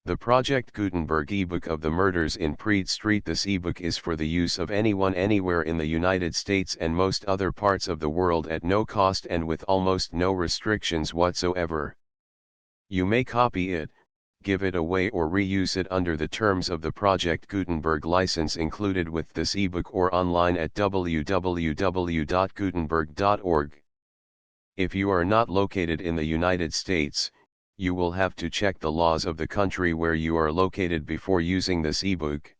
The Project Gutenberg ebook of the Murders in Praed Street. This ebook is for the use of anyone anywhere in the United States and most other parts of the world at no cost and with almost no restrictions whatsoever. You may copy it, give it away or reuse it under the terms of the Project Gutenberg license included with this ebook or online at www.gutenberg.org. If you are not located in the United States, you will have to check the laws of the country where you are located before using this ebook.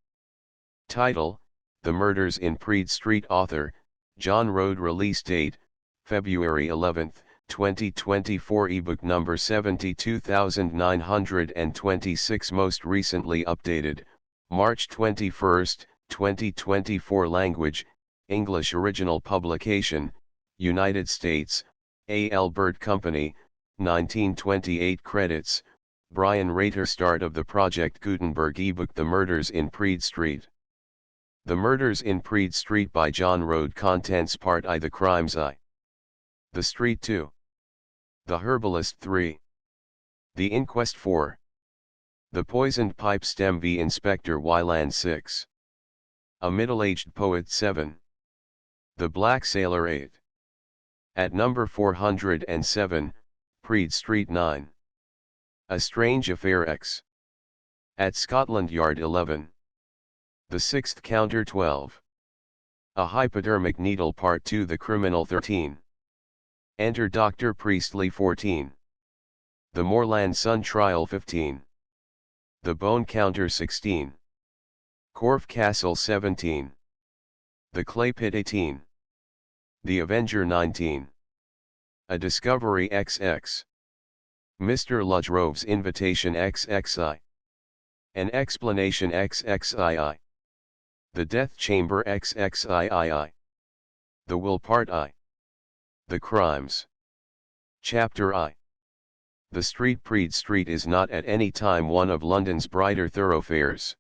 Title: The Murders in Praed Street. Author: John Rhode. Release date: February 11, 2024. Ebook number 72926. Most recently updated, March 21, 2024. Language: English. Original publication: United States, A. L. Bird Company, 1928. Credits: Brian Rater. Start of the Project Gutenberg ebook. The Murders in Praed Street. The Murders in Praed Street by John Rhode. Contents: Part I. The Crimes I. The Street 2. The Herbalist 3. The Inquest 4. The Poisoned Pipe Stem v. Inspector Wyland 6. A Middle-Aged Poet 7. The Black Sailor 8. At number 407, Praed Street 9. A Strange Affair X. At Scotland Yard 11. The Sixth Counter 12. A Hypodermic Needle Part 2. The Criminal 13. Enter Dr. Priestley 14. The Moorland Sun Trial 15. The Bone Counter 16. Corfe Castle 17. The Clay Pit 18. The Avenger 19. A Discovery XX. Mr. Ludgrove's Invitation XXI. An Explanation XXII. The Death Chamber XXIII. The Will Part I. The Crimes. Chapter I. The street. Praed Street is not at any time one of London's brighter thoroughfares.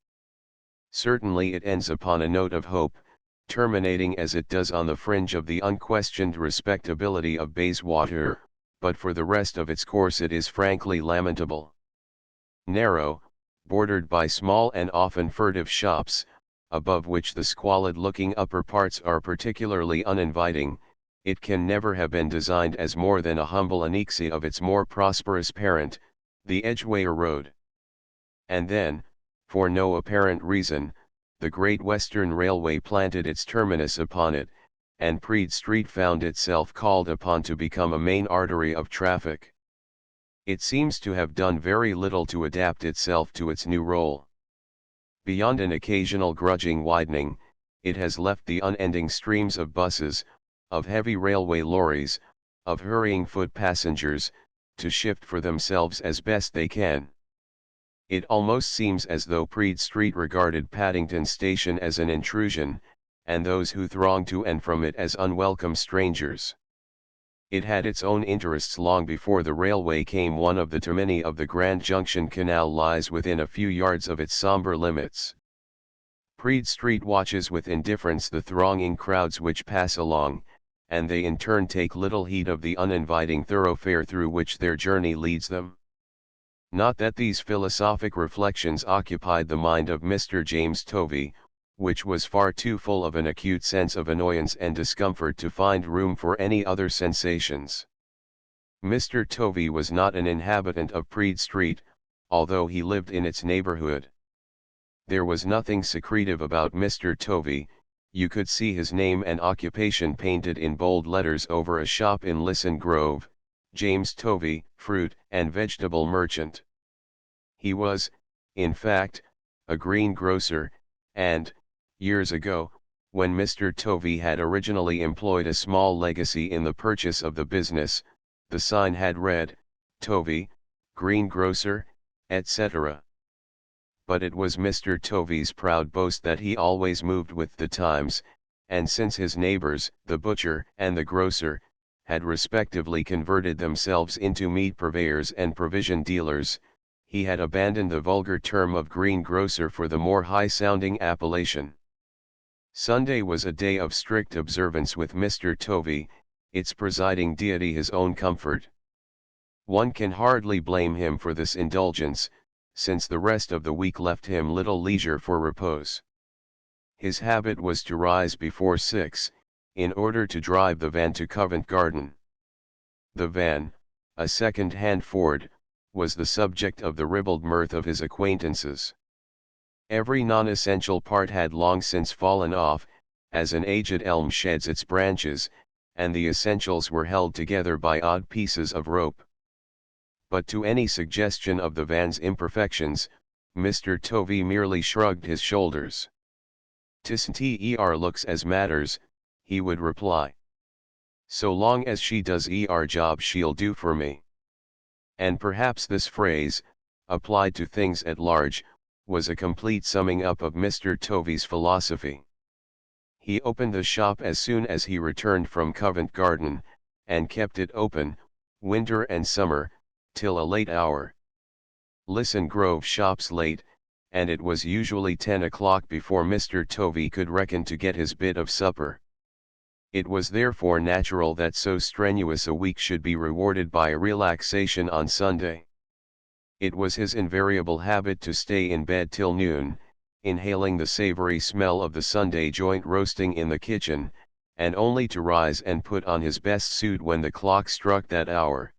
Certainly it ends upon a note of hope, terminating as it does on the fringe of the unquestioned respectability of Bayswater, but for the rest of its course it is frankly lamentable. Narrow, bordered by small and often furtive shops, above which the squalid-looking upper parts are particularly uninviting, it can never have been designed as more than a humble annexie of its more prosperous parent, the Edgware Road. And then, for no apparent reason, the Great Western Railway planted its terminus upon it, and Praed Street found itself called upon to become a main artery of traffic. It seems to have done very little to adapt itself to its new role. Beyond an occasional grudging widening, it has left the unending streams of buses, of heavy railway lorries, of hurrying foot passengers, to shift for themselves as best they can. It almost seems as though Praed Street regarded Paddington Station as an intrusion, and those who throng to and from it as unwelcome strangers. It had its own interests long before the railway came. One of the termini of the Grand Junction Canal lies within a few yards of its sombre limits. Praed Street watches with indifference the thronging crowds which pass along, and they in turn take little heed of the uninviting thoroughfare through which their journey leads them. Not that these philosophic reflections occupied the mind of Mr. James Tovey, which was far too full of an acute sense of annoyance and discomfort to find room for any other sensations. Mr. Tovey was not an inhabitant of Praed Street, although he lived in its neighborhood. There was nothing secretive about Mr. Tovey. You could see his name and occupation painted in bold letters over a shop in Lisson Grove: James Tovey, fruit and vegetable merchant. He was, in fact, a greengrocer, and, years ago, when Mr. Tovey had originally employed a small legacy in the purchase of the business, the sign had read, Tovey, greengrocer, etc. But it was Mr. Tovey's proud boast that he always moved with the times, and since his neighbors, the butcher and the grocer, had respectively converted themselves into meat purveyors and provision dealers, he had abandoned the vulgar term of greengrocer for the more high-sounding appellation. Sunday was a day of strict observance with Mr. Tovey, its presiding deity his own comfort. One can hardly blame him for this indulgence, since the rest of the week left him little leisure for repose. His habit was to rise before 6, in order to drive the van to Covent Garden. The van, a second-hand Ford, was the subject of the ribald mirth of his acquaintances. Every non-essential part had long since fallen off, as an aged elm sheds its branches, and the essentials were held together by odd pieces of rope. But to any suggestion of the van's imperfections, Mr. Tovey merely shrugged his shoulders. "'Tisn't looks as matters," he would reply. "So long as she does job she'll do for me." And perhaps this phrase, applied to things at large, was a complete summing up of Mr. Tovey's philosophy. He opened the shop as soon as he returned from Covent Garden, and kept it open, winter and summer, till a late hour. Listen Grove shops late, and it was usually 10 o'clock before Mr. Tovey could reckon to get his bit of supper. It was therefore natural that so strenuous a week should be rewarded by a relaxation on Sunday. It was his invariable habit to stay in bed till noon, inhaling the savory smell of the Sunday joint roasting in the kitchen, and only to rise and put on his best suit when the clock struck that hour.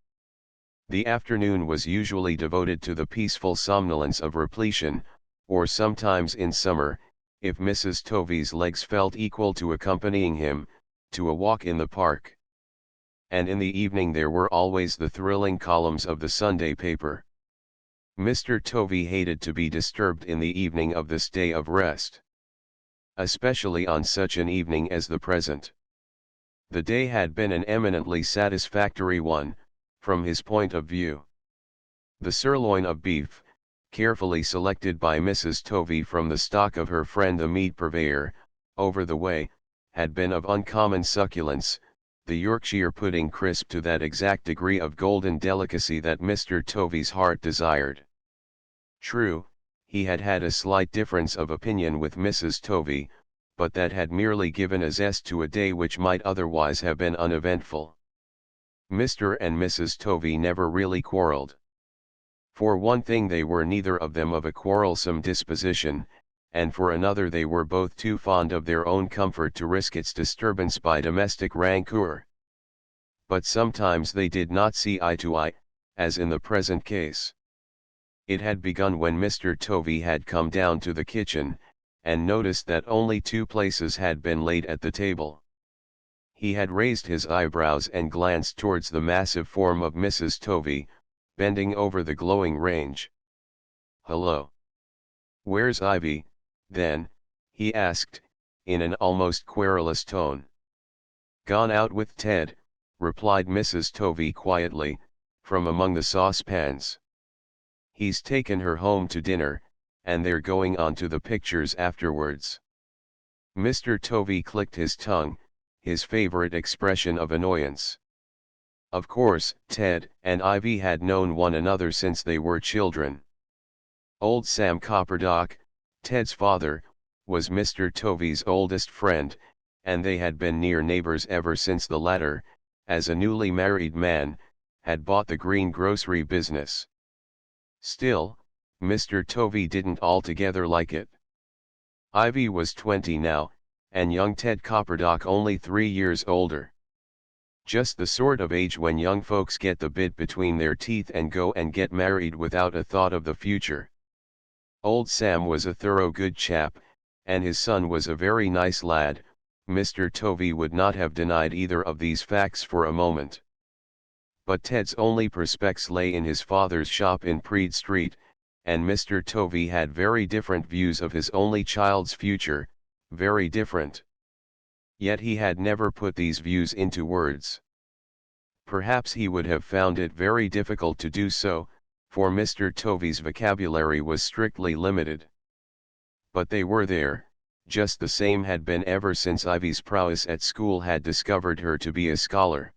The afternoon was usually devoted to the peaceful somnolence of repletion, or sometimes in summer, if Mrs. Tovey's legs felt equal to accompanying him, to a walk in the park. And in the evening there were always the thrilling columns of the Sunday paper. Mr. Tovey hated to be disturbed in the evening of this day of rest. Especially on such an evening as the present. The day had been an eminently satisfactory one, from his point of view. The sirloin of beef, carefully selected by Mrs. Tovey from the stock of her friend the meat purveyor, over the way, had been of uncommon succulence, the Yorkshire pudding crisp to that exact degree of golden delicacy that Mr. Tovey's heart desired. True, he had had a slight difference of opinion with Mrs. Tovey, but that had merely given a zest to a day which might otherwise have been uneventful. Mr. and Mrs. Tovey never really quarrelled. For one thing they were neither of them of a quarrelsome disposition, and for another they were both too fond of their own comfort to risk its disturbance by domestic rancour. But sometimes they did not see eye to eye, as in the present case. It had begun when Mr. Tovey had come down to the kitchen, and noticed that only 2 places had been laid at the table. He had raised his eyebrows and glanced towards the massive form of Mrs. Tovey, bending over the glowing range. "Hullo! Where's Ivy, then?" he asked, in an almost querulous tone. "Gone out with Ted," replied Mrs. Tovey quietly, from among the saucepans. "He's taken her home to dinner, and they're going on to the pictures afterwards." Mr. Tovey clicked his tongue, his favorite expression of annoyance. Of course, Ted and Ivy had known one another since they were children. Old Sam Copperdock, Ted's father, was Mr. Tovey's oldest friend, and they had been near neighbors ever since the latter, as a newly married man, had bought the green grocery business. Still, Mr. Tovey didn't altogether like it. Ivy was 20 now, and young Ted Copperdock only 3 years older. Just the sort of age when young folks get the bit between their teeth and go and get married without a thought of the future. Old Sam was a thorough good chap, and his son was a very nice lad. Mr. Tovey would not have denied either of these facts for a moment. But Ted's only prospects lay in his father's shop in Praed Street, and Mr. Tovey had very different views of his only child's future, very different. Yet he had never put these views into words. Perhaps he would have found it very difficult to do so, for Mr. Tovey's vocabulary was strictly limited. But they were there, just the same had been ever since Ivy's prowess at school had discovered her to be a scholar.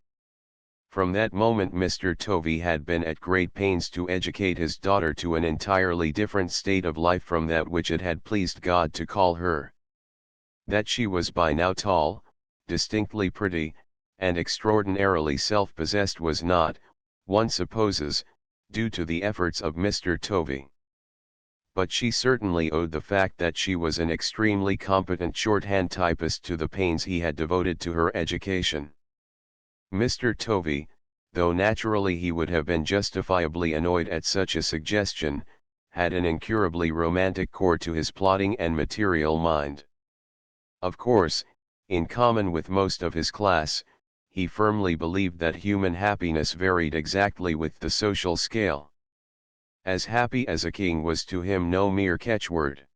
From that moment Mr. Tovey had been at great pains to educate his daughter to an entirely different state of life from that which it had pleased God to call her. That she was by now tall, distinctly pretty, and extraordinarily self-possessed was not, one supposes, due to the efforts of Mr. Tovey. but she certainly owed the fact that she was an extremely competent shorthand typist to the pains he had devoted to her education. Mr. Tovey, though naturally he would have been justifiably annoyed at such a suggestion, had an incurably romantic core to his plodding and material mind. Of course, in common with most of his class, he firmly believed that human happiness varied exactly with the social scale. As happy as a king was to him no mere catchword.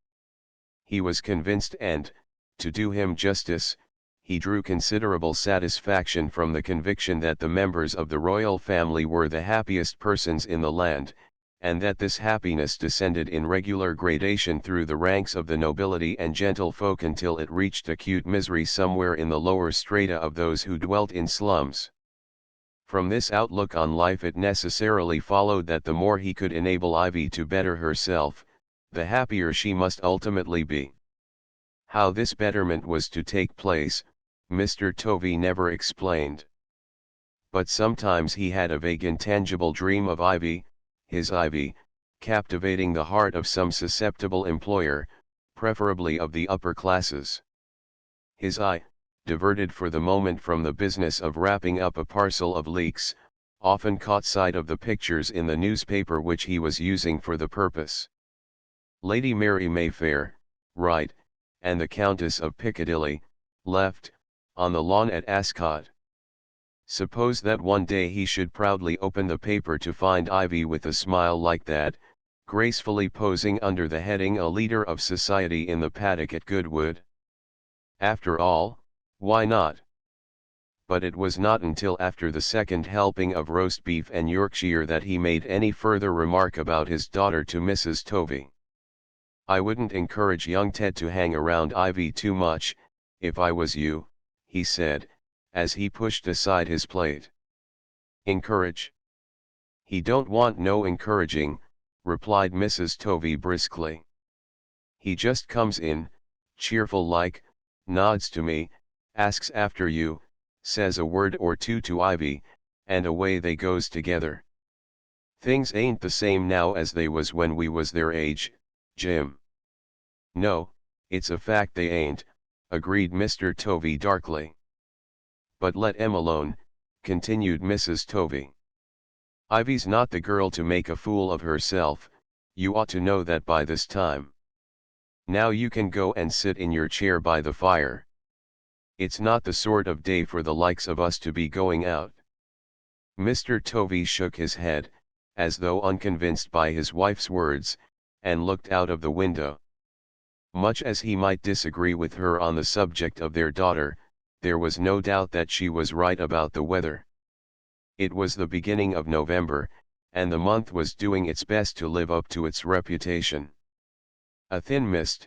He was convinced and, to do him justice, he drew considerable satisfaction from the conviction that the members of the royal family were the happiest persons in the land, and that this happiness descended in regular gradation through the ranks of the nobility and gentlefolk until it reached acute misery somewhere in the lower strata of those who dwelt in slums. From this outlook on life it necessarily followed that the more he could enable Ivy to better herself, the happier she must ultimately be. How this betterment was to take place, Mr. Tovey never explained. But sometimes he had a vague intangible dream of Ivy, his Ivy, captivating the heart of some susceptible employer, preferably of the upper classes. His eye, diverted for the moment from the business of wrapping up a parcel of leeks, often caught sight of the pictures in the newspaper which he was using for the purpose. Lady Mary Mayfair, right, and the Countess of Piccadilly, left, on the lawn at Ascot. Suppose that one day he should proudly open the paper to find Ivy with a smile like that, gracefully posing under the heading "A Leader of Society in the Paddock at Goodwood." After all, why not? But it was not until after the second helping of roast beef and Yorkshire that he made any further remark about his daughter to Mrs. Tovey. "I wouldn't encourage young Ted to hang around Ivy too much, if I was you," he said, as he pushed aside his plate. "Encourage? He don't want no encouraging," replied Mrs. Tovey briskly. "He just comes in, cheerful like, nods to me, asks after you, says a word or two to Ivy, and away they goes together. Things ain't the same now as they was when we was their age, Jim." "No, it's a fact they ain't," agreed Mr. Tovey darkly. "But let 'em alone," continued Mrs. Tovey. "Ivy's not the girl to make a fool of herself, you ought to know that by this time. Now you can go and sit in your chair by the fire. It's not the sort of day for the likes of us to be going out." Mr. Tovey shook his head, as though unconvinced by his wife's words, and looked out of the window. Much as he might disagree with her on the subject of their daughter, there was no doubt that she was right about the weather. It was the beginning of November, and the month was doing its best to live up to its reputation. A thin mist,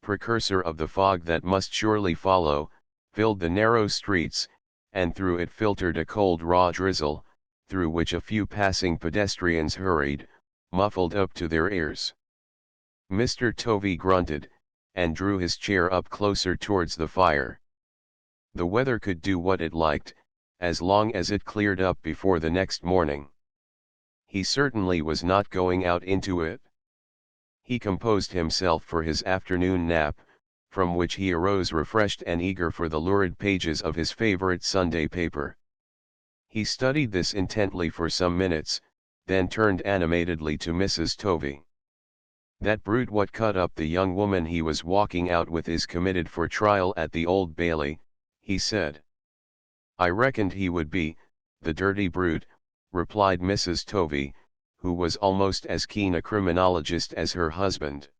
precursor of the fog that must surely follow, filled the narrow streets, and through it filtered a cold raw drizzle, through which a few passing pedestrians hurried, muffled up to their ears. Mr. Tovey grunted, and drew his chair up closer towards the fire. The weather could do what it liked, as long as it cleared up before the next morning. He certainly was not going out into it. He composed himself for his afternoon nap, from which he arose refreshed and eager for the lurid pages of his favorite Sunday paper. He studied this intently for some minutes, then turned animatedly to Mrs. Tovey. "That brute what cut up the young woman he was walking out with is committed for trial at the Old Bailey," he said. "I reckoned he would be, the dirty brute," replied Mrs. Tovey, who was almost as keen a criminologist as her husband.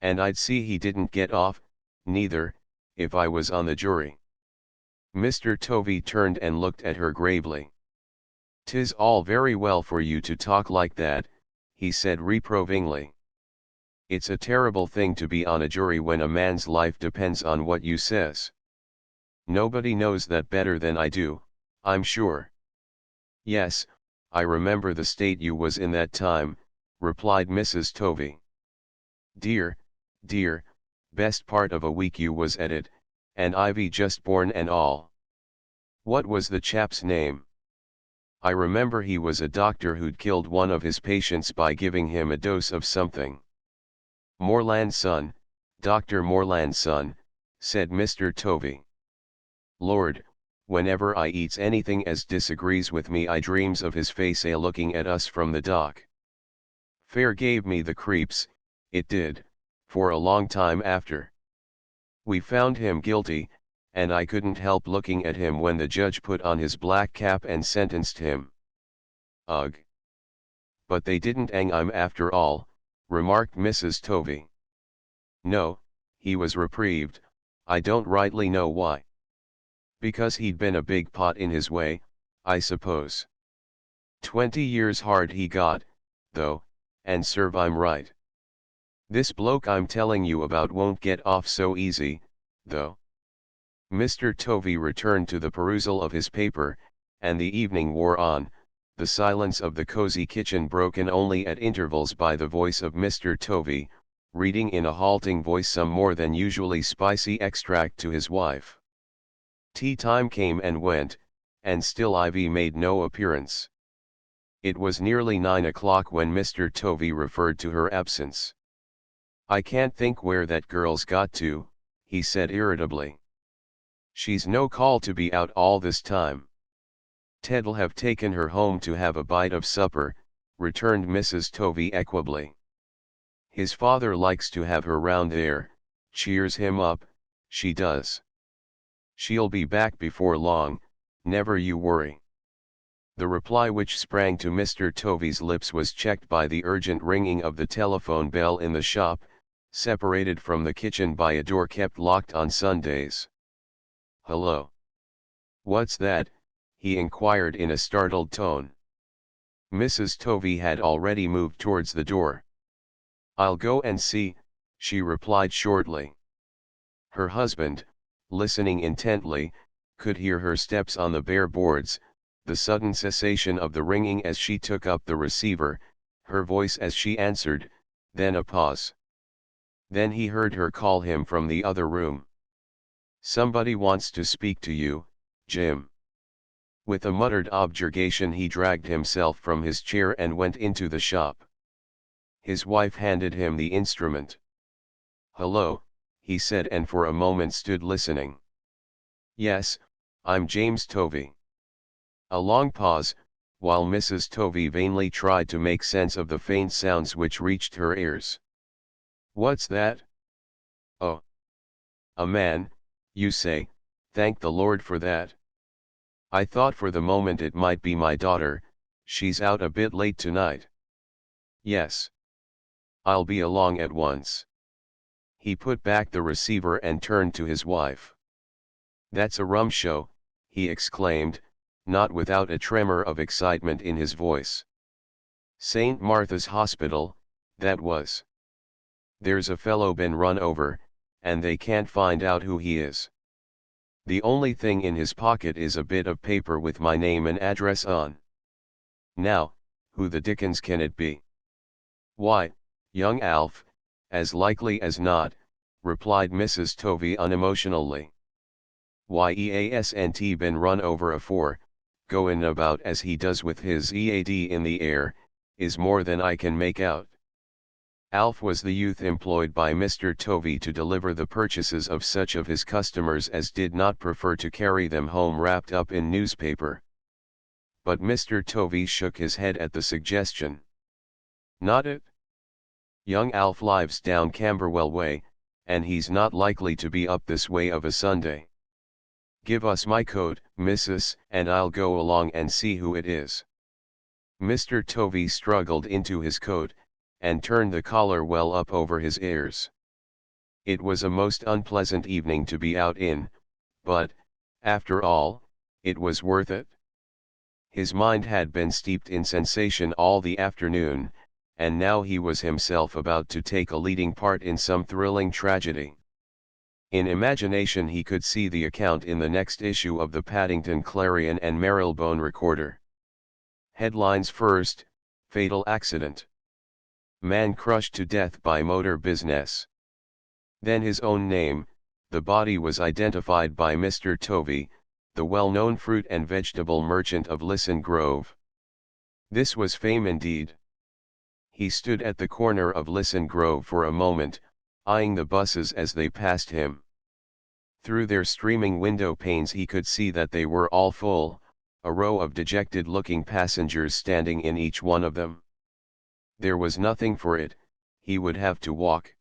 "And I'd see he didn't get off, neither, if I was on the jury." Mr. Tovey turned and looked at her gravely. "'Tis all very well for you to talk like that," he said reprovingly. "It's a terrible thing to be on a jury when a man's life depends on what you says. Nobody knows that better than I do, I'm sure." "Yes, I remember the state you was in that time," replied Mrs. Tovey. Dear, best part of a week you was at it, and Ivy just born and all." "What was the chap's name?" "I remember he was a doctor who'd killed one of his patients by giving him a dose of something." "Moreland's son, Dr. Moreland's son," said Mr. Tovey. "Lord, whenever I eats anything as disagrees with me I dreams of his face a looking at us from the dock. Fair gave me the creeps, it did, for a long time after. We found him guilty, and I couldn't help looking at him when the judge put on his black cap and sentenced him. Ugh. But they didn't hang him after all," remarked Mrs. Tovey. "No, he was reprieved, I don't rightly know why. Because he'd been a big pot in his way, I suppose. 20 years hard he got, though, and serve him right. This bloke I'm telling you about won't get off so easy, though." Mr. Tovey returned to the perusal of his paper, and the evening wore on, the silence of the cozy kitchen broken only at intervals by the voice of Mr. Tovey, reading in a halting voice some more than usually spicy extract to his wife. Tea time came and went, and still Ivy made no appearance. It was nearly 9 o'clock when Mr. Tovey referred to her absence. "I can't think where that girl's got to," he said irritably. "She's no call to be out all this time." "Ted'll have taken her home to have a bite of supper," returned Mrs. Tovey equably. "His father likes to have her round there, cheers him up, she does. She'll be back before long, never you worry." The reply which sprang to Mr. Tovey's lips was checked by the urgent ringing of the telephone bell in the shop, separated from the kitchen by a door kept locked on Sundays. "Hello. What's that?" he inquired in a startled tone. Mrs. Tovey had already moved towards the door. "I'll go and see," she replied shortly. Her husband, listening intently, could hear her steps on the bare boards, the sudden cessation of the ringing as she took up the receiver, her voice as she answered, then a pause. Then he heard her call him from the other room. "Somebody wants to speak to you, Jim." With a muttered objurgation he dragged himself from his chair and went into the shop. His wife handed him the instrument. "Hello," he said, and for a moment stood listening. "Yes, I'm James Tovey." A long pause, while Mrs. Tovey vainly tried to make sense of the faint sounds which reached her ears. "What's that? Oh. A man, you say, thank the Lord for that. I thought for the moment it might be my daughter, she's out a bit late tonight." "Yes. I'll be along at once." He put back the receiver and turned to his wife. "That's a rum show," he exclaimed, not without a tremor of excitement in his voice. "St. Martha's Hospital, that was. There's a fellow been run over, and they can't find out who he is. The only thing in his pocket is a bit of paper with my name and address on. Now, who the dickens can it be?" "Why, young Alf, as likely as not," replied Mrs. Tovey unemotionally. "Why hasn't been run over afore, goin' about as he does with his EAD in the air, is more than I can make out." Alf was the youth employed by Mr. Tovey to deliver the purchases of such of his customers as did not prefer to carry them home wrapped up in newspaper. But Mr. Tovey shook his head at the suggestion. "Not it. Young Alf lives down Camberwell way, and he's not likely to be up this way of a Sunday. Give us my coat, missus, and I'll go along and see who it is." Mr. Tovey struggled into his coat, and turned the collar well up over his ears. It was a most unpleasant evening to be out in, but, after all, it was worth it. His mind had been steeped in sensation all the afternoon, and now he was himself about to take a leading part in some thrilling tragedy. In imagination he could see the account in the next issue of the Paddington Clarion and Marylebone Recorder. Headlines first: "Fatal Accident. Man crushed to death by motor business." Then his own name. The body was identified by Mr. Tovey, the well-known fruit and vegetable merchant of Lisson Grove. This was fame indeed. He stood at the corner of Listen Grove for a moment, eyeing the buses as they passed him. Through their streaming window panes he could see that they were all full, a row of dejected-looking passengers standing in each one of them. There was nothing for it, he would have to walk.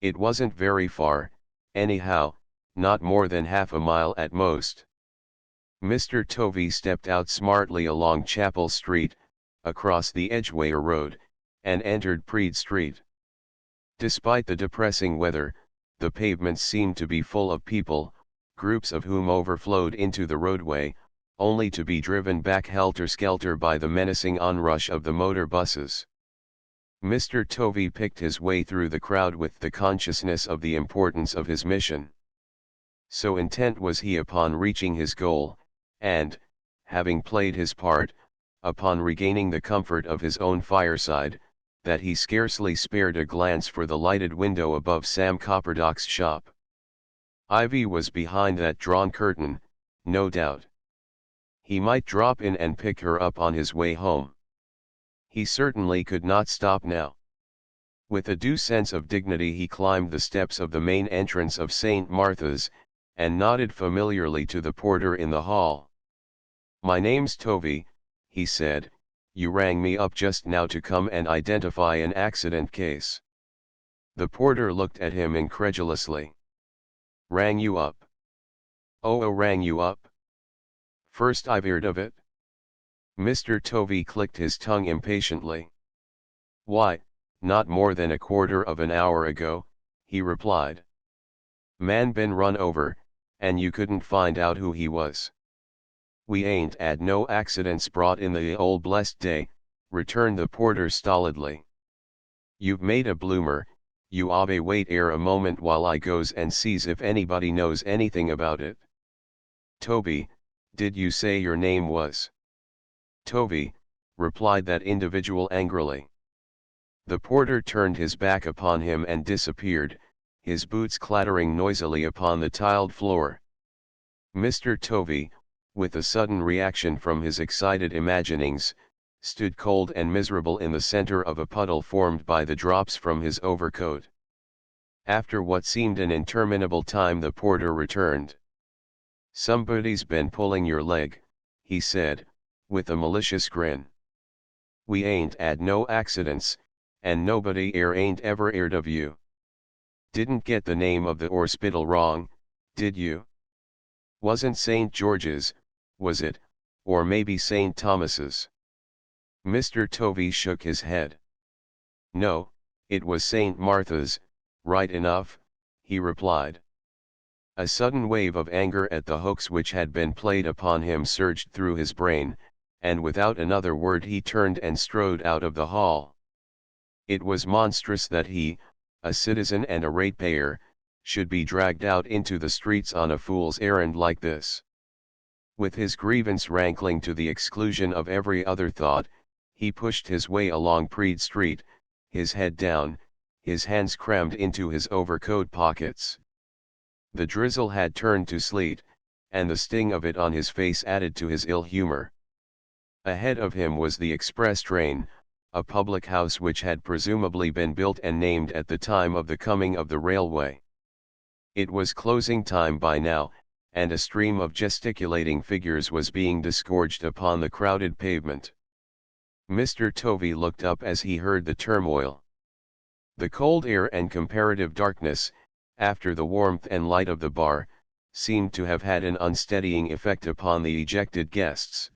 It wasn't very far, anyhow, not more than half a mile at most. Mr. Tovey stepped out smartly along Chapel Street, across the Edgware Road, and entered Praed Street. Despite the depressing weather, the pavements seemed to be full of people, groups of whom overflowed into the roadway, only to be driven back helter-skelter by the menacing onrush of the motor buses. Mr. Tovey picked his way through the crowd with the consciousness of the importance of his mission. So intent was he upon reaching his goal, and, having played his part, upon regaining the comfort of his own fireside, that he scarcely spared a glance for the lighted window above Sam Copperdock's shop. Ivy was behind that drawn curtain, no doubt. He might drop in and pick her up on his way home. He certainly could not stop now. With a due sense of dignity he climbed the steps of the main entrance of St. Martha's, and nodded familiarly to the porter in the hall. "My name's Tovey," he said. "You rang me up just now to come and identify an accident case." The porter looked at him incredulously. "Rang you up?" "Oh, rang you up? First I've heard of it." Mr. Tovey clicked his tongue impatiently. "Why, not more than a quarter of an hour ago," he replied. "Man been run over, and you couldn't find out who he was." "We ain't 'ad no accidents brought in the old blessed day," returned the porter stolidly. "You've made a bloomer, you obbe wait 'ere a moment while I goes and sees if anybody knows anything about it." "Toby, did you say your name was?" "Tovey," replied that individual angrily. The porter turned his back upon him and disappeared, his boots clattering noisily upon the tiled floor. Mr. Tovey, with a sudden reaction from his excited imaginings, stood cold and miserable in the center of a puddle formed by the drops from his overcoat. After what seemed an interminable time the porter returned. "Somebody's been pulling your leg," he said, with a malicious grin. "We ain't 'ad no accidents, and nobody 'ere ain't ever 'eard of you. Didn't get the name of the orspital wrong, did you? Wasn't St. George's, was it, or maybe St. Thomas's?" Mr. Tovey shook his head. "No, it was St. Martha's, right enough," he replied. A sudden wave of anger at the hoax which had been played upon him surged through his brain, and without another word he turned and strode out of the hall. It was monstrous that he, a citizen and a ratepayer, should be dragged out into the streets on a fool's errand like this. With his grievance rankling to the exclusion of every other thought, he pushed his way along Praed Street, his head down, his hands crammed into his overcoat pockets. The drizzle had turned to sleet, and the sting of it on his face added to his ill humor. Ahead of him was the express train, a public house which had presumably been built and named at the time of the coming of the railway. It was closing time by now, and a stream of gesticulating figures was being disgorged upon the crowded pavement. Mr. Tovey looked up as he heard the turmoil. The cold air and comparative darkness, after the warmth and light of the bar, seemed to have had an unsteadying effect upon the ejected guests.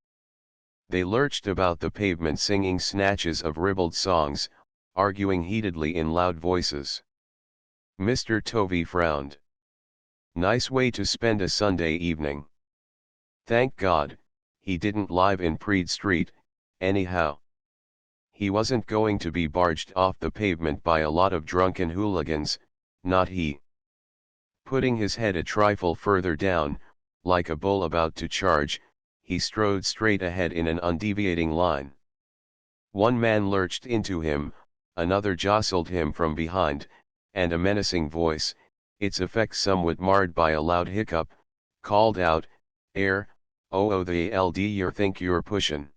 They lurched about the pavement singing snatches of ribald songs, arguing heatedly in loud voices. Mr. Tovey frowned. Nice way to spend a Sunday evening. Thank God, he didn't live in Praed Street, anyhow. He wasn't going to be barged off the pavement by a lot of drunken hooligans, not he. Putting his head a trifle further down, like a bull about to charge, he strode straight ahead in an undeviating line. One man lurched into him, another jostled him from behind, and a menacing voice, its effect somewhat marred by a loud hiccup, called out, "Oh the LD yer think you're pushin'."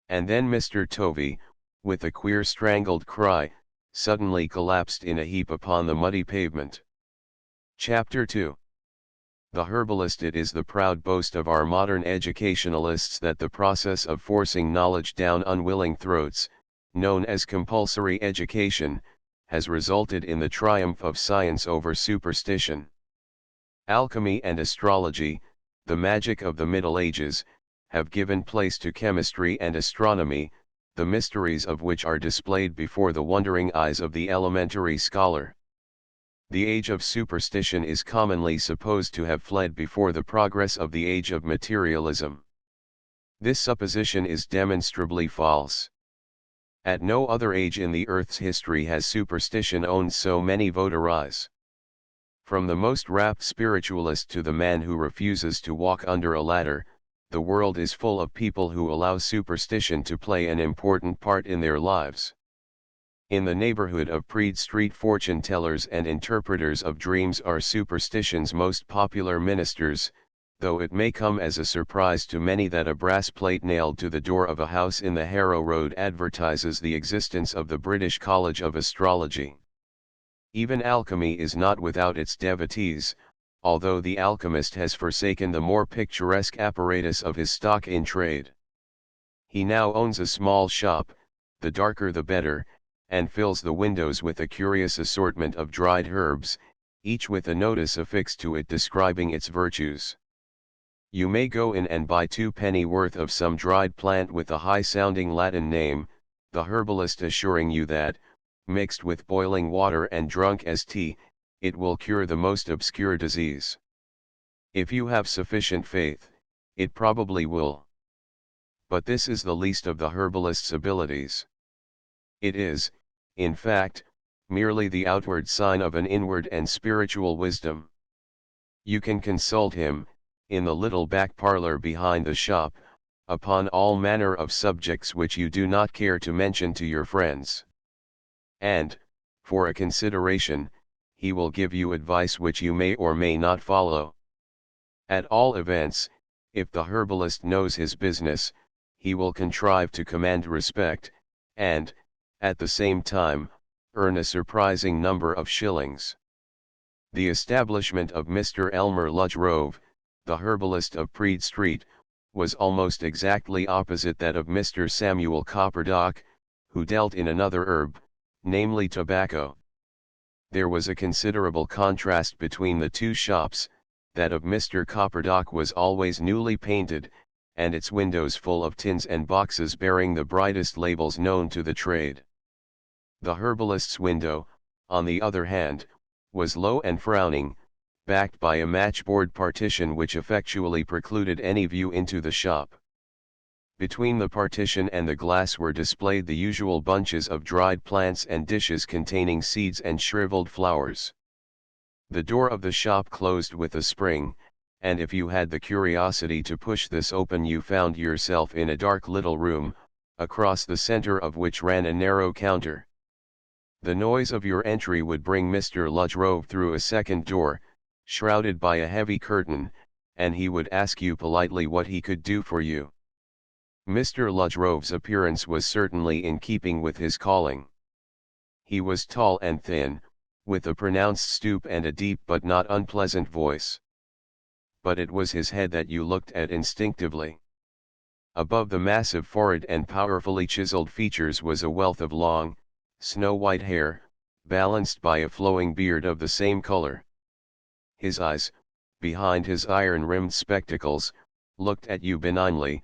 And then Mr. Tovey, with a queer strangled cry, suddenly collapsed in a heap upon the muddy pavement. Chapter 2. The herbalist. It is the proud boast of our modern educationalists that the process of forcing knowledge down unwilling throats, known as compulsory education, has resulted in the triumph of science over superstition. Alchemy and astrology, the magic of the Middle Ages, have given place to chemistry and astronomy, the mysteries of which are displayed before the wondering eyes of the elementary scholar. The age of superstition is commonly supposed to have fled before the progress of the age of materialism. This supposition is demonstrably false. At no other age in the earth's history has superstition owned so many votaries. From the most rapt spiritualist to the man who refuses to walk under a ladder, the world is full of people who allow superstition to play an important part in their lives. In the neighborhood of Praed Street, fortune tellers and interpreters of dreams are superstition's most popular ministers, though it may come as a surprise to many that a brass plate nailed to the door of a house in the Harrow Road advertises the existence of the British College of Astrology. Even alchemy is not without its devotees, although the alchemist has forsaken the more picturesque apparatus of his stock in trade. He now owns a small shop, the darker the better, and fills the windows with a curious assortment of dried herbs, each with a notice affixed to it describing its virtues. You may go in and buy 2 penny worth of some dried plant with a high-sounding Latin name, the herbalist assuring you that, mixed with boiling water and drunk as tea, it will cure the most obscure disease. If you have sufficient faith, it probably will. But this is the least of the herbalist's abilities. It is, in fact, merely the outward sign of an inward and spiritual wisdom. You can consult him, in the little back parlor behind the shop, upon all manner of subjects which you do not care to mention to your friends. And, for a consideration, he will give you advice which you may or may not follow. At all events, if the herbalist knows his business, he will contrive to command respect, and, at the same time, earn a surprising number of shillings. The establishment of Mr. Elmer Ludgrove, the herbalist of Praed Street, was almost exactly opposite that of Mr. Samuel Copperdock, who dealt in another herb, namely tobacco. There was a considerable contrast between the two shops. That of Mr. Copperdock was always newly painted, and its windows full of tins and boxes bearing the brightest labels known to the trade. The herbalist's window, on the other hand, was low and frowning, backed by a matchboard partition which effectually precluded any view into the shop. Between the partition and the glass were displayed the usual bunches of dried plants and dishes containing seeds and shriveled flowers. The door of the shop closed with a spring, and if you had the curiosity to push this open you found yourself in a dark little room, across the center of which ran a narrow counter. The noise of your entry would bring Mr. Ludgrove through a second door, shrouded by a heavy curtain, and he would ask you politely what he could do for you. Mr. Ludgrove's appearance was certainly in keeping with his calling. He was tall and thin, with a pronounced stoop and a deep but not unpleasant voice. But it was his head that you looked at instinctively. Above the massive forehead and powerfully chiseled features was a wealth of long, snow-white hair, balanced by a flowing beard of the same color. His eyes, behind his iron-rimmed spectacles, looked at you benignly,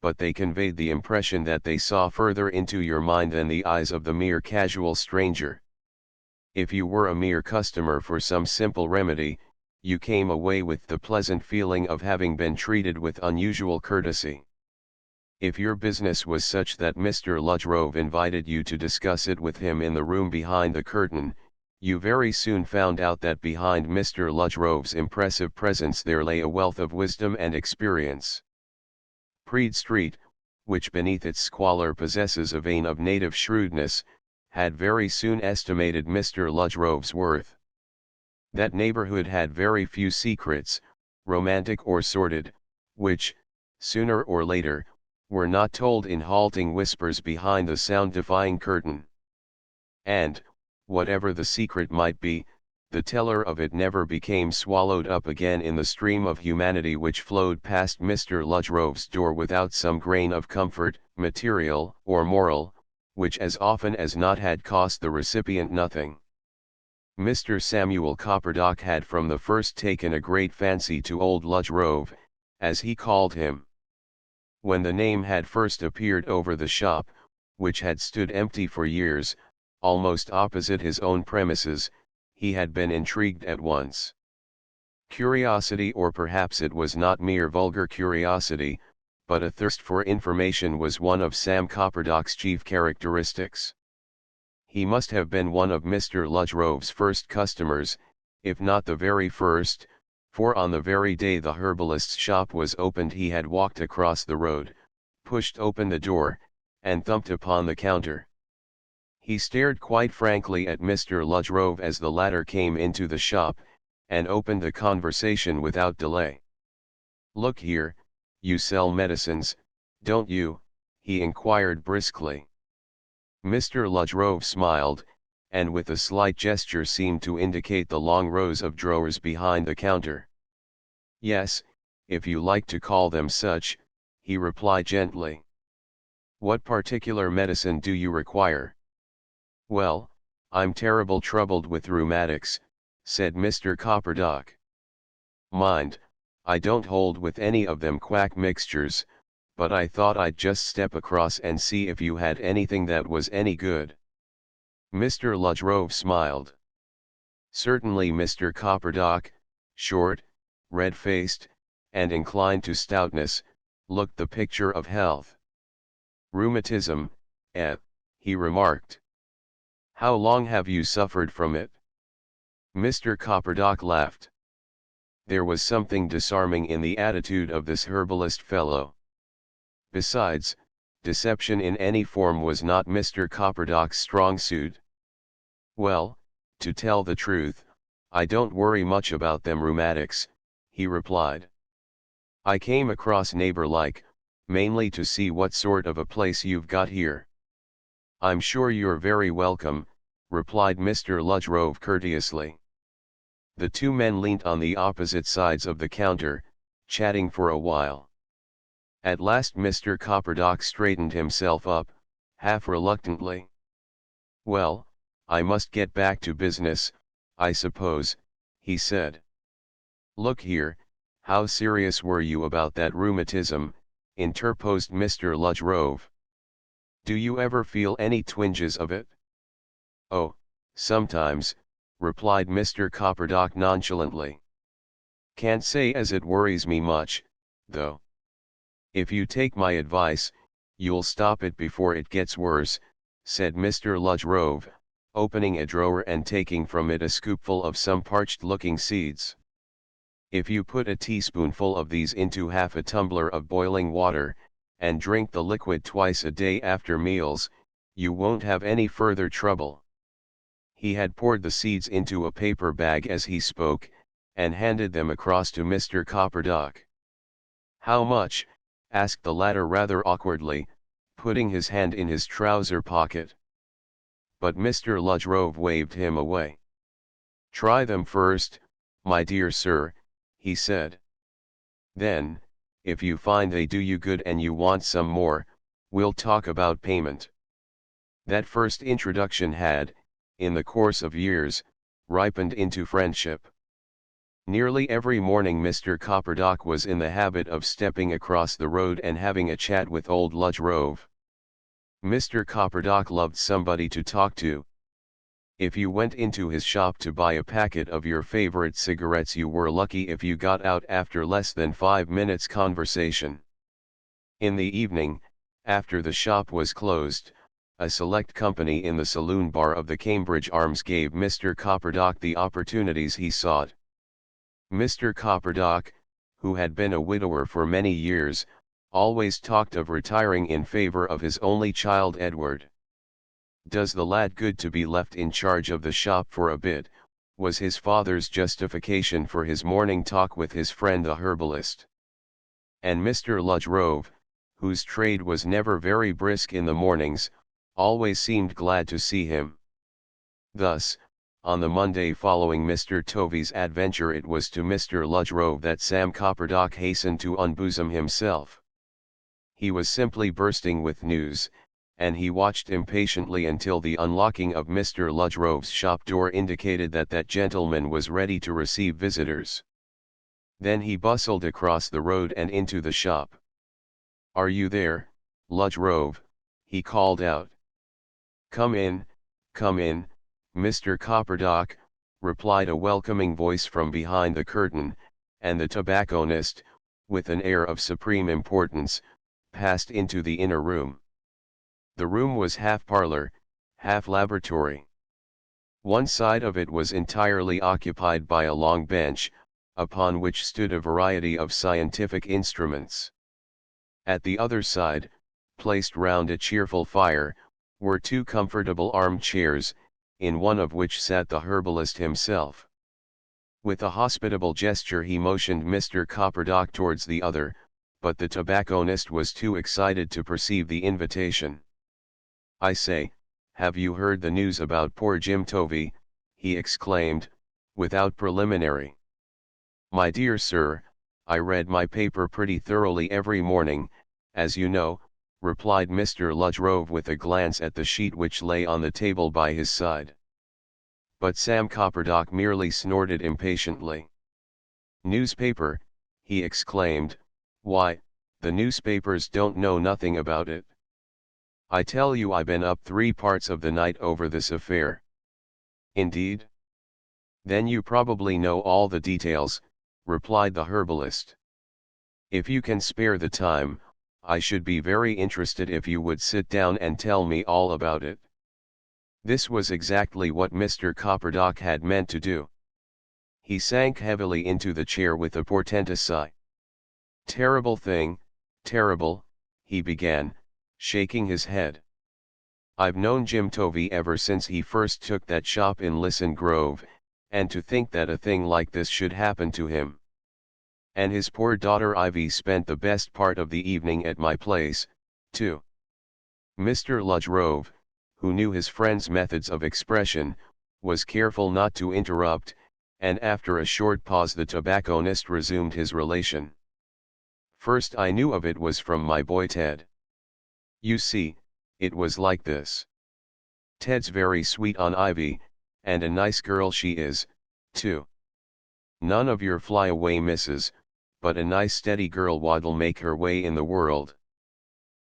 but they conveyed the impression that they saw further into your mind than the eyes of the mere casual stranger. If you were a mere customer for some simple remedy, you came away with the pleasant feeling of having been treated with unusual courtesy. If your business was such that Mr. Ludgrove invited you to discuss it with him in the room behind the curtain, you very soon found out that behind Mr. Ludgrove's impressive presence there lay a wealth of wisdom and experience. Praed Street, which beneath its squalor possesses a vein of native shrewdness, had very soon estimated Mr. Ludgrove's worth. That neighborhood had very few secrets, romantic or sordid, which, sooner or later, were not told in halting whispers behind the sound-defying curtain. And, whatever the secret might be, the teller of it never became swallowed up again in the stream of humanity which flowed past Mr. Ludgrove's door without some grain of comfort, material or moral, which as often as not had cost the recipient nothing. Mr. Samuel Copperdock had from the first taken a great fancy to old Ludgrove, as he called him. When the name had first appeared over the shop, which had stood empty for years, almost opposite his own premises, he had been intrigued at once. Curiosity, or perhaps it was not mere vulgar curiosity, but a thirst for information, was one of Sam Copperdock's chief characteristics. He must have been one of Mr. Ludgrove's first customers, if not the very first, for on the very day the herbalist's shop was opened he had walked across the road, pushed open the door, and thumped upon the counter. He stared quite frankly at Mr. Ludgrove as the latter came into the shop, and opened the conversation without delay. "Look here, you sell medicines, don't you?" he inquired briskly. Mr. Ludgrove smiled, and with a slight gesture seemed to indicate the long rows of drawers behind the counter. "Yes, if you like to call them such," he replied gently. "What particular medicine do you require?" "Well, I'm terrible troubled with rheumatics," said Mr. Copperdock. "Mind, I don't hold with any of them quack mixtures, but I thought I'd just step across and see if you had anything that was any good." Mr. Ludgrove smiled. Certainly Mr. Copperdock, short, red-faced, and inclined to stoutness, looked the picture of health. "Rheumatism, he remarked. "How long have you suffered from it?" Mr. Copperdock laughed. There was something disarming in the attitude of this herbalist fellow. Besides, deception in any form was not Mr. Copperdock's strong suit. "Well, to tell the truth, I don't worry much about them rheumatics," he replied. "I came across neighbor-like, mainly to see what sort of a place you've got here." "I'm sure you're very welcome," replied Mr. Ludgrove courteously. The two men leant on the opposite sides of the counter, chatting for a while. At last Mr. Copperdock straightened himself up, half reluctantly. "Well, I must get back to business, I suppose," he said. "Look here, how serious were you about that rheumatism?" interposed Mr. Ludgrove. "Do you ever feel any twinges of it?" "Oh, sometimes," replied Mr. Copperdock nonchalantly. "Can't say as it worries me much, though. If you take my advice, you'll stop it before it gets worse," said Mr. Ludgrove, opening a drawer and taking from it a scoopful of some parched-looking seeds. "If you put a teaspoonful of these into half a tumbler of boiling water, and drink the liquid twice a day after meals, you won't have any further trouble." He had poured the seeds into a paper bag as he spoke, and handed them across to Mr. Copperdock. "How much?" asked the latter rather awkwardly, putting his hand in his trouser pocket. But Mr. Ludgrove waved him away. "Try them first, my dear sir," he said. "Then, if you find they do you good and you want some more, we'll talk about payment." That first introduction had, in the course of years, ripened into friendship. Nearly every morning Mr. Copperdock was in the habit of stepping across the road and having a chat with old Ludgrove. Mr. Copperdock loved somebody to talk to. If you went into his shop to buy a packet of your favorite cigarettes, you were lucky if you got out after less than 5 minutes conversation. In the evening, after the shop was closed, a select company in the saloon bar of the Cambridge Arms gave Mr. Copperdock the opportunities he sought. Mr. Copperdock, who had been a widower for many years, always talked of retiring in favor of his only child Edward. "Does the lad good to be left in charge of the shop for a bit," was his father's justification for his morning talk with his friend the herbalist. And Mr. Ludgrove, whose trade was never very brisk in the mornings, always seemed glad to see him. Thus, on the Monday following Mr. Tovey's adventure, it was to Mr. Rhode that Sam Copperdock hastened to unbosom himself. He was simply bursting with news, and he watched impatiently until the unlocking of Mr. Rhode's shop door indicated that that gentleman was ready to receive visitors. Then he bustled across the road and into the shop. "Are you there, Rhode?" he called out. Come in, Mr. Copperdock," replied a welcoming voice from behind the curtain, and the tobacconist, with an air of supreme importance, passed into the inner room. The room was half parlor, half laboratory. One side of it was entirely occupied by a long bench, upon which stood a variety of scientific instruments. At the other side, placed round a cheerful fire, were two comfortable armchairs, in one of which sat the herbalist himself. With a hospitable gesture he motioned Mr. Copperdock towards the other, but the tobacconist was too excited to perceive the invitation. "I say, have you heard the news about poor Jim Tovey?" he exclaimed, without preliminary. "My dear sir, I read my paper pretty thoroughly every morning, as you know," replied Mr. Rhode with a glance at the sheet which lay on the table by his side. But Sam Copperdock merely snorted impatiently. "Newspaper," he exclaimed, "why, the newspapers don't know nothing about it. I tell you I been up 3 parts of the night over this affair." "Indeed? Then you probably know all the details," replied the herbalist. "If you can spare the time, I should be very interested if you would sit down and tell me all about it." This was exactly what Mr. Copperdock had meant to do. He sank heavily into the chair with a portentous sigh. "Terrible thing, terrible," he began, shaking his head. "I've known Jim Tovey ever since he first took that shop in Lisson Grove, and to think that a thing like this should happen to him. And his poor daughter Ivy spent the best part of the evening at my place, too." Mr. Rhode, who knew his friend's methods of expression, was careful not to interrupt, and after a short pause the tobacconist resumed his relation. "First I knew of it was from my boy Ted. You see, it was like this. Ted's very sweet on Ivy, and a nice girl she is, too. None of your fly-away misses, but a nice steady girl what'll make her way in the world.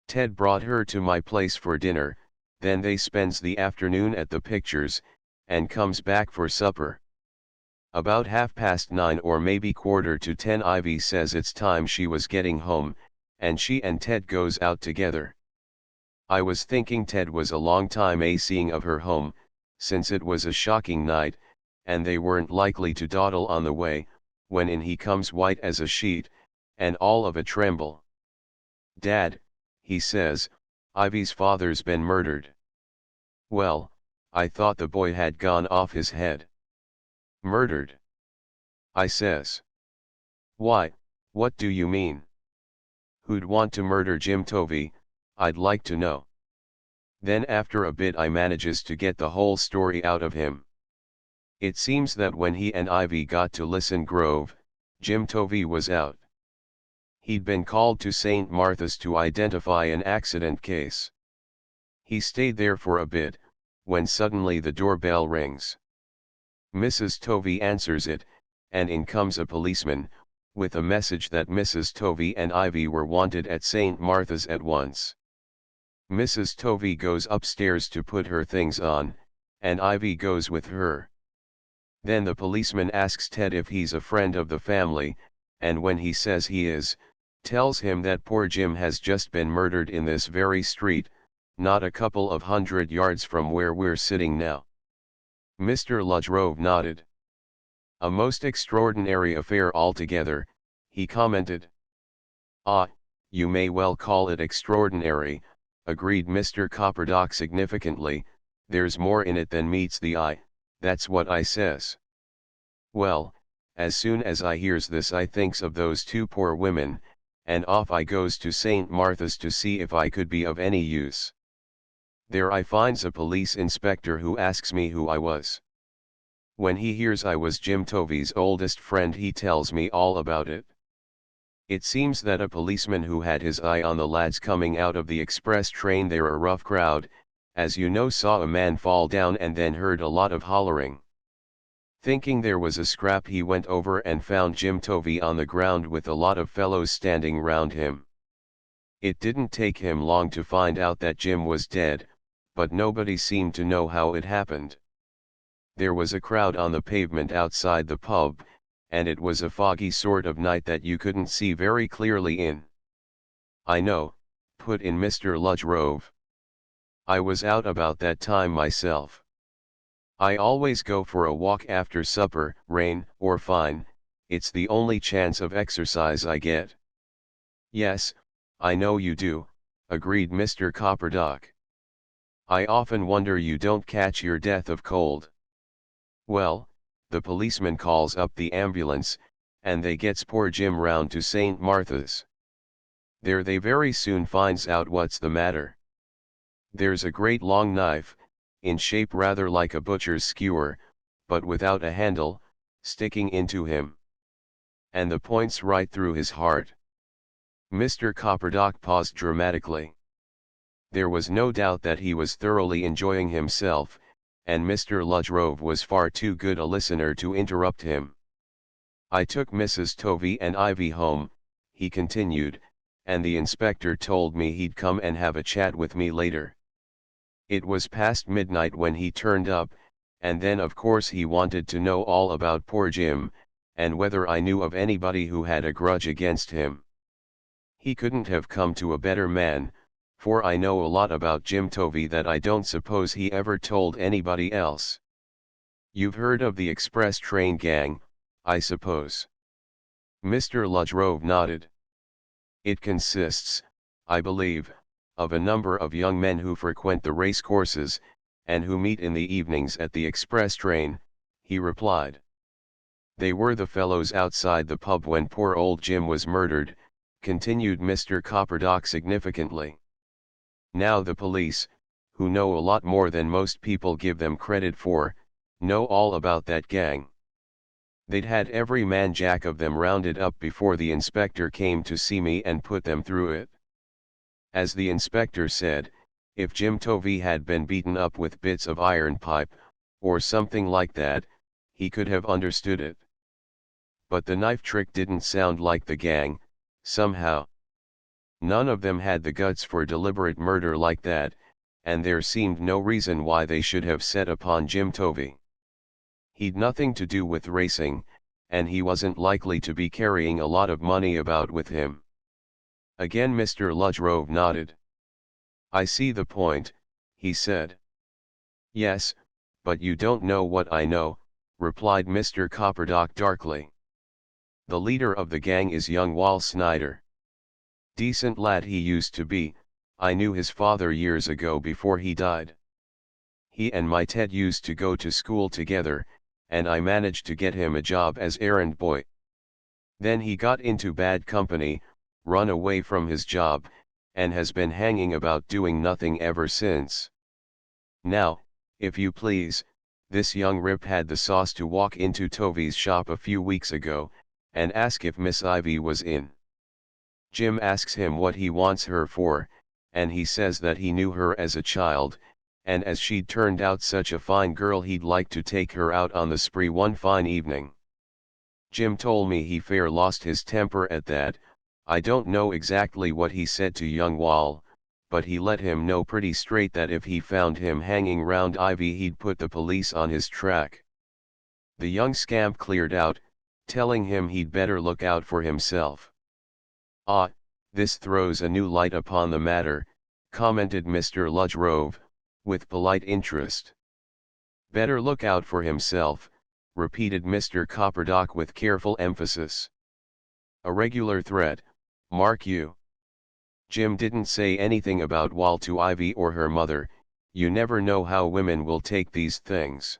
Ted brought her to my place for dinner, then they spends the afternoon at the pictures, and comes back for supper. About 9:30 or maybe 9:45 Ivy says it's time she was getting home, and she and Ted goes out together. I was thinking Ted was a long time seeing of her home, since it was a shocking night, and they weren't likely to dawdle on the way, when in he comes white as a sheet, and all of a tremble. 'Dad,' he says, 'Ivy's father's been murdered.' Well, I thought the boy had gone off his head. 'Murdered?' I says. 'Why, what do you mean? Who'd want to murder Jim Tovey, I'd like to know?' Then after a bit I manages to get the whole story out of him. It seems that when he and Ivy got to Lisson Grove, Jim Tovey was out. He'd been called to St. Martha's to identify an accident case. He stayed there for a bit, when suddenly the doorbell rings. Mrs. Tovey answers it, and in comes a policeman, with a message that Mrs. Tovey and Ivy were wanted at St. Martha's at once. Mrs. Tovey goes upstairs to put her things on, and Ivy goes with her. Then the policeman asks Ted if he's a friend of the family, and when he says he is, tells him that poor Jim has just been murdered in this very street, not a couple of 100 yards from where we're sitting now." Mr. Rhode nodded. "A most extraordinary affair altogether," he commented. "Ah, you may well call it extraordinary," agreed Mr. Copperdock significantly. "There's more in it than meets the eye, that's what I says. Well, as soon as I hears this I thinks of those two poor women, and off I goes to St. Martha's to see if I could be of any use. There I finds a police inspector who asks me who I was. When he hears I was Jim Tovey's oldest friend, he tells me all about it. It seems that a policeman who had his eye on the lads coming out of the express train, they're a rough crowd, as you know, saw a man fall down and then heard a lot of hollering. Thinking there was a scrap, he went over and found Jim Tovey on the ground with a lot of fellows standing round him. It didn't take him long to find out that Jim was dead, but nobody seemed to know how it happened. There was a crowd on the pavement outside the pub, and it was a foggy sort of night that you couldn't see very clearly in. I know, put in Mr. Rhode. I was out about that time myself. I always go for a walk after supper, rain or fine, it's the only chance of exercise I get. Yes, I know you do, agreed Mr. Copperdock. I often wonder you don't catch your death of cold. Well, the policeman calls up the ambulance, and they gets poor Jim round to St. Martha's. There they very soon finds out what's the matter. There's a great long knife, in shape rather like a butcher's skewer, but without a handle, sticking into him. And the point's right through his heart. Mr. Copperdock paused dramatically. There was no doubt that he was thoroughly enjoying himself, and Mr. Rhode was far too good a listener to interrupt him. I took Mrs. Tovey and Ivy home, he continued, and the inspector told me he'd come and have a chat with me later. It was past midnight when he turned up, and then of course he wanted to know all about poor Jim, and whether I knew of anybody who had a grudge against him. He couldn't have come to a better man, for I know a lot about Jim Tovey that I don't suppose he ever told anybody else. You've heard of the express train gang, I suppose? Mr. Rhode nodded. It consists, I believe, of a number of young men who frequent the race courses, and who meet in the evenings at the express train, he replied. They were the fellows outside the pub when poor old Jim was murdered, continued Mr. Copperdock significantly. Now the police, who know a lot more than most people give them credit for, know all about that gang. They'd had every man jack of them rounded up before the inspector came to see me and put them through it. As the inspector said, if Jim Tovey had been beaten up with bits of iron pipe, or something like that, he could have understood it. But the knife trick didn't sound like the gang, somehow. None of them had the guts for deliberate murder like that, and there seemed no reason why they should have set upon Jim Tovey. He'd nothing to do with racing, and he wasn't likely to be carrying a lot of money about with him. Again Mr. Rhode nodded. I see the point, he said. Yes, but you don't know what I know, replied Mr. Copperdock darkly. The leader of the gang is young Wal Snyder. Decent lad he used to be, I knew his father years ago before he died. He and my Ted used to go to school together, and I managed to get him a job as errand boy. Then he got into bad company, run away from his job, and has been hanging about doing nothing ever since. Now, if you please, this young rip had the sauce to walk into Tovey's shop a few weeks ago, and ask if Miss Ivy was in. Jim asks him what he wants her for, and he says that he knew her as a child, and as she'd turned out such a fine girl he'd like to take her out on the spree one fine evening. Jim told me he fair lost his temper at that. I don't know exactly what he said to young Wal, but he let him know pretty straight that if he found him hanging round Ivy he'd put the police on his track. The young scamp cleared out, telling him he'd better look out for himself. Ah, this throws a new light upon the matter, commented Mr. Rhode, with polite interest. Better look out for himself, repeated Mr. Copperdock with careful emphasis. A regular threat, mark you. Jim didn't say anything about Wal to Ivy or her mother. You never know how women will take these things.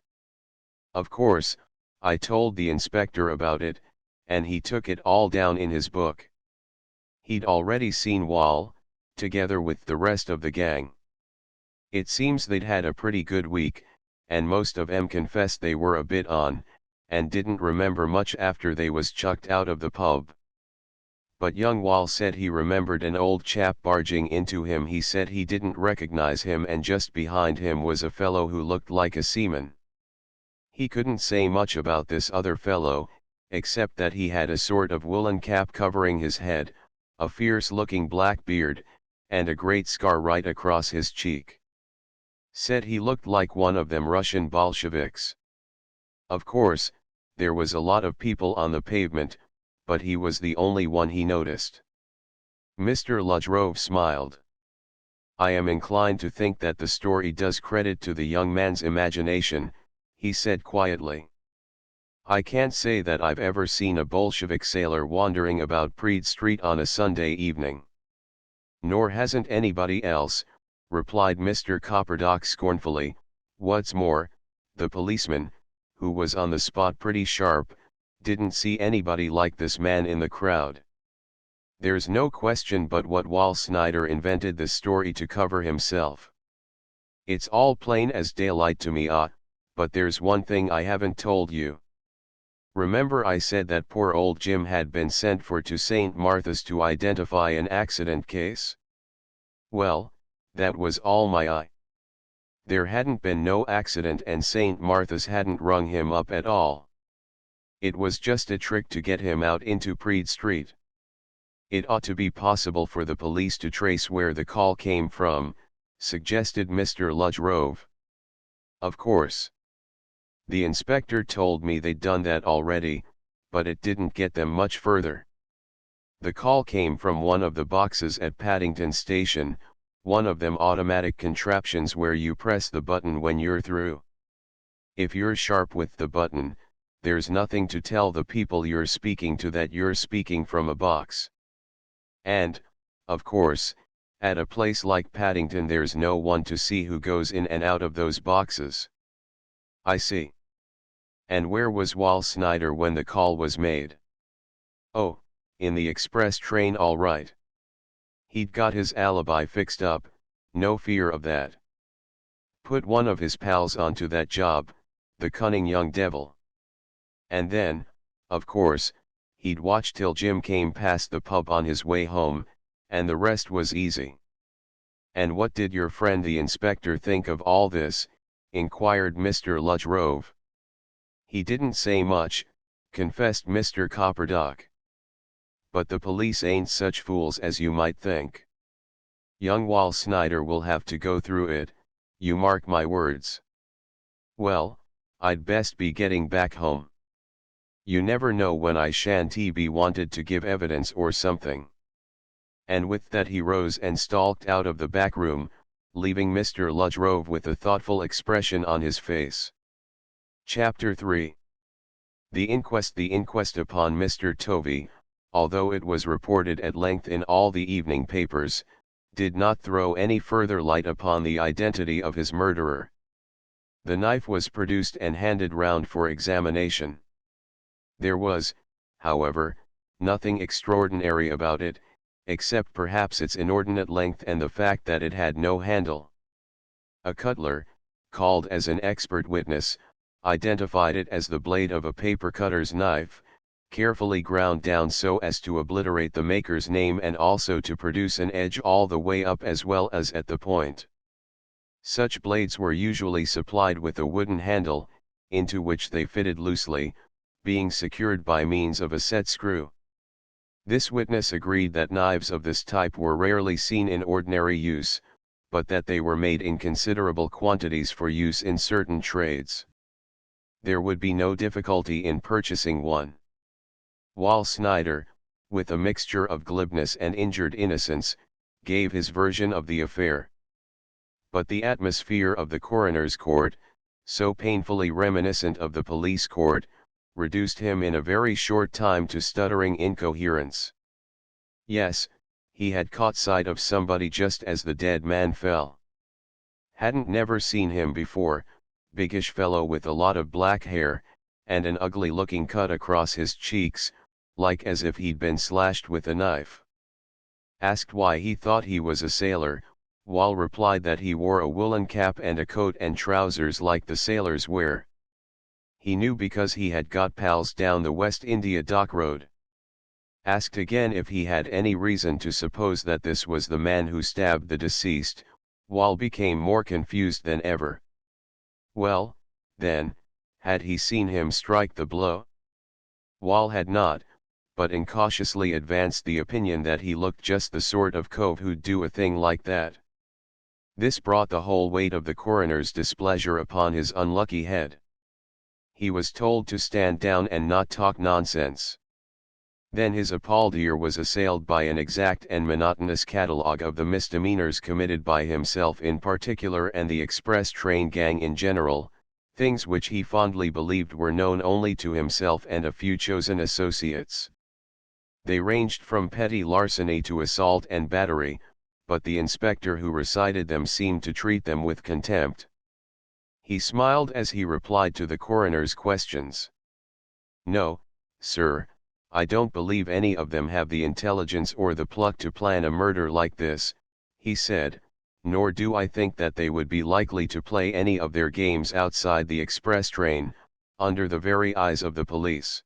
Of course, I told the inspector about it, and he took it all down in his book. He'd already seen Wall, together with the rest of the gang. It seems they'd had a pretty good week, and most of 'em confessed they were a bit on, and didn't remember much after they was chucked out of the pub. But young Wall said he remembered an old chap barging into him. He said he didn't recognize him, and just behind him was a fellow who looked like a seaman. He couldn't say much about this other fellow, except that he had a sort of woolen cap covering his head, a fierce-looking black beard, and a great scar right across his cheek. Said he looked like one of them Russian Bolsheviks. Of course, there was a lot of people on the pavement, but he was the only one he noticed. Mr. Ludgrove smiled. "I am inclined to think that the story does credit to the young man's imagination," he said quietly. "I can't say that I've ever seen a Bolshevik sailor wandering about Praed Street on a Sunday evening." "Nor hasn't anybody else," replied Mr. Copperdock scornfully. "What's more, the policeman, who was on the spot pretty sharp, didn't see anybody like this man in the crowd. There's no question but what Wall Snyder invented this story to cover himself. It's all plain as daylight to me, but there's one thing I haven't told you. Remember I said that poor old Jim had been sent for to St. Martha's to identify an accident case? Well, that was all my eye. There hadn't been no accident, and St. Martha's hadn't rung him up at all. It was just a trick to get him out into Praed Street. It ought to be possible for the police to trace where the call came from," suggested Mr. Ludgrove. "Of course. The inspector told me they'd done that already, but it didn't get them much further. The call came from one of the boxes at Paddington Station, one of them automatic contraptions where you press the button when you're through. If you're sharp with the button, there's nothing to tell the people you're speaking to that you're speaking from a box. And, of course, at a place like Paddington there's no one to see who goes in and out of those boxes." "I see. And where was Wall Snyder when the call was made?" "Oh, in the express train, all right. He'd got his alibi fixed up, no fear of that. Put one of his pals onto that job, the cunning young devil. And then, of course, he'd watch till Jim came past the pub on his way home, and the rest was easy." "And what did your friend the inspector think of all this?" inquired Mr. Ludgrove. "He didn't say much," confessed Mr. Copperdock. "But the police ain't such fools as you might think. Young Wall Snyder will have to go through it, you mark my words. Well, I'd best be getting back home. You never know when I shan't be wanted to give evidence or something." And with that he rose and stalked out of the back room, leaving Mr. Ludgrove with a thoughtful expression on his face. Chapter 3. The inquest upon Mr. Tovey, although it was reported at length in all the evening papers, did not throw any further light upon the identity of his murderer. The knife was produced and handed round for examination. There was, however, nothing extraordinary about it, except perhaps its inordinate length and the fact that it had no handle. A cutler, called as an expert witness, identified it as the blade of a paper cutter's knife, carefully ground down so as to obliterate the maker's name and also to produce an edge all the way up as well as at the point. Such blades were usually supplied with a wooden handle, into which they fitted loosely, being secured by means of a set screw. This witness agreed that knives of this type were rarely seen in ordinary use, but that they were made in considerable quantities for use in certain trades. There would be no difficulty in purchasing one. Wall Snyder, with a mixture of glibness and injured innocence, gave his version of the affair. But the atmosphere of the coroner's court, so painfully reminiscent of the police court, reduced him in a very short time to stuttering incoherence. Yes, he had caught sight of somebody just as the dead man fell. Hadn't never seen him before, biggish fellow with a lot of black hair, and an ugly-looking cut across his cheeks, like as if he'd been slashed with a knife. Asked why he thought he was a sailor, Wall replied that he wore a woolen cap and a coat and trousers like the sailors wear. He knew because he had got pals down the West India Dock Road. Asked again if he had any reason to suppose that this was the man who stabbed the deceased, Wall became more confused than ever. Well, then, had he seen him strike the blow? Wall had not, but incautiously advanced the opinion that he looked just the sort of cove who'd do a thing like that. This brought the whole weight of the coroner's displeasure upon his unlucky head. He was told to stand down and not talk nonsense. Then his appalled ear was assailed by an exact and monotonous catalogue of the misdemeanors committed by himself in particular and the express train gang in general, things which he fondly believed were known only to himself and a few chosen associates. They ranged from petty larceny to assault and battery, but the inspector who recited them seemed to treat them with contempt. He smiled as he replied to the coroner's questions. "No, sir, I don't believe any of them have the intelligence or the pluck to plan a murder like this," he said, "nor do I think that they would be likely to play any of their games outside the express train, under the very eyes of the police.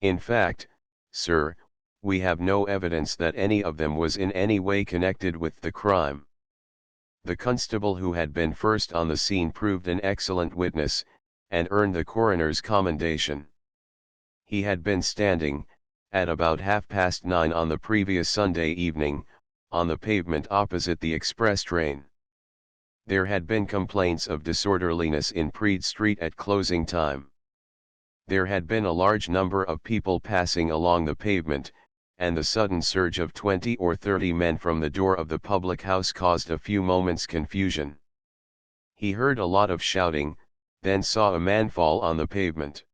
In fact, sir, we have no evidence that any of them was in any way connected with the crime." The constable who had been first on the scene proved an excellent witness, and earned the coroner's commendation. He had been standing, at about 9:30 on the previous Sunday evening, on the pavement opposite the express train. There had been complaints of disorderliness in Praed Street at closing time. There had been a large number of people passing along the pavement, and the sudden surge of 20 or 30 men from the door of the public house caused a few moments' confusion. He heard a lot of shouting, then saw a man fall on the pavement.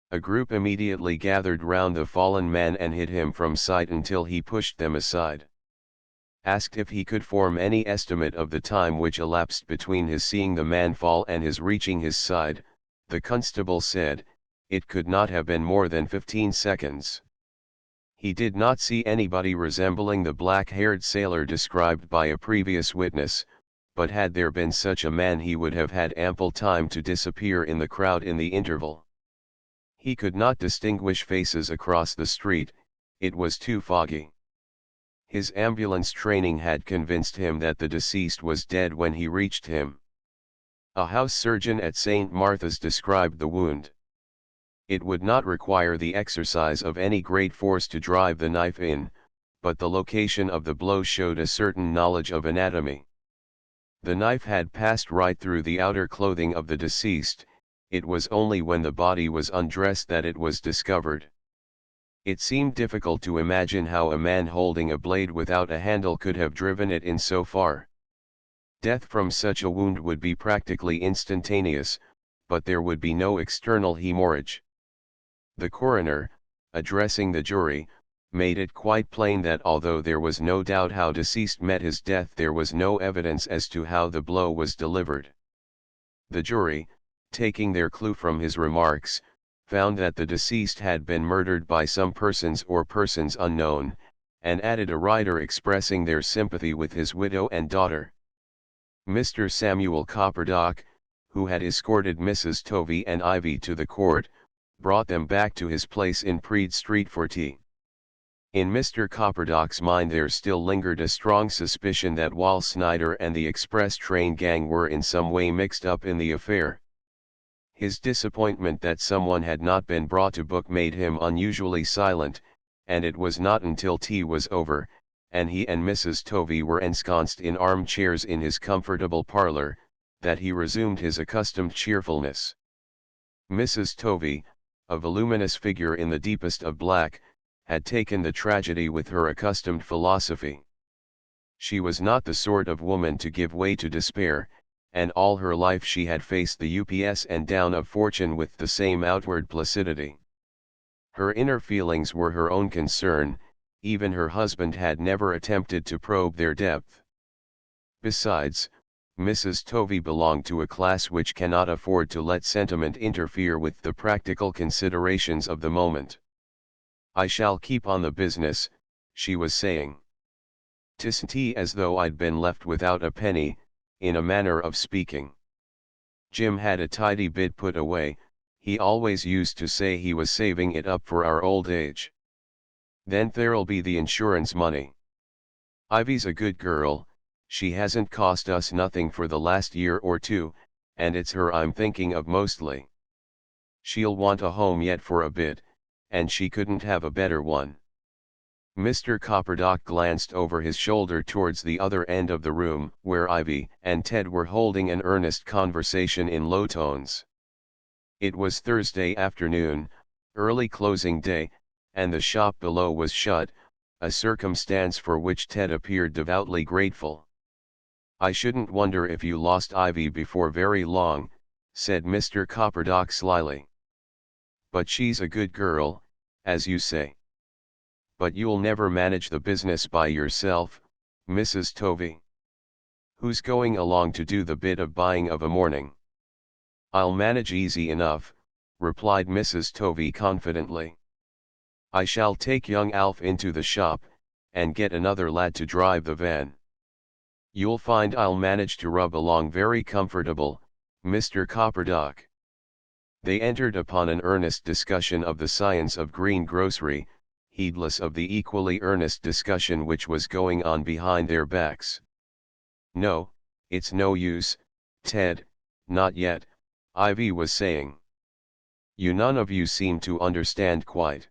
A group immediately gathered round the fallen man and hid him from sight until he pushed them aside. Asked if he could form any estimate of the time which elapsed between his seeing the man fall and his reaching his side, the constable said, it could not have been more than 15 seconds. He did not see anybody resembling the black-haired sailor described by a previous witness, but had there been such a man he would have had ample time to disappear in the crowd in the interval. He could not distinguish faces across the street, it was too foggy. His ambulance training had convinced him that the deceased was dead when he reached him. A house surgeon at St. Martha's described the wound. It would not require the exercise of any great force to drive the knife in, but the location of the blow showed a certain knowledge of anatomy. The knife had passed right through the outer clothing of the deceased. It was only when the body was undressed that it was discovered. It seemed difficult to imagine how a man holding a blade without a handle could have driven it in so far. Death from such a wound would be practically instantaneous, but there would be no external hemorrhage. The coroner, addressing the jury, made it quite plain that although there was no doubt how deceased met his death, there was no evidence as to how the blow was delivered. The jury, taking their clue from his remarks, found that the deceased had been murdered by some persons or persons unknown, and added a rider expressing their sympathy with his widow and daughter. Mr. Samuel Copperdock, who had escorted Mrs. Tovey and Ivy to the court, brought them back to his place in Praed Street for tea. In Mr. Copperdock's mind there still lingered a strong suspicion that Wall Snyder and the express train gang were in some way mixed up in the affair. His disappointment that someone had not been brought to book made him unusually silent, and it was not until tea was over, and he and Mrs. Tovey were ensconced in armchairs in his comfortable parlor, that he resumed his accustomed cheerfulness. Mrs. Tovey, a voluminous figure in the deepest of black, had taken the tragedy with her accustomed philosophy. She was not the sort of woman to give way to despair, and all her life she had faced the ups and downs of fortune with the same outward placidity. Her inner feelings were her own concern, even her husband had never attempted to probe their depth. Besides, Mrs. Tovey belonged to a class which cannot afford to let sentiment interfere with the practical considerations of the moment. "I shall keep on the business," she was saying. 'Tisn't as though I'd been left without a penny, in a manner of speaking. Jim had a tidy bit put away, he always used to say he was saving it up for our old age. Then there'll be the insurance money. Ivy's a good girl, she hasn't cost us nothing for the last year or two, and it's her I'm thinking of mostly. She'll want a home yet for a bit, and she couldn't have a better one. Mr. Copperdock glanced over his shoulder towards the other end of the room, where Ivy and Ted were holding an earnest conversation in low tones. It was Thursday afternoon, early closing day, and the shop below was shut, a circumstance for which Ted appeared devoutly grateful. "I shouldn't wonder if you lost Ivy before very long," said Mr. Copperdock slyly. "But she's a good girl, as you say. But you'll never manage the business by yourself, Mrs. Tovey. Who's going along to do the bit of buying of a morning?" "I'll manage easy enough," replied Mrs. Tovey confidently. "I shall take young Alf into the shop, and get another lad to drive the van. You'll find I'll manage to rub along very comfortable, Mr. Copperdock." They entered upon an earnest discussion of the science of greengrocery, heedless of the equally earnest discussion which was going on behind their backs. "No, it's no use, Ted, not yet," Ivy was saying. "You none of you seem to understand quite.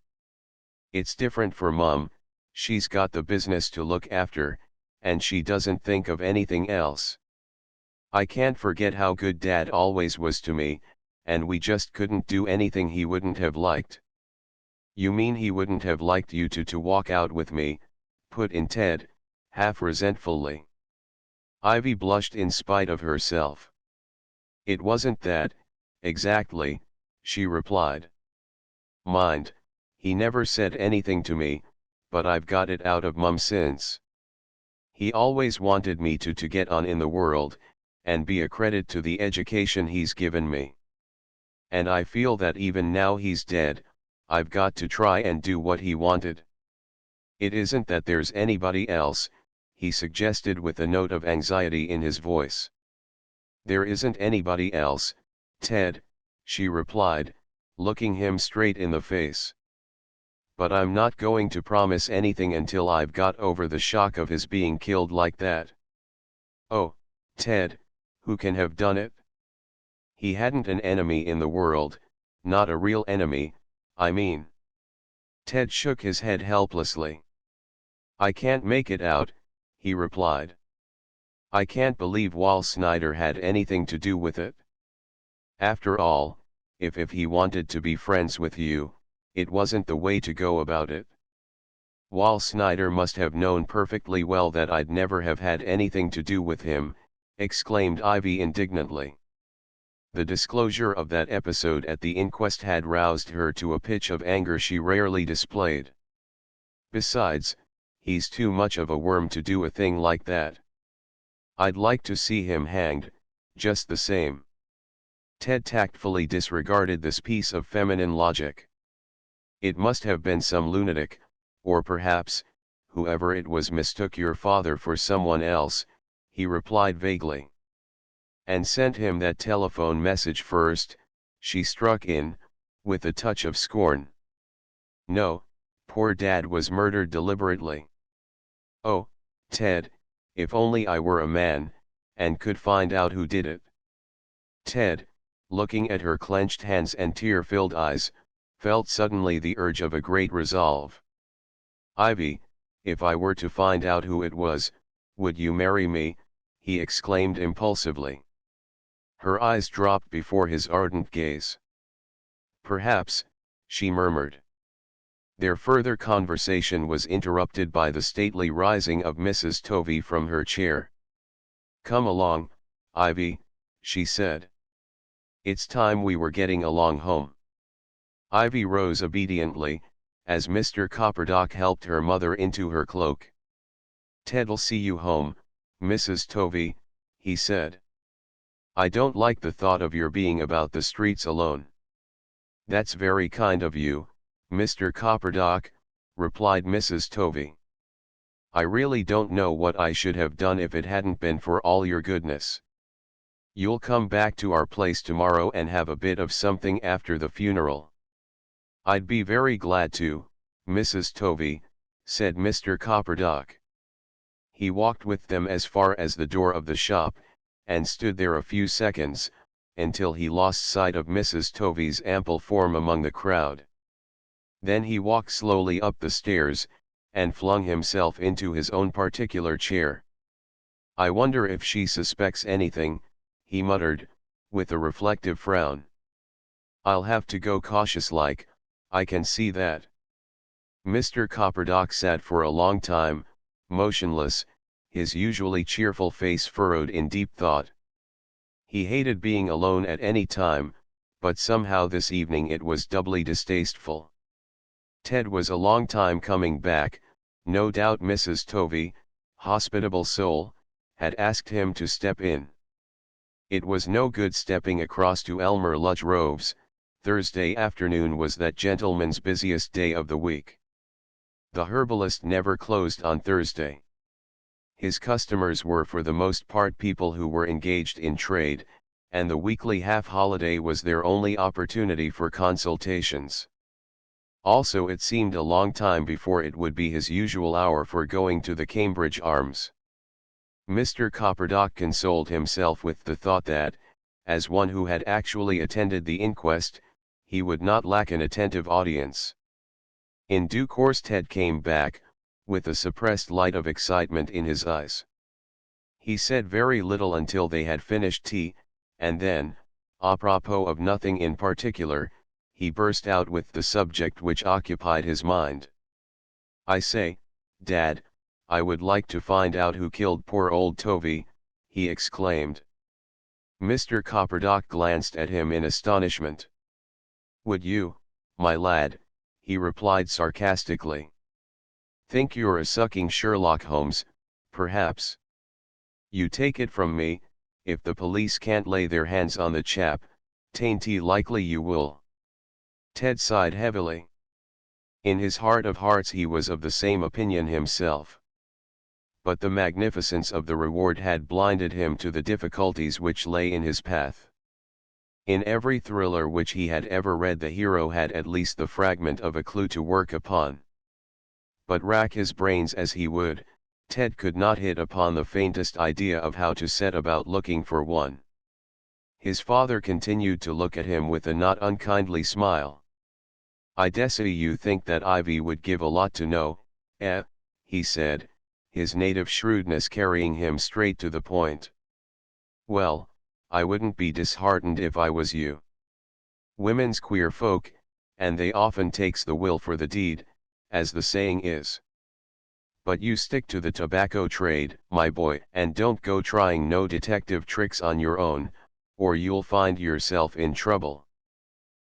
It's different for Mum, she's got the business to look after, and she doesn't think of anything else. I can't forget how good Dad always was to me, and we just couldn't do anything he wouldn't have liked." "You mean he wouldn't have liked you to walk out with me," put in Ted, half resentfully. Ivy blushed in spite of herself. "It wasn't that, exactly," she replied. "Mind, he never said anything to me, but I've got it out of Mum since. He always wanted me to get on in the world, and be a credit to the education he's given me. And I feel that even now he's dead, I've got to try and do what he wanted. It isn't that there's anybody else," he suggested with a note of anxiety in his voice. "There isn't anybody else, Ted," she replied, looking him straight in the face. "But I'm not going to promise anything until I've got over the shock of his being killed like that." "Oh, Ted, who can have done it?" "He hadn't an enemy in the world, not a real enemy, I mean." Ted shook his head helplessly. "I can't make it out," he replied. "I can't believe Wal Snyder had anything to do with it. After all, if he wanted to be friends with you, it wasn't the way to go about it. Wal Snyder must have known perfectly well that I'd never have had anything to do with him," exclaimed Ivy indignantly. The disclosure of that episode at the inquest had roused her to a pitch of anger she rarely displayed. "Besides, he's too much of a worm to do a thing like that. I'd like to see him hanged, just the same." Ted tactfully disregarded this piece of feminine logic. "It must have been some lunatic, or perhaps, whoever it was mistook your father for someone else," he replied vaguely. "And sent him that telephone message first," she struck in, with a touch of scorn. "No, poor Dad was murdered deliberately." "Oh, Ted, if only I were a man, and could find out who did it." Ted, looking at her clenched hands and tear-filled eyes, felt suddenly the urge of a great resolve. "Ivy, if I were to find out who it was, would you marry me?" he exclaimed impulsively. Her eyes dropped before his ardent gaze. "Perhaps," she murmured. Their further conversation was interrupted by the stately rising of Mrs. Tovey from her chair. "Come along, Ivy," she said. "It's time we were getting along home." Ivy rose obediently, as Mr. Copperdock helped her mother into her cloak. "Ted'll see you home, Mrs. Tovey," he said. "I don't like the thought of your being about the streets alone." "That's very kind of you, Mr. Copperdock," replied Mrs. Tovey. I really don't know what I should have done if it hadn't been for all your goodness. You'll come back to our place tomorrow and have a bit of something after the funeral. I'd be very glad to, Mrs. Tovey, said Mr. Copperdock. He walked with them as far as the door of the shop, and stood there a few seconds, until he lost sight of Mrs. Tovey's ample form among the crowd. Then he walked slowly up the stairs, and flung himself into his own particular chair. I wonder if she suspects anything, he muttered, with a reflective frown. I'll have to go cautious-like, I can see that. Mr. Copperdock sat for a long time, motionless, his usually cheerful face furrowed in deep thought. He hated being alone at any time, but somehow this evening it was doubly distasteful. Ted was a long time coming back. No doubt Mrs. Tovey, hospitable soul, had asked him to step in. It was no good stepping across to Elmer Ludgrove's. Thursday afternoon was that gentleman's busiest day of the week. The herbalist never closed on Thursday. His customers were for the most part people who were engaged in trade, and the weekly half-holiday was their only opportunity for consultations. Also it seemed a long time before it would be his usual hour for going to the Cambridge Arms. Mr. Copperdock consoled himself with the thought that, as one who had actually attended the inquest, he would not lack an attentive audience. In due course Ted came back, with a suppressed light of excitement in his eyes. He said very little until they had finished tea, and then, apropos of nothing in particular, he burst out with the subject which occupied his mind. I say, Dad, I would like to find out who killed poor old Tovey, he exclaimed. Mr. Copperdock glanced at him in astonishment. Would you, my lad, he replied sarcastically. Think you're a sucking Sherlock Holmes, perhaps? You take it from me, if the police can't lay their hands on the chap, 'tain't likely you will. Ted sighed heavily. In his heart of hearts he was of the same opinion himself. But the magnificence of the reward had blinded him to the difficulties which lay in his path. In every thriller which he had ever read the hero had at least the fragment of a clue to work upon. But rack his brains as he would, Ted could not hit upon the faintest idea of how to set about looking for one. His father continued to look at him with a not unkindly smile. I dessay you think that Ivy would give a lot to know, he said, his native shrewdness carrying him straight to the point. Well, I wouldn't be disheartened if I was you. Women's queer folk, and they often takes the will for the deed, as the saying is. But you stick to the tobacco trade, my boy, and don't go trying no detective tricks on your own, or you'll find yourself in trouble.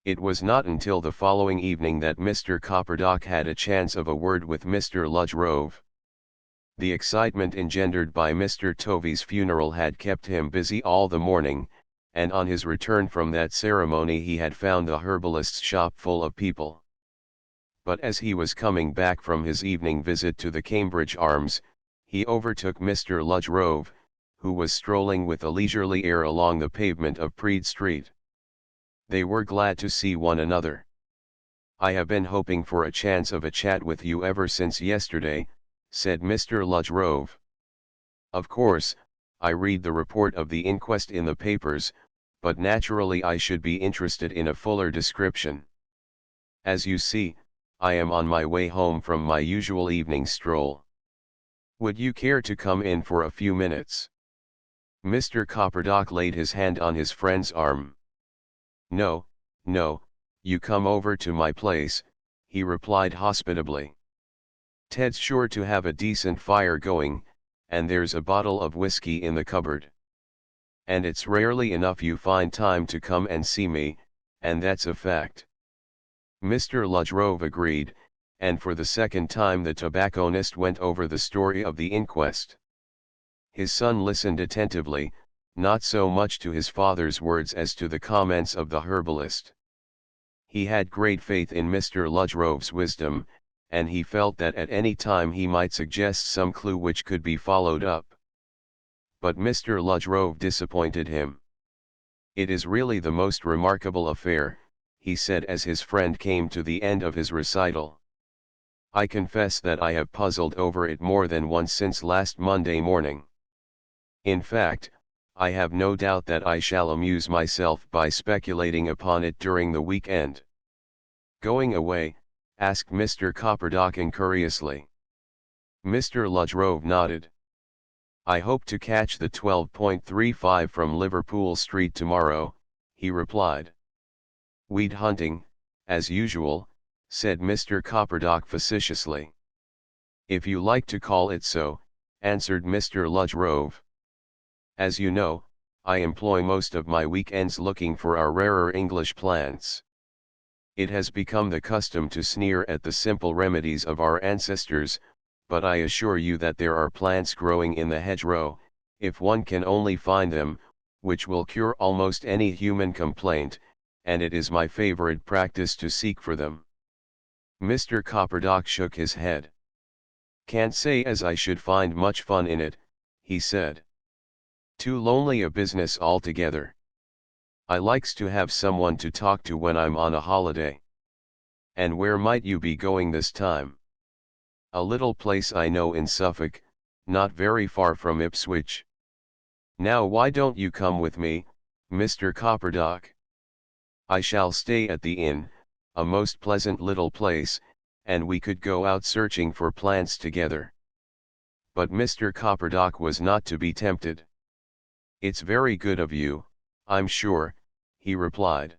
It was not until the following evening that Mr. Copperdock had a chance of a word with Mr. Ludgrove. The excitement engendered by Mr. Tovey's funeral had kept him busy all the morning, and on his return from that ceremony he had found the herbalist's shop full of people. But as he was coming back from his evening visit to the Cambridge Arms, he overtook Mr. Ludgrove, who was strolling with a leisurely air along the pavement of Praed Street. They were glad to see one another. I have been hoping for a chance of a chat with you ever since yesterday, said Mr. Ludgrove. Of course, I read the report of the inquest in the papers, but naturally I should be interested in a fuller description. As you see, I am on my way home from my usual evening stroll. Would you care to come in for a few minutes? Mr. Copperdock laid his hand on his friend's arm. No, you come over to my place, he replied hospitably. Ted's sure to have a decent fire going, and there's a bottle of whiskey in the cupboard. And it's rarely enough you find time to come and see me, and that's a fact. Mr. Ludgrove agreed, and for the second time the tobacconist went over the story of the inquest. His son listened attentively, not so much to his father's words as to the comments of the herbalist. He had great faith in Mr. Ludgrove's wisdom, and he felt that at any time he might suggest some clue which could be followed up. But Mr. Ludgrove disappointed him. "It is really the most remarkable affair," he said as his friend came to the end of his recital. "I confess that I have puzzled over it more than once since last Monday morning. In fact, I have no doubt that I shall amuse myself by speculating upon it during the week-end." "Going away?" asked Mr. Copperdock incuriously. Mr. Ludgrove nodded. "I hope to catch the 12.35 from Liverpool Street tomorrow," he replied. "Weed hunting, as usual," said Mr. Copperdock facetiously. "If you like to call it so," answered Mr. Ludgrove. "As you know, I employ most of my weekends looking for our rarer English plants. It has become the custom to sneer at the simple remedies of our ancestors, but I assure you that there are plants growing in the hedgerow, if one can only find them, which will cure almost any human complaint, and it is my favorite practice to seek for them." Mr. Copperdock shook his head. "Can't say as I should find much fun in it," he said. "Too lonely a business altogether. I likes to have someone to talk to when I'm on a holiday." "And where might you be going this time?" "A little place I know in Suffolk, not very far from Ipswich." "Now why don't you come with me, Mr. Copperdock? I shall stay at the inn, a most pleasant little place, and we could go out searching for plants together." But Mr. Copperdock was not to be tempted. "It's very good of you, I'm sure," he replied.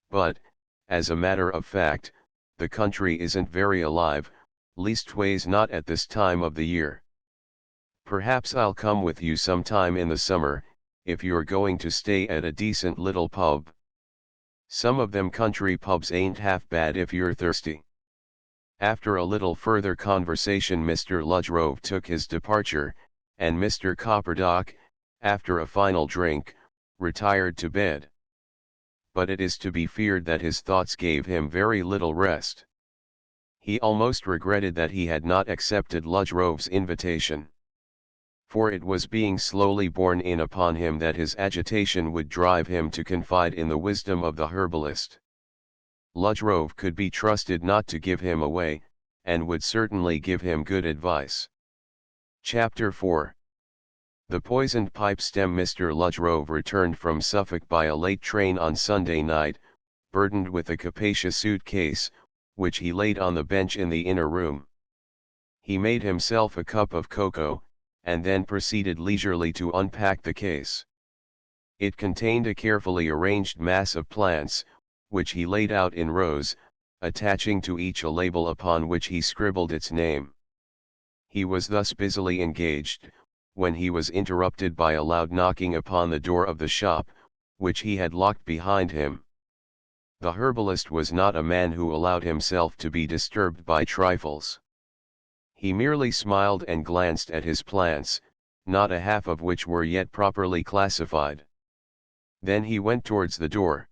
"But, as a matter of fact, the country isn't very alive, leastways not at this time of the year. Perhaps I'll come with you sometime in the summer, if you're going to stay at a decent little pub. Some of them country pubs ain't half bad if you're thirsty." After a little further conversation Mr. Ludgrove took his departure, and Mr. Copperdock, after a final drink, retired to bed. But it is to be feared that his thoughts gave him very little rest. He almost regretted that he had not accepted Ludgrove's invitation. For it was being slowly borne in upon him that his agitation would drive him to confide in the wisdom of the herbalist. Ludgrove could be trusted not to give him away, and would certainly give him good advice. Chapter 4. The Poisoned Pipe Stem. Mr. Ludgrove returned from Suffolk by a late train on Sunday night, burdened with a capacious suitcase, which he laid on the bench in the inner room. He made himself a cup of cocoa, and then proceeded leisurely to unpack the case. It contained a carefully arranged mass of plants, which he laid out in rows, attaching to each a label upon which he scribbled its name. He was thus busily engaged, when he was interrupted by a loud knocking upon the door of the shop, which he had locked behind him. The herbalist was not a man who allowed himself to be disturbed by trifles. He merely smiled and glanced at his plants, not a half of which were yet properly classified. Then he went towards the door.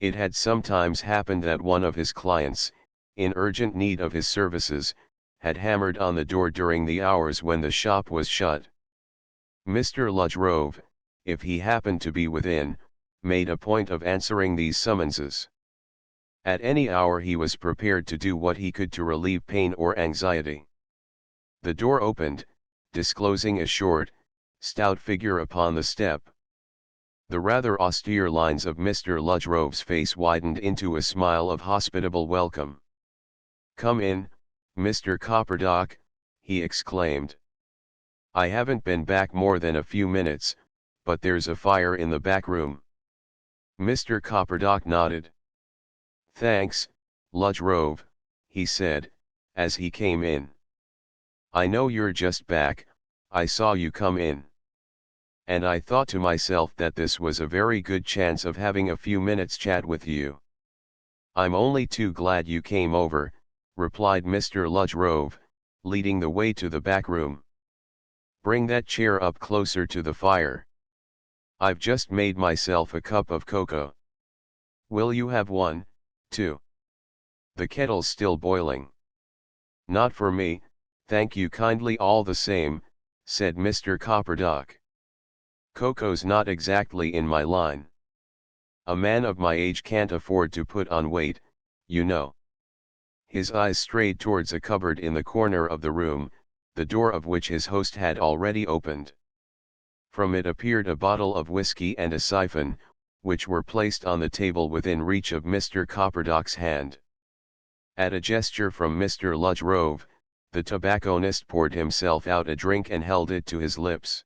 It had sometimes happened that one of his clients, in urgent need of his services, had hammered on the door during the hours when the shop was shut. Mr. Ludgrove, if he happened to be within, made a point of answering these summonses. At any hour he was prepared to do what he could to relieve pain or anxiety. The door opened, disclosing a short, stout figure upon the step. The rather austere lines of Mr. Ludgrove's face widened into a smile of hospitable welcome. "Come in, Mr. Copperdock," he exclaimed. "I haven't been back more than a few minutes, but there's a fire in the back room." Mr. Copperdock nodded. "Thanks, Ludgrove," he said, as he came in. "I know you're just back, I saw you come in. And I thought to myself that this was a very good chance of having a few minutes chat with you." "I'm only too glad you came over," replied Mr. Ludgrove, leading the way to the back room. "Bring that chair up closer to the fire. I've just made myself a cup of cocoa. Will you have one, too? The kettle's still boiling." "Not for me, thank you kindly all the same," said Mr. Copperdock. "Cocoa's not exactly in my line. A man of my age can't afford to put on weight, you know." His eyes strayed towards a cupboard in the corner of the room, the door of which his host had already opened. From it appeared a bottle of whiskey and a siphon, which were placed on the table within reach of Mr. Copperdock's hand. At a gesture from Mr. Rhode, the tobacconist poured himself out a drink and held it to his lips.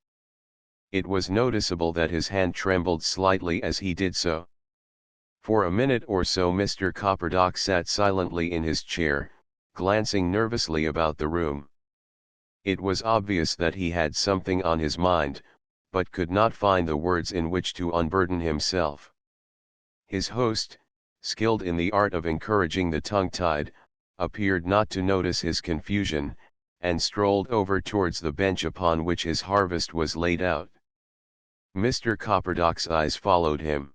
It was noticeable that his hand trembled slightly as he did so. For a minute or so Mr. Copperdock sat silently in his chair, glancing nervously about the room. It was obvious that he had something on his mind, but could not find the words in which to unburden himself. His host, skilled in the art of encouraging the tongue-tied, appeared not to notice his confusion, and strolled over towards the bench upon which his harvest was laid out. Mr. Copperdock's eyes followed him.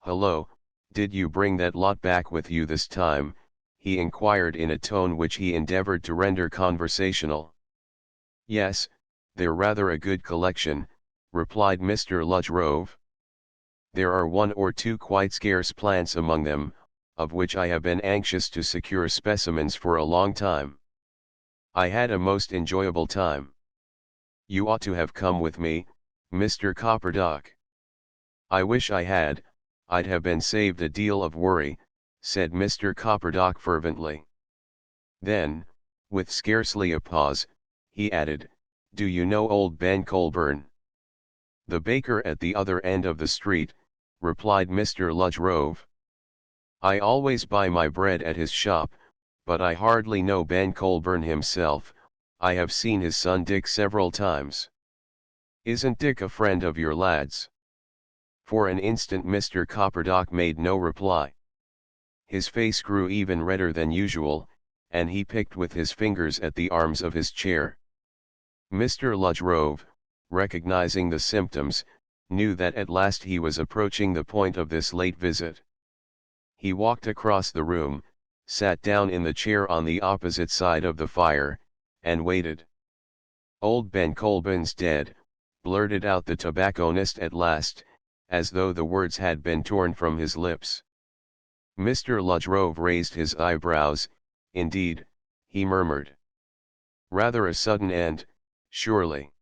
"Hullo, did you bring that lot back with you this time?" he inquired in a tone which he endeavored to render conversational. "Yes, they're rather a good collection," replied Mr. Rhode. "There are one or two quite scarce plants among them, of which I have been anxious to secure specimens for a long time. I had a most enjoyable time. You ought to have come with me, Mr. Copperdock." "I wish I had, I'd have been saved a deal of worry," said Mr. Copperdock fervently. Then, with scarcely a pause, he added, "Do you know old Ben Colburn?" "The baker at the other end of the street," replied Mr. Rhode. "I always buy my bread at his shop, but I hardly know Ben Colburn himself. I have seen his son Dick several times." "Isn't Dick a friend of your lad's?" For an instant Mr. Copperdock made no reply. His face grew even redder than usual, and he picked with his fingers at the arms of his chair. Mr. Rhode, recognizing the symptoms, knew that at last he was approaching the point of this late visit. He walked across the room, sat down in the chair on the opposite side of the fire, and waited. "Old Ben Colburn's dead," blurted out the tobacconist at last, as though the words had been torn from his lips. Mr. Rhode raised his eyebrows. "Indeed," he murmured. "Rather a sudden end, surely.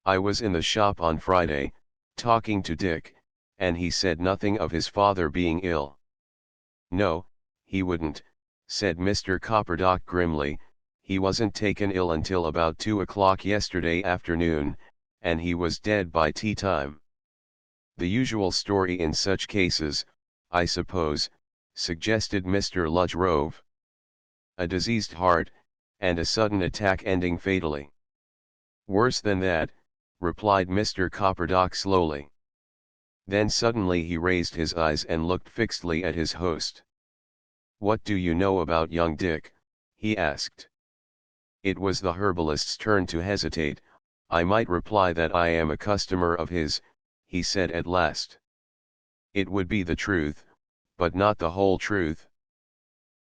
I was in the shop on Friday, talking to Dick, and he said nothing of his father being ill." "No, he wouldn't," said Mr. Copperdock grimly. "He wasn't taken ill until about 2 o'clock yesterday afternoon, and he was dead by tea time." "The usual story in such cases, I suppose," suggested Mr. Rhode. "A diseased heart, and a sudden attack ending fatally." "Worse than that," replied Mr. Copperdock slowly. Then suddenly he raised his eyes and looked fixedly at his host. "What do you know about young Dick?" he asked. It was the herbalist's turn to hesitate. "I might reply that I am a customer of his," he said at last. "It would be the truth, but not the whole truth.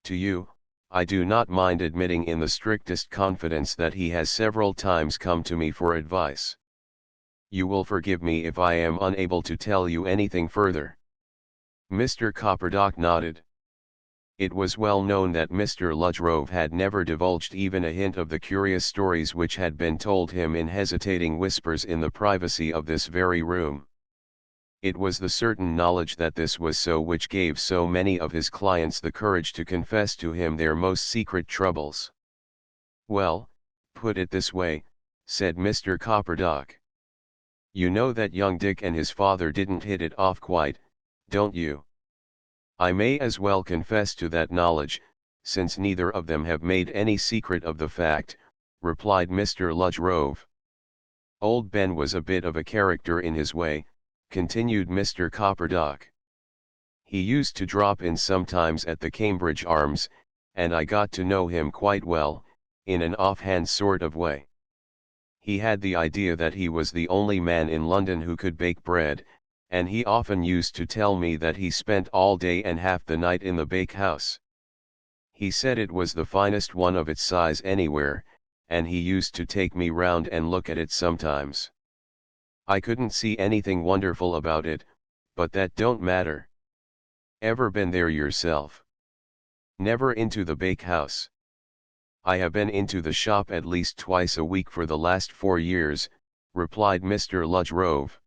To you, I do not mind admitting in the strictest confidence that he has several times come to me for advice. You will forgive me if I am unable to tell you anything further." Mr. Copperdock nodded. It was well known that Mr. Rhode had never divulged even a hint of the curious stories which had been told him in hesitating whispers in the privacy of this very room. It was the certain knowledge that this was so which gave so many of his clients the courage to confess to him their most secret troubles. "Well, put it this way," said Mr. Copperdock. "You know that young Dick and his father didn't hit it off quite, don't you?" "I may as well confess to that knowledge, since neither of them have made any secret of the fact," replied Mr. Rhode. "Old Ben was a bit of a character in his way," continued Mr. Copperdock. "He used to drop in sometimes at the Cambridge Arms, and I got to know him quite well, in an offhand sort of way. He had the idea that he was the only man in London who could bake bread, and he often used to tell me that he spent all day and half the night in the bakehouse. He said it was the finest one of its size anywhere, and he used to take me round and look at it sometimes. I couldn't see anything wonderful about it, but that don't matter. Ever been there yourself? Never into the bakehouse. I have been into the shop at least twice a week for the last 4 years, replied Mr. Ludgrove.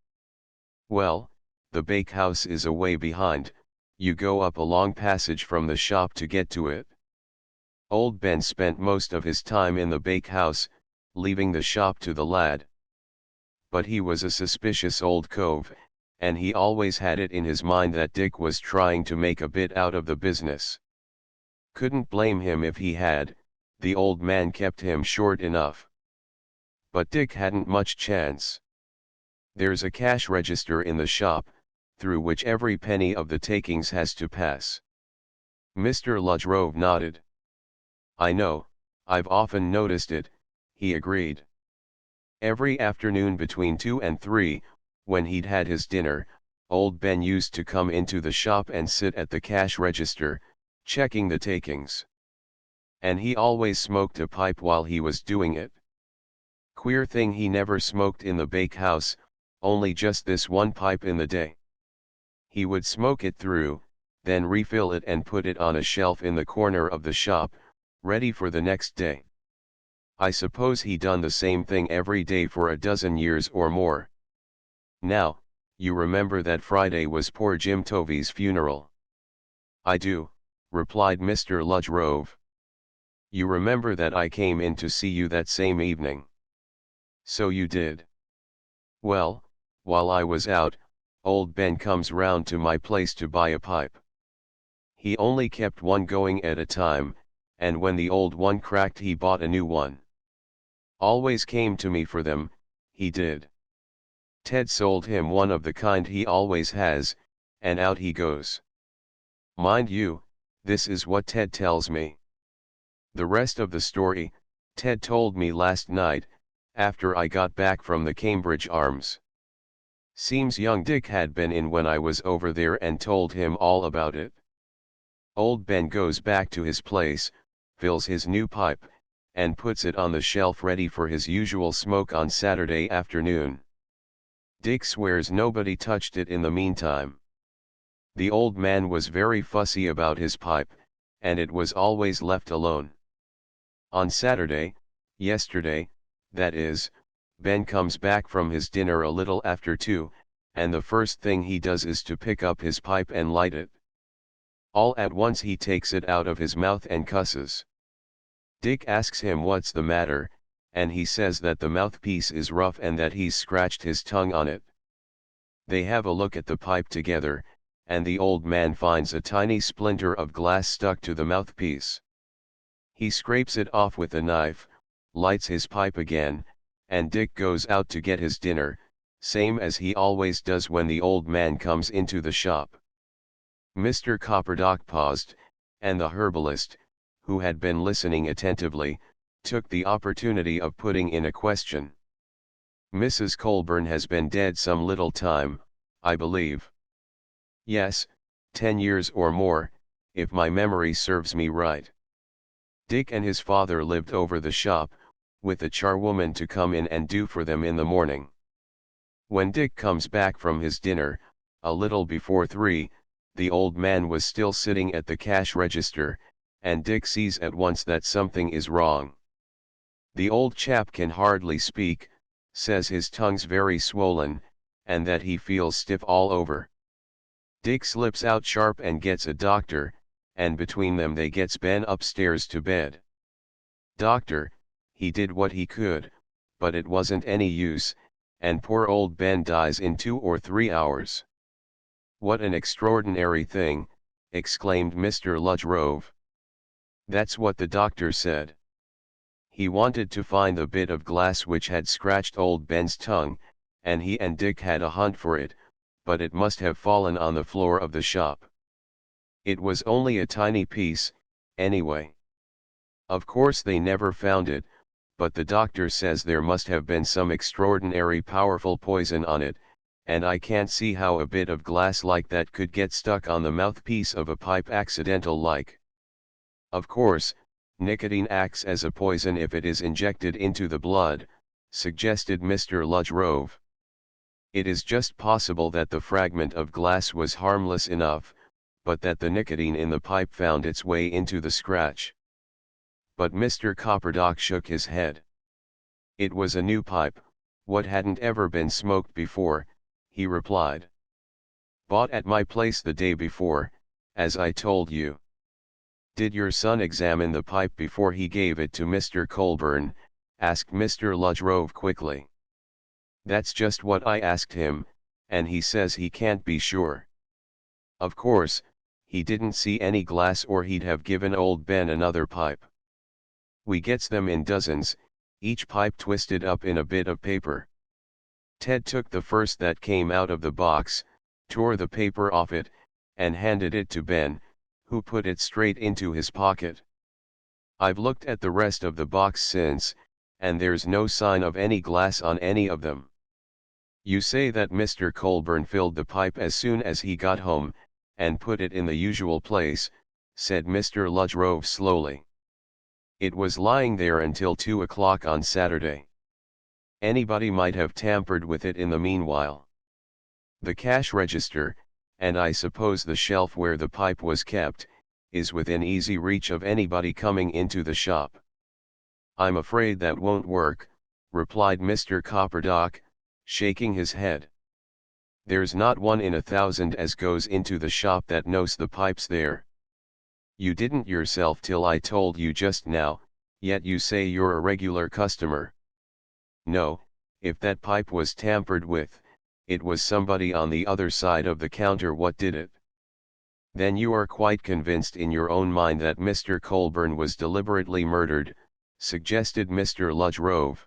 Well, the bakehouse is away behind, you go up a long passage from the shop to get to it. Old Ben spent most of his time in the bakehouse, leaving the shop to the lad. But he was a suspicious old cove, and he always had it in his mind that Dick was trying to make a bit out of the business. Couldn't blame him if he had, the old man kept him short enough. But Dick hadn't much chance. There's a cash register in the shop, through which every penny of the takings has to pass. Mr. Ludgrove nodded. I know, I've often noticed it, he agreed. Every afternoon between 2 and 3, when he'd had his dinner, old Ben used to come into the shop and sit at the cash register, checking the takings. And he always smoked a pipe while he was doing it. Queer thing, he never smoked in the bakehouse, only just this one pipe in the day. He would smoke it through, then refill it and put it on a shelf in the corner of the shop, ready for the next day. I suppose he done the same thing every day for a dozen years or more. Now, you remember that Friday was poor Jim Tovey's funeral? I do, replied Mr. Ludgrove. You remember that I came in to see you that same evening? So you did. Well, while I was out, old Ben comes round to my place to buy a pipe. He only kept one going at a time, and when the old one cracked he bought a new one. Always came to me for them, he did. Ted sold him one of the kind he always has, and out he goes. Mind you, this is what Ted tells me. The rest of the story, Ted told me last night, after I got back from the Cambridge Arms. Seems young Dick had been in when I was over there and told him all about it. Old Ben goes back to his place, fills his new pipe, and puts it on the shelf ready for his usual smoke on Saturday afternoon. Dick swears nobody touched it in the meantime. The old man was very fussy about his pipe, and it was always left alone. On Saturday, yesterday, that is, Ben comes back from his dinner a little after 2, and the first thing he does is to pick up his pipe and light it. All at once he takes it out of his mouth and cusses. Dick asks him what's the matter, and he says that the mouthpiece is rough and that he's scratched his tongue on it. They have a look at the pipe together, and the old man finds a tiny splinter of glass stuck to the mouthpiece. He scrapes it off with a knife, lights his pipe again, and Dick goes out to get his dinner, same as he always does when the old man comes into the shop. Mr. Copperdock paused, and the herbalist, who had been listening attentively, took the opportunity of putting in a question. Mrs. Colburn has been dead some little time, I believe. Yes, 10 years or more, if my memory serves me right. Dick and his father lived over the shop, with the charwoman to come in and do for them in the morning. When Dick comes back from his dinner, a little before 3, the old man was still sitting at the cash register, and Dick sees at once that something is wrong. The old chap can hardly speak, says his tongue's very swollen, and that he feels stiff all over. Dick slips out sharp and gets a doctor, and between them they gets Ben upstairs to bed. Doctor, he did what he could, but it wasn't any use, and poor old Ben dies in 2 or 3 hours. What an extraordinary thing, exclaimed Mr. Ludgrove. That's what the doctor said. He wanted to find the bit of glass which had scratched old Ben's tongue, and he and Dick had a hunt for it, but it must have fallen on the floor of the shop. It was only a tiny piece, anyway. Of course they never found it, but the doctor says there must have been some extraordinary powerful poison on it, and I can't see how a bit of glass like that could get stuck on the mouthpiece of a pipe accidental like. Of course, nicotine acts as a poison if it is injected into the blood, suggested Mr. Rhode. It is just possible that the fragment of glass was harmless enough, but that the nicotine in the pipe found its way into the scratch. But Mr. Copperdock shook his head. It was a new pipe, what hadn't ever been smoked before, he replied. Bought at my place the day before, as I told you. Did your son examine the pipe before he gave it to Mr. Colburn? Asked Mr. Rhode quickly. That's just what I asked him, and he says he can't be sure. Of course, he didn't see any glass or he'd have given old Ben another pipe. We gets them in dozens, each pipe twisted up in a bit of paper. Ted took the first that came out of the box, tore the paper off it, and handed it to Ben, who put it straight into his pocket. I've looked at the rest of the box since, and there's no sign of any glass on any of them. You say that Mr. Colburn filled the pipe as soon as he got home, and put it in the usual place, said Mr. Rhode slowly. It was lying there until 2 o'clock on Saturday. Anybody might have tampered with it in the meanwhile. The cash register, and I suppose the shelf where the pipe was kept, is within easy reach of anybody coming into the shop. I'm afraid that won't work, replied Mr. Copperdock, shaking his head. There's not 1 in 1,000 as goes into the shop that knows the pipe's there. You didn't yourself till I told you just now, yet you say you're a regular customer. No, if that pipe was tampered with, it was somebody on the other side of the counter what did it. Then you are quite convinced in your own mind that Mr. Colburn was deliberately murdered, suggested Mr. Rhode.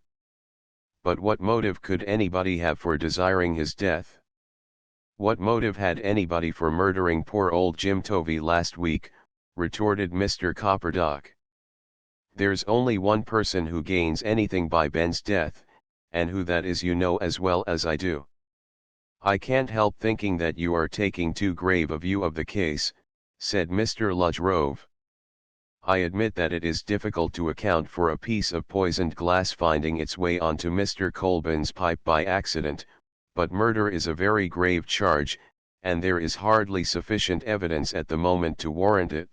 But what motive could anybody have for desiring his death? What motive had anybody for murdering poor old Jim Tovey last week, retorted Mr. Copperdock. There's only one person who gains anything by Ben's death, and who that is you know as well as I do. I can't help thinking that you are taking too grave a view of the case, said Mr. Rhode. I admit that it is difficult to account for a piece of poisoned glass finding its way onto Mr. Colburn's pipe by accident, but murder is a very grave charge, and there is hardly sufficient evidence at the moment to warrant it.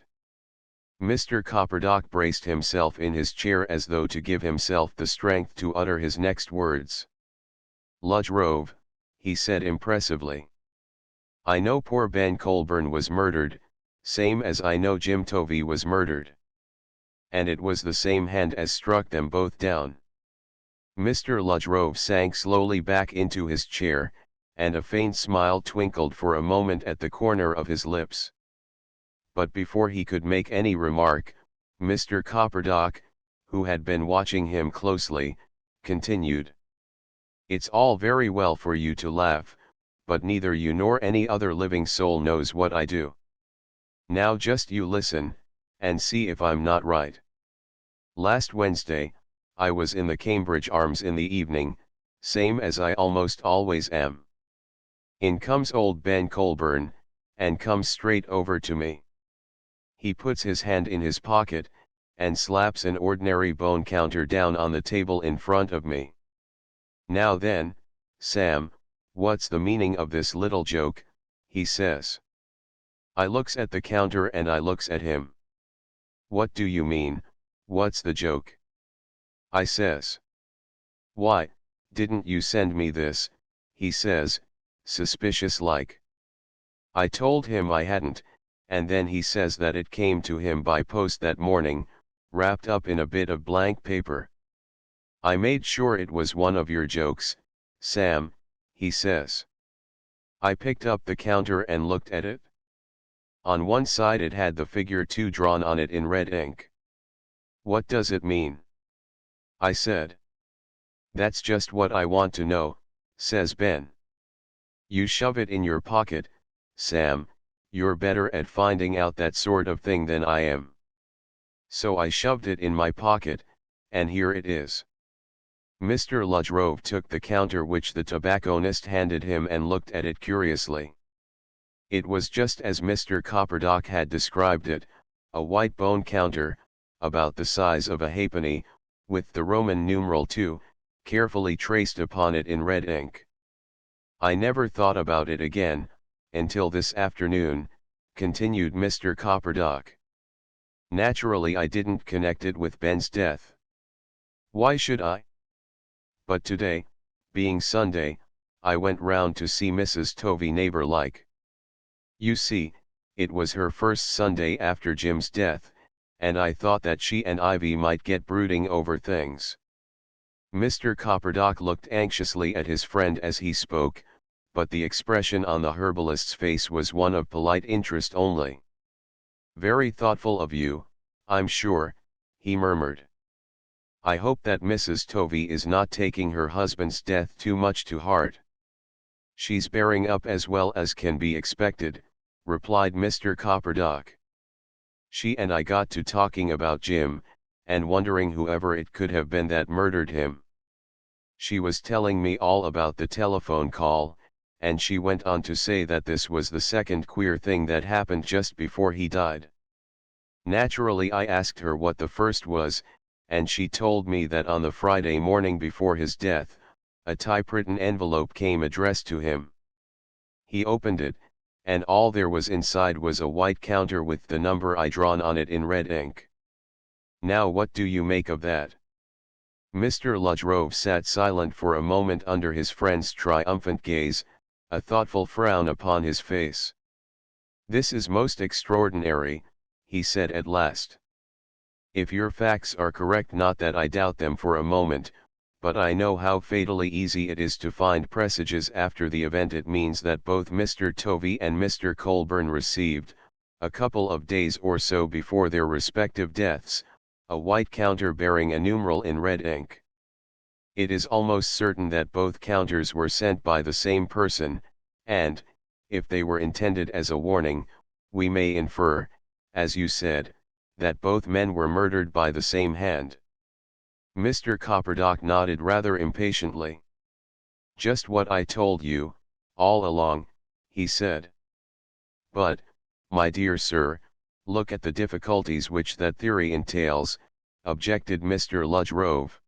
Mr. Copperdock braced himself in his chair as though to give himself the strength to utter his next words. Rhode, he said impressively. I know poor Ben Colburn was murdered, same as I know Jim Tovey was murdered. And it was the same hand as struck them both down. Mr. Rhode sank slowly back into his chair, and a faint smile twinkled for a moment at the corner of his lips. But before he could make any remark, Mr. Copperdock, who had been watching him closely, continued. It's all very well for you to laugh, but neither you nor any other living soul knows what I do. Now just you listen, and see if I'm not right. Last Wednesday, I was in the Cambridge Arms in the evening, same as I almost always am. In comes old Ben Colburn, and comes straight over to me. He puts his hand in his pocket, and slaps an ordinary bone counter down on the table in front of me. Now then, Sam, what's the meaning of this little joke, he says. I looks at the counter and I looks at him. What do you mean, what's the joke? I says. Why, didn't you send me this, he says, suspicious like. I told him I hadn't, and then he says that it came to him by post that morning, wrapped up in a bit of blank paper. I made sure it was one of your jokes, Sam, he says. I picked up the counter and looked at it. On one side it had the figure 2 drawn on it in red ink. What does it mean? I said. That's just what I want to know, says Ben. You shove it in your pocket, Sam, you're better at finding out that sort of thing than I am. So I shoved it in my pocket, and here it is. Mr. Rhode took the counter which the tobacconist handed him and looked at it curiously. It was just as Mr. Copperdock had described it, a white bone counter, about the size of a halfpenny, with the Roman numeral 2, carefully traced upon it in red ink. I never thought about it again, until this afternoon, continued Mr. Copperdock. Naturally I didn't connect it with Ben's death. Why should I? But today, being Sunday, I went round to see Mrs. Tovey neighbor-like. You see, it was her first Sunday after Jim's death, and I thought that she and Ivy might get brooding over things. Mr. Copperdock looked anxiously at his friend as he spoke, but the expression on the herbalist's face was one of polite interest only. Very thoughtful of you, I'm sure, he murmured. I hope that Mrs. Tovey is not taking her husband's death too much to heart. She's bearing up as well as can be expected, replied Mr. Copperdock. She and I got to talking about Jim, and wondering whoever it could have been that murdered him. She was telling me all about the telephone call, and she went on to say that this was the second queer thing that happened just before he died. Naturally I asked her what the first was, and she told me that on the Friday morning before his death, a typewritten envelope came addressed to him. He opened it, and all there was inside was a white counter with the number I drawn on it in red ink. Now what do you make of that? Mr. Ludgrove sat silent for a moment under his friend's triumphant gaze, a thoughtful frown upon his face. This is most extraordinary, he said at last. If your facts are correct, not that I doubt them for a moment, but I know how fatally easy it is to find presages after the event. It means that both Mr. Tovey and Mr. Colburn received, a couple of days or so before their respective deaths, a white counter bearing a numeral in red ink. It is almost certain that both counters were sent by the same person, and, if they were intended as a warning, we may infer, as you said, that both men were murdered by the same hand. Mr. Copperdock nodded rather impatiently. Just what I told you, all along, he said. But, my dear sir, look at the difficulties which that theory entails, objected Mr. Ludgrove.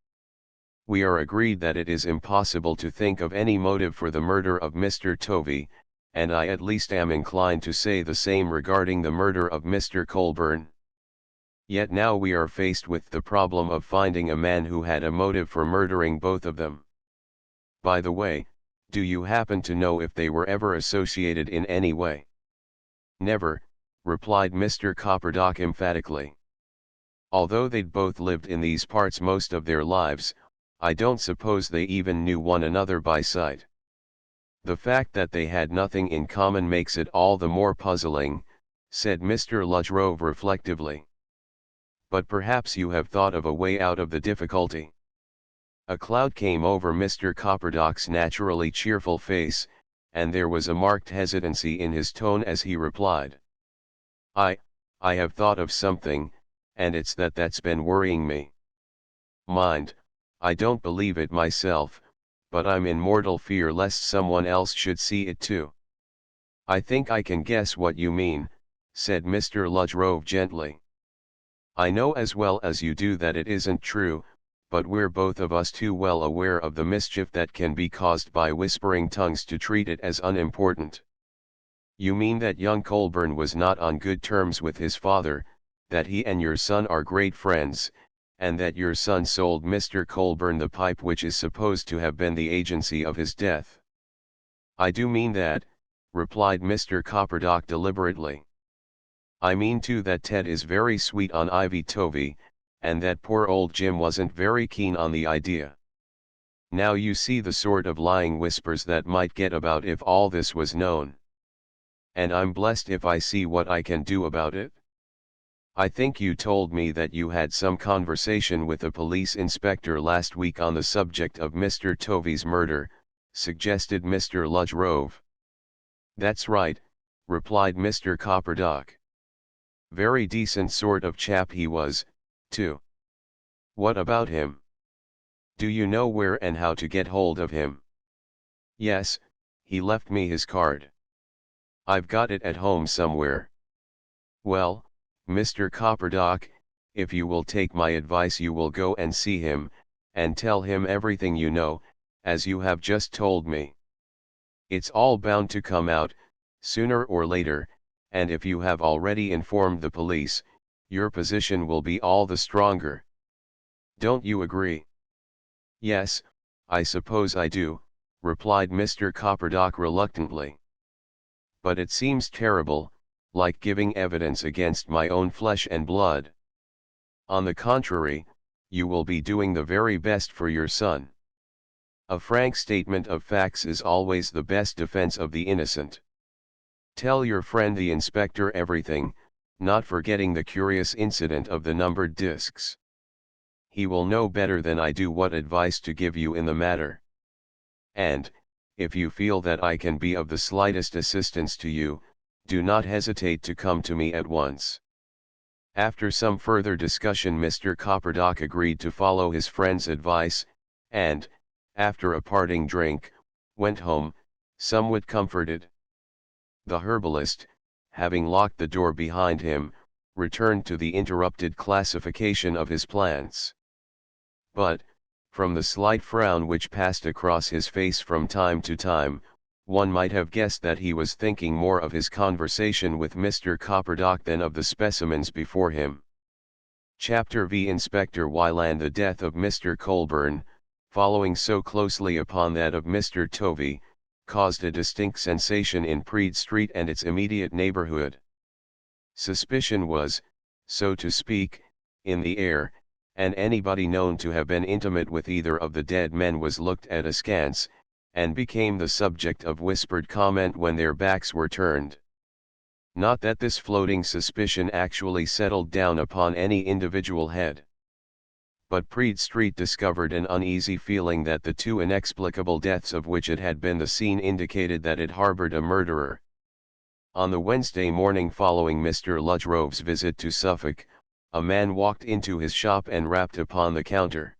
We are agreed that it is impossible to think of any motive for the murder of Mr. Tovey, and I at least am inclined to say the same regarding the murder of Mr. Colburn. Yet now we are faced with the problem of finding a man who had a motive for murdering both of them. By the way, do you happen to know if they were ever associated in any way? Never, replied Mr. Copperdock emphatically. Although they'd both lived in these parts most of their lives, I don't suppose they even knew one another by sight. The fact that they had nothing in common makes it all the more puzzling, said Mr. Ludgrove reflectively. But perhaps you have thought of a way out of the difficulty. A cloud came over Mr. Copperdock's naturally cheerful face, and there was a marked hesitancy in his tone as he replied. I have thought of something, and it's that's been worrying me. Mind, I don't believe it myself, but I'm in mortal fear lest someone else should see it too. I think I can guess what you mean, said Mr. Ludgrove gently. I know as well as you do that it isn't true, but we're both of us too well aware of the mischief that can be caused by whispering tongues to treat it as unimportant. You mean that young Colburn was not on good terms with his father, that he and your son are great friends, and that your son sold Mr. Colburn the pipe which is supposed to have been the agency of his death. I do mean that, replied Mr. Copperdock deliberately. I mean too that Ted is very sweet on Ivy Tovey, and that poor old Jim wasn't very keen on the idea. Now you see the sort of lying whispers that might get about if all this was known. And I'm blessed if I see what I can do about it. I think you told me that you had some conversation with a police inspector last week on the subject of Mr. Tovey's murder, suggested Mr. Ludgrove. That's right, replied Mr. Copperdock. Very decent sort of chap he was, too. What about him? Do you know where and how to get hold of him? Yes, he left me his card. I've got it at home somewhere. Well, Mr. Copperdock, if you will take my advice you will go and see him, and tell him everything you know, as you have just told me. It's all bound to come out, sooner or later, and if you have already informed the police, your position will be all the stronger. Don't you agree? Yes, I suppose I do, replied Mr. Copperdock reluctantly. But it seems terrible, like giving evidence against my own flesh and blood. On the contrary, you will be doing the very best for your son. A frank statement of facts is always the best defense of the innocent. Tell your friend the inspector everything, not forgetting the curious incident of the numbered discs. He will know better than I do what advice to give you in the matter. And, if you feel that I can be of the slightest assistance to you, do not hesitate to come to me at once. After some further discussion Mr. Copperdock agreed to follow his friend's advice, and, after a parting drink, went home, somewhat comforted. The herbalist, having locked the door behind him, returned to the interrupted classification of his plants. But, from the slight frown which passed across his face from time to time, one might have guessed that he was thinking more of his conversation with Mr. Copperdock than of the specimens before him. Chapter V Inspector Wyland. The death of Mr. Colburn, following so closely upon that of Mr. Tovey, caused a distinct sensation in Praed Street and its immediate neighborhood. Suspicion was, so to speak, in the air, and anybody known to have been intimate with either of the dead men was looked at askance, and became the subject of whispered comment when their backs were turned. Not that this floating suspicion actually settled down upon any individual head. But Praed Street discovered an uneasy feeling that the two inexplicable deaths of which it had been the scene indicated that it harbored a murderer. On the Wednesday morning following Mr. Ludgrove's visit to Suffolk, a man walked into his shop and rapped upon the counter.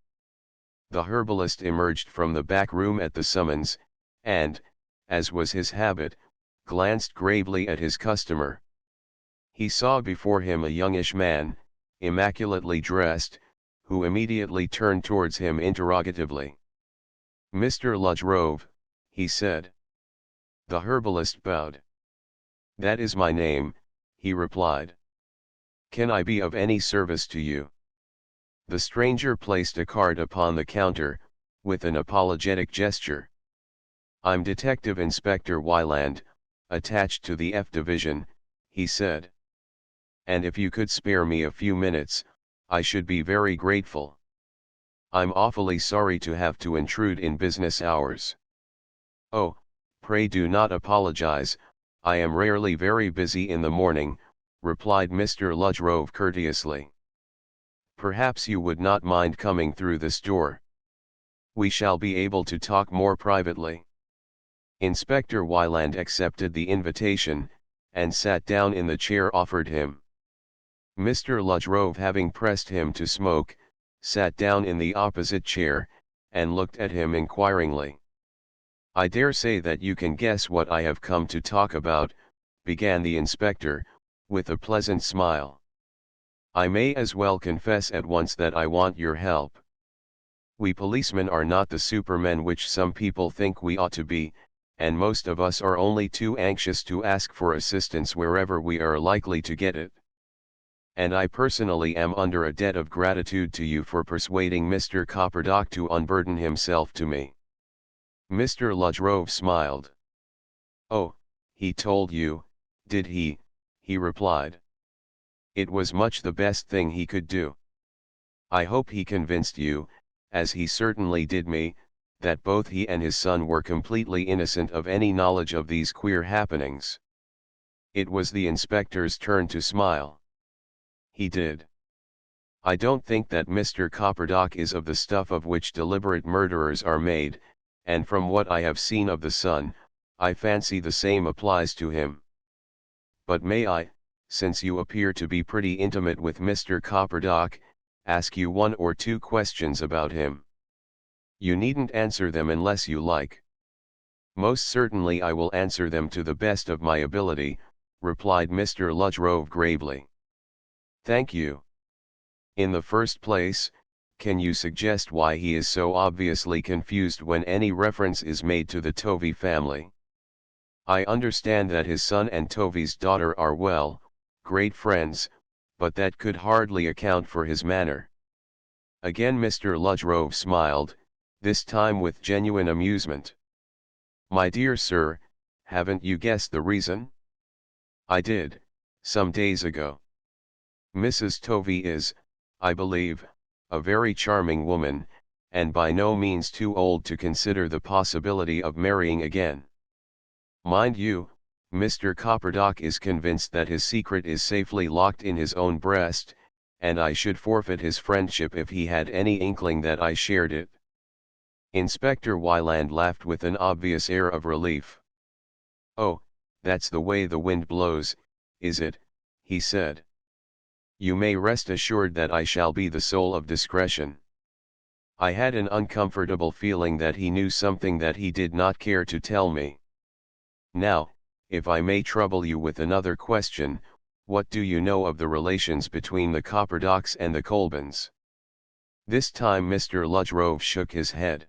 The herbalist emerged from the back room at the summons, and, as was his habit, glanced gravely at his customer. He saw before him a youngish man, immaculately dressed, who immediately turned towards him interrogatively. "Mr. Ludgrove," he said. The herbalist bowed. "That is my name," he replied. "Can I be of any service to you?" The stranger placed a card upon the counter, with an apologetic gesture. "I'm Detective Inspector Wyland, attached to the F Division," he said. "And if you could spare me a few minutes, I should be very grateful. I'm awfully sorry to have to intrude in business hours." "Oh, pray do not apologize, I am rarely very busy in the morning," replied Mr. Ludgrove courteously. "Perhaps you would not mind coming through this door. We shall be able to talk more privately." Inspector Wyland accepted the invitation, and sat down in the chair offered him. Mr. Ludgrove, having pressed him to smoke, sat down in the opposite chair, and looked at him inquiringly. "I dare say that you can guess what I have come to talk about," began the inspector, with a pleasant smile. "I may as well confess at once that I want your help. We policemen are not the supermen which some people think we ought to be, and most of us are only too anxious to ask for assistance wherever we are likely to get it. And I personally am under a debt of gratitude to you for persuading Mr. Copperdock to unburden himself to me." Mr. Ludgrove smiled. "Oh, he told you, did he?" he replied. "It was much the best thing he could do. I hope he convinced you, as he certainly did me, that both he and his son were completely innocent of any knowledge of these queer happenings." It was the inspector's turn to smile. "He did. I don't think that Mr. Copperdock is of the stuff of which deliberate murderers are made, and from what I have seen of the son, I fancy the same applies to him. But may I, since you appear to be pretty intimate with Mr. Copperdock, ask you one or two questions about him? You needn't answer them unless you like." "Most certainly I will answer them to the best of my ability," replied Mr. Ludgrove gravely. Thank you. In the first place, can you suggest why he is so obviously confused when any reference is made to the Tovey family? I understand that his son and Tovey's daughter are great friends, but that could hardly account for his manner. Again Mr. Ludgrove smiled, this time with genuine amusement. My dear sir, haven't you guessed the reason? I did, some days ago. Mrs. Tovey is, I believe, a very charming woman, and by no means too old to consider the possibility of marrying again. Mind you, Mr. Copperdock is convinced that his secret is safely locked in his own breast, and I should forfeit his friendship if he had any inkling that I shared it. Inspector Wyland laughed with an obvious air of relief. Oh, that's the way the wind blows, is it? He said. You may rest assured that I shall be the soul of discretion. I had an uncomfortable feeling that he knew something that he did not care to tell me. Now, if I may trouble you with another question, what do you know of the relations between the Copperdocks and the Colbans? This time Mr. Ludgrove shook his head.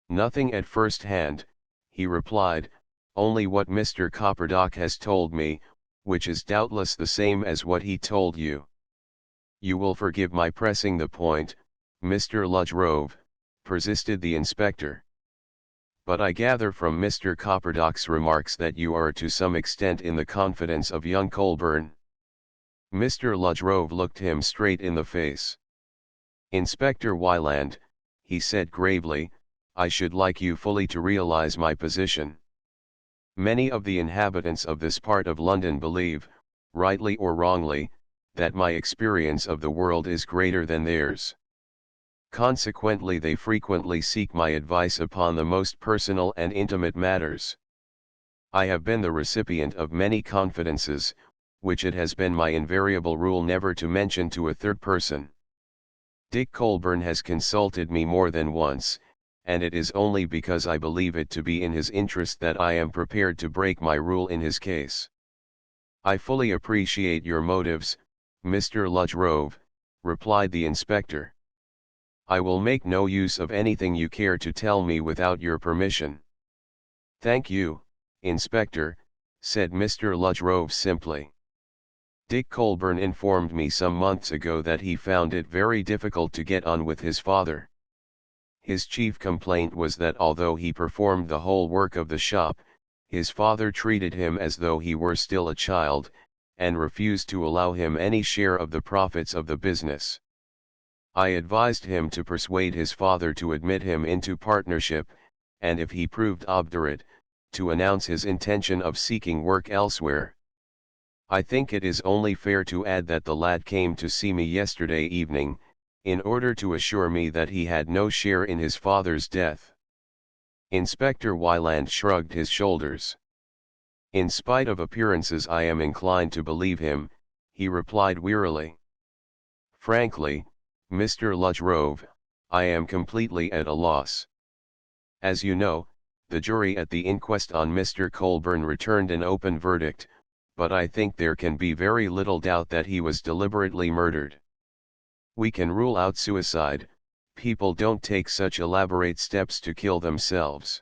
Nothing at first hand, he replied, only what Mr. Copperdock has told me, which is doubtless the same as what he told you. You will forgive my pressing the point, Mr. Ludgrove, persisted the inspector. But I gather from Mr. Copperdock's remarks that you are to some extent in the confidence of young Colburn. Mr. Ludgrove looked him straight in the face. Inspector Wyland, he said gravely, I should like you fully to realize my position. Many of the inhabitants of this part of London believe, rightly or wrongly, that my experience of the world is greater than theirs. Consequently they frequently seek my advice upon the most personal and intimate matters. I have been the recipient of many confidences, which it has been my invariable rule never to mention to a third person. Dick Colburn has consulted me more than once, and it is only because I believe it to be in his interest that I am prepared to break my rule in his case. I fully appreciate your motives, Mr. Ludgrove, replied the inspector. I will make no use of anything you care to tell me without your permission. Thank you, Inspector, said Mr. Ludgrove simply. Dick Colburn informed me some months ago that he found it very difficult to get on with his father. His chief complaint was that although he performed the whole work of the shop, his father treated him as though he were still a child, and refused to allow him any share of the profits of the business. I advised him to persuade his father to admit him into partnership, and if he proved obdurate, to announce his intention of seeking work elsewhere. I think it is only fair to add that the lad came to see me yesterday evening, in order to assure me that he had no share in his father's death. Inspector Wyland shrugged his shoulders. In spite of appearances I am inclined to believe him, he replied wearily. Frankly, Mr. Ludgrove, I am completely at a loss. As you know, the jury at the inquest on Mr. Colburn returned an open verdict, but I think there can be very little doubt that he was deliberately murdered. We can rule out suicide, people don't take such elaborate steps to kill themselves.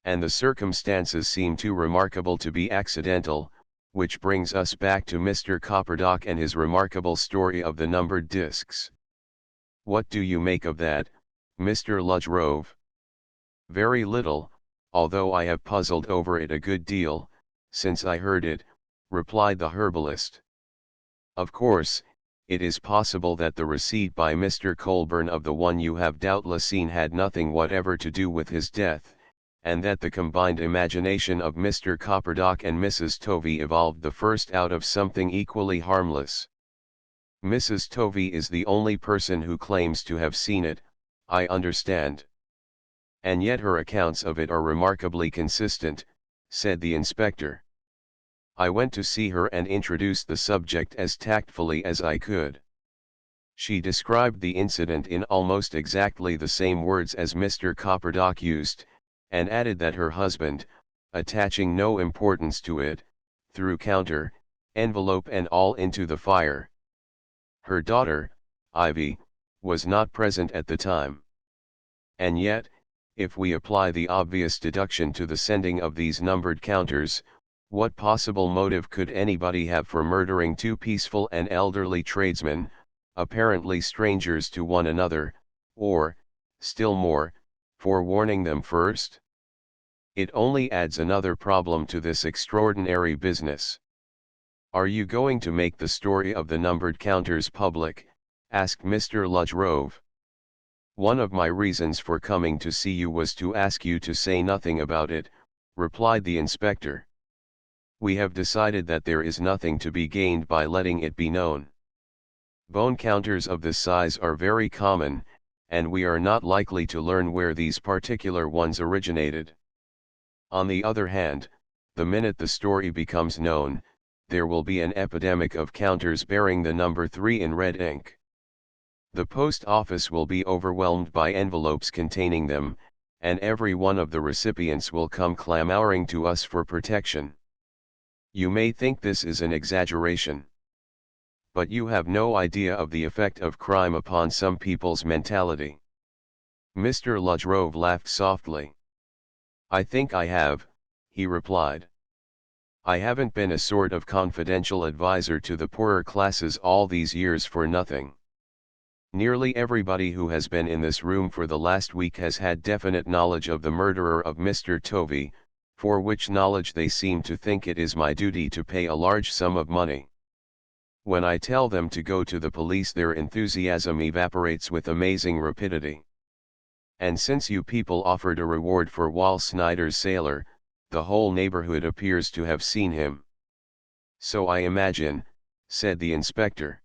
And the circumstances seem too remarkable to be accidental, which brings us back to Mr. Copperdock and his remarkable story of the numbered discs. What do you make of that, Mr. Ludgrove? Very little, although I have puzzled over it a good deal, since I heard it, replied the herbalist. Of course, it is possible that the receipt by Mr. Colburn of the one you have doubtless seen had nothing whatever to do with his death, and that the combined imagination of Mr. Copperdock and Mrs. Tovey evolved the first out of something equally harmless. Mrs. Tovey is the only person who claims to have seen it, I understand. And yet her accounts of it are remarkably consistent, said the inspector. I went to see her and introduced the subject as tactfully as I could. She described the incident in almost exactly the same words as Mr. Copperdock used, and added that her husband, attaching no importance to it, threw counter, envelope and all into the fire, Her daughter, Ivy, was not present at the time. And yet, if we apply the obvious deduction to the sending of these numbered counters, what possible motive could anybody have for murdering two peaceful and elderly tradesmen, apparently strangers to one another, or, still more, for warning them first? It only adds another problem to this extraordinary business. "Are you going to make the story of the numbered counters public?" asked Mr. Ludgrove. "One of my reasons for coming to see you was to ask you to say nothing about it," replied the inspector. "We have decided that there is nothing to be gained by letting it be known. Bone counters of this size are very common, and we are not likely to learn where these particular ones originated. On the other hand, the minute the story becomes known, there will be an epidemic of counters bearing the number 3 in red ink. The post office will be overwhelmed by envelopes containing them, and every one of the recipients will come clamoring to us for protection. You may think this is an exaggeration. But you have no idea of the effect of crime upon some people's mentality." Mr. Ludgrove laughed softly. "I think I have," he replied. "I haven't been a sort of confidential advisor to the poorer classes all these years for nothing. Nearly everybody who has been in this room for the last week has had definite knowledge of the murderer of Mr. Tovey, for which knowledge they seem to think it is my duty to pay a large sum of money. When I tell them to go to the police, their enthusiasm evaporates with amazing rapidity. And since you people offered a reward for Wall Snyder's sailor, the whole neighborhood appears to have seen him." "So I imagine," said the inspector.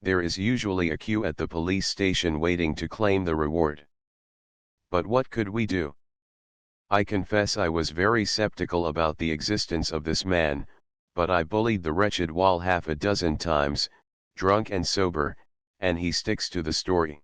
"There is usually a queue at the police station waiting to claim the reward. But what could we do? I confess I was very skeptical about the existence of this man, but I bullied the wretched Wall half a dozen times, drunk and sober, and he sticks to the story.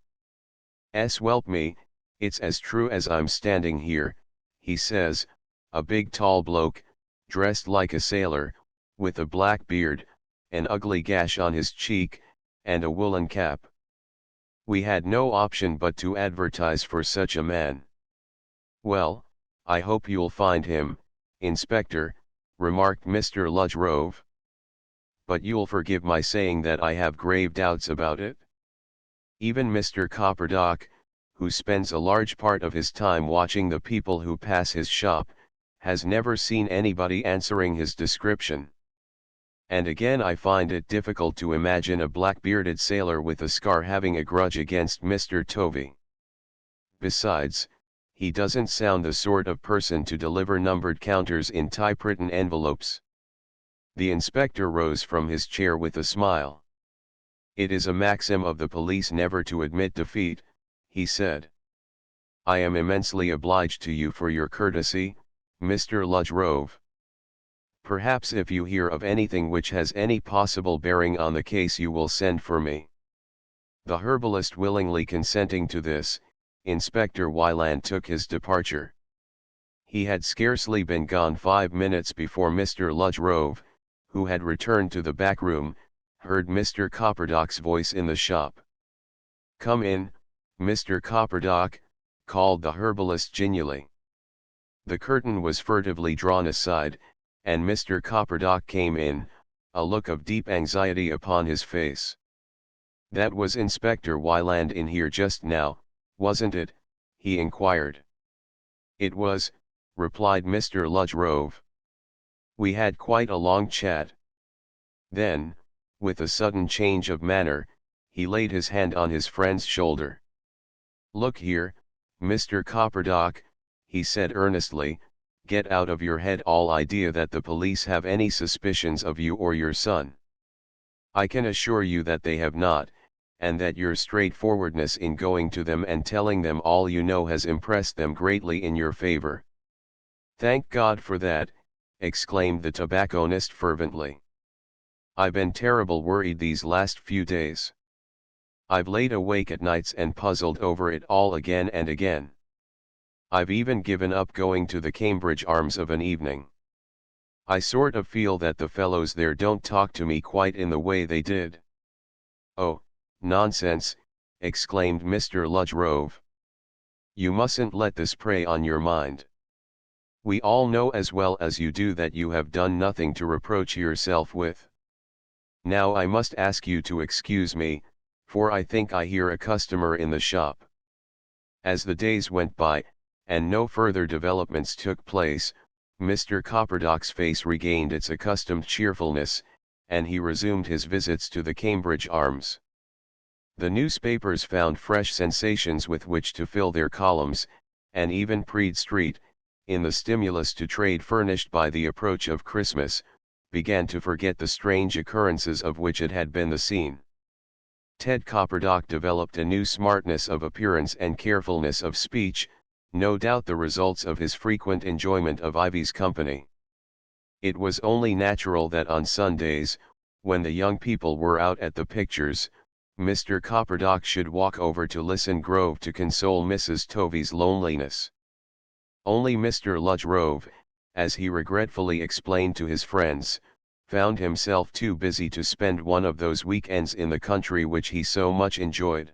Whelp me, it's as true as I'm standing here," he says, a big tall bloke, dressed like a sailor, with a black beard, an ugly gash on his cheek, and a woolen cap. "We had no option but to advertise for such a man." "Well, I hope you'll find him, Inspector," remarked Mr. Ludgrove. "But you'll forgive my saying that I have grave doubts about it. Even Mr. Copperdock, who spends a large part of his time watching the people who pass his shop, has never seen anybody answering his description. And again, I find it difficult to imagine a black-bearded sailor with a scar having a grudge against Mr. Tovey. Besides, he doesn't sound the sort of person to deliver numbered counters in typewritten envelopes." The inspector rose from his chair with a smile. "It is a maxim of the police never to admit defeat," he said. "I am immensely obliged to you for your courtesy, Mr. Ludgrove. Perhaps if you hear of anything which has any possible bearing on the case, you will send for me." The herbalist willingly consenting to this, Inspector Wyland took his departure. He had scarcely been gone 5 minutes before Mr. Ludgrove, who had returned to the back room, heard Mr. Copperdock's voice in the shop. "Come in, Mr. Copperdock," called the herbalist genially. The curtain was furtively drawn aside, and Mr. Copperdock came in, a look of deep anxiety upon his face. "That was Inspector Wyland in here just now, wasn't it?" he inquired. "It was," replied Mr. Ludgrove. "We had quite a long chat." Then, with a sudden change of manner, he laid his hand on his friend's shoulder. "Look here, Mr. Copperdock," he said earnestly, "get out of your head all idea that the police have any suspicions of you or your son. I can assure you that they have not, and that your straightforwardness in going to them and telling them all you know has impressed them greatly in your favor." "Thank God for that," exclaimed the tobacconist fervently. "I've been terrible worried these last few days. I've laid awake at nights and puzzled over it all again and again. I've even given up going to the Cambridge Arms of an evening. I sort of feel that the fellows there don't talk to me quite in the way they did. "Oh, nonsense," exclaimed Mr. Ludgrove. "You mustn't let this prey on your mind. We all know as well as you do that you have done nothing to reproach yourself with. Now I must ask you to excuse me, for I think I hear a customer in the shop." As the days went by, and no further developments took place, Mr. Copperdock's face regained its accustomed cheerfulness, and he resumed his visits to the Cambridge Arms. The newspapers found fresh sensations with which to fill their columns, and even Praed Street, in the stimulus to trade furnished by the approach of Christmas, began to forget the strange occurrences of which it had been the scene. Ted Copperdock developed a new smartness of appearance and carefulness of speech, no doubt the results of his frequent enjoyment of Ivy's company. It was only natural that on Sundays, when the young people were out at the pictures, Mr. Copperdock should walk over to Lisson Grove to console Mrs. Tovy's loneliness. Only Mr. Ludgrove, as he regretfully explained to his friends, found himself too busy to spend one of those weekends in the country which he so much enjoyed.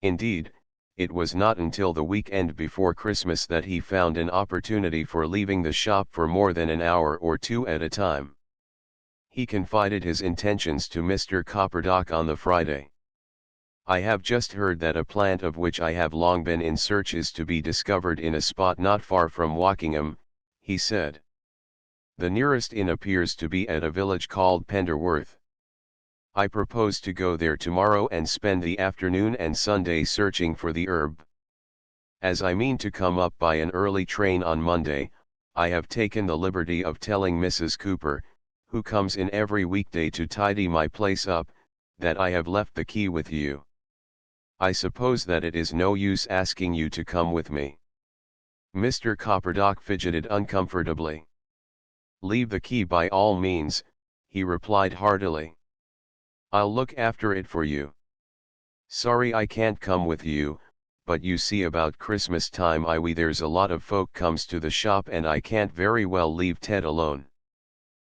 Indeed, it was not until the weekend before Christmas that he found an opportunity for leaving the shop for more than an hour or two at a time. He confided his intentions to Mr. Copperdock on the Friday. "I have just heard that a plant of which I have long been in search is to be discovered in a spot not far from Wokingham," he said. "The nearest inn appears to be at a village called Penderworth. I propose to go there tomorrow and spend the afternoon and Sunday searching for the herb. As I mean to come up by an early train on Monday, I have taken the liberty of telling Mrs. Cooper, who comes in every weekday to tidy my place up, that I have left the key with you. I suppose that it is no use asking you to come with me." Mr. Copperdock fidgeted uncomfortably. "Leave the key by all means," he replied heartily. "I'll look after it for you. Sorry I can't come with you, but you see about Christmas time there's a lot of folk comes to the shop and I can't very well leave Ted alone."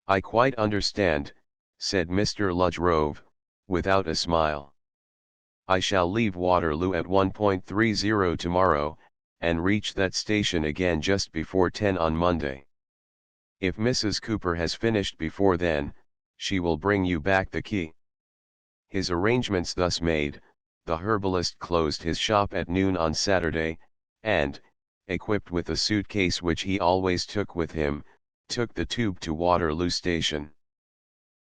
"I quite understand," said Mr. Ludgrove, without a smile. "I shall leave Waterloo at 1:30 tomorrow, and reach that station again just before 10 on Monday. If Mrs. Cooper has finished before then, she will bring you back the key." His arrangements thus made, the herbalist closed his shop at noon on Saturday, and, equipped with a suitcase which he always took with him, took the tube to Waterloo Station.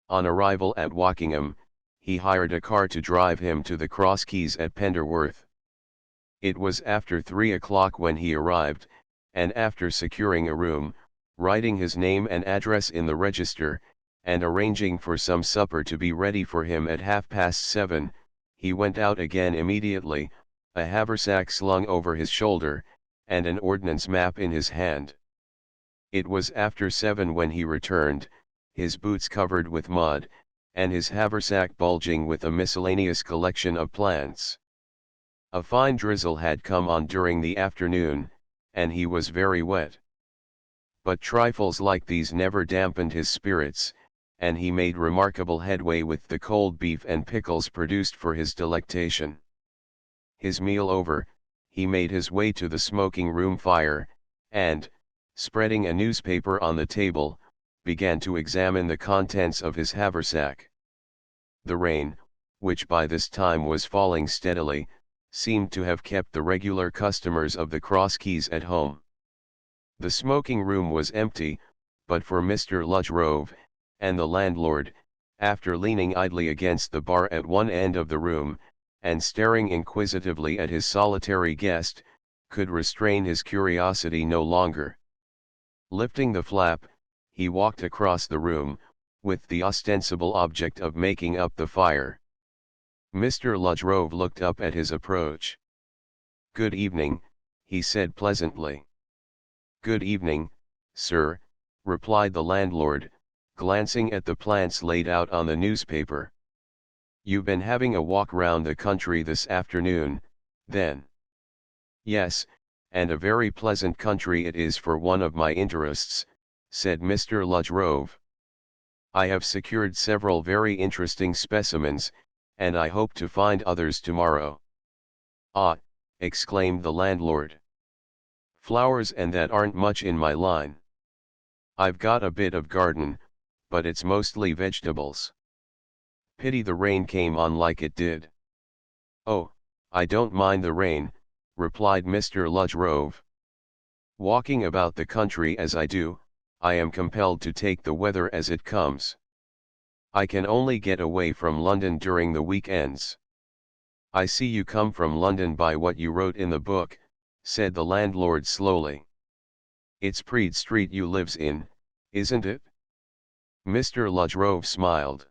On arrival at Wokingham, he hired a car to drive him to the Cross Keys at Penderworth. It was after 3 o'clock when he arrived, and after securing a room, writing his name and address in the register, and arranging for some supper to be ready for him at 7:30, he went out again immediately, a haversack slung over his shoulder, and an ordnance map in his hand. It was after 7 when he returned, his boots covered with mud, and his haversack bulging with a miscellaneous collection of plants. A fine drizzle had come on during the afternoon, and he was very wet. But trifles like these never dampened his spirits, and he made remarkable headway with the cold beef and pickles produced for his delectation. His meal over, he made his way to the smoking room fire, and, spreading a newspaper on the table, began to examine the contents of his haversack. The rain, which by this time was falling steadily, seemed to have kept the regular customers of the Cross Keys at home. The smoking room was empty, but for Mr. Ludgrove, and the landlord, after leaning idly against the bar at one end of the room, and staring inquisitively at his solitary guest, could restrain his curiosity no longer. Lifting the flap, he walked across the room, with the ostensible object of making up the fire. Mr. Ludgrove looked up at his approach. "Good evening," he said pleasantly. "Good evening, sir," replied the landlord, glancing at the plants laid out on the newspaper. "You've been having a walk round the country this afternoon, then?" "Yes, and a very pleasant country it is for one of my interests," said Mr. Ludgrove. "I have secured several very interesting specimens, and I hope to find others tomorrow." "Ah," exclaimed the landlord. "Flowers and that aren't much in my line. I've got a bit of garden, but it's mostly vegetables. Pity the rain came on like it did." "Oh, I don't mind the rain," replied Mr. Ludgrove. "Walking about the country as I do, I am compelled to take the weather as it comes. I can only get away from London during the weekends." "I see you come from London by what you wrote in the book," said the landlord slowly. "It's Praed Street you lives in, isn't it?" Mr. Ludgrove smiled.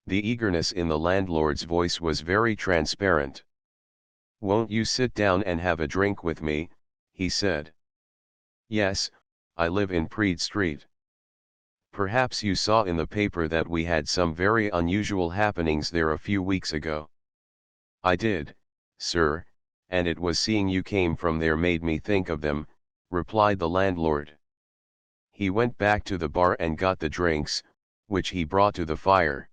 The eagerness in the landlord's voice was very transparent. "Won't you sit down and have a drink with me?" he said. "Yes, I live in Praed Street. Perhaps you saw in the paper that we had some very unusual happenings there a few weeks ago." "I did, sir, and it was seeing you came from there made me think of them," replied the landlord. He went back to the bar and got the drinks, which he brought to the fire.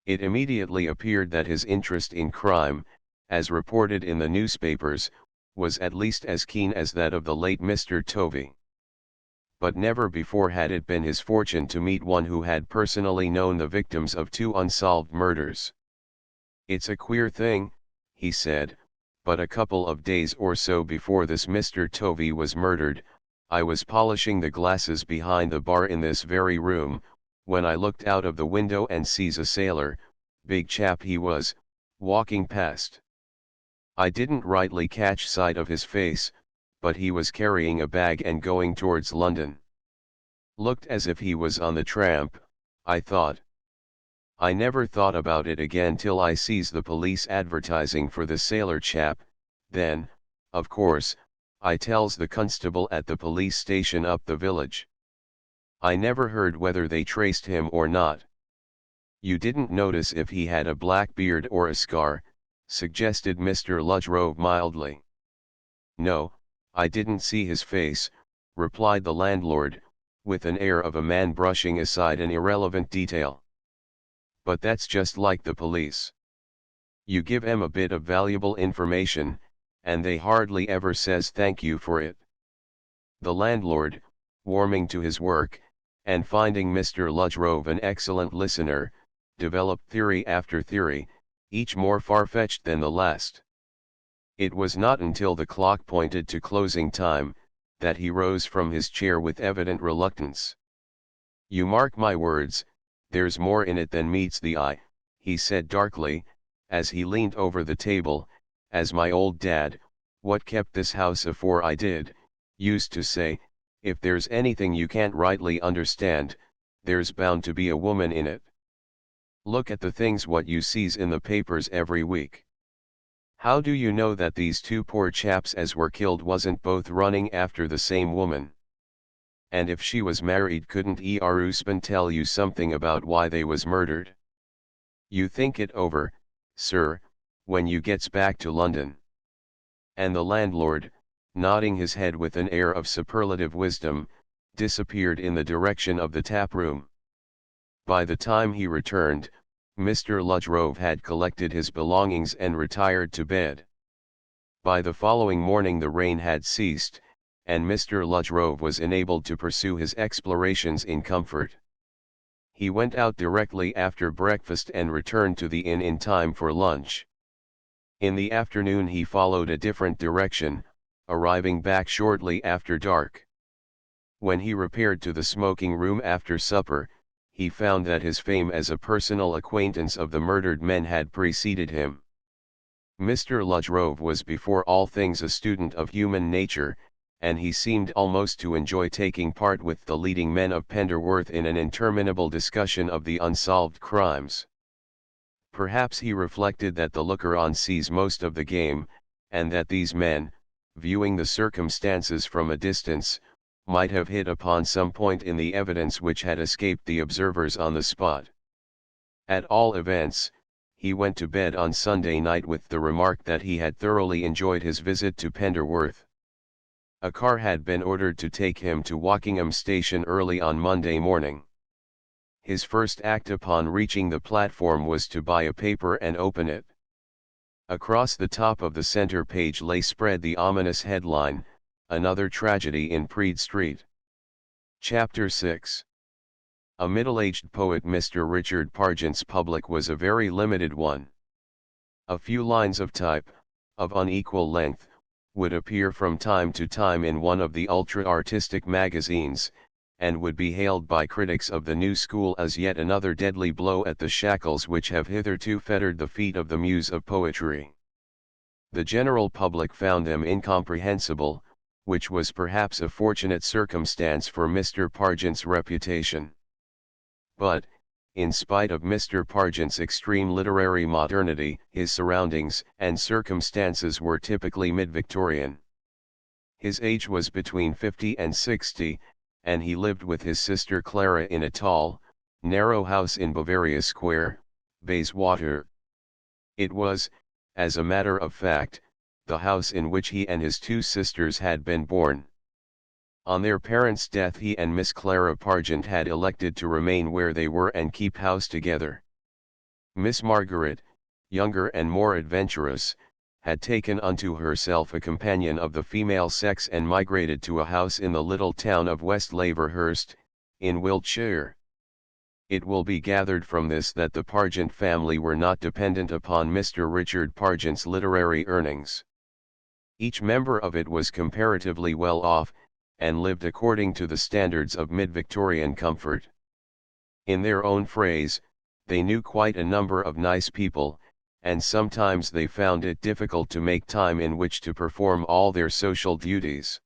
It immediately appeared that his interest in crime, as reported in the newspapers, was at least as keen as that of the late Mr. Tovey. But never before had it been his fortune to meet one who had personally known the victims of 2 unsolved murders. "It's a queer thing," he said, "but a couple of days or so before this Mr. Tovey was murdered, I was polishing the glasses behind the bar in this very room, when I looked out of the window and sees a sailor, big chap he was, walking past. I didn't rightly catch sight of his face, but he was carrying a bag and going towards London. Looked as if he was on the tramp, I thought. I never thought about it again till I sees the police advertising for the sailor chap. Then, of course, I tells the constable at the police station up the village. I never heard whether they traced him or not." "You didn't notice if he had a black beard or a scar?" suggested Mr. Ludgrove mildly. "No, I didn't see his face," replied the landlord, with an air of a man brushing aside an irrelevant detail. "But that's just like the police. You give 'em a bit of valuable information, and they hardly ever says thank you for it." The landlord, warming to his work, and finding Mr. Ludgrove an excellent listener, developed theory after theory, each more far-fetched than the last. It was not until the clock pointed to closing time, that he rose from his chair with evident reluctance. "You mark my words, there's more in it than meets the eye," he said darkly, as he leaned over the table, "as my old dad, what kept this house afore I did, used to say, if there's anything you can't rightly understand, there's bound to be a woman in it. Look at the things what you sees in the papers every week. How do you know that these 2 poor chaps as were killed wasn't both running after the same woman? And if she was married, couldn't er husband tell you something about why they was murdered? You think it over, sir, when you gets back to London." And the landlord, nodding his head with an air of superlative wisdom, disappeared in the direction of the tap room. By the time he returned, Mr. Ludgrove had collected his belongings and retired to bed. By the following morning the rain had ceased, and Mr. Ludgrove was enabled to pursue his explorations in comfort. He went out directly after breakfast and returned to the inn in time for lunch. In the afternoon he followed a different direction, arriving back shortly after dark. When he repaired to the smoking room after supper, he found that his fame as a personal acquaintance of the murdered men had preceded him. Mr. Ludgrove was before all things a student of human nature, and he seemed almost to enjoy taking part with the leading men of Penderworth in an interminable discussion of the unsolved crimes. Perhaps he reflected that the looker-on sees most of the game, and that these men, viewing the circumstances from a distance, might have hit upon some point in the evidence which had escaped the observers on the spot. At all events, he went to bed on Sunday night with the remark that he had thoroughly enjoyed his visit to Penderworth. A car had been ordered to take him to Wokingham station early on Monday morning. His first act upon reaching the platform was to buy a paper and open it. Across the top of the center page lay spread the ominous headline, "Another Tragedy in Praed Street." Chapter 6. A middle-aged poet. Mr. Richard Pargent's public was a very limited one. A few lines of type, of unequal length, would appear from time to time in one of the ultra-artistic magazines, and would be hailed by critics of the new school as yet another deadly blow at the shackles which have hitherto fettered the feet of the muse of poetry. The general public found them incomprehensible, which was perhaps a fortunate circumstance for Mr. Pargent's reputation. But, in spite of Mr. Pargent's extreme literary modernity, his surroundings and circumstances were typically mid-Victorian. His age was between 50 and 60, and he lived with his sister Clara in a tall, narrow house in Bavaria Square, Bayswater. It was, as a matter of fact, the house in which he and his two sisters had been born. On their parents' death he and Miss Clara Pargent had elected to remain where they were and keep house together. Miss Margaret, younger and more adventurous, had taken unto herself a companion of the female sex and migrated to a house in the little town of West Laverhurst, in Wiltshire. It will be gathered from this that the Pargent family were not dependent upon Mr. Richard Pargent's literary earnings. Each member of it was comparatively well off, and lived according to the standards of mid-Victorian comfort. In their own phrase, they knew quite a number of nice people, and sometimes they found it difficult to make time in which to perform all their social duties.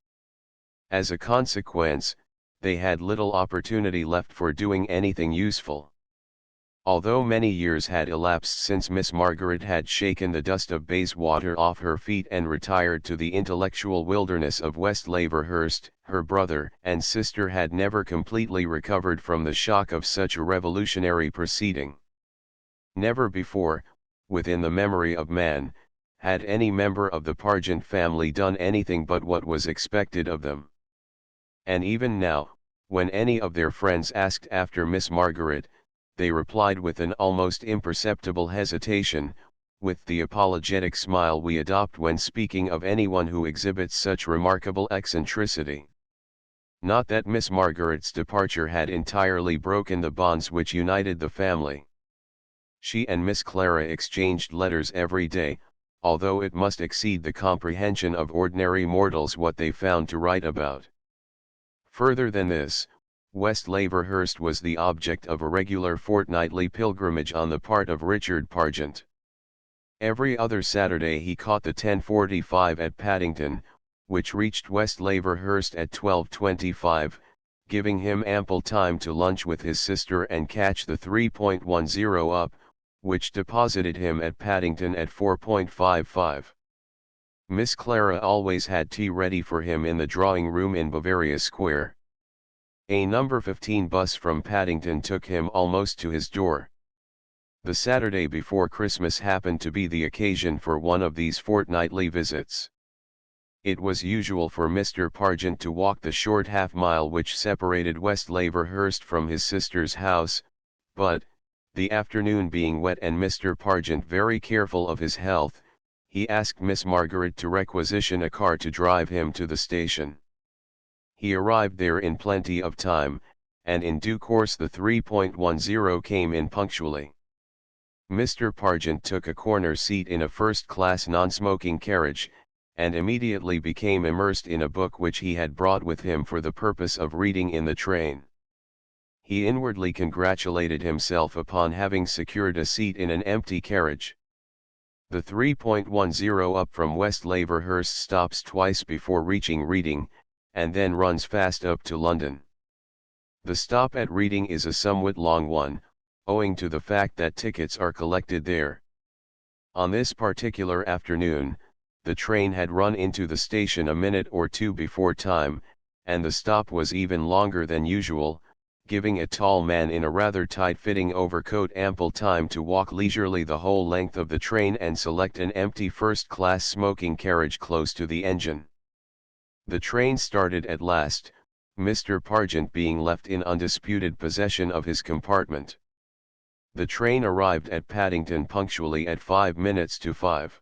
As a consequence, they had little opportunity left for doing anything useful. Although many years had elapsed since Miss Margaret had shaken the dust of Bayswater off her feet and retired to the intellectual wilderness of West Laverhurst, her brother and sister had never completely recovered from the shock of such a revolutionary proceeding. Never before, within the memory of man, had any member of the Pargent family done anything but what was expected of them. And even now, when any of their friends asked after Miss Margaret, they replied with an almost imperceptible hesitation, with the apologetic smile we adopt when speaking of anyone who exhibits such remarkable eccentricity. Not that Miss Margaret's departure had entirely broken the bonds which united the family. She and Miss Clara exchanged letters every day, although it must exceed the comprehension of ordinary mortals what they found to write about. Further than this, West Laverhurst was the object of a regular fortnightly pilgrimage on the part of Richard Pargent. Every other Saturday he caught the 10:45 at Paddington, which reached West Laverhurst at 12:25, giving him ample time to lunch with his sister and catch the 3.10 up, which deposited him at Paddington at 4.55. Miss Clara always had tea ready for him in the drawing-room in Bavaria Square. A number 15 bus from Paddington took him almost to his door. The Saturday before Christmas happened to be the occasion for one of these fortnightly visits. It was usual for Mr. Pargent to walk the short half-mile which separated West Laverhurst from his sister's house, but, the afternoon being wet and Mr. Pargent very careful of his health, he asked Miss Margaret to requisition a car to drive him to the station. He arrived there in plenty of time, and in due course the 3.10 came in punctually. Mr. Pargent took a corner seat in a first-class non-smoking carriage, and immediately became immersed in a book which he had brought with him for the purpose of reading in the train. He inwardly congratulated himself upon having secured a seat in an empty carriage. The 3.10 up from West Laverhurst stops twice before reaching Reading, and then runs fast up to London. The stop at Reading is a somewhat long one, owing to the fact that tickets are collected there. On this particular afternoon, the train had run into the station a minute or two before time, and the stop was even longer than usual, giving a tall man in a rather tight-fitting overcoat ample time to walk leisurely the whole length of the train and select an empty first-class smoking carriage close to the engine. The train started at last, Mr. Pargent being left in undisputed possession of his compartment. The train arrived at Paddington punctually at 5 minutes to 5.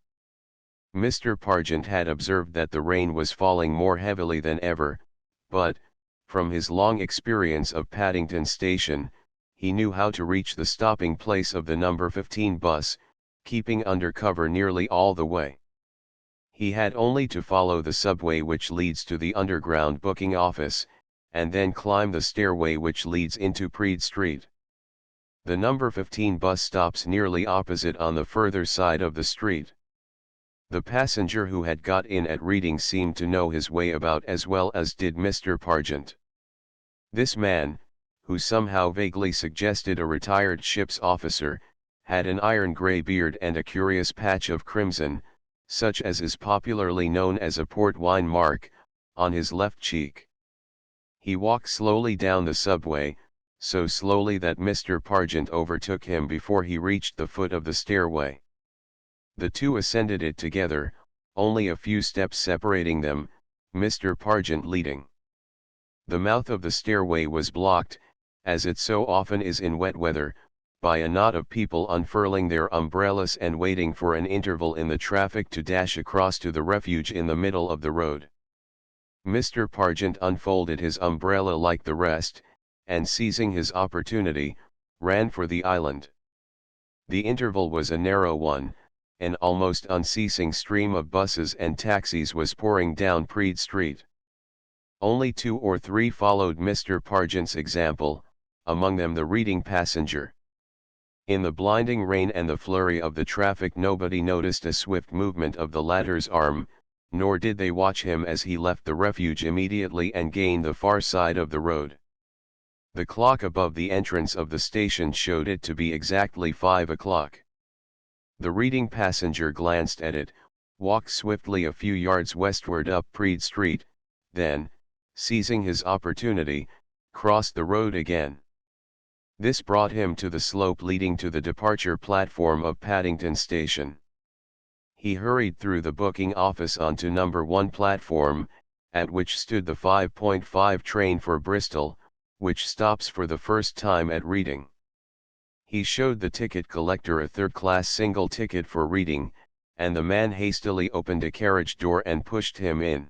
Mr. Pargent had observed that the rain was falling more heavily than ever, but, from his long experience of Paddington Station, he knew how to reach the stopping place of the number 15 bus, keeping under cover nearly all the way. He had only to follow the subway which leads to the underground booking office, and then climb the stairway which leads into Praed Street. The number 15 bus stops nearly opposite on the further side of the street. The passenger who had got in at Reading seemed to know his way about as well as did Mr. Pargent. This man, who somehow vaguely suggested a retired ship's officer, had an iron grey beard and a curious patch of crimson, such as is popularly known as a port wine mark, on his left cheek. He walked slowly down the subway, so slowly that Mr. Pargent overtook him before he reached the foot of the stairway. The two ascended it together, only a few steps separating them, Mr. Pargent leading. The mouth of the stairway was blocked, as it so often is in wet weather, by a knot of people unfurling their umbrellas and waiting for an interval in the traffic to dash across to the refuge in the middle of the road. Mr. Pargent unfolded his umbrella like the rest, and seizing his opportunity, ran for the island. The interval was a narrow one. An almost unceasing stream of buses and taxis was pouring down Praed Street. Only 2 or 3 followed Mr. Pargent's example, among them the Reading passenger. In the blinding rain and the flurry of the traffic nobody noticed a swift movement of the latter's arm, nor did they watch him as he left the refuge immediately and gained the far side of the road. The clock above the entrance of the station showed it to be exactly 5 o'clock. The Reading passenger glanced at it, walked swiftly a few yards westward up Praed Street, then, seizing his opportunity, crossed the road again. This brought him to the slope leading to the departure platform of Paddington Station. He hurried through the booking office onto number 1 platform, at which stood the 5.5 train for Bristol, which stops for the first time at Reading. He showed the ticket collector a third-class single ticket for Reading, and the man hastily opened a carriage door and pushed him in.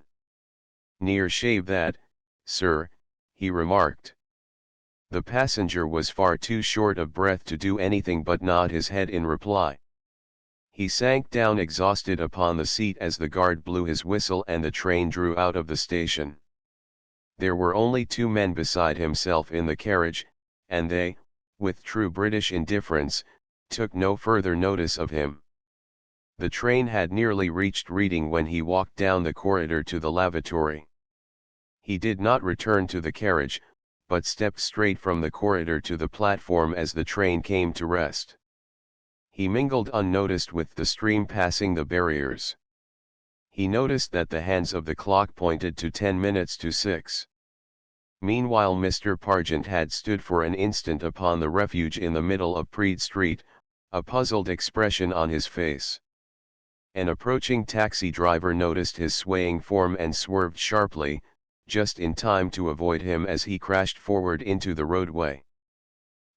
"Near shave that, sir," he remarked. The passenger was far too short of breath to do anything but nod his head in reply. He sank down exhausted upon the seat as the guard blew his whistle and the train drew out of the station. There were only 2 men beside himself in the carriage, and they, with true British indifference, took no further notice of him. The train had nearly reached Reading when he walked down the corridor to the lavatory. He did not return to the carriage, but stepped straight from the corridor to the platform as the train came to rest. He mingled unnoticed with the stream passing the barriers. He noticed that the hands of the clock pointed to 10 minutes to 6. Meanwhile Mr. Pargent had stood for an instant upon the refuge in the middle of Praed Street, a puzzled expression on his face. An approaching taxi driver noticed his swaying form and swerved sharply, just in time to avoid him as he crashed forward into the roadway.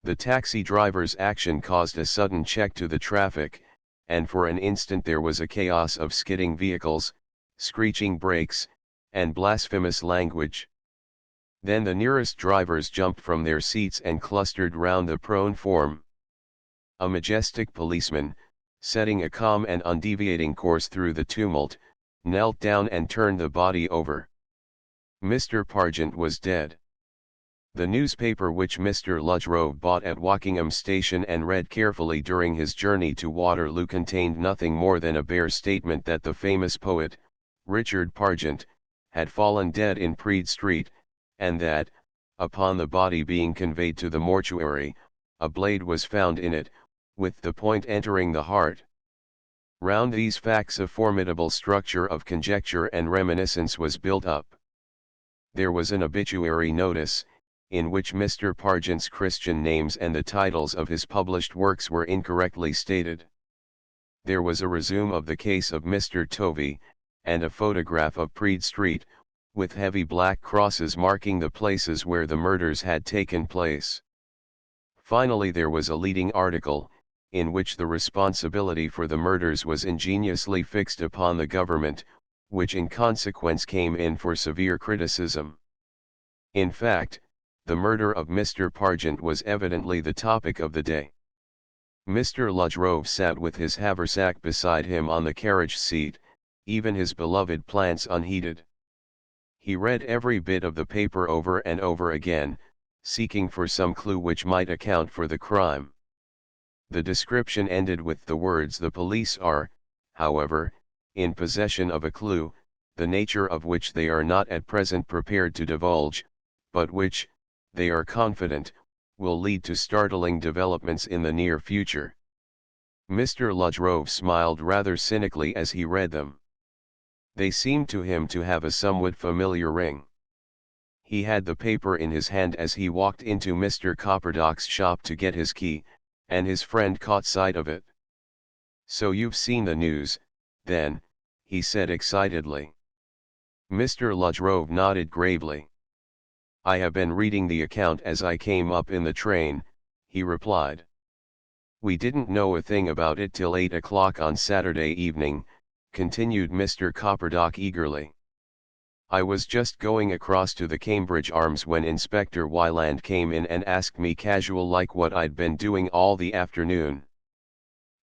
The taxi driver's action caused a sudden check to the traffic, and for an instant there was a chaos of skidding vehicles, screeching brakes, and blasphemous language. Then the nearest drivers jumped from their seats and clustered round the prone form. A majestic policeman, setting a calm and undeviating course through the tumult, knelt down and turned the body over. Mr. Pargent was dead. The newspaper which Mr. Ludgrove bought at Wokingham Station and read carefully during his journey to Waterloo contained nothing more than a bare statement that the famous poet, Richard Pargent, had fallen dead in Praed Street, and that, upon the body being conveyed to the mortuary, a blade was found in it, with the point entering the heart. Round these facts a formidable structure of conjecture and reminiscence was built up. There was an obituary notice, in which Mr. Pargent's Christian names and the titles of his published works were incorrectly stated. There was a resume of the case of Mr. Tovey, and a photograph of Praed Street, with heavy black crosses marking the places where the murders had taken place. Finally, there was a leading article, in which the responsibility for the murders was ingeniously fixed upon the government, which in consequence came in for severe criticism. In fact, the murder of Mr. Pargent was evidently the topic of the day. Mr. Ludgrove sat with his haversack beside him on the carriage seat, even his beloved plants unheeded. He read every bit of the paper over and over again, seeking for some clue which might account for the crime. The description ended with the words, "The police are, however, in possession of a clue, the nature of which they are not at present prepared to divulge, but which, they are confident, will lead to startling developments in the near future." Mr. Ludgrove smiled rather cynically as he read them. They seemed to him to have a somewhat familiar ring. He had the paper in his hand as he walked into Mr. Copperdock's shop to get his key, and his friend caught sight of it. "So you've seen the news, then," he said excitedly. Mr. Ludgrove nodded gravely. "I have been reading the account as I came up in the train," he replied. "We didn't know a thing about it till 8 o'clock on Saturday evening," continued Mr. Copperdock eagerly. "I was just going across to the Cambridge Arms when Inspector Wyland came in and asked me casual like what I'd been doing all the afternoon.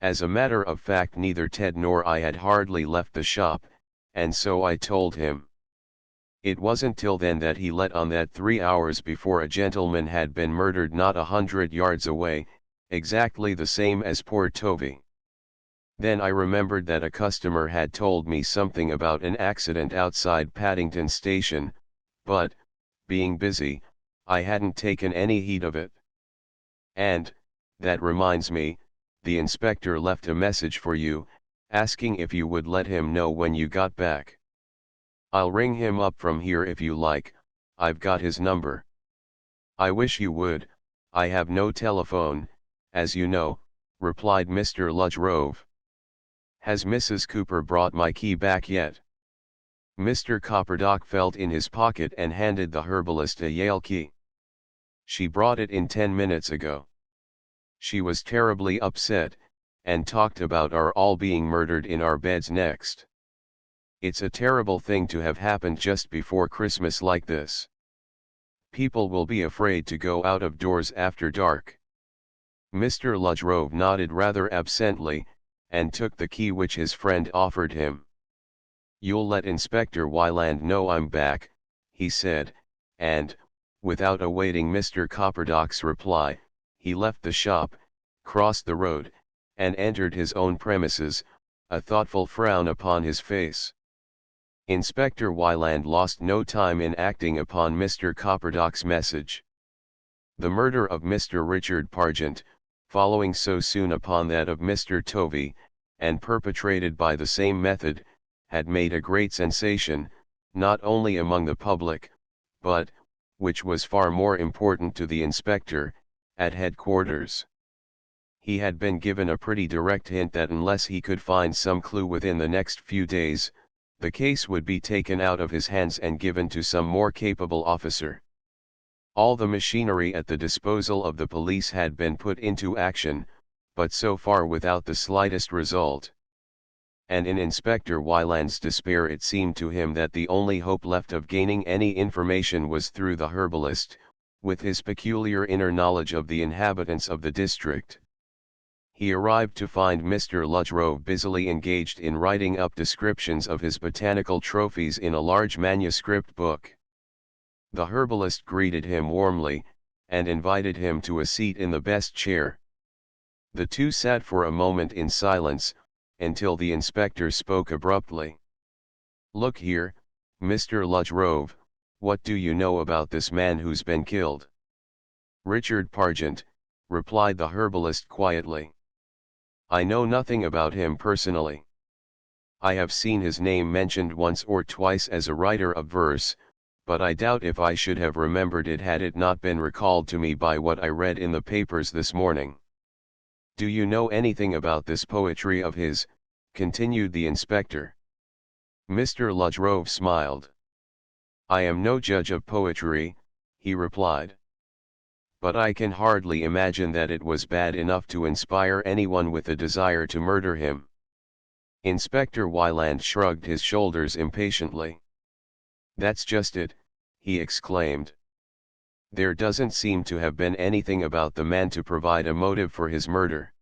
As a matter of fact, neither Ted nor I had hardly left the shop, and so I told him. It wasn't till then that he let on that 3 hours before a gentleman had been murdered not 100 yards away, exactly the same as poor Tovey. Then I remembered that a customer had told me something about an accident outside Paddington Station, but, being busy, I hadn't taken any heed of it. And, that reminds me, the inspector left a message for you, asking if you would let him know when you got back. I'll ring him up from here if you like, I've got his number." "I wish you would, I have no telephone, as you know," replied Mr. Ludgrove. "Has Mrs. Cooper brought my key back yet?" Mr. Copperdock felt in his pocket and handed the herbalist a Yale key. "She brought it in 10 minutes ago. She was terribly upset, and talked about our all being murdered in our beds next. It's a terrible thing to have happened just before Christmas like this. People will be afraid to go out of doors after dark." Mr. Ludgrove nodded rather absently, and took the key which his friend offered him. "You'll let Inspector Wyland know I'm back," he said, and, without awaiting Mr. Copperdock's reply, he left the shop, crossed the road, and entered his own premises, a thoughtful frown upon his face. Inspector Wyland lost no time in acting upon Mr. Copperdock's message. The murder of Mr. Richard Pargent, following so soon upon that of Mr. Tovey, and perpetrated by the same method, had made a great sensation, not only among the public, but, which was far more important to the inspector, at headquarters. He had been given a pretty direct hint that unless he could find some clue within the next few days, the case would be taken out of his hands and given to some more capable officer. All the machinery at the disposal of the police had been put into action, but so far without the slightest result. And in Inspector Wyland's despair it seemed to him that the only hope left of gaining any information was through the herbalist, with his peculiar inner knowledge of the inhabitants of the district. He arrived to find Mr. Ludgrove busily engaged in writing up descriptions of his botanical trophies in a large manuscript book. The herbalist greeted him warmly, and invited him to a seat in the best chair. The two sat for a moment in silence, until the inspector spoke abruptly. "Look here, Mr. Ludgrove, what do you know about this man who's been killed?" "Richard Pargent," replied the herbalist quietly. "I know nothing about him personally. I have seen his name mentioned once or twice as a writer of verse, but I doubt if I should have remembered it had it not been recalled to me by what I read in the papers this morning." "Do you know anything about this poetry of his?" continued the inspector. Mr. Ludgrove smiled. I am no judge of poetry, he replied. But I can hardly imagine that it was bad enough to inspire anyone with a desire to murder him. Inspector Wyland shrugged his shoulders impatiently. That's just it, he exclaimed. There doesn't seem to have been anything about the man to provide a motive for his murder.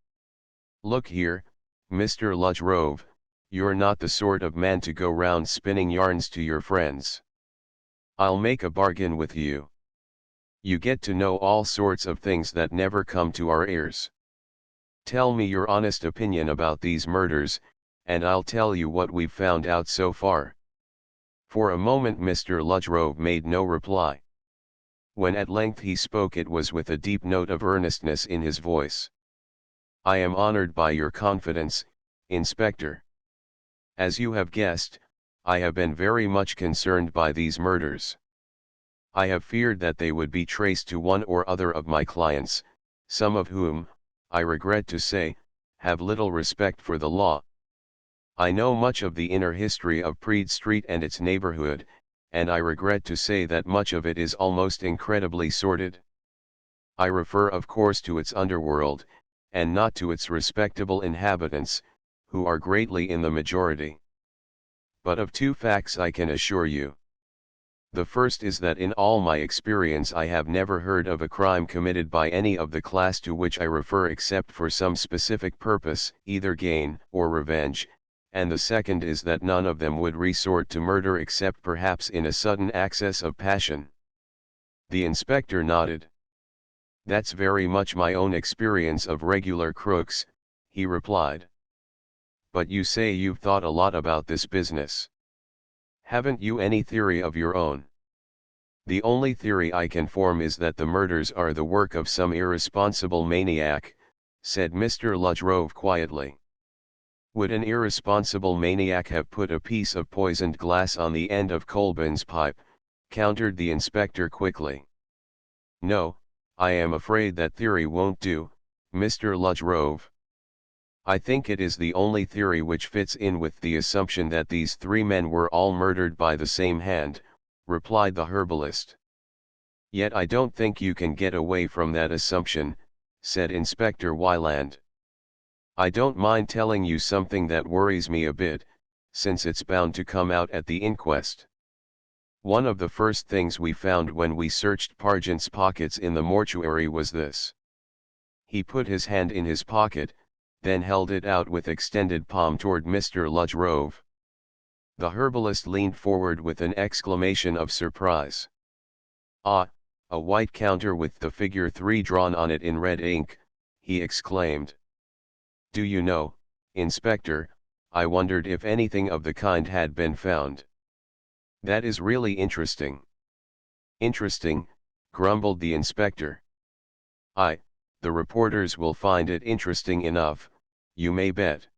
Look here, Mr. Rhode, you're not the sort of man to go round spinning yarns to your friends. I'll make a bargain with you. You get to know all sorts of things that never come to our ears. Tell me your honest opinion about these murders, and I'll tell you what we've found out so far. For a moment Mr. Rhode made no reply. When at length he spoke it was with a deep note of earnestness in his voice. I am honored by your confidence, Inspector. As you have guessed, I have been very much concerned by these murders. I have feared that they would be traced to one or other of my clients, some of whom, I regret to say, have little respect for the law. I know much of the inner history of Praed Street and its neighborhood, and I regret to say that much of it is almost incredibly sordid. I refer of course to its underworld, and not to its respectable inhabitants, who are greatly in the majority. But of two facts I can assure you. The first is that in all my experience I have never heard of a crime committed by any of the class to which I refer except for some specific purpose, either gain or revenge, and the second is that none of them would resort to murder except perhaps in a sudden access of passion. The inspector nodded. That's very much my own experience of regular crooks, he replied. But you say you've thought a lot about this business. Haven't you any theory of your own? The only theory I can form is that the murders are the work of some irresponsible maniac, said Mr. Rhode quietly. Would an irresponsible maniac have put a piece of poisoned glass on the end of Colburn's pipe? Countered the inspector quickly. No, I am afraid that theory won't do, Mr. Rhode. I think it is the only theory which fits in with the assumption that these three men were all murdered by the same hand, replied the herbalist. Yet I don't think you can get away from that assumption, said Inspector Wyland. I don't mind telling you something that worries me a bit, since it's bound to come out at the inquest. One of the first things we found when we searched Pargent's pockets in the mortuary was this. He put his hand in his pocket, then held it out with extended palm toward Mr. Rhode. The herbalist leaned forward with an exclamation of surprise. Ah, a white counter with the figure 3 drawn on it in red ink, he exclaimed. Do you know, Inspector, I wondered if anything of the kind had been found. That is really interesting. Interesting, grumbled the inspector. The reporters will find it interesting enough, you may bet.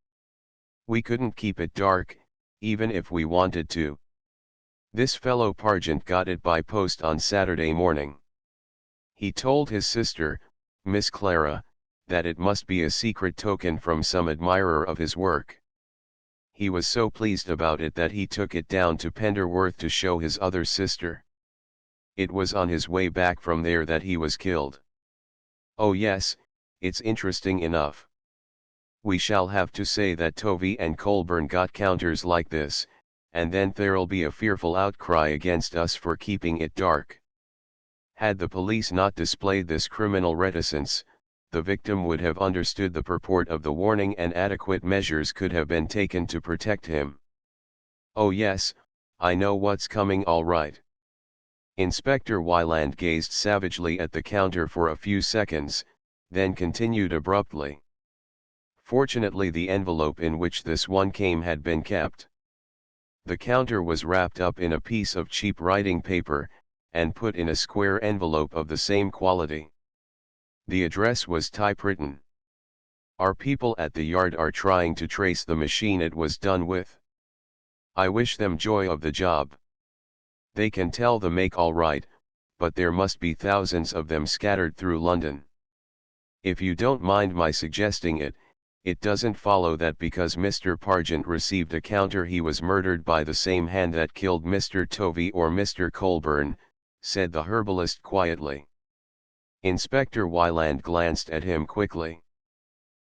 We couldn't keep it dark, even if we wanted to. This fellow Pargent got it by post on Saturday morning. He told his sister, Miss Clara, that it must be a secret token from some admirer of his work. He was so pleased about it that he took it down to Penderworth to show his other sister. It was on his way back from there that he was killed. Oh yes, it's interesting enough. We shall have to say that Tovey and Colburn got counters like this, and then there'll be a fearful outcry against us for keeping it dark. Had the police not displayed this criminal reticence, the victim would have understood the purport of the warning and adequate measures could have been taken to protect him. Oh yes, I know what's coming all right. Inspector Wyland gazed savagely at the counter for a few seconds, then continued abruptly. Fortunately the envelope in which this one came had been kept. The counter was wrapped up in a piece of cheap writing paper, and put in a square envelope of the same quality. The address was typewritten. Our people at the yard are trying to trace the machine it was done with. I wish them joy of the job. They can tell the make all right, but there must be thousands of them scattered through London. If you don't mind my suggesting it, it doesn't follow that because Mr. Pargent received a counter he was murdered by the same hand that killed Mr. Tovey or Mr. Colburn," said the herbalist quietly. Inspector Wyland glanced at him quickly.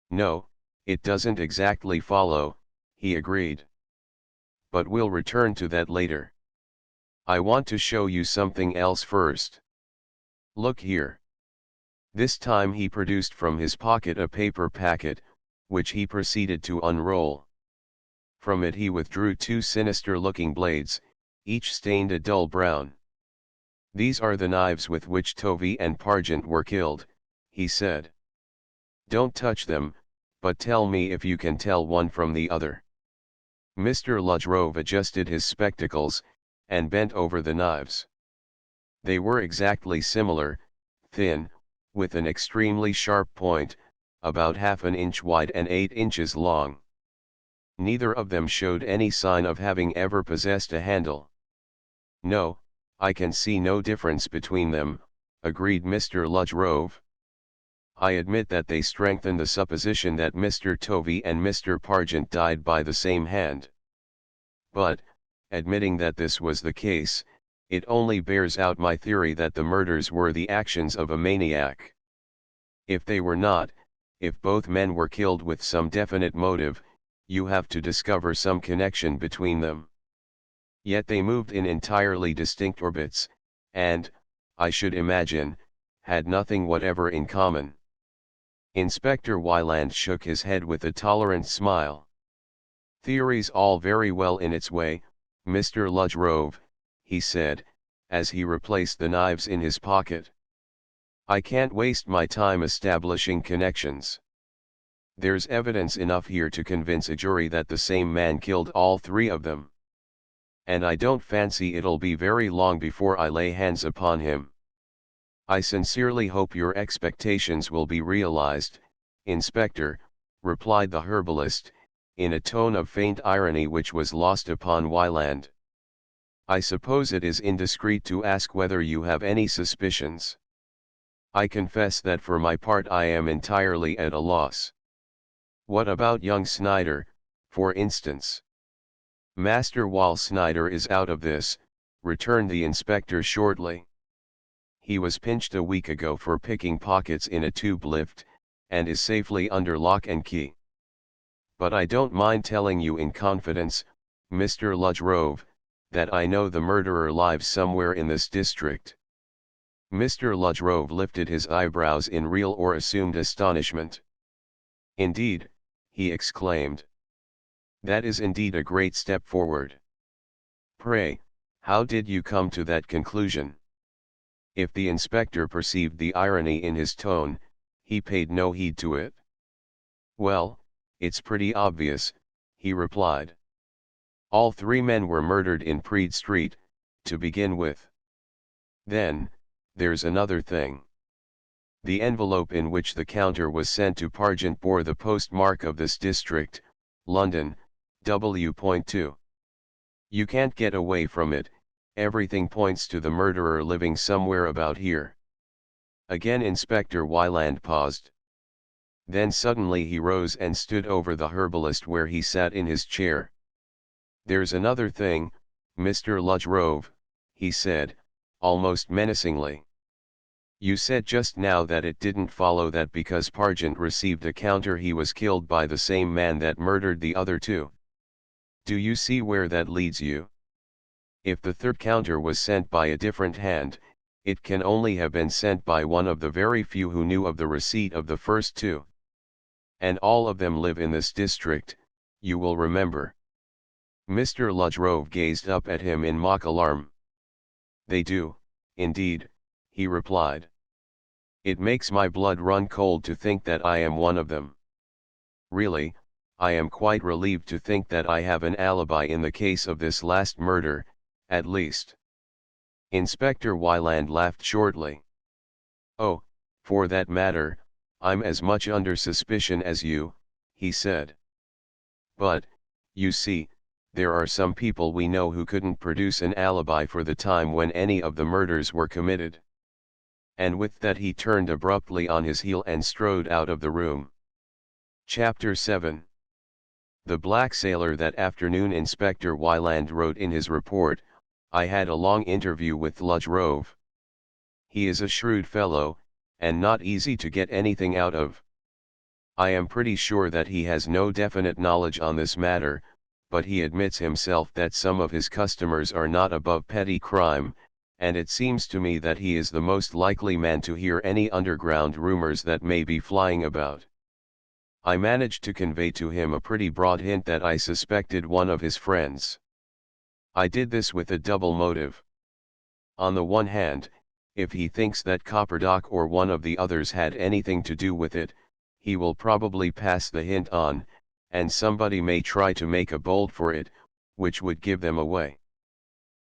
"No, it doesn't exactly follow," he agreed. "But we'll return to that later. I want to show you something else first. Look here." This time he produced from his pocket a paper packet, which he proceeded to unroll. From it he withdrew two sinister-looking blades, each stained a dull brown. "These are the knives with which Tovey and Pargent were killed," he said. "Don't touch them, but tell me if you can tell one from the other." Mr. Ludgrove adjusted his spectacles, and bent over the knives. They were exactly similar, thin, with an extremely sharp point, about half an inch wide and 8 inches long. Neither of them showed any sign of having ever possessed a handle. "No, I can see no difference between them," agreed Mr. Ludgrove. "I admit that they strengthen the supposition that Mr. Tovey and Mr. Pargent died by the same hand. But, admitting that this was the case, it only bears out my theory that the murders were the actions of a maniac. If they were not, if both men were killed with some definite motive, you have to discover some connection between them. Yet they moved in entirely distinct orbits, and, I should imagine, had nothing whatever in common." Inspector Wyland shook his head with a tolerant smile. "Theory's all very well in its way, Mr. Ludgrove," he said, as he replaced the knives in his pocket. "I can't waste my time establishing connections. There's evidence enough here to convince a jury that the same man killed all three of them. And I don't fancy it'll be very long before I lay hands upon him." "I sincerely hope your expectations will be realized, Inspector," replied the herbalist, in a tone of faint irony which was lost upon Wyland. "I suppose it is indiscreet to ask whether you have any suspicions." "I confess that for my part I am entirely at a loss." "What about young Snyder, for instance?" "Master Wall Snyder is out of this," returned the inspector shortly. "He was pinched a week ago for picking pockets in a tube lift, and is safely under lock and key. But I don't mind telling you in confidence, Mr. Ludgrove, that I know the murderer lives somewhere in this district." Mr. Ludgrove lifted his eyebrows in real or assumed astonishment. "Indeed," he exclaimed. "That is indeed a great step forward. Pray, how did you come to that conclusion?" If the inspector perceived the irony in his tone, he paid no heed to it. "Well, it's pretty obvious," he replied. "All three men were murdered in Praed Street, to begin with. Then, there's another thing. The envelope in which the counter was sent to Pargent bore the postmark of this district, London, W.2. You can't get away from it, everything points to the murderer living somewhere about here." Again Inspector Wyland paused. Then suddenly he rose and stood over the herbalist where he sat in his chair. "There's another thing, Mr. Ludgrove," he said, almost menacingly. "You said just now that it didn't follow that because Pargent received a counter he was killed by the same man that murdered the other two. Do you see where that leads you? If the third counter was sent by a different hand, it can only have been sent by one of the very few who knew of the receipt of the first two. And all of them live in this district, you will remember." Mr. Ludgrove gazed up at him in mock alarm. "They do, indeed," he replied. "It makes my blood run cold to think that I am one of them. Really, I am quite relieved to think that I have an alibi in the case of this last murder, at least." Inspector Wyland laughed shortly. "Oh, for that matter, I'm as much under suspicion as you," he said. "But, you see, there are some people we know who couldn't produce an alibi for the time when any of the murders were committed." And with that he turned abruptly on his heel and strode out of the room. Chapter 7. The black sailor. That afternoon Inspector Wyland wrote in his report, "I had a long interview with Rhode. He is a shrewd fellow, and not easy to get anything out of. I am pretty sure that he has no definite knowledge on this matter, but he admits himself that some of his customers are not above petty crime, and it seems to me that he is the most likely man to hear any underground rumors that may be flying about. I managed to convey to him a pretty broad hint that I suspected one of his friends. I did this with a double motive. On the one hand, if he thinks that Copperdock or one of the others had anything to do with it, he will probably pass the hint on, and somebody may try to make a bolt for it, which would give them away.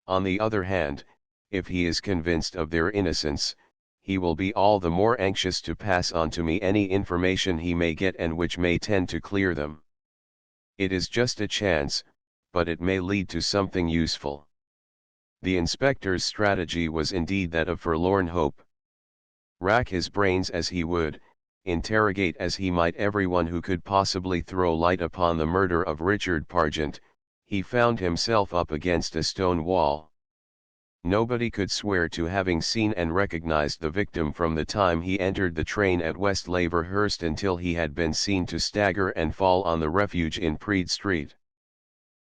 On the other hand, if he is convinced of their innocence, he will be all the more anxious to pass on to me any information he may get and which may tend to clear them. It is just a chance, but it may lead to something useful." The inspector's strategy was indeed that of forlorn hope. Rack his brains as he would, interrogate as he might everyone who could possibly throw light upon the murder of Richard Pargent, he found himself up against a stone wall. Nobody could swear to having seen and recognized the victim from the time he entered the train at West Laverhurst until he had been seen to stagger and fall on the refuge in Praed Street.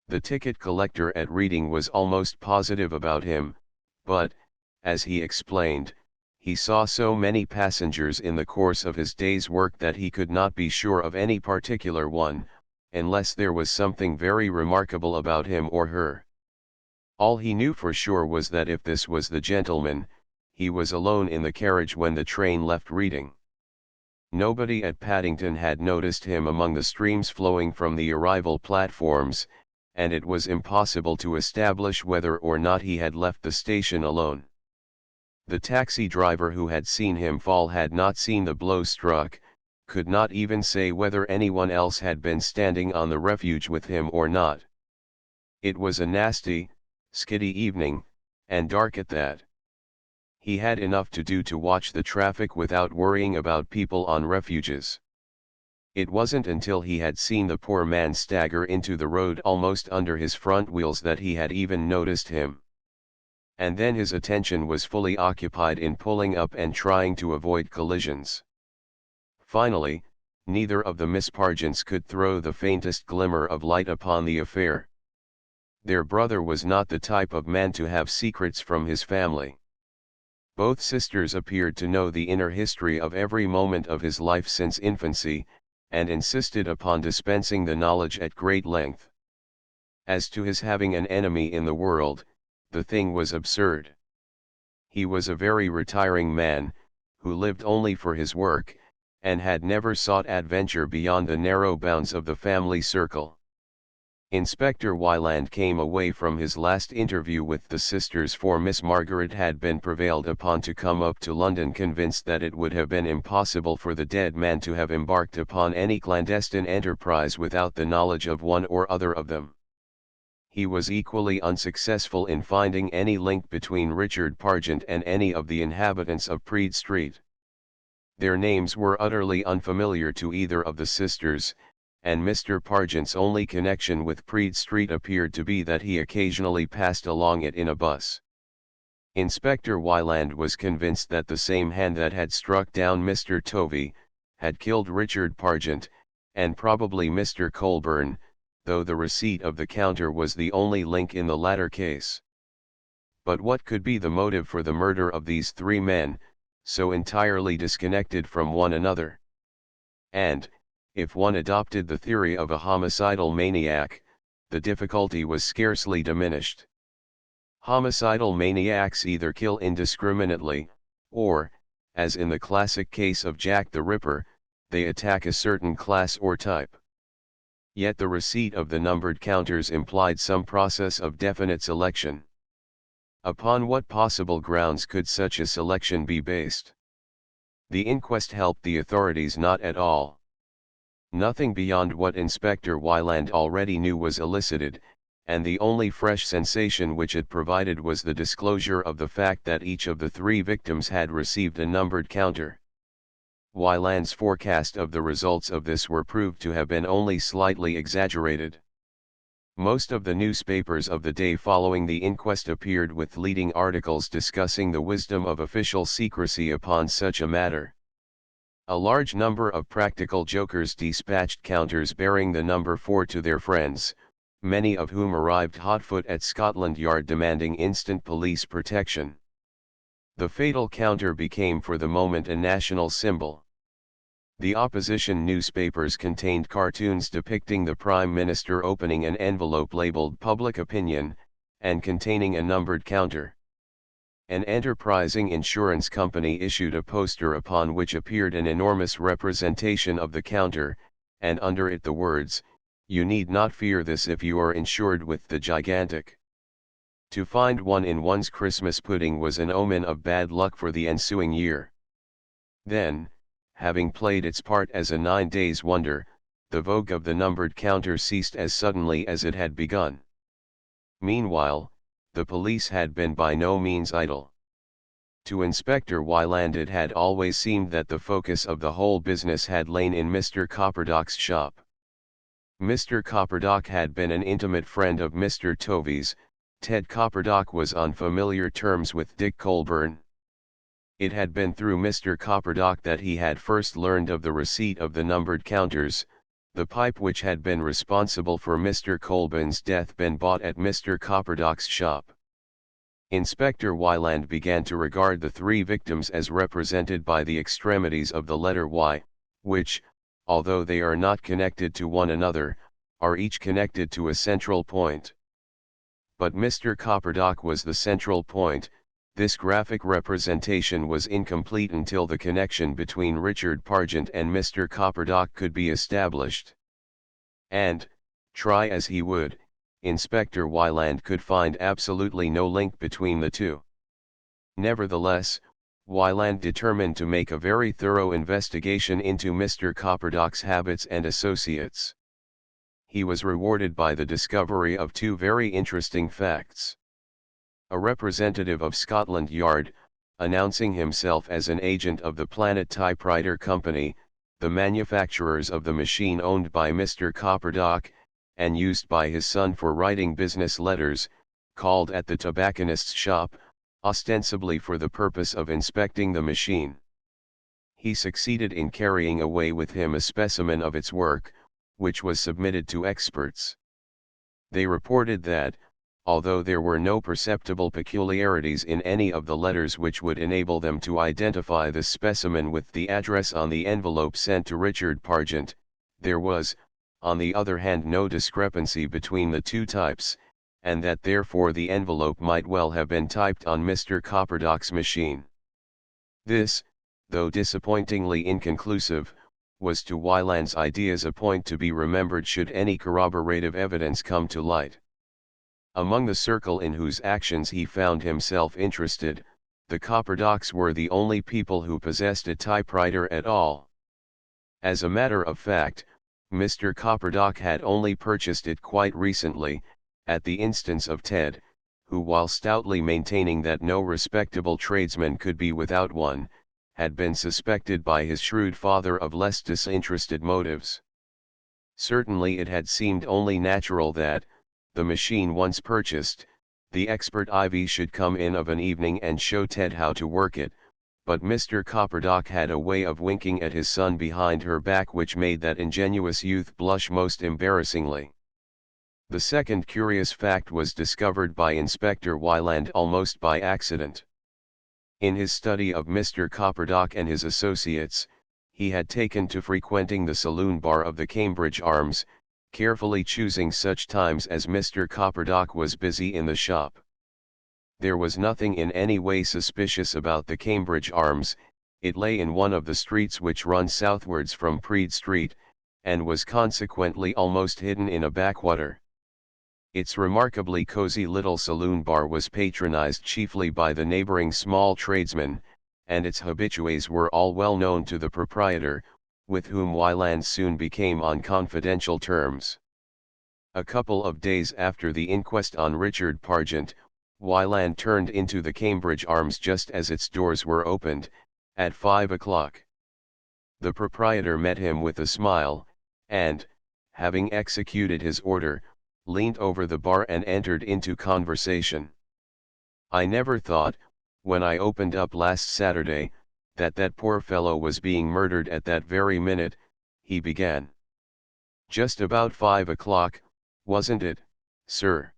The ticket collector at Reading was almost positive about him, but, as he explained, he saw so many passengers in the course of his day's work that he could not be sure of any particular one, unless there was something very remarkable about him or her. All he knew for sure was that if this was the gentleman, he was alone in the carriage when the train left Reading. Nobody at Paddington had noticed him among the streams flowing from the arrival platforms, and it was impossible to establish whether or not he had left the station alone. The taxi driver who had seen him fall had not seen the blow struck, could not even say whether anyone else had been standing on the refuge with him or not. It was a nasty, skiddy evening, and dark at that. He had enough to do to watch the traffic without worrying about people on refuges. It wasn't until he had seen the poor man stagger into the road almost under his front wheels that he had even noticed him. And then his attention was fully occupied in pulling up and trying to avoid collisions. Finally, neither of the Miss Pargents could throw the faintest glimmer of light upon the affair. Their brother was not the type of man to have secrets from his family. Both sisters appeared to know the inner history of every moment of his life since infancy, and insisted upon dispensing the knowledge at great length. As to his having an enemy in the world, the thing was absurd. He was a very retiring man, who lived only for his work, and had never sought adventure beyond the narrow bounds of the family circle. Inspector Wyland came away from his last interview with the sisters, for Miss Margaret had been prevailed upon to come up to London, convinced that it would have been impossible for the dead man to have embarked upon any clandestine enterprise without the knowledge of one or other of them. He was equally unsuccessful in finding any link between Richard Pargent and any of the inhabitants of Praed Street. Their names were utterly unfamiliar to either of the sisters, and Mr. Pargent's only connection with Praed Street appeared to be that he occasionally passed along it in a bus. Inspector Wyland was convinced that the same hand that had struck down Mr. Tovey, had killed Richard Pargent, and probably Mr. Colburn, though the receipt of the counter was the only link in the latter case. But what could be the motive for the murder of these three men, so entirely disconnected from one another? And, if one adopted the theory of a homicidal maniac, the difficulty was scarcely diminished. Homicidal maniacs either kill indiscriminately, or, as in the classic case of Jack the Ripper, they attack a certain class or type. Yet the receipt of the numbered counters implied some process of definite selection. Upon what possible grounds could such a selection be based? The inquest helped the authorities not at all. Nothing beyond what Inspector Wyland already knew was elicited, and the only fresh sensation which it provided was the disclosure of the fact that each of the three victims had received a numbered counter. Wyland's forecast of the results of this were proved to have been only slightly exaggerated. Most of the newspapers of the day following the inquest appeared with leading articles discussing the wisdom of official secrecy upon such a matter. A large number of practical jokers dispatched counters bearing the number 4 to their friends, many of whom arrived hotfoot at Scotland Yard demanding instant police protection. The fatal counter became for the moment a national symbol. The opposition newspapers contained cartoons depicting the Prime Minister opening an envelope labeled Public Opinion, and containing a numbered counter. An enterprising insurance company issued a poster upon which appeared an enormous representation of the counter, and under it the words, "You need not fear this if you are insured with the gigantic." To find one in one's Christmas pudding was an omen of bad luck for the ensuing year. Then, having played its part as a 9 days wonder, the vogue of the numbered counter ceased as suddenly as it had begun. Meanwhile, the police had been by no means idle. To Inspector Wyland it had always seemed that the focus of the whole business had lain in Mr. Copperdock's shop. Mr. Copperdock had been an intimate friend of Mr. Tovey's. Ted Copperdock was on familiar terms with Dick Colburn. It had been through Mr. Copperdock that he had first learned of the receipt of the numbered counters. The pipe which had been responsible for Mr. Colburn's death been bought at Mr. Copperdock's shop. Inspector Wyland began to regard the 3 victims as represented by the extremities of the letter Y, which, although they are not connected to one another, are each connected to a central point. But Mr. Copperdock was the central point. This graphic representation was incomplete until the connection between Richard Pargent and Mr. Copperdock could be established. And, try as he would, Inspector Wyland could find absolutely no link between the two. Nevertheless, Wyland determined to make a very thorough investigation into Mr. Copperdock's habits and associates. He was rewarded by the discovery of 2 very interesting facts. A representative of Scotland Yard, announcing himself as an agent of the Planet Typewriter Company, the manufacturers of the machine owned by Mr. Copperdock, and used by his son for writing business letters, called at the tobacconist's shop, ostensibly for the purpose of inspecting the machine. He succeeded in carrying away with him a specimen of its work, which was submitted to experts. They reported that, although there were no perceptible peculiarities in any of the letters which would enable them to identify the specimen with the address on the envelope sent to Richard Pargent, there was, on the other hand, no discrepancy between the 2 types, and that therefore the envelope might well have been typed on Mr. Copperdock's machine. This, though disappointingly inconclusive, was to Wyland's ideas a point to be remembered should any corroborative evidence come to light. Among the circle in whose actions he found himself interested, the Copperdocks were the only people who possessed a typewriter at all. As a matter of fact, Mr. Copperdock had only purchased it quite recently, at the instance of Ted, who, while stoutly maintaining that no respectable tradesman could be without one, had been suspected by his shrewd father of less disinterested motives. Certainly it had seemed only natural that, the machine once purchased, the expert Ivy should come in of an evening and show Ted how to work it, but Mr. Copperdock had a way of winking at his son behind her back which made that ingenuous youth blush most embarrassingly. The second curious fact was discovered by Inspector Wyland almost by accident. In his study of Mr. Copperdock and his associates, he had taken to frequenting the saloon bar of the Cambridge Arms, carefully choosing such times as Mr. Copperdock was busy in the shop. There was nothing in any way suspicious about the Cambridge Arms. It lay in one of the streets which run southwards from Praed Street, and was consequently almost hidden in a backwater. Its remarkably cosy little saloon bar was patronized chiefly by the neighboring small tradesmen, and its habitués were all well known to the proprietor, with whom Wyland soon became on confidential terms. A couple of days after the inquest on Richard Pargent, Wyland turned into the Cambridge Arms just as its doors were opened, at 5 o'clock. The proprietor met him with a smile, and, having executed his order, leaned over the bar and entered into conversation. "I never thought, when I opened up last Saturday, that poor fellow was being murdered at that very minute," he began. "Just about 5 o'clock, wasn't it, sir?"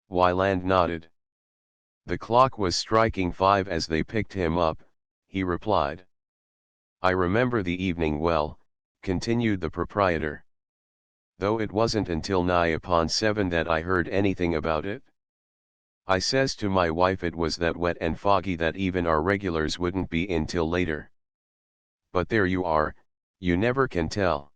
Wyland nodded. "The clock was striking 5 as they picked him up," he replied. "I remember the evening well," continued the proprietor. "Though it wasn't until nigh upon 7 that I heard anything about it. I says to my wife it was that wet and foggy that even our regulars wouldn't be in till later. But there you are, you never can tell.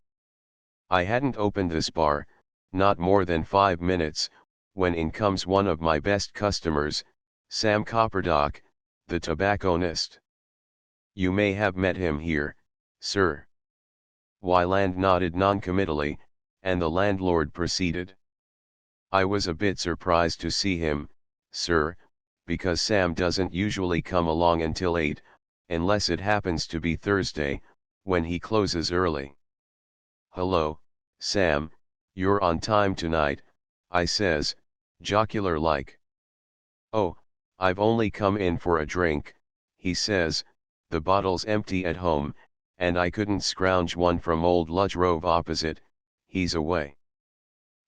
I hadn't opened this bar, not more than 5 minutes, when in comes one of my best customers, Sam Copperdock, the tobacconist. You may have met him here, sir." Wyland nodded noncommittally, and the landlord proceeded. "I was a bit surprised to see him, sir, because Sam doesn't usually come along until 8, unless it happens to be Thursday, when he closes early. 'Hullo, Sam, you're on time tonight,' I says, jocular like. 'Oh, I've only come in for a drink,' he says, 'the bottle's empty at home, and I couldn't scrounge one from old Ludgrove opposite, he's away.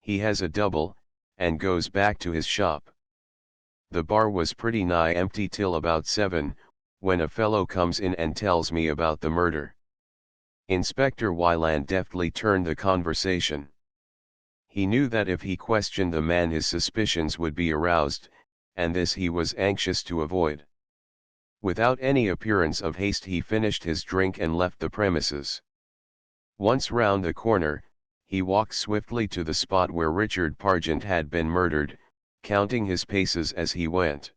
He has a double, and goes back to his shop.' The bar was pretty nigh empty till about 7, when a fellow comes in and tells me about the murder." Inspector Wyland deftly turned the conversation. He knew that if he questioned the man his suspicions would be aroused, and this he was anxious to avoid. Without any appearance of haste he finished his drink and left the premises. Once round the corner, he walked swiftly to the spot where Richard Pargent had been murdered, counting his paces as he went.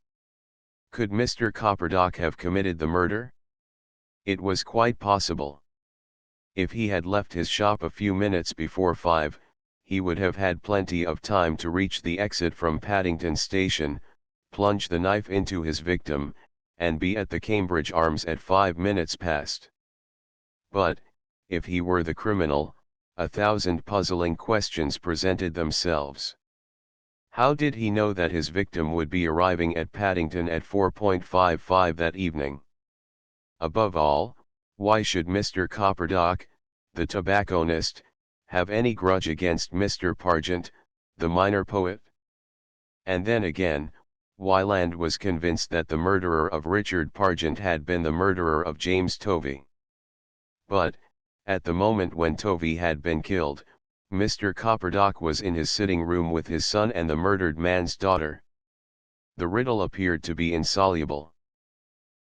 Could Mr. Copperdock have committed the murder? It was quite possible. If he had left his shop a few minutes before 5, he would have had plenty of time to reach the exit from Paddington Station, plunge the knife into his victim, and be at the Cambridge Arms at 5 minutes past. But, if he were the criminal, 1,000 puzzling questions presented themselves. How did he know that his victim would be arriving at Paddington at 4:55 that evening? Above all, why should Mr. Copperdock, the tobacconist, have any grudge against Mr. Pargent, the minor poet? And then again, Wyland was convinced that the murderer of Richard Pargent had been the murderer of James Tovey. But, at the moment when Tovey had been killed, Mr. Copperdock was in his sitting room with his son and the murdered man's daughter. The riddle appeared to be insoluble.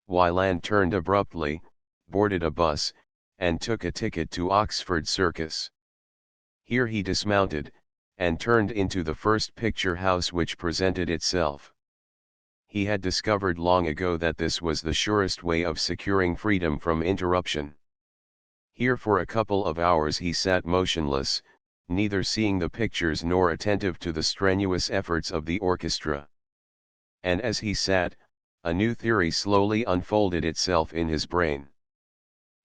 Wyland turned abruptly, boarded a bus, and took a ticket to Oxford Circus. Here he dismounted, and turned into the first picture house which presented itself. He had discovered long ago that this was the surest way of securing freedom from interruption. Here for a couple of hours he sat motionless, neither seeing the pictures nor attentive to the strenuous efforts of the orchestra. And as he sat, a new theory slowly unfolded itself in his brain.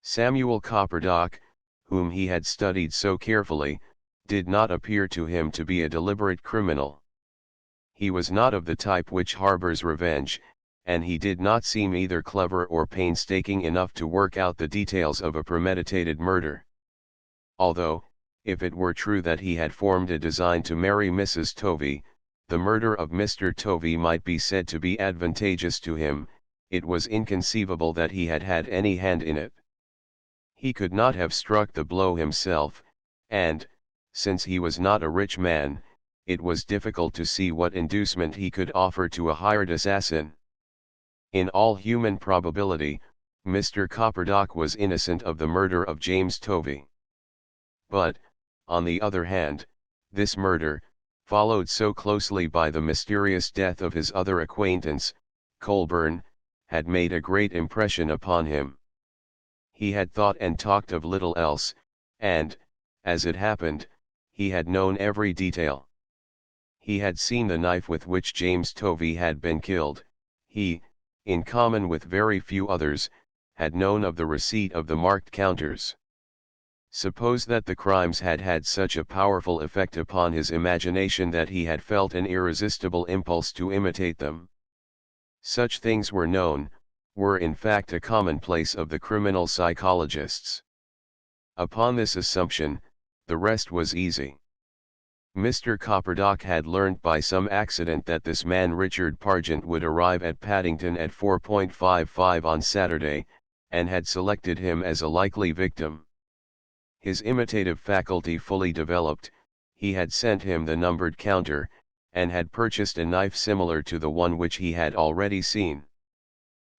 Samuel Copperdock, whom he had studied so carefully, did not appear to him to be a deliberate criminal. He was not of the type which harbors revenge, and he did not seem either clever or painstaking enough to work out the details of a premeditated murder. Although, if it were true that he had formed a design to marry Mrs. Tovey, the murder of Mr. Tovey might be said to be advantageous to him, it was inconceivable that he had had any hand in it. He could not have struck the blow himself, and, since he was not a rich man, it was difficult to see what inducement he could offer to a hired assassin. In all human probability, Mr. Copperdock was innocent of the murder of James Tovey. But, on the other hand, this murder, followed so closely by the mysterious death of his other acquaintance, Colburn, had made a great impression upon him. He had thought and talked of little else, and, as it happened, he had known every detail. He had seen the knife with which James Tovey had been killed. He, in common with very few others, had known of the receipt of the marked counters. Suppose that the crimes had had such a powerful effect upon his imagination that he had felt an irresistible impulse to imitate them. Such things were known, were in fact a commonplace of the criminal psychologists. Upon this assumption, the rest was easy. Mr. Copperdock had learnt by some accident that this man Richard Pargent would arrive at Paddington at 4:55 on Saturday, and had selected him as a likely victim. His imitative faculty fully developed, he had sent him the numbered counter, and had purchased a knife similar to the one which he had already seen.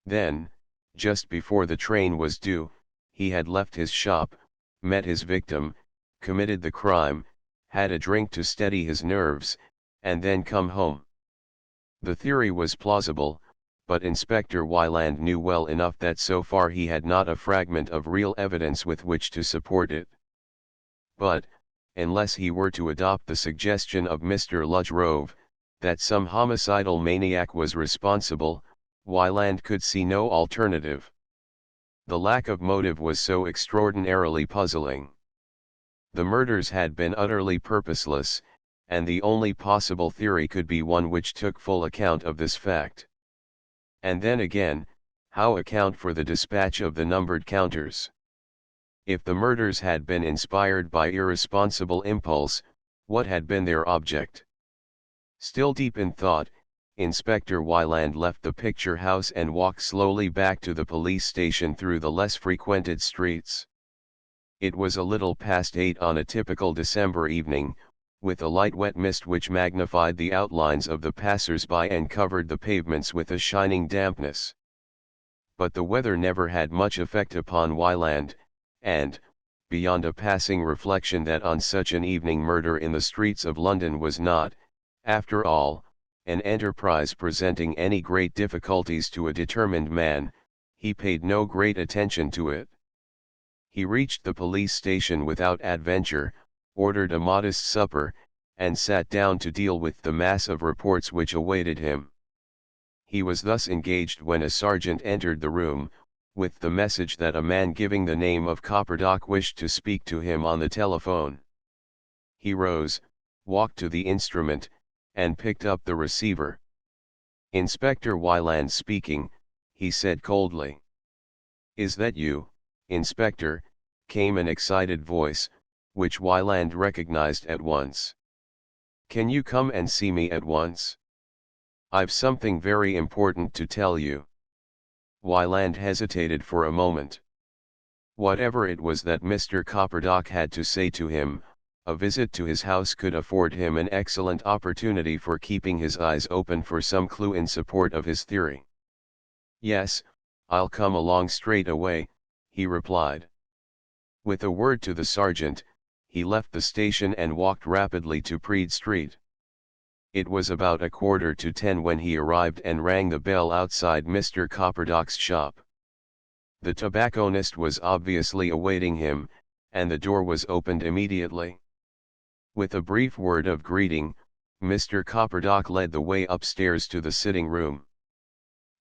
Then, just before the train was due, he had left his shop, met his victim, committed the crime, had a drink to steady his nerves, and then come home. The theory was plausible, but Inspector Wyland knew well enough that so far he had not a fragment of real evidence with which to support it. But, unless he were to adopt the suggestion of Mr. Ludgrove, that some homicidal maniac was responsible, Wyland could see no alternative. The lack of motive was so extraordinarily puzzling. The murders had been utterly purposeless, and the only possible theory could be one which took full account of this fact. And then again, how account for the dispatch of the numbered counters? If the murders had been inspired by irresponsible impulse, what had been their object? Still deep in thought, Inspector Wyland left the picture house and walked slowly back to the police station through the less frequented streets. It was a little past 8 on a typical December evening, with a light wet mist which magnified the outlines of the passers-by and covered the pavements with a shining dampness. But the weather never had much effect upon Wyland, and, beyond a passing reflection that on such an evening murder in the streets of London was not, after all, an enterprise presenting any great difficulties to a determined man, he paid no great attention to it. He reached the police station without adventure, ordered a modest supper, and sat down to deal with the mass of reports which awaited him. He was thus engaged when a sergeant entered the room, with the message that a man giving the name of Copperdock wished to speak to him on the telephone. He rose, walked to the instrument, and picked up the receiver. "Inspector Wyland speaking," he said coldly. "Is that you, Inspector?" came an excited voice, which Wyland recognized at once. "Can you come and see me at once? I've something very important to tell you." Wyland hesitated for a moment. Whatever it was that Mr. Copperdock had to say to him, a visit to his house could afford him an excellent opportunity for keeping his eyes open for some clue in support of his theory. "Yes, I'll come along straight away," he replied. With a word to the sergeant, he left the station and walked rapidly to Praed Street. It was about 9:15 when he arrived and rang the bell outside Mr. Copperdock's shop. The tobacconist was obviously awaiting him, and the door was opened immediately. With a brief word of greeting, Mr. Copperdock led the way upstairs to the sitting room.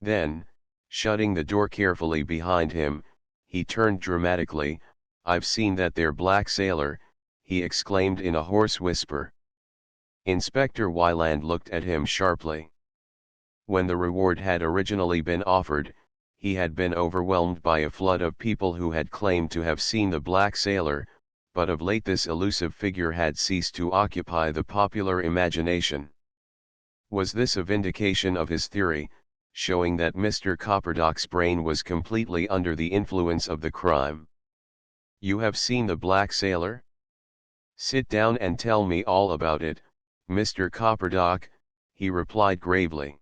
Then, shutting the door carefully behind him, he turned dramatically. "I've seen that there black sailor," he exclaimed in a hoarse whisper. Inspector Wyland looked at him sharply. When the reward had originally been offered, he had been overwhelmed by a flood of people who had claimed to have seen the black sailor, but of late this elusive figure had ceased to occupy the popular imagination. Was this a vindication of his theory, showing that Mr. Copperdock's brain was completely under the influence of the crime? "You have seen the black sailor? Sit down and tell me all about it, Mr. Copperdock," he replied gravely.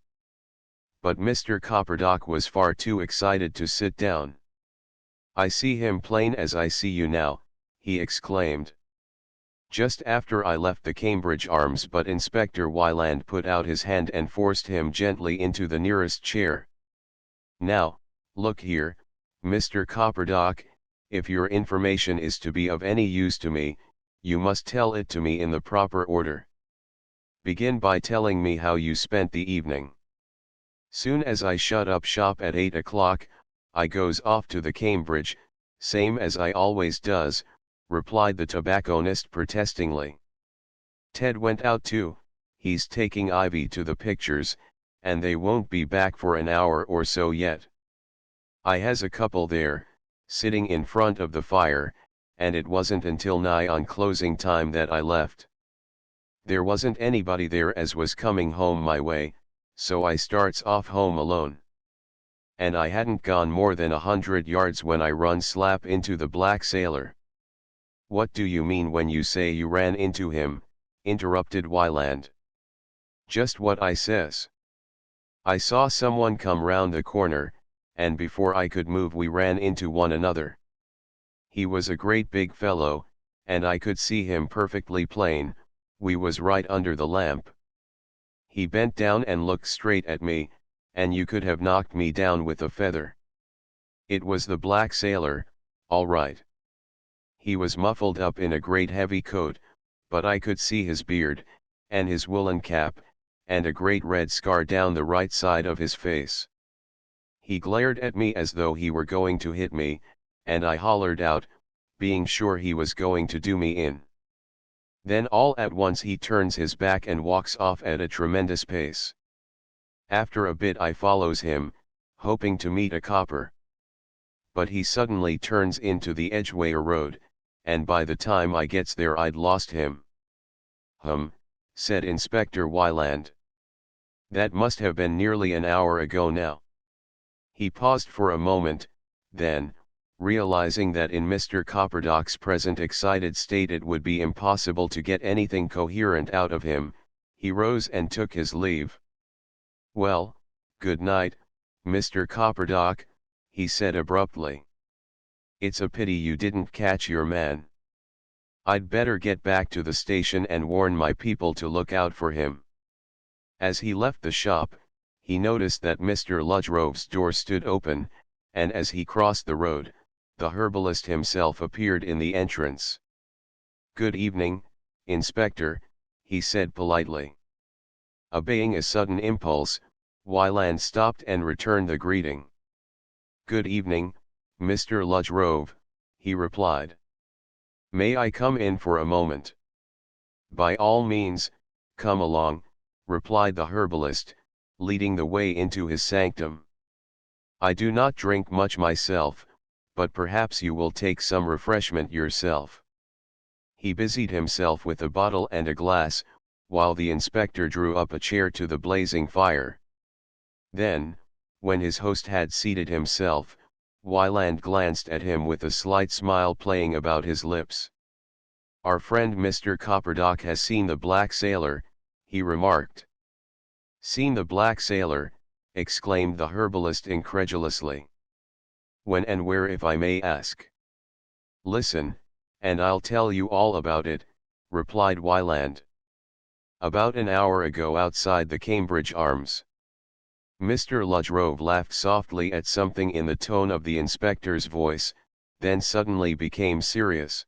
But Mr. Copperdock was far too excited to sit down. "I see him plain as I see you now," he exclaimed. "Just after I left the Cambridge Arms." But Inspector Wyland put out his hand and forced him gently into the nearest chair. "Now, look here, Mr. Copperdock, if your information is to be of any use to me, you must tell it to me in the proper order. Begin by telling me how you spent the evening." "Soon as I shut up shop at 8 o'clock, I goes off to the Cambridge, same as I always does, replied the tobacconist protestingly. Ted went out too, he's taking Ivy to the pictures, and they won't be back for an hour or so yet. I has a couple there, sitting in front of the fire, and it wasn't until nigh on closing time that I left. There wasn't anybody there as was coming home my way, so I starts off home alone. And I hadn't gone more than 100 yards when I run slap into the black sailor. What do you mean when you say you ran into him? Interrupted Wyland. Just what I says. I saw someone come round the corner, and before I could move we ran into one another. He was a great big fellow, and I could see him perfectly plain, we was right under the lamp. He bent down and looked straight at me, and you could have knocked me down with a feather. It was the black sailor, all right. He was muffled up in a great heavy coat, but I could see his beard, and his woolen cap, and a great red scar down the right side of his face. He glared at me as though he were going to hit me, and I hollered out, being sure he was going to do me in. Then all at once he turns his back and walks off at a tremendous pace. After a bit I follows him, hoping to meet a copper. But he suddenly turns into the Edgware Road, and by the time I gets there I'd lost him. Said Inspector Wyland. That must have been nearly an hour ago now. He paused for a moment, then, realizing that in Mr. Copperdock's present excited state it would be impossible to get anything coherent out of him, he rose and took his leave. Well, good night, Mr. Copperdock, he said abruptly. It's a pity you didn't catch your man. I'd better get back to the station and warn my people to look out for him. As he left the shop, he noticed that Mr. Ludgrove's door stood open, and as he crossed the road, the herbalist himself appeared in the entrance. Good evening, Inspector, he said politely. Obeying a sudden impulse, Wyland stopped and returned the greeting. Good evening, Mr. Ludgrove, he replied. May I come in for a moment? By all means, come along, replied the herbalist, leading the way into his sanctum. I do not drink much myself, but perhaps you will take some refreshment yourself. He busied himself with a bottle and a glass, while the inspector drew up a chair to the blazing fire. Then, when his host had seated himself, Wyland glanced at him with a slight smile playing about his lips. Our friend Mr. Copperdock has seen the black sailor, he remarked. Seen the black sailor, exclaimed the herbalist incredulously. When and where, if I may ask? Listen, and I'll tell you all about it, replied Wyland. About an hour ago outside the Cambridge Arms. Mr. Ludgrove laughed softly at something in the tone of the inspector's voice, then suddenly became serious.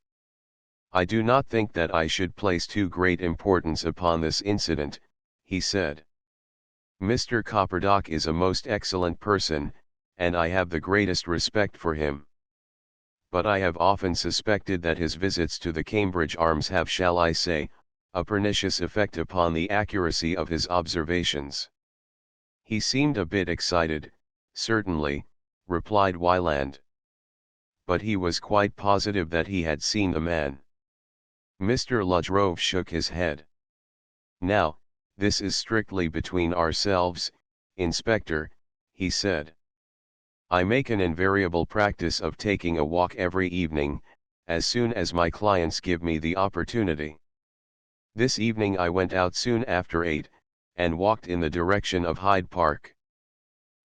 I do not think that I should place too great importance upon this incident, he said. Mr. Copperdock is a most excellent person, and I have the greatest respect for him. But I have often suspected that his visits to the Cambridge Arms have, shall I say, a pernicious effect upon the accuracy of his observations. He seemed a bit excited, certainly, replied Wyland. But he was quite positive that he had seen the man. Mr. Ludgrove shook his head. Now, this is strictly between ourselves, Inspector, he said. I make an invariable practice of taking a walk every evening, as soon as my clients give me the opportunity. This evening I went out soon after 8, and walked in the direction of Hyde Park.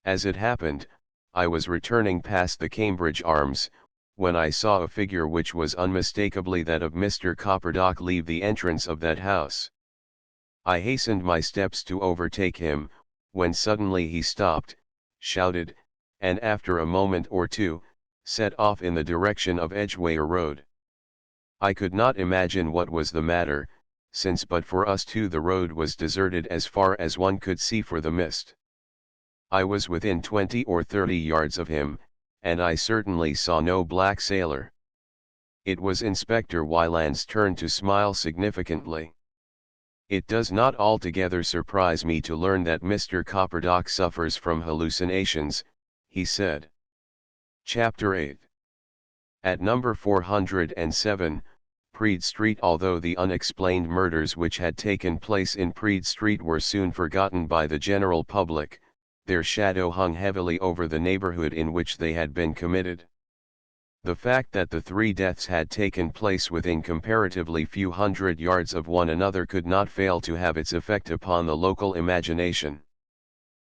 As it happened, I was returning past the Cambridge Arms, when I saw a figure which was unmistakably that of Mr. Copperdock leave the entrance of that house. I hastened my steps to overtake him, when suddenly he stopped, shouted, and after a moment or two, set off in the direction of Edgware Road. I could not imagine what was the matter, since but for us two the road was deserted as far as one could see for the mist. I was within 20 or 30 yards of him, and I certainly saw no black sailor. It was Inspector Wyland's turn to smile significantly. It does not altogether surprise me to learn that Mr. Copperdock suffers from hallucinations, he said. Chapter 8. At number 407, Praed Street. Although the unexplained murders which had taken place in Praed Street were soon forgotten by the general public, their shadow hung heavily over the neighborhood in which they had been committed. The fact that the three deaths had taken place within comparatively few hundred yards of one another could not fail to have its effect upon the local imagination.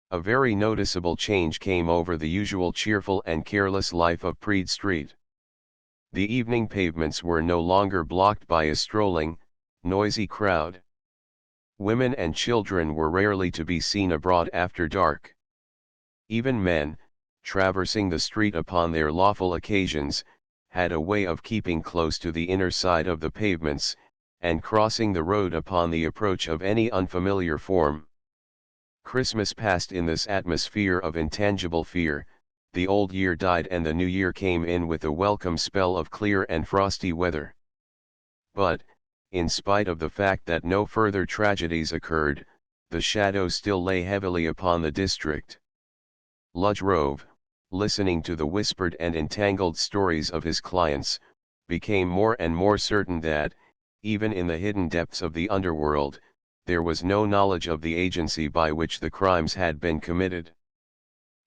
A very noticeable change came over the usual cheerful and careless life of Praed Street. The evening pavements were no longer blocked by a strolling, noisy crowd. Women and children were rarely to be seen abroad after dark. Even men, traversing the street upon their lawful occasions, had a way of keeping close to the inner side of the pavements, and crossing the road upon the approach of any unfamiliar form. Christmas passed in this atmosphere of intangible fear. The old year died and the new year came in with a welcome spell of clear and frosty weather. But, in spite of the fact that no further tragedies occurred, the shadow still lay heavily upon the district. Rhode, listening to the whispered and entangled stories of his clients, became more and more certain that, even in the hidden depths of the underworld, there was no knowledge of the agency by which the crimes had been committed.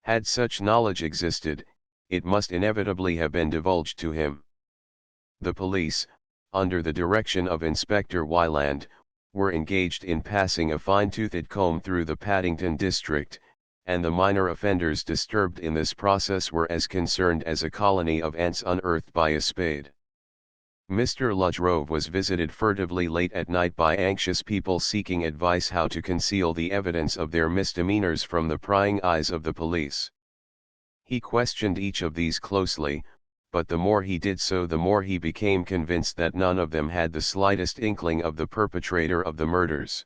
Had such knowledge existed, it must inevitably have been divulged to him. The police, under the direction of Inspector Wyland, were engaged in passing a fine-toothed comb through the Paddington district, and the minor offenders disturbed in this process were as concerned as a colony of ants unearthed by a spade. Mr. Rhode was visited furtively late at night by anxious people seeking advice how to conceal the evidence of their misdemeanors from the prying eyes of the police. He questioned each of these closely, but the more he did so the more he became convinced that none of them had the slightest inkling of the perpetrator of the murders.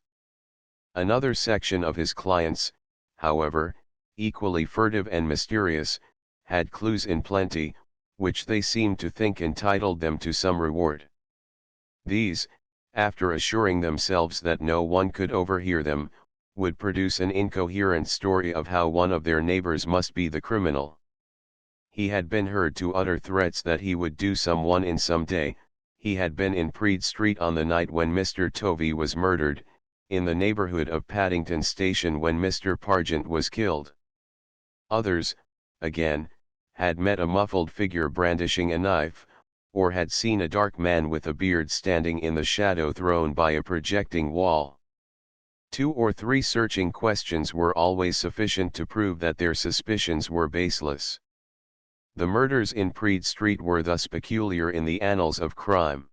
Another section of his clients, however, equally furtive and mysterious, had clues in plenty, which they seemed to think entitled them to some reward. These, after assuring themselves that no one could overhear them, would produce an incoherent story of how one of their neighbors must be the criminal. He had been heard to utter threats that he would do someone in some day. He had been in Praed Street on the night when Mr. Tovey was murdered, in the neighborhood of Paddington Station when Mr. Pargent was killed. Others, again, had met a muffled figure brandishing a knife, or had seen a dark man with a beard standing in the shadow thrown by a projecting wall. 2 or 3 searching questions were always sufficient to prove that their suspicions were baseless. The murders in Praed Street were thus peculiar in the annals of crime.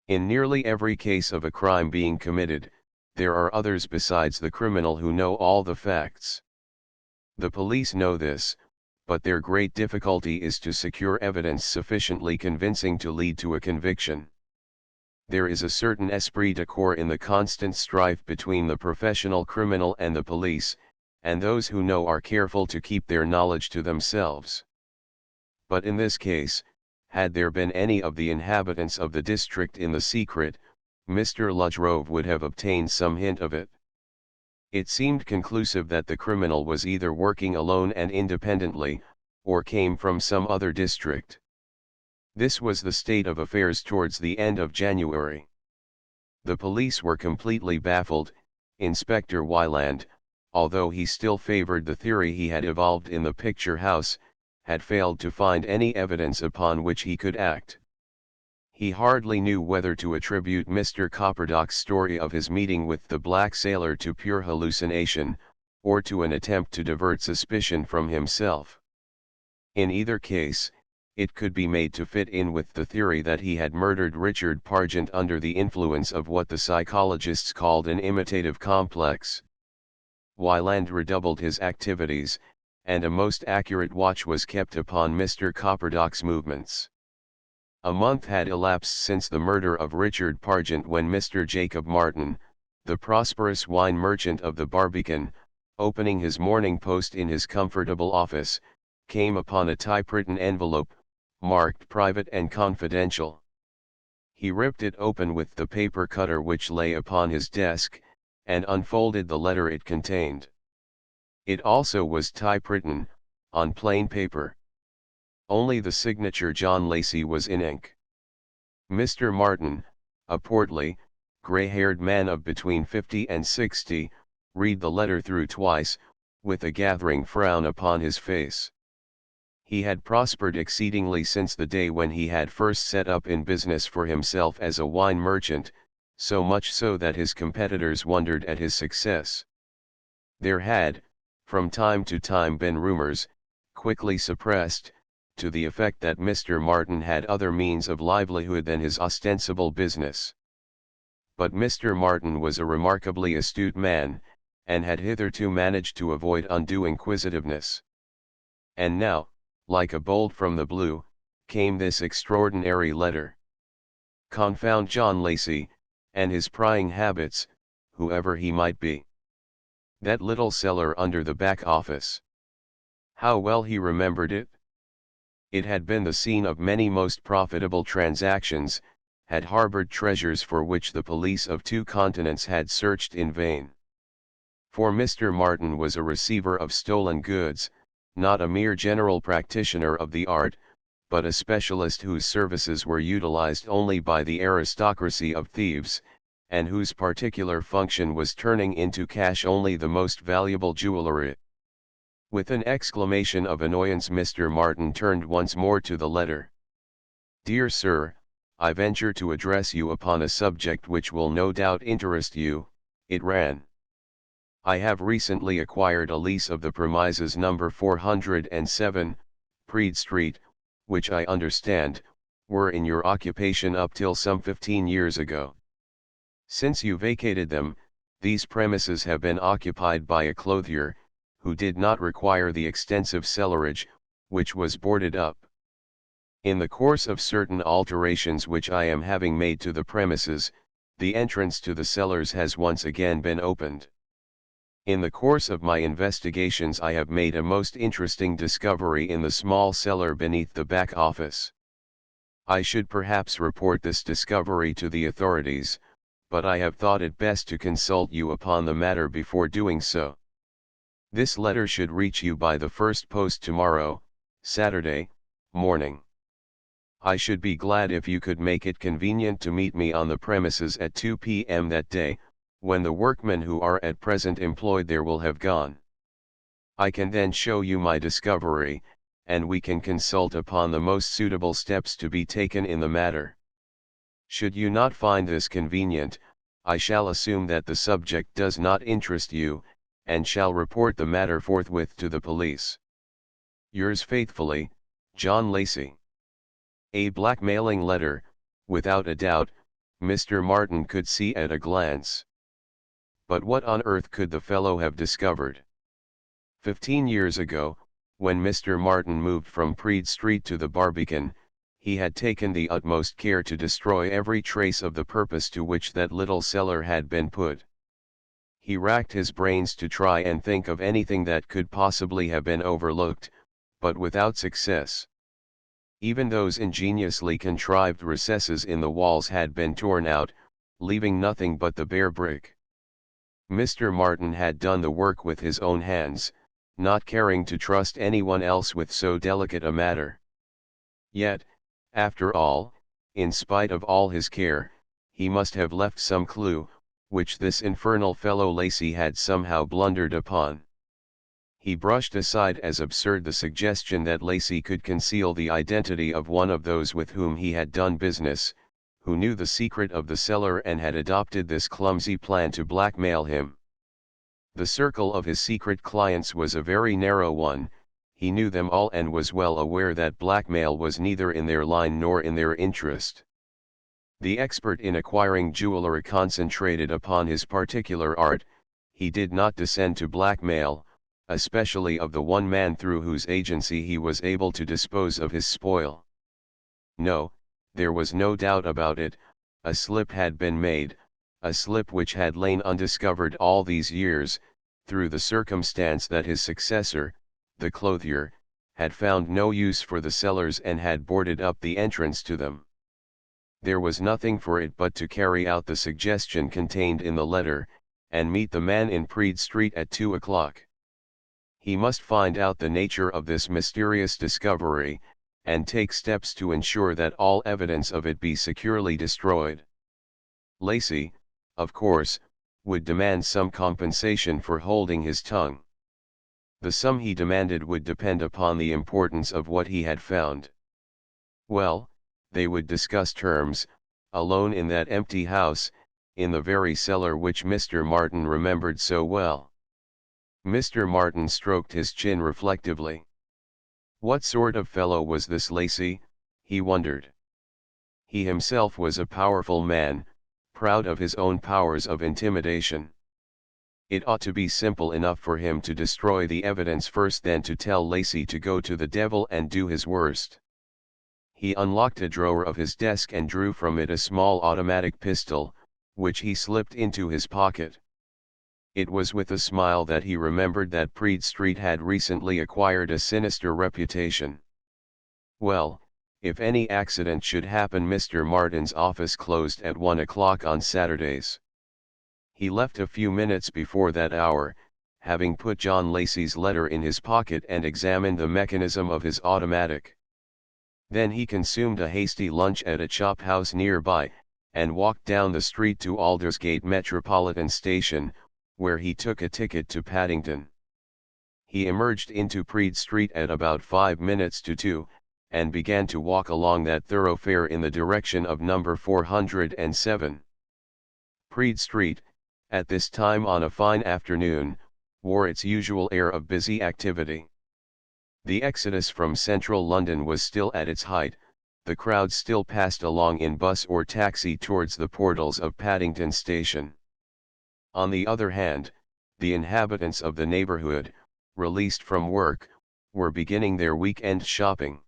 In nearly every case of a crime being committed, there are others besides the criminal who know all the facts. The police know this, but their great difficulty is to secure evidence sufficiently convincing to lead to a conviction. There is a certain esprit de corps in the constant strife between the professional criminal and the police, and those who know are careful to keep their knowledge to themselves. But in this case, had there been any of the inhabitants of the district in the secret, Mr. Rhode would have obtained some hint of it. It seemed conclusive that the criminal was either working alone and independently, or came from some other district. This was the state of affairs towards the end of January. The police were completely baffled. Inspector Wyland, although he still favored the theory he had evolved in the picture house, had failed to find any evidence upon which he could act. He hardly knew whether to attribute Mr. Copperdock's story of his meeting with the black sailor to pure hallucination, or to an attempt to divert suspicion from himself. In either case, it could be made to fit in with the theory that he had murdered Richard Pargent under the influence of what the psychologists called an imitative complex. Wyland redoubled his activities, and a most accurate watch was kept upon Mr. Copperdock's movements. A month had elapsed since the murder of Richard Pargent when Mr. Jacob Martin, the prosperous wine merchant of the Barbican, opening his Morning Post in his comfortable office, came upon a typewritten envelope, marked private and confidential. He ripped it open with the paper cutter which lay upon his desk, and unfolded the letter it contained. It also was typewritten, on plain paper. Only the signature John Lacey was in ink. Mr. Martin, a portly, gray-haired man of between 50 and 60, read the letter through twice, with a gathering frown upon his face. He had prospered exceedingly since the day when he had first set up in business for himself as a wine merchant, so much so that his competitors wondered at his success. There had, from time to time, been rumors, quickly suppressed, to the effect that Mr. Martin had other means of livelihood than his ostensible business. But Mr. Martin was a remarkably astute man, and had hitherto managed to avoid undue inquisitiveness. And now, like a bolt from the blue, came this extraordinary letter. Confound John Lacey, and his prying habits, whoever he might be. That little cellar under the back office. How well he remembered it! It had been the scene of many most profitable transactions, had harbored treasures for which the police of 2 continents had searched in vain. For Mr. Martin was a receiver of stolen goods, not a mere general practitioner of the art, but a specialist whose services were utilized only by the aristocracy of thieves, and whose particular function was turning into cash only the most valuable jewelry. With an exclamation of annoyance, Mr. Martin turned once more to the letter. "Dear Sir, I venture to address you upon a subject which will no doubt interest you," it ran. "I have recently acquired a lease of the premises number 407, Praed Street, which I understand, were in your occupation up till some 15 years ago. Since you vacated them, these premises have been occupied by a clothier, who did not require the extensive cellarage, which was boarded up. In the course of certain alterations which I am having made to the premises, the entrance to the cellars has once again been opened. In the course of my investigations I have made a most interesting discovery in the small cellar beneath the back office. I should perhaps report this discovery to the authorities, but I have thought it best to consult you upon the matter before doing so. This letter should reach you by the first post tomorrow, Saturday, morning. I should be glad if you could make it convenient to meet me on the premises at 2 p.m. that day, when the workmen who are at present employed there will have gone. I can then show you my discovery, and we can consult upon the most suitable steps to be taken in the matter. Should you not find this convenient, I shall assume that the subject does not interest you, and shall report the matter forthwith to the police. Yours faithfully, John Lacey." A blackmailing letter, without a doubt, Mr. Martin could see at a glance. But what on earth could the fellow have discovered? 15 years ago, when Mr. Martin moved from Praed Street to the Barbican, he had taken the utmost care to destroy every trace of the purpose to which that little cellar had been put. He racked his brains to try and think of anything that could possibly have been overlooked, but without success. Even those ingeniously contrived recesses in the walls had been torn out, leaving nothing but the bare brick. Mr. Martin had done the work with his own hands, not caring to trust anyone else with so delicate a matter. Yet, after all, in spite of all his care, he must have left some clue, which this infernal fellow Lacey had somehow blundered upon. He brushed aside as absurd the suggestion that Lacey could conceal the identity of one of those with whom he had done business, who knew the secret of the cellar and had adopted this clumsy plan to blackmail him. The circle of his secret clients was a very narrow one, he knew them all and was well aware that blackmail was neither in their line nor in their interest. The expert in acquiring jewelry concentrated upon his particular art, he did not descend to blackmail, especially of the one man through whose agency he was able to dispose of his spoil. No, there was no doubt about it, a slip had been made, a slip which had lain undiscovered all these years, through the circumstance that his successor, the clothier, had found no use for the cellars and had boarded up the entrance to them. There was nothing for it but to carry out the suggestion contained in the letter, and meet the man in Praed Street at 2 o'clock. He must find out the nature of this mysterious discovery, and take steps to ensure that all evidence of it be securely destroyed. Lacey, of course, would demand some compensation for holding his tongue. The sum he demanded would depend upon the importance of what he had found. Well, they would discuss terms, alone in that empty house, in the very cellar which Mr. Martin remembered so well. Mr. Martin stroked his chin reflectively. What sort of fellow was this Lacey, he wondered. He himself was a powerful man, proud of his own powers of intimidation. It ought to be simple enough for him to destroy the evidence first, then to tell Lacey to go to the devil and do his worst. He unlocked a drawer of his desk and drew from it a small automatic pistol, which he slipped into his pocket. It was with a smile that he remembered that Praed Street had recently acquired a sinister reputation. Well, if any accident should happen, Mr. Martin's office closed at 1 o'clock on Saturdays. He left a few minutes before that hour, having put John Lacey's letter in his pocket and examined the mechanism of his automatic. Then he consumed a hasty lunch at a chop house nearby, and walked down the street to Aldersgate Metropolitan Station, where he took a ticket to Paddington. He emerged into Praed Street at about 5 minutes to 2, and began to walk along that thoroughfare in the direction of number 407. Praed Street, at this time on a fine afternoon, wore its usual air of busy activity. The exodus from central London was still at its height, the crowd still passed along in bus or taxi towards the portals of Paddington Station. On the other hand, the inhabitants of the neighborhood, released from work, were beginning their weekend shopping.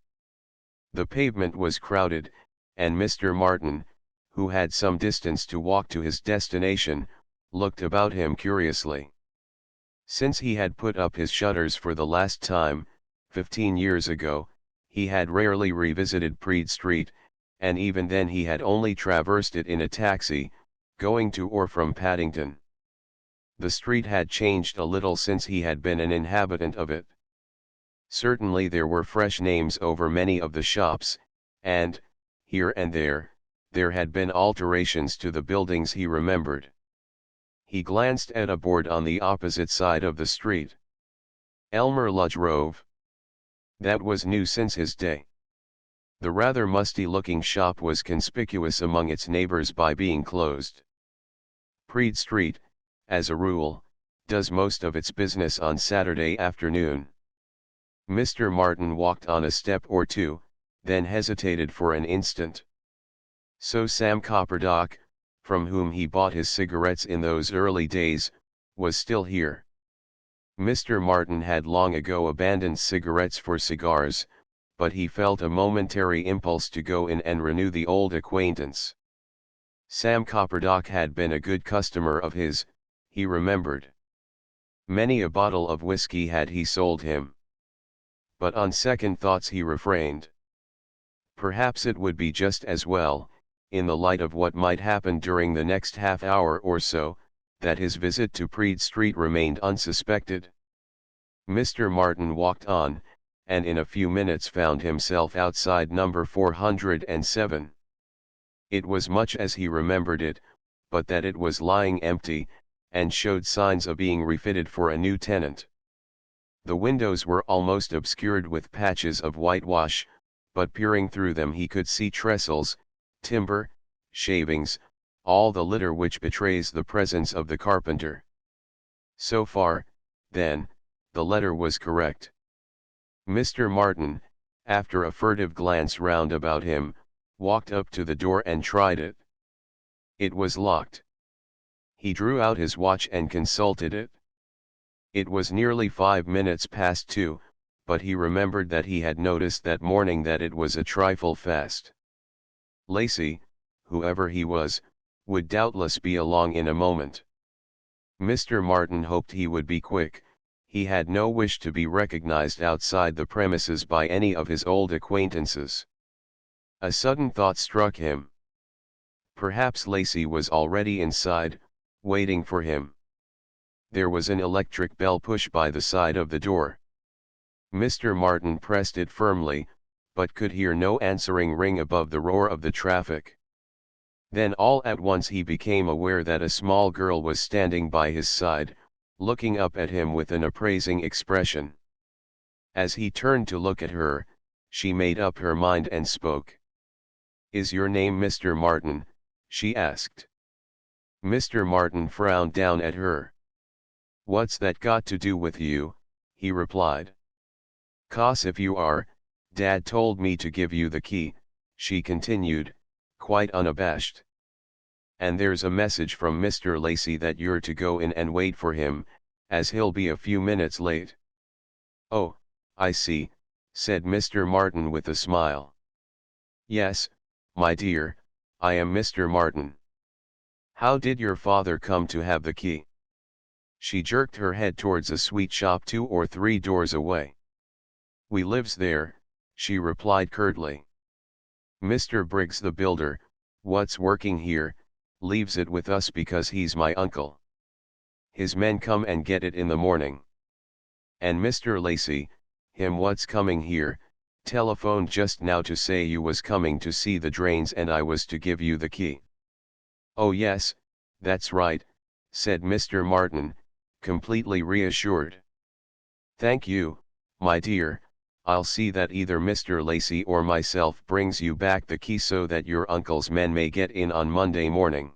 The pavement was crowded, and Mr. Martin, who had some distance to walk to his destination, looked about him curiously. Since he had put up his shutters for the last time, 15 years ago, he had rarely revisited Praed Street, and even then he had only traversed it in a taxi, going to or from Paddington. The street had changed a little since he had been an inhabitant of it. Certainly there were fresh names over many of the shops, and, here and there had been alterations to the buildings he remembered. He glanced at a board on the opposite side of the street. Elmer Ludge Rove. That was new since his day. The rather musty-looking shop was conspicuous among its neighbors by being closed. Praed Street, as a rule, does most of its business on Saturday afternoon. Mr. Martin walked on a step or two, then hesitated for an instant. So Sam Copperdock, from whom he bought his cigarettes in those early days, was still here. Mr. Martin had long ago abandoned cigarettes for cigars, but he felt a momentary impulse to go in and renew the old acquaintance. Sam Copperdock had been a good customer of his, he remembered. Many a bottle of whiskey had he sold him. But on second thoughts he refrained. Perhaps it would be just as well, in the light of what might happen during the next half hour or so, that his visit to Praed Street remained unsuspected. Mr. Martin walked on, and in a few minutes found himself outside number 407. It was much as he remembered it, but that it was lying empty, and showed signs of being refitted for a new tenant. The windows were almost obscured with patches of whitewash, but peering through them he could see trestles, timber, shavings, all the litter which betrays the presence of the carpenter. So far, then, the letter was correct. Mr. Martin, after a furtive glance round about him, walked up to the door and tried it. It was locked. He drew out his watch and consulted it. It was nearly 5 minutes past 2, but he remembered that he had noticed that morning that it was a trifle fast. Lacey, whoever he was, would doubtless be along in a moment. Mr. Martin hoped he would be quick. He had no wish to be recognized outside the premises by any of his old acquaintances. A sudden thought struck him. Perhaps Lacey was already inside, waiting for him. There was an electric bell push by the side of the door. Mr. Martin pressed it firmly, but could hear no answering ring above the roar of the traffic. Then all at once he became aware that a small girl was standing by his side, looking up at him with an appraising expression. As he turned to look at her, she made up her mind and spoke. "Is your name Mr. Martin?" she asked. Mr. Martin frowned down at her. "What's that got to do with you?" he replied. "'Cause if you are, Dad told me to give you the key," she continued, quite unabashed. "And there's a message from Mr. Lacey that you're to go in and wait for him, as he'll be a few minutes late." "Oh, I see," said Mr. Martin with a smile. "Yes, my dear, I am Mr. Martin. How did your father come to have the key?" She jerked her head towards a sweet shop 2 or 3 doors away. "We lives there," she replied curtly. "Mr. Briggs the builder, what's working here, leaves it with us because he's my uncle. His men come and get it in the morning. And Mr. Lacey, him what's coming here, telephoned just now to say you was coming to see the drains and I was to give you the key." "Oh yes, that's right," said Mr. Martin, completely reassured. "Thank you, my dear, I'll see that either Mr. Lacey or myself brings you back the key so that your uncle's men may get in on Monday morning.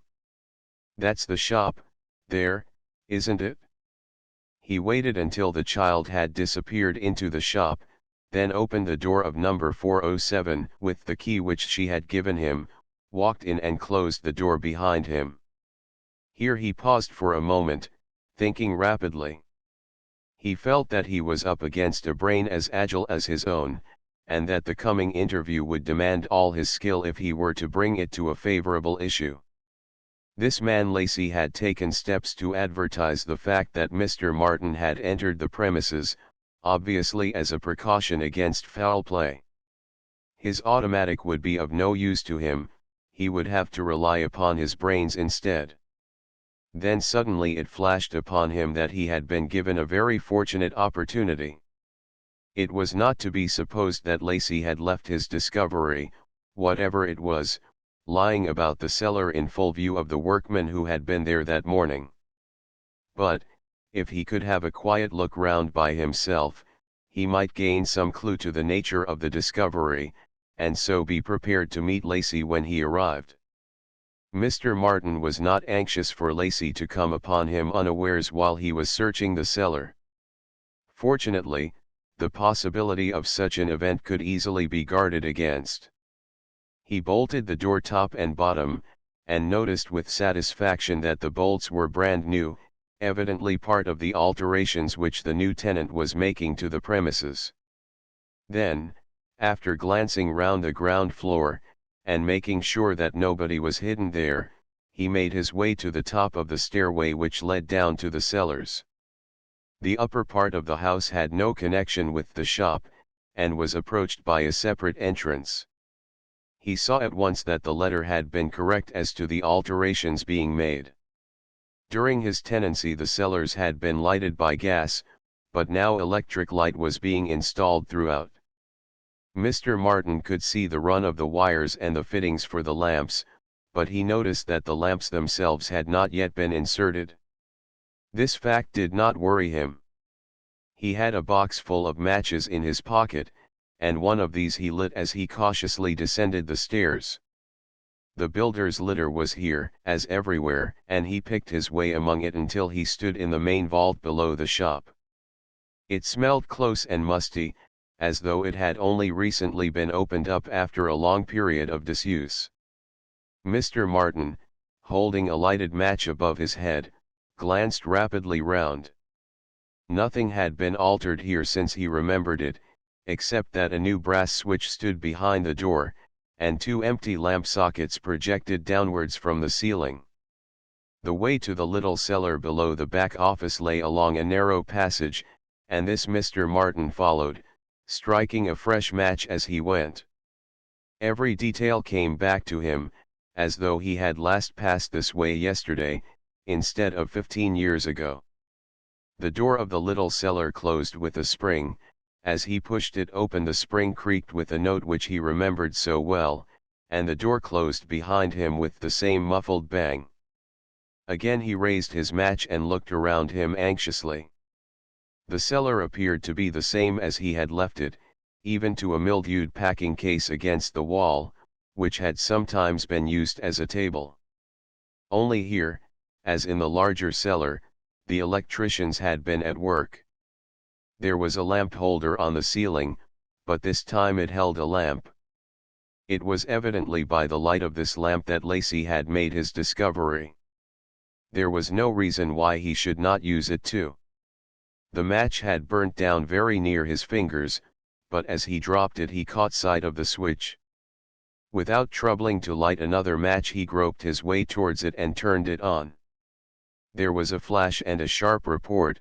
That's the shop, there, isn't it?" He waited until the child had disappeared into the shop, then opened the door of number 407 with the key which she had given him, walked in and closed the door behind him. Here he paused for a moment, thinking rapidly. He felt that he was up against a brain as agile as his own, and that the coming interview would demand all his skill if he were to bring it to a favorable issue. This man Lacey had taken steps to advertise the fact that Mr. Martin had entered the premises, obviously as a precaution against foul play. His automatic would be of no use to him, he would have to rely upon his brains instead. Then suddenly it flashed upon him that he had been given a very fortunate opportunity. It was not to be supposed that Lacey had left his discovery, whatever it was, lying about the cellar in full view of the workmen who had been there that morning. But, if he could have a quiet look round by himself, he might gain some clue to the nature of the discovery, and so be prepared to meet Lacey when he arrived. Mr. Martin was not anxious for Lacey to come upon him unawares while he was searching the cellar. Fortunately, the possibility of such an event could easily be guarded against. He bolted the door top and bottom, and noticed with satisfaction that the bolts were brand new, evidently part of the alterations which the new tenant was making to the premises. Then, after glancing round the ground floor, and making sure that nobody was hidden there, he made his way to the top of the stairway which led down to the cellars. The upper part of the house had no connection with the shop, and was approached by a separate entrance. He saw at once that the letter had been correct as to the alterations being made. During his tenancy the cellars had been lighted by gas, but now electric light was being installed throughout. Mr. Martin could see the run of the wires and the fittings for the lamps, but he noticed that the lamps themselves had not yet been inserted. This fact did not worry him. He had a box full of matches in his pocket, and one of these he lit as he cautiously descended the stairs. The builder's litter was here, as everywhere, and he picked his way among it until he stood in the main vault below the shop. It smelled close and musty, as though it had only recently been opened up after a long period of disuse. Mr. Martin, holding a lighted match above his head, glanced rapidly round. Nothing had been altered here since he remembered it, except that a new brass switch stood behind the door, and 2 empty lamp sockets projected downwards from the ceiling. The way to the little cellar below the back office lay along a narrow passage, and this Mr. Martin followed, striking a fresh match as he went. Every detail came back to him, as though he had last passed this way yesterday, instead of 15 years ago. The door of the little cellar closed with a spring. As he pushed it open, the spring creaked with a note which he remembered so well, and the door closed behind him with the same muffled bang. Again he raised his match and looked around him anxiously. The cellar appeared to be the same as he had left it, even to a mildewed packing case against the wall, which had sometimes been used as a table. Only here, as in the larger cellar, the electricians had been at work. There was a lamp holder on the ceiling, but this time it held a lamp. It was evidently by the light of this lamp that Lacey had made his discovery. There was no reason why he should not use it too. The match had burnt down very near his fingers, but as he dropped it he caught sight of the switch. Without troubling to light another match, he groped his way towards it and turned it on. There was a flash and a sharp report,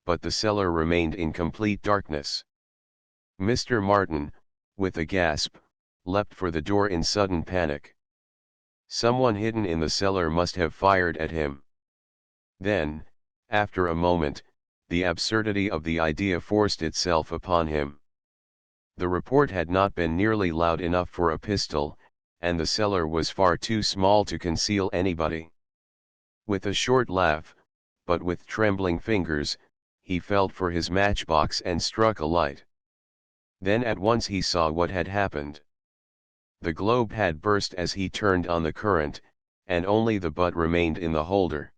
but the cellar remained in complete darkness. Mr. Martin, with a gasp, leapt for the door in sudden panic. Someone hidden in the cellar must have fired at him. Then, after a moment, the absurdity of the idea forced itself upon him. The report had not been nearly loud enough for a pistol, and the cellar was far too small to conceal anybody. With a short laugh, but with trembling fingers, he felt for his matchbox and struck a light. Then at once he saw what had happened. The globe had burst as he turned on the current, and only the butt remained in the holder.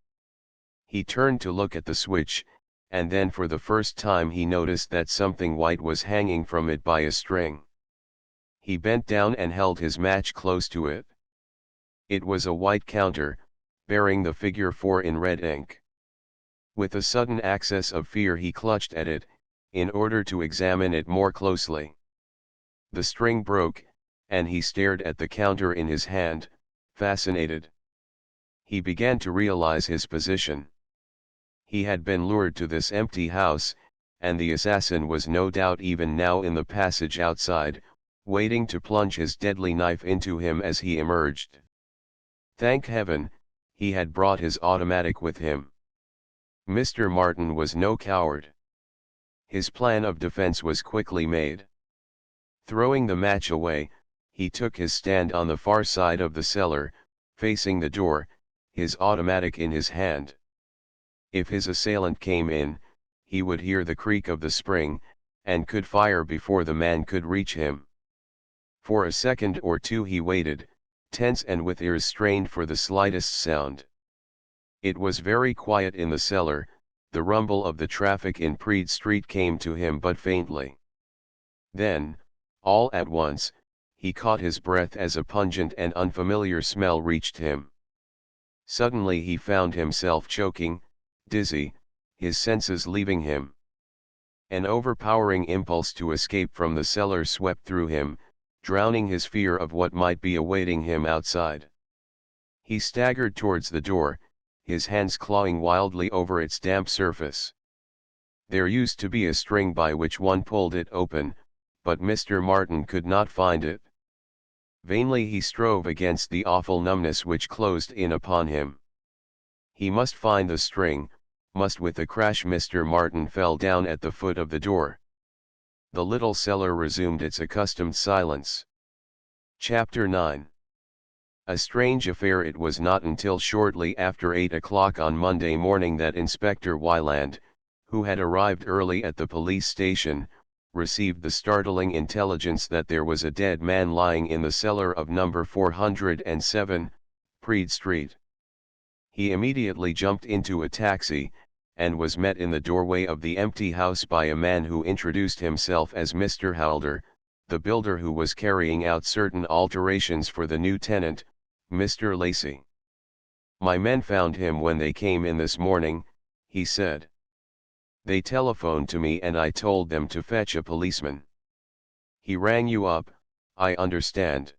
He turned to look at the switch, and then for the first time he noticed that something white was hanging from it by a string. He bent down and held his match close to it. It was a white counter, bearing the figure 4 in red ink. With a sudden access of fear he clutched at it, in order to examine it more closely. The string broke, and he stared at the counter in his hand, fascinated. He began to realize his position. He had been lured to this empty house, and the assassin was no doubt even now in the passage outside, waiting to plunge his deadly knife into him as he emerged. Thank heaven, he had brought his automatic with him. Mr. Martin was no coward. His plan of defense was quickly made. Throwing the match away, he took his stand on the far side of the cellar, facing the door, his automatic in his hand. If his assailant came in, he would hear the creak of the spring, and could fire before the man could reach him. For a second or two he waited, tense and with ears strained for the slightest sound. It was very quiet in the cellar, the rumble of the traffic in Praed Street came to him but faintly. Then, all at once, he caught his breath as a pungent and unfamiliar smell reached him. Suddenly he found himself choking, dizzy, his senses leaving him. An overpowering impulse to escape from the cellar swept through him, drowning his fear of what might be awaiting him outside. He staggered towards the door, his hands clawing wildly over its damp surface. There used to be a string by which one pulled it open, but Mr. Martin could not find it. Vainly he strove against the awful numbness which closed in upon him. He must find the string, must. With a crash Mr. Martin fell down at the foot of the door. The little cellar resumed its accustomed silence. Chapter 9. A strange affair. It was not until shortly after 8 o'clock on Monday morning that Inspector Wyland, who had arrived early at the police station, received the startling intelligence that there was a dead man lying in the cellar of number 407, Praed Street. He immediately jumped into a taxi, and was met in the doorway of the empty house by a man who introduced himself as Mr. Halder, the builder who was carrying out certain alterations for the new tenant, Mr. Lacey. "My men found him when they came in this morning," he said. "They telephoned to me and I told them to fetch a policeman. He rang you up, I understand.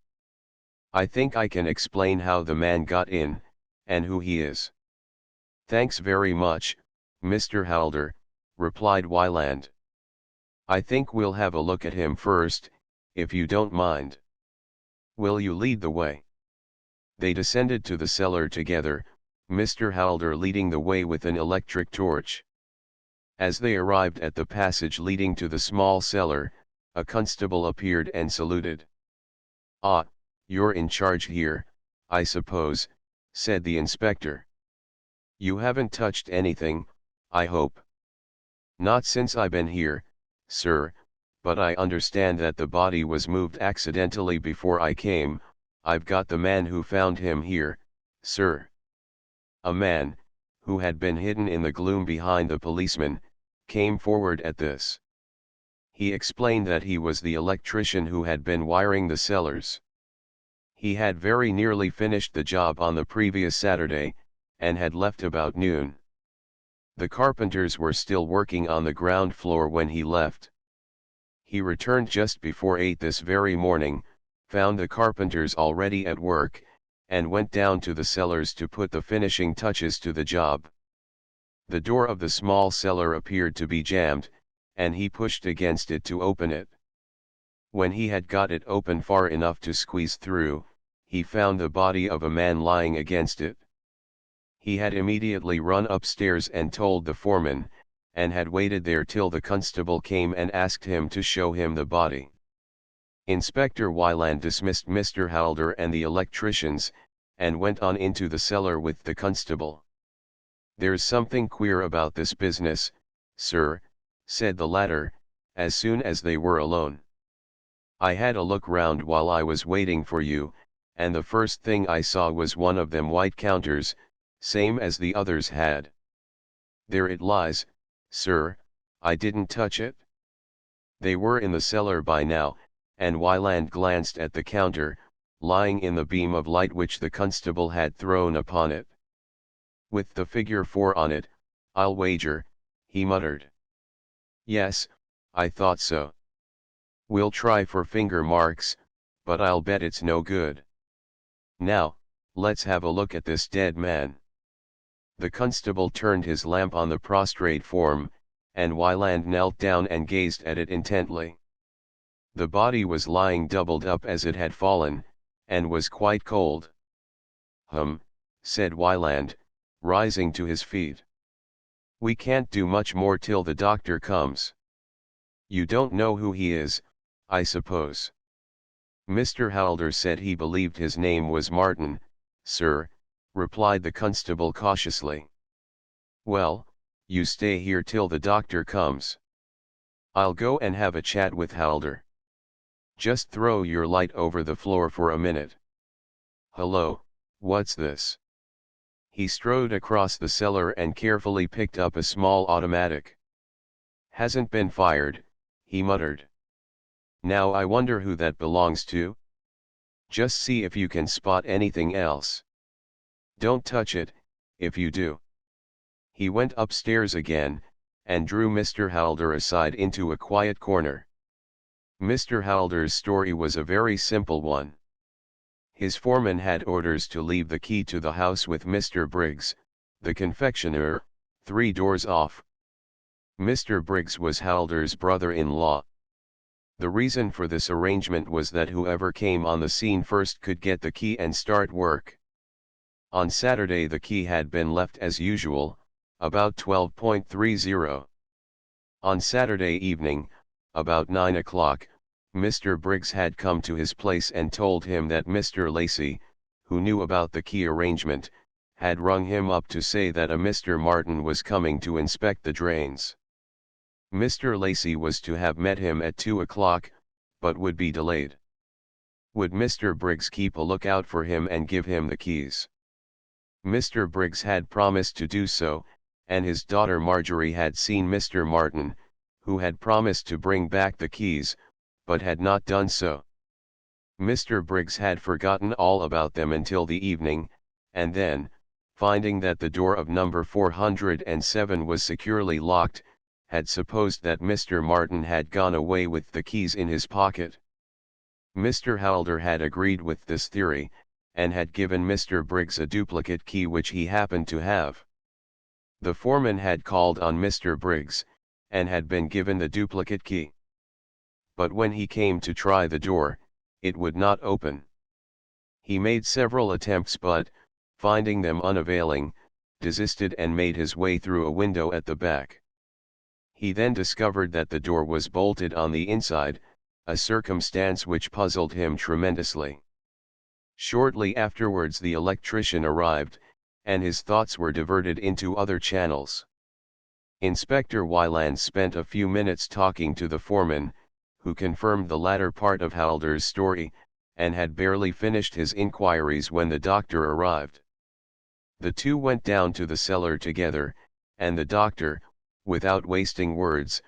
I think I can explain how the man got in, and who he is." "Thanks very much, Mr. Halder," replied Wyland. I think we'll have a look at him first, if you don't mind. Will you lead the way? They descended to the cellar together, Mr. Halder leading the way with an electric torch. As they arrived at the passage leading to the small cellar, a constable appeared and saluted. "Ah, you're in charge here, I suppose," said the inspector. "You haven't touched anything, I hope?" "Not since I've been here, sir, but I understand that the body was moved accidentally before I came. I've got the man who found him here, sir." A man, who had been hidden in the gloom behind the policeman, came forward at this. He explained that he was the electrician who had been wiring the cellars. He had very nearly finished the job on the previous Saturday, and had left about noon. The carpenters were still working on the ground floor when he left. He returned just before 8 this very morning, found the carpenters already at work, and went down to the cellars to put the finishing touches to the job. The door of the small cellar appeared to be jammed, and he pushed against it to open it. When he had got it open far enough to squeeze through, he found the body of a man lying against it. He had immediately run upstairs and told the foreman, and had waited there till the constable came and asked him to show him the body. Inspector Wyland dismissed Mr. Halder and the electricians, and went on into the cellar with the constable. "There's something queer about this business, sir," said the latter, as soon as they were alone. "I had a look round while I was waiting for you, and the first thing I saw was one of them white counters, same as the others had. There it lies, sir, I didn't touch it." They were in the cellar by now, and Wyland glanced at the counter, lying in the beam of light which the constable had thrown upon it. "With the figure 4 on it, I'll wager," he muttered. "Yes, I thought so. We'll try for finger marks, but I'll bet it's no good. Now, let's have a look at this dead man." The constable turned his lamp on the prostrate form, and Wyland knelt down and gazed at it intently. The body was lying doubled up as it had fallen, and was quite cold. Said Wyland, rising to his feet. "We can't do much more till the doctor comes. You don't know who he is, I suppose?" Mr. Halder said he believed his name was Martin, sir, replied the constable cautiously. "Well, you stay here till the doctor comes. I'll go and have a chat with Halder. Just throw your light over the floor for a minute. Hello, what's this?" He strode across the cellar and carefully picked up a small automatic. "Hasn't been fired," he muttered. "Now I wonder who that belongs to? Just see if you can spot anything else. Don't touch it, if you do." He went upstairs again, and drew Mr. Halder aside into a quiet corner. Mr. Halder's story was a very simple one. His foreman had orders to leave the key to the house with Mr. Briggs, the confectioner, 3 doors off. Mr. Briggs was Halder's brother-in-law. The reason for this arrangement was that whoever came on the scene first could get the key and start work. On Saturday the key had been left as usual, about 12:30. On Saturday evening, about 9 o'clock, Mr. Briggs had come to his place and told him that Mr. Lacey, who knew about the key arrangement, had rung him up to say that a Mr. Martin was coming to inspect the drains. Mr. Lacey was to have met him at 2 o'clock, but would be delayed. Would Mr. Briggs keep a lookout for him and give him the keys? Mr. Briggs had promised to do so, and his daughter Marjorie had seen Mr. Martin, who had promised to bring back the keys, but had not done so. Mr. Briggs had forgotten all about them until the evening, and then, finding that the door of number 407 was securely locked, had supposed that Mr. Martin had gone away with the keys in his pocket. Mr. Halder had agreed with this theory, and had given Mr. Briggs a duplicate key which he happened to have. The foreman had called on Mr. Briggs, and had been given the duplicate key. but when he came to try the door, it would not open. He made several attempts but, finding them unavailing, desisted and made his way through a window at the back. He then discovered that the door was bolted on the inside, a circumstance which puzzled him tremendously. Shortly afterwards the electrician arrived, and his thoughts were diverted into other channels. Inspector Wyland spent a few minutes talking to the foreman, who confirmed the latter part of Halder's story, and had barely finished his inquiries when the doctor arrived. The two went down to the cellar together, and the doctor, without wasting words,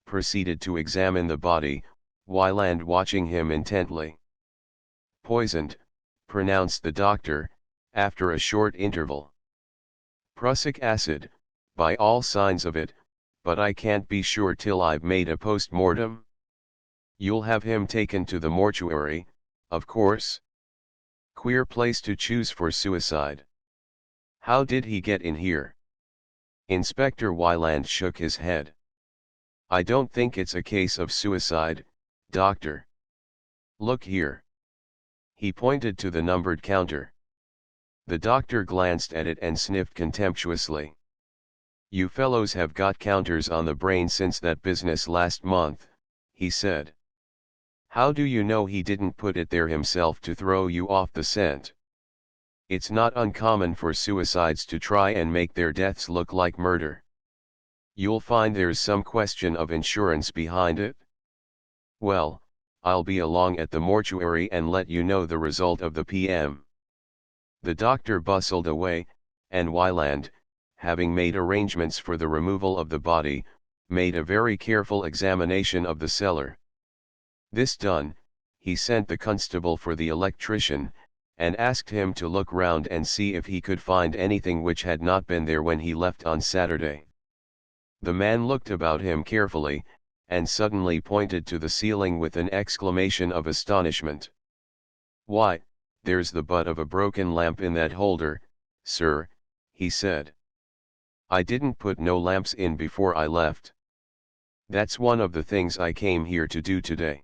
proceeded to examine the body, Wyland watching him intently. "Poisoned," pronounced the doctor, after a short interval. "Prussic acid, by all signs of it, but I can't be sure till I've made a post-mortem. You'll have him taken to the mortuary, of course? Queer place to choose for suicide. How did he get in here?" Inspector Wyland shook his head. "I don't think it's a case of suicide, doctor. Look here." He pointed to the numbered counter. The doctor glanced at it and sniffed contemptuously. "You fellows have got counters on the brain since that business last month," he said. "How do you know he didn't put it there himself to throw you off the scent? It's not uncommon for suicides to try and make their deaths look like murder. You'll find there's some question of insurance behind it. Well, I'll be along at the mortuary and let you know the result of the PM." The doctor bustled away, and Wyland, having made arrangements for the removal of the body, made a very careful examination of the cellar. This done, he sent the constable for the electrician, and asked him to look round and see if he could find anything which had not been there when he left on Saturday. The man looked about him carefully, and suddenly pointed to the ceiling with an exclamation of astonishment. "Why, there's the butt of a broken lamp in that holder, sir," he said. "I didn't put no lamps in before I left. That's one of the things I came here to do today."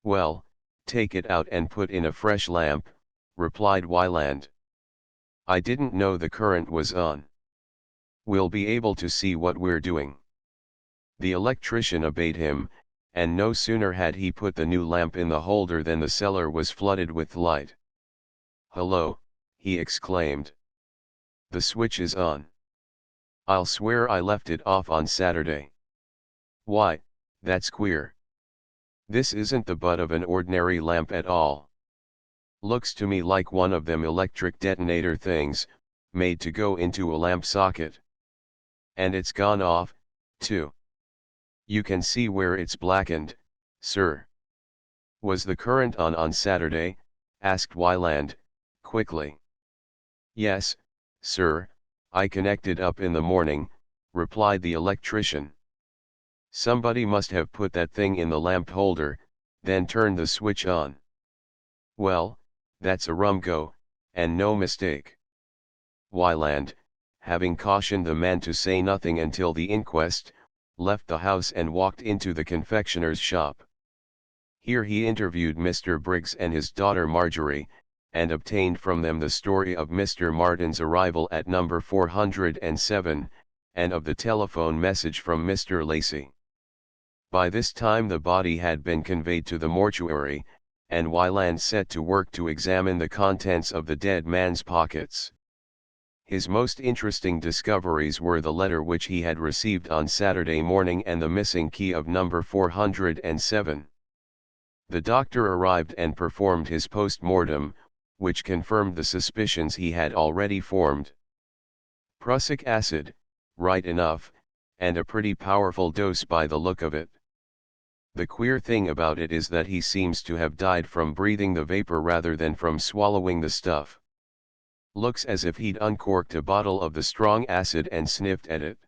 "Well, take it out and put in a fresh lamp," replied Wyland. "I didn't know the current was on. We'll be able to see what we're doing." The electrician obeyed him, and no sooner had he put the new lamp in the holder than the cellar was flooded with light. "Hello," he exclaimed. "The switch is on. I'll swear I left it off on Saturday. Why, that's queer. This isn't the butt of an ordinary lamp at all. Looks to me like one of them electric detonator things, made to go into a lamp socket. And it's gone off, too. You can see where it's blackened, sir." "Was the current on Saturday?" asked Wyland, quickly. "Yes, sir, I connected up in the morning," replied the electrician. "Somebody must have put that thing in the lamp holder, then turned the switch on. Well, that's a rum go, and no mistake." Wyland, having cautioned the man to say nothing until the inquest, left the house and walked into the confectioner's shop. Here he interviewed Mr. Briggs and his daughter Marjorie, and obtained from them the story of Mr. Martin's arrival at number 407, and of the telephone message from Mr. Lacey. By this time the body had been conveyed to the mortuary, and Wyland set to work to examine the contents of the dead man's pockets. His most interesting discoveries were the letter which he had received on Saturday morning and the missing key of number 407. The doctor arrived and performed his post-mortem, which confirmed the suspicions he had already formed. Prussic acid, right enough, and a pretty powerful dose by the look of it. The queer thing about it is that he seems to have died from breathing the vapor rather than from swallowing the stuff. Looks as if he'd uncorked a bottle of the strong acid and sniffed at it.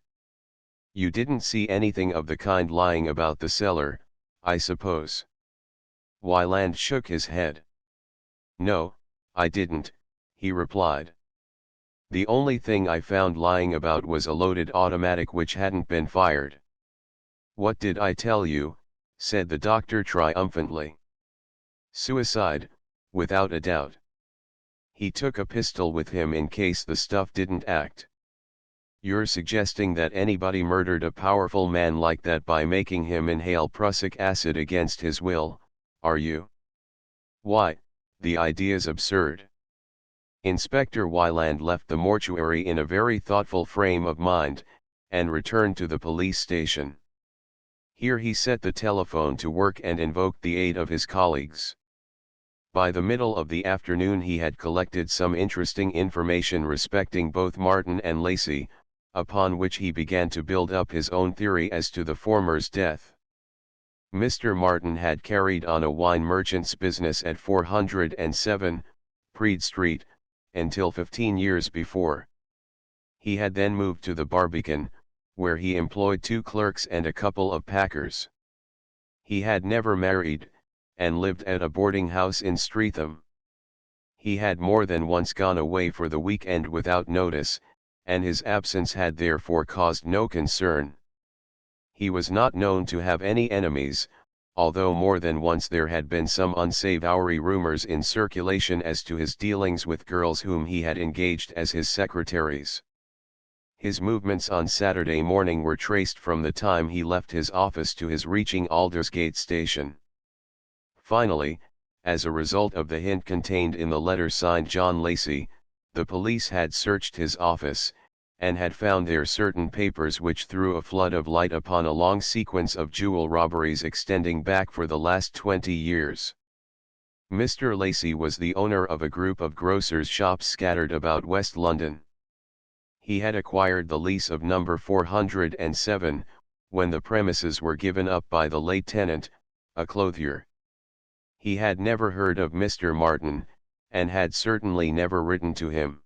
You didn't see anything of the kind lying about the cellar, I suppose?" Wyland shook his head. "No, I didn't," he replied. "The only thing I found lying about was a loaded automatic which hadn't been fired. What did I tell you, said the doctor triumphantly. Suicide, without a doubt. He took a pistol with him in case the stuff didn't act. You're suggesting that anybody murdered a powerful man like that by making him inhale prussic acid against his will, are you? Why, the idea's absurd. Inspector Wyland left the mortuary in a very thoughtful frame of mind, and returned to the police station. Here he set the telephone to work and invoked the aid of his colleagues. By the middle of the afternoon he had collected some interesting information respecting both Martin and Lacey, upon which he began to build up his own theory as to the former's death. Mr. Martin had carried on a wine merchant's business at 407, Praed Street, until 15 years before. He had then moved to the Barbican, where he employed 2 clerks and a couple of packers. He had never married, and lived at a boarding house in Streatham. He had more than once gone away for the week-end without notice, and his absence had therefore caused no concern. He was not known to have any enemies, although more than once there had been some unsavory rumors in circulation as to his dealings with girls whom he had engaged as his secretaries. His movements on Saturday morning were traced from the time he left his office to his reaching Aldersgate station. Finally, as a result of the hint contained in the letter signed John Lacey, the police had searched his office, and had found there certain papers which threw a flood of light upon a long sequence of jewel robberies extending back for the last 20 years. Mr. Lacey was the owner of a group of grocers' shops scattered about West London. He had acquired the lease of number 407, when the premises were given up by the late tenant, a clothier. He had never heard of Mr. Martin, and had certainly never written to him.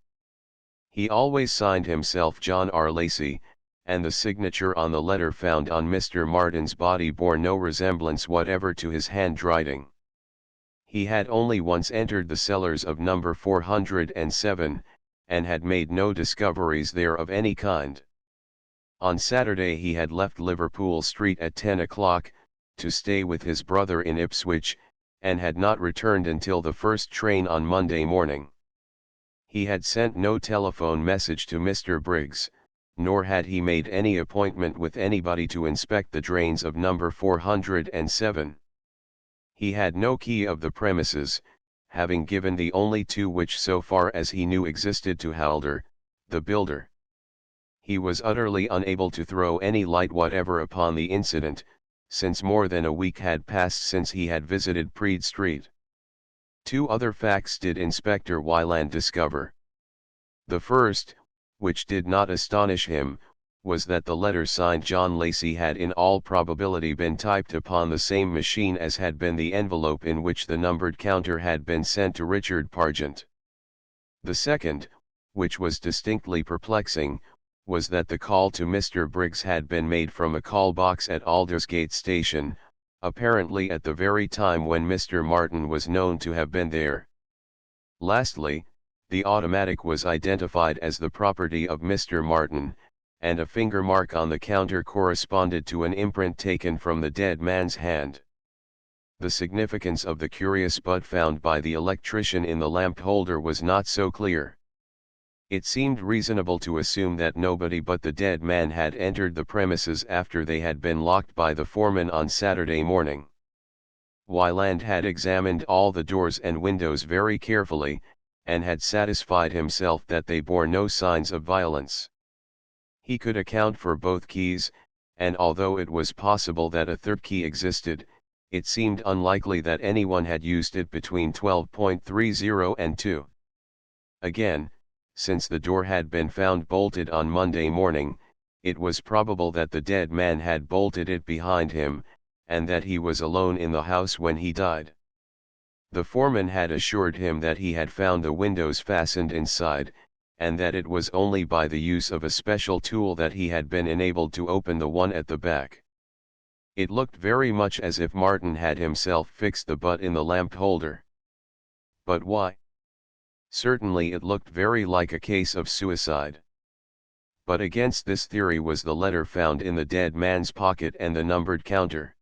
He always signed himself John R. Lacey, and the signature on the letter found on Mr. Martin's body bore no resemblance whatever to his handwriting. He had only once entered the cellars of number 407, and had made no discoveries there of any kind. On Saturday he had left Liverpool Street at 10 o'clock, to stay with his brother in Ipswich, and had not returned until the first train on Monday morning. He had sent no telephone message to Mr. Briggs, nor had he made any appointment with anybody to inspect the drains of number 407. He had no key of the premises, having given the only 2 which so far as he knew existed to Halder, the builder. He was utterly unable to throw any light whatever upon the incident, since more than a week had passed since he had visited Praed Street. 2 other facts did Inspector Wyland discover. The first, which did not astonish him, was that the letter signed John Lacey had in all probability been typed upon the same machine as had been the envelope in which the numbered counter had been sent to Richard Pargent. The second, which was distinctly perplexing, was that the call to Mr. Briggs had been made from a call box at Aldersgate station, apparently at the very time when Mr. Martin was known to have been there. Lastly, the automatic was identified as the property of Mr. Martin, and a finger mark on the counter corresponded to an imprint taken from the dead man's hand. The significance of the curious bud found by the electrician in the lamp holder was not so clear. It seemed reasonable to assume that nobody but the dead man had entered the premises after they had been locked by the foreman on Saturday morning. Wyland had examined all the doors and windows very carefully, and had satisfied himself that they bore no signs of violence. He could account for both keys, and although it was possible that a third key existed, it seemed unlikely that anyone had used it between 12:30 and 2. Again, since the door had been found bolted on Monday morning, it was probable that the dead man had bolted it behind him, and that he was alone in the house when he died. The foreman had assured him that he had found the windows fastened inside, and that it was only by the use of a special tool that he had been enabled to open the one at the back. It looked very much as if Martin had himself fixed the butt in the lamp holder. But why? Certainly it looked very like a case of suicide. But against this theory was the letter found in the dead man's pocket and the numbered counter.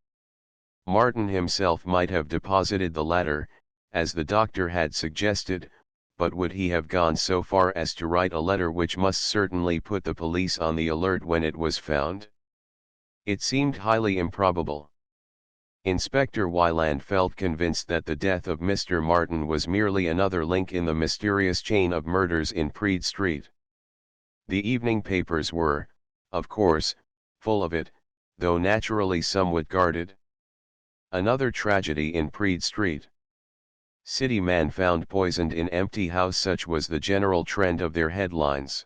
Martin himself might have deposited the latter, as the doctor had suggested, but would he have gone so far as to write a letter which must certainly put the police on the alert when it was found? It seemed highly improbable. Inspector Wyland felt convinced that the death of Mr. Martin was merely another link in the mysterious chain of murders in Praed Street. The evening papers were, of course, full of it, though naturally somewhat guarded. Another tragedy in Praed Street. City man found poisoned in empty house, such was the general trend of their headlines.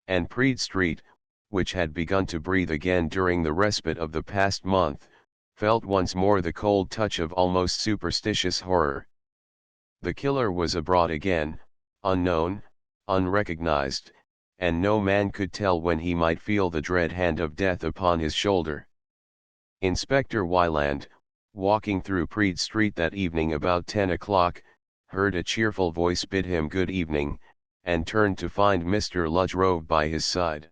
And Praed Street, which had begun to breathe again during the respite of the past month, felt once more the cold touch of almost superstitious horror. The killer was abroad again, unknown, unrecognized, and no man could tell when he might feel the dread hand of death upon his shoulder. Inspector Wyland, walking through Praed Street that evening about 10 o'clock, heard a cheerful voice bid him good evening, and turned to find Mr. Rhode by his side.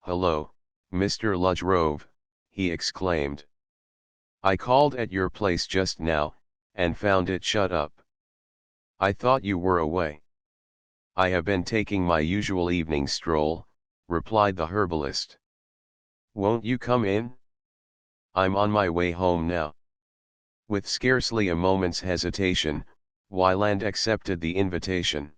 "Hello, Mr. Rhode," he exclaimed. "I called at your place just now, and found it shut up. I thought you were away." "I have been taking my usual evening stroll," replied the herbalist. "Won't you come in? I'm on my way home now." With scarcely a moment's hesitation, Wyland accepted the invitation.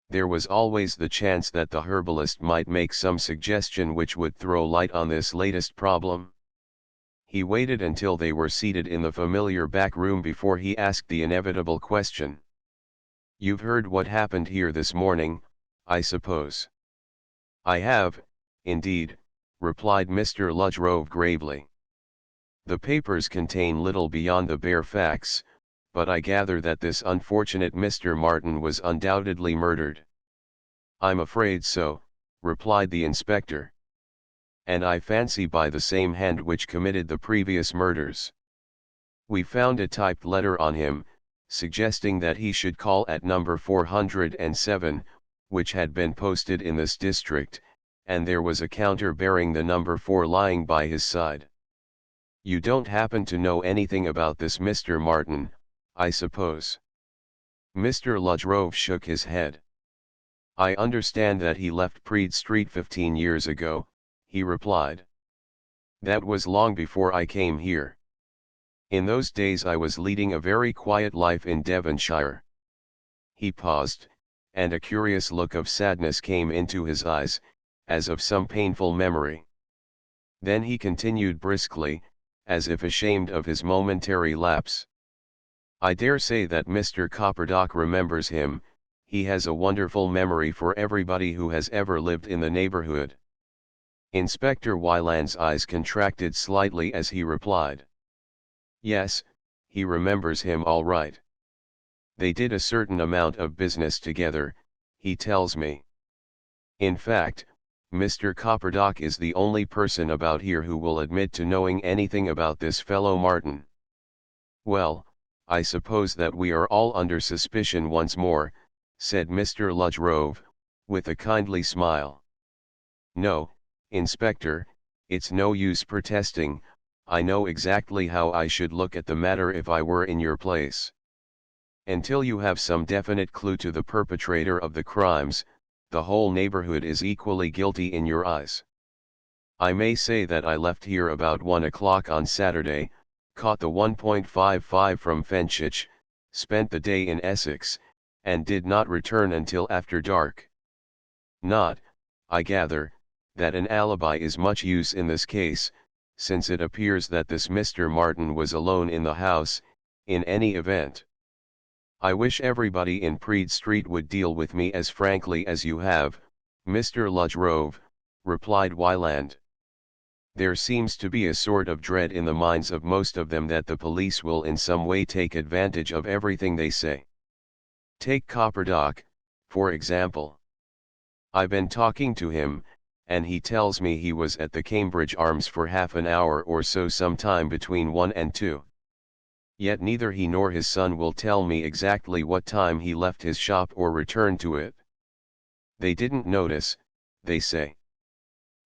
There was always the chance that the herbalist might make some suggestion which would throw light on this latest problem. He waited until they were seated in the familiar back room before he asked the inevitable question. "You've heard what happened here this morning, I suppose?" "I have, indeed," replied Mr. Rhode gravely. "The papers contain little beyond the bare facts, but I gather that this unfortunate Mr. Martin was undoubtedly murdered." "I'm afraid so," replied the inspector. "And I fancy by the same hand which committed the previous murders. We found a typed letter on him, suggesting that he should call at number 407, which had been posted in this district, and there was a counter bearing the number 4 lying by his side. You don't happen to know anything about this Mr. Martin, I suppose?" Mr. Rhode shook his head. "I understand that he left Praed Street 15 years ago," he replied. "That was long before I came here. In those days I was leading a very quiet life in Devonshire." He paused, and a curious look of sadness came into his eyes, as of some painful memory. Then he continued briskly, as if ashamed of his momentary lapse. "I dare say that Mr. Copperdock remembers him. He has a wonderful memory for everybody who has ever lived in the neighborhood." Inspector Wyland's eyes contracted slightly as he replied. "Yes, he remembers him all right. They did a certain amount of business together, he tells me. In fact, Mr. Copperdock is the only person about here who will admit to knowing anything about this fellow Martin." "Well, I suppose that we are all under suspicion once more," said Mr. Rhode, with a kindly smile. "No, Inspector, it's no use protesting. I know exactly how I should look at the matter if I were in your place. Until you have some definite clue to the perpetrator of the crimes, the whole neighborhood is equally guilty in your eyes. I may say that I left here about 1 o'clock on Saturday, caught the 1.55 from Fenchurch, spent the day in Essex, and did not return until after dark. Not, I gather, that an alibi is much use in this case, since it appears that this Mr. Martin was alone in the house, in any event. I wish everybody in Praed Street would deal with me as frankly as you have, Mr. Rhode," replied Wyland. "There seems to be a sort of dread in the minds of most of them that the police will in some way take advantage of everything they say. Take Copperdock, for example. I've been talking to him, and he tells me he was at the Cambridge Arms for half an hour or so sometime between 1 and 2. Yet neither he nor his son will tell me exactly what time he left his shop or returned to it. They didn't notice, they say.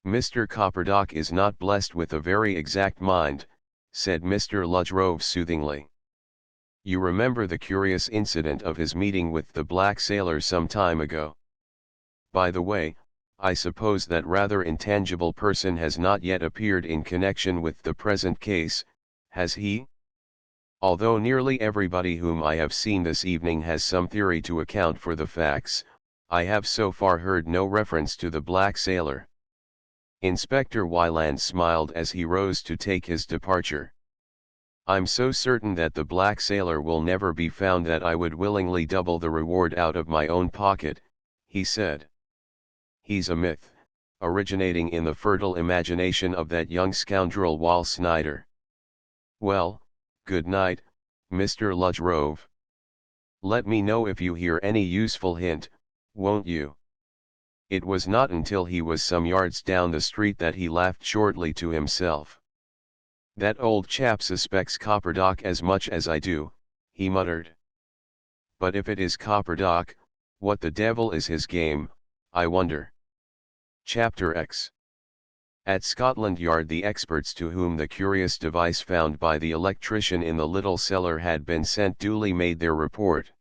Mr. Copperdock is not blessed with a very exact mind, said Mr. Rhode soothingly. You remember the curious incident of his meeting with the black sailor some time ago. By the way, I suppose that rather intangible person has not yet appeared in connection with the present case, has he? Although nearly everybody whom I have seen this evening has some theory to account for the facts, I have so far heard no reference to the black sailor. Inspector Wyland smiled as he rose to take his departure. I'm so certain that the black sailor will never be found that I would willingly double the reward out of my own pocket, he said. He's a myth, originating in the fertile imagination of that young scoundrel Wal Snyder. Well, good night, Mr. Rhode. Let me know if you hear any useful hint, won't you? It was not until he was some yards down the street that he laughed shortly to himself. That old chap suspects Copperdock as much as I do, he muttered. But if it is Copperdock, what the devil is his game, I wonder. Chapter X. At Scotland Yard, the experts to whom the curious device found by the electrician in the little cellar had been sent duly made their report.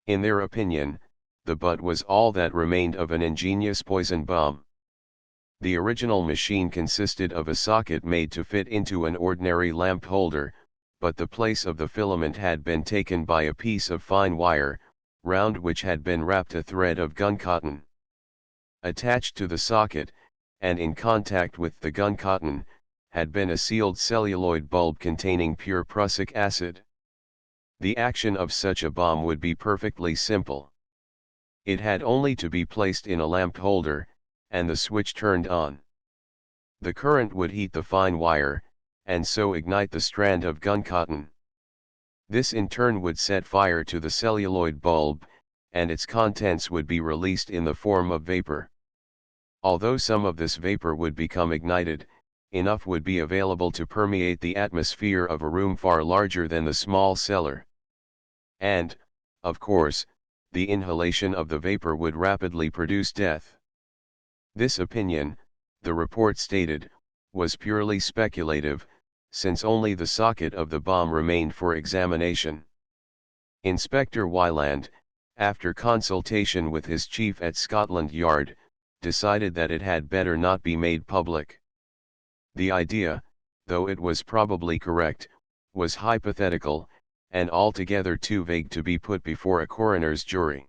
In their opinion, the butt was all that remained of an ingenious poison bomb. The original machine consisted of a socket made to fit into an ordinary lamp holder, but the place of the filament had been taken by a piece of fine wire, round which had been wrapped a thread of gun cotton. Attached to the socket, and in contact with the gun cotton, had been a sealed celluloid bulb containing pure prussic acid. The action of such a bomb would be perfectly simple. It had only to be placed in a lamp holder, and the switch turned on. The current would heat the fine wire, and so ignite the strand of gun cotton. This in turn would set fire to the celluloid bulb, and its contents would be released in the form of vapor. Although some of this vapor would become ignited, enough would be available to permeate the atmosphere of a room far larger than the small cellar. And, of course, the inhalation of the vapor would rapidly produce death. This opinion, the report stated, was purely speculative, since only the socket of the bomb remained for examination. Inspector Wyland, after consultation with his chief at Scotland Yard, decided that it had better not be made public. The idea, though it was probably correct, was hypothetical, and altogether too vague to be put before a coroner's jury.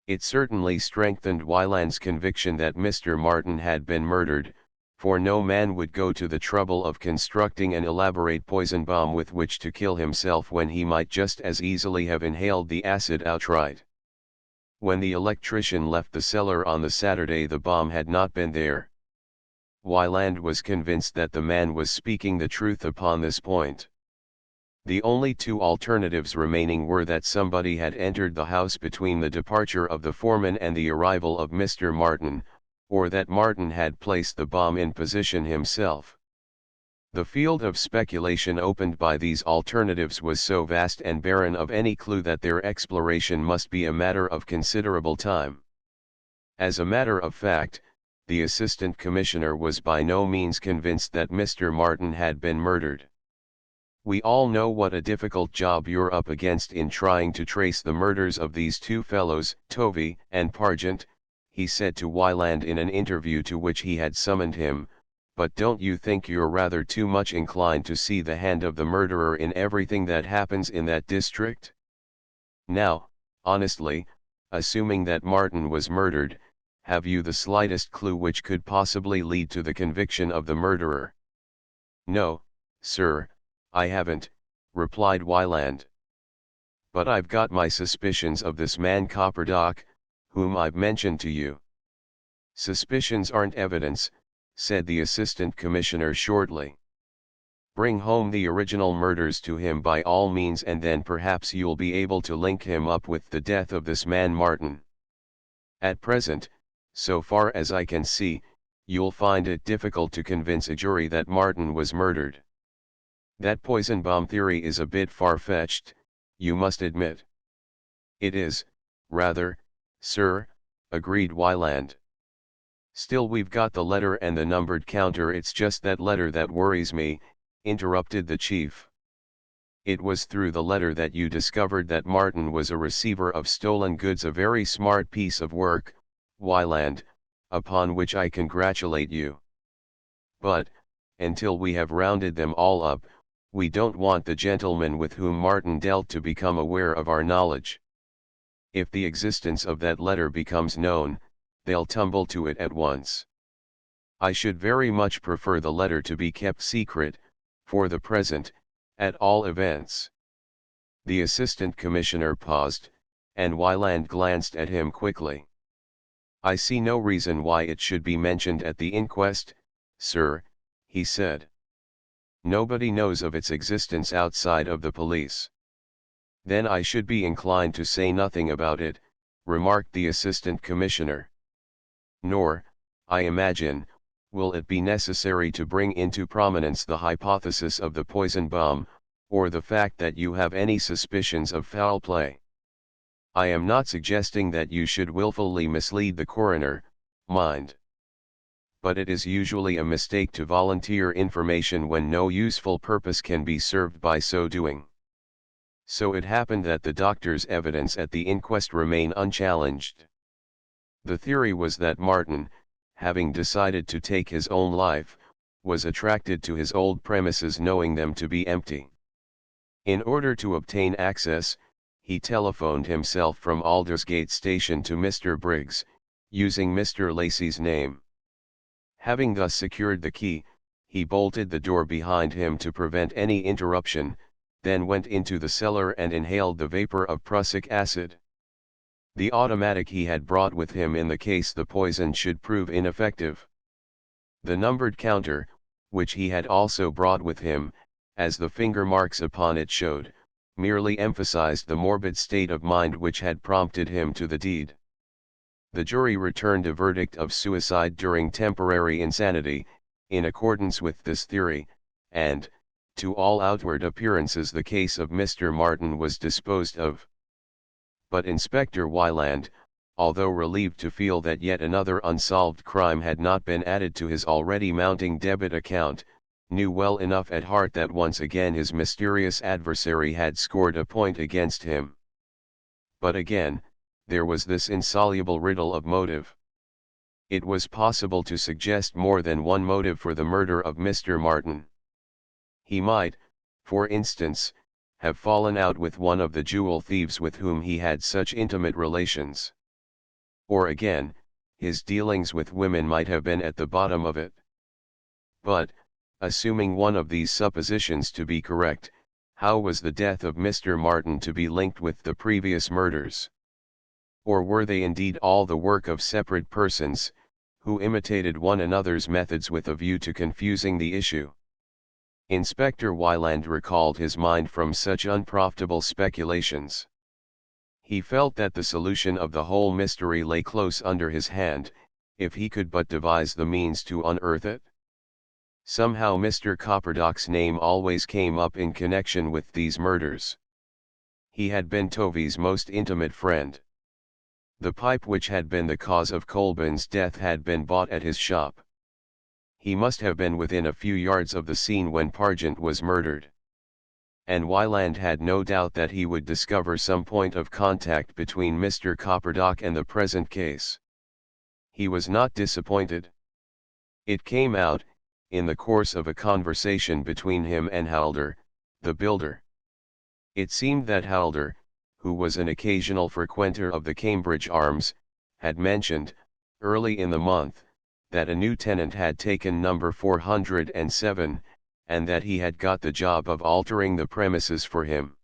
It certainly strengthened Wyland's conviction that Mr. Martin had been murdered, for no man would go to the trouble of constructing an elaborate poison bomb with which to kill himself when he might just as easily have inhaled the acid outright. When the electrician left the cellar on the Saturday, the bomb had not been there. Wyland was convinced that the man was speaking the truth upon this point. The only two alternatives remaining were that somebody had entered the house between the departure of the foreman and the arrival of Mr. Martin, or that Martin had placed the bomb in position himself. The field of speculation opened by these alternatives was so vast and barren of any clue that their exploration must be a matter of considerable time. As a matter of fact, the Assistant Commissioner was by no means convinced that Mr. Martin had been murdered. We all know what a difficult job you're up against in trying to trace the murders of these two fellows, Tovey and Pargent, he said to Wyland in an interview to which he had summoned him, but don't you think you're rather too much inclined to see the hand of the murderer in everything that happens in that district? Now, honestly, assuming that Martin was murdered, have you the slightest clue which could possibly lead to the conviction of the murderer? No, sir, I haven't, replied Wyland. But I've got my suspicions of this man Copperdock, whom I've mentioned to you. Suspicions aren't evidence, said the Assistant Commissioner shortly. Bring home the original murders to him by all means, and then perhaps you'll be able to link him up with the death of this man Martin. At present, so far as I can see, you'll find it difficult to convince a jury that Martin was murdered. That poison bomb theory is a bit far-fetched, you must admit. It is, rather, sir, agreed Wyland. Still, we've got the letter and the numbered counter. It's just that letter that worries me, interrupted the chief. It was through the letter that you discovered that Martin was a receiver of stolen goods, a very smart piece of work, Wyland, upon which I congratulate you. But, until we have rounded them all up, we don't want the gentleman with whom Martin dealt to become aware of our knowledge. If the existence of that letter becomes known, they'll tumble to it at once. I should very much prefer the letter to be kept secret, for the present, at all events. The assistant commissioner paused, and Wyland glanced at him quickly. I see no reason why it should be mentioned at the inquest, sir, he said. Nobody knows of its existence outside of the police. Then I should be inclined to say nothing about it, remarked the assistant commissioner. Nor, I imagine, will it be necessary to bring into prominence the hypothesis of the poison bomb, or the fact that you have any suspicions of foul play. I am not suggesting that you should willfully mislead the coroner, mind. But it is usually a mistake to volunteer information when no useful purpose can be served by so doing. So it happened that the doctor's evidence at the inquest remained unchallenged. The theory was that Martin, having decided to take his own life, was attracted to his old premises knowing them to be empty. In order to obtain access, he telephoned himself from Aldersgate Station to Mr. Briggs, using Mr. Lacey's name. Having thus secured the key, he bolted the door behind him to prevent any interruption, then went into the cellar and inhaled the vapor of prussic acid. The automatic he had brought with him in the case the poison should prove ineffective. The numbered counter, which he had also brought with him, as the finger marks upon it showed, merely emphasized the morbid state of mind which had prompted him to the deed. The jury returned a verdict of suicide during temporary insanity, in accordance with this theory, and, to all outward appearances, the case of Mr. Martin was disposed of. But Inspector Wyland, although relieved to feel that yet another unsolved crime had not been added to his already mounting debit account, knew well enough at heart that once again his mysterious adversary had scored a point against him. But again, there was this insoluble riddle of motive. It was possible to suggest more than one motive for the murder of Mr. Martin. He might, for instance, have fallen out with one of the jewel thieves with whom he had such intimate relations. Or again, his dealings with women might have been at the bottom of it. But, assuming one of these suppositions to be correct, how was the death of Mr. Martin to be linked with the previous murders? Or were they indeed all the work of separate persons, who imitated one another's methods with a view to confusing the issue? Inspector Wyland recalled his mind from such unprofitable speculations. He felt that the solution of the whole mystery lay close under his hand, if he could but devise the means to unearth it. Somehow Mr. Copperdock's name always came up in connection with these murders. He had been Tovy's most intimate friend. The pipe which had been the cause of Colburn's death had been bought at his shop. He must have been within a few yards of the scene when Pargent was murdered. And Wyland had no doubt that he would discover some point of contact between Mr. Copperdock and the present case. He was not disappointed. It came out, in the course of a conversation between him and Halder, the builder. It seemed that Halder, who was an occasional frequenter of the Cambridge Arms, had mentioned, early in the month, that a new tenant had taken number 407, and that he had got the job of altering the premises for him.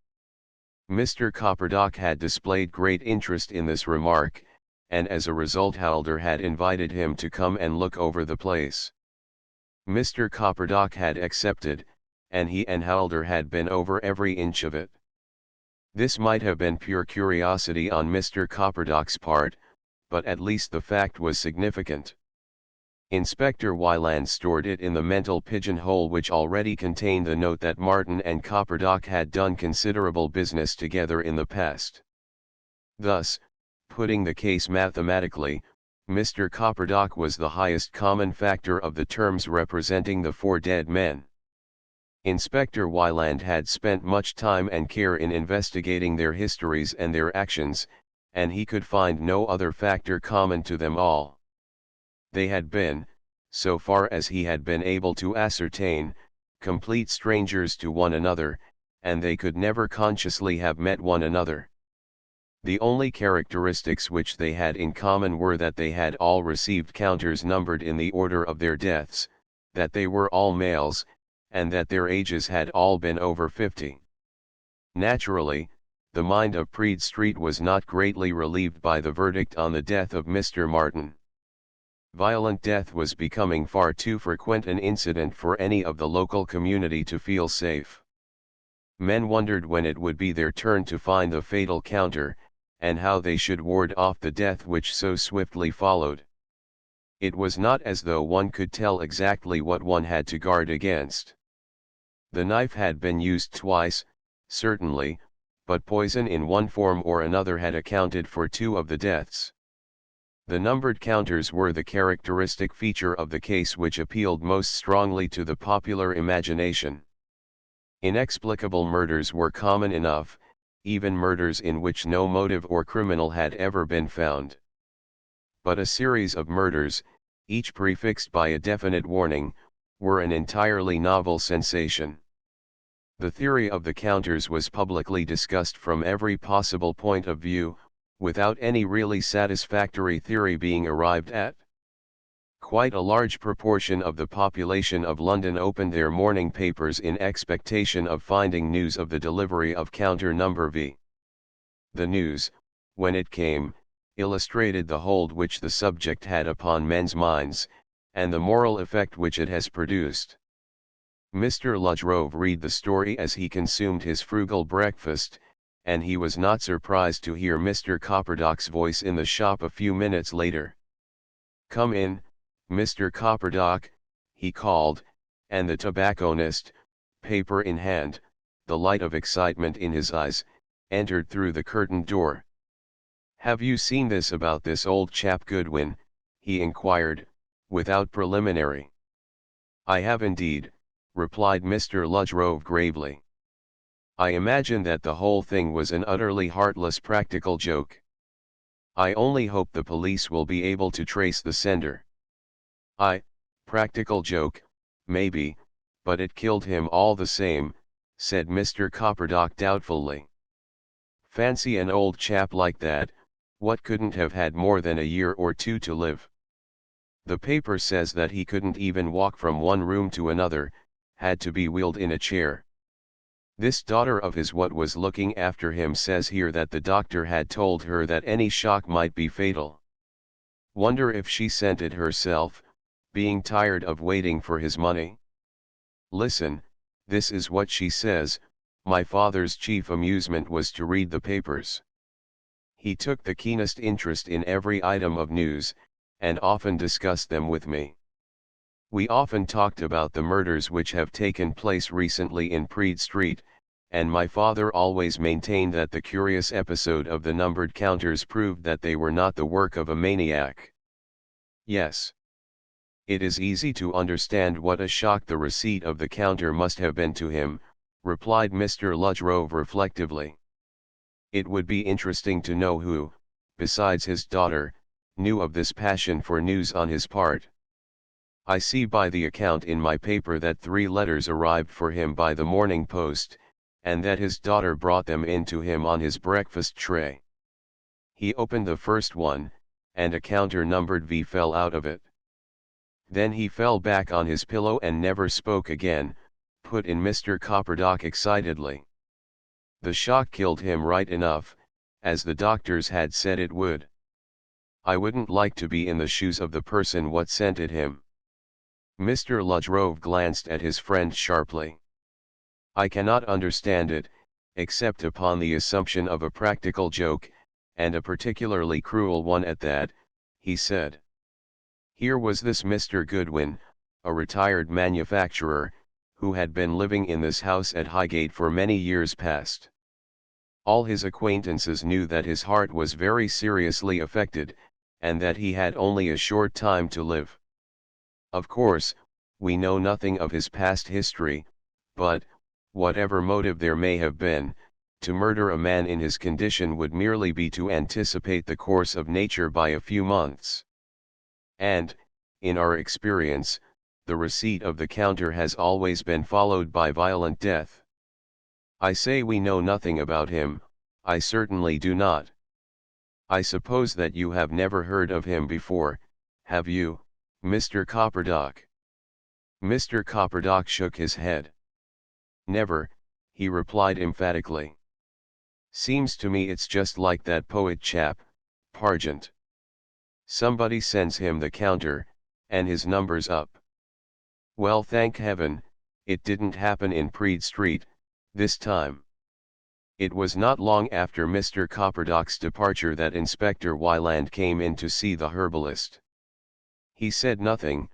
Mr. Copperdock had displayed great interest in this remark, and as a result Halder had invited him to come and look over the place. Mr. Copperdock had accepted, and he and Halder had been over every inch of it. This might have been pure curiosity on Mr. Copperdock's part, but at least the fact was significant. Inspector Wyland stored it in the mental pigeonhole which already contained the note that Martin and Copperdock had done considerable business together in the past. Thus, putting the case mathematically, Mr. Copperdock was the highest common factor of the terms representing the four dead men. Inspector Wyland had spent much time and care in investigating their histories and their actions, and he could find no other factor common to them all. They had been, so far as he had been able to ascertain, complete strangers to one another, and they could never consciously have met one another. The only characteristics which they had in common were that they had all received counters numbered in the order of their deaths, that they were all males, and that their ages had all been over 50. Naturally, the mind of Praed Street was not greatly relieved by the verdict on the death of Mr. Martin. Violent death was becoming far too frequent an incident for any of the local community to feel safe. Men wondered when it would be their turn to find the fatal counter, and how they should ward off the death which so swiftly followed. It was not as though one could tell exactly what one had to guard against. The knife had been used twice, certainly, but poison in one form or another had accounted for 2 of the deaths. The numbered counters were the characteristic feature of the case which appealed most strongly to the popular imagination. Inexplicable murders were common enough, even murders in which no motive or criminal had ever been found. But a series of murders, each prefixed by a definite warning, were an entirely novel sensation. The theory of the counters was publicly discussed from every possible point of view, without any really satisfactory theory being arrived at. Quite a large proportion of the population of London opened their morning papers in expectation of finding news of the delivery of counter number V. The news, when it came, illustrated the hold which the subject had upon men's minds, and the moral effect which it has produced. Mr. Rhode read the story as he consumed his frugal breakfast, and he was not surprised to hear Mr. Copperdock's voice in the shop a few minutes later. "Come in, Mr. Copperdock," he called, and the tobacconist, paper in hand, the light of excitement in his eyes, entered through the curtained door. "Have you seen this about this old chap Goodwin?" he inquired, without preliminary. "I have indeed," replied Mr. Rhode gravely. "I imagine that the whole thing was an utterly heartless practical joke. I only hope the police will be able to trace the sender." Practical joke, maybe, but it killed him all the same," said Mr. Copperdock doubtfully. "Fancy an old chap like that, what couldn't have had more than a year or 2 to live. The paper says that he couldn't even walk from one room to another, had to be wheeled in a chair. This daughter of his what was looking after him says here that the doctor had told her that any shock might be fatal. Wonder if she sent it herself, being tired of waiting for his money. Listen, this is what she says: my father's chief amusement was to read the papers. He took the keenest interest in every item of news, and often discussed them with me. We often talked about the murders which have taken place recently in Praed Street, and my father always maintained that the curious episode of the numbered counters proved that they were not the work of a maniac. Yes. It is easy to understand what a shock the receipt of the counter must have been to him, replied Mr. Rhode reflectively. It would be interesting to know who, besides his daughter, knew of this passion for news on his part. I see by the account in my paper that 3 letters arrived for him by the morning post, and that his daughter brought them in to him on his breakfast tray. He opened the first one, and a counter numbered V fell out of it. Then he fell back on his pillow and never spoke again, put in Mr. Copperdock excitedly. The shock killed him right enough, as the doctors had said it would. I wouldn't like to be in the shoes of the person what sent it him. Mr. Rhode glanced at his friend sharply. I cannot understand it, except upon the assumption of a practical joke, and a particularly cruel one at that, he said. Here was this Mr. Goodwin, a retired manufacturer, who had been living in this house at Highgate for many years past. All his acquaintances knew that his heart was very seriously affected, and that he had only a short time to live. Of course, we know nothing of his past history, but, whatever motive there may have been, to murder a man in his condition would merely be to anticipate the course of nature by a few months. And, in our experience, the receipt of the counter has always been followed by violent death. I say we know nothing about him, I certainly do not. I suppose that you have never heard of him before, have you, Mr. Copperdock? Mr. Copperdock shook his head. Never, he replied emphatically. Seems to me it's just like that poet chap, Pargent. Somebody sends him the counter, and his number's up. Well, thank heaven, it didn't happen in Praed Street, this time. It was not long after Mr. Copperdock's departure that Inspector Wyland came in to see the herbalist. He said nothing,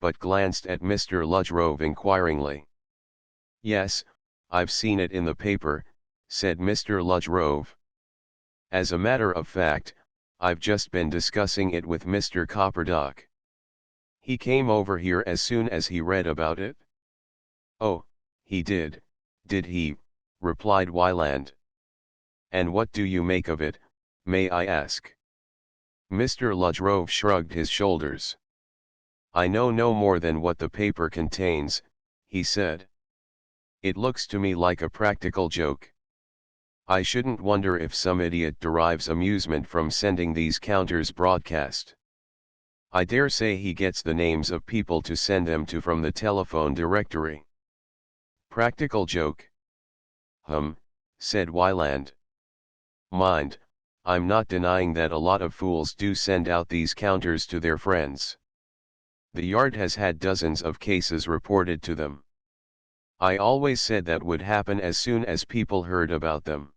but glanced at Mr. Ludgrove inquiringly. Yes, I've seen it in the paper, said Mr. Ludgrove. As a matter of fact, I've just been discussing it with Mr. Copperdock. He came over here as soon as he read about it. Oh, he did he, replied Wyland. And what do you make of it, may I ask? Mr. Ludgrove shrugged his shoulders. I know no more than what the paper contains, he said. It looks to me like a practical joke. I shouldn't wonder if some idiot derives amusement from sending these counters broadcast. I dare say he gets the names of people to send them to from the telephone directory. Practical joke? Said Wyland. Mind, I'm not denying that a lot of fools do send out these counters to their friends. The Yard has had dozens of cases reported to them. I always said that would happen as soon as people heard about them.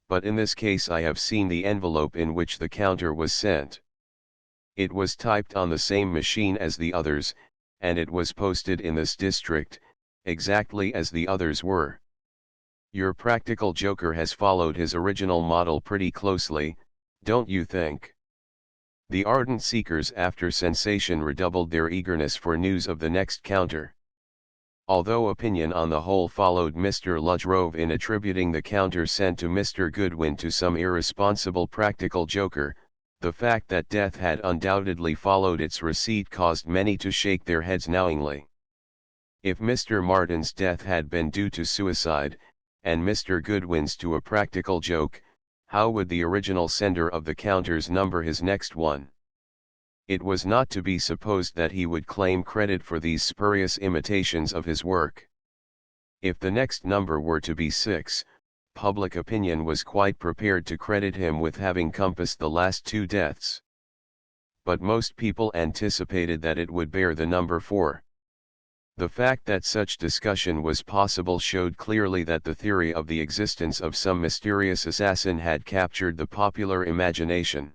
But in this case I have seen the envelope in which the counter was sent. It was typed on the same machine as the others, and it was posted in this district, exactly as the others were. Your practical joker has followed his original model pretty closely, don't you think? The ardent seekers after sensation redoubled their eagerness for news of the next counter. Although opinion on the whole followed Mr. Ludgrove in attributing the counter sent to Mr. Goodwin to some irresponsible practical joker, the fact that death had undoubtedly followed its receipt caused many to shake their heads knowingly. If Mr. Martin's death had been due to suicide, and Mr. Goodwin's to a practical joke, how would the original sender of the counters number his next one? It was not to be supposed that he would claim credit for these spurious imitations of his work. If the next number were to be 6, public opinion was quite prepared to credit him with having compassed the last 2 deaths. But most people anticipated that it would bear the number 4. The fact that such discussion was possible showed clearly that the theory of the existence of some mysterious assassin had captured the popular imagination.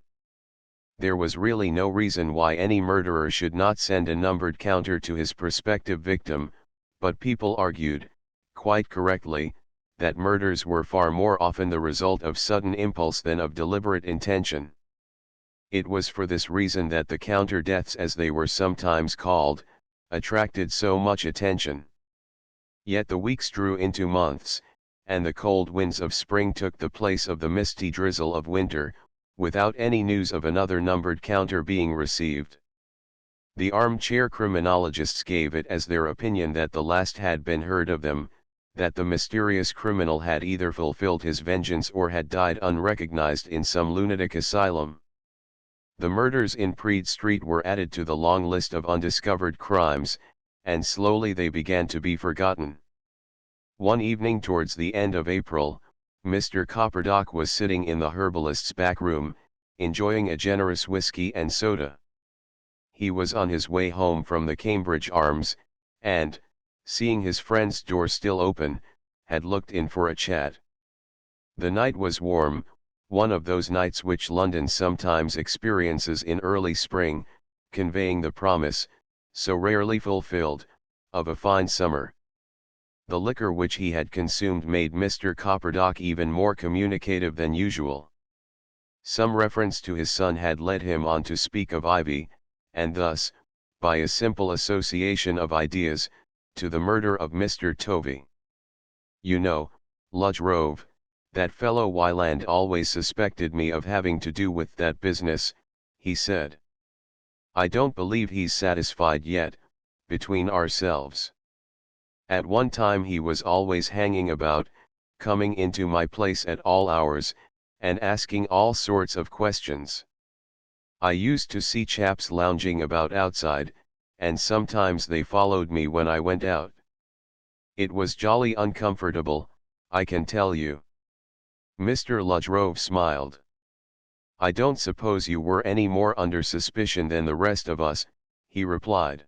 There was really no reason why any murderer should not send a numbered counter to his prospective victim, but people argued, quite correctly, that murders were far more often the result of sudden impulse than of deliberate intention. It was for this reason that the counter deaths, as they were sometimes called, attracted so much attention. Yet the weeks drew into months, and the cold winds of spring took the place of the misty drizzle of winter, without any news of another numbered counter being received. The armchair criminologists gave it as their opinion that the last had been heard of them, that the mysterious criminal had either fulfilled his vengeance or had died unrecognized in some lunatic asylum. The murders in Praed Street were added to the long list of undiscovered crimes, and slowly they began to be forgotten. One evening towards the end of April, Mr. Copperdock was sitting in the herbalist's back room, enjoying a generous whiskey and soda. He was on his way home from the Cambridge Arms, and, seeing his friend's door still open, had looked in for a chat. The night was warm, one of those nights which London sometimes experiences in early spring, conveying the promise, so rarely fulfilled, of a fine summer. The liquor which he had consumed made Mr. Copperdock even more communicative than usual. Some reference to his son had led him on to speak of Ivy, and thus, by a simple association of ideas, to the murder of Mr. Tovey. You know, Rhode, that fellow Wyland always suspected me of having to do with that business," he said. "I don't believe he's satisfied yet, between ourselves. At one time he was always hanging about, coming into my place at all hours, and asking all sorts of questions. I used to see chaps lounging about outside, and sometimes they followed me when I went out. It was jolly uncomfortable, I can tell you." Mr. Rhode smiled. "I don't suppose you were any more under suspicion than the rest of us," he replied.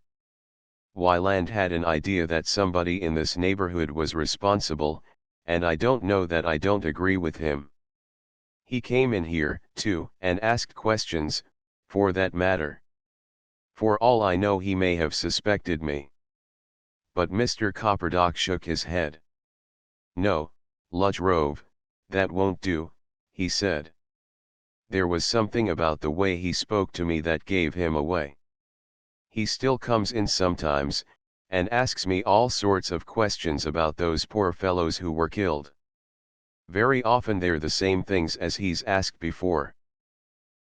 "Wyland had an idea that somebody in this neighborhood was responsible, and I don't know that I don't agree with him. He came in here, too, and asked questions, for that matter. For all I know he may have suspected me." But Mr. Copperdock shook his head. "No, Rhode, that won't do," he said. "There was something about the way he spoke to me that gave him away. He still comes in sometimes, and asks me all sorts of questions about those poor fellows who were killed. Very often they're the same things as he's asked before.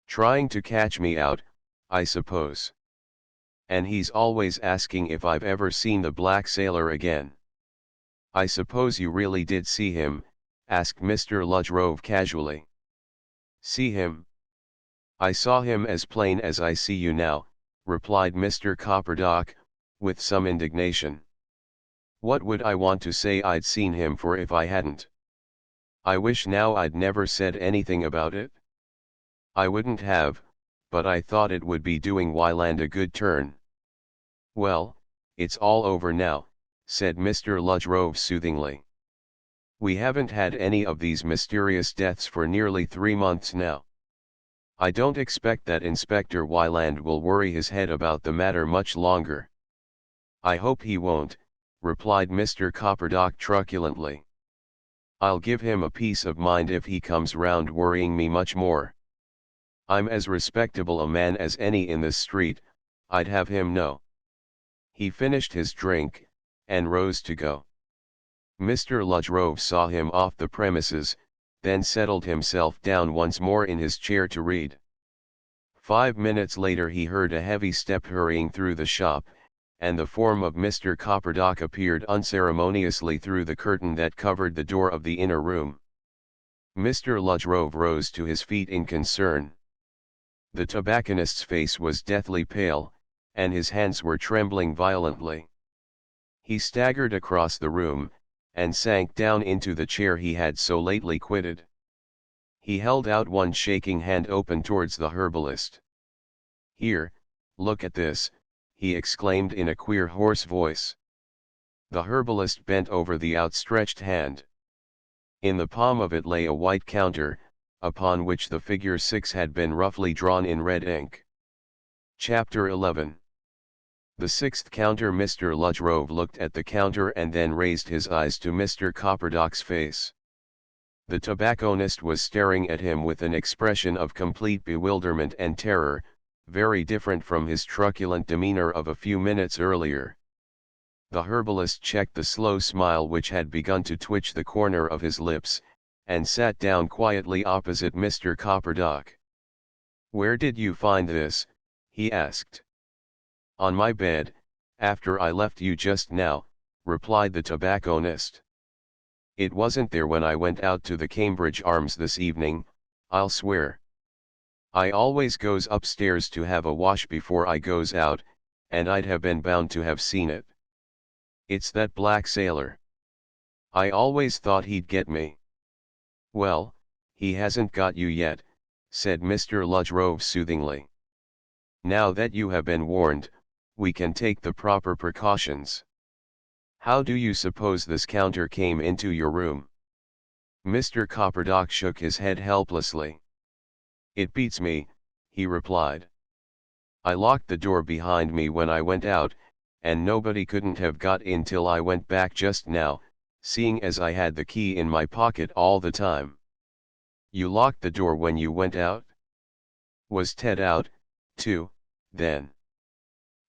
Trying to catch me out, I suppose. And he's always asking if I've ever seen the black sailor again." "I suppose you really did see him?" asked Mr. Rhode casually. "See him? I saw him as plain as I see you now," replied Mr. Copperdock, with some indignation. "What would I want to say I'd seen him for if I hadn't? I wish now I'd never said anything about it. I wouldn't have, but I thought it would be doing Wyland a good turn." "Well, it's all over now," said Mr. Rhode soothingly. "We haven't had any of these mysterious deaths for nearly 3 months now. I don't expect that Inspector Wyland will worry his head about the matter much longer." "I hope he won't," replied Mr. Copperdock truculently. "I'll give him a peace of mind if he comes round worrying me much more. I'm as respectable a man as any in this street, I'd have him know." He finished his drink, and rose to go. Mr. Rhode saw him off the premises, then settled himself down once more in his chair to read. 5 minutes later he heard a heavy step hurrying through the shop, and the form of Mr. Copperdock appeared unceremoniously through the curtain that covered the door of the inner room. Mr. Rhode rose to his feet in concern. The tobacconist's face was deathly pale, and his hands were trembling violently. He staggered across the room, and sank down into the chair he had so lately quitted. He held out one shaking hand open towards the herbalist. "Here, look at this," he exclaimed in a queer hoarse voice. The herbalist bent over the outstretched hand. In the palm of it lay a white counter, upon which the figure 6 had been roughly drawn in red ink. Chapter 11. The 6th counter. Mr. Rhode looked at the counter and then raised his eyes to Mr. Copperdock's face. The tobacconist was staring at him with an expression of complete bewilderment and terror, very different from his truculent demeanor of a few minutes earlier. The herbalist checked the slow smile which had begun to twitch the corner of his lips, and sat down quietly opposite Mr. Copperdock. "Where did you find this?" he asked. "On my bed, after I left you just now," replied the tobacconist. "It wasn't there when I went out to the Cambridge Arms this evening, I'll swear. I always goes upstairs to have a wash before I goes out, and I'd have been bound to have seen it. It's that black sailor. I always thought he'd get me." "Well, he hasn't got you yet," said Mr. Rhode soothingly. "Now that you have been warned, we can take the proper precautions. How do you suppose this counter came into your room?" Mr. Copperdock shook his head helplessly. "It beats me," he replied. "I locked the door behind me when I went out, and nobody couldn't have got in till I went back just now, seeing as I had the key in my pocket all the time." "You locked the door when you went out? Was Ted out, too, then?"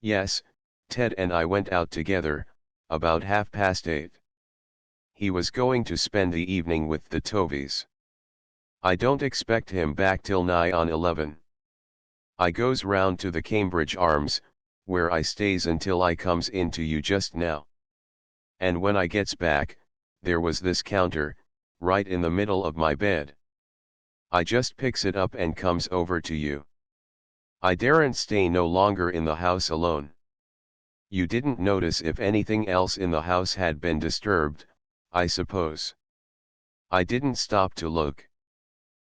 "Yes, Ted and I went out together, about 8:30. He was going to spend the evening with the Tovies. I don't expect him back till nigh on 11. I goes round to the Cambridge Arms, where I stays until I comes in to you just now. And when I gets back, there was this counter, right in the middle of my bed. I just picks it up and comes over to you. I daren't stay no longer in the house alone. You didn't notice if anything else in the house had been disturbed, I suppose. I didn't stop to look.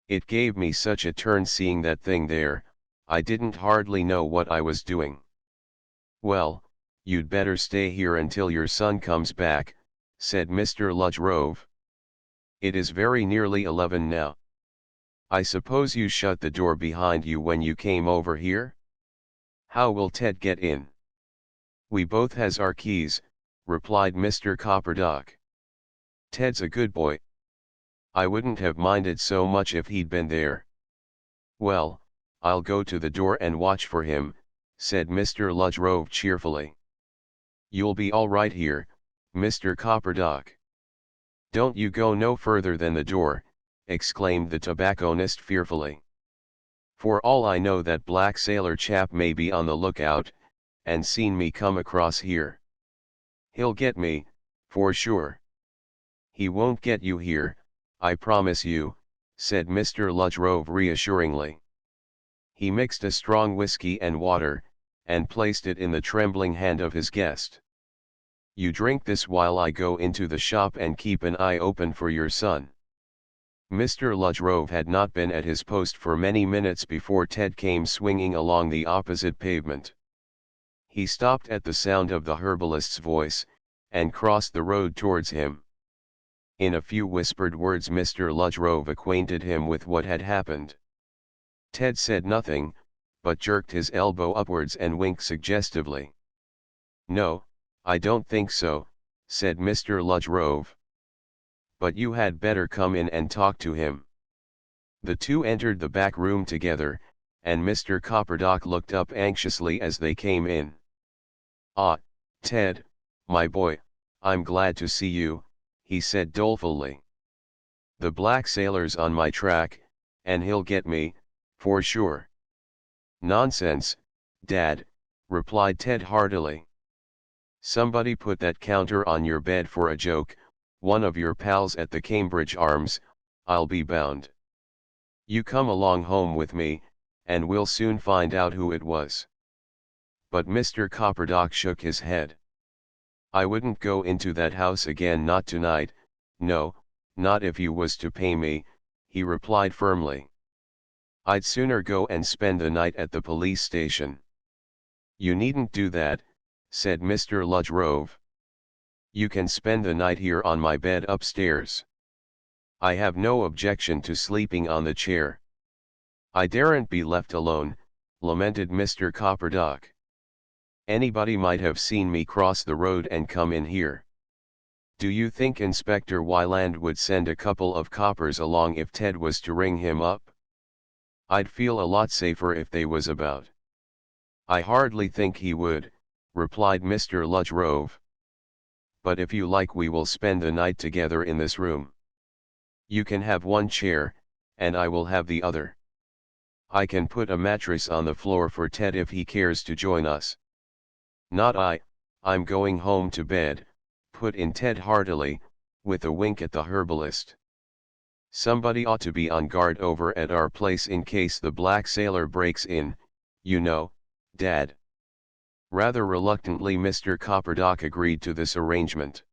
It gave me such a turn seeing that thing there, I didn't hardly know what I was doing. Well, you'd better stay here until your son comes back, said Mr. Ludgrove. It is very nearly 11 now. I suppose you shut the door behind you when you came over here? How will Ted get in? We both has our keys, replied Mr. Copperdock. Ted's a good boy. I wouldn't have minded so much if he'd been there. Well, I'll go to the door and watch for him, said Mr. Ludgrove cheerfully. You'll be all right here, Mr. Copperdock. Don't you go no further than the door, exclaimed the tobacconist fearfully. For all I know that black sailor chap may be on the lookout, and seen me come across here. He'll get me, for sure. He won't get you here, I promise you, said Mr. Ludgrove reassuringly. He mixed a strong whiskey and water, and placed it in the trembling hand of his guest. You drink this while I go into the shop and keep an eye open for your son. Mr. Ludgrove had not been at his post for many minutes before Ted came swinging along the opposite pavement. He stopped at the sound of the herbalist's voice, and crossed the road towards him. In a few whispered words Mr. Ludgrove acquainted him with what had happened. Ted said nothing, but jerked his elbow upwards and winked suggestively. No, I don't think so, said Mr. Ludgrove. But you had better come in and talk to him. The two entered the back room together, and Mr. Copperdock looked up anxiously as they came in. Ah, Ted, my boy, I'm glad to see you, he said dolefully. The black sailor's on my track, and he'll get me, for sure. Nonsense, Dad, replied Ted heartily. Somebody put that counter on your bed for a joke, one of your pals at the Cambridge Arms, I'll be bound. You come along home with me, and we'll soon find out who it was. But Mr. Copperdock shook his head. I wouldn't go into that house again, not tonight, no, not if you was to pay me, he replied firmly. I'd sooner go and spend the night at the police station. You needn't do that, said Mr. Ludgrove. You can spend the night here on my bed upstairs. I have no objection to sleeping on the chair. I daren't be left alone, lamented Mr. Copperdock. Anybody might have seen me cross the road and come in here. Do you think Inspector Wyland would send a couple of coppers along if Ted was to ring him up? I'd feel a lot safer if they was about. I hardly think he would, replied Mr. Ludgrove. But if you like we will spend the night together in this room. You can have one chair, and I will have the other. I can put a mattress on the floor for Ted if he cares to join us. Not I, I'm going home to bed, put in Ted heartily, with a wink at the herbalist. Somebody ought to be on guard over at our place in case the black sailor breaks in, you know, Dad. Rather reluctantly Mr. Copperdock agreed to this arrangement.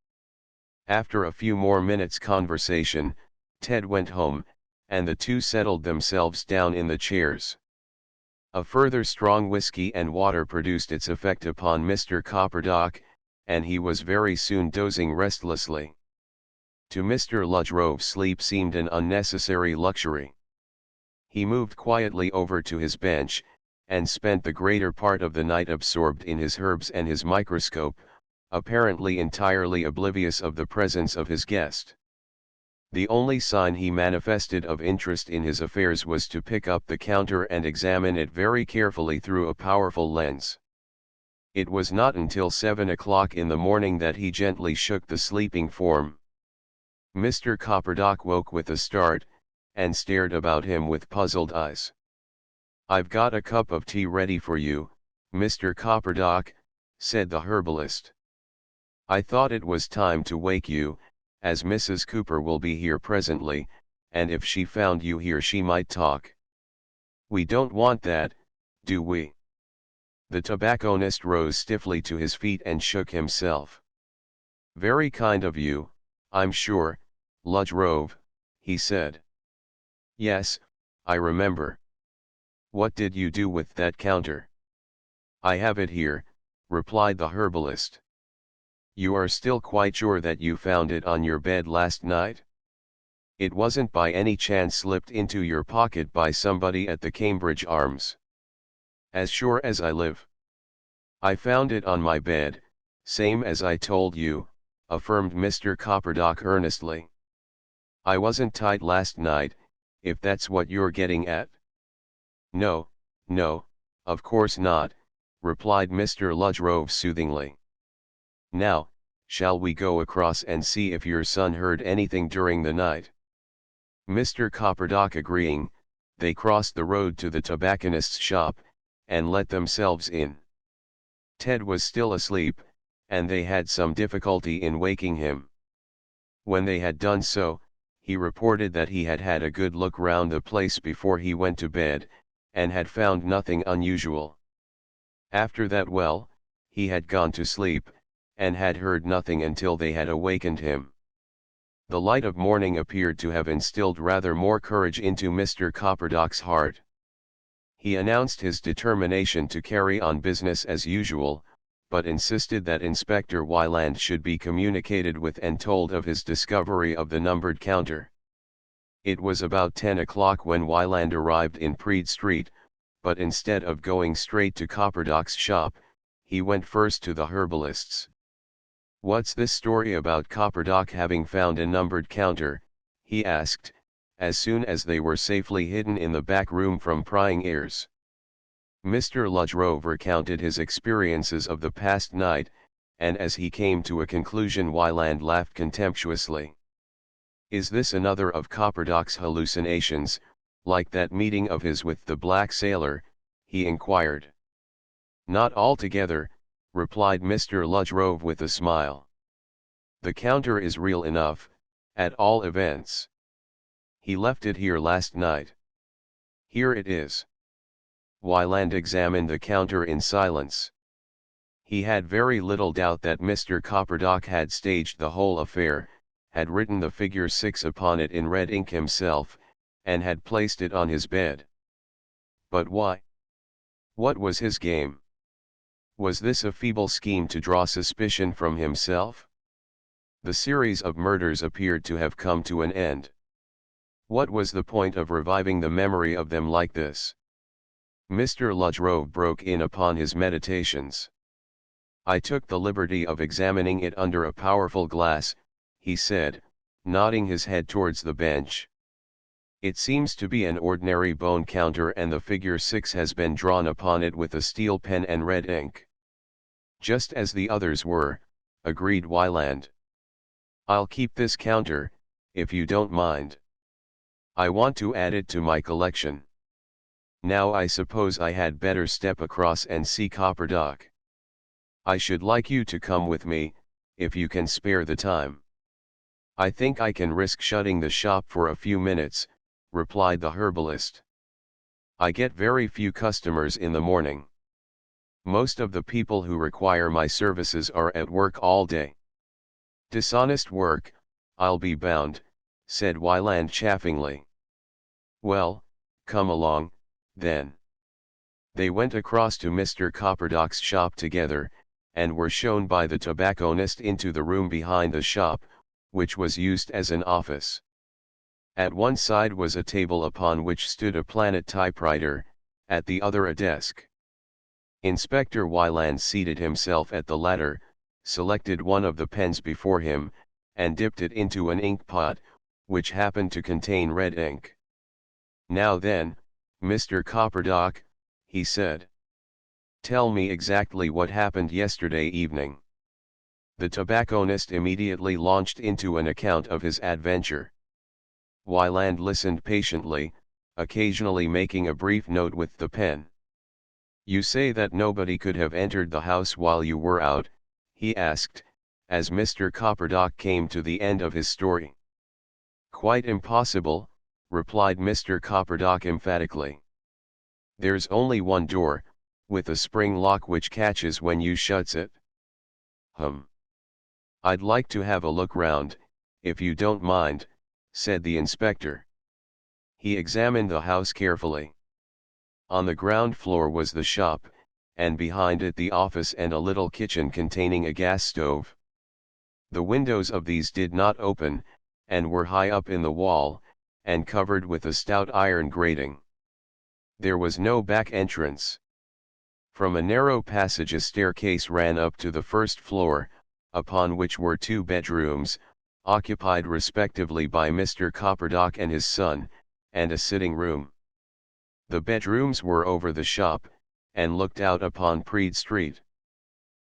After a few more minutes' conversation, Ted went home, and the two settled themselves down in the chairs. A further strong whiskey and water produced its effect upon Mr. Copperdock, and he was very soon dozing restlessly. To Mr. Ludgrove sleep seemed an unnecessary luxury. He moved quietly over to his bench, and spent the greater part of the night absorbed in his herbs and his microscope, apparently entirely oblivious of the presence of his guest. The only sign he manifested of interest in his affairs was to pick up the counter and examine it very carefully through a powerful lens. It was not until 7 o'clock in the morning that he gently shook the sleeping form. Mr. Copperdock woke with a start, and stared about him with puzzled eyes. "I've got a cup of tea ready for you, Mr. Copperdock," said the herbalist. "I thought it was time to wake you, as Mrs. Cooper will be here presently, and if she found you here she might talk. We don't want that, do we?" The tobacconist rose stiffly to his feet and shook himself. "Very kind of you, I'm sure, Ludgrove," he said. "Yes, I remember. What did you do with that counter?" "I have it here," replied the herbalist. "You are still quite sure that you found it on your bed last night? It wasn't by any chance slipped into your pocket by somebody at the Cambridge Arms?" "As sure as I live. I found it on my bed, same as I told you," affirmed Mr. Copperdock earnestly. "I wasn't tight last night, if that's what you're getting at." "No, no, of course not," replied Mr. Ludgrove soothingly. "Now, shall we go across and see if your son heard anything during the night?" Mr. Copperdock agreeing, they crossed the road to the tobacconist's shop, and let themselves in. Ted was still asleep, and they had some difficulty in waking him. When they had done so, he reported that he had had a good look round the place before he went to bed, and had found nothing unusual. After that, well, he had gone to sleep, and had heard nothing until they had awakened him. The light of morning appeared to have instilled rather more courage into Mr. Copperdock's heart. He announced his determination to carry on business as usual, but insisted that Inspector Wyland should be communicated with and told of his discovery of the numbered counter. It was about 10 o'clock when Wyland arrived in Praed Street, but instead of going straight to Copperdock's shop, he went first to the herbalist's. "What's this story about Copperdock having found a numbered counter?" he asked, as soon as they were safely hidden in the back room from prying ears. Mr. Ludgrove recounted his experiences of the past night, and as he came to a conclusion Wyland laughed contemptuously. "Is this another of Copperdock's hallucinations, like that meeting of his with the black sailor?" he inquired. "Not altogether," replied Mr. Ludgrove with a smile. "The counter is real enough, at all events. He left it here last night. Here it is." Wyland examined the counter in silence. He had very little doubt that Mr. Copperdock had staged the whole affair, had written the figure 6 upon it in red ink himself, and had placed it on his bed. But why? What was his game? Was this a feeble scheme to draw suspicion from himself? The series of murders appeared to have come to an end. What was the point of reviving the memory of them like this? Mr. Ludgrove broke in upon his meditations. "I took the liberty of examining it under a powerful glass," he said, nodding his head towards the bench. "It seems to be an ordinary bone counter, and the figure 6 has been drawn upon it with a steel pen and red ink." "Just as the others were," agreed Wyland. "I'll keep this counter, if you don't mind. I want to add it to my collection. Now I suppose I had better step across and see Copperdock." "I should like you to come with me, if you can spare the time." "I think I can risk shutting the shop for a few minutes," replied the herbalist. "I get very few customers in the morning. Most of the people who require my services are at work all day." "Dishonest work, I'll be bound," said Wyland chaffingly. "Well, come along, then." They went across to Mr. Copperdock's shop together, and were shown by the tobacconist into the room behind the shop, which was used as an office. At one side was a table upon which stood a planet typewriter, at the other a desk. Inspector Wyland seated himself at the latter, selected one of the pens before him, and dipped it into an ink pot, which happened to contain red ink. "Now then, Mr. Copperdock," he said. Tell me exactly what happened yesterday evening. The tobacconist immediately launched into an account of his adventure. Wyland listened patiently, occasionally making a brief note with the pen. You say that nobody could have entered the house while you were out, he asked, as Mr. Copperdock came to the end of his story. Quite impossible, replied Mr. Copperdock emphatically. There's only one door, with a spring lock which catches when you shuts it. I'd like to have a look round, if you don't mind, said the inspector. He examined the house carefully. On the ground floor was the shop, and behind it the office and a little kitchen containing a gas stove. The windows of these did not open, and were high up in the wall, and covered with a stout iron grating. There was no back entrance. From a narrow passage a staircase ran up to the first floor, upon which were 2 bedrooms, occupied respectively by Mr. Copperdock and his son, and a sitting room. The bedrooms were over the shop, and looked out upon Praed Street.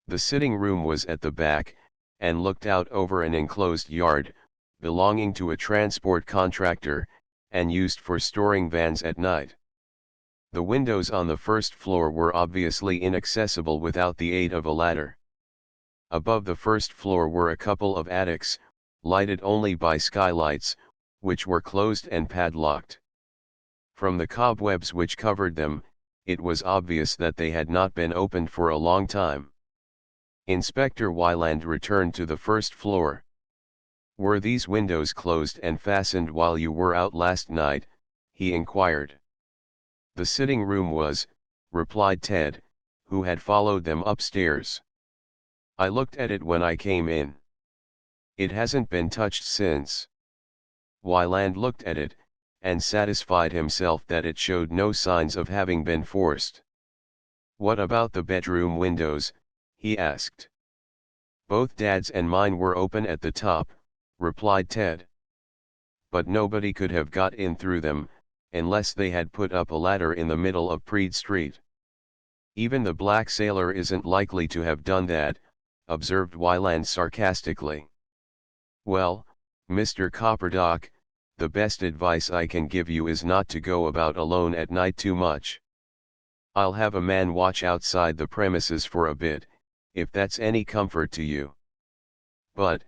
The sitting room was at the back, and looked out over an enclosed yard, belonging to a transport contractor, and used for storing vans at night. The windows on the first floor were obviously inaccessible without the aid of a ladder. Above the first floor were a couple of attics, lighted only by skylights, which were closed and padlocked. From the cobwebs which covered them, it was obvious that they had not been opened for a long time. Inspector Wyland returned to the first floor. Were these windows closed and fastened while you were out last night? He inquired. The sitting room was, replied Ted, who had followed them upstairs. I looked at it when I came in. It hasn't been touched since. Wyland looked at it, and satisfied himself that it showed no signs of having been forced. What about the bedroom windows? He asked. Both Dad's and mine were open at the top, replied Ted. But nobody could have got in through them, unless they had put up a ladder in the middle of Praed Street. Even the black sailor isn't likely to have done that, observed Wyland sarcastically. Well, Mr. Copperdock, the best advice I can give you is not to go about alone at night too much. I'll have a man watch outside the premises for a bit, if that's any comfort to you. But,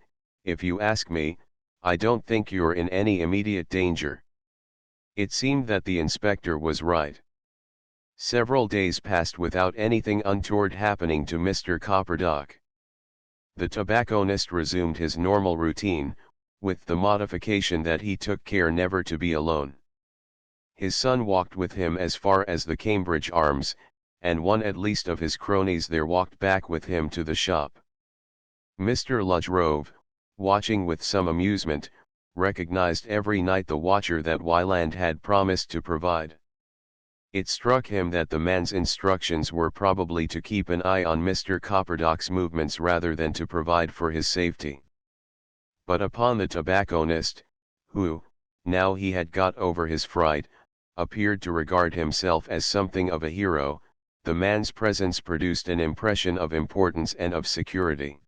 if you ask me, I don't think you're in any immediate danger. It seemed that the inspector was right. Several days passed without anything untoward happening to Mr. Copperdock. The tobacconist resumed his normal routine, with the modification that he took care never to be alone. His son walked with him as far as the Cambridge Arms, and one at least of his cronies there walked back with him to the shop. Mr. Rhode, watching with some amusement, recognized every night the watcher that Wyland had promised to provide. It struck him that the man's instructions were probably to keep an eye on Mr. Copperdock's movements rather than to provide for his safety. But upon the tobacconist, who, now he had got over his fright, appeared to regard himself as something of a hero, the man's presence produced an impression of importance and of security.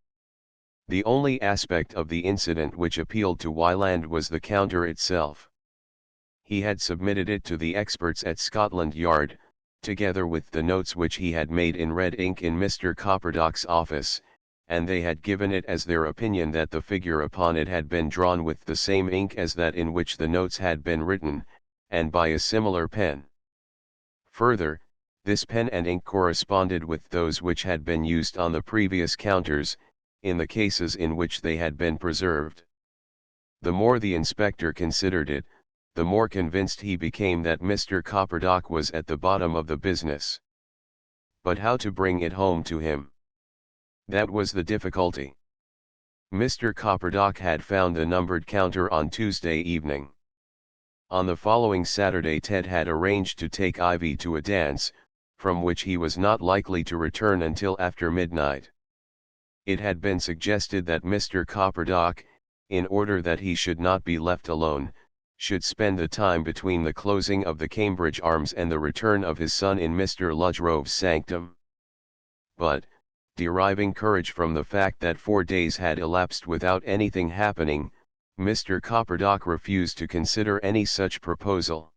The only aspect of the incident which appealed to Wyland was the counter itself. He had submitted it to the experts at Scotland Yard, together with the notes which he had made in red ink in Mr. Copperdock's office, and they had given it as their opinion that the figure upon it had been drawn with the same ink as that in which the notes had been written, and by a similar pen. Further, this pen and ink corresponded with those which had been used on the previous counters, in the cases in which they had been preserved. The more the inspector considered it, the more convinced he became that Mr. Copperdock was at the bottom of the business. But how to bring it home to him? That was the difficulty. Mr. Copperdock had found the numbered counter on Tuesday evening. On the following Saturday Ted had arranged to take Ivy to a dance, from which he was not likely to return until after midnight. It had been suggested that Mr. Copperdock, in order that he should not be left alone, should spend the time between the closing of the Cambridge Arms and the return of his son in Mr. Ludgrove's sanctum. but, deriving courage from the fact that 4 days had elapsed without anything happening, Mr. Copperdock refused to consider any such proposal.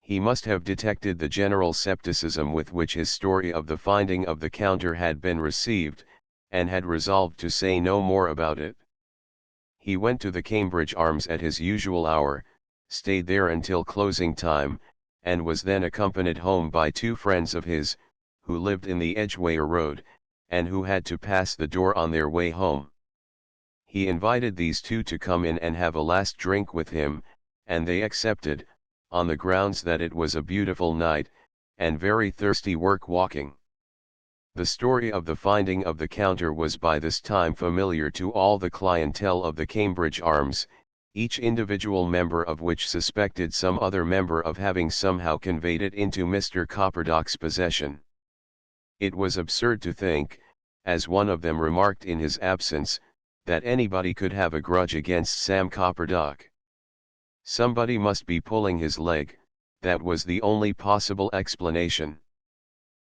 He must have detected the general scepticism with which his story of the finding of the counter had been received, and had resolved to say no more about it. He went to the Cambridge Arms at his usual hour, stayed there until closing time, and was then accompanied home by 2 friends of his, who lived in the Edgware Road, and who had to pass the door on their way home. He invited these 2 to come in and have a last drink with him, and they accepted, on the grounds that it was a beautiful night, and very thirsty work walking. The story of the finding of the counter was by this time familiar to all the clientele of the Cambridge Arms, each individual member of which suspected some other member of having somehow conveyed it into Mr. Copperdock's possession. It was absurd to think, as one of them remarked in his absence, that anybody could have a grudge against Sam Copperdock. Somebody must be pulling his leg, that was the only possible explanation.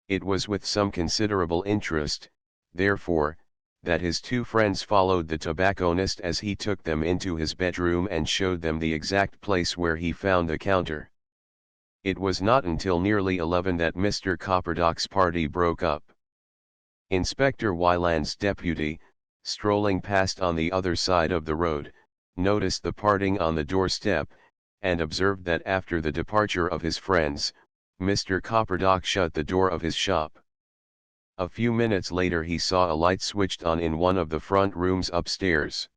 It was with some considerable interest, therefore, that his 2 friends followed the tobacconist as he took them into his bedroom and showed them the exact place where he found the counter. It was not until nearly 11 that Mr. Copperdock's party broke up. Inspector Wyland's deputy, strolling past on the other side of the road, noticed the parting on the doorstep, and observed that after the departure of his friends, Mr. Copperdock shut the door of his shop. A few minutes later he saw a light switched on in one of the front rooms upstairs.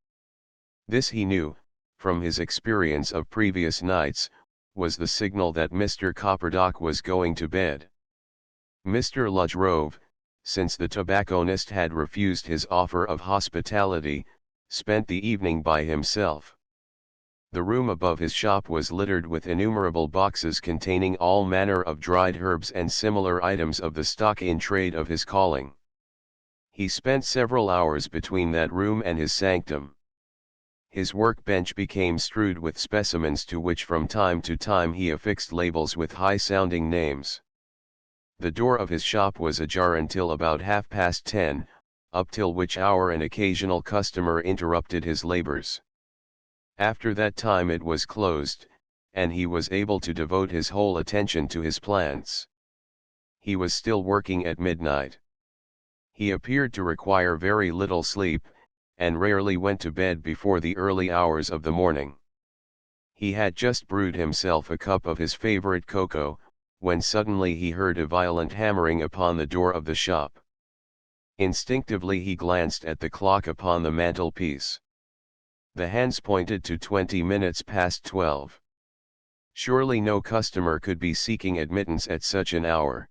This he knew, from his experience of previous nights, was the signal that Mr. Copperdock was going to bed. Mr. Rhode, since the tobacconist had refused his offer of hospitality, spent the evening by himself. The room above his shop was littered with innumerable boxes containing all manner of dried herbs and similar items of the stock in trade of his calling. He spent several hours between that room and his sanctum. His workbench became strewed with specimens to which from time to time he affixed labels with high-sounding names. The door of his shop was ajar until about 10:30, up till which hour an occasional customer interrupted his labors. After that time it was closed, and he was able to devote his whole attention to his plants. He was still working at midnight. He appeared to require very little sleep, and rarely went to bed before the early hours of the morning. He had just brewed himself a cup of his favorite cocoa, when suddenly he heard a violent hammering upon the door of the shop. Instinctively he glanced at the clock upon the mantelpiece. The hands pointed to 20 minutes past 12. Surely no customer could be seeking admittance at such an hour.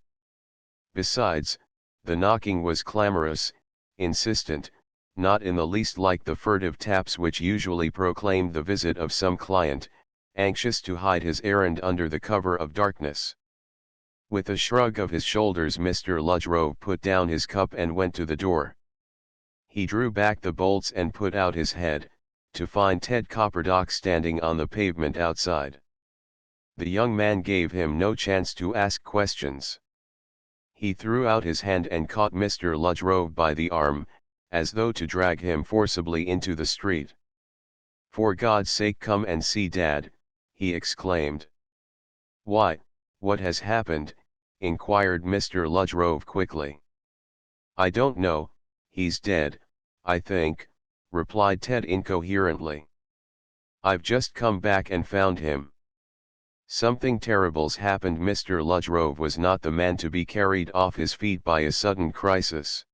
Besides, the knocking was clamorous, insistent, not in the least like the furtive taps which usually proclaimed the visit of some client, anxious to hide his errand under the cover of darkness. With a shrug of his shoulders Mr. Rhode put down his cup and went to the door. He drew back the bolts and put out his head, to find Ted Copperdock standing on the pavement outside. The young man gave him no chance to ask questions. He threw out his hand and caught Mr. Rhode by the arm, as though to drag him forcibly into the street. "For God's sake come and see Dad," he exclaimed. "Why, what has happened?" inquired Mr. Rhode quickly. "I don't know, he's dead, I think," replied Ted incoherently. "I've just come back and found him." Something terrible's happened. Mr. Rhode was not the man to be carried off his feet by a sudden crisis.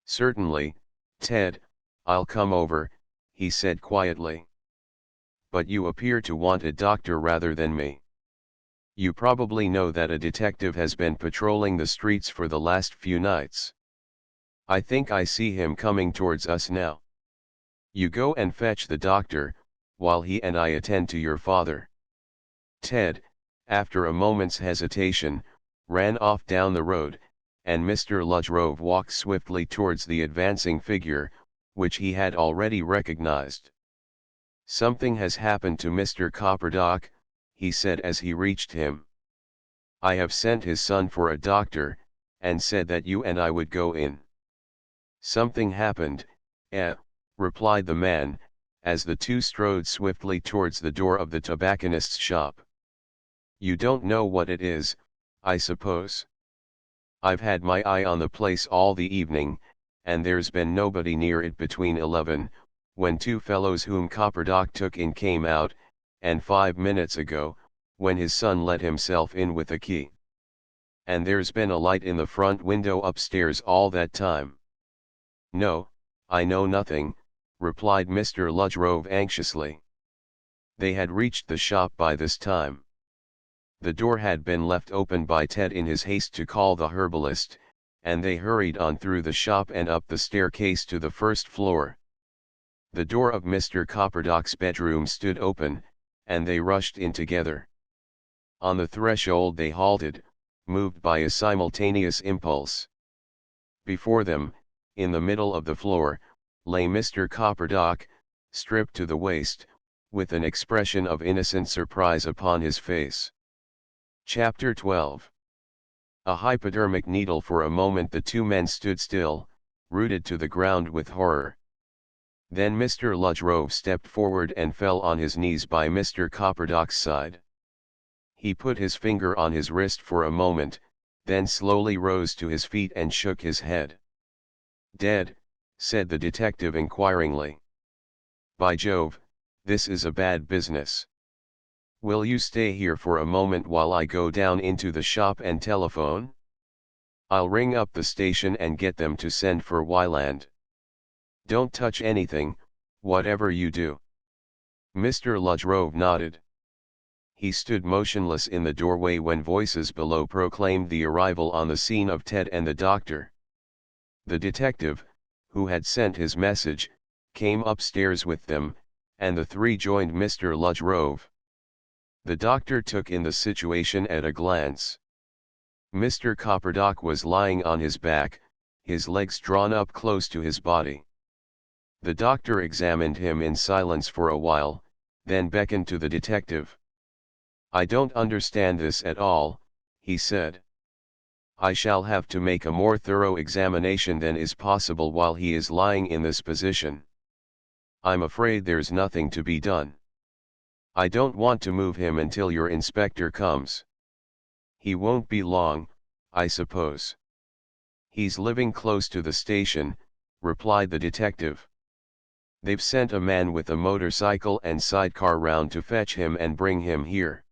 "Certainly, Ted, I'll come over," he said quietly. "But you appear to want a doctor rather than me. You probably know that a detective has been patrolling the streets for the last few nights. I think I see him coming towards us now. You go and fetch the doctor, while he and I attend to your father." Ted, after a moment's hesitation, ran off down the road, and Mr. Rhode walked swiftly towards the advancing figure, which he had already recognized. "Something has happened to Mr. Copperdock," he said as he reached him. "I have sent his son for a doctor, and said that you and I would go in. Something happened, replied the man, as the two strode swiftly towards the door of the tobacconist's shop. You don't know what it is, I suppose? I've had my eye on the place all the evening, and there's been nobody near it between 11, when two fellows whom Copperdock took in came out, and 5 minutes ago, when his son let himself in with a key. And there's been a light in the front window upstairs all that time. No, I know nothing, replied Mr. Ludgrove anxiously. They had reached the shop by this time. The door had been left open by Ted in his haste to call the herbalist, and they hurried on through the shop and up the staircase to the first floor. The door of Mr. Copperdock's bedroom stood open, and they rushed in together. On the threshold they halted, moved by a simultaneous impulse. Before them, in the middle of the floor, lay Mr. Copperdock, stripped to the waist, with an expression of innocent surprise upon his face. Chapter 12. A hypodermic needle. For a moment the two men stood still, rooted to the ground with horror. Then Mr. Ludgrove stepped forward and fell on his knees by Mr. Copperdock's side. He put his finger on his wrist for a moment, then slowly rose to his feet and shook his head. Dead, said the detective inquiringly. By Jove, this is a bad business. Will you stay here for a moment while I go down into the shop and telephone? I'll ring up the station and get them to send for Wyland. Don't touch anything, whatever you do. Mr. Ludgrove nodded. He stood motionless in the doorway when voices below proclaimed the arrival on the scene of Ted and the doctor. The detective, who had sent his message, came upstairs with them, and the three joined Mr. Ludgrove. The doctor took in the situation at a glance. Mr. Copperdock was lying on his back, his legs drawn up close to his body. The doctor examined him in silence for a while, then beckoned to the detective. I don't understand this at all, he said. I shall have to make a more thorough examination than is possible while he is lying in this position. I'm afraid there's nothing to be done. I don't want to move him until your inspector comes. He won't be long, I suppose. He's living close to the station, replied the detective. They've sent a man with a motorcycle and sidecar round to fetch him and bring him here.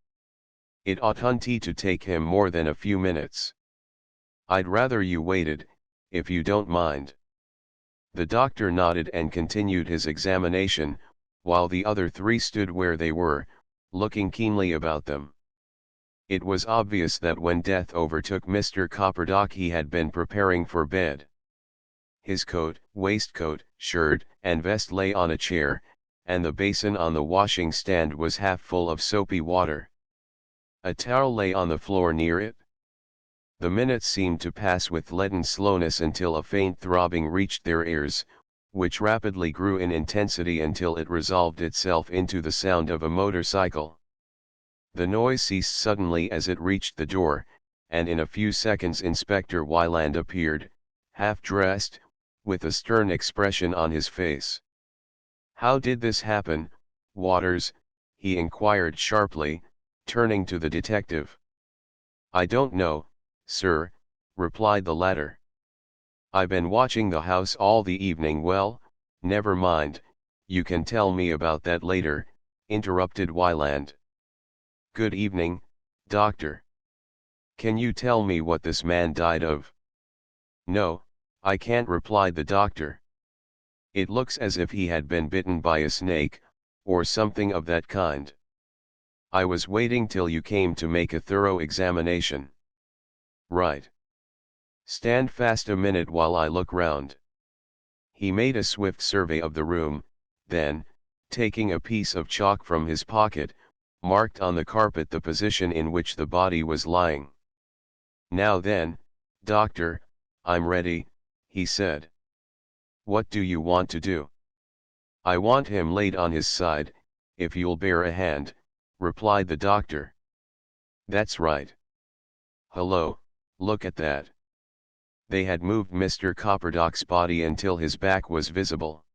It oughtn't to take him more than a few minutes. I'd rather you waited, if you don't mind. The doctor nodded and continued his examination, while the other three stood where they were, looking keenly about them. It was obvious that when death overtook Mr. Copperdock he had been preparing for bed. His coat, waistcoat, shirt, and vest lay on a chair, and the basin on the washing stand was half full of soapy water. A towel lay on the floor near it. The minutes seemed to pass with leaden slowness until a faint throbbing reached their ears, which rapidly grew in intensity until it resolved itself into the sound of a motorcycle. The noise ceased suddenly as it reached the door, and in a few seconds Inspector Wyland appeared, half-dressed, with a stern expression on his face. How did this happen, Waters? He inquired sharply, turning to the detective. I don't know, sir, replied the latter. I've been watching the house all the evening. Well, never mind, you can tell me about that later, interrupted Wyland. Good evening, doctor. Can you tell me what this man died of? No, I can't, replied the doctor. It looks as if he had been bitten by a snake, or something of that kind. I was waiting till you came to make a thorough examination. Right. Stand fast a minute while I look round. He made a swift survey of the room, then, taking a piece of chalk from his pocket, marked on the carpet the position in which the body was lying. Now then, doctor, I'm ready, he said. What do you want to do? I want him laid on his side, if you'll bear a hand, replied the doctor. That's right. Hello, look at that. They had moved Mr. Copperdock's body until his back was visible.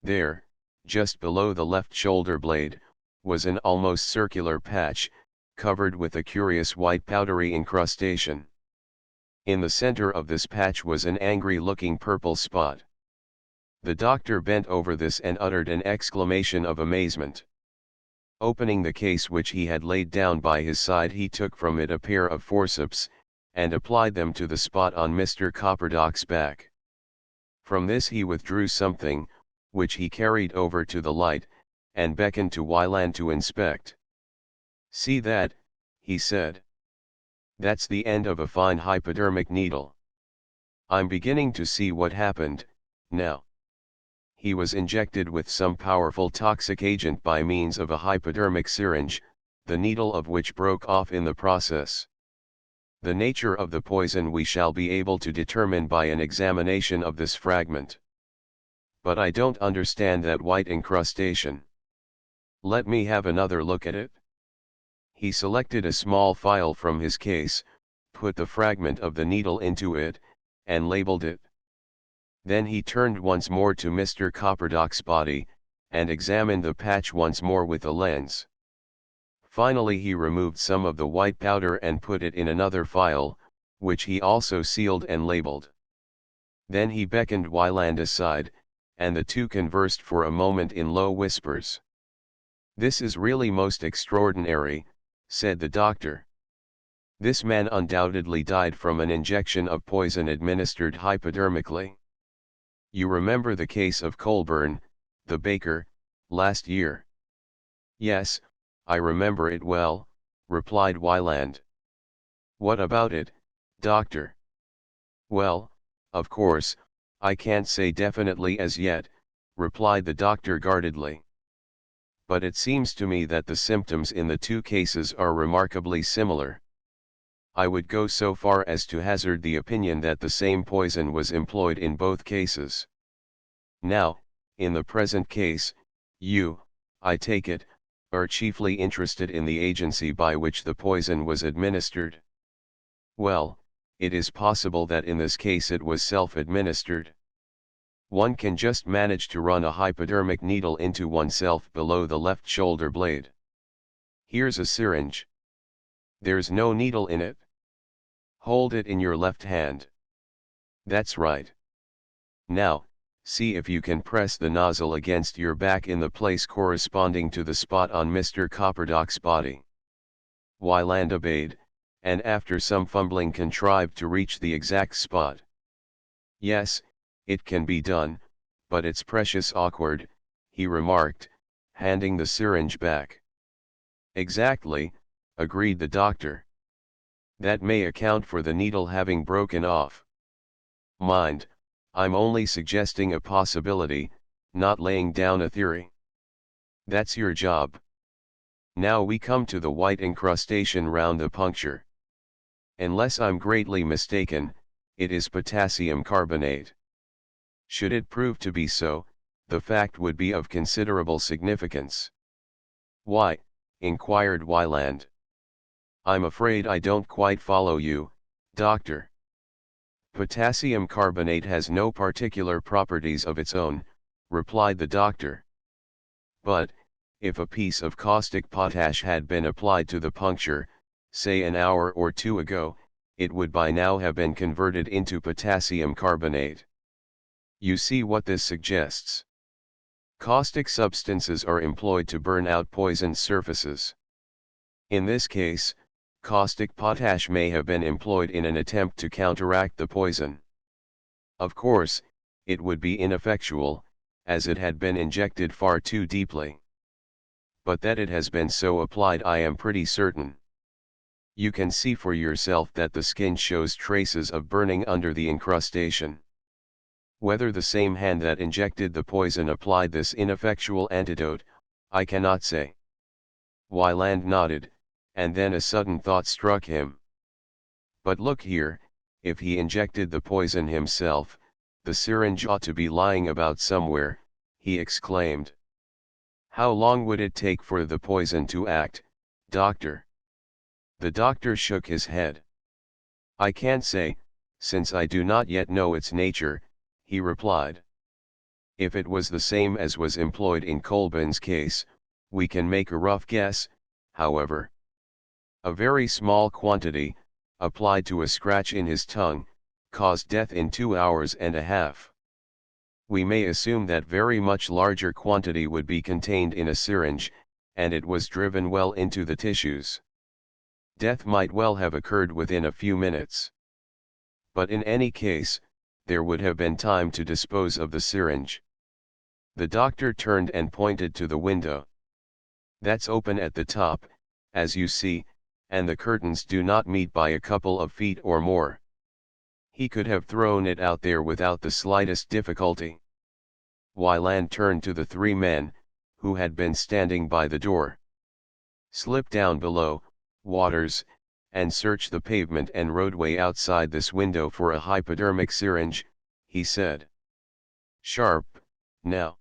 There, just below the left shoulder blade, was an almost circular patch, covered with a curious white powdery incrustation. In the center of this patch was an angry-looking purple spot. The doctor bent over this and uttered an exclamation of amazement. Opening the case which he had laid down by his side, he took from it a pair of forceps, and applied them to the spot on Mr. Copperdock's back. From this he withdrew something, which he carried over to the light, and beckoned to Wieland to inspect. "See that," he said. "That's the end of a fine hypodermic needle. I'm beginning to see what happened, now. He was injected with some powerful toxic agent by means of a hypodermic syringe, the needle of which broke off in the process. The nature of the poison we shall be able to determine by an examination of this fragment. But I don't understand that white incrustation. Let me have another look at it." He selected a small phial from his case, put the fragment of the needle into it, and labeled it. Then he turned once more to Mr. Copperdock's body, and examined the patch once more with a lens. Finally he removed some of the white powder and put it in another phial, which he also sealed and labeled. Then he beckoned Wieland aside, and the two conversed for a moment in low whispers. "This is really most extraordinary," said the doctor. "This man undoubtedly died from an injection of poison administered hypodermically. You remember the case of Colburn, the baker, last year?" "Yes, I remember it well," replied Wieland. "What about it, doctor?" "Well, of course, I can't say definitely as yet," replied the doctor guardedly. "But it seems to me that the symptoms in the two cases are remarkably similar. I would go so far as to hazard the opinion that the same poison was employed in both cases. Now, in the present case, you, I take it, are chiefly interested in the agency by which the poison was administered. Well, it is possible that in this case it was self-administered. One can just manage to run a hypodermic needle into oneself below the left shoulder blade. Here's a syringe. There's no needle in it. Hold it in your left hand. That's right. Now, see if you can press the nozzle against your back in the place corresponding to the spot on Mr. Copperdock's body." Wieland obeyed, and after some fumbling contrived to reach the exact spot. "Yes, it can be done, but it's precious awkward," he remarked, handing the syringe back. "Exactly," agreed the doctor. "That may account for the needle having broken off. Mind, I'm only suggesting a possibility, not laying down a theory. That's your job. Now we come to the white incrustation round the puncture. Unless I'm greatly mistaken, it is potassium carbonate. Should it prove to be so, the fact would be of considerable significance." "Why?" inquired Wieland. "I'm afraid I don't quite follow you, doctor." "Potassium carbonate has no particular properties of its own," replied the doctor. "But, if a piece of caustic potash had been applied to the puncture, say an hour or two ago, it would by now have been converted into potassium carbonate. You see what this suggests? Caustic substances are employed to burn out poisoned surfaces. In this case, caustic potash may have been employed in an attempt to counteract the poison. Of course, it would be ineffectual, as it had been injected far too deeply. But that it has been so applied I am pretty certain. You can see for yourself that the skin shows traces of burning under the incrustation. Whether the same hand that injected the poison applied this ineffectual antidote, I cannot say." Wieland nodded, and then a sudden thought struck him. "But look here, if he injected the poison himself, the syringe ought to be lying about somewhere," he exclaimed. "How long would it take for the poison to act, doctor?" The doctor shook his head. "I can't say," "Since I do not yet know its nature," he replied. "If it was the same as was employed in Colbin's case, we can make a rough guess, however. A very small quantity, applied to a scratch in his tongue, caused death in 2 hours and a half. We may assume that very much larger quantity would be contained in a syringe, and it was driven well into the tissues. Death might well have occurred within a few minutes. But in any case, there would have been time to dispose of the syringe." The doctor turned and pointed to the window. "That's open at the top, as you see, and the curtains do not meet by a couple of feet or more. He could have thrown it out there without the slightest difficulty." Wyland turned to the 3 men, who had been standing by the door. "Slip down below, Waters, and search the pavement and roadway outside this window for a hypodermic syringe," he said. "Sharp, now.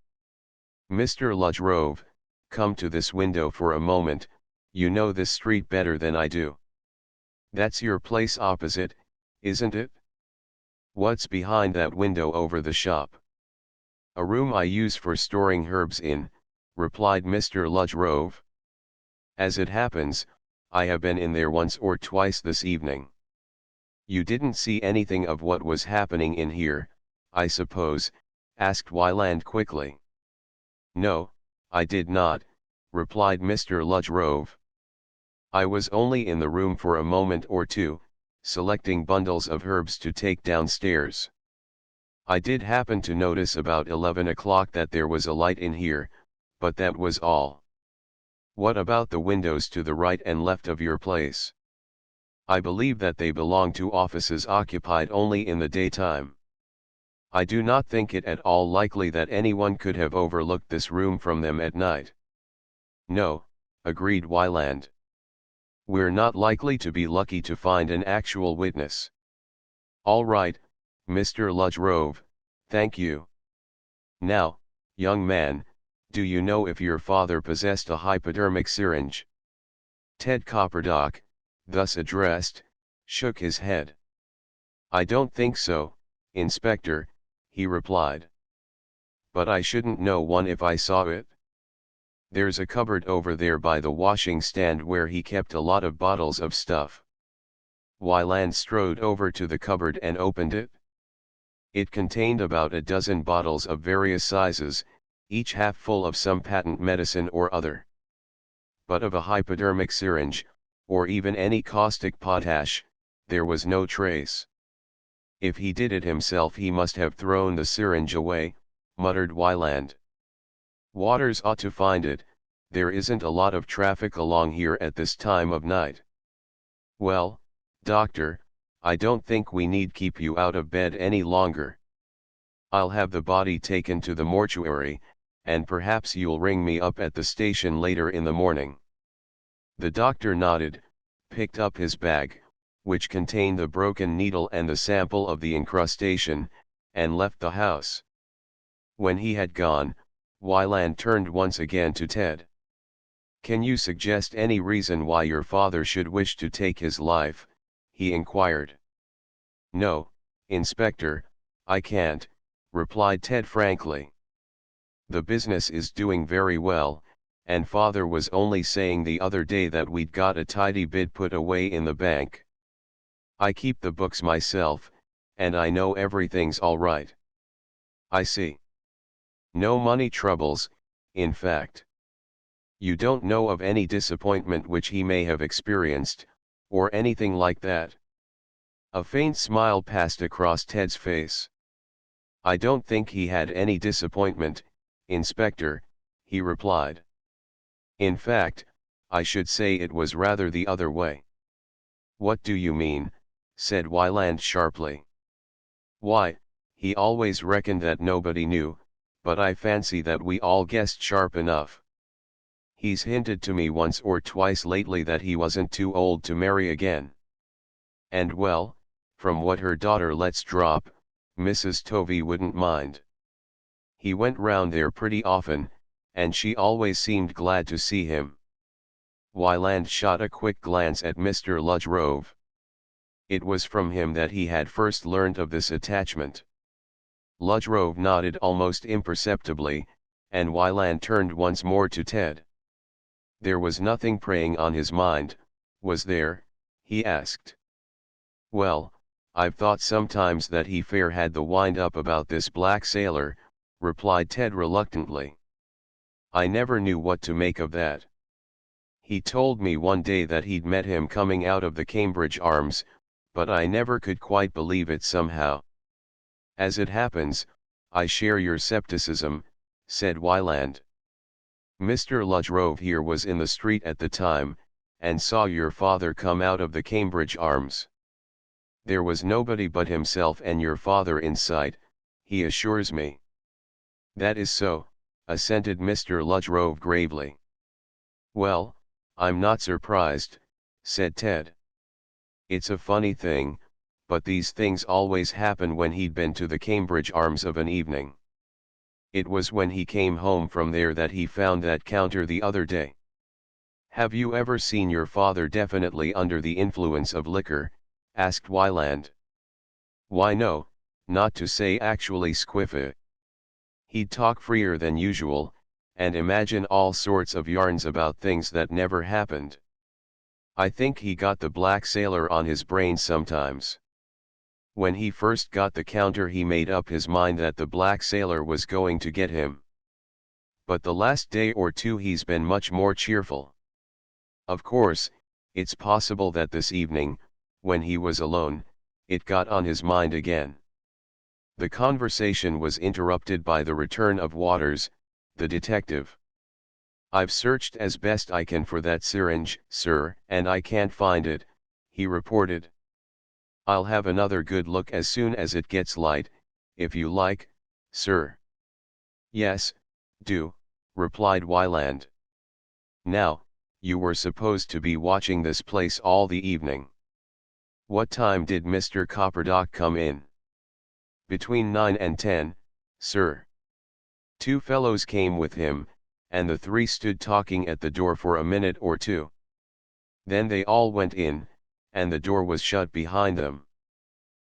Mr. Ludgrove, come to this window for a moment. You know this street better than I do. That's your place opposite, isn't it? What's behind that window over the shop?" "A room I use for storing herbs in," replied Mr. Ludgrove. "As it happens, I have been in there once or twice this evening." "You didn't see anything of what was happening in here, I suppose?" asked Wyland quickly. "No, I did not," replied Mr. Ludgrove. "I was only in the room for a moment or two, selecting bundles of herbs to take downstairs. I did happen to notice about 11 o'clock that there was a light in here, but that was all." "What about the windows to the right and left of your place?" "I believe that they belong to offices occupied only in the daytime. I do not think it at all likely that anyone could have overlooked this room from them at night." "No," agreed Wyland. "We're not likely to be lucky to find an actual witness." "All right, Mr. Ludgrove, thank you. Now, young man, do you know if your father possessed a hypodermic syringe?" Ted Copperdock, thus addressed, shook his head. "I don't think so, Inspector," he replied. "But I shouldn't know one if I saw it. There's a cupboard over there by the washing stand where he kept a lot of bottles of stuff." Wyland strode over to the cupboard and opened it. It contained about a dozen bottles of various sizes, each half full of some patent medicine or other. But of a hypodermic syringe, or even any caustic potash, there was no trace. "If he did it himself he must have thrown the syringe away," muttered Wyland. "Waters ought to find it. There isn't a lot of traffic along here at this time of night." "Well, Doctor, I don't think we need keep you out of bed any longer. I'll have the body taken to the mortuary, and perhaps you'll ring me up at the station later in the morning." The doctor nodded, picked up his bag, which contained the broken needle and the sample of the incrustation, and left the house. When he had gone, Wyland turned once again to Ted. "Can you suggest any reason why your father should wish to take his life?" he inquired. "No, Inspector, I can't," replied Ted frankly. "The business is doing very well, and father was only saying the other day that we'd got a tidy bit put away in the bank. I keep the books myself, and I know everything's all right." "I see. No money troubles, in fact. You don't know of any disappointment which he may have experienced, or anything like that?" A faint smile passed across Ted's face. "I don't think he had any disappointment, Inspector," he replied. "In fact, I should say it was rather the other way." "What do you mean?" said Wyland sharply. "Why, he always reckoned that nobody knew, but I fancy that we all guessed sharp enough. He's hinted to me once or twice lately that he wasn't too old to marry again. And well, from what her daughter lets drop, Mrs. Tovey wouldn't mind. He went round there pretty often, and she always seemed glad to see him." Wyland shot a quick glance at Mr. Ludgrove. It was from him that he had first learnt of this attachment. Ludgrove nodded almost imperceptibly, and Wyland turned once more to Ted. There was nothing preying on his mind, was there? He asked. Well, I've thought sometimes that he fair had the wind up about this black sailor, replied Ted reluctantly. I never knew what to make of that. He told me one day that he'd met him coming out of the Cambridge Arms, but I never could quite believe it somehow. As it happens, I share your scepticism, said Wyland. Mr. Ludgrove here was in the street at the time, and saw your father come out of the Cambridge Arms. There was nobody but himself and your father in sight, he assures me. That is so, assented Mr. Ludgrove gravely. Well, I'm not surprised, said Ted. It's a funny thing, but these things always happen when he'd been to the Cambridge Arms of an evening. It was when he came home from there that he found that counter the other day. Have you ever seen your father definitely under the influence of liquor? Asked Wyland. Why no, not to say actually squiffy. He'd talk freer than usual, and imagine all sorts of yarns about things that never happened. I think he got the black sailor on his brain sometimes. When he first got the counter he made up his mind that the black sailor was going to get him. But the last day or two he's been much more cheerful. Of course, it's possible that this evening, when he was alone, it got on his mind again. The conversation was interrupted by the return of Waters, the detective. I've searched as best I can for that syringe, sir, and I can't find it, he reported. I'll have another good look as soon as it gets light, if you like, sir. Yes, do, replied Wyland. Now, you were supposed to be watching this place all the evening. What time did Mr. Copperdock come in? Between 9 and 10, sir. 2 fellows came with him, and the 3 stood talking at the door for a minute or two. Then they all went in, and the door was shut behind them.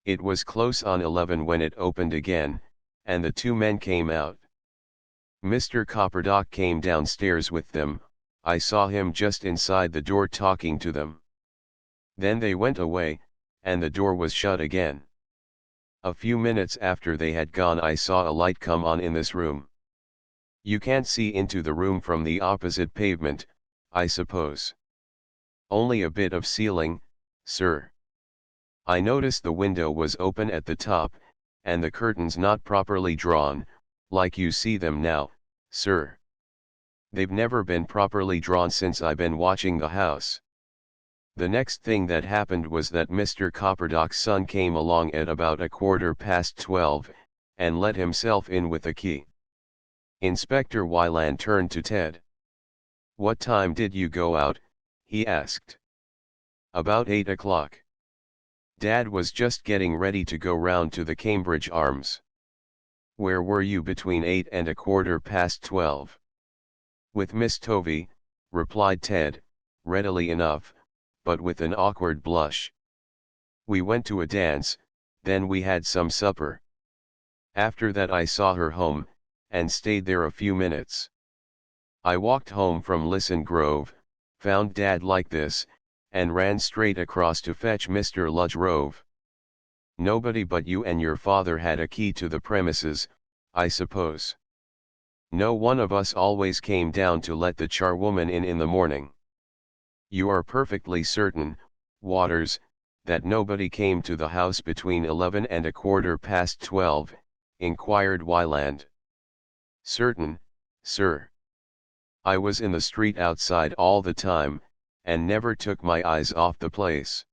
It was close on 11 when it opened again, and the 2 men came out. Mr. Copperdock came downstairs with them, I saw him just inside the door talking to them. Then they went away, and the door was shut again. A few minutes after they had gone I saw a light come on in this room. You can't see into the room from the opposite pavement, I suppose. Only a bit of ceiling, sir. I noticed the window was open at the top, and the curtains not properly drawn, like you see them now, sir. They've never been properly drawn since I've been watching the house. The next thing that happened was that Mr. Copperdock's son came along at about 12:15, and let himself in with a key. Inspector Wyland turned to Ted. What time did you go out? He asked. About 8 o'clock. Dad was just getting ready to go round to the Cambridge Arms. Where were you between 8 and 12:15? With Miss Tovey, replied Ted, readily enough, but with an awkward blush. We went to a dance, then we had some supper. After that I saw her home, and stayed there a few minutes. I walked home from Lisson Grove, found Dad like this, and ran straight across to fetch Mr. Ludgrove. Nobody but you and your father had a key to the premises, I suppose. No one of us always came down to let the charwoman in the morning. You are perfectly certain, Waters, that nobody came to the house between 11 and 12:15, inquired Wyland. Certain, sir. I was in the street outside all the time, and never took my eyes off the place.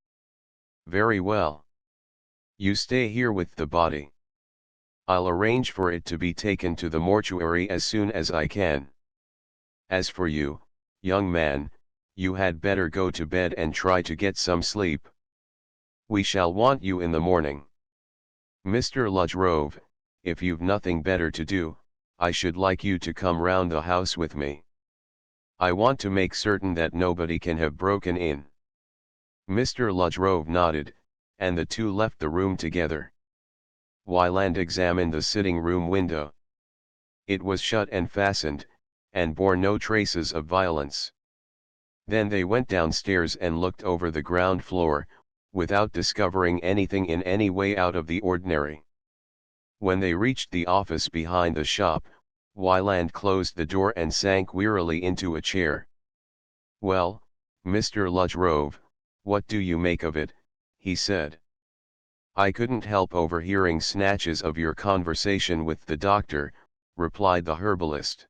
Very well. You stay here with the body. I'll arrange for it to be taken to the mortuary as soon as I can. As for you, young man, you had better go to bed and try to get some sleep. We shall want you in the morning. Mr. Ludgrove, if you've nothing better to do, I should like you to come round the house with me. I want to make certain that nobody can have broken in. Mr. Ludgrove nodded, and the two left the room together. Wyland examined the sitting room window. It was shut and fastened, and bore no traces of violence. Then they went downstairs and looked over the ground floor, without discovering anything in any way out of the ordinary. When they reached the office behind the shop, Wyland closed the door and sank wearily into a chair. "Well, Mr. Ludgrove, what do you make of it?" he said. "I couldn't help overhearing snatches of your conversation with the doctor," replied the herbalist.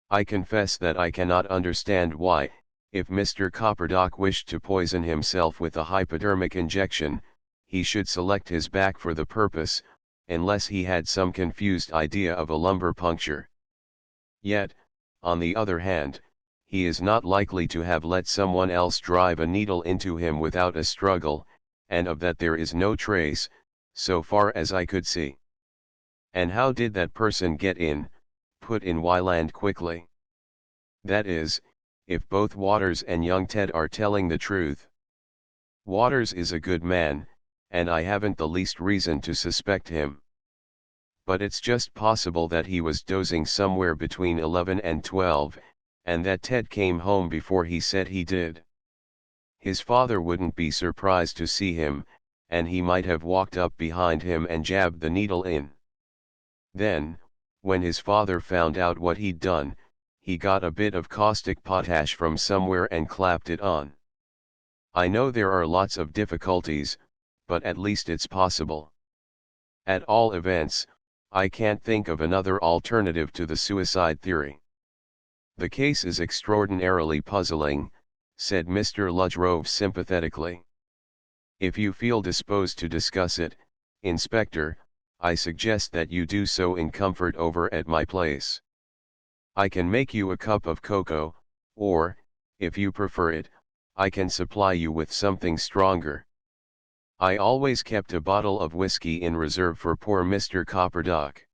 "I confess that I cannot understand why, if Mr. Copperdock wished to poison himself with a hypodermic injection, he should select his back for the purpose, unless he had some confused idea of a lumbar puncture. Yet, on the other hand, he is not likely to have let someone else drive a needle into him without a struggle, and of that there is no trace, so far as I could see." "And how did that person get in?" put in Wyland quickly. "That is, if both Waters and young Ted are telling the truth. Waters is a good man, and I haven't the least reason to suspect him. But it's just possible that he was dozing somewhere between 11 and 12, and that Ted came home before he said he did. His father wouldn't be surprised to see him, and he might have walked up behind him and jabbed the needle in. Then, when his father found out what he'd done, he got a bit of caustic potash from somewhere and clapped it on. I know there are lots of difficulties, but at least it's possible. At all events, I can't think of another alternative to the suicide theory." "The case is extraordinarily puzzling," said Mr. Ludgrove sympathetically. "If you feel disposed to discuss it, Inspector, I suggest that you do so in comfort over at my place. I can make you a cup of cocoa, or, if you prefer it, I can supply you with something stronger. I always kept a bottle of whiskey in reserve for poor Mr. Copperdock."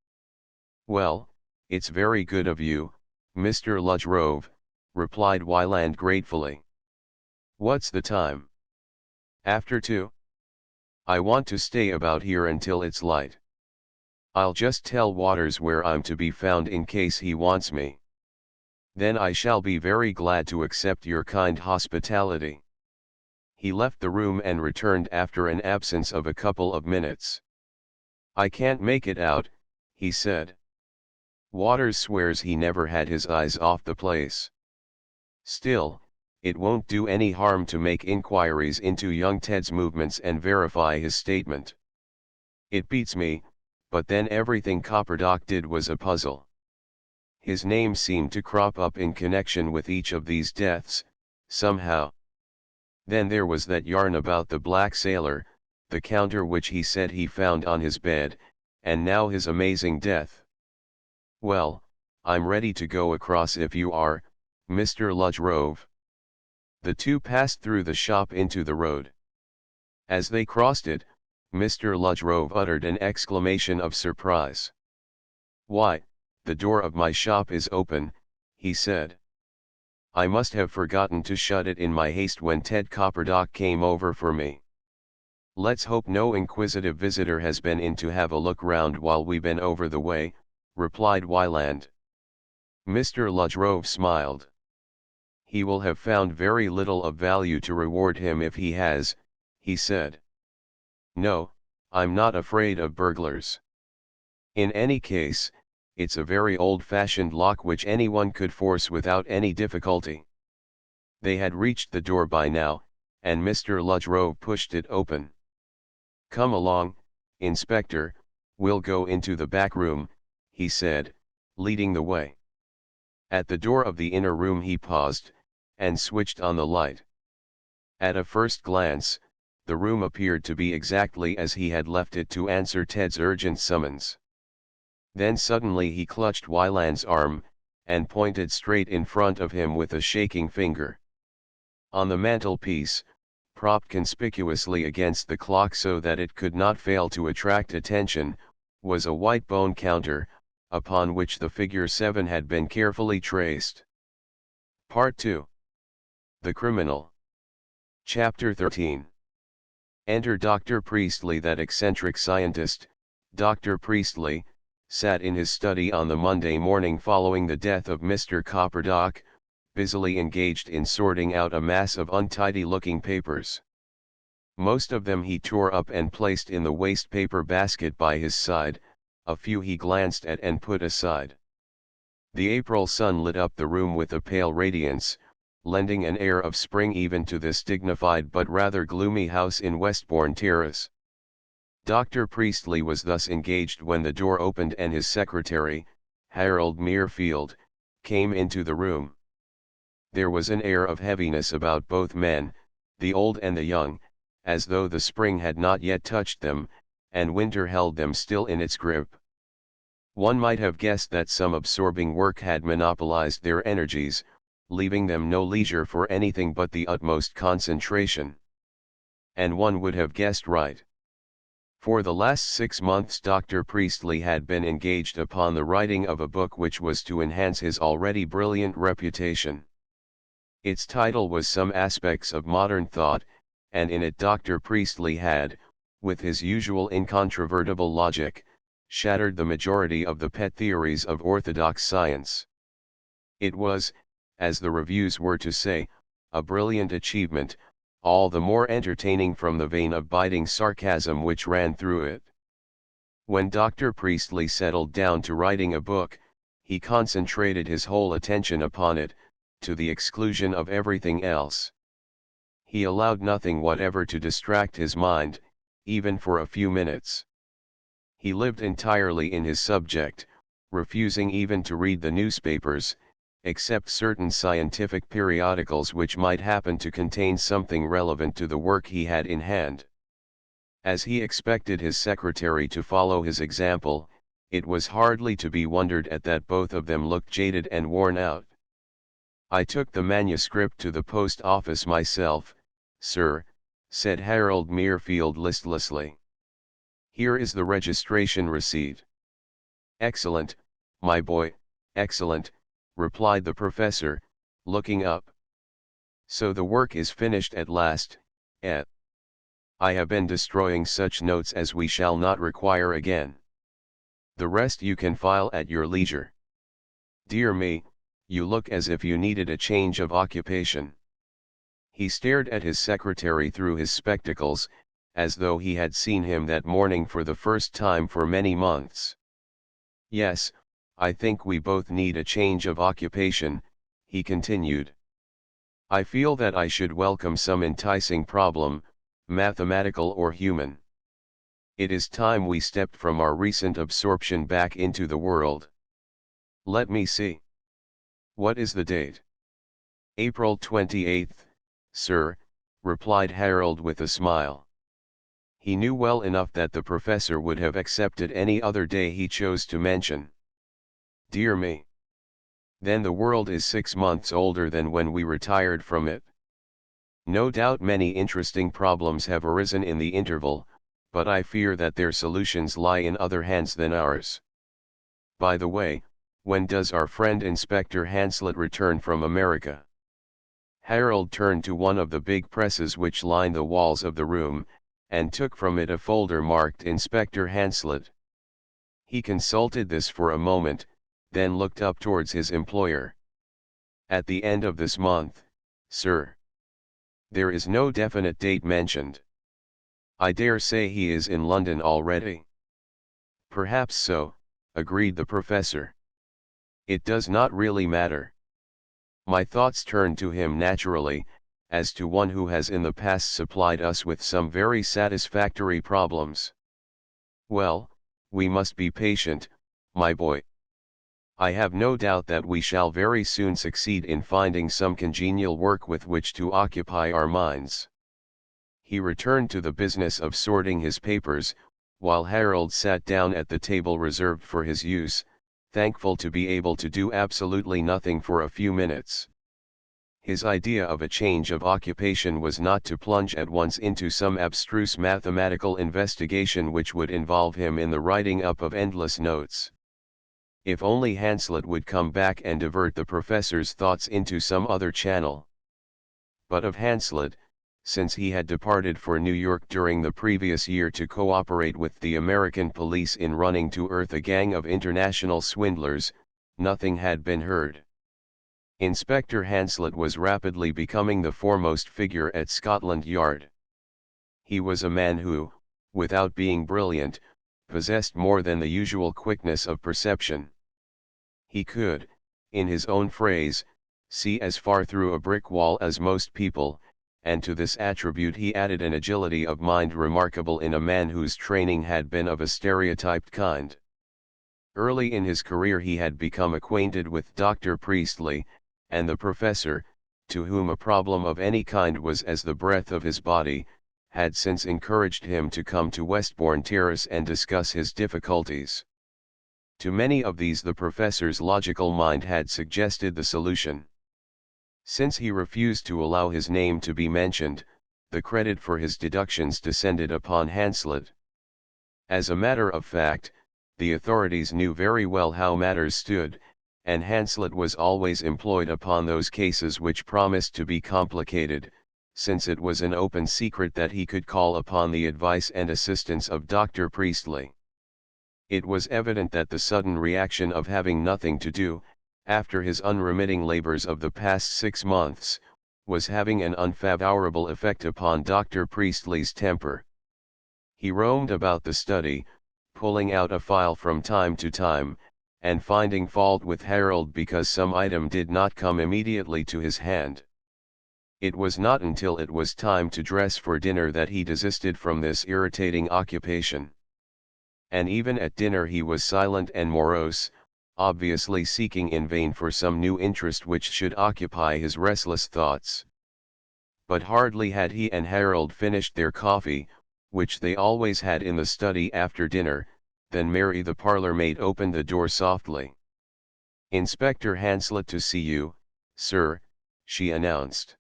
"Well, it's very good of you, Mr. Ludgrove," replied Wyland gratefully. "What's the time?" "After 2. I want to stay about here until it's light. I'll just tell Waters where I'm to be found in case he wants me. Then I shall be very glad to accept your kind hospitality." He left the room and returned after an absence of a couple of minutes. "I can't make it out," he said. "Waters swears he never had his eyes off the place. Still, it won't do any harm to make inquiries into young Ted's movements and verify his statement. It beats me, but then everything Copperdock did was a puzzle. His name seemed to crop up in connection with each of these deaths, somehow. Then there was that yarn about the black sailor, the counter which he said he found on his bed, and now his amazing death. Well, I'm ready to go across if you are, Mr. Ludgrove." The two passed through the shop into the road. As they crossed it, Mr. Ludgrove uttered an exclamation of surprise. "Why, the door of my shop is open," he said. "I must have forgotten to shut it in my haste when Ted Copperdock came over for me. Let's hope no inquisitive visitor has been in to have a look round while we been over the way," replied Wyland. Mr. Ludgrove smiled. "He will have found very little of value to reward him if he has," he said. "No, I'm not afraid of burglars. In any case, it's a very old-fashioned lock which anyone could force without any difficulty." They had reached the door by now, and Mr. Ludgrove pushed it open. "Come along, Inspector, we'll go into the back room," he said, leading the way. At the door of the inner room he paused, and switched on the light. At a first glance, the room appeared to be exactly as he had left it to answer Ted's urgent summons. Then suddenly he clutched Wyland's arm, and pointed straight in front of him with a shaking finger. On the mantelpiece, propped conspicuously against the clock so that it could not fail to attract attention, was a white bone counter, upon which the figure 7 had been carefully traced. Part 2. The Criminal. Chapter 13. Enter Dr. Priestley. That eccentric scientist, Dr. Priestley, sat in his study on the Monday morning following the death of Mr. Copperdock, busily engaged in sorting out a mass of untidy-looking papers. Most of them he tore up and placed in the waste paper basket by his side, a few he glanced at and put aside. The April sun lit up the room with a pale radiance, lending an air of spring even to this dignified but rather gloomy house in Westbourne Terrace. Dr. Priestley was thus engaged when the door opened and his secretary, Harold Merefield, came into the room. There was an air of heaviness about both men, the old and the young, as though the spring had not yet touched them, and winter held them still in its grip. One might have guessed that some absorbing work had monopolized their energies, leaving them no leisure for anything but the utmost concentration. And one would have guessed right. For the last 6 months Dr. Priestley had been engaged upon the writing of a book which was to enhance his already brilliant reputation. Its title was Some Aspects of Modern Thought, and in it Dr. Priestley had, with his usual incontrovertible logic, shattered the majority of the pet theories of orthodox science. It was, as the reviews were to say, a brilliant achievement, all the more entertaining from the vein of biting sarcasm which ran through it. When Dr. Priestley settled down to writing a book, he concentrated his whole attention upon it, to the exclusion of everything else. He allowed nothing whatever to distract his mind, even for a few minutes. He lived entirely in his subject, refusing even to read the newspapers, except certain scientific periodicals which might happen to contain something relevant to the work he had in hand. As he expected his secretary to follow his example, it was hardly to be wondered at that both of them looked jaded and worn out. "I took the manuscript to the post office myself, sir," said Harold Merefield listlessly. "Here is the registration receipt." "Excellent, my boy, excellent," replied the professor, looking up. "So the work is finished at last, eh? I have been destroying such notes as we shall not require again. The rest you can file at your leisure. Dear me, you look as if you needed a change of occupation." He stared at his secretary through his spectacles, as though he had seen him that morning for the first time for many months. "Yes, I think we both need a change of occupation," he continued. "I feel that I should welcome some enticing problem, mathematical or human. It is time we stepped from our recent absorption back into the world. Let me see. What is the date?" "April 28th, sir," replied Harold with a smile. He knew well enough that the professor would have accepted any other day he chose to mention. "Dear me. Then the world is 6 months older than when we retired from it. No doubt many interesting problems have arisen in the interval, but I fear that their solutions lie in other hands than ours. By the way, when does our friend Inspector Hanslet return from America?" Harold turned to one of the big presses which lined the walls of the room, and took from it a folder marked Inspector Hanslet. He consulted this for a moment, then looked up towards his employer. "At the end of this month, sir. There is no definite date mentioned. I dare say he is in London already." "Perhaps so," agreed the professor. "It does not really matter. My thoughts turn to him naturally, as to one who has in the past supplied us with some very satisfactory problems. Well, we must be patient, my boy. I have no doubt that we shall very soon succeed in finding some congenial work with which to occupy our minds." He returned to the business of sorting his papers, while Harold sat down at the table reserved for his use, thankful to be able to do absolutely nothing for a few minutes. His idea of a change of occupation was not to plunge at once into some abstruse mathematical investigation which would involve him in the writing up of endless notes. If only Hanslet would come back and divert the professor's thoughts into some other channel. But of Hanslet, since he had departed for New York during the previous year to cooperate with the American police in running to earth a gang of international swindlers, nothing had been heard. Inspector Hanslet was rapidly becoming the foremost figure at Scotland Yard. He was a man who, without being brilliant, possessed more than the usual quickness of perception. He could, in his own phrase, see as far through a brick wall as most people, and to this attribute he added an agility of mind remarkable in a man whose training had been of a stereotyped kind. Early in his career he had become acquainted with Dr. Priestley, and the professor, to whom a problem of any kind was as the breath of his body, had since encouraged him to come to Westbourne Terrace and discuss his difficulties. To many of these the professor's logical mind had suggested the solution. Since he refused to allow his name to be mentioned, the credit for his deductions descended upon Hanslet. As a matter of fact, the authorities knew very well how matters stood, and Hanslet was always employed upon those cases which promised to be complicated, since it was an open secret that he could call upon the advice and assistance of Dr. Priestley. It was evident that the sudden reaction of having nothing to do, after his unremitting labors of the past 6 months, was having an unfavorable effect upon Dr. Priestley's temper. He roamed about the study, pulling out a file from time to time, and finding fault with Harold because some item did not come immediately to his hand. It was not until it was time to dress for dinner that he desisted from this irritating occupation. And even at dinner he was silent and morose, obviously seeking in vain for some new interest which should occupy his restless thoughts. But hardly had he and Harold finished their coffee, which they always had in the study after dinner, than Mary the parlour maid opened the door softly. "Inspector Hanslet to see you, sir," she announced.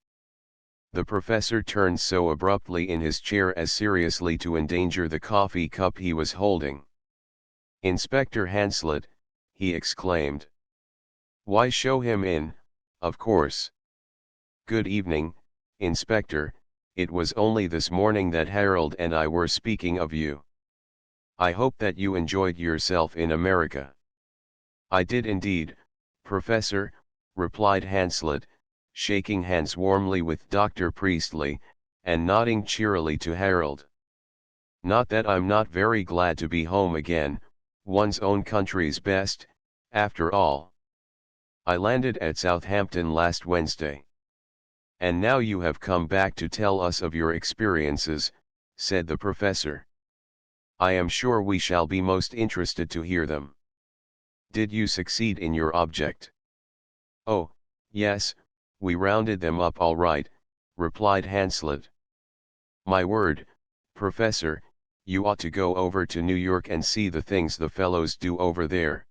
The professor turned so abruptly in his chair as seriously to endanger the coffee cup he was holding. "Inspector Hanslet," he exclaimed. "Why, show him in, of course. Good evening, Inspector. It was only this morning that Harold and I were speaking of you. I hope that you enjoyed yourself in America." "I did indeed, Professor," replied Hanslet, shaking hands warmly with Dr. Priestley, and nodding cheerily to Harold. "Not that I'm not very glad to be home again, one's own country's best, after all. I landed at Southampton last Wednesday." "And now you have come back to tell us of your experiences," said the professor. "I am sure we shall be most interested to hear them. Did you succeed in your object?" "Oh, yes, we rounded them up all right," replied Hanslet. "My word, Professor, you ought to go over to New York and see the things the fellows do over there.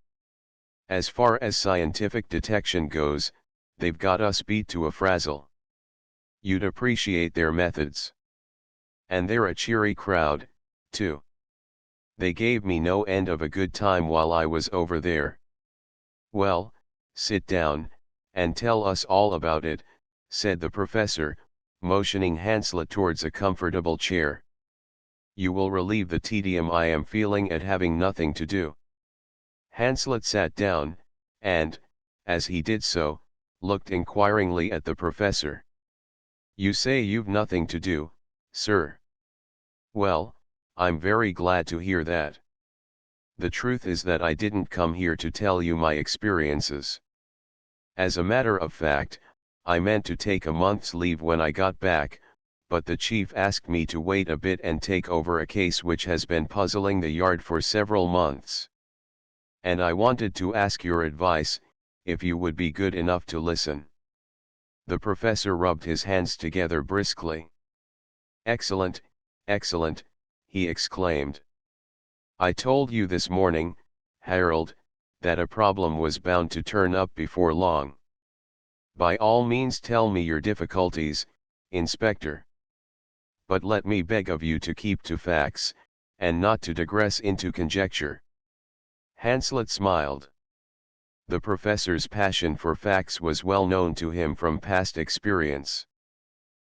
As far as scientific detection goes, they've got us beat to a frazzle. You'd appreciate their methods. And they're a cheery crowd, too. They gave me no end of a good time while I was over there." "Well, sit down, and tell us all about it," said the professor, motioning Hanslet towards a comfortable chair. "You will relieve the tedium I am feeling at having nothing to do." Hanslet sat down, and, as he did so, looked inquiringly at the professor. "You say you've nothing to do, sir? Well, I'm very glad to hear that. The truth is that I didn't come here to tell you my experiences. As a matter of fact, I meant to take a month's leave when I got back, but the chief asked me to wait a bit and take over a case which has been puzzling the yard for several months. And I wanted to ask your advice, if you would be good enough to listen." The professor rubbed his hands together briskly. "Excellent, excellent," he exclaimed. "I told you this morning, Harold, that a problem was bound to turn up before long. By all means tell me your difficulties, Inspector. But let me beg of you to keep to facts, and not to digress into conjecture." Hanslet smiled. The professor's passion for facts was well known to him from past experience.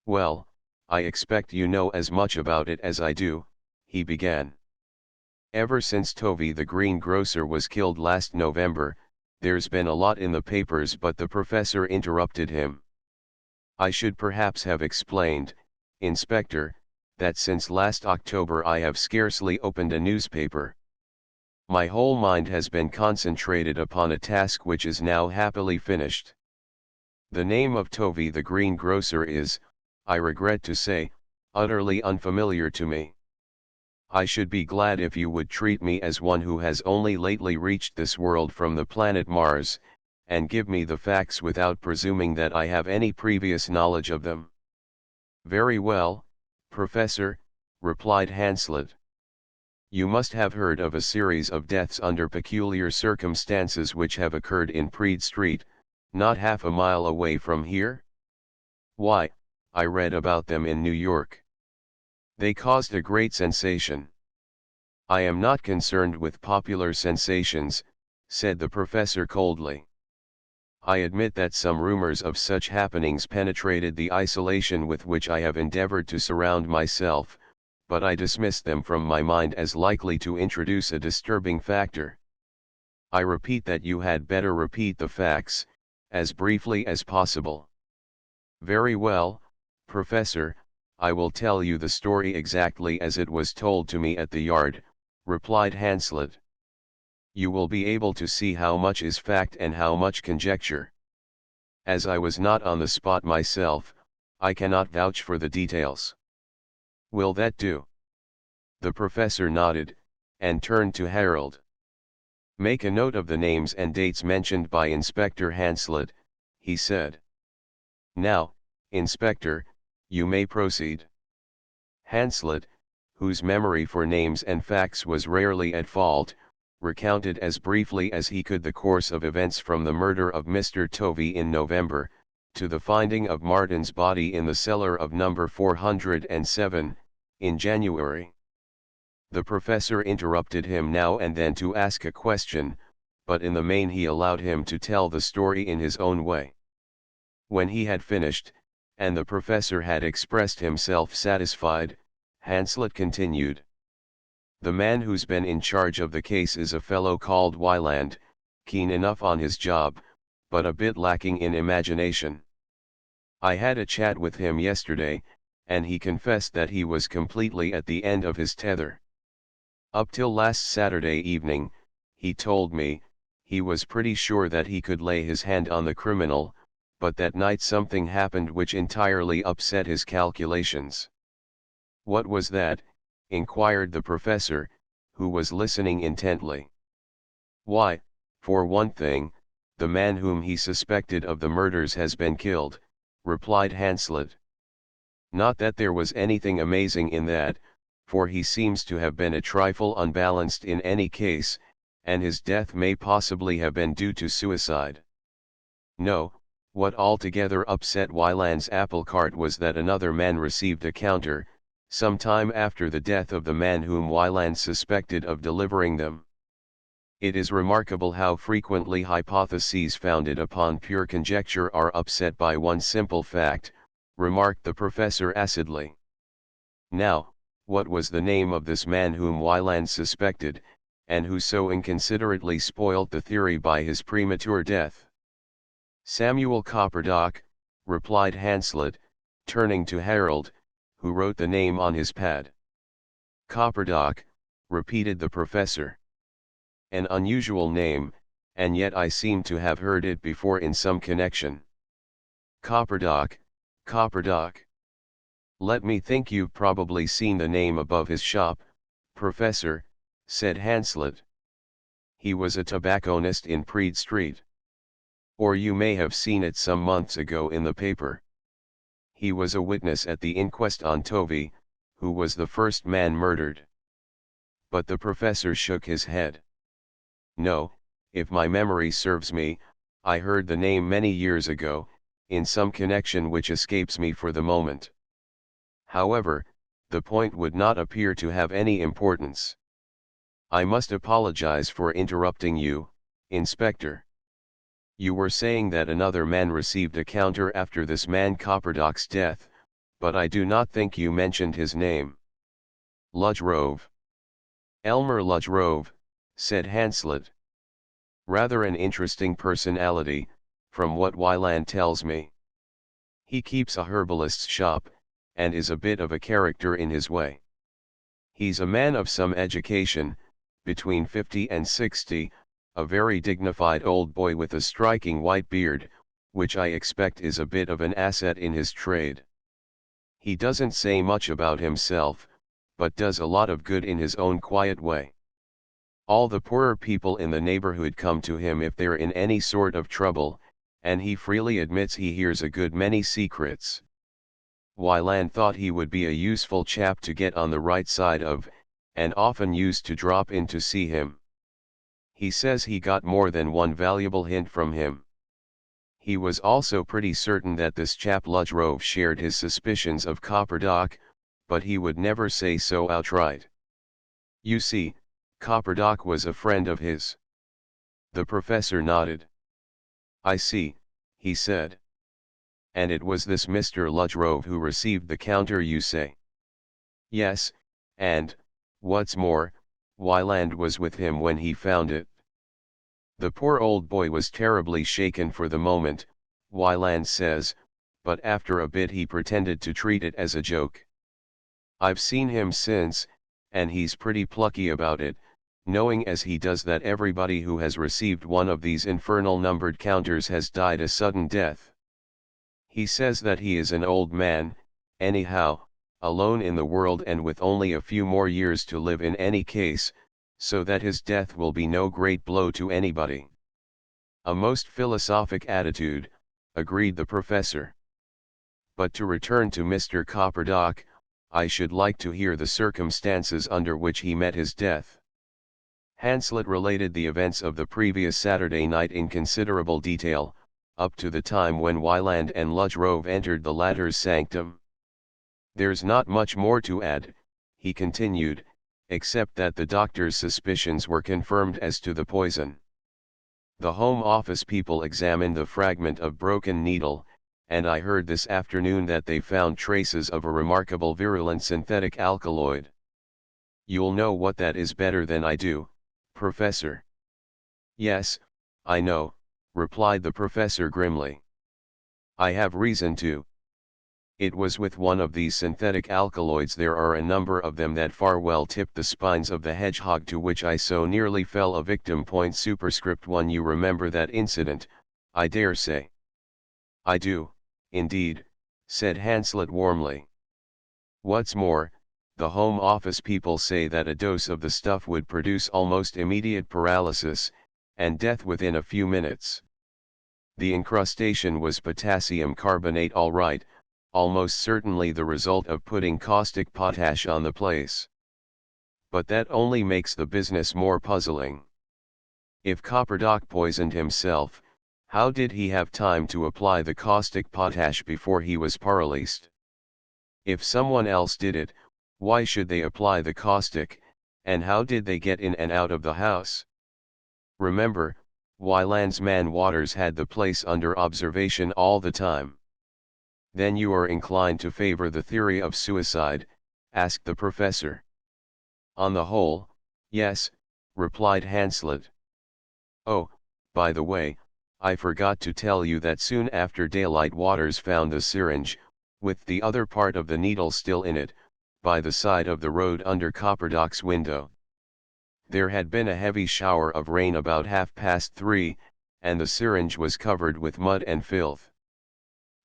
"Well, I expect you know as much about it as I do, he began. Ever since Tovey the greengrocer was killed last November, there's been a lot in the papers, but the professor interrupted him. I should perhaps have explained, Inspector, that since last October I have scarcely opened a newspaper. My whole mind has been concentrated upon a task which is now happily finished. The name of Tovey the greengrocer is, I regret to say, utterly unfamiliar to me. I should be glad if you would treat me as one who has only lately reached this world from the planet Mars, and give me the facts without presuming that I have any previous knowledge of them. Very well, Professor, replied Hanslet. You must have heard of a series of deaths under peculiar circumstances which have occurred in Praed Street, not half a mile away from here? Why, I read about them in New York. They caused a great sensation. I am not concerned with popular sensations, said the professor coldly. I admit that some rumors of such happenings penetrated the isolation with which I have endeavored to surround myself, but I dismiss them from my mind as likely to introduce a disturbing factor. I repeat that you had better repeat the facts, as briefly as possible. Very well, Professor, I will tell you the story exactly as it was told to me at the yard, replied Hanslet. You will be able to see how much is fact and how much conjecture. As I was not on the spot myself, I cannot vouch for the details. Will that do? The professor nodded, and turned to Harold. Make a note of the names and dates mentioned by Inspector Hanslet, he said. Now, Inspector, you may proceed. Hanslet, whose memory for names and facts was rarely at fault, recounted as briefly as he could the course of events from the murder of Mr. Tovey in November, to the finding of Martin's body in the cellar of number 407, in January. The professor interrupted him now and then to ask a question, but in the main he allowed him to tell the story in his own way. When he had finished, and the professor had expressed himself satisfied, Hanslet continued. The man who's been in charge of the case is a fellow called Wyland, keen enough on his job, but a bit lacking in imagination. I had a chat with him yesterday, and he confessed that he was completely at the end of his tether. Up till last Saturday evening, he told me, he was pretty sure that he could lay his hand on the criminal, but that night something happened which entirely upset his calculations. What was that? Inquired the professor, who was listening intently. Why, for one thing, the man whom he suspected of the murders has been killed, replied Hanslet. Not that there was anything amazing in that, for he seems to have been a trifle unbalanced in any case, and his death may possibly have been due to suicide. No, what altogether upset Wyland's apple cart was that another man received a counter, some time after the death of the man whom Wyland suspected of delivering them. It is remarkable how frequently hypotheses founded upon pure conjecture are upset by one simple fact, remarked the professor acidly. Now, what was the name of this man whom Wyland suspected, and who so inconsiderately spoilt the theory by his premature death? Samuel Copperdock, replied Hanslet, turning to Harold, who wrote the name on his pad. Copperdock, repeated the professor. An unusual name, and yet I seem to have heard it before in some connection. Copperdock, Copperdock. Let me think, you've probably seen the name above his shop, Professor, said Hanslet. He was a tobacconist in Praed Street. Or you may have seen it some months ago in the paper. He was a witness at the inquest on Tovey, who was the first man murdered. But the professor shook his head. No, if my memory serves me, I heard the name many years ago, in some connection which escapes me for the moment. However, the point would not appear to have any importance. I must apologize for interrupting you, Inspector. You were saying that another man received a counter after this man Copperdock's death, but I do not think you mentioned his name. Rhode. Elmer Rhode, said Hanslet. Rather an interesting personality, from what Wyland tells me. He keeps a herbalist's shop, and is a bit of a character in his way. He's a man of some education, between 50 and 60, a very dignified old boy with a striking white beard, which I expect is a bit of an asset in his trade. He doesn't say much about himself, but does a lot of good in his own quiet way. All the poorer people in the neighborhood come to him if they're in any sort of trouble, and he freely admits he hears a good many secrets. Wyland thought he would be a useful chap to get on the right side of, and often used to drop in to see him. He says he got more than one valuable hint from him. He was also pretty certain that this chap Rhode shared his suspicions of Copperdock, but he would never say so outright. You see, Copperdock was a friend of his. The professor nodded. I see, he said. And it was this Mr. Rhode who received the counter, you say? Yes, and, what's more, Wyland was with him when he found it. The poor old boy was terribly shaken for the moment, Wyland says, but after a bit he pretended to treat it as a joke. I've seen him since, and he's pretty plucky about it, knowing as he does that everybody who has received one of these infernal numbered counters has died a sudden death. He says that he is an old man, anyhow, alone in the world and with only a few more years to live in any case, so that his death will be no great blow to anybody. A most philosophic attitude, agreed the professor. But to return to Mr. Copperdock, I should like to hear the circumstances under which he met his death. Hanslet related the events of the previous Saturday night in considerable detail, up to the time when Wyland and Rhode entered the latter's sanctum. There's not much more to add, he continued, except that the doctor's suspicions were confirmed as to the poison. The Home Office people examined the fragment of broken needle, and I heard this afternoon that they found traces of a remarkable virulent synthetic alkaloid. You'll know what that is better than I do, Professor. Yes, I know, replied the professor grimly. I have reason to. It was with one of these synthetic alkaloids, there are a number of them that far well tip the spines of the hedgehog to which I so nearly fell a victim. Superscript 1. You remember that incident, I dare say. I do, indeed, said Hanslet warmly. What's more, the Home Office people say that a dose of the stuff would produce almost immediate paralysis, and death within a few minutes. The incrustation was potassium carbonate, all right, almost certainly the result of putting caustic potash on the place. But that only makes the business more puzzling. If Copperdock poisoned himself, how did he have time to apply the caustic potash before he was paralyzed? If someone else did it, why should they apply the caustic, and how did they get in and out of the house? Remember, Wyland's man Waters had the place under observation all the time. Then you are inclined to favor the theory of suicide, asked the professor. On the whole, yes, replied Hanslet. Oh, by the way, I forgot to tell you that soon after daylight Waters found the syringe, with the other part of the needle still in it, by the side of the road under Copperdock's window. There had been a heavy shower of rain about 3:30, and the syringe was covered with mud and filth.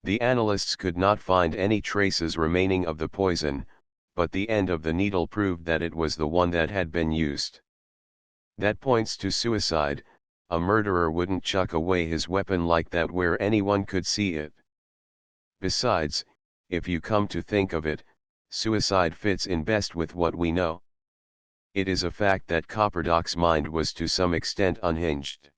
The analysts could not find any traces remaining of the poison, but the end of the needle proved that it was the one that had been used. That points to suicide. A murderer wouldn't chuck away his weapon like that where anyone could see it. Besides, if you come to think of it, suicide fits in best with what we know. It is a fact that Copperdock's mind was to some extent unhinged.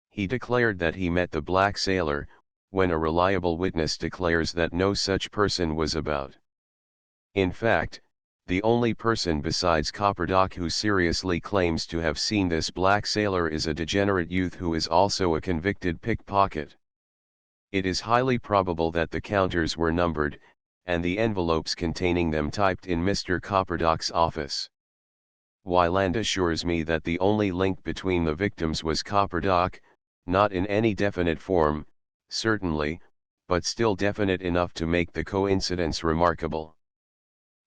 He declared that he met the black sailor, when a reliable witness declares that no such person was about. In fact, the only person besides Copperdock who seriously claims to have seen this black sailor is a degenerate youth who is also a convicted pickpocket. It is highly probable that the counters were numbered, and the envelopes containing them typed in Mr. Copperdock's office. Wieland assures me that the only link between the victims was Copperdock, not in any definite form, certainly, but still definite enough to make the coincidence remarkable.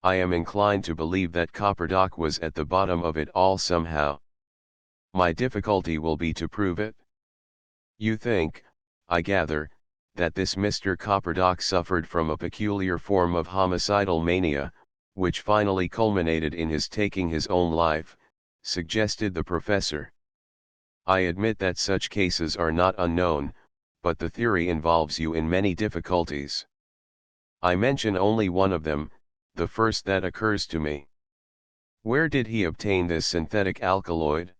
I am inclined to believe that Copperdock was at the bottom of it all somehow. My difficulty will be to prove it. You think, I gather, that this Mr. Copperdock suffered from a peculiar form of homicidal mania, which finally culminated in his taking his own life, suggested the professor. I admit that such cases are not unknown, but the theory involves you in many difficulties. I mention only one of them, the first that occurs to me. Where did he obtain this synthetic alkaloid?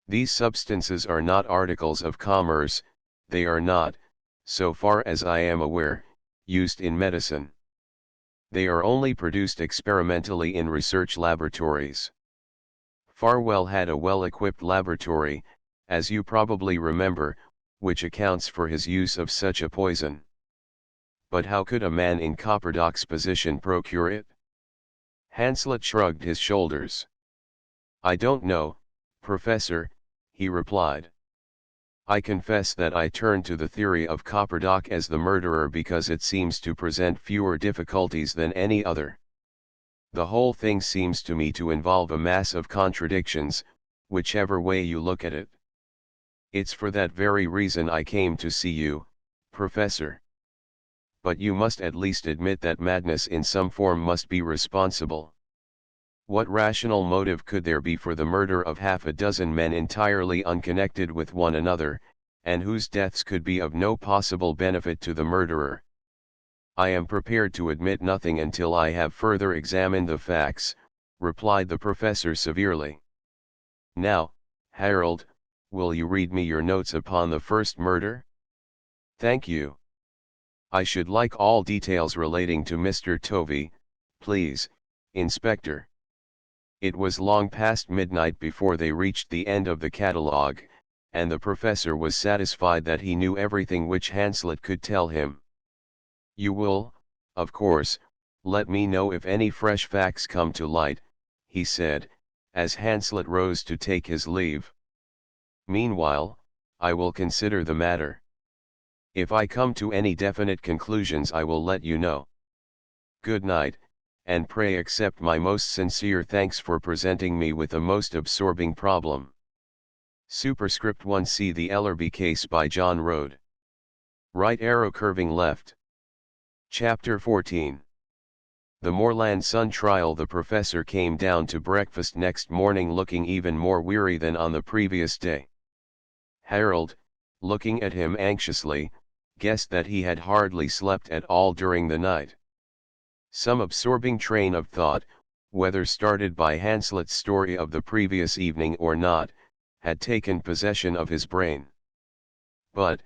These substances are not articles of commerce, they are not, so far as I am aware, used in medicine. They are only produced experimentally in research laboratories. Farwell had a well-equipped laboratory, as you probably remember, which accounts for his use of such a poison. But how could a man in Copperdock's position procure it? Hanslet shrugged his shoulders. I don't know, Professor, he replied. I confess that I turn to the theory of Copperdock as the murderer because it seems to present fewer difficulties than any other. The whole thing seems to me to involve a mass of contradictions, whichever way you look at it. It's for that very reason I came to see you, Professor. But you must at least admit that madness in some form must be responsible. What rational motive could there be for the murder of half a dozen men entirely unconnected with one another, and whose deaths could be of no possible benefit to the murderer? I am prepared to admit nothing until I have further examined the facts, replied the professor severely. Now, Harold, will you read me your notes upon the first murder? Thank you. I should like all details relating to Mr. Tovey, please, Inspector. It was long past midnight before they reached the end of the catalogue, and the professor was satisfied that he knew everything which Hanslet could tell him. You will, of course, let me know if any fresh facts come to light, he said, as Hanslet rose to take his leave. Meanwhile, I will consider the matter. If I come to any definite conclusions I will let you know. Good night, and pray accept my most sincere thanks for presenting me with a most absorbing problem. Superscript 1. See the Ellerby case by John Rhode. Right arrow curving left. Chapter 14. The Moorland Sun trial. The professor came down to breakfast next morning looking even more weary than on the previous day. Harold, looking at him anxiously, guessed that he had hardly slept at all during the night. Some absorbing train of thought, whether started by Hanslet's story of the previous evening or not, had taken possession of his brain. But,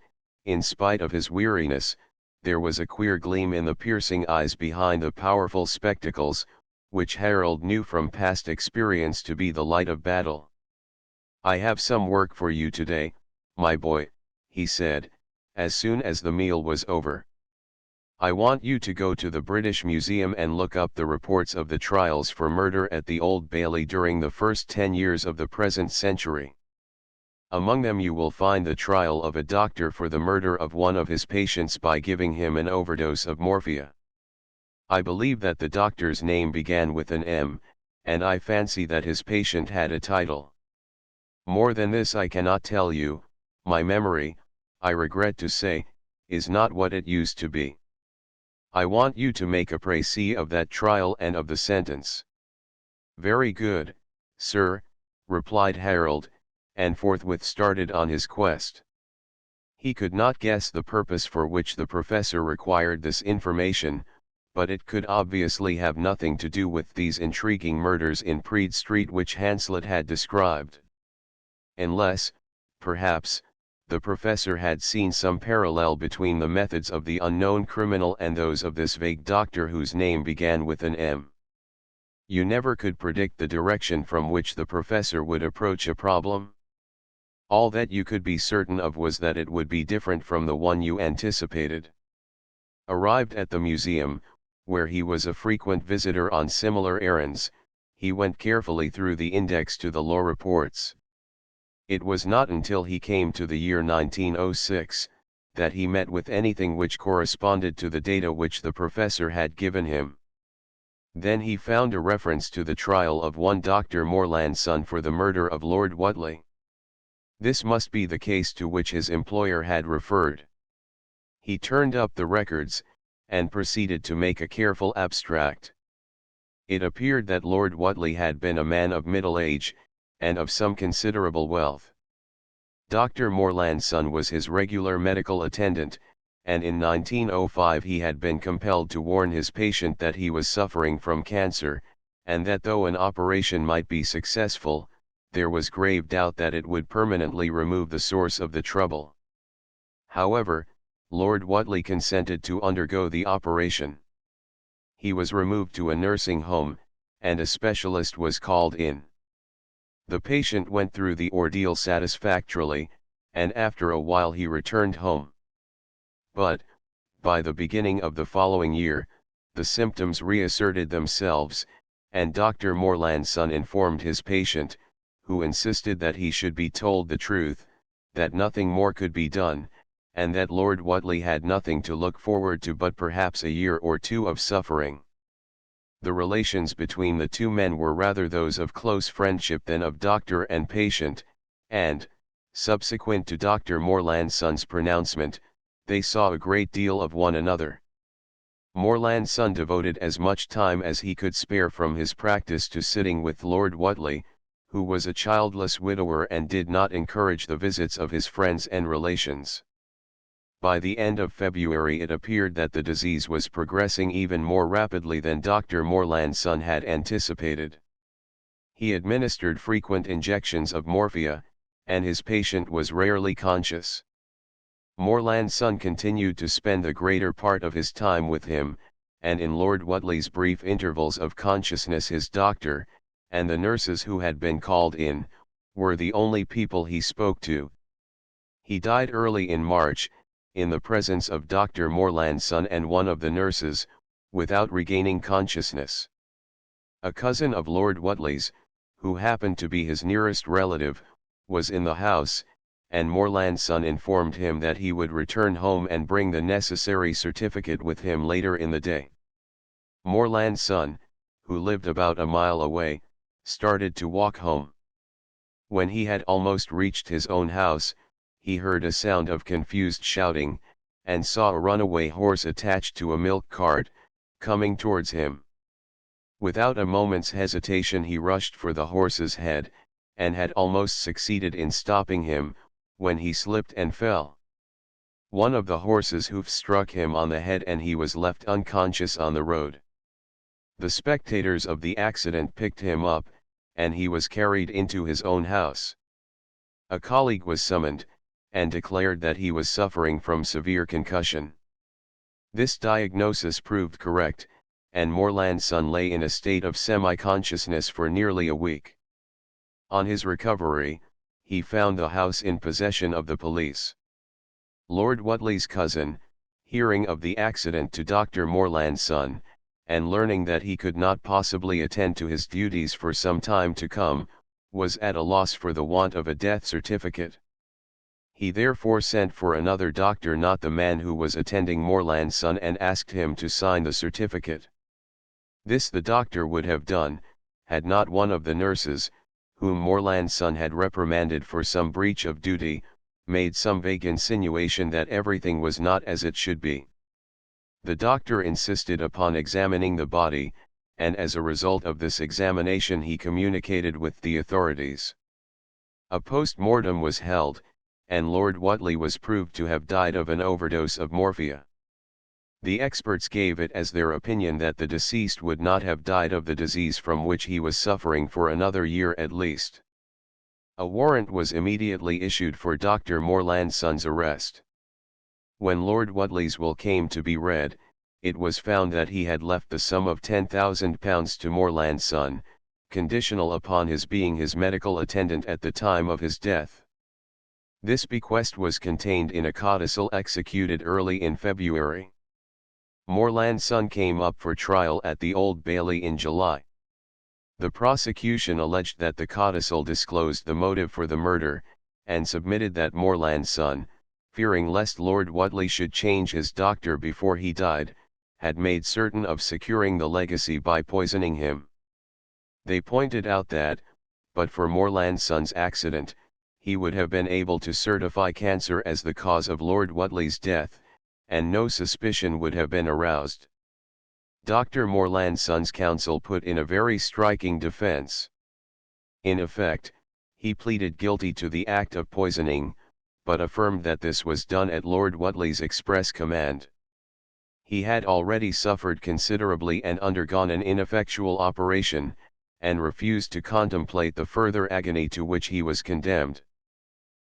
in spite of his weariness, there was a queer gleam in the piercing eyes behind the powerful spectacles, which Harold knew from past experience to be the light of battle. I have some work for you today, my boy, he said, as soon as the meal was over. I want you to go to the British Museum and look up the reports of the trials for murder at the Old Bailey during the first 10 years of the present century. Among them you will find the trial of a doctor for the murder of one of his patients by giving him an overdose of morphia. I believe that the doctor's name began with an M, and I fancy that his patient had a title. More than this I cannot tell you. My memory, I regret to say, is not what it used to be. I want you to make a précis of that trial and of the sentence. Very good, sir, replied Harold, and forthwith started on his quest. He could not guess the purpose for which the professor required this information, but it could obviously have nothing to do with these intriguing murders in Praed Street which Hanslet had described. Unless, perhaps, the professor had seen some parallel between the methods of the unknown criminal and those of this vague doctor whose name began with an M. You never could predict the direction from which the professor would approach a problem. All that you could be certain of was that it would be different from the one you anticipated. Arrived at the museum, where he was a frequent visitor on similar errands, he went carefully through the index to the law reports. It was not until he came to the year 1906, that he met with anything which corresponded to the data which the professor had given him. Then he found a reference to the trial of one Dr. Morland's son for the murder of Lord Whatley. This must be the case to which his employer had referred. He turned up the records, and proceeded to make a careful abstract. It appeared that Lord Whatley had been a man of middle age, and of some considerable wealth. Dr. Morland's son was his regular medical attendant, and in 1905 he had been compelled to warn his patient that he was suffering from cancer, and that though an operation might be successful, there was grave doubt that it would permanently remove the source of the trouble. However, Lord Whatley consented to undergo the operation. He was removed to a nursing home, and a specialist was called in. The patient went through the ordeal satisfactorily, and after a while he returned home. But, by the beginning of the following year, the symptoms reasserted themselves, and Dr. Morland's son informed his patient, who insisted that he should be told the truth, that nothing more could be done, and that Lord Whatley had nothing to look forward to but perhaps a year or two of suffering. The relations between the two men were rather those of close friendship than of doctor and patient, and, subsequent to Dr. Morland's son's pronouncement, they saw a great deal of one another. Morland's son devoted as much time as he could spare from his practice to sitting with Lord Whatley, who was a childless widower and did not encourage the visits of his friends and relations. By the end of February it appeared that the disease was progressing even more rapidly than Dr. Morland's son had anticipated. He administered frequent injections of morphia, and his patient was rarely conscious. Morland's son continued to spend the greater part of his time with him, and in Lord Whatley's brief intervals of consciousness his doctor, and the nurses who had been called in, were the only people he spoke to. He died early in March, in the presence of Dr. Morland's son and one of the nurses, without regaining consciousness. A cousin of Lord Whatley's, who happened to be his nearest relative, was in the house, and Morland's son informed him that he would return home and bring the necessary certificate with him later in the day. Morland's son, who lived about a mile away, started to walk home. When he had almost reached his own house, he heard a sound of confused shouting, and saw a runaway horse attached to a milk cart, coming towards him. Without a moment's hesitation he rushed for the horse's head, and had almost succeeded in stopping him, when he slipped and fell. One of the horse's hoofs struck him on the head and he was left unconscious on the road. The spectators of the accident picked him up, and he was carried into his own house. A colleague was summoned, and declared that he was suffering from severe concussion. This diagnosis proved correct, and Morland's son lay in a state of semi-consciousness for nearly a week. On his recovery, he found the house in possession of the police. Lord Whatley's cousin, hearing of the accident to Dr. Morland's son, and learning that he could not possibly attend to his duties for some time to come, was at a loss for the want of a death certificate. He therefore sent for another doctor, not the man who was attending Morland's son, and asked him to sign the certificate. This the doctor would have done, had not one of the nurses, whom Morland's son had reprimanded for some breach of duty, made some vague insinuation that everything was not as it should be. The doctor insisted upon examining the body, and as a result of this examination he communicated with the authorities. A post-mortem was held, and Lord Whatley was proved to have died of an overdose of morphia. The experts gave it as their opinion that the deceased would not have died of the disease from which he was suffering for another year at least. A warrant was immediately issued for Dr. Morland's son's arrest. When Lord Whatley's will came to be read, it was found that he had left the sum of £10,000 to Morland's son, conditional upon his being his medical attendant at the time of his death. This bequest was contained in a codicil executed early in February. Moreland's son came up for trial at the Old Bailey in July. The prosecution alleged that the codicil disclosed the motive for the murder, and submitted that Moreland's son, fearing lest Lord Whatley should change his doctor before he died, had made certain of securing the legacy by poisoning him. They pointed out that, but for Moreland's son's accident, he would have been able to certify cancer as the cause of Lord Whatley's death, and no suspicion would have been aroused. Dr. Moreland's son's counsel put in a very striking defense. In effect, he pleaded guilty to the act of poisoning, but affirmed that this was done at Lord Whatley's express command. He had already suffered considerably and undergone an ineffectual operation, and refused to contemplate the further agony to which he was condemned.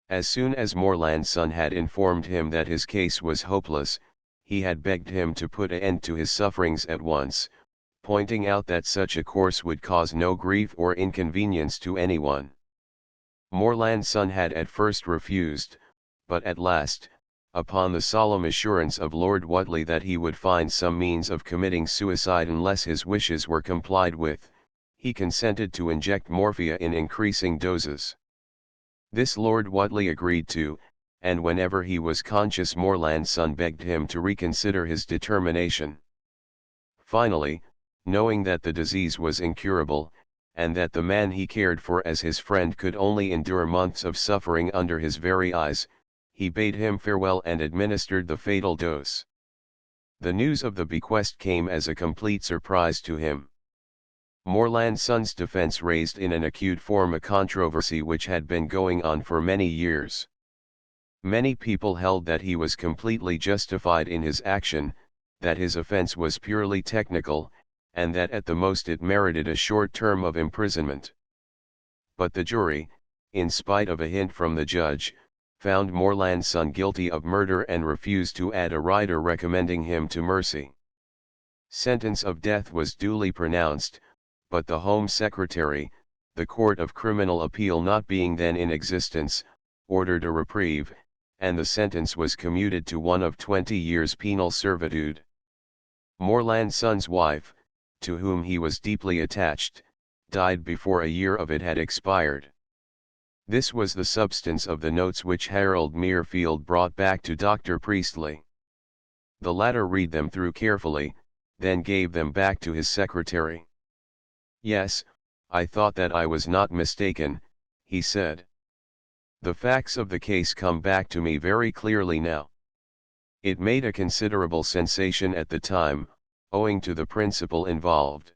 As soon as Moreland's son had informed him that his case was hopeless, he had begged him to put an end to his sufferings at once, pointing out that such a course would cause no grief or inconvenience to anyone. Moreland's son had at first refused, but at last, upon the solemn assurance of Lord Whatley that he would find some means of committing suicide unless his wishes were complied with, he consented to inject morphia in increasing doses. This Lord Whatley agreed to, and whenever he was conscious Moreland's son begged him to reconsider his determination. Finally, knowing that the disease was incurable, and that the man he cared for as his friend could only endure months of suffering under his very eyes, he bade him farewell and administered the fatal dose. The news of the bequest came as a complete surprise to him. Moreland's son's defense raised in an acute form a controversy which had been going on for many years. Many people held that he was completely justified in his action, that his offense was purely technical, and that at the most it merited a short term of imprisonment. But the jury, in spite of a hint from the judge, found Moreland's son guilty of murder and refused to add a rider recommending him to mercy. Sentence of death was duly pronounced, but the Home Secretary, the Court of Criminal Appeal not being then in existence, ordered a reprieve, and the sentence was commuted to one of 20 years penal servitude. Moreland's son's wife, to whom he was deeply attached, died before a year of it had expired. This was the substance of the notes which Harold Merefield brought back to Dr. Priestley. The latter read them through carefully, then gave them back to his secretary. "Yes, I thought that I was not mistaken," he said. "The facts of the case come back to me very clearly now. It made a considerable sensation at the time, owing to the principle involved.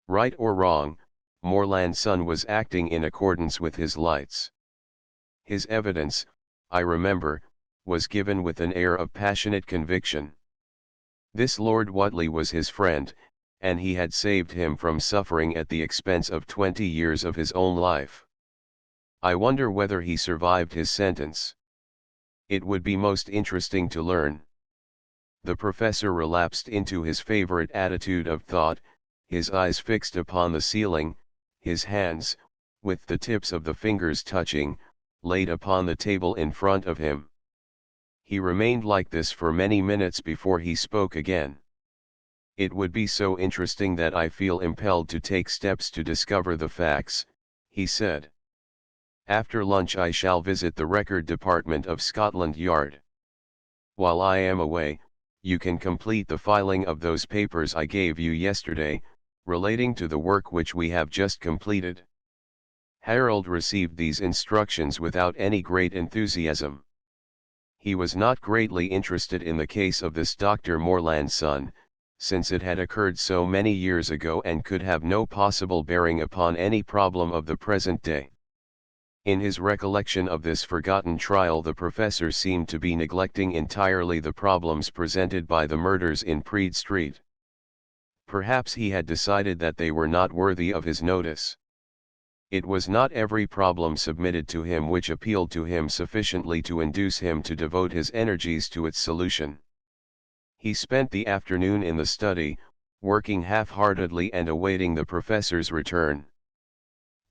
Right or wrong, Moreland's son was acting in accordance with his lights. His evidence, I remember, was given with an air of passionate conviction. This Lord Whatley was his friend, and he had saved him from suffering at the expense of 20 years of his own life. I wonder whether he survived his sentence. It would be most interesting to learn." The professor relapsed into his favorite attitude of thought, his eyes fixed upon the ceiling, his hands, with the tips of the fingers touching, laid upon the table in front of him. He remained like this for many minutes before he spoke again. "It would be so interesting that I feel impelled to take steps to discover the facts," he said. "After lunch I shall visit the Record Department of Scotland Yard. While I am away, you can complete the filing of those papers I gave you yesterday, relating to the work which we have just completed." Harold received these instructions without any great enthusiasm. He was not greatly interested in the case of this Dr. Moreland's son, since it had occurred so many years ago and could have no possible bearing upon any problem of the present day. In his recollection of this forgotten trial, the professor seemed to be neglecting entirely the problems presented by the murders in Praed Street. Perhaps he had decided that they were not worthy of his notice. It was not every problem submitted to him which appealed to him sufficiently to induce him to devote his energies to its solution. He spent the afternoon in the study, working half-heartedly and awaiting the professor's return.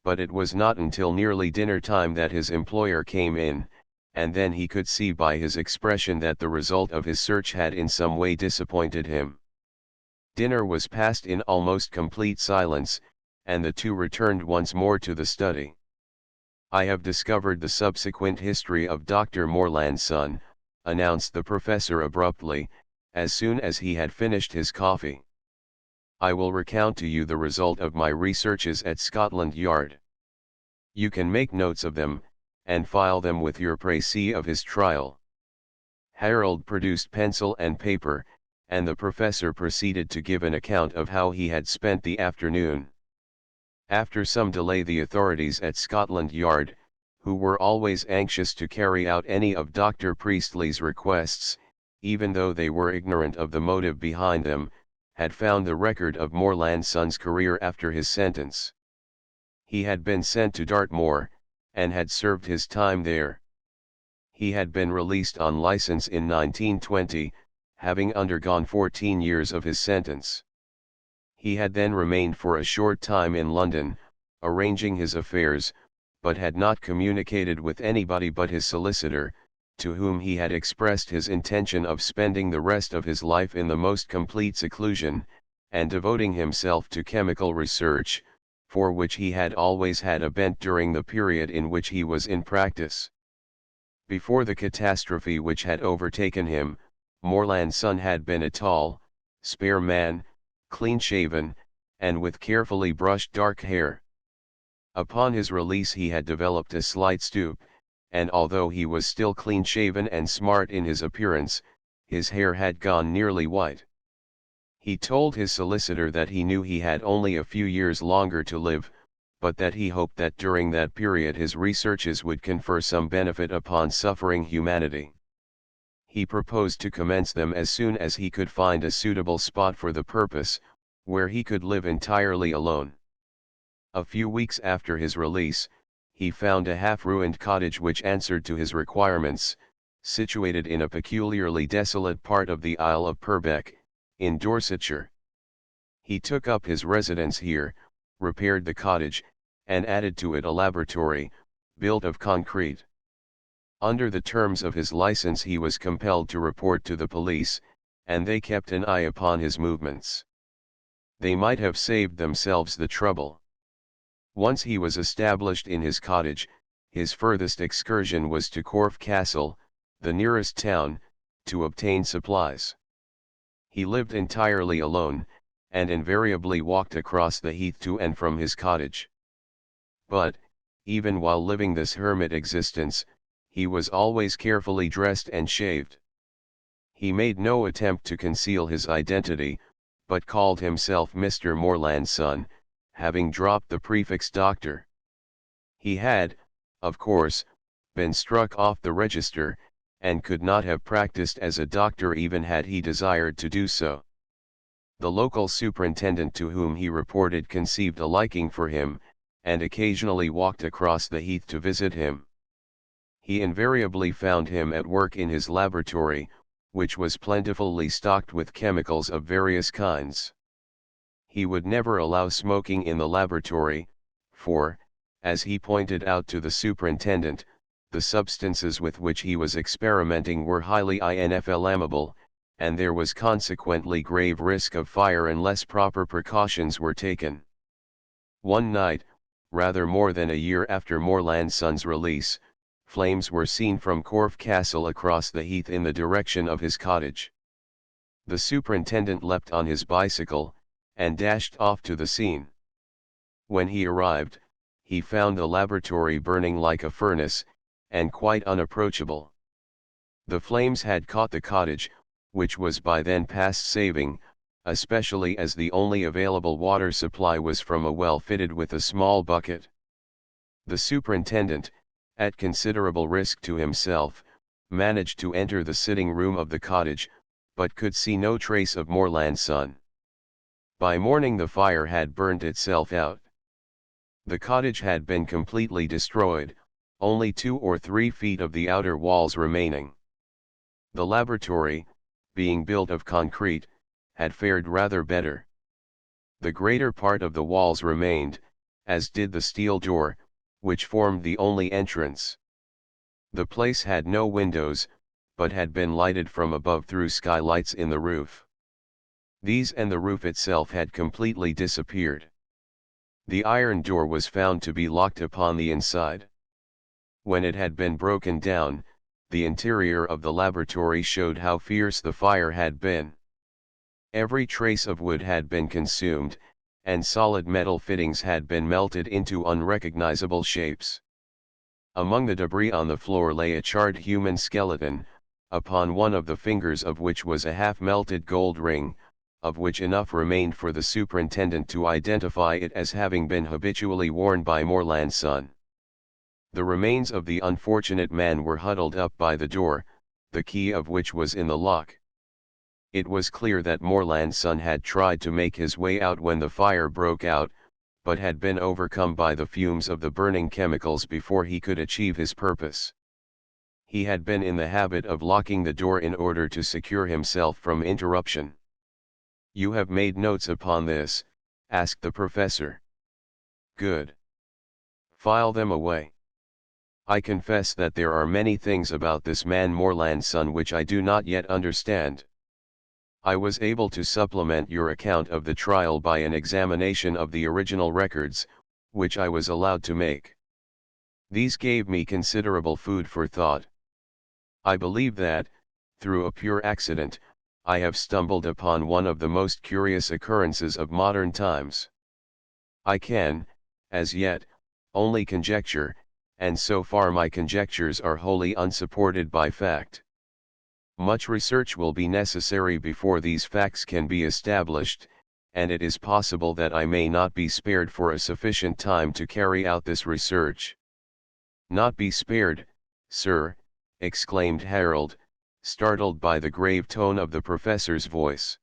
But it was not until nearly dinner time that his employer came in, and then he could see by his expression that the result of his search had in some way disappointed him. Dinner was passed in almost complete silence, and the two returned once more to the study. "I have discovered the subsequent history of Dr. Morland's son," announced the professor abruptly, as soon as he had finished his coffee. "I will recount to you the result of my researches at Scotland Yard. You can make notes of them, and file them with your précis of his trial." Harold produced pencil and paper, and the professor proceeded to give an account of how he had spent the afternoon. After some delay, the authorities at Scotland Yard, who were always anxious to carry out any of Dr. Priestley's requests, even though they were ignorant of the motive behind them, had found the record of Morland's son's career after his sentence. He had been sent to Dartmoor, and had served his time there. He had been released on license in 1920, having undergone 14 years of his sentence. He had then remained for a short time in London, arranging his affairs, but had not communicated with anybody but his solicitor, to whom he had expressed his intention of spending the rest of his life in the most complete seclusion, and devoting himself to chemical research, for which he had always had a bent during the period in which he was in practice. Before the catastrophe which had overtaken him, Morland's son had been a tall, spare man, clean-shaven, and with carefully brushed dark hair. Upon his release he had developed a slight stoop, and although he was still clean-shaven and smart in his appearance, his hair had gone nearly white. He told his solicitor that he knew he had only a few years longer to live, but that he hoped that during that period his researches would confer some benefit upon suffering humanity. He proposed to commence them as soon as he could find a suitable spot for the purpose, where he could live entirely alone. A few weeks after his release, he found a half-ruined cottage which answered to his requirements, situated in a peculiarly desolate part of the Isle of Purbeck, in Dorsetshire. He took up his residence here, repaired the cottage, and added to it a laboratory, built of concrete. Under the terms of his license he was compelled to report to the police, and they kept an eye upon his movements. They might have saved themselves the trouble. Once he was established in his cottage, his furthest excursion was to Corfe Castle, the nearest town, to obtain supplies. He lived entirely alone, and invariably walked across the heath to and from his cottage. But, even while living this hermit existence, he was always carefully dressed and shaved. He made no attempt to conceal his identity, but called himself Mr. Morland's son, having dropped the prefix Doctor. He had, of course, been struck off the register, and could not have practiced as a doctor even had he desired to do so. The local superintendent to whom he reported conceived a liking for him, and occasionally walked across the heath to visit him. He invariably found him at work in his laboratory, which was plentifully stocked with chemicals of various kinds. He would never allow smoking in the laboratory, for, as he pointed out to the superintendent, the substances with which he was experimenting were highly inflammable, and there was consequently grave risk of fire unless proper precautions were taken. One night, rather more than a year after Morland's son's release, flames were seen from Corfe Castle across the heath in the direction of his cottage. The superintendent leapt on his bicycle, and dashed off to the scene. When he arrived, he found the laboratory burning like a furnace, and quite unapproachable. The flames had caught the cottage, which was by then past saving, especially as the only available water supply was from a well fitted with a small bucket. The superintendent, at considerable risk to himself, managed to enter the sitting room of the cottage, but could see no trace of Morland's son. By morning the fire had burnt itself out. The cottage had been completely destroyed, only 2 or 3 feet of the outer walls remaining. The laboratory, being built of concrete, had fared rather better. The greater part of the walls remained, as did the steel door, which formed the only entrance. The place had no windows, but had been lighted from above through skylights in the roof. These and the roof itself had completely disappeared. The iron door was found to be locked upon the inside. When it had been broken down, the interior of the laboratory showed how fierce the fire had been. Every trace of wood had been consumed, and solid metal fittings had been melted into unrecognizable shapes. Among the debris on the floor lay a charred human skeleton, upon one of the fingers of which was a half-melted gold ring, of which enough remained for the superintendent to identify it as having been habitually worn by Moreland's son. The remains of the unfortunate man were huddled up by the door, the key of which was in the lock. It was clear that Moreland's son had tried to make his way out when the fire broke out, but had been overcome by the fumes of the burning chemicals before he could achieve his purpose. He had been in the habit of locking the door in order to secure himself from interruption. "You have made notes upon this?" asked the professor. "Good. File them away. I confess that there are many things about this man Moreland's son which I do not yet understand. I was able to supplement your account of the trial by an examination of the original records, which I was allowed to make. These gave me considerable food for thought. I believe that, through a pure accident, I have stumbled upon one of the most curious occurrences of modern times. I can, as yet, only conjecture, and so far my conjectures are wholly unsupported by fact. Much research will be necessary before these facts can be established, and it is possible that I may not be spared for a sufficient time to carry out this research." "Not be spared, sir," exclaimed Harold, startled by the grave tone of the professor's voice.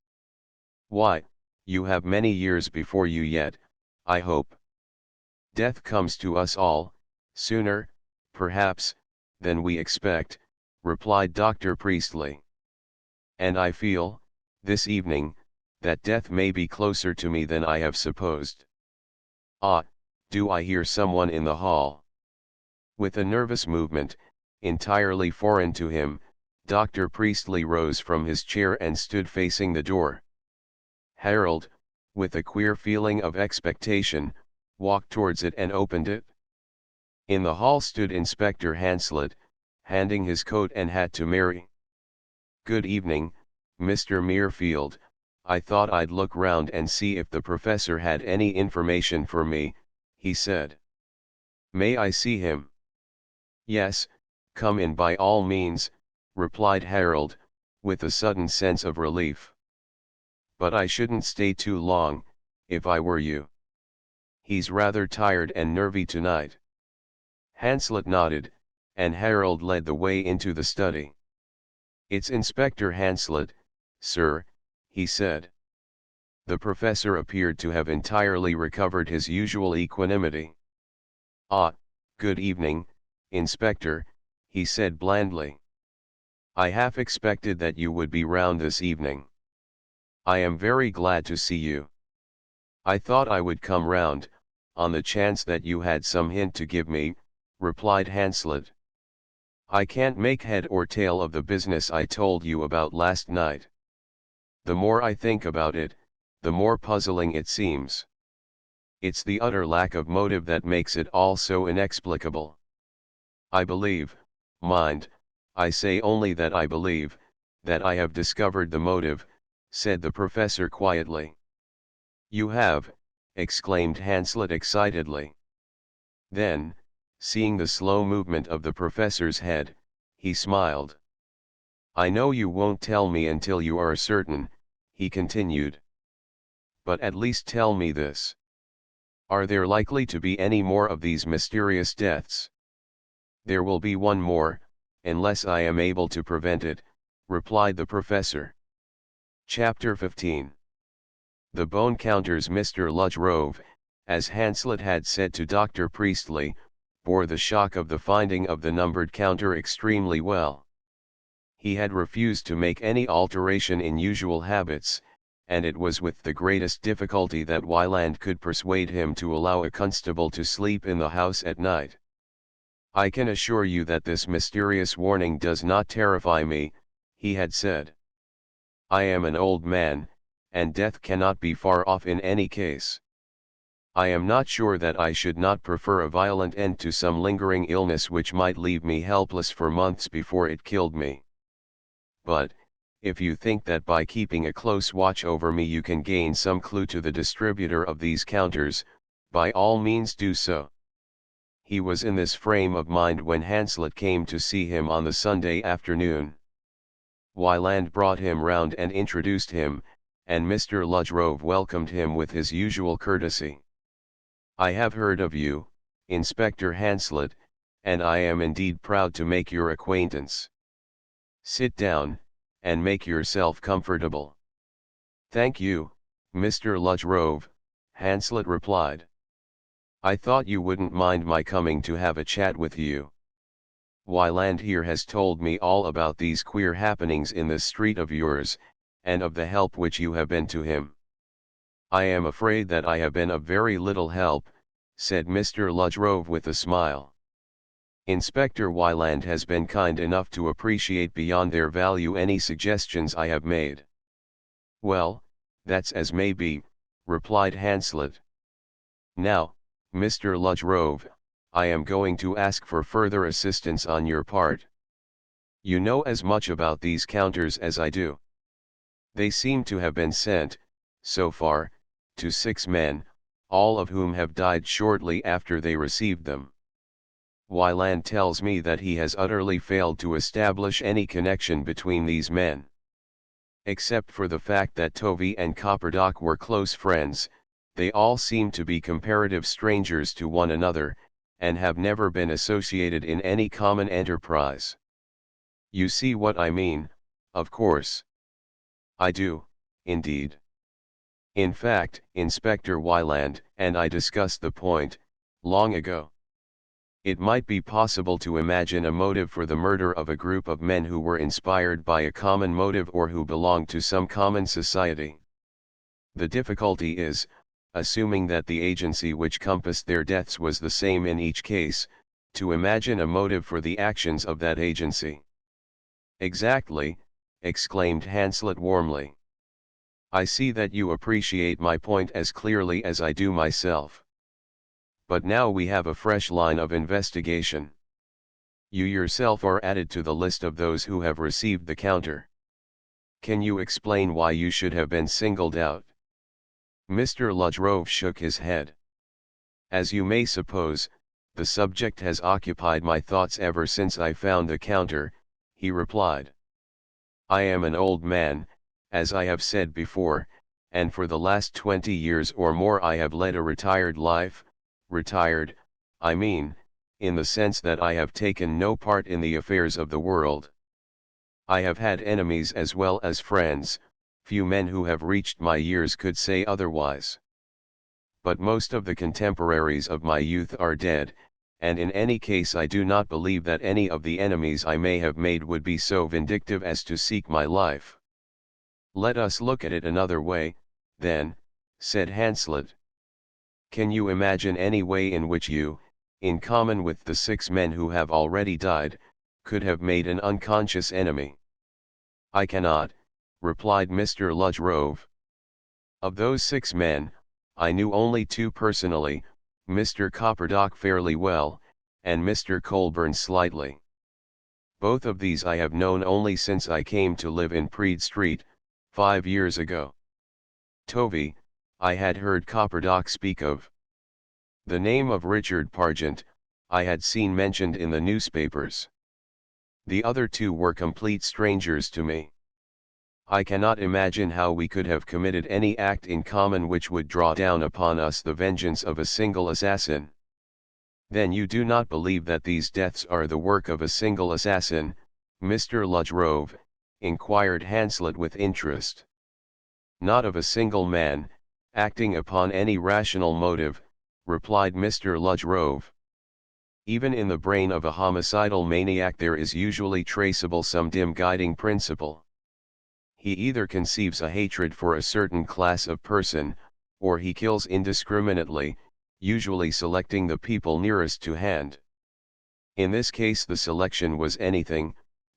"Why, you have many years before you yet, I hope. Death comes to us all, sooner, perhaps, than we expect," replied Dr. Priestley. "And I feel, this evening, that death may be closer to me than I have supposed. Ah, do I hear someone in the hall?" With a nervous movement, entirely foreign to him, Dr. Priestley rose from his chair and stood facing the door. Harold, with a queer feeling of expectation, walked towards it and opened it. In the hall stood Inspector Hanslet, handing his coat and hat to Mary. "Good evening, Mr. Muirfield. I thought I'd look round and see if the professor had any information for me," he said. "May I see him?" "Yes, come in by all means," replied Harold, with a sudden sense of relief. "But I shouldn't stay too long, if I were you. He's rather tired and nervy tonight." Hanslet nodded, and Harold led the way into the study. "It's Inspector Hanslet, sir," he said. The professor appeared to have entirely recovered his usual equanimity. "Ah, good evening, Inspector," he said blandly. "I half expected that you would be round this evening. I am very glad to see you. I thought I would come round, on the chance that you had some hint to give me," replied Hanslet. "I can't make head or tail of the business I told you about last night. The more I think about it, the more puzzling it seems. It's the utter lack of motive that makes it all so inexplicable. I believe, mind, I say only that I believe, that I have discovered the motive," said the professor quietly. "You have," exclaimed Hanslet excitedly. Then, seeing the slow movement of the professor's head, he smiled. "I know you won't tell me until you are certain," he continued. "But at least tell me this. Are there likely to be any more of these mysterious deaths?" "There will be one more, unless I am able to prevent it," replied the professor. Chapter 15. The bone counters. Mr. Ludgrove, as Hanslet had said to Dr. Priestley, bore the shock of the finding of the numbered counter extremely well. He had refused to make any alteration in usual habits, and it was with the greatest difficulty that Wieland could persuade him to allow a constable to sleep in the house at night. I can assure you that this mysterious warning does not terrify me, he had said. I am an old man, and death cannot be far off in any case. I am not sure that I should not prefer a violent end to some lingering illness which might leave me helpless for months before it killed me. But, if you think that by keeping a close watch over me you can gain some clue to the distributor of these counters, by all means do so. He was in this frame of mind when Hanslet came to see him on the Sunday afternoon. Wieland brought him round and introduced him, and Mr. Ludgrove welcomed him with his usual courtesy. I have heard of you, Inspector Hanslet, and I am indeed proud to make your acquaintance. Sit down, and make yourself comfortable. Thank you, Mr. Ludgrove, Hanslet replied. I thought you wouldn't mind my coming to have a chat with you. Wieland here has told me all about these queer happenings in this street of yours, and of the help which you have been to him. I am afraid that I have been of very little help, said Mr. Ludgrove with a smile. Inspector Wieland has been kind enough to appreciate beyond their value any suggestions I have made. Well, that's as may be, replied Hanslet. Now, Mr. Ludgrove, I am going to ask for further assistance on your part. You know as much about these counters as I do. They seem to have been sent, so far, to 6 men, all of whom have died shortly after they received them. Wieland tells me that he has utterly failed to establish any connection between these men. Except for the fact that Tovey and Copperdock were close friends, they all seem to be comparative strangers to one another, and have never been associated in any common enterprise. You see what I mean, of course. I do, indeed. In fact, Inspector Wieland and I discussed the point, long ago. It might be possible to imagine a motive for the murder of a group of men who were inspired by a common motive or who belonged to some common society. The difficulty is, assuming that the agency which compassed their deaths was the same in each case, to imagine a motive for the actions of that agency. Exactly, exclaimed Hanslet warmly. I see that you appreciate my point as clearly as I do myself. But now we have a fresh line of investigation. You yourself are added to the list of those who have received the counter. Can you explain why you should have been singled out? Mr. Ludgrove shook his head. As you may suppose, the subject has occupied my thoughts ever since I found the counter, he replied. I am an old man, as I have said before, and for the last 20 years or more I have led a retired life, retired, I mean, in the sense that I have taken no part in the affairs of the world. I have had enemies as well as friends, few men who have reached my years could say otherwise. But most of the contemporaries of my youth are dead, and in any case I do not believe that any of the enemies I may have made would be so vindictive as to seek my life. Let us look at it another way, then, said Hanslet. Can you imagine any way in which you, in common with the 6 men who have already died, could have made an unconscious enemy? I cannot, replied Mr. Ludgrove. Of those 6 men, I knew only 2 personally, Mr. Copperdock fairly well, and Mr. Colburn slightly. Both of these I have known only since I came to live in Praed Street, 5 years ago. Tovey, I had heard Copperdock speak of. The name of Richard Pargent, I had seen mentioned in the newspapers. The other 2 were complete strangers to me. I cannot imagine how we could have committed any act in common which would draw down upon us the vengeance of a single assassin. Then you do not believe that these deaths are the work of a single assassin, Mr. Ludgrove? Inquired Hanslet with interest. Not of a single man, acting upon any rational motive, replied Mr. Ludgrove. Even in the brain of a homicidal maniac there is usually traceable some dim guiding principle. He either conceives a hatred for a certain class of person, or he kills indiscriminately, usually selecting the people nearest to hand. In this case the selection was anything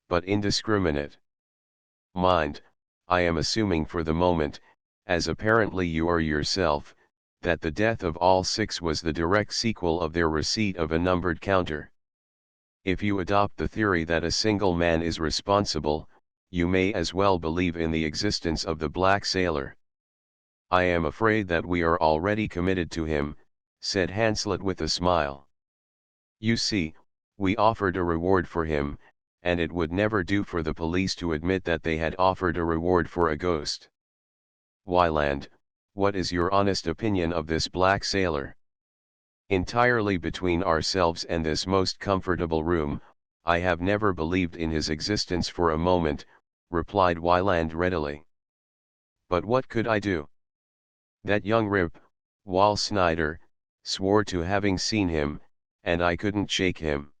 but indiscriminate. Mind, I am assuming for the moment, as apparently you are yourself, that the death of all 6 was the direct sequel of their receipt of a numbered counter. If you adopt the theory that a single man is responsible, you may as well believe in the existence of the black sailor. I am afraid that we are already committed to him, said Hanslet with a smile. You see, we offered a reward for him, and it would never do for the police to admit that they had offered a reward for a ghost. Wyland, what is your honest opinion of this black sailor? Entirely between ourselves and this most comfortable room, I have never believed in his existence for a moment, replied Wyland readily. But what could I do? That young rip, Wall Snyder, swore to having seen him, and I couldn't shake him.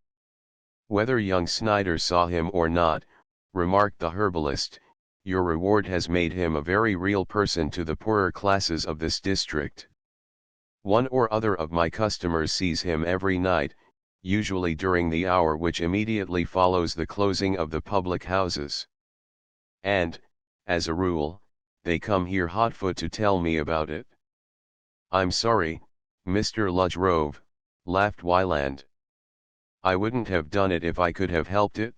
Whether young Snyder saw him or not, remarked the herbalist, your reward has made him a very real person to the poorer classes of this district. One or other of my customers sees him every night, usually during the hour which immediately follows the closing of the public houses. And, as a rule, they come here hotfoot to tell me about it. I'm sorry, Mr. Ludgrove, laughed Wyland. I wouldn't have done it if I could have helped it.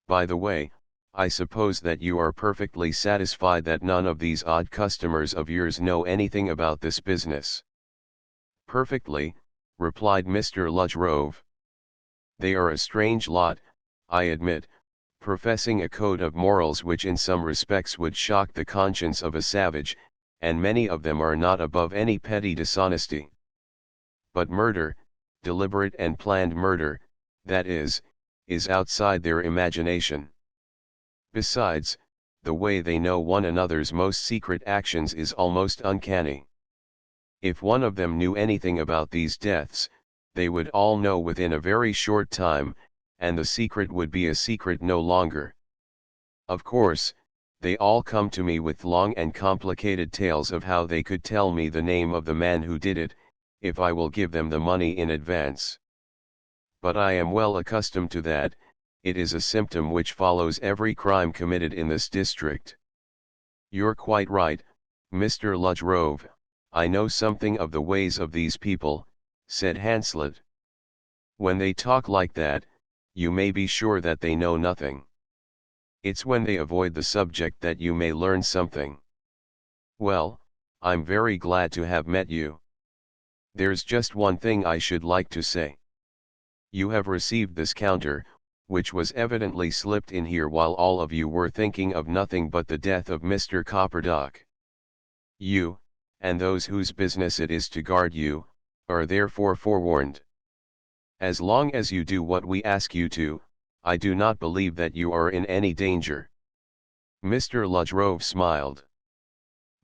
By the way, I suppose that you are perfectly satisfied that none of these odd customers of yours know anything about this business. Perfectly, replied Mr. Ludgrove. They are a strange lot, I admit, professing a code of morals which in some respects would shock the conscience of a savage, and many of them are not above any petty dishonesty. But murder, deliberate and planned murder, that is outside their imagination. Besides, the way they know one another's most secret actions is almost uncanny. If one of them knew anything about these deaths, they would all know within a very short time, and the secret would be a secret no longer. Of course, they all come to me with long and complicated tales of how they could tell me the name of the man who did it, if I will give them the money in advance. But I am well accustomed to that, it is a symptom which follows every crime committed in this district. You're quite right, Mr. Ludgrove, I know something of the ways of these people, said Hanslet. When they talk like that, you may be sure that they know nothing. It's when they avoid the subject that you may learn something. Well, I'm very glad to have met you. There's just one thing I should like to say. You have received this counter, which was evidently slipped in here while all of you were thinking of nothing but the death of Mr. Copperdock. You, and those whose business it is to guard you, are therefore forewarned. As long as you do what we ask you to, I do not believe that you are in any danger. Mr. Ludgrove smiled.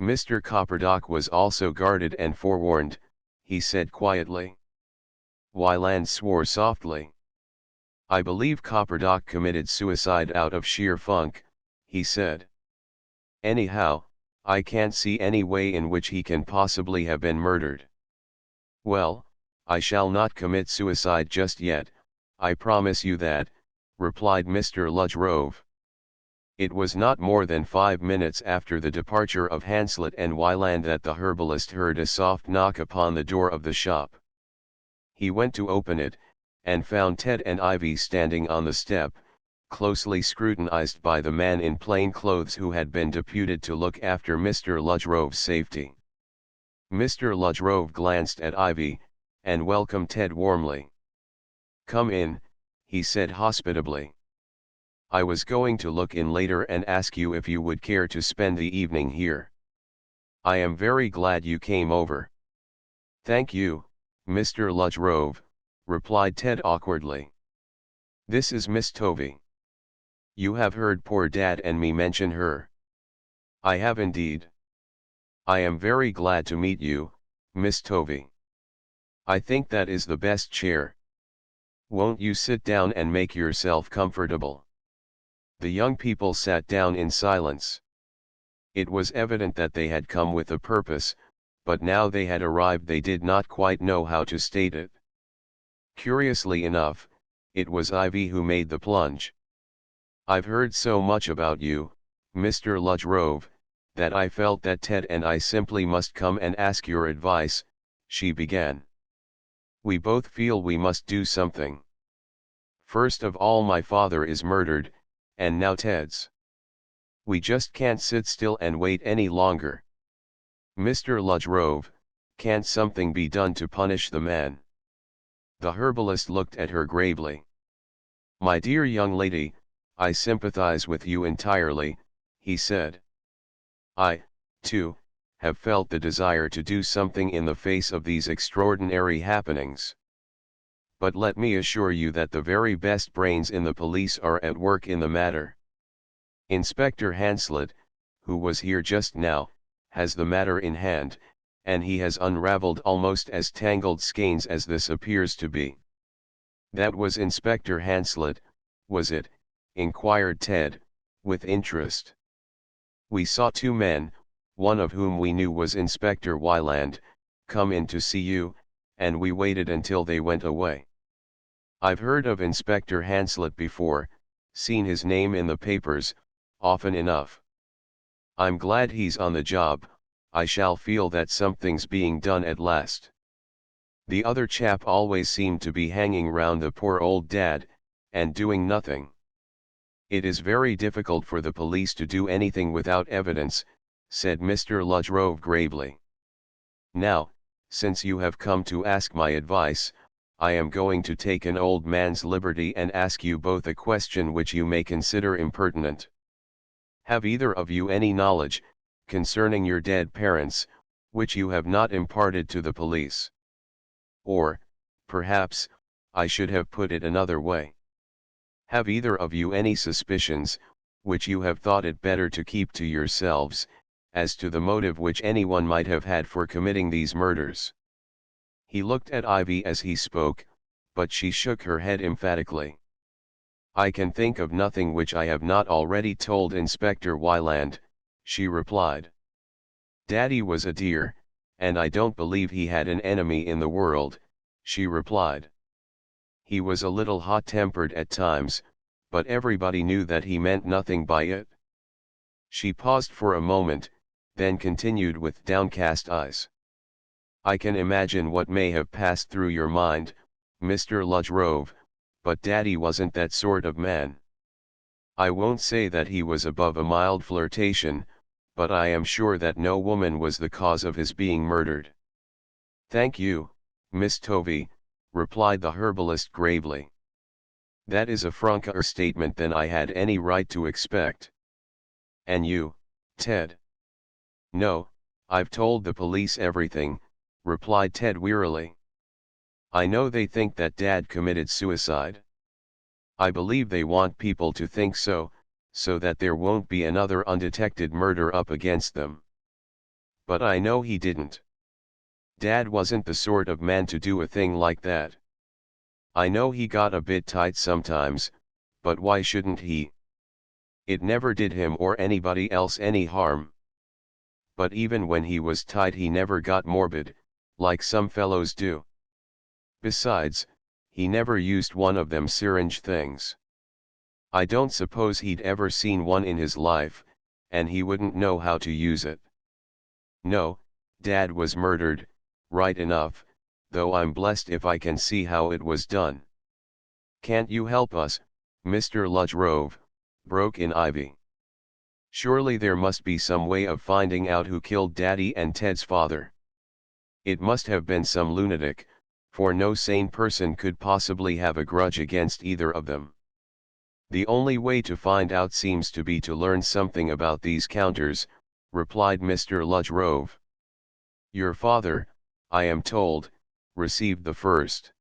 Mr. Copperdock was also guarded and forewarned, he said quietly. Wyland swore softly. I believe Copperdock committed suicide out of sheer funk, he said. Anyhow, I can't see any way in which he can possibly have been murdered. Well, I shall not commit suicide just yet, I promise you that, replied Mr. Ludgrove. It was not more than 5 minutes after the departure of Hanslet and Wyland that the herbalist heard a soft knock upon the door of the shop. He went to open it, and found Ted and Ivy standing on the step, closely scrutinized by the man in plain clothes who had been deputed to look after Mr. Ludgrove's safety. Mr. Ludgrove glanced at Ivy, and welcomed Ted warmly. Come in, he said hospitably. I was going to look in later and ask you if you would care to spend the evening here. I am very glad you came over. Thank you, Mr. Ludgrove, replied Ted awkwardly. This is Miss Tovey. You have heard poor Dad and me mention her. I have indeed. I am very glad to meet you, Miss Tovey. I think that is the best chair. Won't you sit down and make yourself comfortable? The young people sat down in silence. It was evident that they had come with a purpose, but now they had arrived they did not quite know how to state it. Curiously enough, it was Ivy who made the plunge. "I've heard so much about you, Mr. Rhode, that I felt that Ted and I simply must come and ask your advice," she began. "We both feel we must do something. First of all, my father is murdered, and now Ted's. We just can't sit still and wait any longer. Mr. Rhode, can't something be done to punish the man?" The herbalist looked at her gravely. "My dear young lady, I sympathize with you entirely," he said. "I, too, have felt the desire to do something in the face of these extraordinary happenings. But let me assure you that the very best brains in the police are at work in the matter. Inspector Hanslet, who was here just now, has the matter in hand, and he has unraveled almost as tangled skeins as this appears to be." "That was Inspector Hanslet, was it?" inquired Ted, with interest. "We saw two men, one of whom we knew was Inspector Wyland, come in to see you, and we waited until they went away. I've heard of Inspector Hanslet before, seen his name in the papers, often enough. I'm glad he's on the job. I shall feel that something's being done at last. The other chap always seemed to be hanging round the poor old dad, and doing nothing. It is very difficult for the police to do anything without evidence," said Mr. Rhode gravely. "Now, since you have come to ask my advice, I am going to take an old man's liberty and ask you both a question which you may consider impertinent. Have either of you any knowledge, concerning your dead parents, which you have not imparted to the police? Or, perhaps, I should have put it another way. Have either of you any suspicions, which you have thought it better to keep to yourselves, as to the motive which anyone might have had for committing these murders?" He looked at Ivy as he spoke, but she shook her head emphatically. "I can think of nothing which I have not already told Inspector Wyland," she replied. "Daddy was a dear, and I don't believe he had an enemy in the world," she replied. "He was a little hot-tempered at times, but everybody knew that he meant nothing by it." She paused for a moment, then continued with downcast eyes. "I can imagine what may have passed through your mind, Mr. Rhode, but Daddy wasn't that sort of man. I won't say that he was above a mild flirtation, but I am sure that no woman was the cause of his being murdered." "Thank you, Miss Tovey," replied the herbalist gravely. "That is a franker statement than I had any right to expect." "And you, Ted?" "No, I've told the police everything," replied Ted wearily. "I know they think that Dad committed suicide. I believe they want people to think so, so that there won't be another undetected murder up against them. But I know he didn't. Dad wasn't the sort of man to do a thing like that. I know he got a bit tight sometimes, but why shouldn't he? It never did him or anybody else any harm. But even when he was tight he never got morbid, like some fellows do. Besides, he never used one of them syringe things. I don't suppose he'd ever seen one in his life, and he wouldn't know how to use it. No, Dad was murdered, right enough, though I'm blessed if I can see how it was done." "Can't you help us, Mr. Rhode?" broke in Ivy. "Surely there must be some way of finding out who killed Daddy and Ted's father. It must have been some lunatic, for no sane person could possibly have a grudge against either of them. The only way to find out seems to be to learn something about these counters," replied Mr. Rhode. "Your father, I am told, received the first.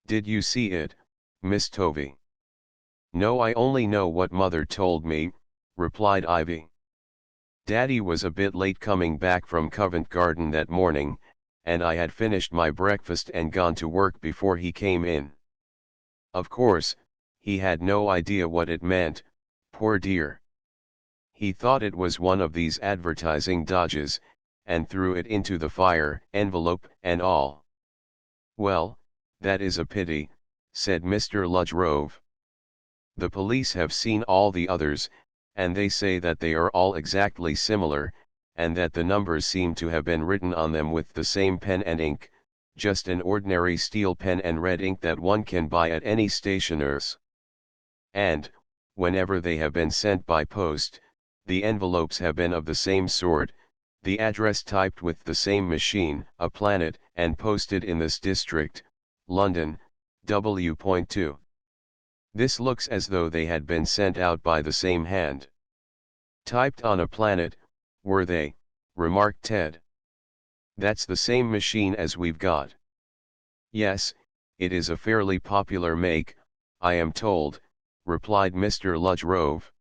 Did you see it, Miss Tovey?" "No, I only know what Mother told me," replied Ivy. "Daddy was a bit late coming back from Covent Garden that morning, and I had finished my breakfast and gone to work before he came in. Of course, he had no idea what it meant, poor dear. He thought it was one of these advertising dodges, and threw it into the fire, envelope and all. Well, that is a pity, said Mr. Ludgrove. The police have seen all the others, and they say that they are all exactly similar, and that the numbers seem to have been written on them with the same pen and ink, just an ordinary steel pen and red ink that one can buy at any stationer's. And, whenever they have been sent by post, the envelopes have been of the same sort, the address typed with the same machine, a planet, and posted in this district, London, W.2. This looks as though they had been sent out by the same hand. Typed on a planet, were they? Remarked Ted. That's the same machine as we've got. Yes, it is a fairly popular make, I am told, replied Mr. Ludgrove.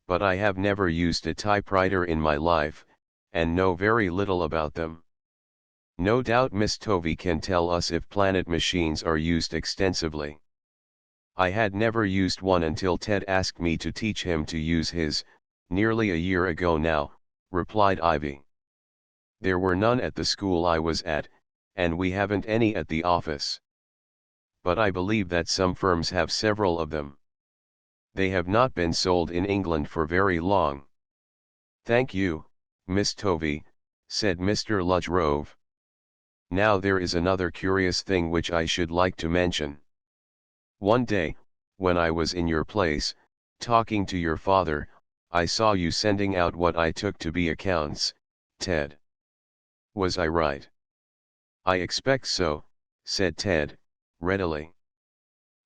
But I have never used a typewriter in my life, and know very little about them. No doubt Miss Tovey can tell us if planet machines are used extensively. I had never used one until Ted asked me to teach him to use his, nearly a year ago now, replied Ivy. There were none at the school I was at, and we haven't any at the office. But I believe that some firms have several of them. They have not been sold in England for very long. Thank you, Miss Tovey, said Mr. Ludgrove. Now there is another curious thing which I should like to mention. One day, when I was in your place, talking to your father, I saw you sending out what I took to be accounts, Ted. Was I right? I expect so, said Ted, readily.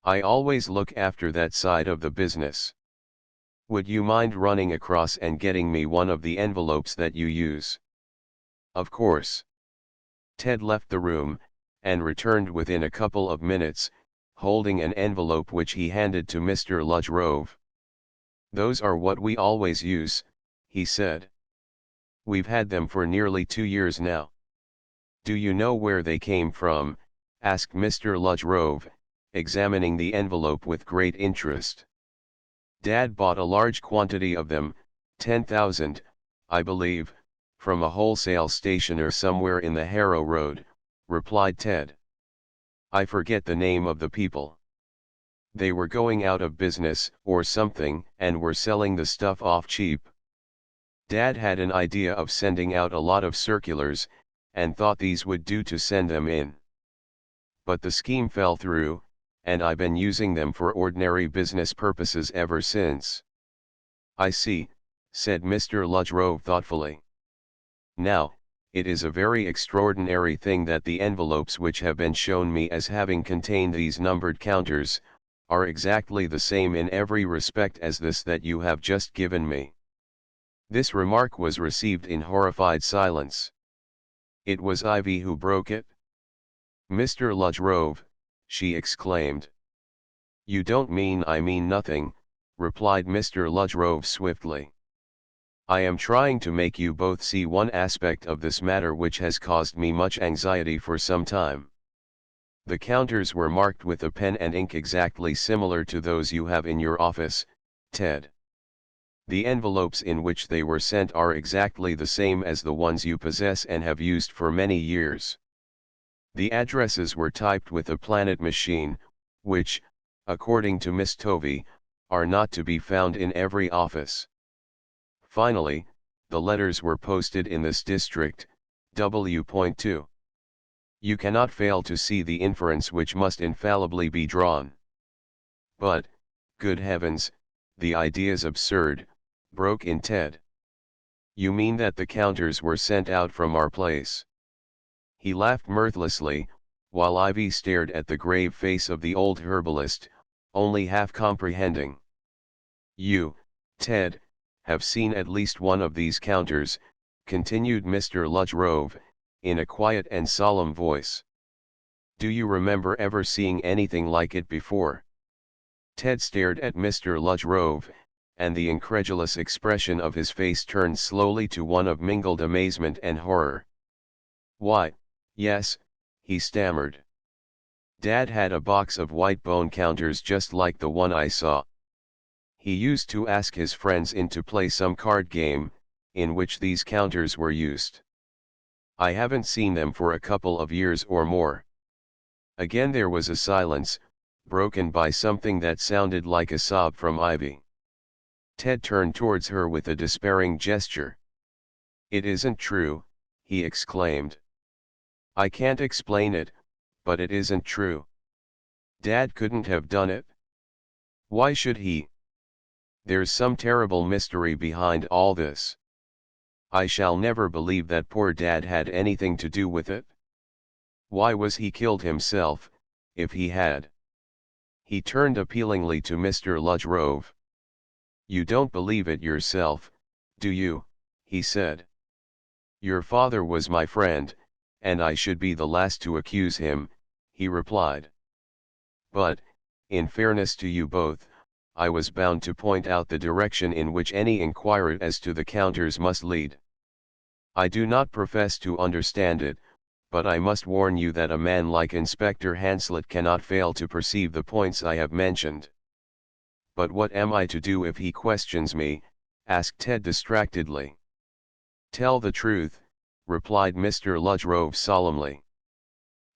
I always look after that side of the business. Would you mind running across and getting me one of the envelopes that you use? Of course. Ted left the room, and returned within a couple of minutes, holding an envelope which he handed to Mr. Ludgrove. Those are what we always use, he said. We've had them for nearly 2 years now. Do you know where they came from? Asked Mr. Ludgrove, examining the envelope with great interest. Dad bought a large quantity of them, 10,000, I believe, from a wholesale stationer somewhere in the Harrow Road, replied Ted. I forget the name of the people. They were going out of business or something and were selling the stuff off cheap. Dad had an idea of sending out a lot of circulars, and thought these would do to send them in. But the scheme fell through, and I've been using them for ordinary business purposes ever since. I see, said Mr. Ludgrove thoughtfully. Now, it is a very extraordinary thing that the envelopes which have been shown me as having contained these numbered counters, are exactly the same in every respect as this that you have just given me. This remark was received in horrified silence. It was Ivy who broke it. Mr. Ludgrove, she exclaimed. You don't mean I mean nothing, replied Mr. Ludgrove swiftly. I am trying to make you both see one aspect of this matter which has caused me much anxiety for some time. The counters were marked with a pen and ink exactly similar to those you have in your office, Ted. The envelopes in which they were sent are exactly the same as the ones you possess and have used for many years. The addresses were typed with a planet machine, which, according to Miss Tovey, are not to be found in every office. Finally, the letters were posted in this district, W.2. You cannot fail to see the inference which must infallibly be drawn. But, good heavens, the idea's absurd, broke in Ted. You mean that the counters were sent out from our place? He laughed mirthlessly, while Ivy stared at the grave face of the old herbalist, only half comprehending. You, Ted, have seen at least one of these counters, continued Mr. Ludgrove, in a quiet and solemn voice. Do you remember ever seeing anything like it before? Ted stared at Mr. Ludgrove, and the incredulous expression of his face turned slowly to one of mingled amazement and horror. Why, yes, he stammered. Dad had a box of white bone counters just like the one I saw. He used to ask his friends in to play some card game, in which these counters were used. I haven't seen them for a couple of years or more. Again there was a silence, broken by something that sounded like a sob from Ivy. Ted turned towards her with a despairing gesture. "It isn't true," he exclaimed. "I can't explain it, but it isn't true. Dad couldn't have done it. Why should he? There's some terrible mystery behind all this. I shall never believe that poor Dad had anything to do with it. Why was he killed himself, if he had?" He turned appealingly to Mr. Ludgrove. "You don't believe it yourself, do you?" he said. "Your father was my friend, and I should be the last to accuse him," he replied. "But, in fairness to you both, I was bound to point out the direction in which any inquiry as to the counters must lead. I do not profess to understand it, but I must warn you that a man like Inspector Hanslet cannot fail to perceive the points I have mentioned." "But what am I to do if he questions me?" asked Ted distractedly. "Tell the truth," replied Mr. Ludgrove solemnly.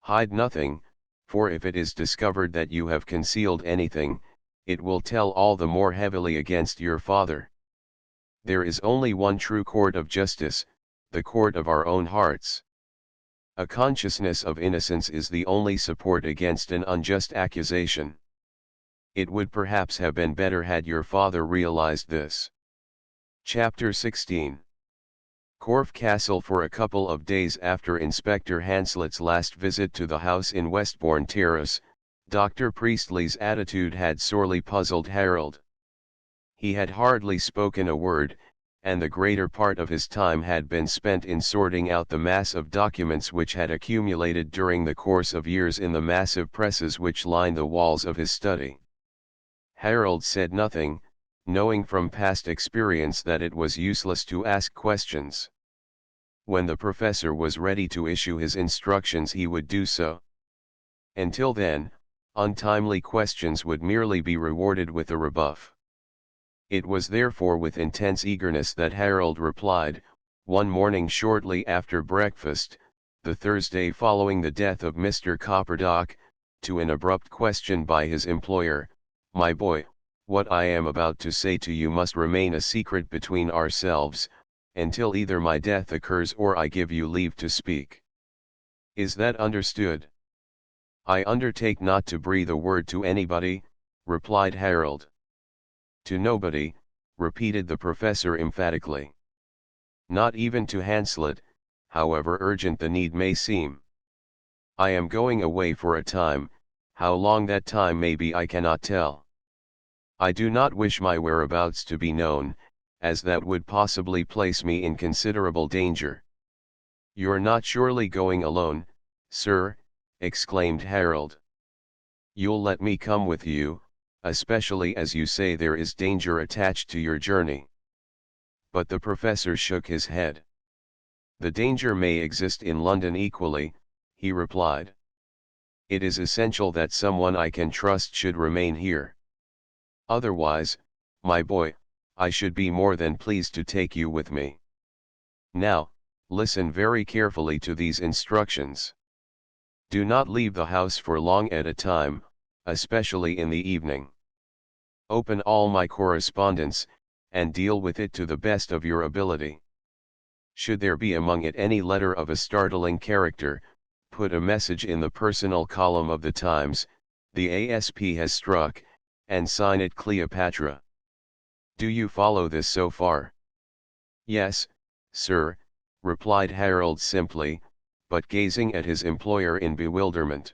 "Hide nothing, for if it is discovered that you have concealed anything, it will tell all the more heavily against your father. There is only one true court of justice, the court of our own hearts. A consciousness of innocence is the only support against an unjust accusation. It would perhaps have been better had your father realized this." Chapter 16. Corfe Castle. For a couple of days after Inspector Hanslet's last visit to the house in Westbourne Terrace, Dr. Priestley's attitude had sorely puzzled Harold. He had hardly spoken a word, and the greater part of his time had been spent in sorting out the mass of documents which had accumulated during the course of years in the massive presses which lined the walls of his study. Harold said nothing, knowing from past experience that it was useless to ask questions. When the professor was ready to issue his instructions he would do so. Until then, untimely questions would merely be rewarded with a rebuff. It was therefore with intense eagerness that Harold replied, one morning shortly after breakfast, the Thursday following the death of Mr. Copperdock, to an abrupt question by his employer: "My boy, what I am about to say to you must remain a secret between ourselves, until either my death occurs or I give you leave to speak. Is that understood?" "I undertake not to breathe a word to anybody," replied Harold. "To nobody," repeated the professor emphatically. "Not even to Hanslet, however urgent the need may seem. I am going away for a time, how long that time may be I cannot tell. I do not wish my whereabouts to be known, as that would possibly place me in considerable danger." "You're not surely going alone, sir?" exclaimed Harold. "You'll let me come with you, especially as you say there is danger attached to your journey." But the professor shook his head. "The danger may exist in London equally," he replied. "It is essential that someone I can trust should remain here. Otherwise, my boy, I should be more than pleased to take you with me. Now, listen very carefully to these instructions. Do not leave the house for long at a time, especially in the evening. Open all my correspondence, and deal with it to the best of your ability. Should there be among it any letter of a startling character, put a message in the personal column of the Times, the ASP has struck, and sign it Cleopatra. Do you follow this so far?" "Yes, sir," replied Harold simply, but gazing at his employer in bewilderment.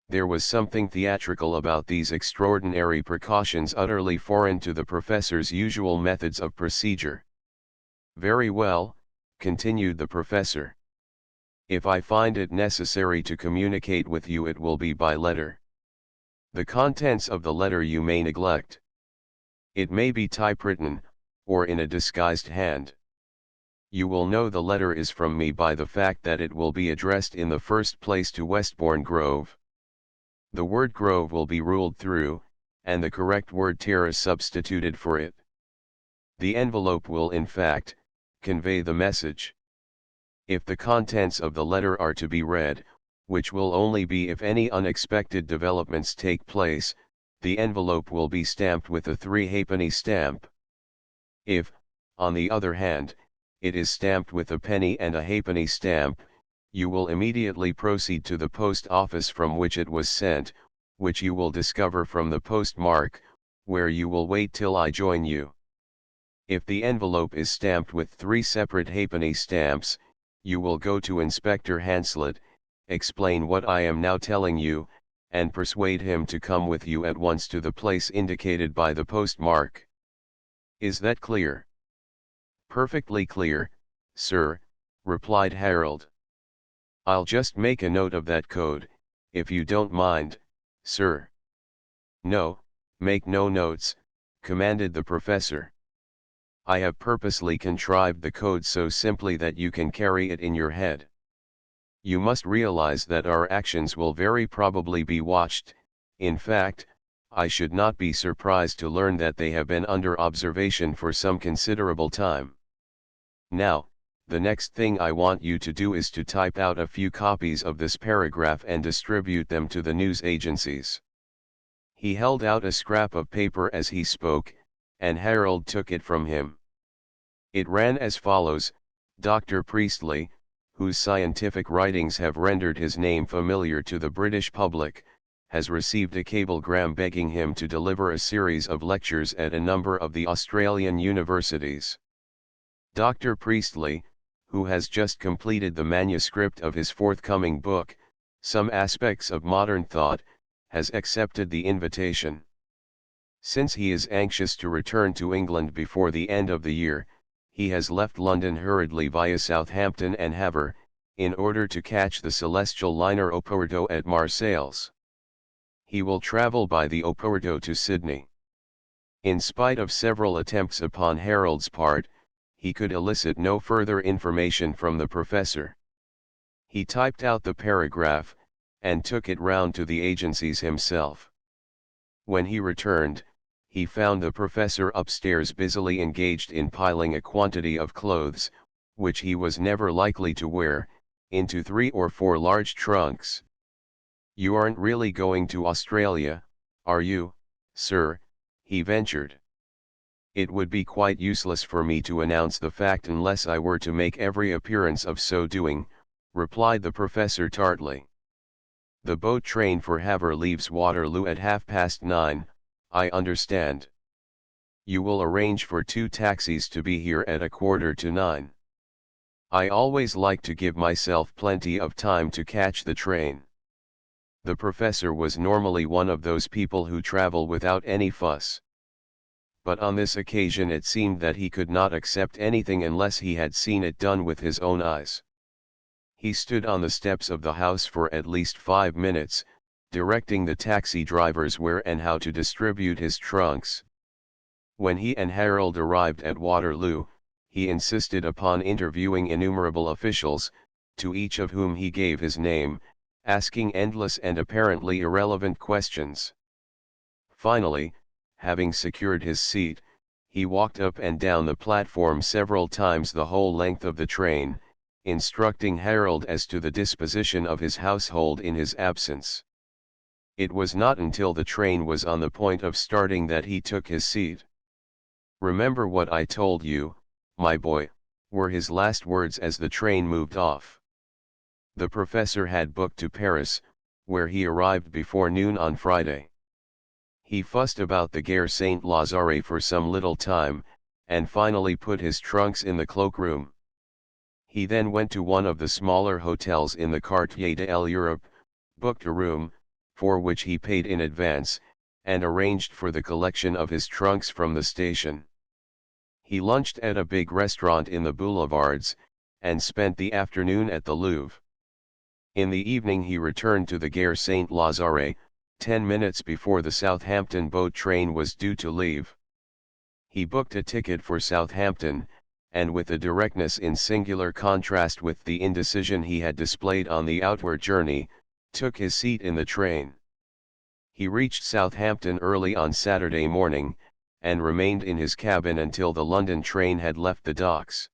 There was something theatrical about these extraordinary precautions utterly foreign to the professor's usual methods of procedure. "Very well," continued the professor. "If I find it necessary to communicate with you it will be by letter. The contents of the letter you may neglect. It may be typewritten, or in a disguised hand. You will know the letter is from me by the fact that it will be addressed in the first place to Westbourne Grove. The word Grove will be ruled through, and the correct word Terrace substituted for it. The envelope will in fact convey the message. If the contents of the letter are to be read, which will only be if any unexpected developments take place. The envelope will be stamped with a 3-halfpenny stamp. If, on the other hand, it is stamped with a penny and a halfpenny stamp, you will immediately proceed to the post office from which it was sent, which you will discover from the postmark, where you will wait till I join you. If the envelope is stamped with 3 separate halfpenny stamps, you will go to Inspector Hanslet, explain what I am now telling you, and persuade him to come with you at once to the place indicated by the postmark. Is that clear? Perfectly clear, sir, replied Harold. I'll just make a note of that code, if you don't mind, sir. No, make no notes, commanded the professor. I have purposely contrived the code so simply that you can carry it in your head. You must realize that our actions will very probably be watched. In fact, I should not be surprised to learn that they have been under observation for some considerable time. Now, the next thing I want you to do is to type out a few copies of this paragraph and distribute them to the news agencies. He held out a scrap of paper as he spoke, and Harold took it from him. It ran as follows: Dr. Priestley, whose scientific writings have rendered his name familiar to the British public, has received a cablegram begging him to deliver a series of lectures at a number of the Australian universities. Dr. Priestley, who has just completed the manuscript of his forthcoming book, Some Aspects of Modern Thought, has accepted the invitation. Since he is anxious to return to England before the end of the year, he has left London hurriedly via Southampton and Havre, in order to catch the celestial liner Oporto at Marseilles. He will travel by the Oporto to Sydney. In spite of several attempts upon Harold's part, he could elicit no further information from the professor. He typed out the paragraph, and took it round to the agencies himself. When he returned, he found the professor upstairs busily engaged in piling a quantity of clothes, which he was never likely to wear, into 3 or 4 large trunks. "You aren't really going to Australia, are you, sir?" he ventured. "It would be quite useless for me to announce the fact unless I were to make every appearance of so doing," replied the professor tartly. "The boat train for Havre leaves Waterloo at 9:30, I understand. You will arrange for 2 taxis to be here at 9:15. I always like to give myself plenty of time to catch the train." The professor was normally one of those people who travel without any fuss. But on this occasion it seemed that he could not accept anything unless he had seen it done with his own eyes. He stood on the steps of the house for at least 5 minutes, directing the taxi drivers where and how to distribute his trunks. When he and Harold arrived at Waterloo, he insisted upon interviewing innumerable officials, to each of whom he gave his name, asking endless and apparently irrelevant questions. Finally, having secured his seat, he walked up and down the platform several times the whole length of the train, instructing Harold as to the disposition of his household in his absence. It was not until the train was on the point of starting that he took his seat. "Remember what I told you, my boy," were his last words as the train moved off. The professor had booked to Paris, where he arrived before noon on Friday. He fussed about the Gare Saint-Lazare for some little time, and finally put his trunks in the cloakroom. He then went to one of the smaller hotels in the Quartier de l'Europe, booked a room, for which he paid in advance, and arranged for the collection of his trunks from the station. He lunched at a big restaurant in the boulevards, and spent the afternoon at the Louvre. In the evening he returned to the Gare Saint-Lazare, 10 minutes before the Southampton boat train was due to leave. He booked a ticket for Southampton, and with a directness in singular contrast with the indecision he had displayed on the outward journey, took his seat in the train. He reached Southampton early on Saturday morning, and remained in his cabin until the London train had left the docks.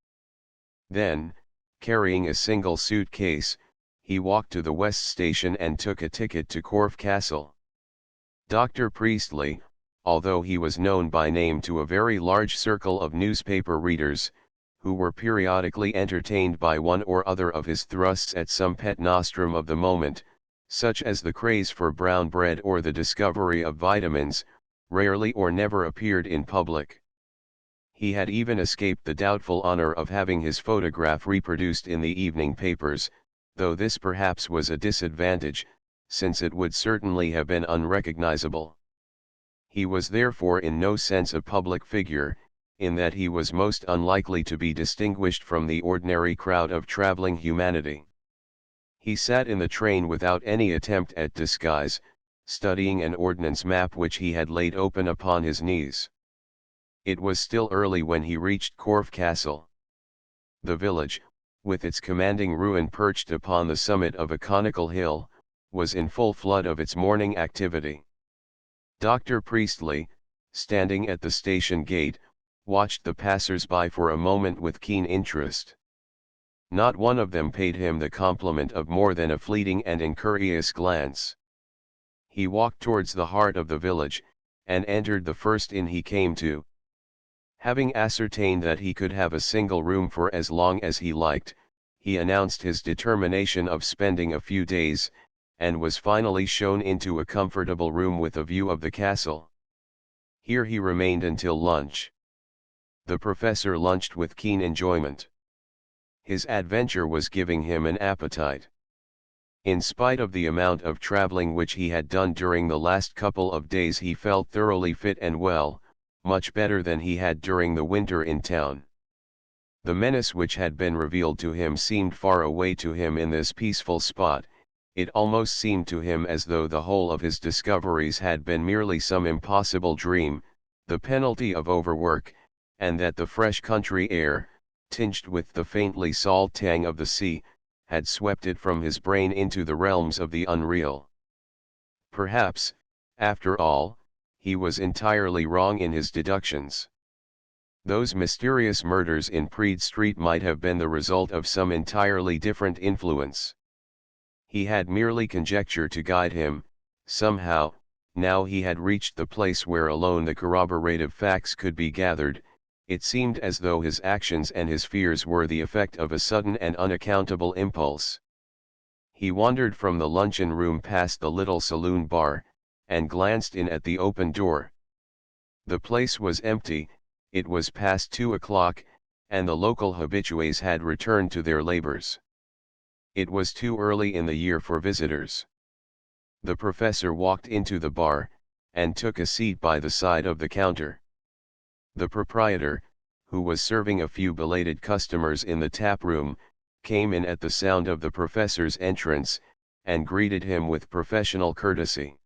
Then, carrying a single suitcase, he walked to the West Station and took a ticket to Corfe Castle. Dr. Priestley, although he was known by name to a very large circle of newspaper readers, who were periodically entertained by one or other of his thrusts at some pet nostrum of the moment, such as the craze for brown bread or the discovery of vitamins, rarely or never appeared in public. He had even escaped the doubtful honor of having his photograph reproduced in the evening papers, though this perhaps was a disadvantage, since it would certainly have been unrecognizable. He was therefore in no sense a public figure, in that he was most unlikely to be distinguished from the ordinary crowd of traveling humanity. He sat in the train without any attempt at disguise, studying an ordnance map which he had laid open upon his knees. It was still early when he reached Corfe Castle. The village, with its commanding ruin perched upon the summit of a conical hill, was in full flood of its morning activity. Dr. Priestley, standing at the station gate, watched the passers-by for a moment with keen interest. Not one of them paid him the compliment of more than a fleeting and incurious glance. He walked towards the heart of the village, and entered the first inn he came to. Having ascertained that he could have a single room for as long as he liked, he announced his determination of spending a few days, and was finally shown into a comfortable room with a view of the castle. Here he remained until lunch. The professor lunched with keen enjoyment. His adventure was giving him an appetite. In spite of the amount of traveling which he had done during the last couple of days, he felt thoroughly fit and well, much better than he had during the winter in town. The menace which had been revealed to him seemed far away to him in this peaceful spot. It almost seemed to him as though the whole of his discoveries had been merely some impossible dream, the penalty of overwork, and that the fresh country air, tinged with the faintly salt tang of the sea, had swept it from his brain into the realms of the unreal. Perhaps, after all, he was entirely wrong in his deductions. Those mysterious murders in Praed Street might have been the result of some entirely different influence. He had merely conjecture to guide him. Somehow, now he had reached the place where alone the corroborative facts could be gathered, it seemed as though his actions and his fears were the effect of a sudden and unaccountable impulse. He wandered from the luncheon room past the little saloon bar, and glanced in at the open door. The place was empty. It was past 2 o'clock, and the local habitués had returned to their labors. It was too early in the year for visitors. The professor walked into the bar, and took a seat by the side of the counter. The proprietor, who was serving a few belated customers in the tap room, came in at the sound of the professor's entrance, and greeted him with professional courtesy.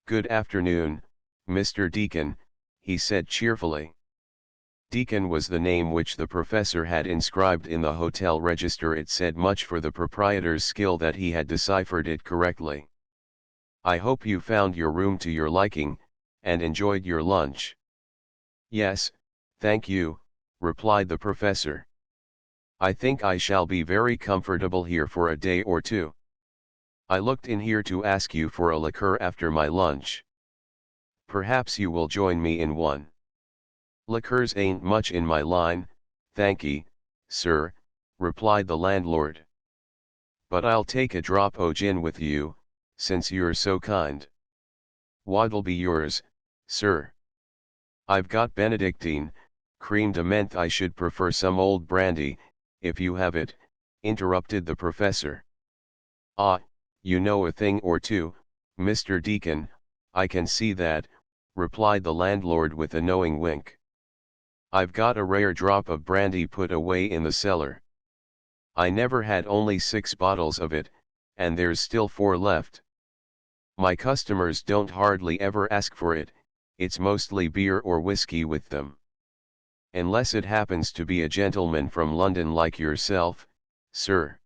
"Good afternoon, Mr. Deacon," he said cheerfully. Deacon was the name which the professor had inscribed in the hotel register. It said much for the proprietor's skill that he had deciphered it correctly. "I hope you found your room to your liking, and enjoyed your lunch." "Yes, thank you," replied the professor. "I think I shall be very comfortable here for a day or two. I looked in here to ask you for a liqueur after my lunch. Perhaps you will join me in one." "Liqueurs ain't much in my line, thankee, sir," replied the landlord. "But I'll take a drop o' gin with you, since you're so kind." "What'll be yours, sir?" "I've got Benedictine, cream de menthe." "I should prefer some old brandy, if you have it," interrupted the professor. "Ah, you know a thing or two, Mr. Deacon, I can see that," replied the landlord with a knowing wink. "I've got a rare drop of brandy put away in the cellar. I never had only 6 bottles of it, and there's still 4 left. My customers don't hardly ever ask for it, it's mostly beer or whiskey with them. Unless it happens to be a gentleman from London like yourself, sir."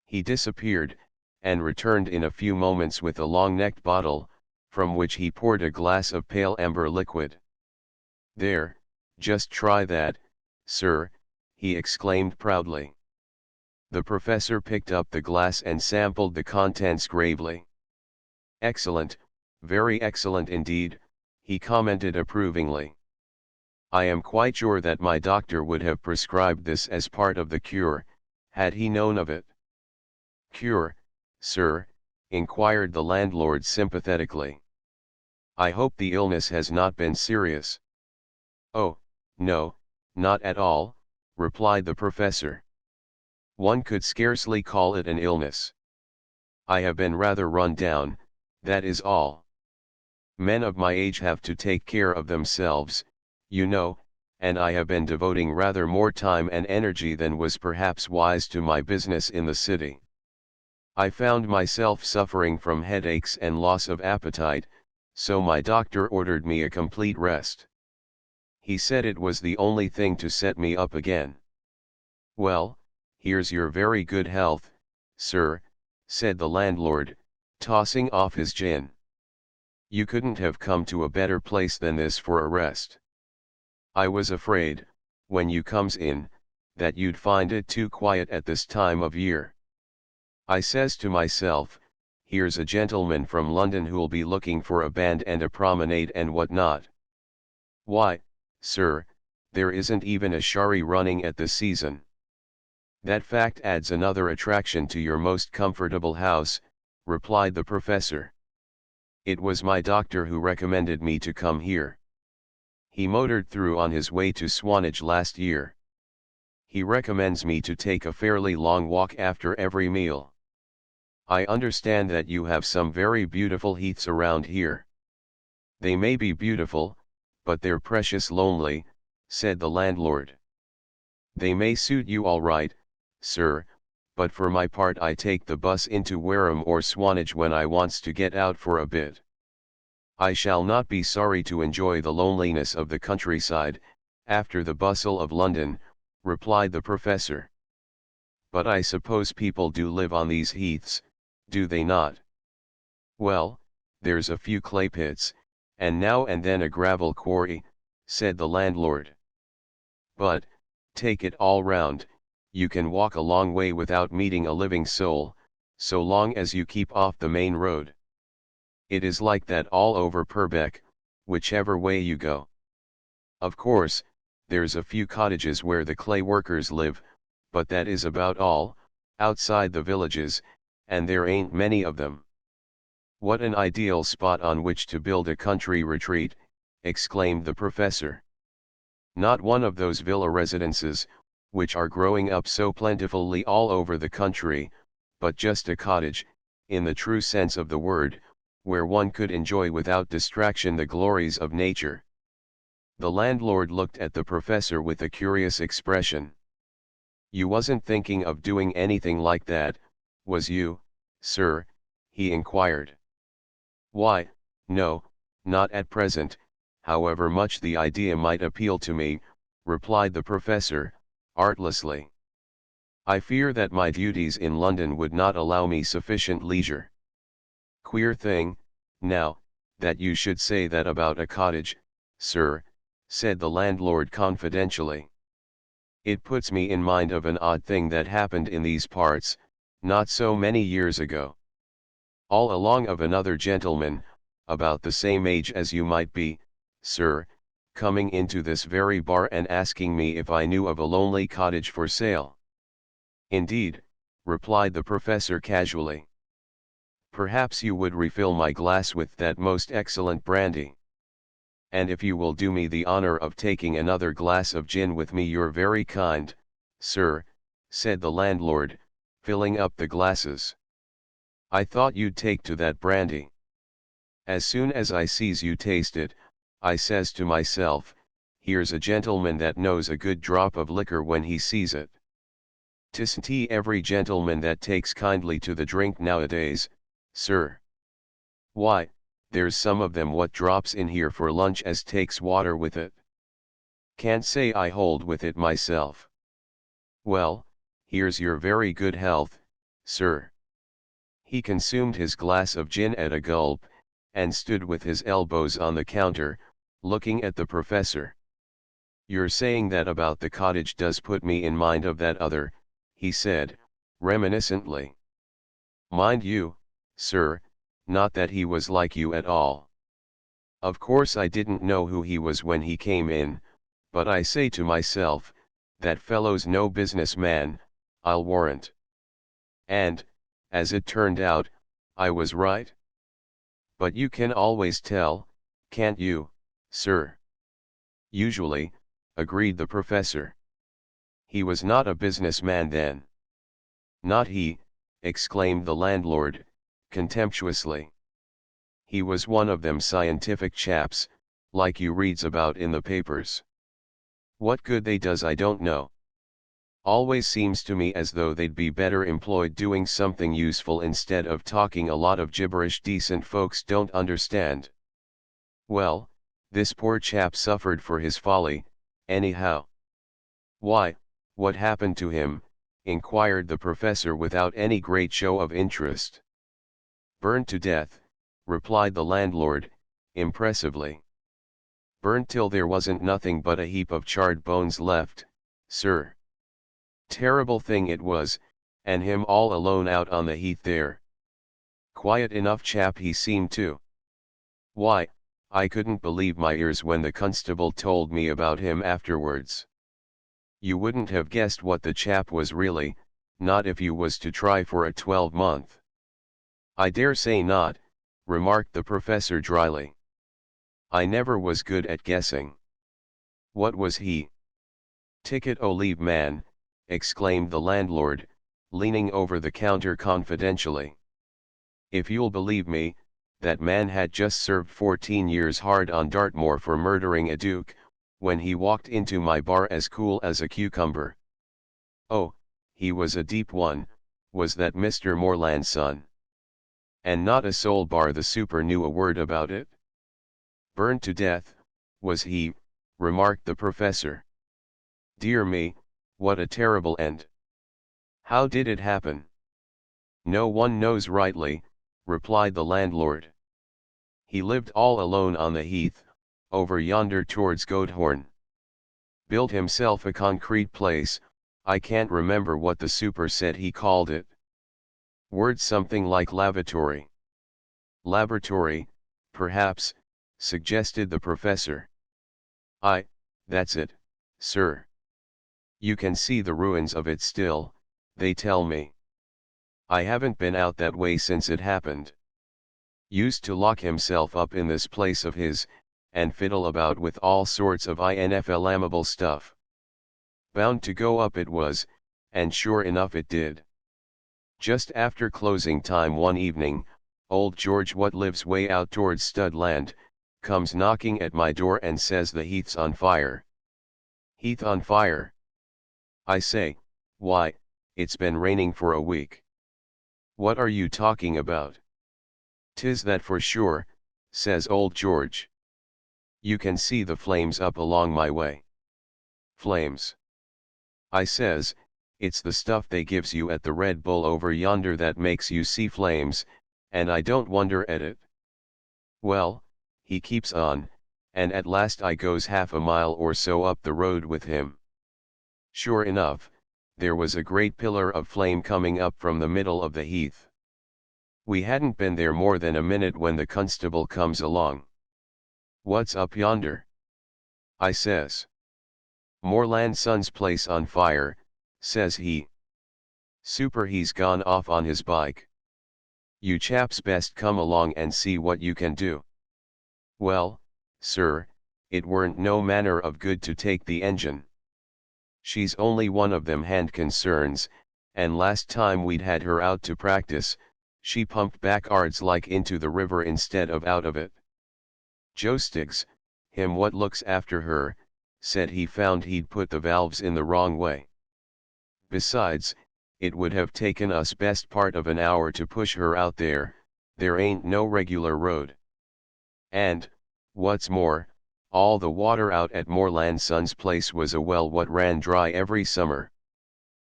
He disappeared, and returned in a few moments with a long-necked bottle, from which he poured a glass of pale amber liquid. "There, just try that, sir," he exclaimed proudly. The professor picked up the glass and sampled the contents gravely. "Excellent, very excellent indeed," he commented approvingly. "I am quite sure that my doctor would have prescribed this as part of the cure, had he known of it." "Cure, sir?" inquired the landlord sympathetically. "I hope the illness has not been serious." "Oh, no, not at all," replied the professor. "One could scarcely call it an illness. I have been rather run down, that is all. Men of my age have to take care of themselves, you know, and I have been devoting rather more time and energy than was perhaps wise to my business in the city. I found myself suffering from headaches and loss of appetite, so my doctor ordered me a complete rest. He said it was the only thing to set me up again." "Well, here's your very good health, sir," said the landlord, tossing off his gin. "You couldn't have come to a better place than this for a rest. I was afraid, when you comes in, that you'd find it too quiet at this time of year. I says to myself, here's a gentleman from London who'll be looking for a band and a promenade and what not. Why, sir, there isn't even a sharry running at this season. That fact adds another attraction to your most comfortable house," replied the professor. "It was my doctor who recommended me to come here. He motored through on his way to Swanage last year. He recommends me to take a fairly long walk after every meal. I understand that you have some very beautiful heaths around here." "They may be beautiful, but they're precious lonely," said the landlord. "They may suit you all right, sir, but for my part I take the bus into Wareham or Swanage when I wants to get out for a bit. I shall not be sorry to enjoy the loneliness of the countryside, after the bustle of London," replied the professor. "But I suppose people do live on these heaths, do they not?" "Well, there's a few clay pits, and now and then a gravel quarry," said the landlord. "But, take it all round, you can walk a long way without meeting a living soul, so long as you keep off the main road. It is like that all over Purbeck, whichever way you go. Of course, there's a few cottages where the clay workers live, but that is about all, outside the villages, and there ain't many of them." "What an ideal spot on which to build a country retreat," exclaimed the professor. "Not one of those villa residences, which are growing up so plentifully all over the country, but just a cottage, in the true sense of the word, where one could enjoy without distraction the glories of nature." The landlord looked at the professor with a curious expression. "You wasn't thinking of doing anything like that, was you, sir?" he inquired. "Why, no, not at present, however much the idea might appeal to me," replied the professor, artlessly. "I fear that my duties in London would not allow me sufficient leisure." "Queer thing, now, that you should say that about a cottage, sir," said the landlord confidentially. "It puts me in mind of an odd thing that happened in these parts, not so many years ago. All along of another gentleman, about the same age as you might be, sir, coming into this very bar and asking me if I knew of a lonely cottage for sale." "Indeed," replied the professor casually. "Perhaps you would refill my glass with that most excellent brandy. And if you will do me the honor of taking another glass of gin with me, you're very kind, sir," said the landlord, filling up the glasses. "I thought you'd take to that brandy. As soon as I sees you taste it, I says to myself, here's a gentleman that knows a good drop of liquor when he sees it. 'Tisn't every gentleman that takes kindly to the drink nowadays, sir. Why, there's some of them what drops in here for lunch as takes water with it. Can't say I hold with it myself. Well, here's your very good health, sir." He consumed his glass of gin at a gulp, and stood with his elbows on the counter, looking at the professor. "Your saying that about the cottage does put me in mind of that other," he said, reminiscently. Mind you, sir, not that he was like you at all. Of course I didn't know who he was when he came in, but I say to myself, that fellow's no businessman, I'll warrant. And, as it turned out, I was right. But you can always tell, can't you, sir? Usually, agreed the professor. He was not a businessman then. Not he, exclaimed the landlord, contemptuously. He was one of them scientific chaps, like you reads about in the papers. What good they does I don't know. Always seems to me as though they'd be better employed doing something useful instead of talking a lot of gibberish decent folks don't understand. Well, this poor chap suffered for his folly, anyhow. Why, what happened to him? Inquired the professor without any great show of interest. Burned to death, replied the landlord, impressively. Burned till there wasn't nothing but a heap of charred bones left, sir. Terrible thing it was, and him all alone out on the heath there. Quiet enough chap he seemed too. Why, I couldn't believe my ears when the constable told me about him afterwards. You wouldn't have guessed what the chap was really, not if you was to try for a 12-month. I dare say not, remarked the professor dryly. I never was good at guessing. What was he? Ticket o' leave man, exclaimed the landlord, leaning over the counter confidentially. If you'll believe me, that man had just served 14 years hard on Dartmoor for murdering a duke, when he walked into my bar as cool as a cucumber. Oh, he was a deep one, was that Mr. Moreland's son. And not a soul bar the super knew a word about it. Burned to death, was he, remarked the professor. Dear me, what a terrible end. How did it happen? No one knows rightly, replied the landlord. He lived all alone on the heath, over yonder towards Goathorn. Built himself a concrete place, I can't remember what the super said he called it. Word something like lavatory. Laboratory, perhaps, suggested the professor. Aye, that's it, sir. You can see the ruins of it still, they tell me. I haven't been out that way since it happened. Used to lock himself up in this place of his, and fiddle about with all sorts of inflammable stuff. Bound to go up it was, and sure enough it did. Just after closing time one evening, old George what lives way out towards Studland, comes knocking at my door and says the heath's on fire. Heath on fire? I say, why, it's been raining for a week. What are you talking about? 'Tis that for sure, says old George. You can see the flames up along my way. Flames? I says, it's the stuff they gives you at the Red Bull over yonder that makes you see flames, and I don't wonder at it. Well, he keeps on, and at last I goes half a mile or so up the road with him. Sure enough, there was a great pillar of flame coming up from the middle of the heath. We hadn't been there more than a minute when the constable comes along. What's up yonder? I says. Moreland's son's place on fire, says he. Super, he's gone off on his bike. You chaps best come along and see what you can do. Well, sir, it weren't no manner of good to take the engine. She's only one of them hand concerns, and last time we'd had her out to practice, she pumped back'ards like into the river instead of out of it. Joe Stiggs, him what looks after her, said he found he'd put the valves in the wrong way. Besides, it would have taken us best part of an hour to push her out there ain't no regular road. And, what's more, all the water out at Moreland's son's place was a well what ran dry every summer.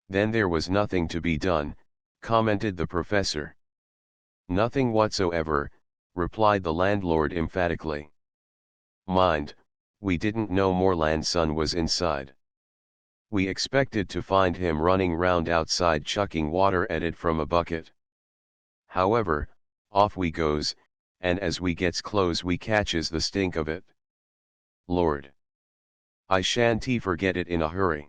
Then there was nothing to be done, commented the professor. Nothing whatsoever, replied the landlord emphatically. Mind, we didn't know Moreland's son was inside. We expected to find him running round outside chucking water at it from a bucket. However, off we goes, and as we gets close we catches the stink of it. Lord! I shan't forget it in a hurry.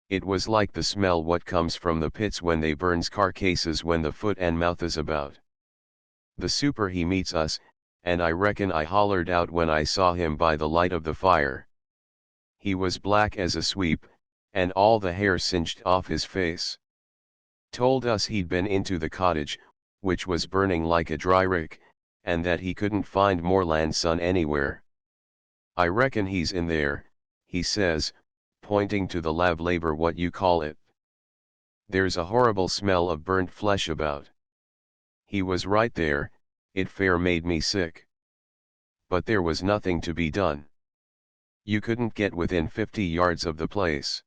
It was like the smell what comes from the pits when they burns carcasses when the foot and mouth is about. The super he meets us, and I reckon I hollered out when I saw him by the light of the fire. He was black as a sweep, and all the hair singed off his face. Told us he'd been into the cottage, which was burning like a dry rick, and that he couldn't find Moreland's son anywhere. I reckon he's in there, he says, pointing to the lab labor what you call it. There's a horrible smell of burnt flesh about. He was right there, it fair made me sick. But there was nothing to be done. You couldn't get within 50 yards of the place.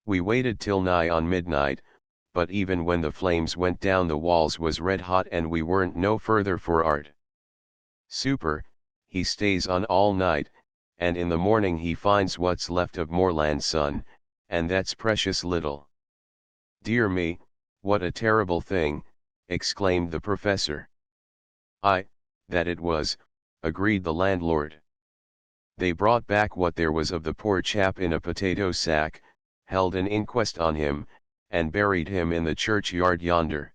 We waited till nigh on midnight, but even when the flames went down the walls was red hot and we weren't no further for art. Super, he stays on all night, and in the morning he finds what's left of Moreland's son, and that's precious little. Dear me, what a terrible thing, exclaimed the professor. Aye, that it was, agreed the landlord. They brought back what there was of the poor chap in a potato sack, held an inquest on him, and buried him in the churchyard yonder.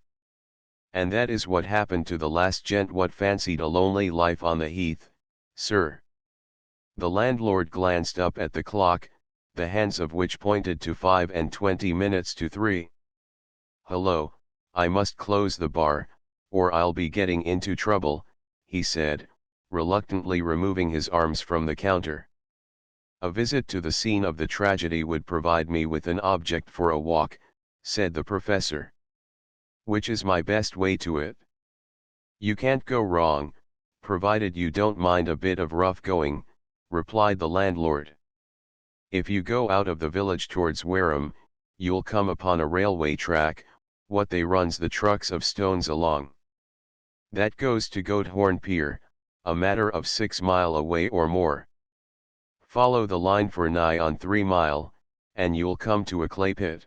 And that is what happened to the last gent what fancied a lonely life on the heath, sir. The landlord glanced up at the clock, the hands of which pointed to 5:20 to 3. Hello, I must close the bar, or I'll be getting into trouble, he said, reluctantly removing his arms from the counter. A visit to the scene of the tragedy would provide me with an object for a walk, said the professor. Which is my best way to it? You can't go wrong, provided you don't mind a bit of rough going, replied the landlord. If you go out of the village towards Wareham, you'll come upon a railway track, what they runs the trucks of stones along. That goes to Goathorn Pier, a matter of 6 mile away or more. Follow the line for nigh on 3 mile, and you'll come to a clay pit.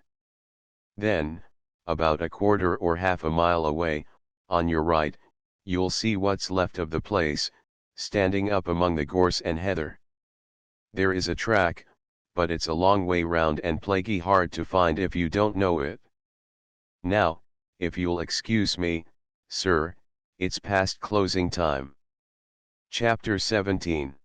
Then, about a quarter or half a mile away, on your right, you'll see what's left of the place, standing up among the gorse and heather. There is a track, but it's a long way round and plaguey hard to find if you don't know it. Now, if you'll excuse me, sir, it's past closing time. Chapter 17.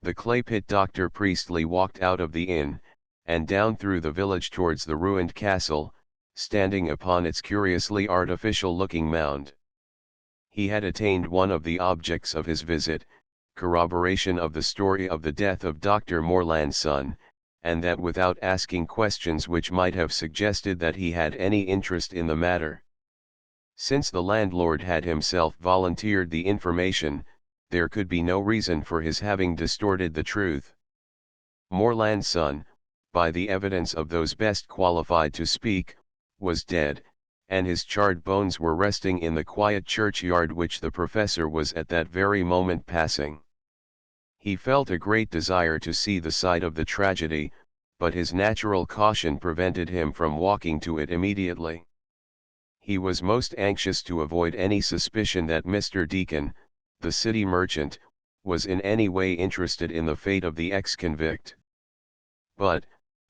The clay pit. Dr. Priestley walked out of the inn, and down through the village towards the ruined castle, standing upon its curiously artificial-looking mound. He had attained one of the objects of his visit, corroboration of the story of the death of Dr. Moreland's son, and that without asking questions which might have suggested that he had any interest in the matter. Since the landlord had himself volunteered the information, there could be no reason for his having distorted the truth. Moreland's son, by the evidence of those best qualified to speak, was dead, and his charred bones were resting in the quiet churchyard which the professor was at that very moment passing. He felt a great desire to see the site of the tragedy, but his natural caution prevented him from walking to it immediately. He was most anxious to avoid any suspicion that Mr. Deacon, the city merchant, was in any way interested in the fate of the ex-convict. But,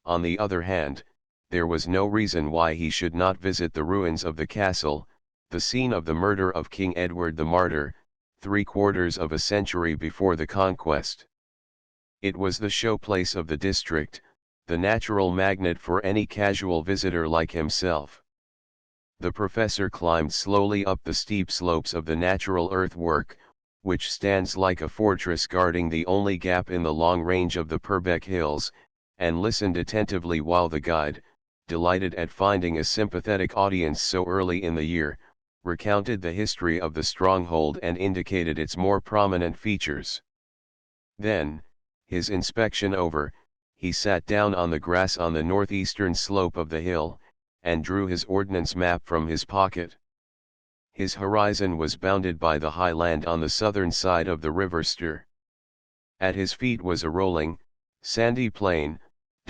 on the other hand, there was no reason why he should not visit the ruins of the castle, the scene of the murder of King Edward the Martyr, 3/4 of a century before the conquest. It was the showplace of the district, the natural magnet for any casual visitor like himself. The professor climbed slowly up the steep slopes of the natural earthwork, which stands like a fortress guarding the only gap in the long range of the Purbeck Hills, and listened attentively while the guide, delighted at finding a sympathetic audience so early in the year, recounted the history of the stronghold and indicated its more prominent features. Then, his inspection over, he sat down on the grass on the northeastern slope of the hill, and drew his ordnance map from his pocket. His horizon was bounded by the high land on the southern side of the river Ster. At his feet was a rolling, sandy plain,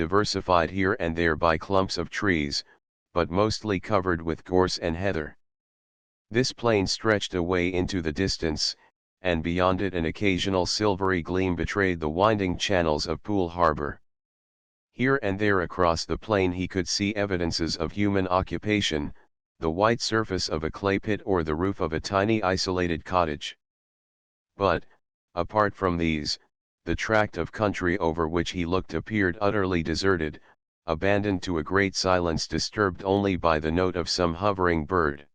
diversified here and there by clumps of trees, but mostly covered with gorse and heather. This plain stretched away into the distance, and beyond it an occasional silvery gleam betrayed the winding channels of Poole Harbor. Here and there across the plain he could see evidences of human occupation, the white surface of a clay pit or the roof of a tiny isolated cottage. But, apart from these, the tract of country over which he looked appeared utterly deserted, abandoned to a great silence disturbed only by the note of some hovering bird.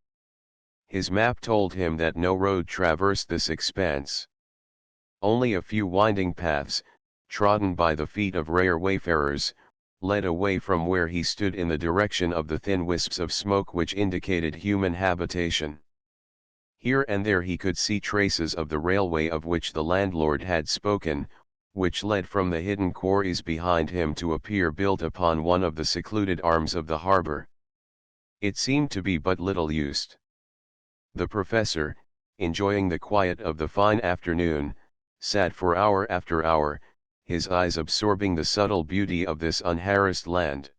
His map told him that no road traversed this expanse. Only a few winding paths, trodden by the feet of rare wayfarers, led away from where he stood in the direction of the thin wisps of smoke which indicated human habitation. Here and there he could see traces of the railway of which the landlord had spoken, which led from the hidden quarries behind him to a pier built upon one of the secluded arms of the harbor. It seemed to be but little used. The professor, enjoying the quiet of the fine afternoon, sat for hour after hour, his eyes absorbing the subtle beauty of this unharassed land.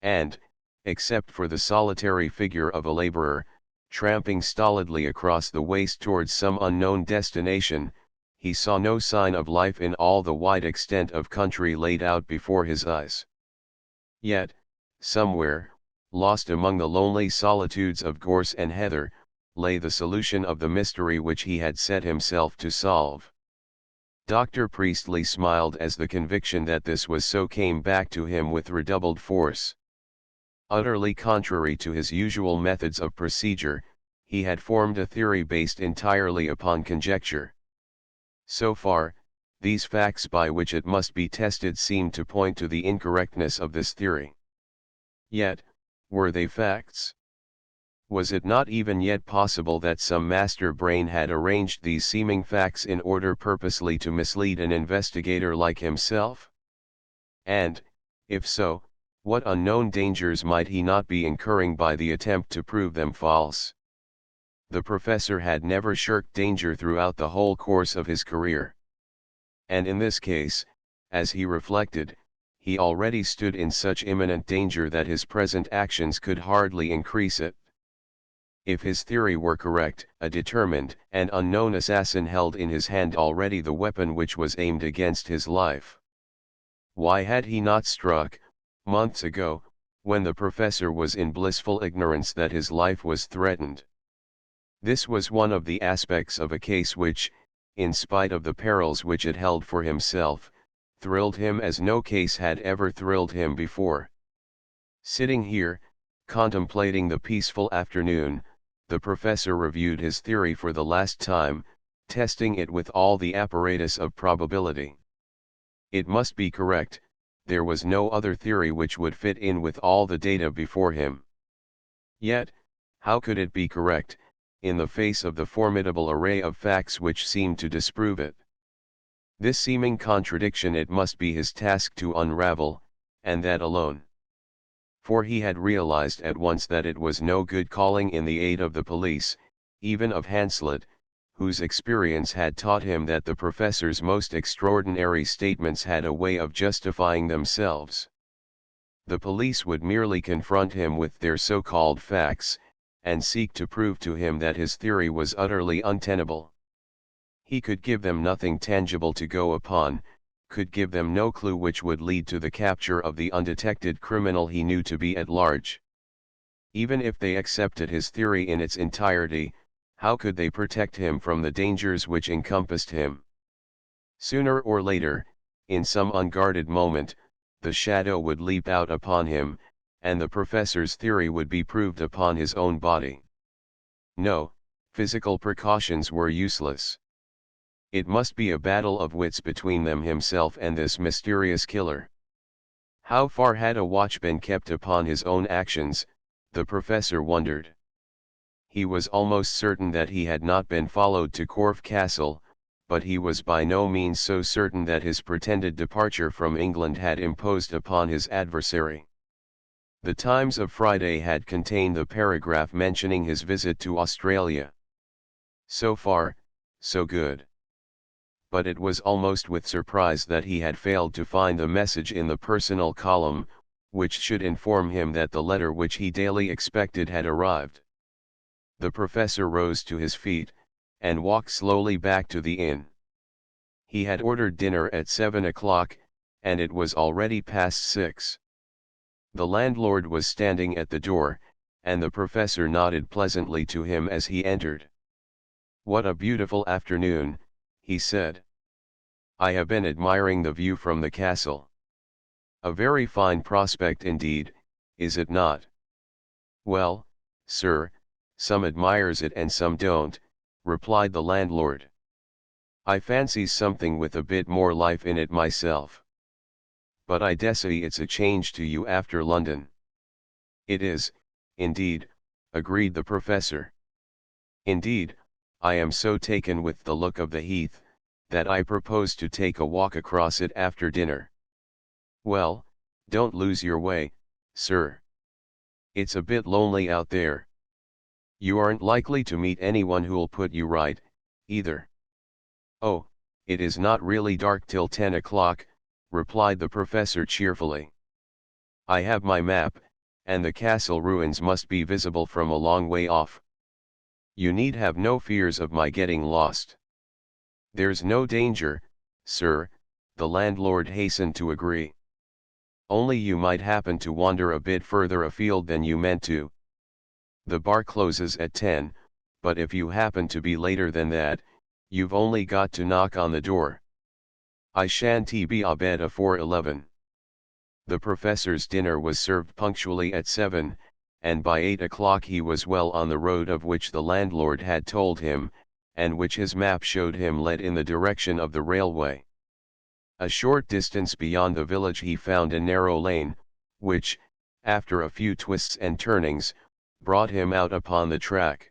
And, except for the solitary figure of a laborer, tramping stolidly across the waste towards some unknown destination, he saw no sign of life in all the wide extent of country laid out before his eyes. Yet, somewhere, lost among the lonely solitudes of gorse and heather, lay the solution of the mystery which he had set himself to solve. Dr. Priestley smiled as the conviction that this was so came back to him with redoubled force. Utterly contrary to his usual methods of procedure, he had formed a theory based entirely upon conjecture. So far, these facts by which it must be tested seemed to point to the incorrectness of this theory. Yet, were they facts? Was it not even yet possible that some master brain had arranged these seeming facts in order purposely to mislead an investigator like himself? And, if so, what unknown dangers might he not be incurring by the attempt to prove them false? The professor had never shirked danger throughout the whole course of his career. And in this case, as he reflected, he already stood in such imminent danger that his present actions could hardly increase it. If his theory were correct, a determined and unknown assassin held in his hand already the weapon which was aimed against his life. Why had he not struck, months ago, when the professor was in blissful ignorance that his life was threatened? This was one of the aspects of a case which, in spite of the perils which it held for himself, thrilled him as no case had ever thrilled him before. Sitting here, contemplating the peaceful afternoon, the professor reviewed his theory for the last time, testing it with all the apparatus of probability. It must be correct, there was no other theory which would fit in with all the data before him. Yet, how could it be correct, in the face of the formidable array of facts which seemed to disprove it? This seeming contradiction it must be his task to unravel, and that alone. For he had realized at once that it was no good calling in the aid of the police, even of Hanslet, whose experience had taught him that the professor's most extraordinary statements had a way of justifying themselves. The police would merely confront him with their so-called facts, and seek to prove to him that his theory was utterly untenable. He could give them nothing tangible to go upon, could give them no clue which would lead to the capture of the undetected criminal he knew to be at large. Even if they accepted his theory in its entirety, how could they protect him from the dangers which encompassed him? Sooner or later, in some unguarded moment, the shadow would leap out upon him, and the professor's theory would be proved upon his own body. No, physical precautions were useless. It must be a battle of wits between them himself and this mysterious killer. How far had a watch been kept upon his own actions, the professor wondered. He was almost certain that he had not been followed to Corfe Castle, but he was by no means so certain that his pretended departure from England had imposed upon his adversary. The Times of Friday had contained the paragraph mentioning his visit to Australia. So far, so good. but it was almost with surprise that he had failed to find the message in the personal column, which should inform him that the letter which he daily expected had arrived. The professor rose to his feet, and walked slowly back to the inn. He had ordered dinner at 7 o'clock, and it was already past 6. The landlord was standing at the door, and the professor nodded pleasantly to him as he entered. "What a beautiful afternoon," he said. "I have been admiring the view from the castle. A very fine prospect indeed, is it not?" "Well, sir, some admires it and some don't," replied the landlord. "I fancies something with a bit more life in it myself. But I dessay it's a change to you after London." "It is, indeed," agreed the professor. "Indeed, I am so taken with the look of the heath, that I propose to take a walk across it after dinner." "Well, don't lose your way, sir. It's a bit lonely out there. You aren't likely to meet anyone who'll put you right, either." "Oh, it is not really dark till 10 o'clock, replied the professor cheerfully. "I have my map, and the castle ruins must be visible from a long way off. You need have no fears of my getting lost." "There's no danger, sir," the landlord hastened to agree. "Only you might happen to wander a bit further afield than you meant to. The bar closes at 10, but if you happen to be later than that, you've only got to knock on the door. I shan't be abed afore 11. The professor's dinner was served punctually at 7, and by 8 o'clock he was well on the road of which the landlord had told him, and which his map showed him led in the direction of the railway. A short distance beyond the village he found a narrow lane, which, after a few twists and turnings, brought him out upon the track.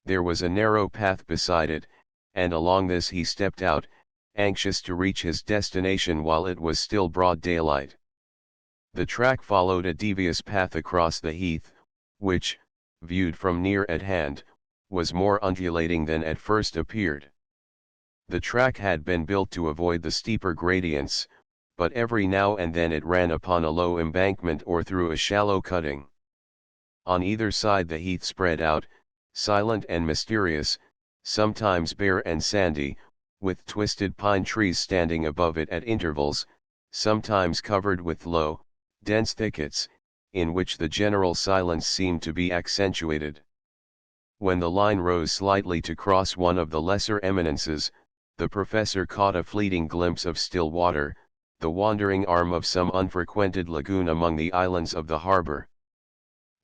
There was a narrow path beside it, and along this he stepped out, anxious to reach his destination while it was still broad daylight. The track followed a devious path across the heath, which, viewed from near at hand, was more undulating than at first appeared. The track had been built to avoid the steeper gradients, but every now and then it ran upon a low embankment or through a shallow cutting. On either side the heath spread out, silent and mysterious, sometimes bare and sandy, with twisted pine trees standing above it at intervals, sometimes covered with low, dense thickets, in which the general silence seemed to be accentuated. When the line rose slightly to cross one of the lesser eminences, the professor caught a fleeting glimpse of still water, the wandering arm of some unfrequented lagoon among the islands of the harbor.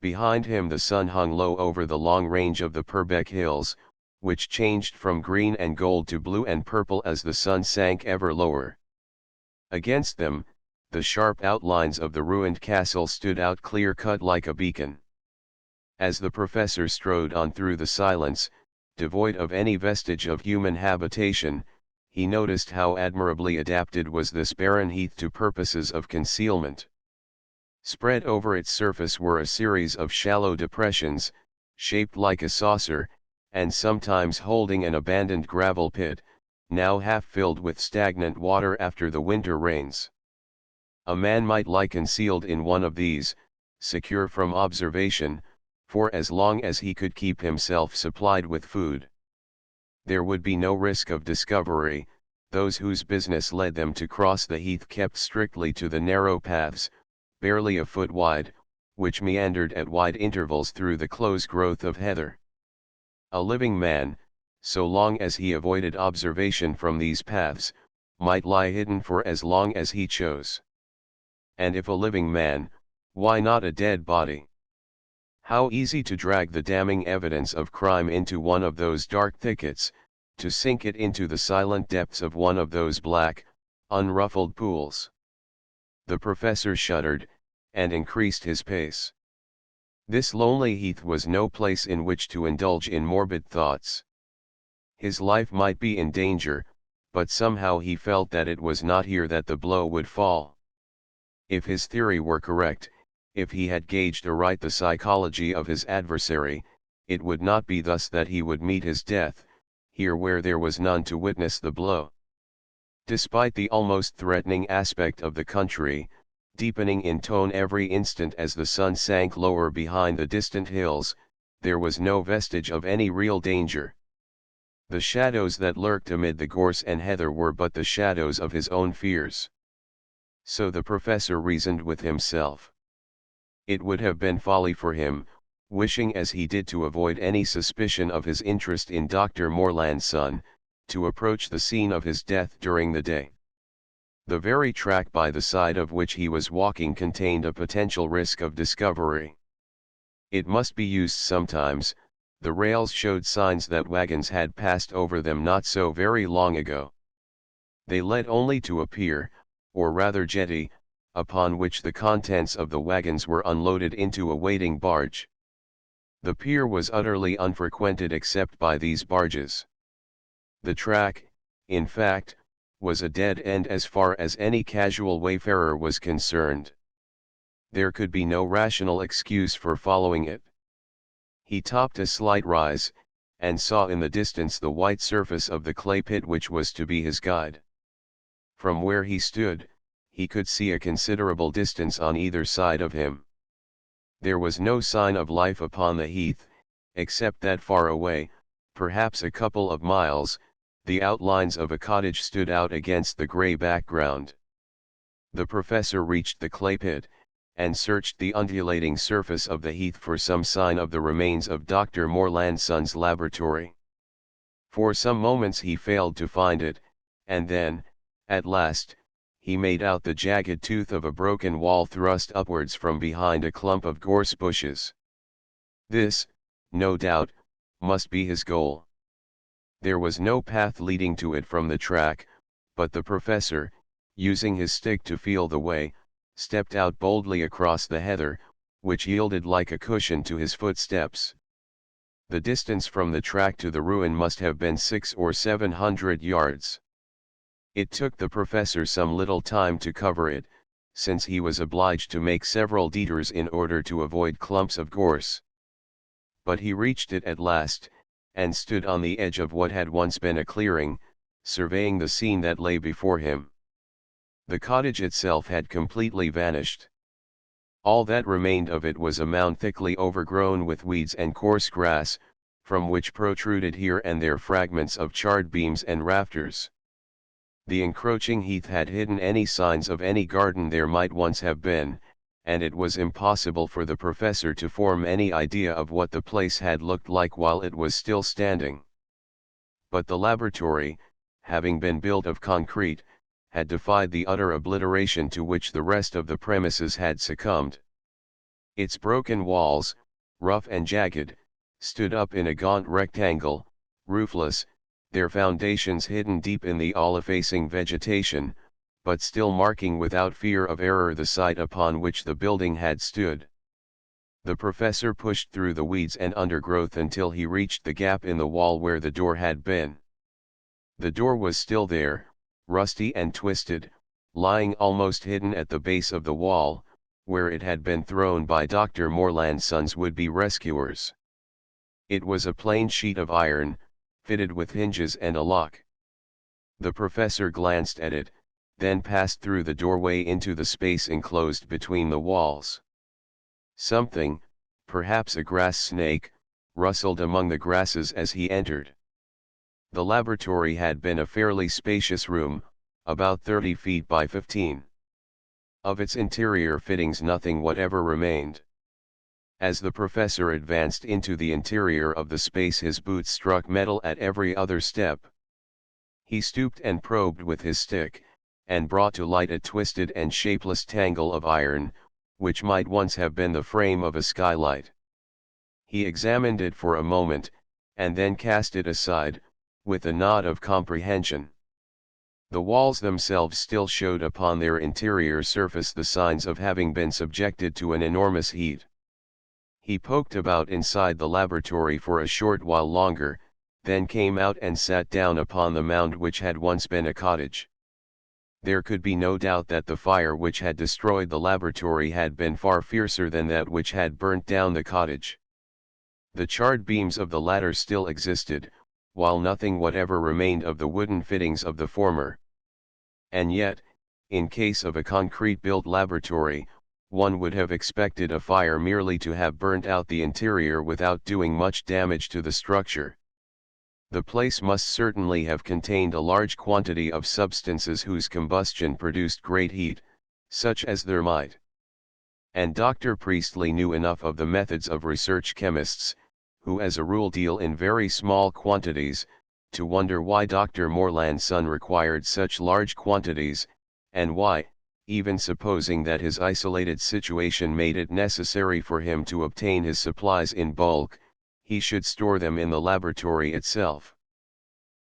Behind him the sun hung low over the long range of the Purbeck Hills, which changed from green and gold to blue and purple as the sun sank ever lower. Against them, the sharp outlines of the ruined castle stood out clear-cut like a beacon. As the professor strode on through the silence, devoid of any vestige of human habitation, he noticed how admirably adapted was this barren heath to purposes of concealment. Spread over its surface were a series of shallow depressions, shaped like a saucer, and sometimes holding an abandoned gravel pit, now half filled with stagnant water after the winter rains. A man might lie concealed in one of these, secure from observation, for as long as he could keep himself supplied with food. There would be no risk of discovery. Those whose business led them to cross the heath kept strictly to the narrow paths, barely a foot wide, which meandered at wide intervals through the close growth of heather. A living man, so long as he avoided observation from these paths, might lie hidden for as long as he chose. And if a living man, why not a dead body? How easy to drag the damning evidence of crime into one of those dark thickets, to sink it into the silent depths of one of those black, unruffled pools. The professor shuddered, and increased his pace. This lonely heath was no place in which to indulge in morbid thoughts. His life might be in danger, but somehow he felt that it was not here that the blow would fall. If his theory were correct, if he had gauged aright the psychology of his adversary, it would not be thus that he would meet his death, here where there was none to witness the blow. Despite the almost threatening aspect of the country, deepening in tone every instant as the sun sank lower behind the distant hills, there was no vestige of any real danger. The shadows that lurked amid the gorse and heather were but the shadows of his own fears. So the professor reasoned with himself. It would have been folly for him, wishing as he did to avoid any suspicion of his interest in Dr. Morland's son, to approach the scene of his death during the day. The very track by the side of which he was walking contained a potential risk of discovery. It must be used sometimes. The rails showed signs that wagons had passed over them not so very long ago. They led only to a pier, or rather jetty, upon which the contents of the wagons were unloaded into a waiting barge. The pier was utterly unfrequented except by these barges. The track, in fact, was a dead end as far as any casual wayfarer was concerned. There could be no rational excuse for following it. He topped a slight rise, and saw in the distance the white surface of the clay pit which was to be his guide. From where he stood, he could see a considerable distance on either side of him. There was no sign of life upon the heath, except that far away, perhaps a couple of miles, the outlines of a cottage stood out against the grey background. The professor reached the clay pit, and searched the undulating surface of the heath for some sign of the remains of Dr. Morland's son's laboratory. For some moments he failed to find it, and then, at last, he made out the jagged tooth of a broken wall thrust upwards from behind a clump of gorse bushes. This, no doubt, must be his goal. There was no path leading to it from the track, but the professor, using his stick to feel the way, stepped out boldly across the heather, which yielded like a cushion to his footsteps. The distance from the track to the ruin must have been 600 or 700 yards. It took the professor some little time to cover it, since he was obliged to make several detours in order to avoid clumps of gorse. But he reached it at last, and stood on the edge of what had once been a clearing, surveying the scene that lay before him. The cottage itself had completely vanished. All that remained of it was a mound thickly overgrown with weeds and coarse grass, from which protruded here and there fragments of charred beams and rafters. The encroaching heath had hidden any signs of any garden there might once have been, and it was impossible for the professor to form any idea of what the place had looked like while it was still standing. But the laboratory, having been built of concrete, had defied the utter obliteration to which the rest of the premises had succumbed. Its broken walls, rough and jagged, stood up in a gaunt rectangle, roofless, their foundations hidden deep in the all-effacing vegetation, but still marking without fear of error the site upon which the building had stood. The professor pushed through the weeds and undergrowth until he reached the gap in the wall where the door had been. The door was still there, rusty and twisted, lying almost hidden at the base of the wall, where it had been thrown by Dr. Morland's son's would-be rescuers. It was a plain sheet of iron, fitted with hinges and a lock. The professor glanced at it, then passed through the doorway into the space enclosed between the walls. Something, perhaps a grass snake, rustled among the grasses as he entered. The laboratory had been a fairly spacious room, about 30 feet by 15. Of its interior fittings nothing whatever remained. As the professor advanced into the interior of the space his boots struck metal at every other step. He stooped and probed with his stick, and brought to light a twisted and shapeless tangle of iron, which might once have been the frame of a skylight. He examined it for a moment, and then cast it aside, with a nod of comprehension. The walls themselves still showed upon their interior surface the signs of having been subjected to an enormous heat. He poked about inside the laboratory for a short while longer, then came out and sat down upon the mound which had once been a cottage. There could be no doubt that the fire which had destroyed the laboratory had been far fiercer than that which had burnt down the cottage. The charred beams of the latter still existed, while nothing whatever remained of the wooden fittings of the former. And yet, in case of a concrete-built laboratory, one would have expected a fire merely to have burnt out the interior without doing much damage to the structure. The place must certainly have contained a large quantity of substances whose combustion produced great heat, such as thermite. And Dr. Priestley knew enough of the methods of research chemists, who as a rule deal in very small quantities, to wonder why Dr. Morland's son required such large quantities, and why, even supposing that his isolated situation made it necessary for him to obtain his supplies in bulk, he should store them in the laboratory itself.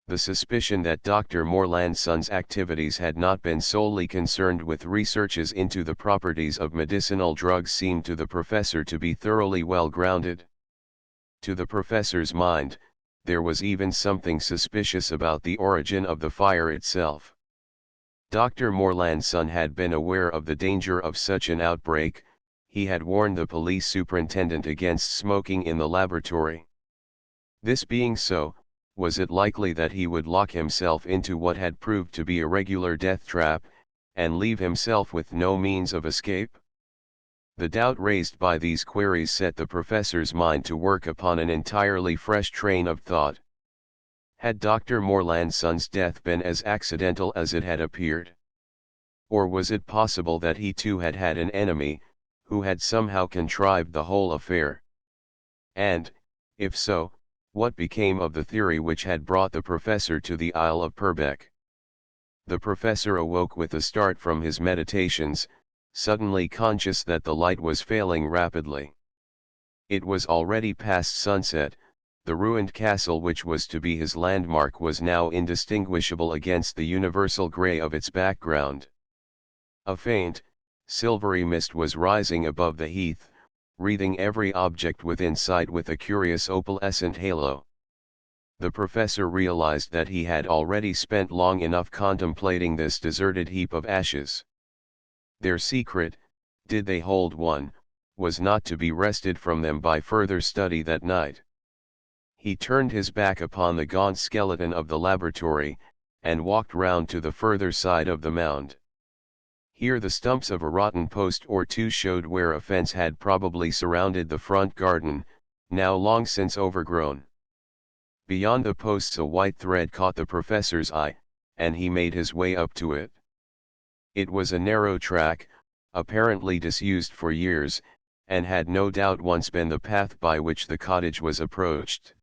The suspicion that Dr. Morland's son's activities had not been solely concerned with researches into the properties of medicinal drugs seemed to the professor to be thoroughly well grounded. To the professor's mind, there was even something suspicious about the origin of the fire itself. Dr. Morland's son had been aware of the danger of such an outbreak. He had warned the police superintendent against smoking in the laboratory. This being so, was it likely that he would lock himself into what had proved to be a regular death trap, and leave himself with no means of escape? The doubt raised by these queries set the professor's mind to work upon an entirely fresh train of thought. Had Dr. Morland's son's death been as accidental as it had appeared? Or was it possible that he too had had an enemy, who had somehow contrived the whole affair? And, if so, what became of the theory which had brought the professor to the Isle of Purbeck? The professor awoke with a start from his meditations, suddenly conscious that the light was failing rapidly. It was already past sunset. The ruined castle which was to be his landmark was now indistinguishable against the universal grey of its background. A faint, silvery mist was rising above the heath, wreathing every object within sight with a curious opalescent halo. The professor realized that he had already spent long enough contemplating this deserted heap of ashes. Their secret, did they hold one, was not to be wrested from them by further study that night. He turned his back upon the gaunt skeleton of the laboratory, and walked round to the further side of the mound. Here the stumps of a rotten post or two showed where a fence had probably surrounded the front garden, now long since overgrown. Beyond the posts a white thread caught the professor's eye, and he made his way up to it. It was a narrow track, apparently disused for years, and had no doubt once been the path by which the cottage was approached.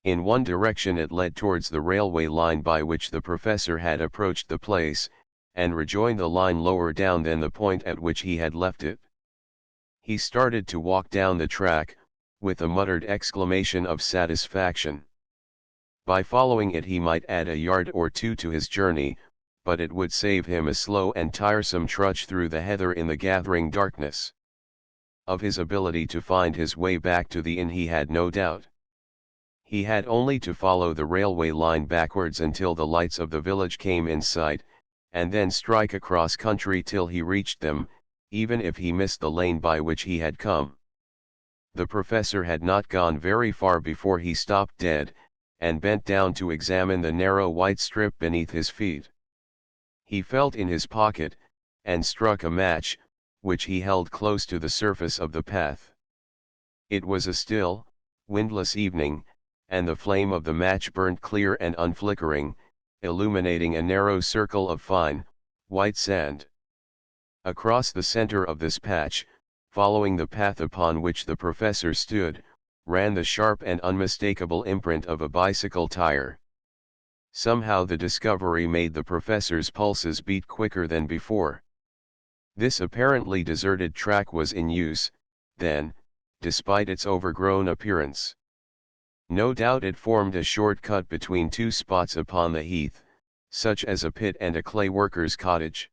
In one direction it led towards the railway line by which the professor had approached the place, and rejoined the line lower down than the point at which he had left it. He started to walk down the track, with a muttered exclamation of satisfaction. By following it he might add a yard or two to his journey, but it would save him a slow and tiresome trudge through the heather in the gathering darkness. Of his ability to find his way back to the inn he had no doubt. He had only to follow the railway line backwards until the lights of the village came in sight, and then strike across country till he reached them, even if he missed the lane by which he had come. The professor had not gone very far before he stopped dead, and bent down to examine the narrow white strip beneath his feet. He felt in his pocket, and struck a match, which he held close to the surface of the path. It was a still, windless evening, and the flame of the match burnt clear and unflickering, illuminating a narrow circle of fine, white sand. Across the center of this patch, following the path upon which the professor stood, ran the sharp and unmistakable imprint of a bicycle tire. Somehow the discovery made the professor's pulses beat quicker than before. This apparently deserted track was in use, then, despite its overgrown appearance. No doubt it formed a short cut between two spots upon the heath, such as a pit and a clay worker's cottage.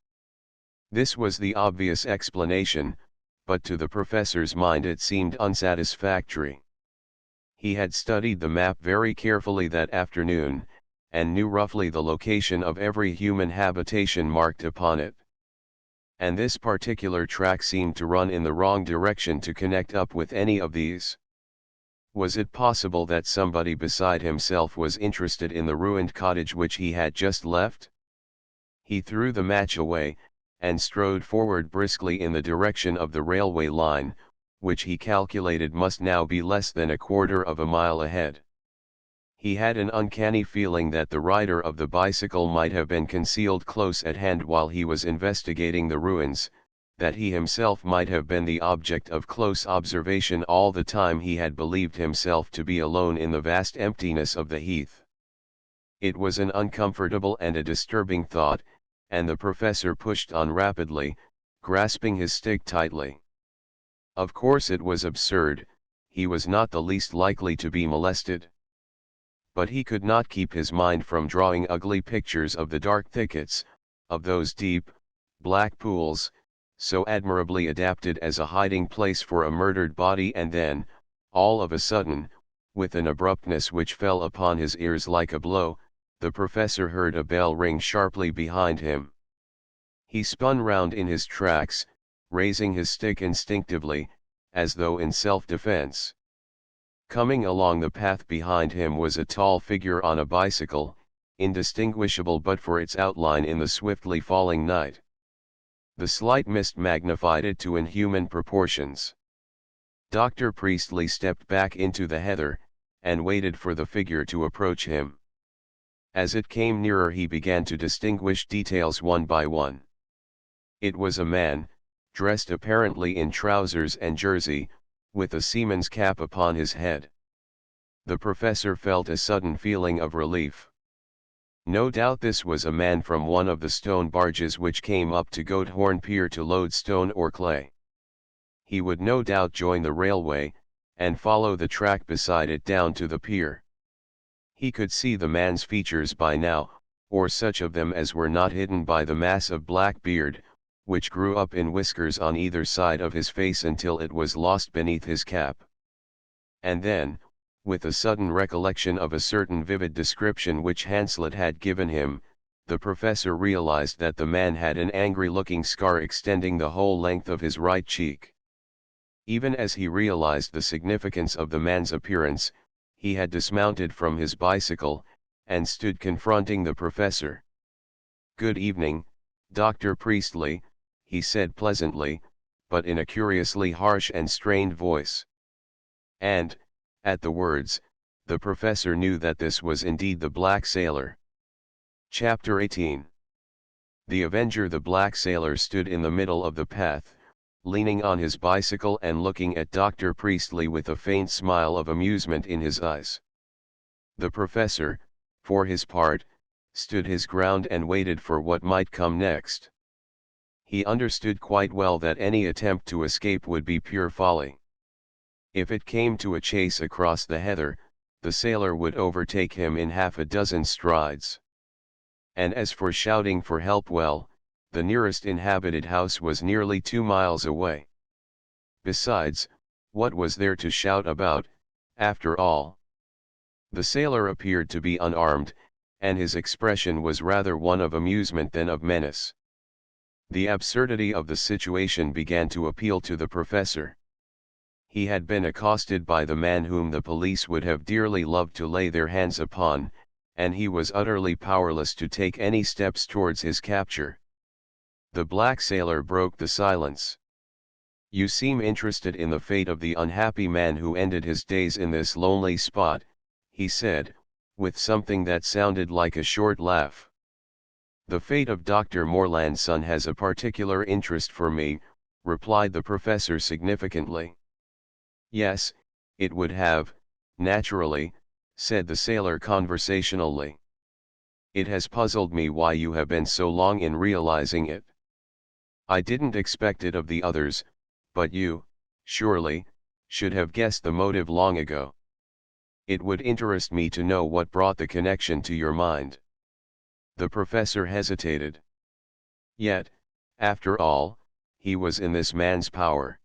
This was the obvious explanation, but to the professor's mind it seemed unsatisfactory. He had studied the map very carefully that afternoon, and knew roughly the location of every human habitation marked upon it. And this particular track seemed to run in the wrong direction to connect up with any of these. Was it possible that somebody beside himself was interested in the ruined cottage which he had just left? He threw the match away, and strode forward briskly in the direction of the railway line, which he calculated must now be less than a quarter of a mile ahead. He had an uncanny feeling that the rider of the bicycle might have been concealed close at hand while he was investigating the ruins, that he himself might have been the object of close observation all the time he had believed himself to be alone in the vast emptiness of the heath. It was an uncomfortable and a disturbing thought, and the professor pushed on rapidly, grasping his stick tightly. Of course it was absurd, he was not the least likely to be molested. But he could not keep his mind from drawing ugly pictures of the dark thickets, of those deep, black pools, so admirably adapted as a hiding place for a murdered body. And then, all of a sudden, with an abruptness which fell upon his ears like a blow, the professor heard a bell ring sharply behind him. He spun round in his tracks, raising his stick instinctively, as though in self-defense. Coming along the path behind him was a tall figure on a bicycle, indistinguishable but for its outline in the swiftly falling night. The slight mist magnified it to inhuman proportions. Dr. Priestley stepped back into the heather, and waited for the figure to approach him. As it came nearer he began to distinguish details one by one. It was a man, dressed apparently in trousers and jersey, with a seaman's cap upon his head. The professor felt a sudden feeling of relief. No doubt this was a man from one of the stone barges which came up to Goat Horn Pier to load stone or clay. He would no doubt join the railway, and follow the track beside it down to the pier. He could see the man's features by now, or such of them as were not hidden by the mass of black beard, which grew up in whiskers on either side of his face until it was lost beneath his cap. And then, with a sudden recollection of a certain vivid description which Hanslet had given him, the professor realized that the man had an angry-looking scar extending the whole length of his right cheek. Even as he realized the significance of the man's appearance, he had dismounted from his bicycle, and stood confronting the professor. "Good evening, Dr. Priestley," he said pleasantly, but in a curiously harsh and strained voice. And, at the words, the professor knew that this was indeed the black sailor. Chapter 18. The Avenger. The black sailor stood in the middle of the path, leaning on his bicycle and looking at Dr. Priestley with a faint smile of amusement in his eyes. The professor, for his part, stood his ground and waited for what might come next. He understood quite well that any attempt to escape would be pure folly. If it came to a chase across the heather, the sailor would overtake him in half a dozen strides. And as for shouting for help, well, the nearest inhabited house was nearly 2 miles away. Besides, what was there to shout about, after all? The sailor appeared to be unarmed, and his expression was rather one of amusement than of menace. The absurdity of the situation began to appeal to the professor. He had been accosted by the man whom the police would have dearly loved to lay their hands upon, and he was utterly powerless to take any steps towards his capture. The black sailor broke the silence. "You seem interested in the fate of the unhappy man who ended his days in this lonely spot," he said, with something that sounded like a short laugh. "The fate of Dr. Morland's son has a particular interest for me," replied the professor significantly. "Yes, it would have, naturally," said the sailor conversationally. "It has puzzled me why you have been so long in realizing it. I didn't expect it of the others, but you, surely, should have guessed the motive long ago. It would interest me to know what brought the connection to your mind." The professor hesitated. Yet, after all, he was in this man's power.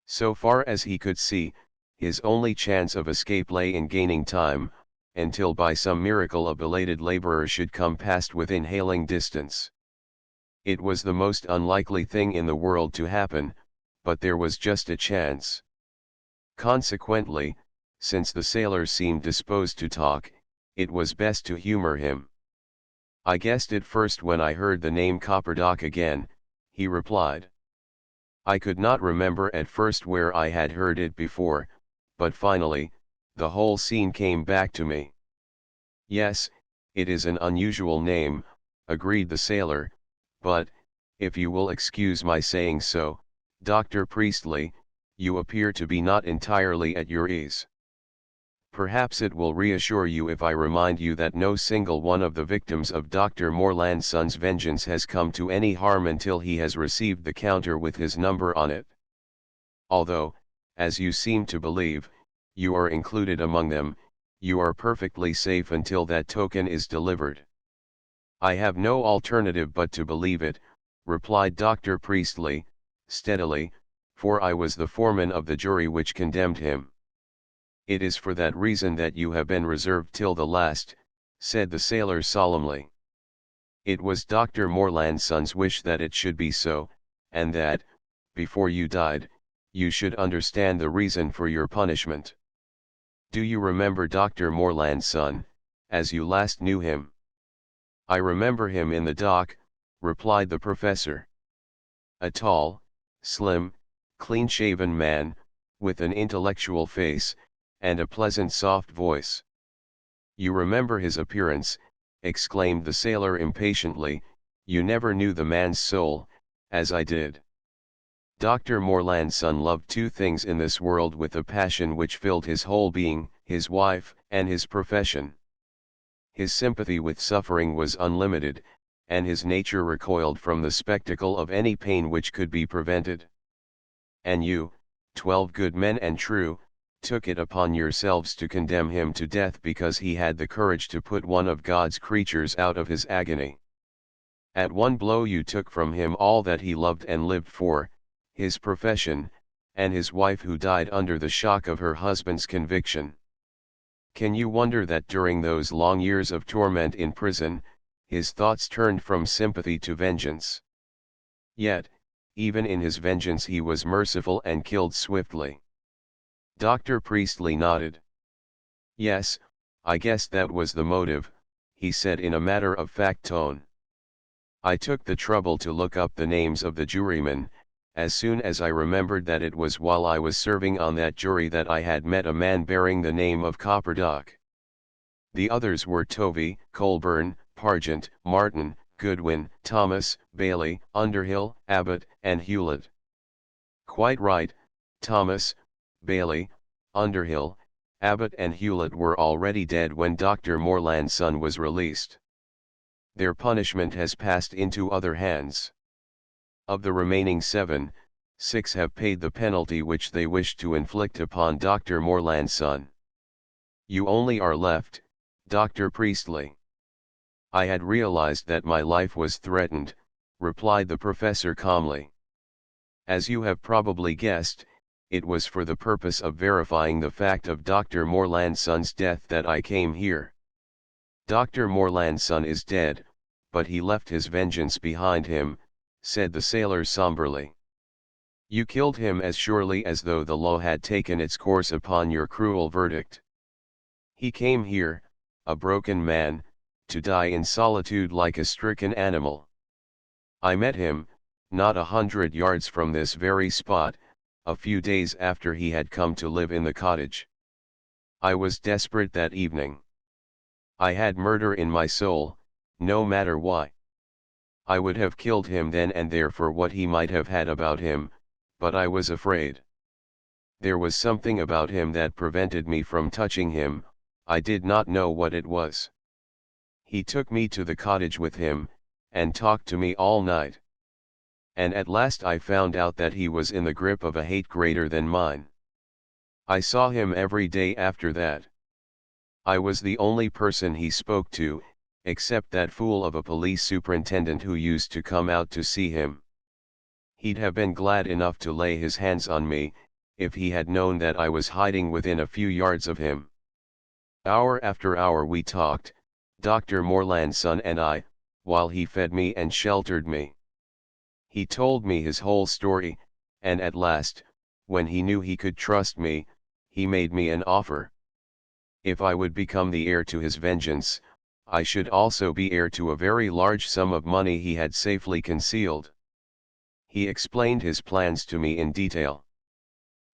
So far as he could see, his only chance of escape lay in gaining time, until by some miracle a belated laborer should come past within hailing distance. It was the most unlikely thing in the world to happen, but there was just a chance. Consequently, since the sailor seemed disposed to talk, it was best to humor him. I guessed it first when I heard the name Copperdock again, he replied. I could not remember at first where I had heard it before, but finally, the whole scene came back to me. Yes, it is an unusual name, agreed the sailor, but, if you will excuse my saying so, Dr. Priestley, you appear to be not entirely at your ease. Perhaps it will reassure you if I remind you that no single one of the victims of Dr. Morlandson's vengeance has come to any harm until he has received the counter with his number on it. Although, as you seem to believe, you are included among them, you are perfectly safe until that token is delivered. I have no alternative but to believe it, replied Dr. Priestley, steadily, for I was the foreman of the jury which condemned him. It is for that reason that you have been reserved till the last, said the sailor solemnly. It was Dr. Morlandson's wish that it should be so, and that, before you died, you should understand the reason for your punishment. Do you remember Dr. Morlandson, as you last knew him? I remember him in the dock, replied the professor. A tall, slim, clean-shaven man, with an intellectual face, and a pleasant soft voice. You remember his appearance, exclaimed the sailor impatiently, you never knew the man's soul, as I did. Dr. Morlandson loved two things in this world with a passion which filled his whole being, his wife, and his profession. His sympathy with suffering was unlimited, and his nature recoiled from the spectacle of any pain which could be prevented. And you, 12 good men and true, took it upon yourselves to condemn him to death because he had the courage to put one of God's creatures out of his agony. At one blow you took from him all that he loved and lived for, his profession, and his wife who died under the shock of her husband's conviction. Can you wonder that during those long years of torment in prison, his thoughts turned from sympathy to vengeance? Yet, even in his vengeance he was merciful and killed swiftly. Dr. Priestley nodded. Yes, I guess that was the motive, he said in a matter-of-fact tone. I took the trouble to look up the names of the jurymen, as soon as I remembered that it was while I was serving on that jury that I had met a man bearing the name of Copperdock. The others were Tovey, Colburn, Pargent, Martin, Goodwin, Thomas, Bailey, Underhill, Abbott, and Hewlett. Quite right, Thomas, Bailey, Underhill, Abbott and Hewlett were already dead when Dr. Morlandson was released. Their punishment has passed into other hands. Of the remaining 7, 6 have paid the penalty which they wished to inflict upon Dr. Morlandson. You only are left, Dr. Priestley. I had realized that my life was threatened, replied the professor calmly. As you have probably guessed, it was for the purpose of verifying the fact of Dr. Morlandson's death that I came here. Dr. Morlandson is dead, but he left his vengeance behind him, said the sailor somberly. You killed him as surely as though the law had taken its course upon your cruel verdict. He came here, a broken man, to die in solitude like a stricken animal. I met him, not 100 yards from this very spot, a few days after he had come to live in the cottage. I was desperate that evening. I had murder in my soul, no matter why. I would have killed him then and there for what he might have had about him, but I was afraid. There was something about him that prevented me from touching him, I did not know what it was. He took me to the cottage with him, and talked to me all night. And at last I found out that he was in the grip of a hate greater than mine. I saw him every day after that. I was the only person he spoke to, except that fool of a police superintendent who used to come out to see him. He'd have been glad enough to lay his hands on me, if he had known that I was hiding within a few yards of him. Hour after hour we talked, Dr. Morlandson and I, while he fed me and sheltered me. He told me his whole story, and at last, when he knew he could trust me, he made me an offer. If I would become the heir to his vengeance, I should also be heir to a very large sum of money he had safely concealed. He explained his plans to me in detail.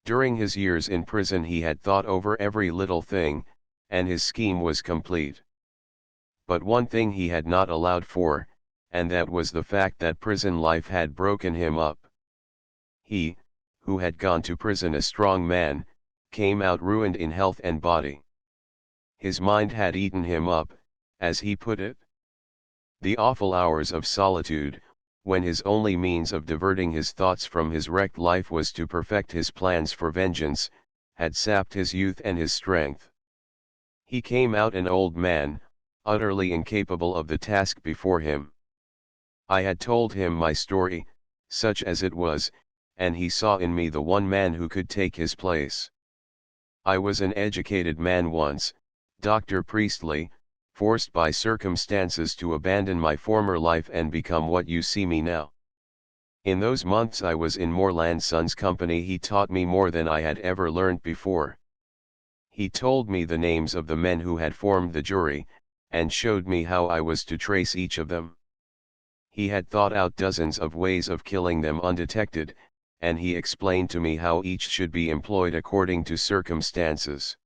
During his years in prison he had thought over every little thing, and his scheme was complete. But one thing he had not allowed for, and that was the fact that prison life had broken him up. He, who had gone to prison a strong man, came out ruined in health and body. His mind had eaten him up, as he put it. The awful hours of solitude, when his only means of diverting his thoughts from his wrecked life was to perfect his plans for vengeance, had sapped his youth and his strength. He came out an old man, utterly incapable of the task before him. I had told him my story, such as it was, and he saw in me the one man who could take his place. I was an educated man once, Dr. Priestley, forced by circumstances to abandon my former life and become what you see me now. In those months I was in Moreland Son's company. He taught me more than I had ever learned before. He told me the names of the men who had formed the jury, and showed me how I was to trace each of them. He had thought out dozens of ways of killing them undetected, and he explained to me how each should be employed according to circumstances.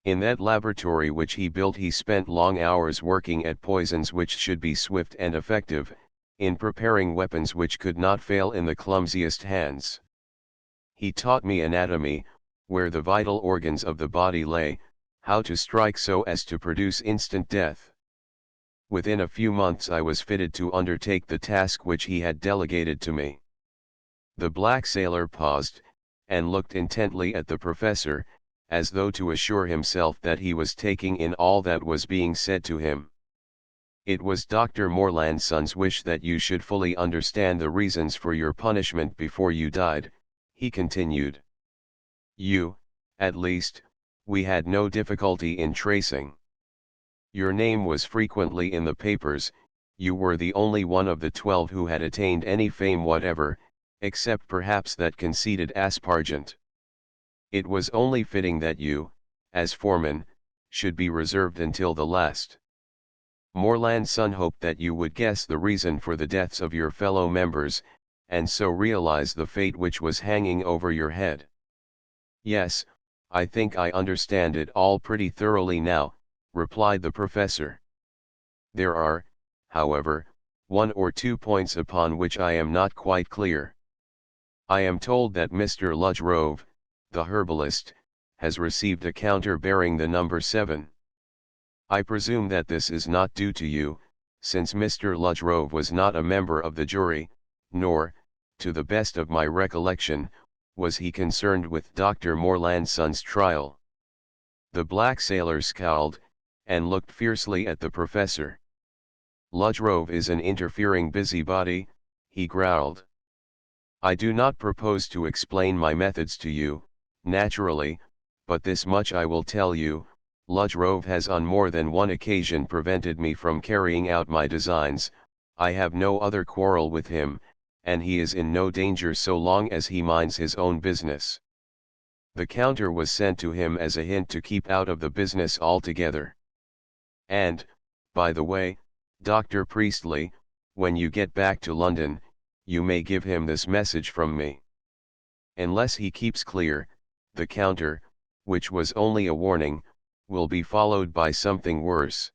In that laboratory which he built he spent long hours working at poisons which should be swift and effective, in preparing weapons which could not fail in the clumsiest hands. He taught me anatomy, where the vital organs of the body lay, how to strike so as to produce instant death. Within a few months I was fitted to undertake the task which he had delegated to me. The black sailor paused, and looked intently at the professor, as though to assure himself that he was taking in all that was being said to him. It was Dr. Moreland Son's wish that you should fully understand the reasons for your punishment before you died, he continued. You, at least, we had no difficulty in tracing. Your name was frequently in the papers. You were the only one of the 12 who had attained any fame whatever, except perhaps that conceited Aspargent. It was only fitting that you, as foreman, should be reserved until the last. Moreland Son hoped that you would guess the reason for the deaths of your fellow members, and so realize the fate which was hanging over your head. Yes, I think I understand it all pretty thoroughly now, replied the professor. There are, however, 1 or 2 points upon which I am not quite clear. I am told that Mr. Rhode, the herbalist, has received a counter bearing the number 7. I presume that this is not due to you, since Mr. Rhode was not a member of the jury, nor, to the best of my recollection, was he concerned with Dr. Moreland Son's trial. The black sailor scowled, and looked fiercely at the professor. Rhode is an interfering busybody, he growled. I do not propose to explain my methods to you, naturally, but this much I will tell you, Rhode has on more than one occasion prevented me from carrying out my designs. I have no other quarrel with him, and he is in no danger so long as he minds his own business. The counter was sent to him as a hint to keep out of the business altogether. And, by the way, Dr. Priestley, when you get back to London, you may give him this message from me. Unless he keeps clear, the counter, which was only a warning, will be followed by something worse.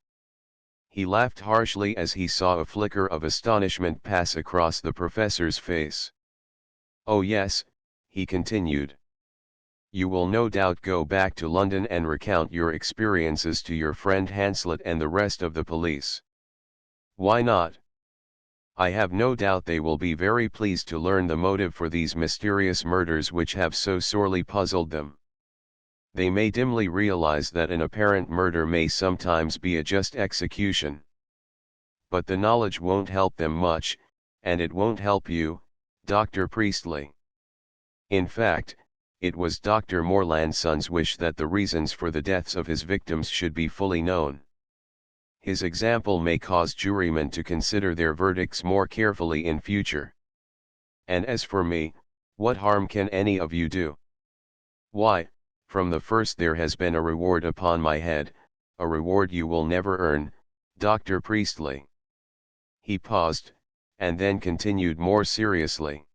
He laughed harshly as he saw a flicker of astonishment pass across the professor's face. Oh yes, he continued. You will no doubt go back to London and recount your experiences to your friend Hanslet and the rest of the police. Why not? I have no doubt they will be very pleased to learn the motive for these mysterious murders which have so sorely puzzled them. They may dimly realize that an apparent murder may sometimes be a just execution. But the knowledge won't help them much, and it won't help you, Dr. Priestley. In fact, it was Dr. Moreland Son's wish that the reasons for the deaths of his victims should be fully known. His example may cause jurymen to consider their verdicts more carefully in future. And as for me, what harm can any of you do? Why, from the first there has been a reward upon my head, a reward you will never earn, Dr. Priestley. He paused, and then continued more seriously.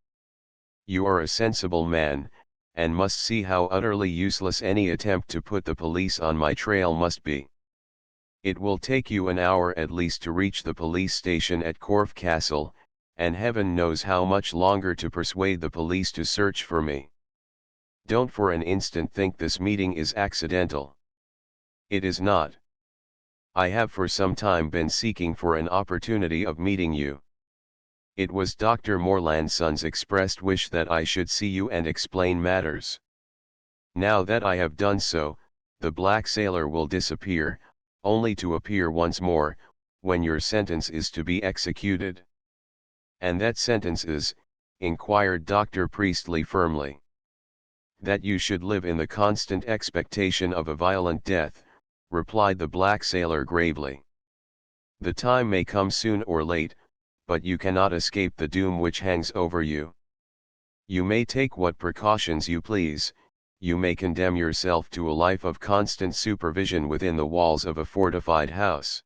You are a sensible man, and must see how utterly useless any attempt to put the police on my trail must be. It will take you an hour at least to reach the police station at Corfe Castle, and heaven knows how much longer to persuade the police to search for me. Don't for an instant think this meeting is accidental. It is not. I have for some time been seeking for an opportunity of meeting you. It was Dr. Morlandson's expressed wish that I should see you and explain matters. Now that I have done so, the black sailor will disappear, only to appear once more, when your sentence is to be executed. And that sentence is, inquired Dr. Priestley firmly. That you should live in the constant expectation of a violent death, replied the black sailor gravely. The time may come soon or late, but you cannot escape the doom which hangs over you. You may take what precautions you please, you may condemn yourself to a life of constant supervision within the walls of a fortified house.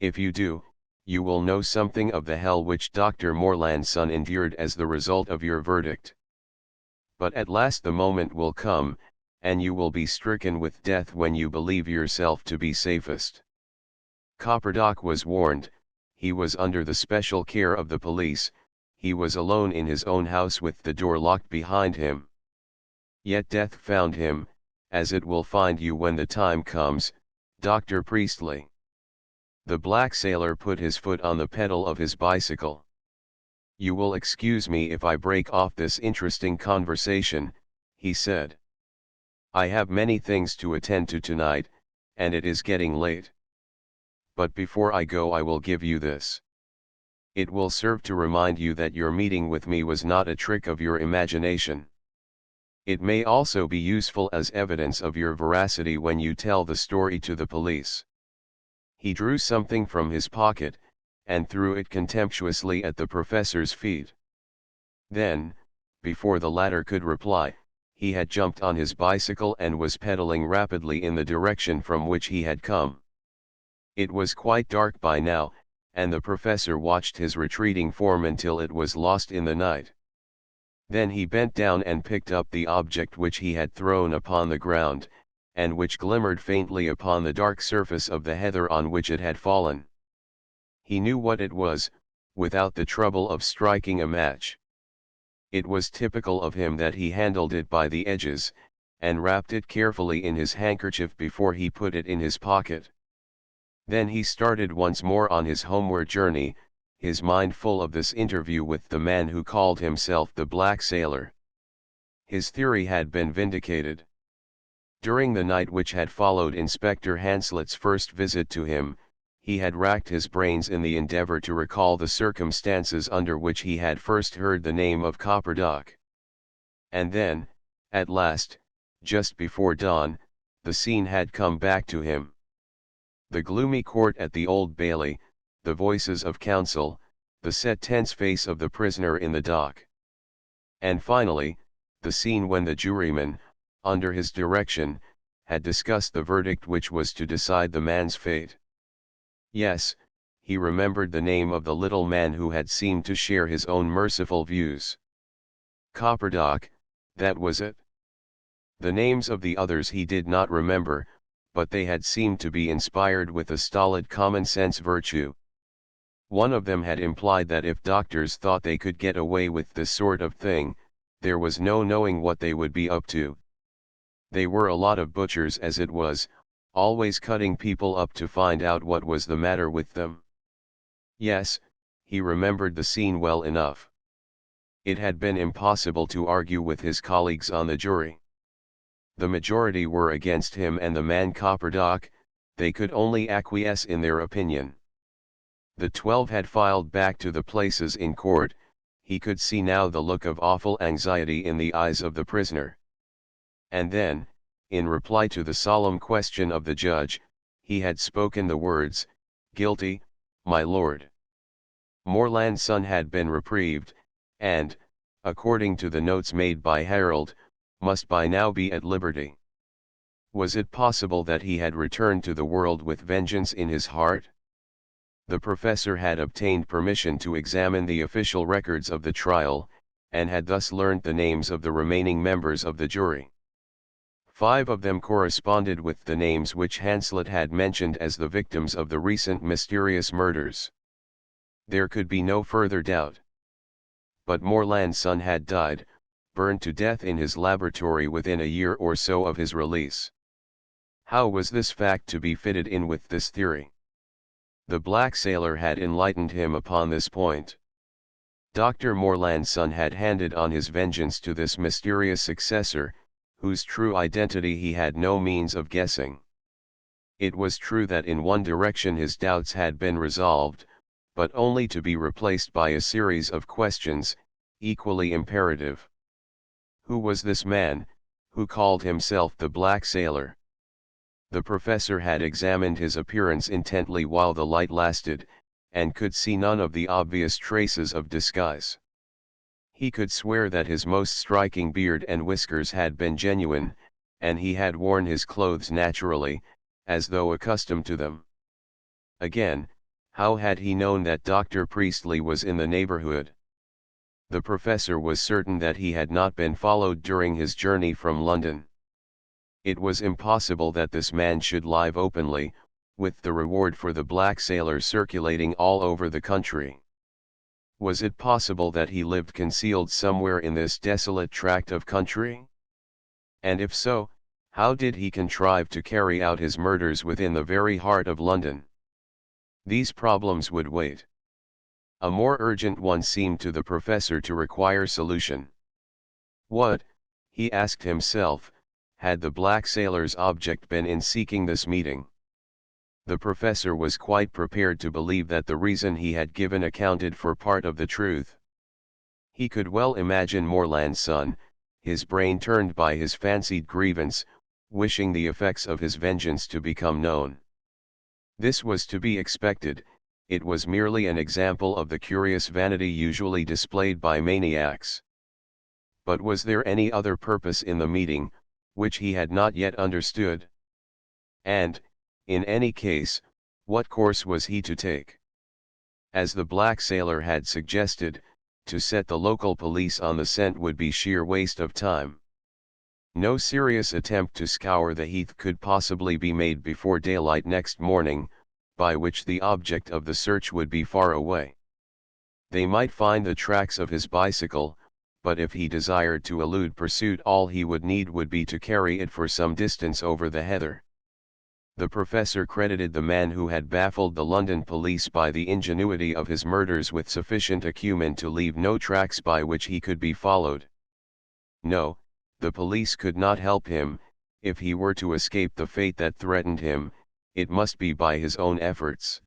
If you do, you will know something of the hell which Dr. Morlandson endured as the result of your verdict. But at last the moment will come, and you will be stricken with death when you believe yourself to be safest. Copperdock was warned. He was under the special care of the police, he was alone in his own house with the door locked behind him. Yet death found him, as it will find you when the time comes, Dr. Priestley. The black sailor put his foot on the pedal of his bicycle. You will excuse me if I break off this interesting conversation, he said. I have many things to attend to tonight, and it is getting late. But before I go I will give you this. It will serve to remind you that your meeting with me was not a trick of your imagination. It may also be useful as evidence of your veracity when you tell the story to the police. He drew something from his pocket, and threw it contemptuously at the professor's feet. Then, before the latter could reply, he had jumped on his bicycle and was pedaling rapidly in the direction from which he had come. It was quite dark by now, and the professor watched his retreating form until it was lost in the night. Then he bent down and picked up the object which he had thrown upon the ground, and which glimmered faintly upon the dark surface of the heather on which it had fallen. He knew what it was, without the trouble of striking a match. It was typical of him that he handled it by the edges, and wrapped it carefully in his handkerchief before he put it in his pocket. Then he started once more on his homeward journey, his mind full of this interview with the man who called himself the Black Sailor. His theory had been vindicated. During the night which had followed Inspector Hanslet's first visit to him, he had racked his brains in the endeavor to recall the circumstances under which he had first heard the name of Copperdock. And then, at last, just before dawn, the scene had come back to him. The gloomy court at the Old Bailey, the voices of counsel, the set tense face of the prisoner in the dock. And finally, the scene when the juryman, under his direction, had discussed the verdict which was to decide the man's fate. Yes, he remembered the name of the little man who had seemed to share his own merciful views. Copperdock, that was it. The names of the others he did not remember, but they had seemed to be inspired with a stolid common-sense virtue. One of them had implied that if doctors thought they could get away with this sort of thing, there was no knowing what they would be up to. They were a lot of butchers as it was, always cutting people up to find out what was the matter with them. Yes, he remembered the scene well enough. It had been impossible to argue with his colleagues on the jury. The majority were against him and the man Copperdock, they could only acquiesce in their opinion. The 12 had filed back to the places in court. He could see now the look of awful anxiety in the eyes of the prisoner. And then, in reply to the solemn question of the judge, he had spoken the words, "Guilty, my lord." Morlandson had been reprieved, and, according to the notes made by Harold, must by now be at liberty. Was it possible that he had returned to the world with vengeance in his heart? The professor had obtained permission to examine the official records of the trial, and had thus learnt the names of the remaining members of the jury. 5 of them corresponded with the names which Hanslet had mentioned as the victims of the recent mysterious murders. There could be no further doubt. But Morland's son had died, burned to death in his laboratory within a year or so of his release. How was this fact to be fitted in with this theory? The black sailor had enlightened him upon this point. Dr. Morland's son had handed on his vengeance to this mysterious successor, whose true identity he had no means of guessing. It was true that in one direction his doubts had been resolved, but only to be replaced by a series of questions, equally imperative. Who was this man, who called himself the Black Sailor? The professor had examined his appearance intently while the light lasted, and could see none of the obvious traces of disguise. He could swear that his most striking beard and whiskers had been genuine, and he had worn his clothes naturally, as though accustomed to them. Again, how had he known that Dr. Priestley was in the neighborhood? The professor was certain that he had not been followed during his journey from London. It was impossible that this man should lie openly, with the reward for the black sailor circulating all over the country. Was it possible that he lived concealed somewhere in this desolate tract of country? And if so, how did he contrive to carry out his murders within the very heart of London? These problems would wait. A more urgent one seemed to the professor to require solution. What, he asked himself, had the black sailor's object been in seeking this meeting? The professor was quite prepared to believe that the reason he had given accounted for part of the truth. He could well imagine Morland's son, his brain turned by his fancied grievance, wishing the effects of his vengeance to become known. This was to be expected. It was merely an example of the curious vanity usually displayed by maniacs. But was there any other purpose in the meeting, which he had not yet understood? And, in any case, what course was he to take? As the black sailor had suggested, to set the local police on the scent would be sheer waste of time. No serious attempt to scour the heath could possibly be made before daylight next morning, by which the object of the search would be far away. They might find the tracks of his bicycle, but if he desired to elude pursuit, all he would need would be to carry it for some distance over the heather. The professor credited the man who had baffled the London police by the ingenuity of his murders with sufficient acumen to leave no tracks by which he could be followed. No, the police could not help him. If he were to escape the fate that threatened him, it must be by his own efforts.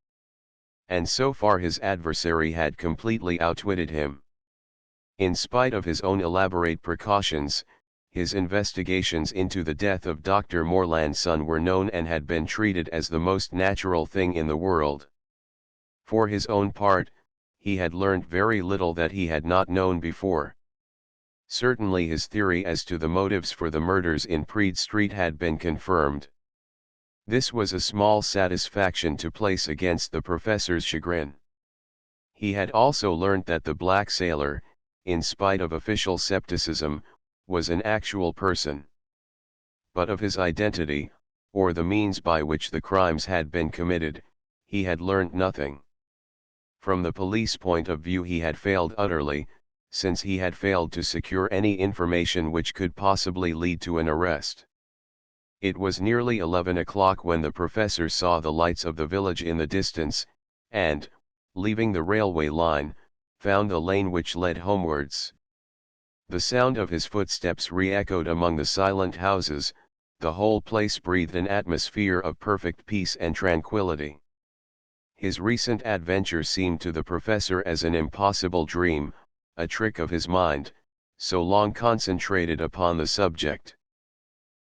And so far his adversary had completely outwitted him. In spite of his own elaborate precautions, his investigations into the death of Dr. Morland's son were known and had been treated as the most natural thing in the world. For his own part, he had learnt very little that he had not known before. Certainly his theory as to the motives for the murders in Praed Street had been confirmed. This was a small satisfaction to place against the professor's chagrin. He had also learnt that the black sailor, in spite of official skepticism, was an actual person. But of his identity, or the means by which the crimes had been committed, he had learnt nothing. From the police point of view he had failed utterly, since he had failed to secure any information which could possibly lead to an arrest. It was nearly 11 o'clock when the professor saw the lights of the village in the distance, and, leaving the railway line, found the lane which led homewards. The sound of his footsteps re-echoed among the silent houses. The whole place breathed an atmosphere of perfect peace and tranquility. His recent adventure seemed to the professor as an impossible dream, a trick of his mind, so long concentrated upon the subject.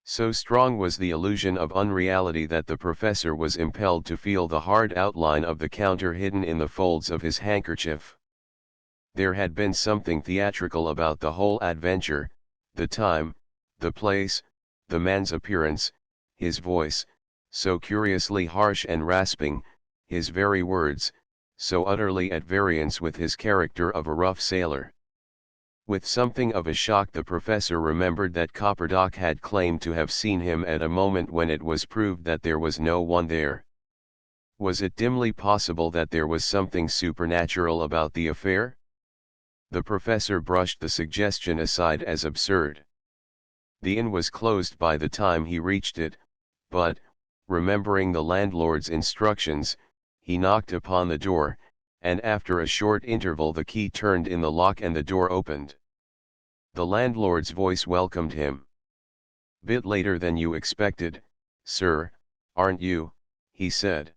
So strong was the illusion of unreality that the professor was impelled to feel the hard outline of the counter hidden in the folds of his handkerchief. There had been something theatrical about the whole adventure, the time, the place, the man's appearance, his voice, so curiously harsh and rasping, his very words, so utterly at variance with his character of a rough sailor. With something of a shock the professor remembered that Copperdock had claimed to have seen him at a moment when it was proved that there was no one there. Was it dimly possible that there was something supernatural about the affair? The professor brushed the suggestion aside as absurd. The inn was closed by the time he reached it, but, remembering the landlord's instructions, he knocked upon the door, and after a short interval the key turned in the lock and the door opened. The landlord's voice welcomed him. "Bit later than you expected, sir, aren't you?" he said.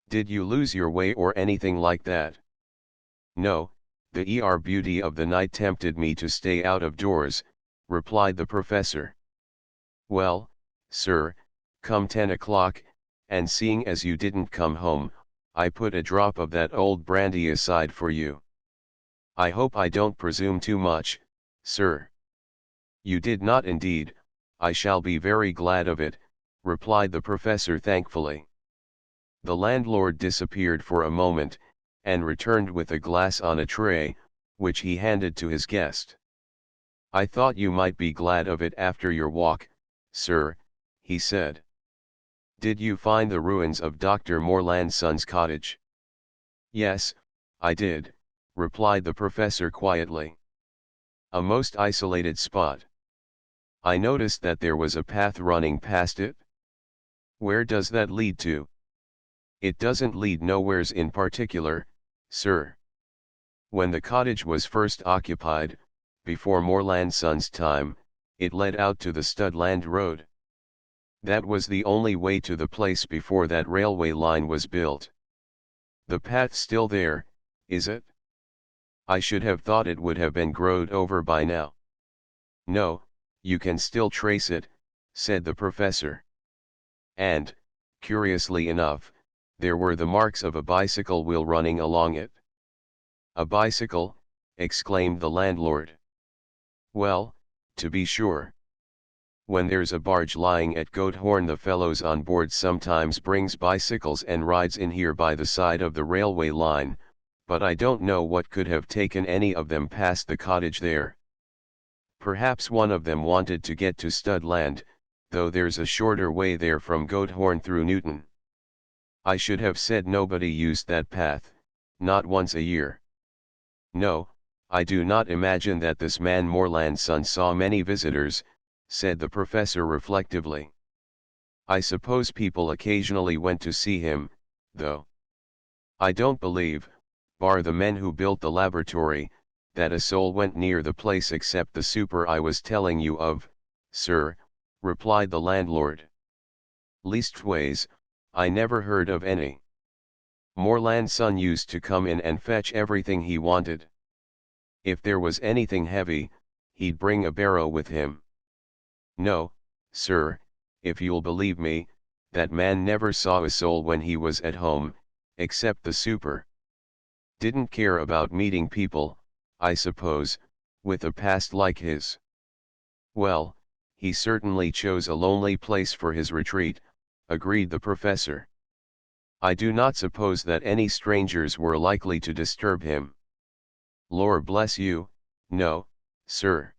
"Did you lose your way or anything like that?" "No, the beauty of the night tempted me to stay out of doors," replied the professor. "Well, sir, come 10 o'clock, and seeing as you didn't come home, I put a drop of that old brandy aside for you." "I hope I don't presume too much, sir." "You did not indeed, I shall be very glad of it," replied the professor thankfully. The landlord disappeared for a moment, and returned with a glass on a tray, which he handed to his guest. "I thought you might be glad of it after your walk, sir," he said. "Did you find the ruins of Dr. Morlandson's cottage?" "Yes, I did," replied the professor quietly. "A most isolated spot. I noticed that there was a path running past it." "Where does that lead to?" "It doesn't lead nowheres in particular, sir. When the cottage was first occupied, before Morlandson's time, it led out to the Studland Road. That was the only way to the place before that railway line was built." "The path's still there, is it?" "I should have thought it would have been growed over by now." "No, you can still trace it," said the professor. "And, curiously enough, there were the marks of a bicycle wheel running along it." "A bicycle?" exclaimed the landlord. "Well, to be sure. When there's a barge lying at Goat Horn the fellows on board sometimes brings bicycles and rides in here by the side of the railway line, but I don't know what could have taken any of them past the cottage there. Perhaps one of them wanted to get to Studland, though there's a shorter way there from Goat Horn through Newton. I should have said nobody used that path, not once a year. No, I do not imagine that this man Morlandson saw many visitors," said the professor reflectively. "I suppose people occasionally went to see him, though. I don't believe, bar the men who built the laboratory, that a soul went near the place except the super I was telling you of, sir," replied the landlord. "Leastways, I never heard of any. Morlandson used to come in and fetch everything he wanted. If there was anything heavy, he'd bring a barrow with him. No, sir, if you'll believe me, that man never saw a soul when he was at home, except the super. Didn't care about meeting people, I suppose, with a past like his." "Well, he certainly chose a lonely place for his retreat," agreed the professor. "I do not suppose that any strangers were likely to disturb him." "Lor bless you, no, sir.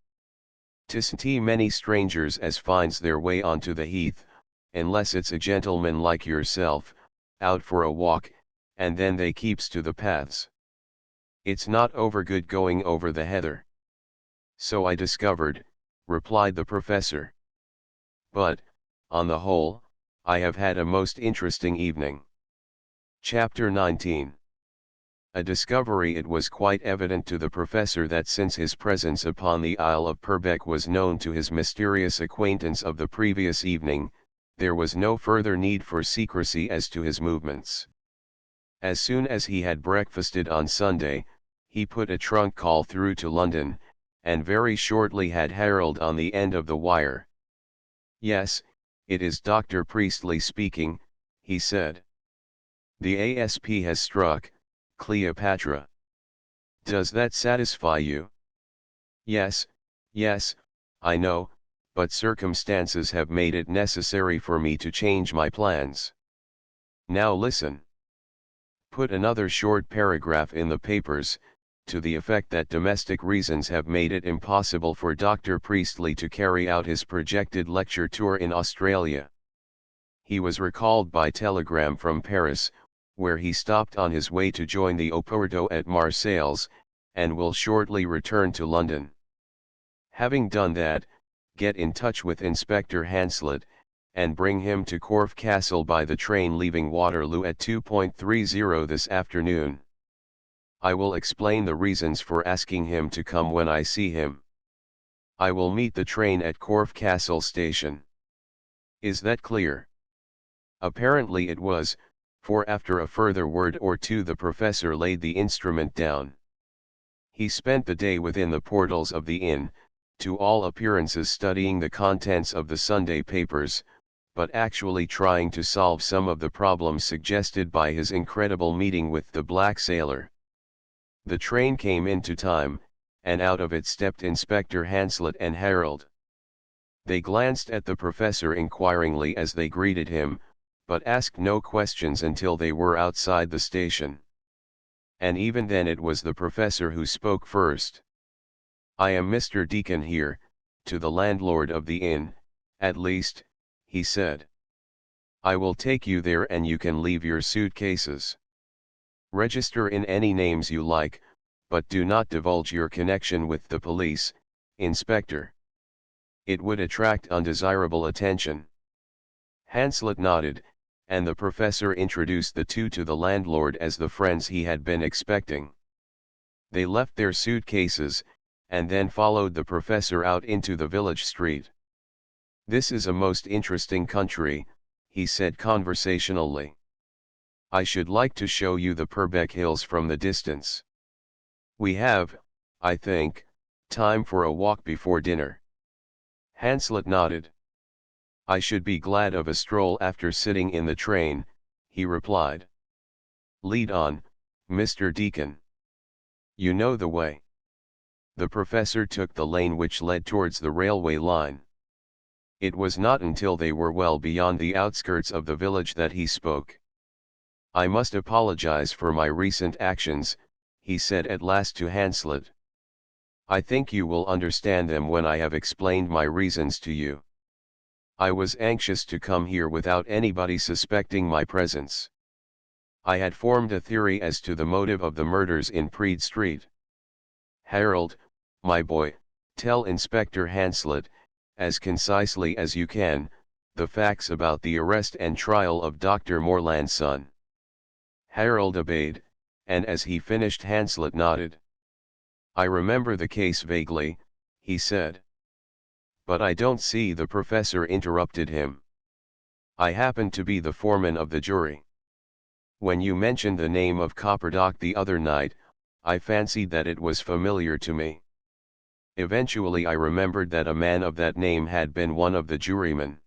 'Tisn't many strangers as finds their way onto the heath, unless it's a gentleman like yourself, out for a walk, and then they keeps to the paths. It's not over good going over the heather." "So I discovered," replied the professor. "But, on the whole, I have had a most interesting evening." Chapter 19. A discovery. It was quite evident to the professor that since his presence upon the Isle of Purbeck was known to his mysterious acquaintance of the previous evening, there was no further need for secrecy as to his movements. As soon as he had breakfasted on Sunday, he put a trunk call through to London, and very shortly had Harold on the end of the wire. "Yes, it is Dr. Priestley speaking," he said. "The ASP has struck, Cleopatra. Does that satisfy you?" Yes, I know, but circumstances have made it necessary for me to change my plans. Now listen. Put another short paragraph in the papers, to the effect that domestic reasons have made it impossible for Dr. Priestley to carry out his projected lecture tour in Australia. He was recalled by telegram from Paris, where he stopped on his way to join the Oporto at Marseilles, and will shortly return to London. Having done that, get in touch with Inspector Hanslet, and bring him to Corfe Castle by the train leaving Waterloo at 2:30 this afternoon. I will explain the reasons for asking him to come when I see him. I will meet the train at Corfe Castle station. Is that clear? Apparently it was, for after a further word or two the professor laid the instrument down. He spent the day within the portals of the inn, to all appearances studying the contents of the Sunday papers, but actually trying to solve some of the problems suggested by his incredible meeting with the black sailor. The train came into time, and out of it stepped Inspector Hanslet and Harold. They glanced at the professor inquiringly as they greeted him, but asked no questions until they were outside the station. And even then it was the professor who spoke first. "I am Mr. Deacon here, to the landlord of the inn, at least," he said. "I will take you there and you can leave your suitcases. Register in any names you like, but do not divulge your connection with the police, Inspector. It would attract undesirable attention." Hanslet nodded, and the professor introduced the two to the landlord as the friends he had been expecting. They left their suitcases, and then followed the professor out into the village street. "This is a most interesting country," he said conversationally. "I should like to show you the Purbeck Hills from the distance. We have, I think, time for a walk before dinner." Hanslet nodded. "I should be glad of a stroll after sitting in the train," he replied. "Lead on, Mr. Deacon. You know the way." The professor took the lane which led towards the railway line. It was not until they were well beyond the outskirts of the village that he spoke. "I must apologize for my recent actions," he said at last to Hanslet. "I think you will understand them when I have explained my reasons to you. I was anxious to come here without anybody suspecting my presence. I had formed a theory as to the motive of the murders in Praed Street. Harold, my boy, tell Inspector Hanslet, as concisely as you can, the facts about the arrest and trial of Dr. Morland's son." Harold obeyed, and as he finished Hanslet nodded. "I remember the case vaguely," he said. "But I don't see," the professor interrupted him. "I happen to be the foreman of the jury. When you mentioned the name of Copperdock the other night, I fancied that it was familiar to me. Eventually I remembered that a man of that name had been one of the jurymen.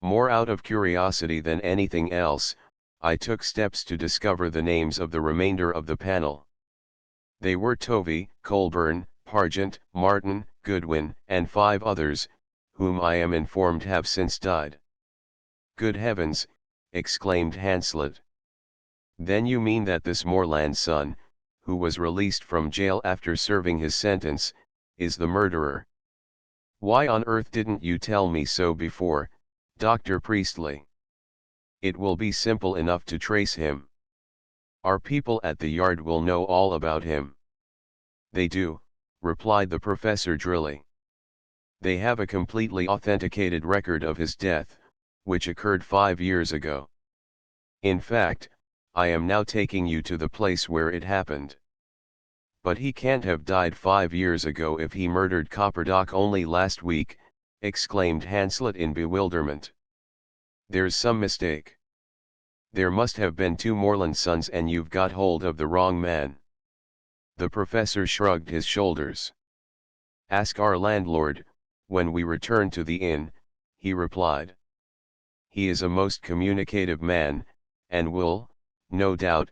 More out of curiosity than anything else, I took steps to discover the names of the remainder of the panel. They were Tovey, Colburn, Pargent, Martin, Goodwin, and 5 others, whom I am informed have since died." "Good heavens!" exclaimed Hanslet. "Then you mean that this Morland's son, who was released from jail after serving his sentence, is the murderer? Why on earth didn't you tell me so before, Dr. Priestley? It will be simple enough to trace him. Our people at the yard will know all about him." "They do," replied the professor drily. "They have a completely authenticated record of his death, which occurred 5 years ago. In fact, I am now taking you to the place where it happened." "But he can't have died 5 years ago if he murdered Copperdock only last week," exclaimed Hanslet in bewilderment. "There's some mistake. There must have been 2 Morland sons and you've got hold of the wrong man." The professor shrugged his shoulders. "Ask our landlord, when we return to the inn," he replied. "He is a most communicative man, and will, no doubt,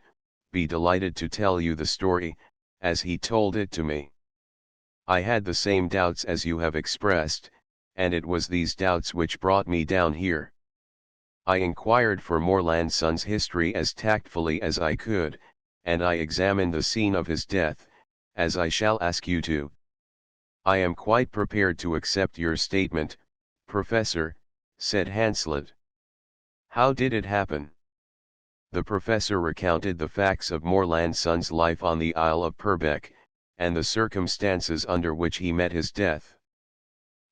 be delighted to tell you the story, as he told it to me. I had the same doubts as you have expressed, and it was these doubts which brought me down here. I inquired for Morlandson's history as tactfully as I could, and I examined the scene of his death, as I shall ask you to. I am quite prepared to accept your statement, Professor, said Hanslet. How did it happen? The professor recounted the facts of Morlandson's life on the Isle of Purbeck, and the circumstances under which he met his death.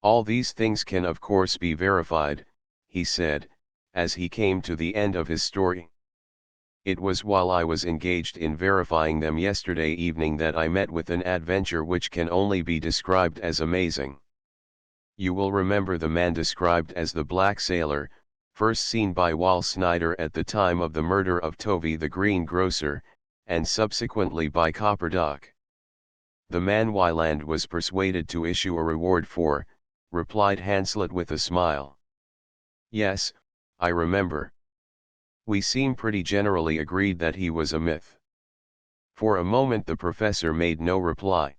All these things can of course be verified, he said, as he came to the end of his story. It was while I was engaged in verifying them yesterday evening that I met with an adventure which can only be described as amazing. You will remember the man described as the Black Sailor, first seen by Wal Snyder at the time of the murder of Tovey the greengrocer, and subsequently by Copperdock. The man Wyland was persuaded to issue a reward for, replied Hanslet with a smile. Yes, I remember. We seem pretty generally agreed that he was a myth. For a moment the professor made no reply.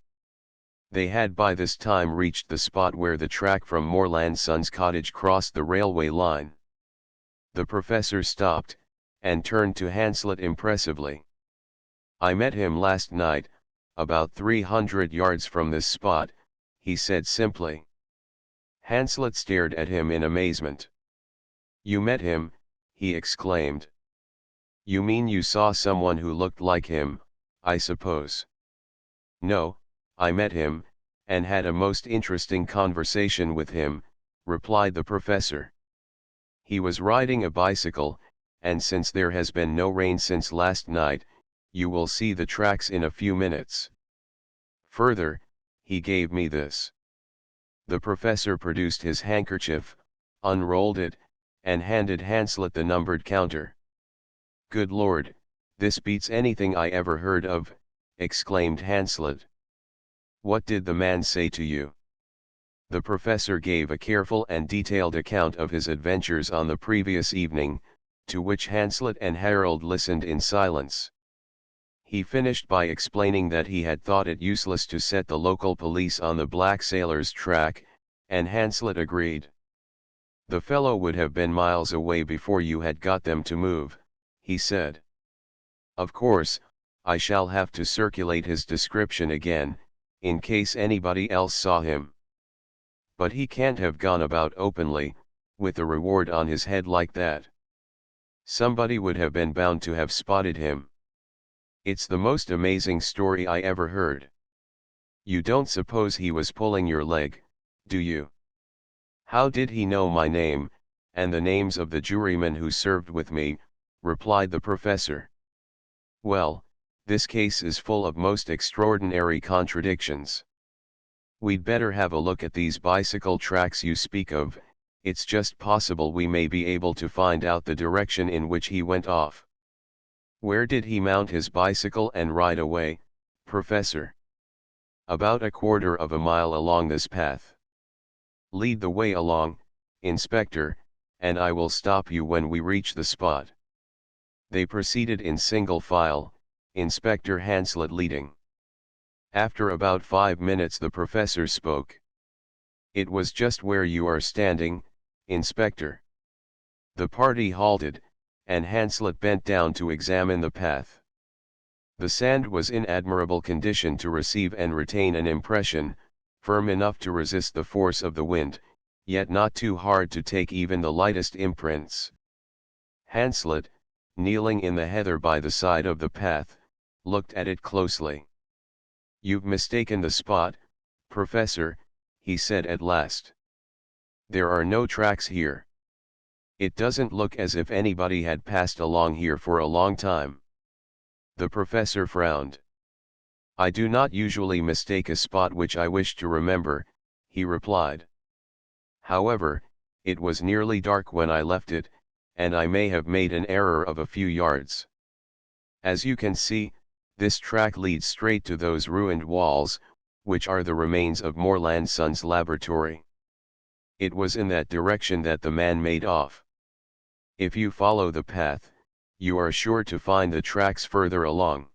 They had by this time reached the spot where the track from Morlandson's cottage crossed the railway line. The professor stopped, and turned to Hanslet impressively. I met him last night, about 300 yards from this spot, he said simply. Hanslet stared at him in amazement. You met him, he exclaimed. You mean you saw someone who looked like him, I suppose? No, I met him, and had a most interesting conversation with him, replied the professor. He was riding a bicycle, and since there has been no rain since last night, you will see the tracks in a few minutes. Further, he gave me this. The professor produced his handkerchief, unrolled it, and handed Hanslet the numbered counter. Good Lord, this beats anything I ever heard of, exclaimed Hanslet. What did the man say to you? The professor gave a careful and detailed account of his adventures on the previous evening, to which Hanslet and Harold listened in silence. He finished by explaining that he had thought it useless to set the local police on the Black Sailor's track, and Hanslet agreed. The fellow would have been miles away before you had got them to move, he said. Of course, I shall have to circulate his description again, in case anybody else saw him. But he can't have gone about openly, with a reward on his head like that. Somebody would have been bound to have spotted him. It's the most amazing story I ever heard. You don't suppose he was pulling your leg, do you? How did he know my name, and the names of the jurymen who served with me, replied the professor. Well, this case is full of most extraordinary contradictions. We'd better have a look at these bicycle tracks you speak of, it's just possible we may be able to find out the direction in which he went off. Where did he mount his bicycle and ride away, Professor? About a quarter of a mile along this path. Lead the way along, Inspector, and I will stop you when we reach the spot. They proceeded in single file, Inspector Hanslet leading. After about 5 minutes the professor spoke. It was just where you are standing, Inspector. The party halted, and Hanslet bent down to examine the path. The sand was in admirable condition to receive and retain an impression, firm enough to resist the force of the wind, yet not too hard to take even the lightest imprints. Hanslet, kneeling in the heather by the side of the path, looked at it closely. You've mistaken the spot, Professor, he said at last. There are no tracks here. It doesn't look as if anybody had passed along here for a long time. The professor frowned. I do not usually mistake a spot which I wish to remember, he replied. However, it was nearly dark when I left it, and I may have made an error of a few yards. As you can see, this track leads straight to those ruined walls, which are the remains of Morlandson's laboratory. It was in that direction that the man made off. If you follow the path, you are sure to find the tracks further along.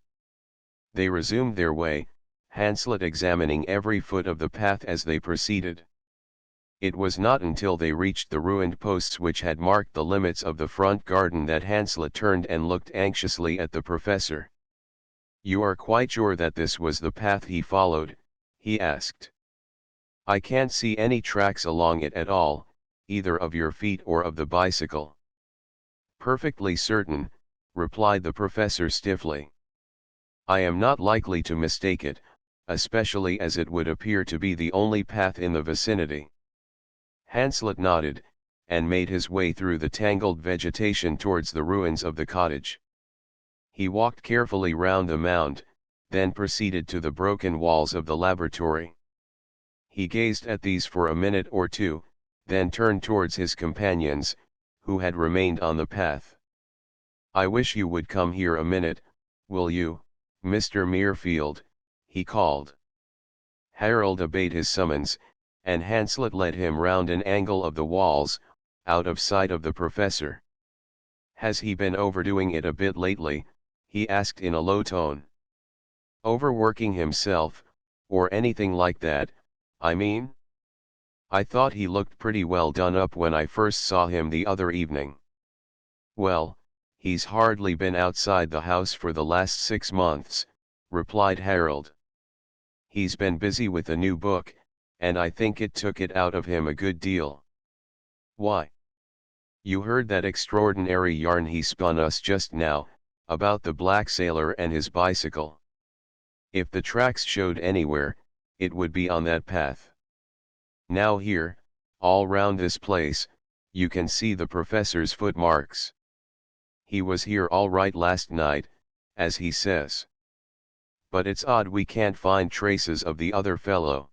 They resumed their way, Hanslet examining every foot of the path as they proceeded. It was not until they reached the ruined posts which had marked the limits of the front garden that Hanslet turned and looked anxiously at the professor. "You are quite sure that this was the path he followed?" he asked. "I can't see any tracks along it at all, either of your feet or of the bicycle." "Perfectly certain," replied the professor stiffly. "I am not likely to mistake it, especially as it would appear to be the only path in the vicinity." Hanslet nodded, and made his way through the tangled vegetation towards the ruins of the cottage. He walked carefully round the mound, then proceeded to the broken walls of the laboratory. He gazed at these for a minute or two, then turned towards his companions, who had remained on the path. "I wish you would come here a minute, will you, Mr. Muirfield?" he called. Harold obeyed his summons, and Hanslet led him round an angle of the walls, out of sight of the professor. "Has he been overdoing it a bit lately?" he asked in a low tone. "Overworking himself, or anything like that, I mean? I thought he looked pretty well done up when I first saw him the other evening." "Well, he's hardly been outside the house for the last 6 months, replied Harold. "He's been busy with a new book, and I think it took it out of him a good deal." "Why?" "You heard that extraordinary yarn he spun us just now, about the black sailor and his bicycle. If the tracks showed anywhere, it would be on that path. Now here, all round this place, you can see the professor's footmarks. He was here all right last night, as he says. But it's odd we can't find traces of the other fellow.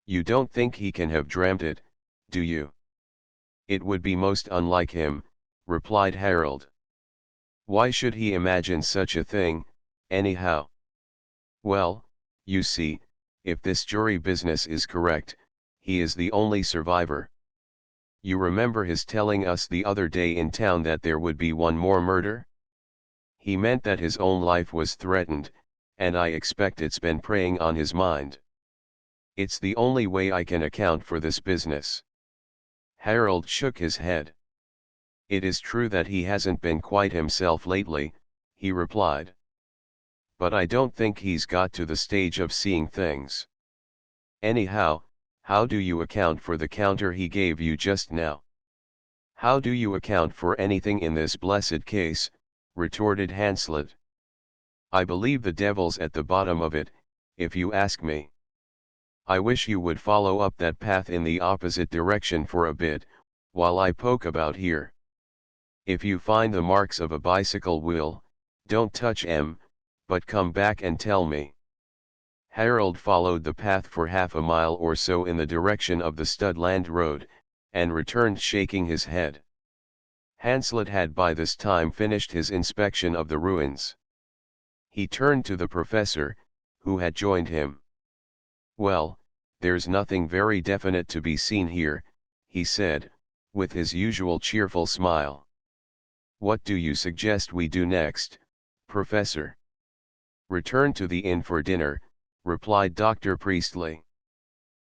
You don't think he can have dreamt it, do you?" "It would be most unlike him," replied Harold. "Why should he imagine such a thing, anyhow?" "Well, you see, if this jury business is correct, he is the only survivor. You remember his telling us the other day in town that there would be one more murder? He meant that his own life was threatened, and I expect it's been preying on his mind. It's the only way I can account for this business." Harold shook his head. "It is true that he hasn't been quite himself lately," he replied. "But I don't think he's got to the stage of seeing things. Anyhow, how do you account for the counter he gave you just now?" "How do you account for anything in this blessed case?" retorted Hanslet. "I believe the devil's at the bottom of it, if you ask me. I wish you would follow up that path in the opposite direction for a bit, while I poke about here. If you find the marks of a bicycle wheel, don't touch 'em, but come back and tell me." Harold followed the path for half a mile or so in the direction of the Studland Road, and returned shaking his head. Hanslet had by this time finished his inspection of the ruins. He turned to the professor, who had joined him. "Well, there's nothing very definite to be seen here," he said, with his usual cheerful smile. "What do you suggest we do next, Professor?" "Return to the inn for dinner," replied Dr. Priestley.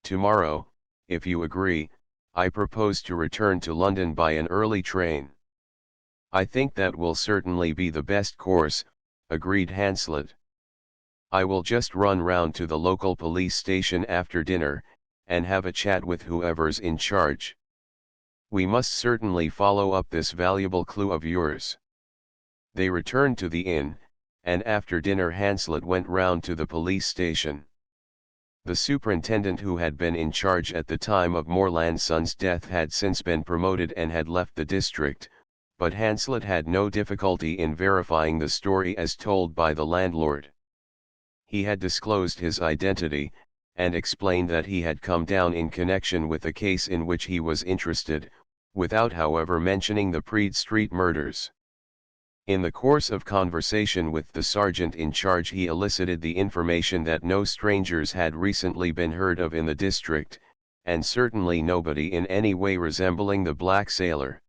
"Tomorrow, if you agree, I propose to return to London by an early train." "I think that will certainly be the best course," agreed Hanslet. "I will just run round to the local police station after dinner, and have a chat with whoever's in charge. We must certainly follow up this valuable clue of yours." They returned to the inn, and after dinner Hanslet went round to the police station. The superintendent who had been in charge at the time of Morlandson's death had since been promoted and had left the district, but Hanslet had no difficulty in verifying the story as told by the landlord. He had disclosed his identity, and explained that he had come down in connection with a case in which he was interested, without however mentioning the Praed Street murders. In the course of conversation with the sergeant in charge he elicited the information that no strangers had recently been heard of in the district, and certainly nobody in any way resembling the black sailor.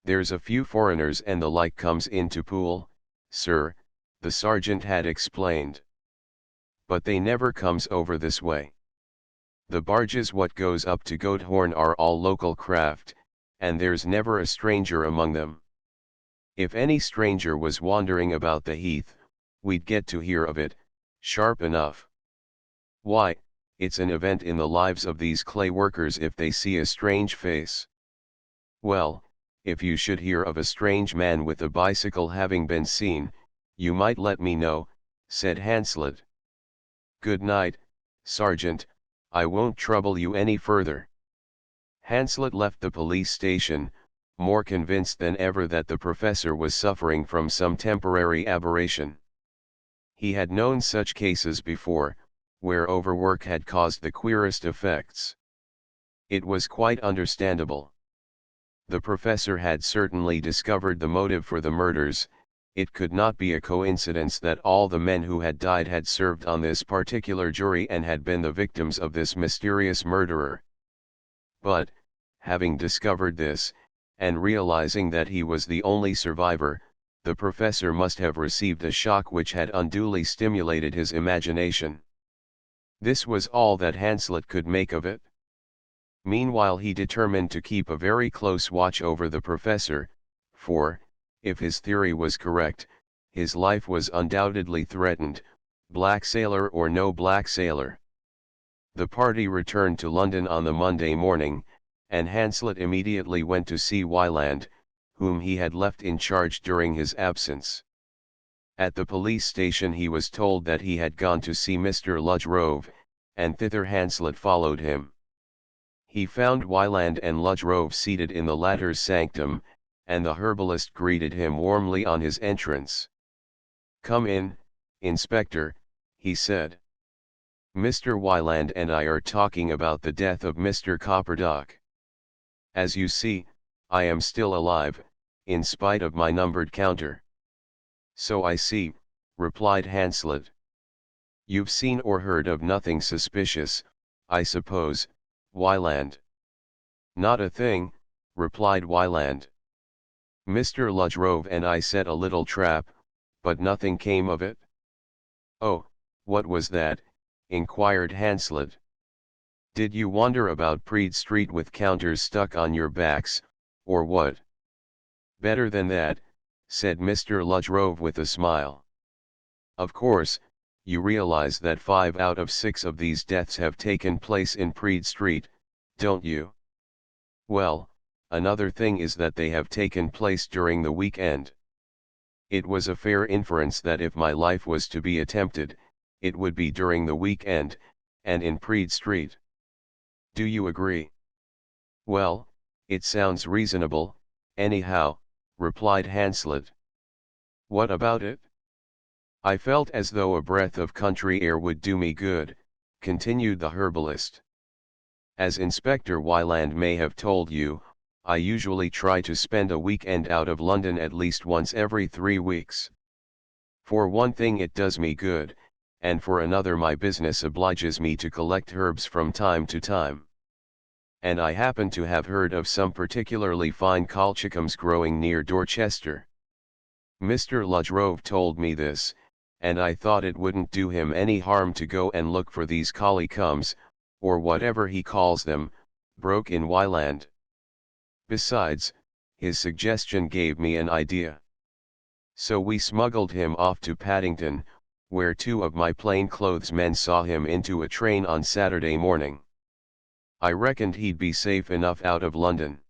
"There's a few foreigners and the like comes into Poole, sir," the sergeant had explained. "But they never comes over this way. The barges what goes up to Goathorn are all local craft, and there's never a stranger among them. If any stranger was wandering about the heath, we'd get to hear of it, sharp enough. Why, it's an event in the lives of these clay workers if they see a strange face. Well, if you should hear of a strange man with a bicycle having been seen, you might let me know, said Hanslet. Good night, Sergeant, I won't trouble you any further. Hanslet left the police station, more convinced than ever that the professor was suffering from some temporary aberration. He had known such cases before, where overwork had caused the queerest effects. It was quite understandable. The professor had certainly discovered the motive for the murders. It could not be a coincidence that all the men who had died had served on this particular jury and had been the victims of this mysterious murderer. But, having discovered this, and realizing that he was the only survivor, the professor must have received a shock which had unduly stimulated his imagination. This was all that Hanslet could make of it. Meanwhile he determined to keep a very close watch over the professor, for, if his theory was correct, his life was undoubtedly threatened, black sailor or no black sailor. The party returned to London on the Monday morning, and Hanslet immediately went to see Wieland, whom he had left in charge during his absence. At the police station he was told that he had gone to see Mr. Ludgrove, and thither Hanslet followed him. He found Wieland and Ludgrove seated in the latter's sanctum, and the herbalist greeted him warmly on his entrance. "Come in, Inspector," he said. "Mr. Wieland and I are talking about the death of Mr. Copperdock. As you see, I am still alive, in spite of my numbered counter." "So I see," replied Hanslet. "You've seen or heard of nothing suspicious, I suppose, Wieland?" "Not a thing," replied Wieland. "Mr. Ludgrove and I set a little trap, but nothing came of it." "Oh, what was that?" inquired Hanslet. "Did you wander about Praed Street with counters stuck on your backs, or what?" "Better than that," said Mr. Ludgrove with a smile. "Of course, you realize that 5 out of 6 of these deaths have taken place in Praed Street, don't you?" "Well, another thing is that they have taken place during the weekend. It was a fair inference that if my life was to be attempted, it would be during the weekend, and in Praed Street. Do you agree?" "Well, it sounds reasonable, anyhow," replied Hanslet. "What about it?" "I felt as though a breath of country air would do me good," continued the herbalist. "As Inspector Wieland may have told you, I usually try to spend a weekend out of London at least once every 3 weeks. For one thing it does me good, and for another my business obliges me to collect herbs from time to time. And I happen to have heard of some particularly fine colchicums growing near Dorchester. Mr. Ludgrove told me this, and I thought it wouldn't do him any harm to go and look for these collicums, or whatever he calls them," broke in Wieland. "Besides, his suggestion gave me an idea. So we smuggled him off to Paddington, where 2 of my plainclothes men saw him into a train on Saturday morning. I reckoned he'd be safe enough out of London.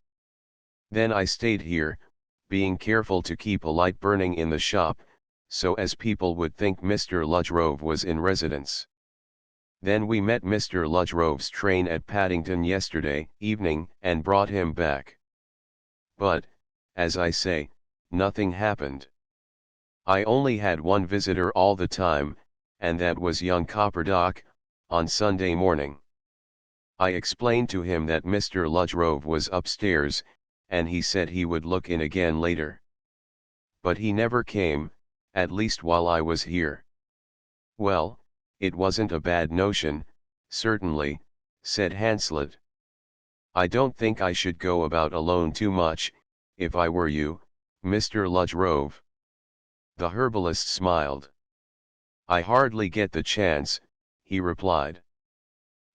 Then I stayed here, being careful to keep a light burning in the shop, so as people would think Mr. Ludgrove was in residence. Then we met Mr. Ludgrove's train at Paddington yesterday evening and brought him back. But, as I say, nothing happened. I only had one visitor all the time, and that was young Copperdock, on Sunday morning. I explained to him that Mr. Ludgrove was upstairs, and he said he would look in again later. But he never came, at least while I was here." "Well, it wasn't a bad notion, certainly," said Hanslet. "I don't think I should go about alone too much, if I were you, Mr. Ludgrove." The herbalist smiled. "I hardly get the chance," he replied.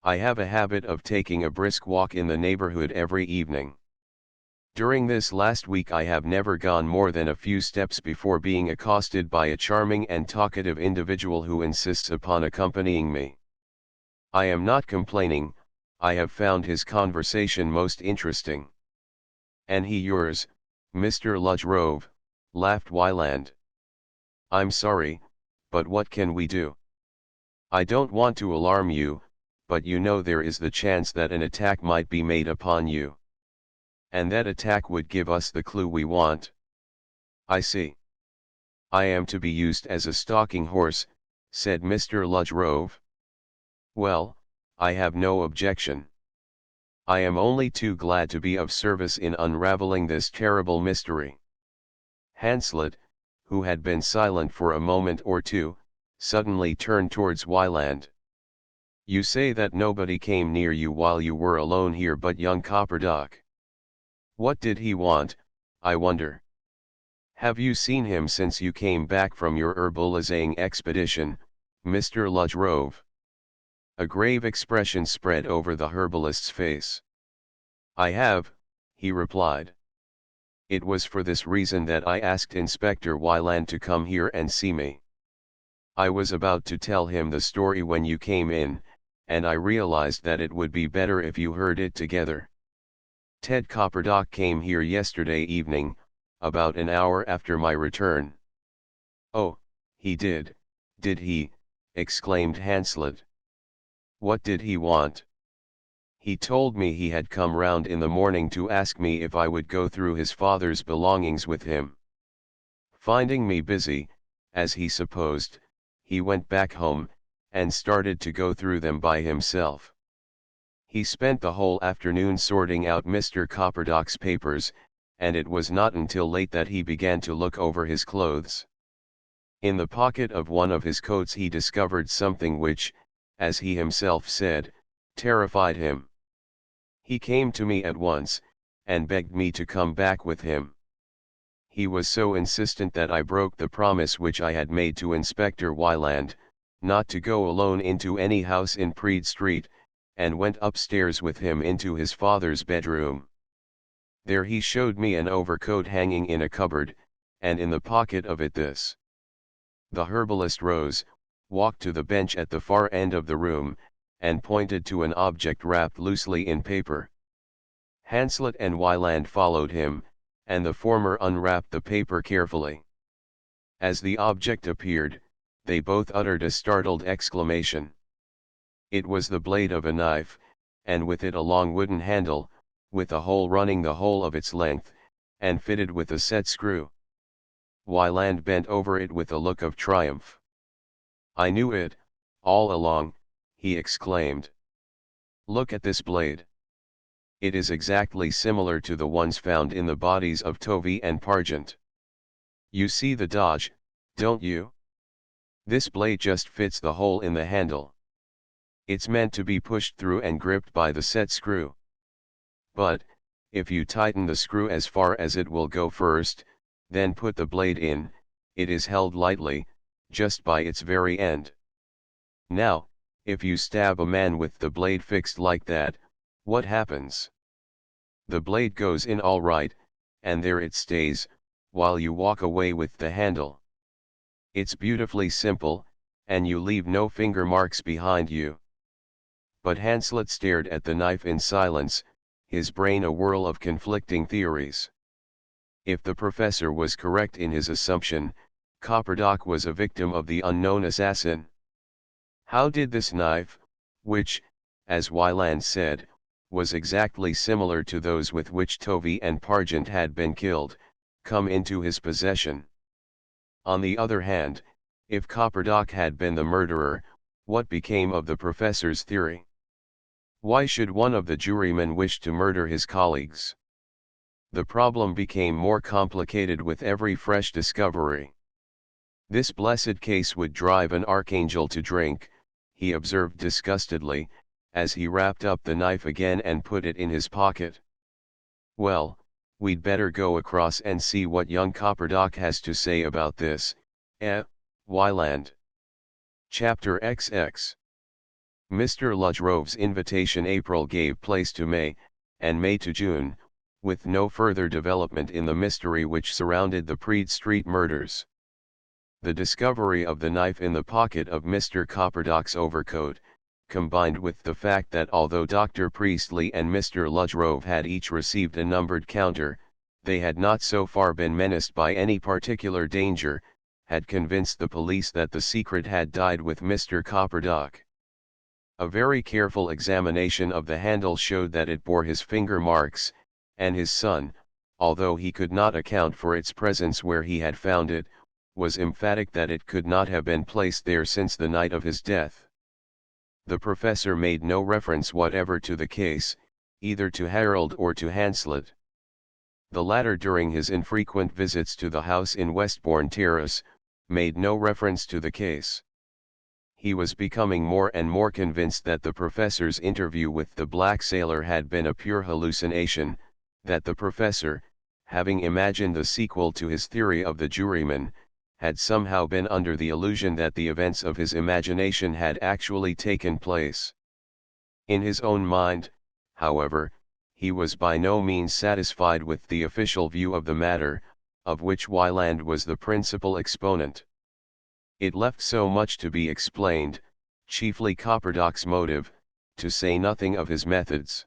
I have a habit of taking a brisk walk in the neighborhood every evening. During this last week I have never gone more than a few steps before being accosted by a charming and talkative individual who insists upon accompanying me. I am not complaining, I have found his conversation most interesting. "And he yours, Mr. Rhode," laughed Wyland. "I'm sorry, but what can we do? I don't want to alarm you, but you know there is the chance that an attack might be made upon you. And that attack would give us the clue we want." "I see. I am to be used as a stalking horse," said Mr. Rhode. "Well, I have no objection. I am only too glad to be of service in unraveling this terrible mystery." Hanslet, who had been silent for a moment or two, suddenly turned towards Wyland. "You say that nobody came near you while you were alone here but young Copperdock. What did he want, I wonder? Have you seen him since you came back from your herbalizing expedition, Mr. Rhode?" A grave expression spread over the herbalist's face. "I have," he replied. "It was for this reason that I asked Inspector Wyland to come here and see me. I was about to tell him the story when you came in, and I realized that it would be better if you heard it together. Ted Copperdock came here yesterday evening, about an hour after my return." "Oh, he did he?" exclaimed Hanslet. "What did he want?" "He told me he had come round in the morning to ask me if I would go through his father's belongings with him. Finding me busy, as he supposed, he went back home, and started to go through them by himself. He spent the whole afternoon sorting out Mr. Copperdock's papers, and it was not until late that he began to look over his clothes. In the pocket of one of his coats he discovered something which, as he himself said, terrified him. He came to me at once, and begged me to come back with him. He was so insistent that I broke the promise which I had made to Inspector Wyland, not to go alone into any house in Praed Street, and went upstairs with him into his father's bedroom. There he showed me an overcoat hanging in a cupboard, and in the pocket of it this." The herbalist rose, walked to the bench at the far end of the room, and pointed to an object wrapped loosely in paper. Hanslet and Wyland followed him, and the former unwrapped the paper carefully. As the object appeared, they both uttered a startled exclamation. It was the blade of a knife, and with it a long wooden handle, with a hole running the whole of its length, and fitted with a set screw. Wyland bent over it with a look of triumph. "I knew it, all along," he exclaimed. "Look at this blade. It is exactly similar to the ones found in the bodies of Tovey and Pargent. You see the dodge, don't you? This blade just fits the hole in the handle. It's meant to be pushed through and gripped by the set screw. But, if you tighten the screw as far as it will go first, then put the blade in, it is held lightly, just by its very end. Now, if you stab a man with the blade fixed like that, what happens? The blade goes in all right, and there it stays, while you walk away with the handle. It's beautifully simple, and you leave no finger marks behind you." But Hanslet stared at the knife in silence, his brain a whirl of conflicting theories. If the professor was correct in his assumption, Copperdock was a victim of the unknown assassin. How did this knife, which, as Wyland said, was exactly similar to those with which Tovey and Pargent had been killed, come into his possession? On the other hand, if Copperdock had been the murderer, what became of the professor's theory? Why should one of the jurymen wish to murder his colleagues? The problem became more complicated with every fresh discovery. "This blessed case would drive an archangel to drink," he observed disgustedly, as he wrapped up the knife again and put it in his pocket. "Well, we'd better go across and see what young Copperdock has to say about this, Wyland." Chapter XX. Mr. Ludgrove's invitation April gave place to May, and May to June, with no further development in the mystery which surrounded the Praed Street murders. The discovery of the knife in the pocket of Mr. Copperdock's overcoat, combined with the fact that although Dr. Priestley and Mr. Ludgrove had each received a numbered counter, they had not so far been menaced by any particular danger, had convinced the police that the secret had died with Mr. Copperdock. A very careful examination of the handle showed that it bore his finger marks, and his son, although he could not account for its presence where he had found it, was emphatic that it could not have been placed there since the night of his death. The professor made no reference whatever to the case, either to Harold or to Hanslet. The latter, during his infrequent visits to the house in Westbourne Terrace, made no reference to the case. He was becoming more and more convinced that the professor's interview with the black sailor had been a pure hallucination, that the professor, having imagined the sequel to his theory of the juryman, had somehow been under the illusion that the events of his imagination had actually taken place. In his own mind, however, he was by no means satisfied with the official view of the matter, of which Wieland was the principal exponent. It left so much to be explained, chiefly Copperdock's motive, to say nothing of his methods.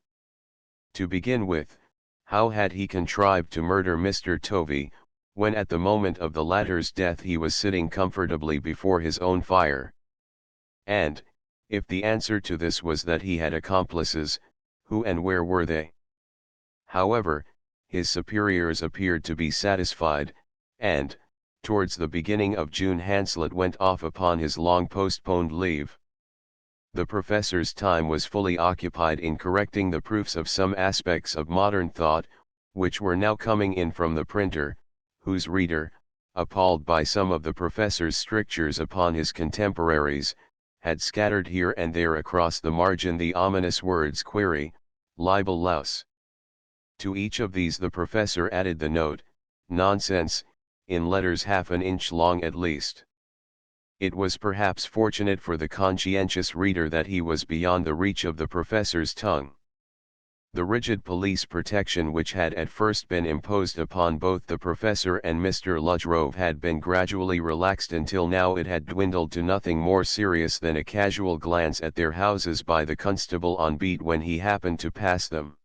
To begin with, how had he contrived to murder Mr. Tovey, when at the moment of the latter's death he was sitting comfortably before his own fire? And, if the answer to this was that he had accomplices, who and where were they? However, his superiors appeared to be satisfied, and, towards the beginning of June, Hanslet went off upon his long postponed leave. The professor's time was fully occupied in correcting the proofs of some aspects of modern thought, which were now coming in from the printer, whose reader, appalled by some of the professor's strictures upon his contemporaries, had scattered here and there across the margin the ominous words query, libel louse. To each of these the professor added the note, nonsense, in letters half an inch long at least. It was perhaps fortunate for the conscientious reader that he was beyond the reach of the professor's tongue. The rigid police protection which had at first been imposed upon both the professor and Mr. Ludgrove had been gradually relaxed until now it had dwindled to nothing more serious than a casual glance at their houses by the constable on beat when he happened to pass them.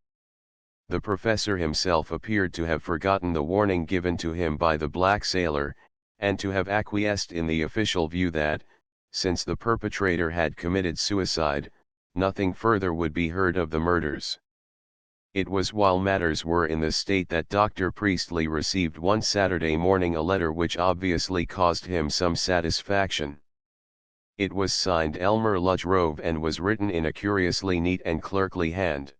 The professor himself appeared to have forgotten the warning given to him by the black sailor, and to have acquiesced in the official view that, since the perpetrator had committed suicide, nothing further would be heard of the murders. It was while matters were in this state that Dr. Priestley received one Saturday morning a letter which obviously caused him some satisfaction. It was signed Elmer Ludgrove and was written in a curiously neat and clerkly hand.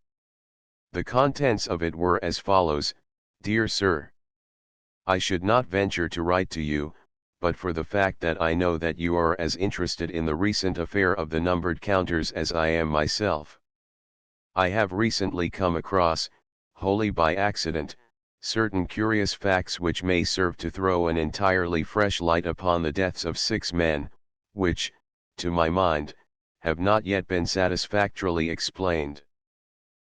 The contents of it were as follows: Dear Sir, I should not venture to write to you, but for the fact that I know that you are as interested in the recent affair of the numbered counters as I am myself. I have recently come across, wholly by accident, certain curious facts which may serve to throw an entirely fresh light upon the deaths of 6 men, which, to my mind, have not yet been satisfactorily explained.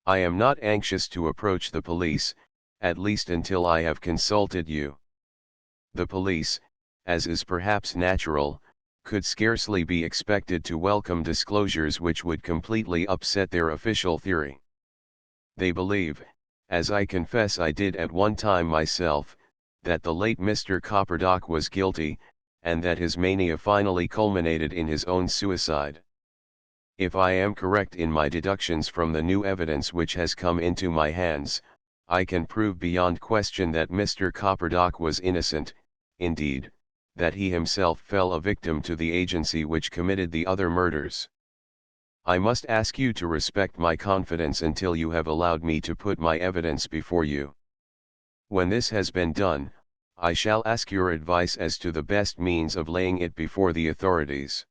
I am not anxious to approach the police, at least until I have consulted you. The police, as is perhaps natural, could scarcely be expected to welcome disclosures which would completely upset their official theory. They believe, as I confess I did at one time myself, that the late Mr. Copperdock was guilty, and that his mania finally culminated in his own suicide. If I am correct in my deductions from the new evidence which has come into my hands, I can prove beyond question that Mr. Copperdock was innocent, indeed, that he himself fell a victim to the agency which committed the other murders. I must ask you to respect my confidence until you have allowed me to put my evidence before you. When this has been done, I shall ask your advice as to the best means of laying it before the authorities.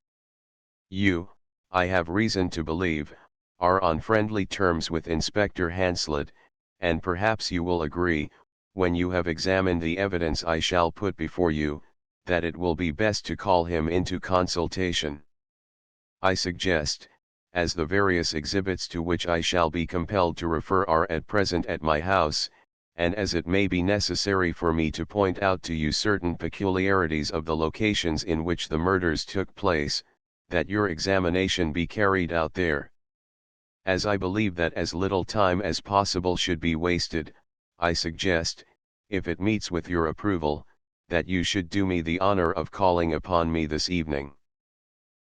You, I have reason to believe, are on friendly terms with Inspector Hanslet, and perhaps you will agree, when you have examined the evidence I shall put before you, that it will be best to call him into consultation. I suggest, as the various exhibits to which I shall be compelled to refer are at present at my house, and as it may be necessary for me to point out to you certain peculiarities of the locations in which the murders took place, that your examination be carried out there. As I believe that as little time as possible should be wasted, I suggest, if it meets with your approval, that you should do me the honor of calling upon me this evening.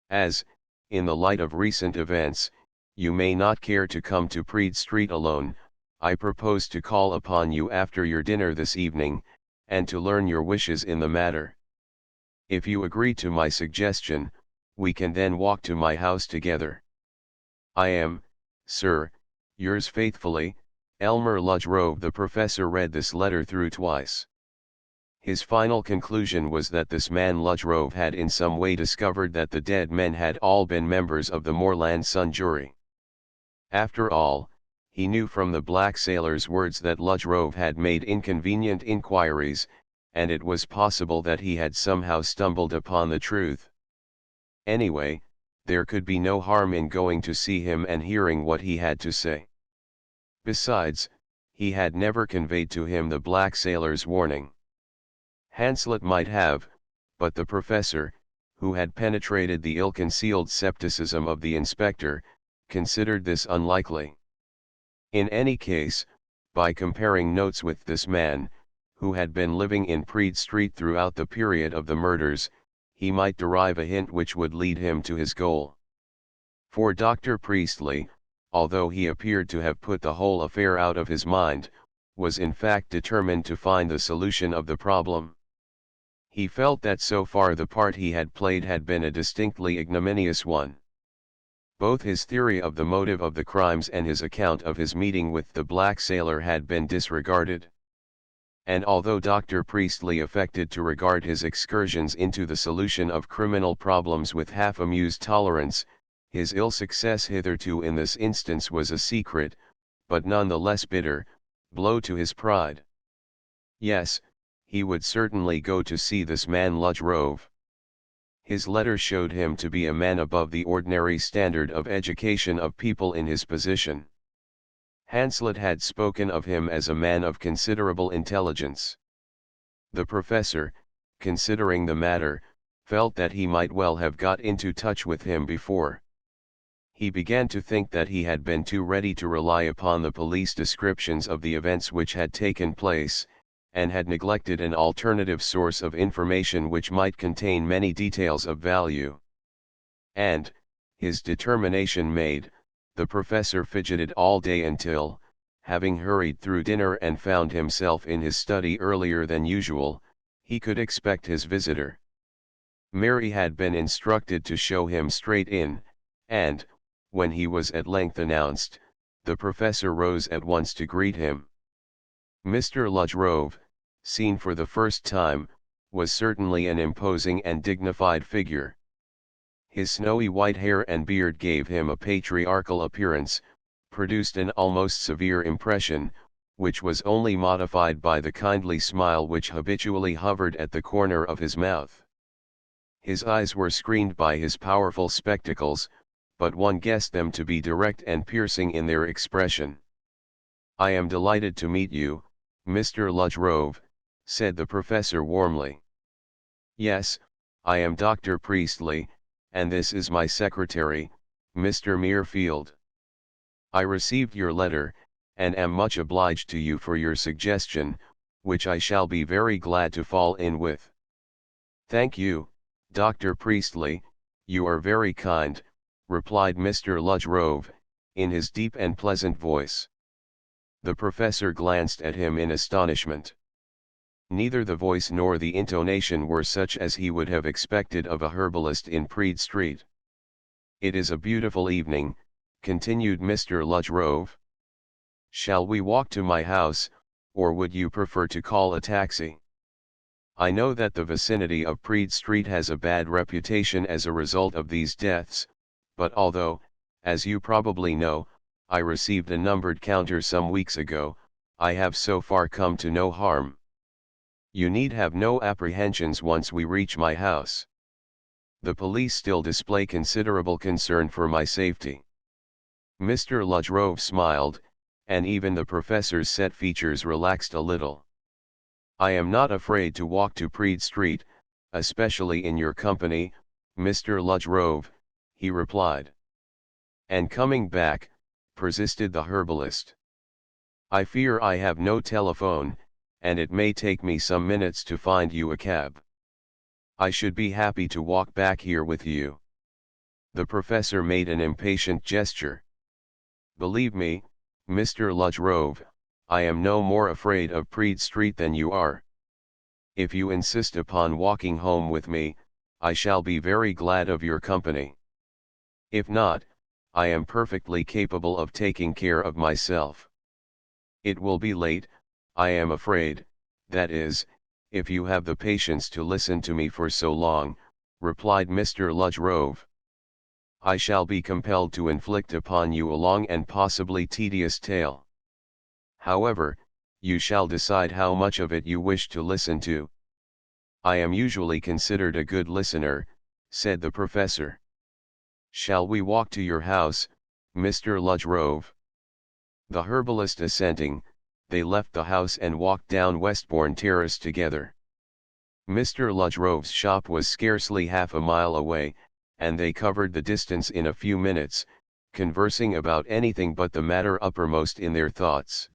As, in the light of recent events, you may not care to come to Praed Street alone, I propose to call upon you after your dinner this evening, and to learn your wishes in the matter. If you agree to my suggestion, we can then walk to my house together. I am, sir, yours faithfully, Elmer Rhode. The professor read this letter through twice. His final conclusion was that this man Rhode had in some way discovered that the dead men had all been members of the Moorland Sun jury. After all, he knew from the black sailor's words that Rhode had made inconvenient inquiries, and it was possible that he had somehow stumbled upon the truth. Anyway, there could be no harm in going to see him and hearing what he had to say. Besides, he had never conveyed to him the black sailor's warning. Hanslet might have, but the professor, who had penetrated the ill-concealed scepticism of the inspector, considered this unlikely. In any case, by comparing notes with this man, who had been living in Praed Street throughout the period of the murders, he might derive a hint which would lead him to his goal. For Dr. Priestley, although he appeared to have put the whole affair out of his mind, was in fact determined to find the solution of the problem. He felt that so far the part he had played had been a distinctly ignominious one. Both his theory of the motive of the crimes and his account of his meeting with the black sailor had been disregarded. And although Dr. Priestley affected to regard his excursions into the solution of criminal problems with half-amused tolerance, his ill success hitherto in this instance was a secret, but none the less bitter, blow to his pride. Yes, he would certainly go to see this man Rhode. His letter showed him to be a man above the ordinary standard of education of people in his position. Hanslet had spoken of him as a man of considerable intelligence. The professor, considering the matter, felt that he might well have got into touch with him before. He began to think that he had been too ready to rely upon the police descriptions of the events which had taken place, and had neglected an alternative source of information which might contain many details of value. And, his determination made, the professor fidgeted all day until, having hurried through dinner and found himself in his study earlier than usual, he could expect his visitor. Mary had been instructed to show him straight in, and, when he was at length announced, the professor rose at once to greet him. Mr. Rhode, seen for the first time, was certainly an imposing and dignified figure. His snowy white hair and beard gave him a patriarchal appearance, produced an almost severe impression, which was only modified by the kindly smile which habitually hovered at the corner of his mouth. His eyes were screened by his powerful spectacles, but one guessed them to be direct and piercing in their expression. "I am delighted to meet you, Mr. Rhode," said the professor warmly. "Yes, I am Dr. Priestley, and this is my secretary, Mr. Muirfield. I received your letter, and am much obliged to you for your suggestion, which I shall be very glad to fall in with." "Thank you, Dr. Priestley, you are very kind," replied Mr. Rhode, in his deep and pleasant voice. The professor glanced at him in astonishment. Neither the voice nor the intonation were such as he would have expected of a herbalist in Praed Street. "It is a beautiful evening," continued Mr. Rhode. "Shall we walk to my house, or would you prefer to call a taxi? I know that the vicinity of Praed Street has a bad reputation as a result of these deaths, but although, as you probably know, I received a numbered counter some weeks ago, I have so far come to no harm. You need have no apprehensions once we reach my house. The police still display considerable concern for my safety. Mr. Ludgrove smiled, and even the professor's set features relaxed a little. "I am not afraid to walk to Praed Street, especially in your company, Mr. Ludgrove," he replied. "And coming back," persisted the herbalist. "I fear I have no telephone, and it may take me some minutes to find you a cab. I should be happy to walk back here with you." The professor made an impatient gesture. "Believe me, Mr. Ludgrove, I am no more afraid of Praed Street than you are. If you insist upon walking home with me, I shall be very glad of your company. If not, I am perfectly capable of taking care of myself. It will be late, I am afraid, that is, if you have the patience to listen to me for so long," replied Mr. Ludgrove. "I shall be compelled to inflict upon you a long and possibly tedious tale. However, you shall decide how much of it you wish to listen to." "I am usually considered a good listener," said the professor. "Shall we walk to your house, Mr. Ludgrove?" The herbalist assenting, they left the house and walked down Westbourne Terrace together. Mr. Ludgrove's shop was scarcely half a mile away, and they covered the distance in a few minutes, conversing about anything but the matter uppermost in their thoughts.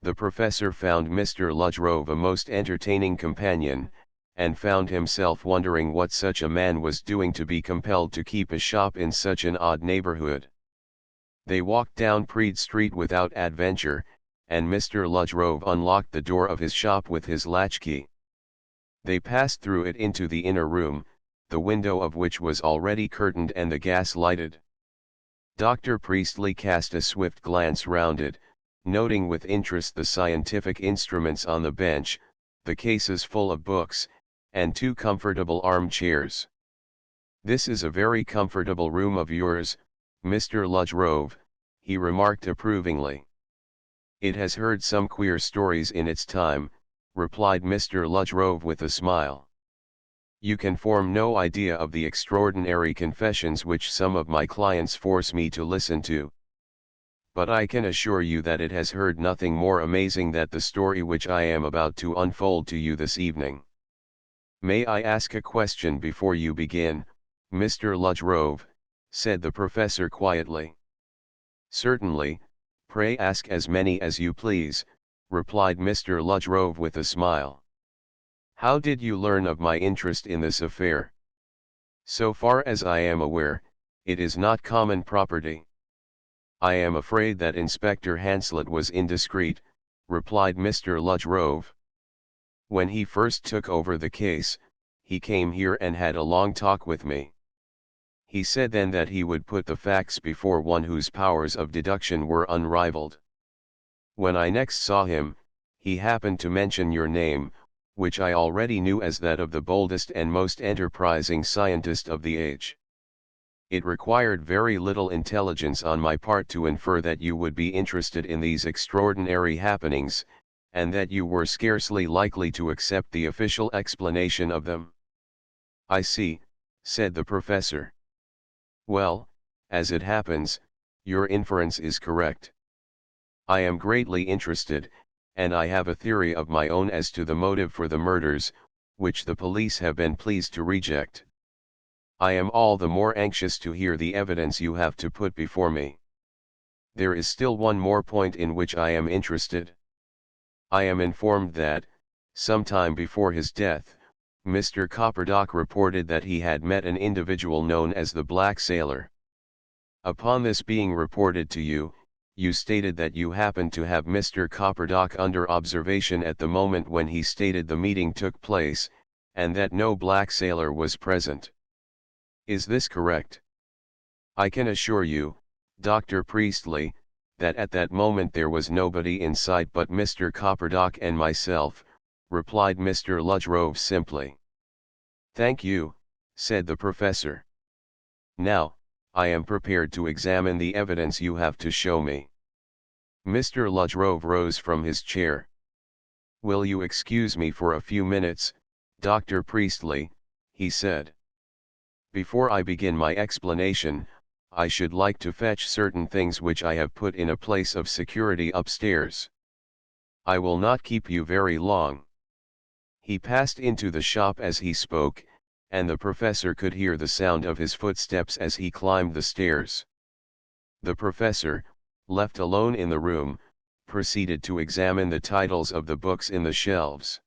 The professor found Mr. Ludgrove a most entertaining companion, and found himself wondering what such a man was doing to be compelled to keep a shop in such an odd neighborhood. They walked down Praed Street without adventure, and Mr. Ludgrove unlocked the door of his shop with his latchkey. They passed through it into the inner room, the window of which was already curtained and the gas lighted. Dr. Priestley cast a swift glance round it, noting with interest the scientific instruments on the bench, the cases full of books, and 2 comfortable armchairs. "This is a very comfortable room of yours, Mr. Ludgrove," he remarked approvingly. "It has heard some queer stories in its time," replied Mr. Ludgrove with a smile. "You can form no idea of the extraordinary confessions which some of my clients force me to listen to. But I can assure you that it has heard nothing more amazing than the story which I am about to unfold to you this evening." "May I ask a question before you begin, Mr. Ludgrove?" said the professor quietly. "Certainly, pray ask as many as you please," replied Mr. Ludgrove with a smile. "How did you learn of my interest in this affair?" "So far as I am aware, it is not common property." "I am afraid that Inspector Hanslet was indiscreet," replied Mr. Ludgrove. "When he first took over the case, he came here and had a long talk with me. He said then that he would put the facts before one whose powers of deduction were unrivaled. When I next saw him, he happened to mention your name, which I already knew as that of the boldest and most enterprising scientist of the age. It required very little intelligence on my part to infer that you would be interested in these extraordinary happenings, and that you were scarcely likely to accept the official explanation of them." "I see," said the professor. "Well, as it happens, your inference is correct. I am greatly interested, and I have a theory of my own as to the motive for the murders, which the police have been pleased to reject. I am all the more anxious to hear the evidence you have to put before me. There is still one more point in which I am interested. I am informed that, some time before his death, Mr. Copperdock reported that he had met an individual known as the Black Sailor. Upon this being reported to you, you stated that you happened to have Mr. Copperdock under observation at the moment when he stated the meeting took place, and that no Black Sailor was present. Is this correct?" "I can assure you, Dr. Priestley, that at that moment there was nobody in sight but Mr. Copperdock and myself," replied Mr. Ludgrove simply. "Thank you," said the professor. "Now, I am prepared to examine the evidence you have to show me." Mr. Ludgrove rose from his chair. "Will you excuse me for a few minutes, Dr. Priestley?" he said. "Before I begin my explanation, I should like to fetch certain things which I have put in a place of security upstairs. I will not keep you very long." He passed into the shop as he spoke, and the professor could hear the sound of his footsteps as he climbed the stairs. The professor, left alone in the room, proceeded to examine the titles of the books in the shelves.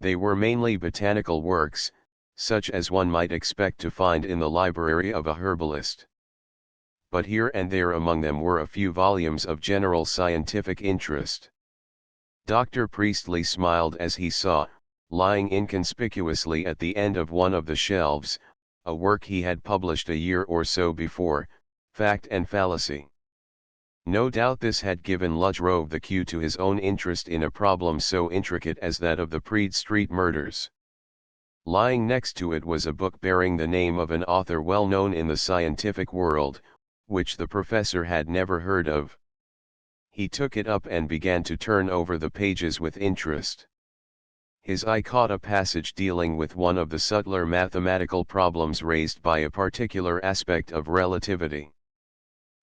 They were mainly botanical works, such as one might expect to find in the library of a herbalist. But here and there among them were a few volumes of general scientific interest. Dr. Priestley smiled as he saw, lying inconspicuously at the end of one of the shelves, a work he had published a year or so before, Fact and Fallacy. No doubt this had given Rhode the cue to his own interest in a problem so intricate as that of the Praed Street murders. Lying next to it was a book bearing the name of an author well known in the scientific world, which the professor had never heard of. He took it up and began to turn over the pages with interest. His eye caught a passage dealing with one of the subtler mathematical problems raised by a particular aspect of relativity.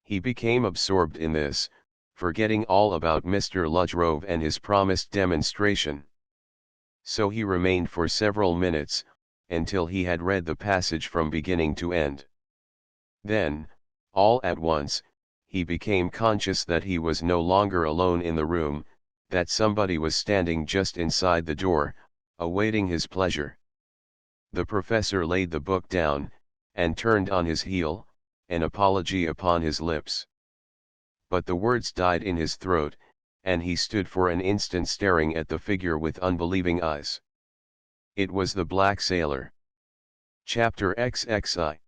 He became absorbed in this, forgetting all about Mr. Rhode and his promised demonstration. So he remained for several minutes, until he had read the passage from beginning to end. Then, all at once, he became conscious that he was no longer alone in the room, that somebody was standing just inside the door, awaiting his pleasure. The professor laid the book down, and turned on his heel, an apology upon his lips. But the words died in his throat, and he stood for an instant staring at the figure with unbelieving eyes. It was the black sailor. Chapter XXI.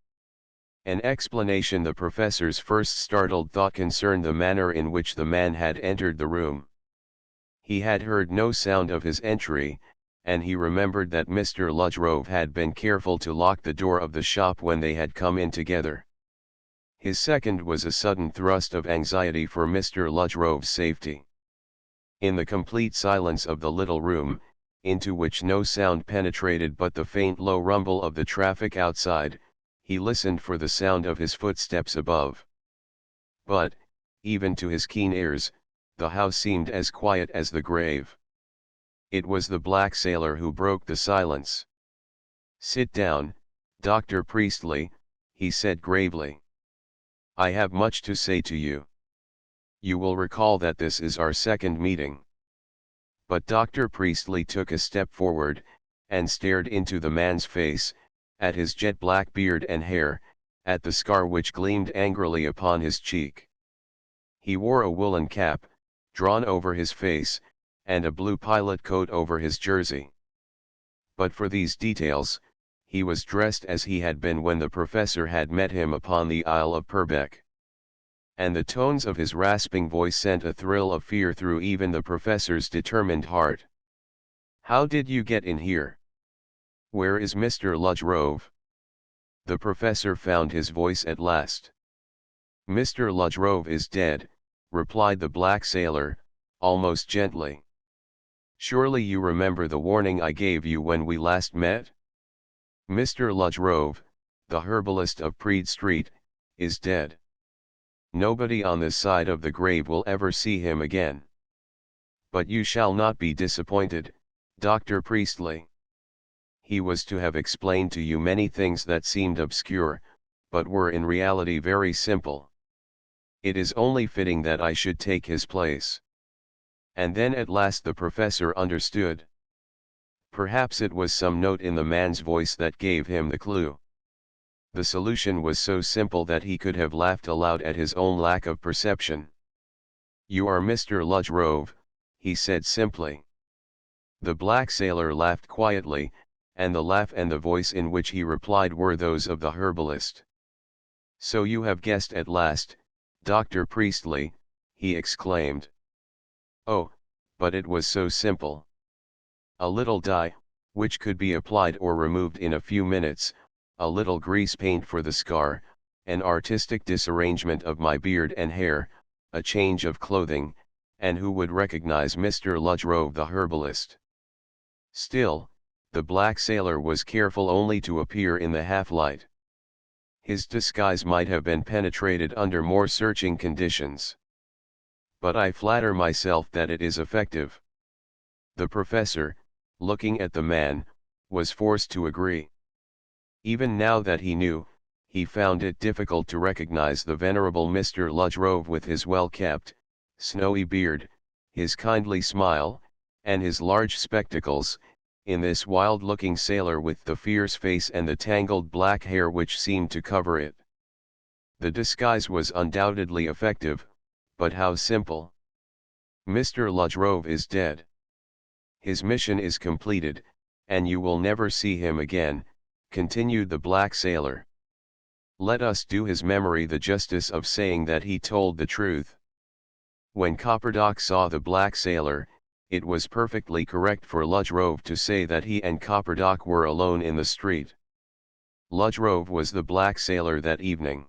An explanation. The professor's first startled thought concerned the manner in which the man had entered the room. He had heard no sound of his entry, and he remembered that Mr. Rhode had been careful to lock the door of the shop when they had come in together. His second was a sudden thrust of anxiety for Mr. Rhode's safety. In the complete silence of the little room, into which no sound penetrated but the faint low rumble of the traffic outside, he listened for the sound of his footsteps above. But, even to his keen ears, the house seemed as quiet as the grave. It was the black sailor who broke the silence. "Sit down, Dr. Priestley," he said gravely. "I have much to say to you. You will recall that this is our second meeting." But Dr. Priestley took a step forward, and stared into the man's face, at his jet black beard and hair, at the scar which gleamed angrily upon his cheek. He wore a woolen cap, drawn over his face, and a blue pilot coat over his jersey. But for these details, he was dressed as he had been when the professor had met him upon the Isle of Purbeck. And the tones of his rasping voice sent a thrill of fear through even the professor's determined heart. "How did you get in here? Where is Mr. Rhode?" The professor found his voice at last. "Mr. Rhode is dead," replied the black sailor, almost gently. "Surely you remember the warning I gave you when we last met? Mr. Rhode, the herbalist of Praed Street, is dead. Nobody on this side of the grave will ever see him again. But you shall not be disappointed, Dr. Priestley. He was to have explained to you many things that seemed obscure, but were in reality very simple. It is only fitting that I should take his place." And then at last the professor understood. Perhaps it was some note in the man's voice that gave him the clue. The solution was so simple that he could have laughed aloud at his own lack of perception. "You are Mr. Rhode," he said simply. The black sailor laughed quietly, and the laugh and the voice in which he replied were those of the herbalist. "So you have guessed at last, Dr. Priestley," he exclaimed. "Oh, but it was so simple. A little dye, which could be applied or removed in a few minutes, a little grease paint for the scar, an artistic disarrangement of my beard and hair, a change of clothing, and who would recognize Mr. Rhode the herbalist?" Still, the black sailor was careful only to appear in the half-light. his disguise might have been penetrated under more searching conditions. But I flatter myself that it is effective. The professor, looking at the man, was forced to agree. Even now that he knew, he found it difficult to recognize the venerable Mr. Ludgrove with his well-kept, snowy beard, his kindly smile, and his large spectacles, in this wild-looking sailor with the fierce face and the tangled black hair which seemed to cover it. The disguise was undoubtedly effective, but how simple. Mr. Ludgrove is dead. His mission is completed, and you will never see him again, continued the black sailor. Let us do his memory the justice of saying that he told the truth. When Copperdock saw the black sailor, it was perfectly correct for Ludgrove to say that he and Copperdock were alone in the street. Ludgrove was the black sailor that evening.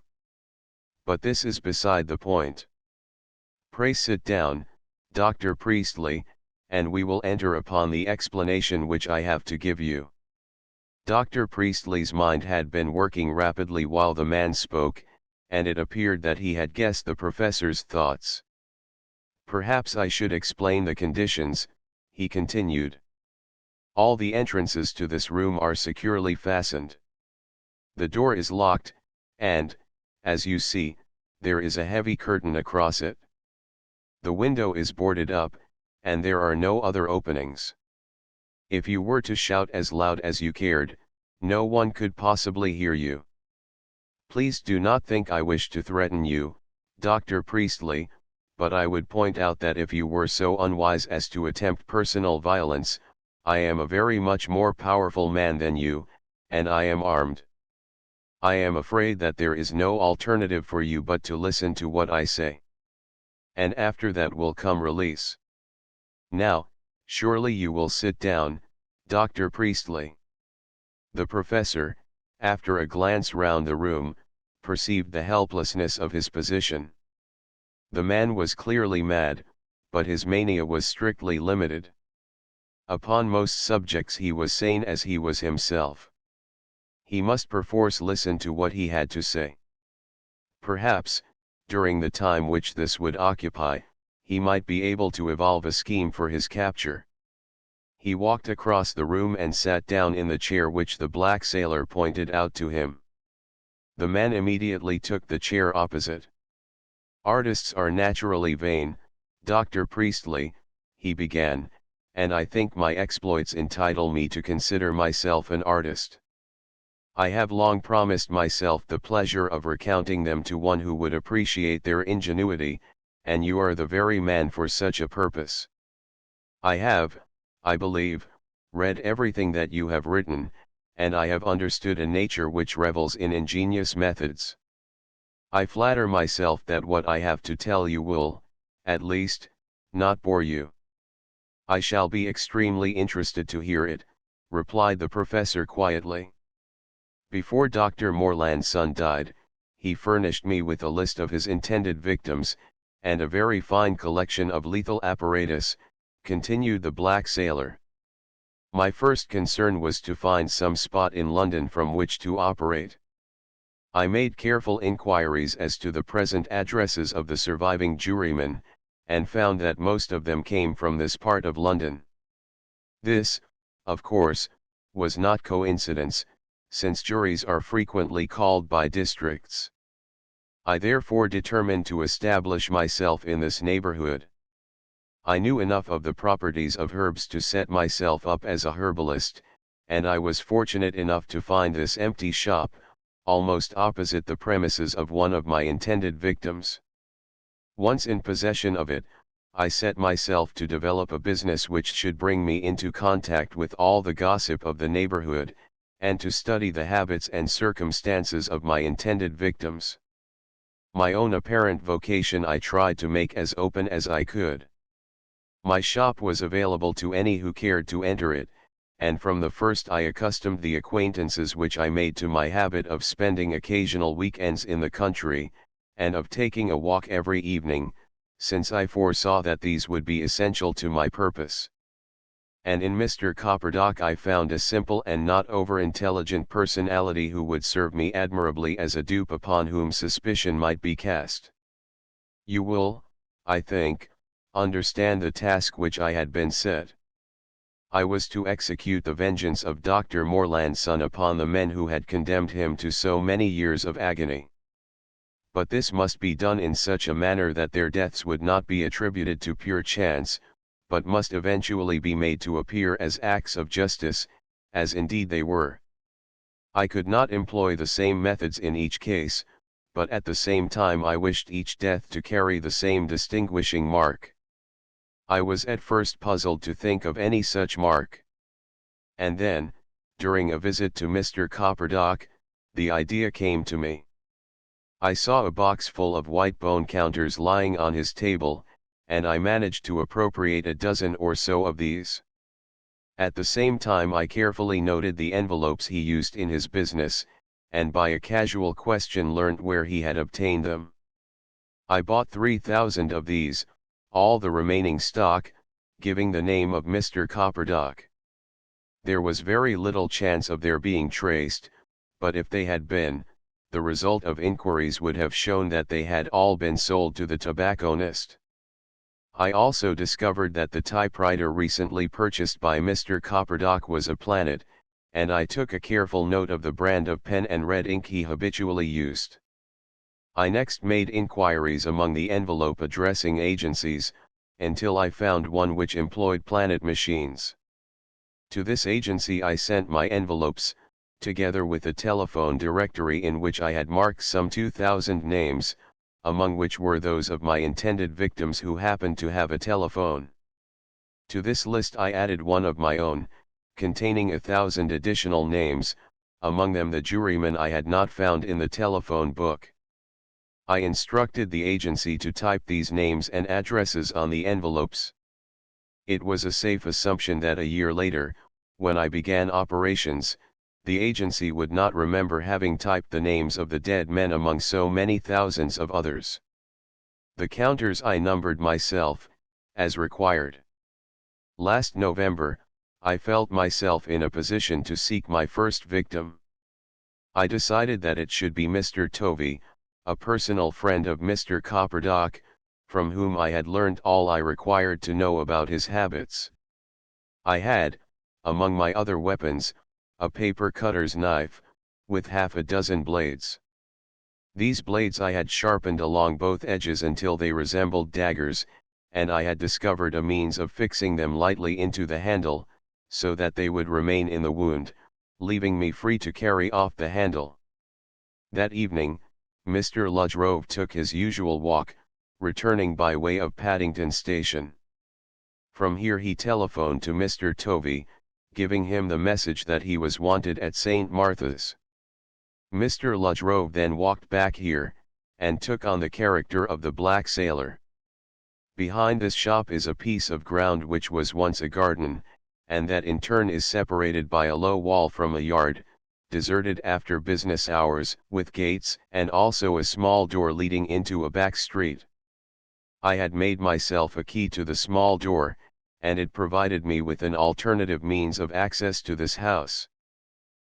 But this is beside the point. Pray sit down, Dr. Priestley, and we will enter upon the explanation which I have to give you. Dr. Priestley's mind had been working rapidly while the man spoke, and it appeared that he had guessed the professor's thoughts. Perhaps I should explain the conditions, he continued. All the entrances to this room are securely fastened. The door is locked, and, as you see, there is a heavy curtain across it. The window is boarded up, and there are no other openings. If you were to shout as loud as you cared, no one could possibly hear you. Please do not think I wish to threaten you, Dr. Priestley, but I would point out that if you were so unwise as to attempt personal violence, I am a very much more powerful man than you, and I am armed. I am afraid that there is no alternative for you but to listen to what I say. And after that will come release. Now, surely you will sit down, Dr. Priestley. The professor, after a glance round the room, perceived the helplessness of his position. The man was clearly mad, but his mania was strictly limited. Upon most subjects he was sane as he was himself. He must perforce listen to what he had to say. Perhaps, during the time which this would occupy, he might be able to evolve a scheme for his capture. He walked across the room and sat down in the chair which the black sailor pointed out to him. The man immediately took the chair opposite. Artists are naturally vain, Dr. Priestley, he began, and I think my exploits entitle me to consider myself an artist. I have long promised myself the pleasure of recounting them to one who would appreciate their ingenuity, and you are the very man for such a purpose. I have, I believe, read everything that you have written, and I have understood a nature which revels in ingenious methods. I flatter myself that what I have to tell you will, at least, not bore you. I shall be extremely interested to hear it, replied the professor quietly. Before Dr. Morland's son died, he furnished me with a list of his intended victims, and a very fine collection of lethal apparatus, continued the black sailor. My first concern was to find some spot in London from which to operate. I made careful inquiries as to the present addresses of the surviving jurymen, and found that most of them came from this part of London. This, of course, was not coincidence, since juries are frequently called by districts. I therefore determined to establish myself in this neighborhood. I knew enough of the properties of herbs to set myself up as a herbalist, and I was fortunate enough to find this empty shop, almost opposite the premises of one of my intended victims. Once in possession of it, I set myself to develop a business which should bring me into contact with all the gossip of the neighborhood, and to study the habits and circumstances of my intended victims. My own apparent vocation I tried to make as open as I could. My shop was available to any who cared to enter it, and from the first I accustomed the acquaintances which I made to my habit of spending occasional weekends in the country, and of taking a walk every evening, since I foresaw that these would be essential to my purpose. and in Mr. Copperdock I found a simple and not over-intelligent personality who would serve me admirably as a dupe upon whom suspicion might be cast. You will, I think, understand the task which I had been set. I was to execute the vengeance of Dr. Morland's son upon the men who had condemned him to so many years of agony. But this must be done in such a manner that their deaths would not be attributed to pure chance, but must eventually be made to appear as acts of justice, as indeed they were. I could not employ the same methods in each case, but at the same time I wished each death to carry the same distinguishing mark. I was at first puzzled to think of any such mark. And then, during a visit to Mr. Copperdock, the idea came to me. I saw a box full of white bone counters lying on his table, and I managed to appropriate a dozen or so of these. At the same time I carefully noted the envelopes he used in his business, and by a casual question learnt where he had obtained them. I bought 3,000 of these, all the remaining stock, giving the name of Mr. Copperdock. There was very little chance of their being traced, but if they had been, the result of inquiries would have shown that they had all been sold to the tobacconist. I also discovered that the typewriter recently purchased by Mr. Copperdock was a Planet, and I took a careful note of the brand of pen and red ink he habitually used. I next made inquiries among the envelope addressing agencies, until I found one which employed Planet machines. To this agency I sent my envelopes, together with a telephone directory in which I had marked some 2,000 names, among which were those of my intended victims who happened to have a telephone. To this list I added one of my own, containing 1,000 additional names, among them the jurymen I had not found in the telephone book. I instructed the agency to type these names and addresses on the envelopes. It was a safe assumption that a year later, when I began operations, the agency would not remember having typed the names of the dead men among so many thousands of others. The counters I numbered myself, as required. Last November, I felt myself in a position to seek my first victim. I decided that it should be Mr. Tovey, a personal friend of Mr. Copperdock, from whom I had learnt all I required to know about his habits. I had, among my other weapons, a paper cutter's knife, with half a dozen blades. These blades I had sharpened along both edges until they resembled daggers, and I had discovered a means of fixing them lightly into the handle, so that they would remain in the wound, leaving me free to carry off the handle. That evening, Mr. Rhode took his usual walk, returning by way of Paddington Station. From here he telephoned to Mr. Tovey, giving him the message that he was wanted at St. Martha's. Mr. Rhode then walked back here, and took on the character of the black sailor. Behind this shop is a piece of ground which was once a garden, and that in turn is separated by a low wall from a yard, deserted after business hours, with gates and also a small door leading into a back street. I had made myself a key to the small door, and it provided me with an alternative means of access to this house.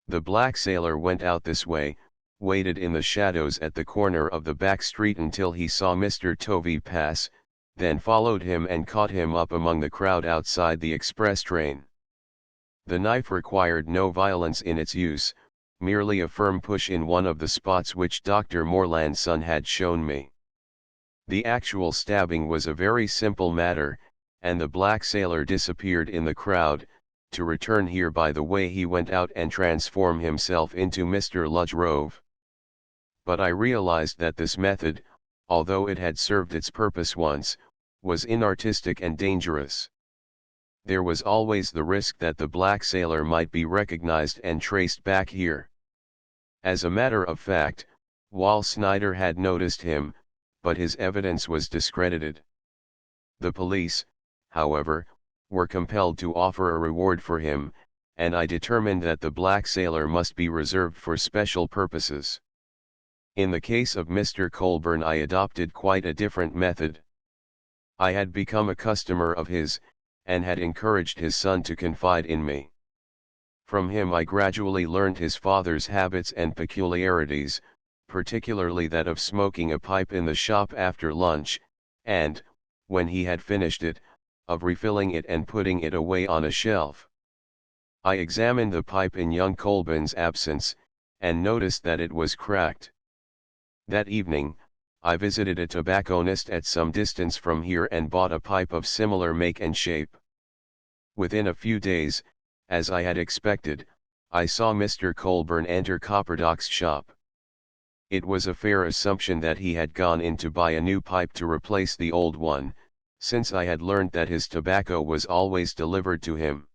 The black sailor went out this way, waited in the shadows at the corner of the back street until he saw Mr. Tovey pass, then followed him and caught him up among the crowd outside the express train. The knife required no violence in its use, merely a firm push in one of the spots which Dr. Morland's son had shown me. The actual stabbing was a very simple matter, and the black sailor disappeared in the crowd, to return here by the way he went out and transform himself into Mr. Rhode. But I realized that this method, although it had served its purpose once, was inartistic and dangerous. There was always the risk that the black sailor might be recognized and traced back here. As a matter of fact, Wall Snyder had noticed him, but his evidence was discredited. The police, however, were compelled to offer a reward for him, and I determined that the black sailor must be reserved for special purposes. In the case of Mr. Colburn I adopted quite a different method. I had become a customer of his, and had encouraged his son to confide in me. From him I gradually learned his father's habits and peculiarities, particularly that of smoking a pipe in the shop after lunch, and, when he had finished it, of refilling it and putting it away on a shelf. I examined the pipe in young Colburn's absence, and noticed that it was cracked. That evening, I visited a tobacconist at some distance from here and bought a pipe of similar make and shape. Within a few days, as I had expected, I saw Mr. Colburn enter Copperdock's shop. It was a fair assumption that he had gone in to buy a new pipe to replace the old one, since I had learned that his tobacco was always delivered to him.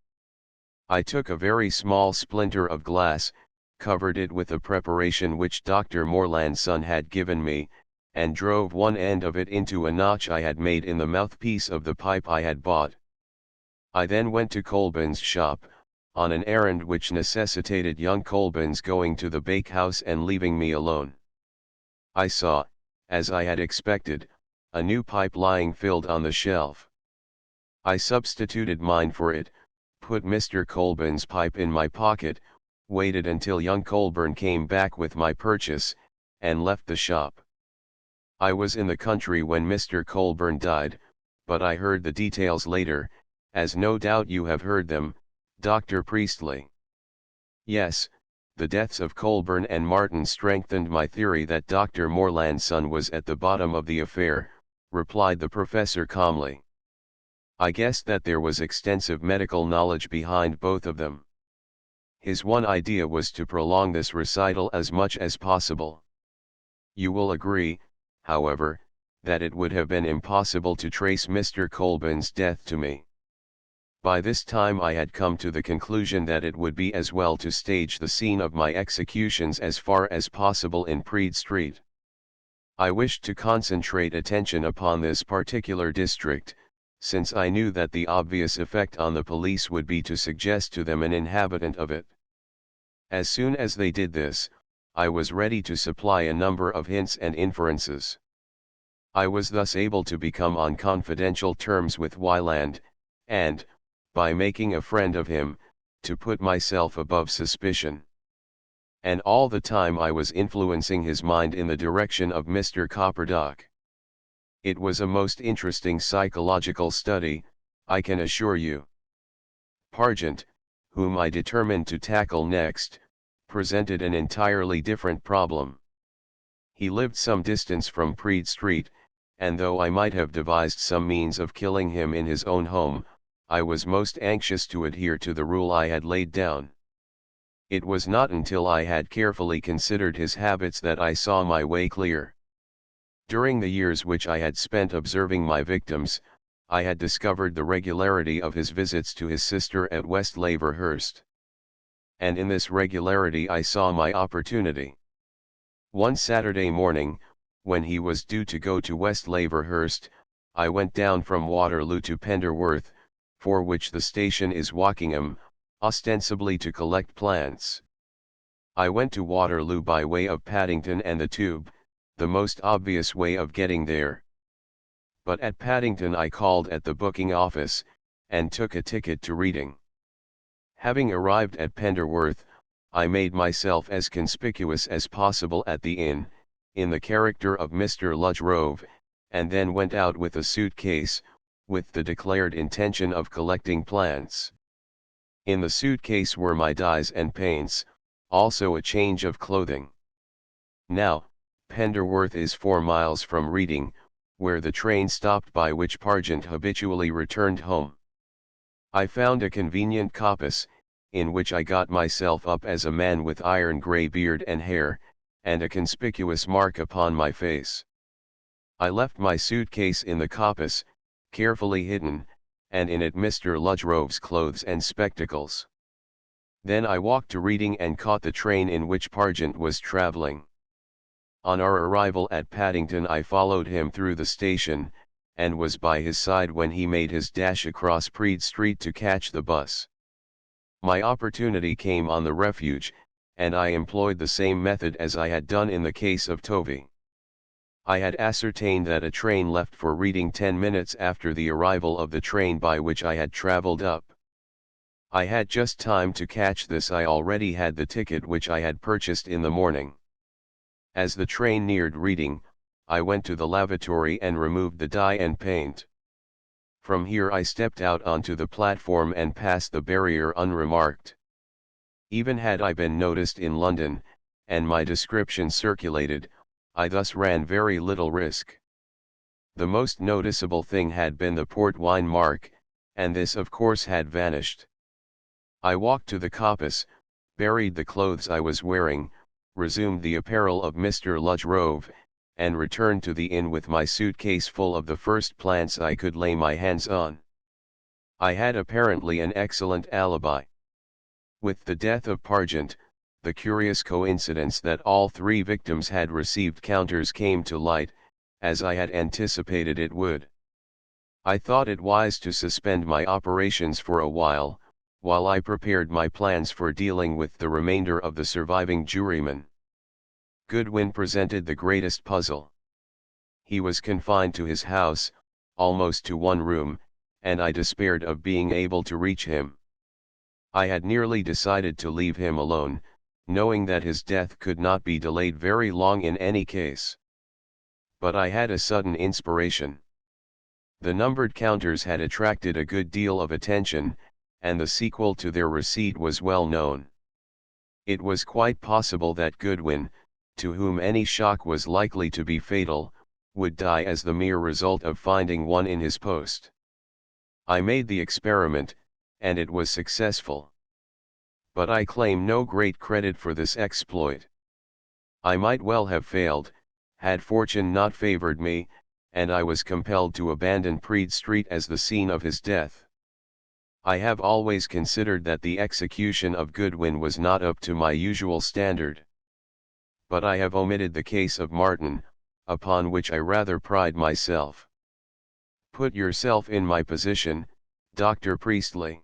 I took a very small splinter of glass, covered it with a preparation which Dr. Morland's son had given me, and drove one end of it into a notch I had made in the mouthpiece of the pipe I had bought. I then went to Colburn's shop, on an errand which necessitated young Colburn's going to the bakehouse and leaving me alone. I saw, as I had expected, a new pipe lying filled on the shelf. I substituted mine for it, put Mr. Colburn's pipe in my pocket, waited until young Colburn came back with my purchase, and left the shop. I was in the country when Mr. Colburn died, but I heard the details later, as no doubt you have heard them, Dr. Priestley. Yes, the deaths of Colburn and Martin strengthened my theory that Dr. Morland's son was at the bottom of the affair, replied the professor calmly. I guessed that there was extensive medical knowledge behind both of them. His one idea was to prolong this recital as much as possible. You will agree, however, that it would have been impossible to trace Mr. Colburn's death to me. By this time I had come to the conclusion that it would be as well to stage the scene of my executions as far as possible in Praed Street. I wished to concentrate attention upon this particular district, since I knew that the obvious effect on the police would be to suggest to them an inhabitant of it. As soon as they did this, I was ready to supply a number of hints and inferences. I was thus able to become on confidential terms with Wieland, and, by making a friend of him, to put myself above suspicion. And all the time I was influencing his mind in the direction of Mr. Copperdock. It was a most interesting psychological study, I can assure you. Pargent, whom I determined to tackle next, presented an entirely different problem. He lived some distance from Praed Street, and though I might have devised some means of killing him in his own home, I was most anxious to adhere to the rule I had laid down. It was not until I had carefully considered his habits that I saw my way clear. During the years which I had spent observing my victims, I had discovered the regularity of his visits to his sister at West Laverhurst. And in this regularity I saw my opportunity. One Saturday morning, when he was due to go to West Laverhurst, I went down from Waterloo to Penderworth, for which the station is Wokingham, ostensibly to collect plants. I went to Waterloo by way of Paddington and the Tube, the most obvious way of getting there. But at Paddington I called at the booking office, and took a ticket to Reading. Having arrived at Penderworth, I made myself as conspicuous as possible at the inn, in the character of Mr. Ludgrove, and then went out with a suitcase, with the declared intention of collecting plants. In the suitcase were my dyes and paints, also a change of clothing. Now, Penderworth is 4 miles from Reading, where the train stopped by which Pargent habitually returned home. I found a convenient coppice, in which I got myself up as a man with iron grey beard and hair, and a conspicuous mark upon my face. I left my suitcase in the coppice, carefully hidden, and in it Mr. Ludgrove's clothes and spectacles. Then I walked to Reading and caught the train in which Pargent was travelling. On our arrival at Paddington I followed him through the station, and was by his side when he made his dash across Praed Street to catch the bus. My opportunity came on the Refuge, and I employed the same method as I had done in the case of Tovey. I had ascertained that a train left for Reading 10 minutes after the arrival of the train by which I had traveled up. I had just time to catch this. I already had the ticket which I had purchased in the morning. As the train neared Reading, I went to the lavatory and removed the dye and paint. From here I stepped out onto the platform and passed the barrier unremarked. Even had I been noticed in London, and my description circulated, I thus ran very little risk. The most noticeable thing had been the port wine mark, and this of course had vanished. I walked to the coppice, buried the clothes I was wearing, resumed the apparel of Mr. Rhode, and returned to the inn with my suitcase full of the first plants I could lay my hands on. I had apparently an excellent alibi. With the death of Pargent, the curious coincidence that all three victims had received counters came to light, as I had anticipated it would. I thought it wise to suspend my operations for a while I prepared my plans for dealing with the remainder of the surviving jurymen. Goodwin presented the greatest puzzle. He was confined to his house, almost to one room, and I despaired of being able to reach him. I had nearly decided to leave him alone, knowing that his death could not be delayed very long in any case. But I had a sudden inspiration. The numbered counters had attracted a good deal of attention, and the sequel to their receipt was well known. It was quite possible that Goodwin, to whom any shock was likely to be fatal, would die as the mere result of finding one in his post. I made the experiment, and it was successful. But I claim no great credit for this exploit. I might well have failed, had fortune not favored me, and I was compelled to abandon Praed Street as the scene of his death. I have always considered that the execution of Goodwin was not up to my usual standard. But I have omitted the case of Martin, upon which I rather pride myself. Put yourself in my position, Dr. Priestley.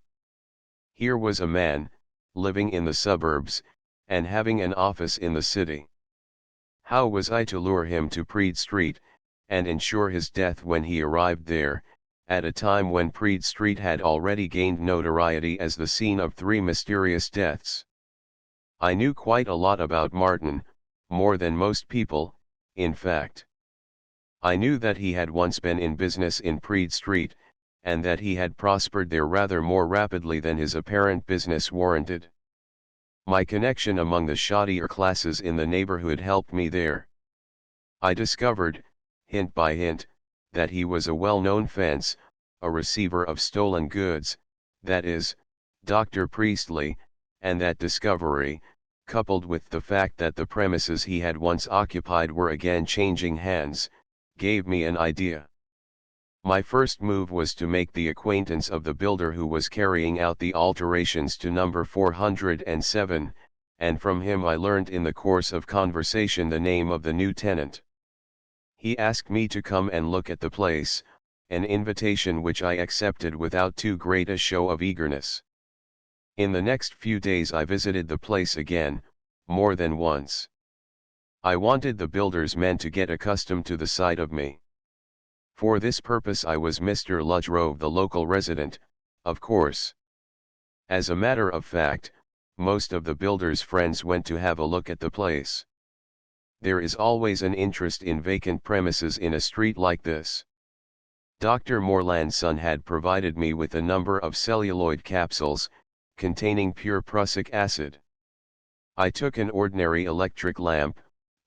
Here was a man, living in the suburbs, and having an office in the city. How was I to lure him to Praed Street, and ensure his death when he arrived there, at a time when Praed Street had already gained notoriety as the scene of three mysterious deaths? I knew quite a lot about Martin, more than most people, in fact. I knew that he had once been in business in Praed Street, and that he had prospered there rather more rapidly than his apparent business warranted. My connection among the shoddier classes in the neighborhood helped me there. I discovered, hint by hint, that he was a well-known fence, a receiver of stolen goods, that is, Dr. Priestley, and that discovery, coupled with the fact that the premises he had once occupied were again changing hands, gave me an idea. My first move was to make the acquaintance of the builder who was carrying out the alterations to number 407, and from him I learned in the course of conversation the name of the new tenant. He asked me to come and look at the place, an invitation which I accepted without too great a show of eagerness. In the next few days I visited the place again, more than once. I wanted the builder's men to get accustomed to the sight of me. For this purpose I was Mr. Rhode, the local resident, of course. As a matter of fact, most of the builder's friends went to have a look at the place. There is always an interest in vacant premises in a street like this. Dr. Morland's son had provided me with a number of celluloid capsules, containing pure prussic acid. I took an ordinary electric lamp,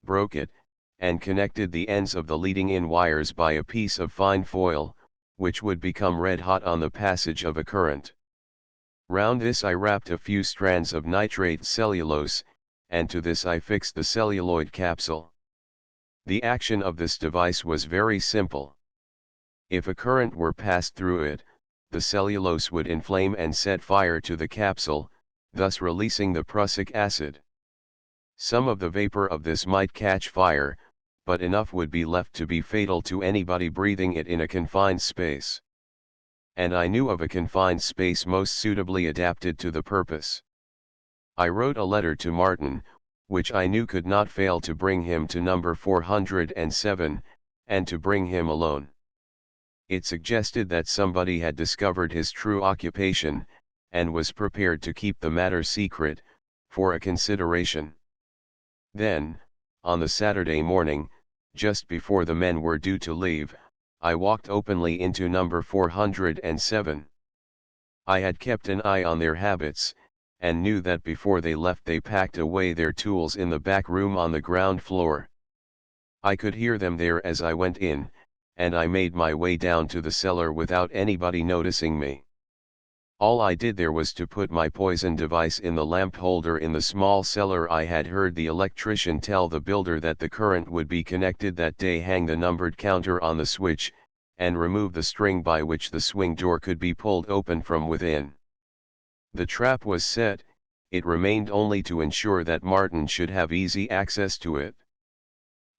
broke it, and connected the ends of the leading-in wires by a piece of fine foil, which would become red-hot on the passage of a current. Round this I wrapped a few strands of nitrate cellulose, and to this I fixed the celluloid capsule. The action of this device was very simple. If a current were passed through it, the cellulose would inflame and set fire to the capsule, thus releasing the prussic acid. Some of the vapor of this might catch fire, but enough would be left to be fatal to anybody breathing it in a confined space. And I knew of a confined space most suitably adapted to the purpose. I wrote a letter to Martin, which I knew could not fail to bring him to number 407, and to bring him alone. It suggested that somebody had discovered his true occupation, and was prepared to keep the matter secret, for a consideration. Then, on the Saturday morning, just before the men were due to leave, I walked openly into number 407. I had kept an eye on their habits, and knew that before they left they packed away their tools in the back room on the ground floor. I could hear them there as I went in, and I made my way down to the cellar without anybody noticing me. All I did there was to put my poison device in the lamp holder in the small cellar. I had heard the electrician tell the builder that the current would be connected that day. Hang the numbered counter on the switch, and remove the string by which the swing door could be pulled open from within. The trap was set, it remained only to ensure that Martin should have easy access to it.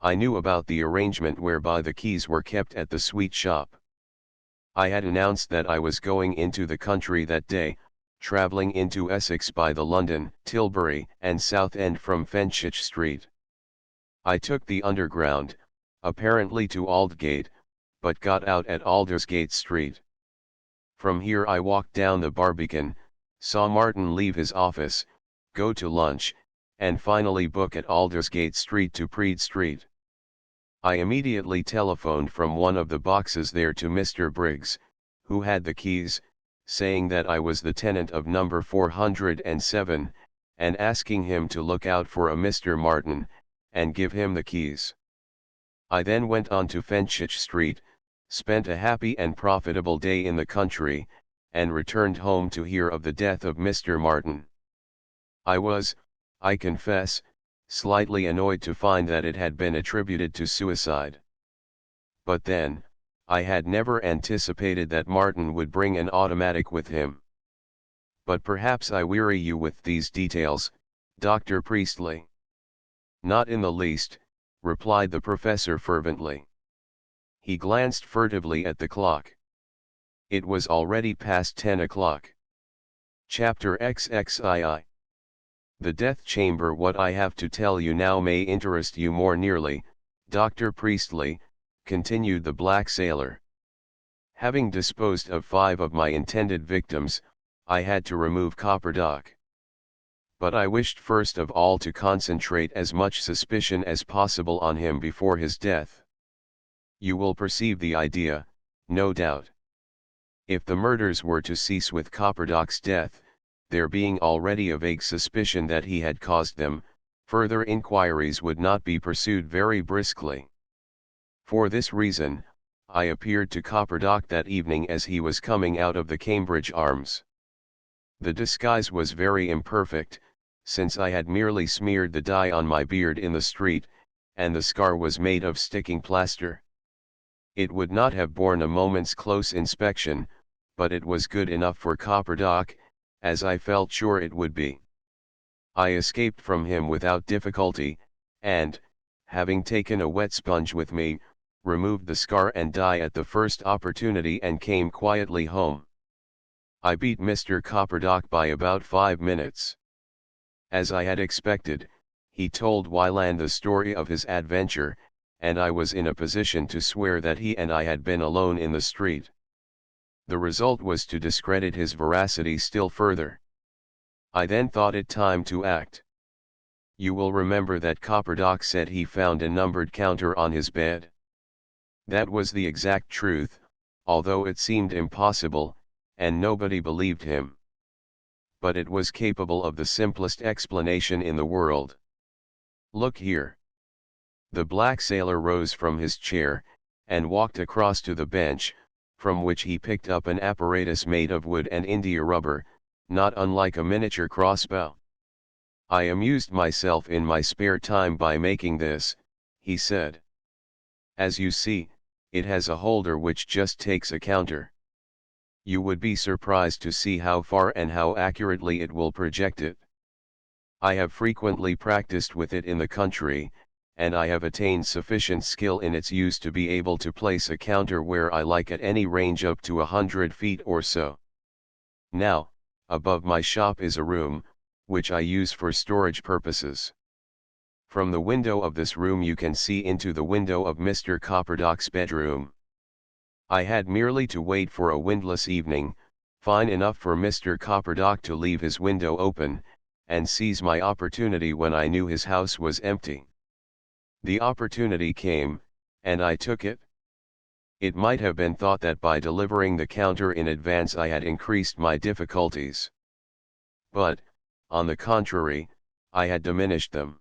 I knew about the arrangement whereby the keys were kept at the sweet shop. I had announced that I was going into the country that day, travelling into Essex by the London, Tilbury, and South End from Fenchurch Street. I took the Underground, apparently to Aldgate, but got out at Aldersgate Street. From here I walked down the Barbican, saw Martin leave his office, go to lunch, and finally book at Aldersgate Street to Praed Street. I immediately telephoned from one of the boxes there to Mr. Briggs, who had the keys, saying that I was the tenant of number 407, and asking him to look out for a Mr. Martin, and give him the keys. I then went on to Fenchurch Street, spent a happy and profitable day in the country, and returned home to hear of the death of Mr. Martin. I was, I confess, slightly annoyed to find that it had been attributed to suicide. But then, I had never anticipated that Martin would bring an automatic with him. But perhaps I weary you with these details, Dr. Priestley. Not in the least, replied the professor fervently. He glanced furtively at the clock. It was already past 10 o'clock. Chapter XXII. The death chamber. What I have to tell you now may interest you more nearly, Dr. Priestley, continued the black sailor. Having disposed of 5 of my intended victims, I had to remove Copperdock. But I wished first of all to concentrate as much suspicion as possible on him before his death. You will perceive the idea, no doubt. If the murders were to cease with Copperdock's death, there being already a vague suspicion that he had caused them, further inquiries would not be pursued very briskly. For this reason, I appeared to Copperdock that evening as he was coming out of the Cambridge Arms. The disguise was very imperfect, since I had merely smeared the dye on my beard in the street, and the scar was made of sticking plaster. It would not have borne a moment's close inspection, but it was good enough for Copperdock, as I felt sure it would be. I escaped from him without difficulty, and, having taken a wet sponge with me, removed the scar and dye at the first opportunity and came quietly home. I beat Mr. Copperdock by about 5 minutes. As I had expected, he told Wieland the story of his adventure, and I was in a position to swear that he and I had been alone in the street. The result was to discredit his veracity still further. I then thought it time to act. You will remember that Copperdock said he found a numbered counter on his bed. That was the exact truth, although it seemed impossible, and nobody believed him. But it was capable of the simplest explanation in the world. Look here. The black sailor rose from his chair, and walked across to the bench, from which he picked up an apparatus made of wood and india rubber, not unlike a miniature crossbow. I amused myself in my spare time by making this, he said. As you see, it has a holder which just takes a counter. You would be surprised to see how far and how accurately it will project it. I have frequently practiced with it in the country, and I have attained sufficient skill in its use to be able to place a counter where I like at any range up to 100 feet or so. Now, above my shop is a room, which I use for storage purposes. From the window of this room you can see into the window of Mr. Copperdock's bedroom. I had merely to wait for a windless evening, fine enough for Mr. Copperdock to leave his window open, and seize my opportunity when I knew his house was empty. The opportunity came, and I took it. It might have been thought that by delivering the counter in advance I had increased my difficulties. But, on the contrary, I had diminished them.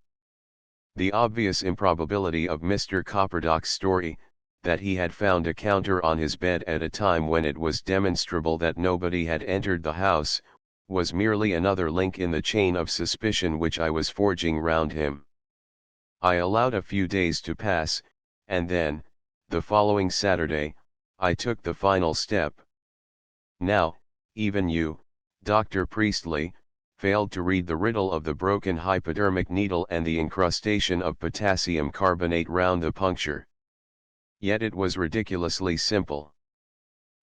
The obvious improbability of Mr. Copperdock's story, that he had found a counter on his bed at a time when it was demonstrable that nobody had entered the house, was merely another link in the chain of suspicion which I was forging round him. I allowed a few days to pass, and then, the following Saturday, I took the final step. Now, even you, Dr. Priestley, failed to read the riddle of the broken hypodermic needle and the incrustation of potassium carbonate round the puncture. Yet it was ridiculously simple.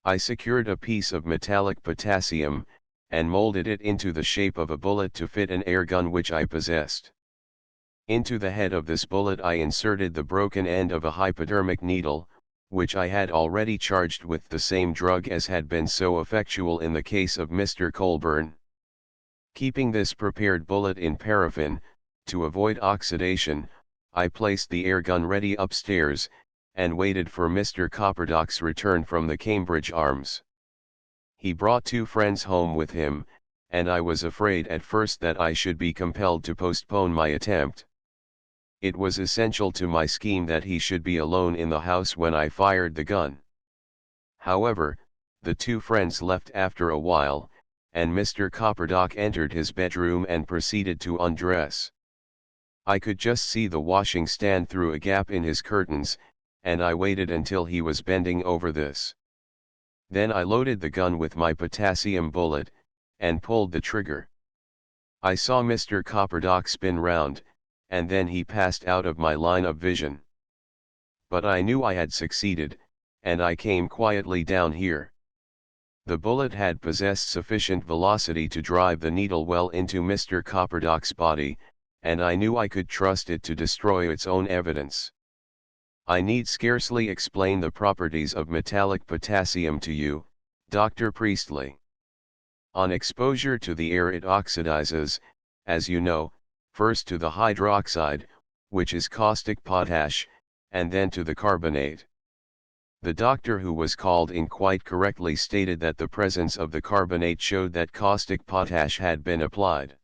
I secured a piece of metallic potassium, and molded it into the shape of a bullet to fit an air gun which I possessed. Into the head of this bullet I inserted the broken end of a hypodermic needle, which I had already charged with the same drug as had been so effectual in the case of Mr. Colburn. Keeping this prepared bullet in paraffin, to avoid oxidation, I placed the air gun ready upstairs, and waited for Mr. Copperdock's return from the Cambridge Arms. He brought 2 friends home with him, and I was afraid at first that I should be compelled to postpone my attempt. It was essential to my scheme that he should be alone in the house when I fired the gun. However, the 2 friends left after a while, and Mr. Copperdock entered his bedroom and proceeded to undress. I could just see the washing stand through a gap in his curtains, and I waited until he was bending over this. Then I loaded the gun with my potassium bullet, and pulled the trigger. I saw Mr. Copperdock spin round, and then he passed out of my line of vision. But I knew I had succeeded, and I came quietly down here. The bullet had possessed sufficient velocity to drive the needle well into Mr. Copperdock's body, and I knew I could trust it to destroy its own evidence. I need scarcely explain the properties of metallic potassium to you, Dr. Priestley. On exposure to the air it oxidizes, as you know, first to the hydroxide, which is caustic potash, and then to the carbonate. The doctor who was called in quite correctly stated that the presence of the carbonate showed that caustic potash had been applied.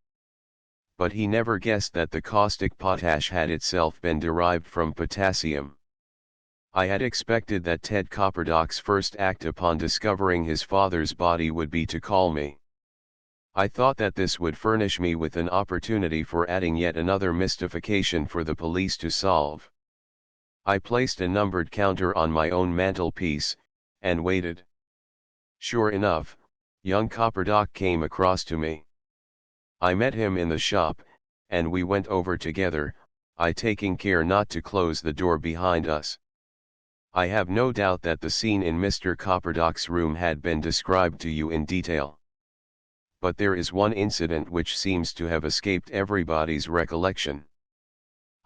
But he never guessed that the caustic potash had itself been derived from potassium. I had expected that Ted Copperdock's first act upon discovering his father's body would be to call me. I thought that this would furnish me with an opportunity for adding yet another mystification for the police to solve. I placed a numbered counter on my own mantelpiece, and waited. Sure enough, young Copperdock came across to me. I met him in the shop, and we went over together, I taking care not to close the door behind us. I have no doubt that the scene in Mr. Copperdock's room had been described to you in detail. But there is one incident which seems to have escaped everybody's recollection.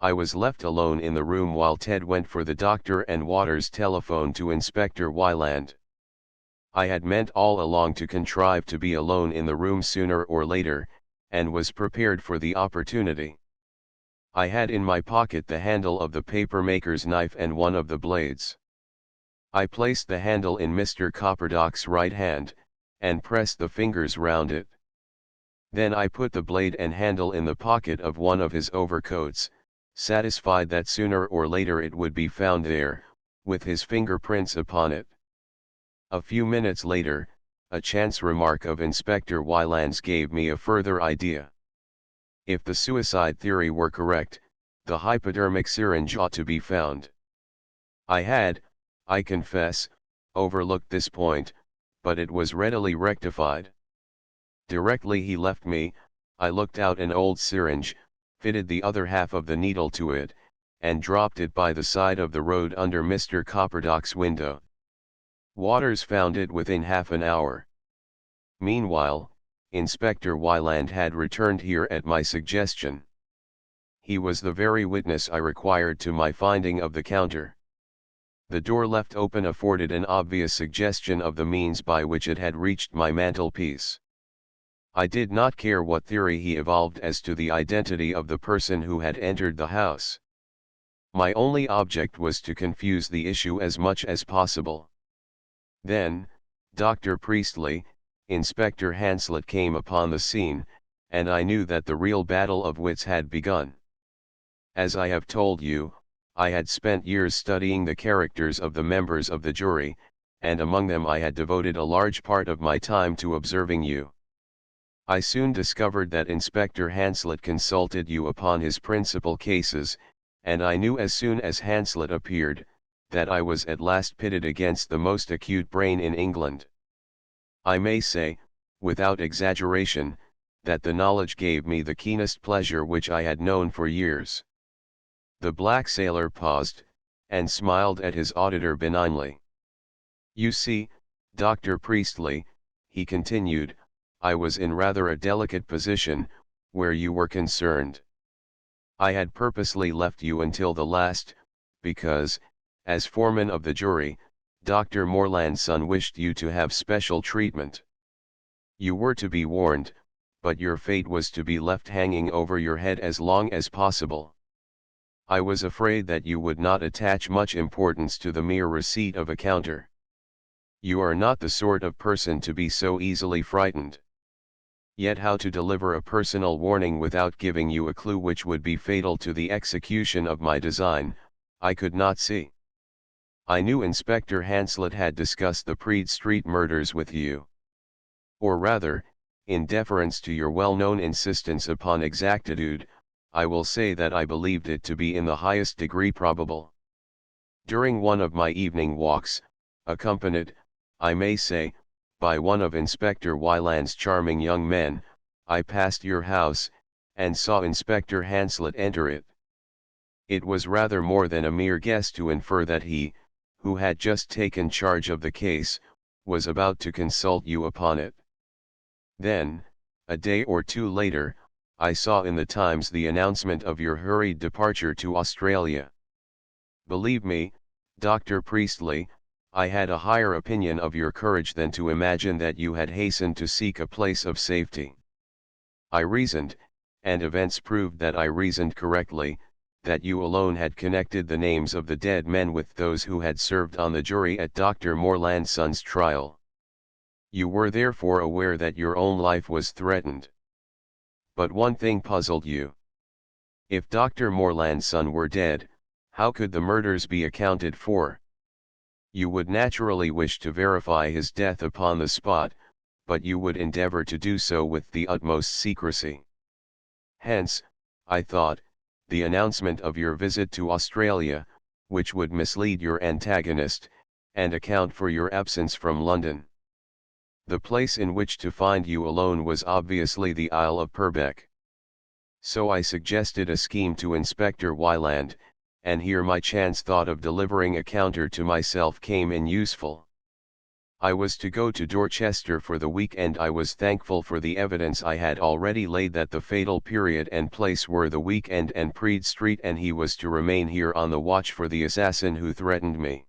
I was left alone in the room while Ted went for the doctor and Waters telephoned to Inspector Wyland. I had meant all along to contrive to be alone in the room sooner or later, and was prepared for the opportunity. I had in my pocket the handle of the papermaker's knife and one of the blades. I placed the handle in Mr. Copperdock's right hand, and pressed the fingers round it. Then I put the blade and handle in the pocket of one of his overcoats, satisfied that sooner or later it would be found there, with his fingerprints upon it. A few minutes later, a chance remark of Inspector Wyland's gave me a further idea. If the suicide theory were correct, the hypodermic syringe ought to be found. I had, I confess, overlooked this point, but it was readily rectified. Directly he left me, I looked out an old syringe, fitted the other half of the needle to it, and dropped it by the side of the road under Mr. Copperdock's window. Waters found it within half an hour. Meanwhile, Inspector Wyland had returned here at my suggestion. he was the very witness I required to my finding of the counter. The door left open afforded an obvious suggestion of the means by which it had reached my mantelpiece. I did not care what theory he evolved as to the identity of the person who had entered the house. My only object was to confuse the issue as much as possible. Then, Dr. Priestley, Inspector Hanslet came upon the scene, and I knew that the real battle of wits had begun. As I have told you, I had spent years studying the characters of the members of the jury, and among them I had devoted a large part of my time to observing you. I soon discovered that Inspector Hanslet consulted you upon his principal cases, and I knew as soon as Hanslet appeared, that I was at last pitted against the most acute brain in England. I may say, without exaggeration, that the knowledge gave me the keenest pleasure which I had known for years. The black sailor paused, and smiled at his auditor benignly. You see, Dr. Priestley, he continued, I was in rather a delicate position, where you were concerned. I had purposely left you until the last, because, as foreman of the jury, Dr. Morland's son wished you to have special treatment. You were to be warned, but your fate was to be left hanging over your head as long as possible. I was afraid that you would not attach much importance to the mere receipt of a counter. You are not the sort of person to be so easily frightened. Yet how to deliver a personal warning without giving you a clue which would be fatal to the execution of my design, I could not see. I knew Inspector Hanslet had discussed the Praed Street murders with you. Or rather, in deference to your well-known insistence upon exactitude, I will say that I believed it to be in the highest degree probable. During one of my evening walks, accompanied, I may say, by one of Inspector Wyland's charming young men, I passed your house, and saw Inspector Hanslet enter it. It was rather more than a mere guess to infer that he, who had just taken charge of the case, was about to consult you upon it. Then, a day or two later, I saw in the Times the announcement of your hurried departure to Australia. Believe me, Dr. Priestley, I had a higher opinion of your courage than to imagine that you had hastened to seek a place of safety. I reasoned, and events proved that I reasoned correctly, that you alone had connected the names of the dead men with those who had served on the jury at Dr. Morland's son's trial. You were therefore aware that your own life was threatened. But one thing puzzled you. If Dr. Morland's son were dead, how could the murders be accounted for? You would naturally wish to verify his death upon the spot, but you would endeavor to do so with the utmost secrecy. Hence, I thought, the announcement of your visit to Australia, which would mislead your antagonist, and account for your absence from London. The place in which to find you alone was obviously the Isle of Purbeck. So I suggested a scheme to Inspector Wyland, and here my chance thought of delivering a counter to myself came in useful. I was to go to Dorchester for the week, and I was thankful for the evidence I had already laid that the fatal period and place were the weekend and Praed Street, and he was to remain here on the watch for the assassin who threatened me.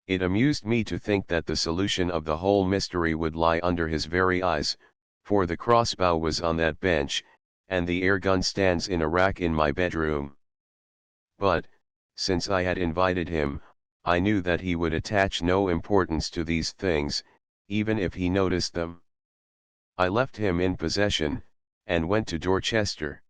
It amused me to think that the solution of the whole mystery would lie under his very eyes, for the crossbow was on that bench, and the air gun stands in a rack in my bedroom. But, since I had invited him, I knew that he would attach no importance to these things, even if he noticed them. I left him in possession, and went to Dorchester.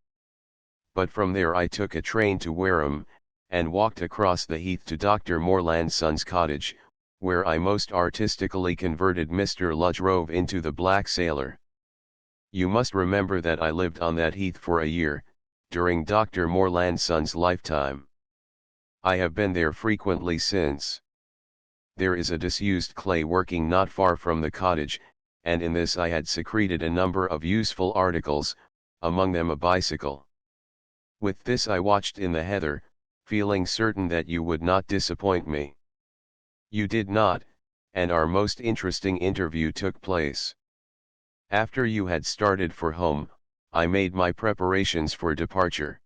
But from there I took a train to Wareham, and walked across the heath to Dr. Morland's son's cottage, where I most artistically converted Mr. Ludgrove into the black sailor. You must remember that I lived on that heath for a year, during Dr. Morland's son's lifetime. I have been there frequently since. There is a disused clay working not far from the cottage, and in this I had secreted a number of useful articles, among them a bicycle. With this I watched in the heather, feeling certain that you would not disappoint me. You did not, and our most interesting interview took place. After you had started for home, I made my preparations for departure.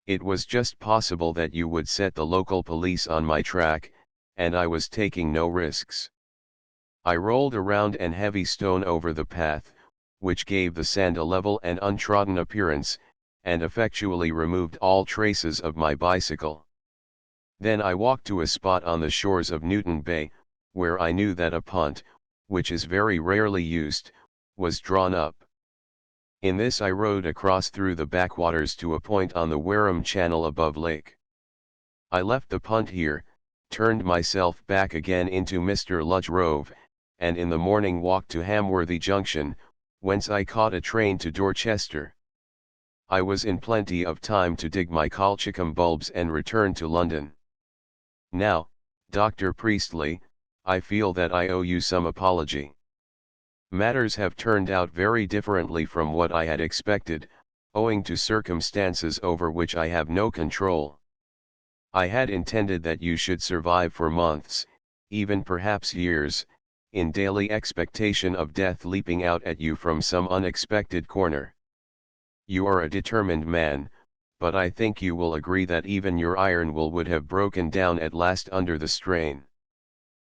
It was just possible that you would set the local police on my track, and I was taking no risks. I rolled a round and heavy stone over the path, which gave the sand a level and untrodden appearance, and effectually removed all traces of my bicycle. Then I walked to a spot on the shores of Newton Bay, where I knew that a punt, which is very rarely used, was drawn up. In this I rowed across through the backwaters to a point on the Wareham Channel above lake. I left the punt here, turned myself back again into Mr. Ludge Rove, and in the morning walked to Hamworthy Junction, whence I caught a train to Dorchester. I was in plenty of time to dig my colchicum bulbs and return to London. Now, Dr. Priestley, I feel that I owe you some apology. Matters have turned out very differently from what I had expected, owing to circumstances over which I have no control. I had intended that you should survive for months, even perhaps years, in daily expectation of death leaping out at you from some unexpected corner. You are a determined man, but I think you will agree that even your iron will would have broken down at last under the strain.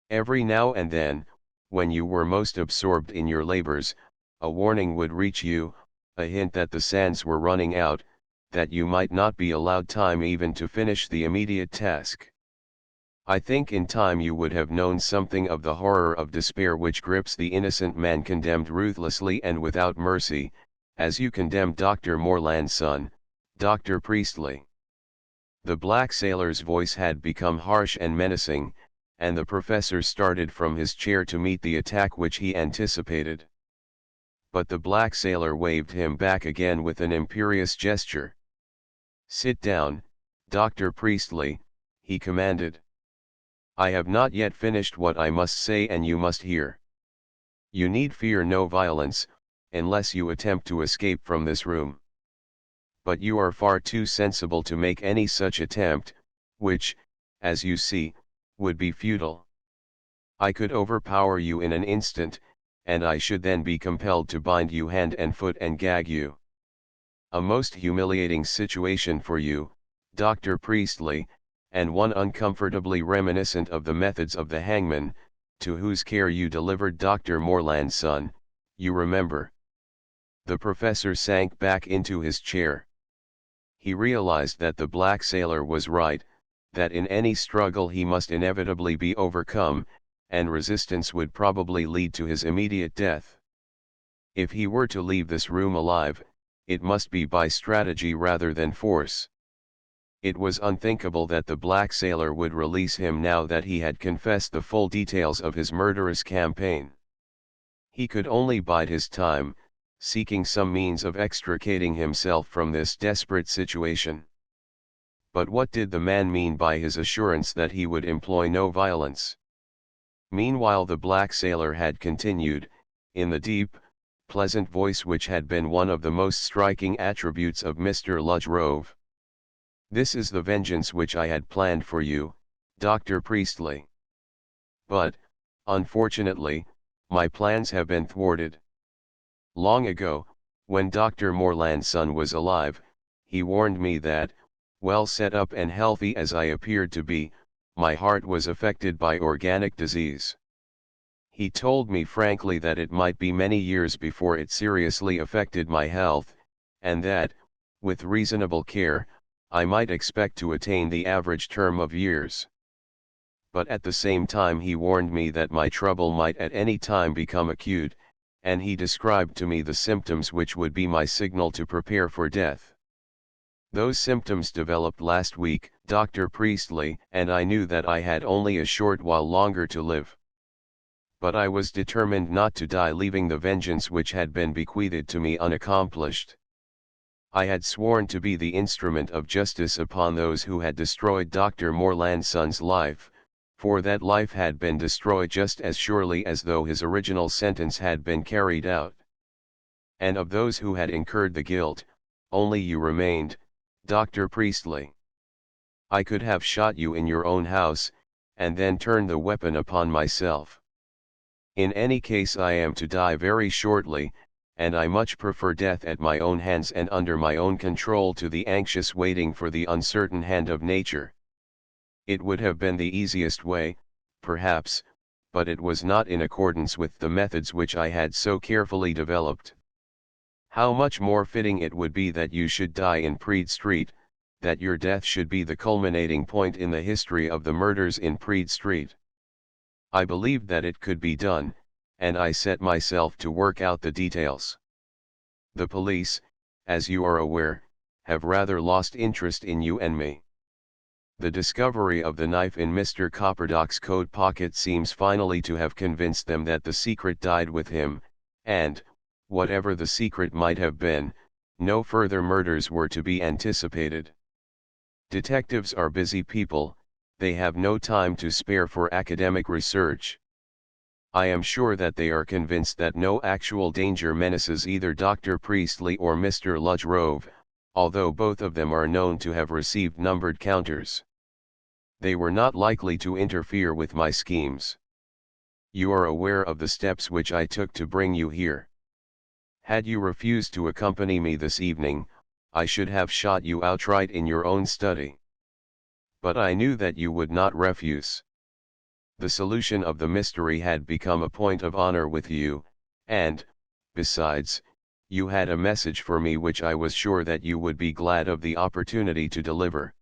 Every now and then, when you were most absorbed in your labors, a warning would reach you, a hint that the sands were running out, that you might not be allowed time even to finish the immediate task. I think in time you would have known something of the horror of despair which grips the innocent man condemned ruthlessly and without mercy, as you condemned Dr. Morland's son, Dr. Priestley. The black sailor's voice had become harsh and menacing, and the professor started from his chair to meet the attack which he anticipated. But the black sailor waved him back again with an imperious gesture. "Sit down, Dr. Priestley," he commanded. "I have not yet finished what I must say and you must hear. You need fear no violence, unless you attempt to escape from this room. But you are far too sensible to make any such attempt, which, as you see, would be futile. I could overpower you in an instant, and I should then be compelled to bind you hand and foot and gag you. A most humiliating situation for you, Dr. Priestley, and one uncomfortably reminiscent of the methods of the hangman, to whose care you delivered Dr. Morland's son, you remember." The professor sank back into his chair. He realized that the black sailor was right, that in any struggle he must inevitably be overcome, and resistance would probably lead to his immediate death. If he were to leave this room alive, it must be by strategy rather than force. It was unthinkable that the black sailor would release him now that he had confessed the full details of his murderous campaign. He could only bide his time, seeking some means of extricating himself from this desperate situation. But what did the man mean by his assurance that he would employ no violence? Meanwhile the black sailor had continued, in the deep, pleasant voice which had been one of the most striking attributes of Mr. Ludge Rove. "This is the vengeance which I had planned for you, Dr. Priestley. But, unfortunately, my plans have been thwarted. Long ago, when Dr. Morland's son was alive, he warned me that, well set up and healthy as I appeared to be, my heart was affected by organic disease. He told me frankly that it might be many years before it seriously affected my health, and that, with reasonable care, I might expect to attain the average term of years. But at the same time he warned me that my trouble might at any time become acute, and he described to me the symptoms which would be my signal to prepare for death. Those symptoms developed last week, Dr. Priestley, and I knew that I had only a short while longer to live. But I was determined not to die leaving the vengeance which had been bequeathed to me unaccomplished. I had sworn to be the instrument of justice upon those who had destroyed Dr. Morland's son's life, for that life had been destroyed just as surely as though his original sentence had been carried out. And of those who had incurred the guilt, only you remained, Dr. Priestley. I could have shot you in your own house, and then turned the weapon upon myself. In any case I am to die very shortly, and I much prefer death at my own hands and under my own control to the anxious waiting for the uncertain hand of nature. It would have been the easiest way, perhaps, but it was not in accordance with the methods which I had so carefully developed. How much more fitting it would be that you should die in Praed Street, that your death should be the culminating point in the history of the murders in Praed Street. I believed that it could be done, and I set myself to work out the details. The police, as you are aware, have rather lost interest in you and me. The discovery of the knife in Mr. Copperdock's coat pocket seems finally to have convinced them that the secret died with him, and, whatever the secret might have been, no further murders were to be anticipated. Detectives are busy people, they have no time to spare for academic research. I am sure that they are convinced that no actual danger menaces either Dr. Priestley or Mr. Rhode, although both of them are known to have received numbered counters. They were not likely to interfere with my schemes. You are aware of the steps which I took to bring you here. Had you refused to accompany me this evening, I should have shot you outright in your own study. But I knew that you would not refuse. The solution of the mystery had become a point of honor with you, and, besides, you had a message for me which I was sure that you would be glad of the opportunity to deliver.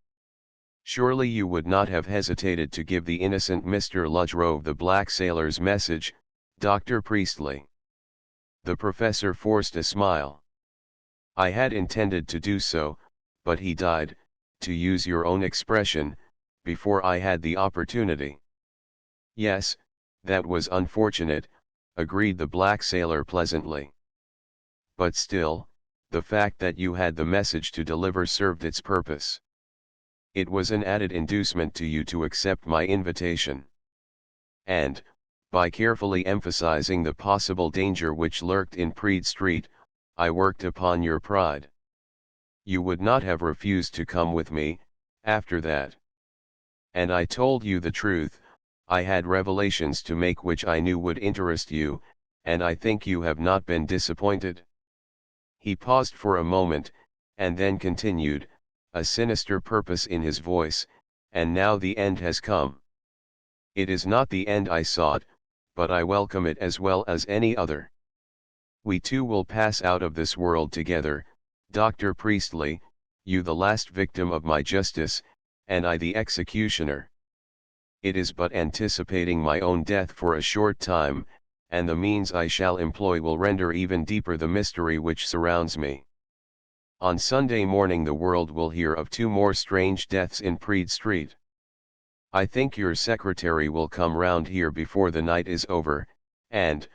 Surely you would not have hesitated to give the innocent Mr. Rhode the black sailor's message, Dr. Priestley. The professor forced a smile. I had intended to do so, but he died, to use your own expression, before I had the opportunity. Yes, that was unfortunate, agreed the black sailor pleasantly. But still, the fact that you had the message to deliver served its purpose. It was an added inducement to you to accept my invitation. And, by carefully emphasizing the possible danger which lurked in Praed Street, I worked upon your pride. You would not have refused to come with me, after that. And I told you the truth, I had revelations to make which I knew would interest you, and I think you have not been disappointed. He paused for a moment, and then continued, a sinister purpose in his voice, and now the end has come. It is not the end I sought, but I welcome it as well as any other. We two will pass out of this world together, Dr. Priestley, you the last victim of my justice, and I the executioner. It is but anticipating my own death for a short time, and the means I shall employ will render even deeper the mystery which surrounds me. On Sunday morning the world will hear of 2 more strange deaths in Praed Street. I think your secretary will come round here before the night is over, and,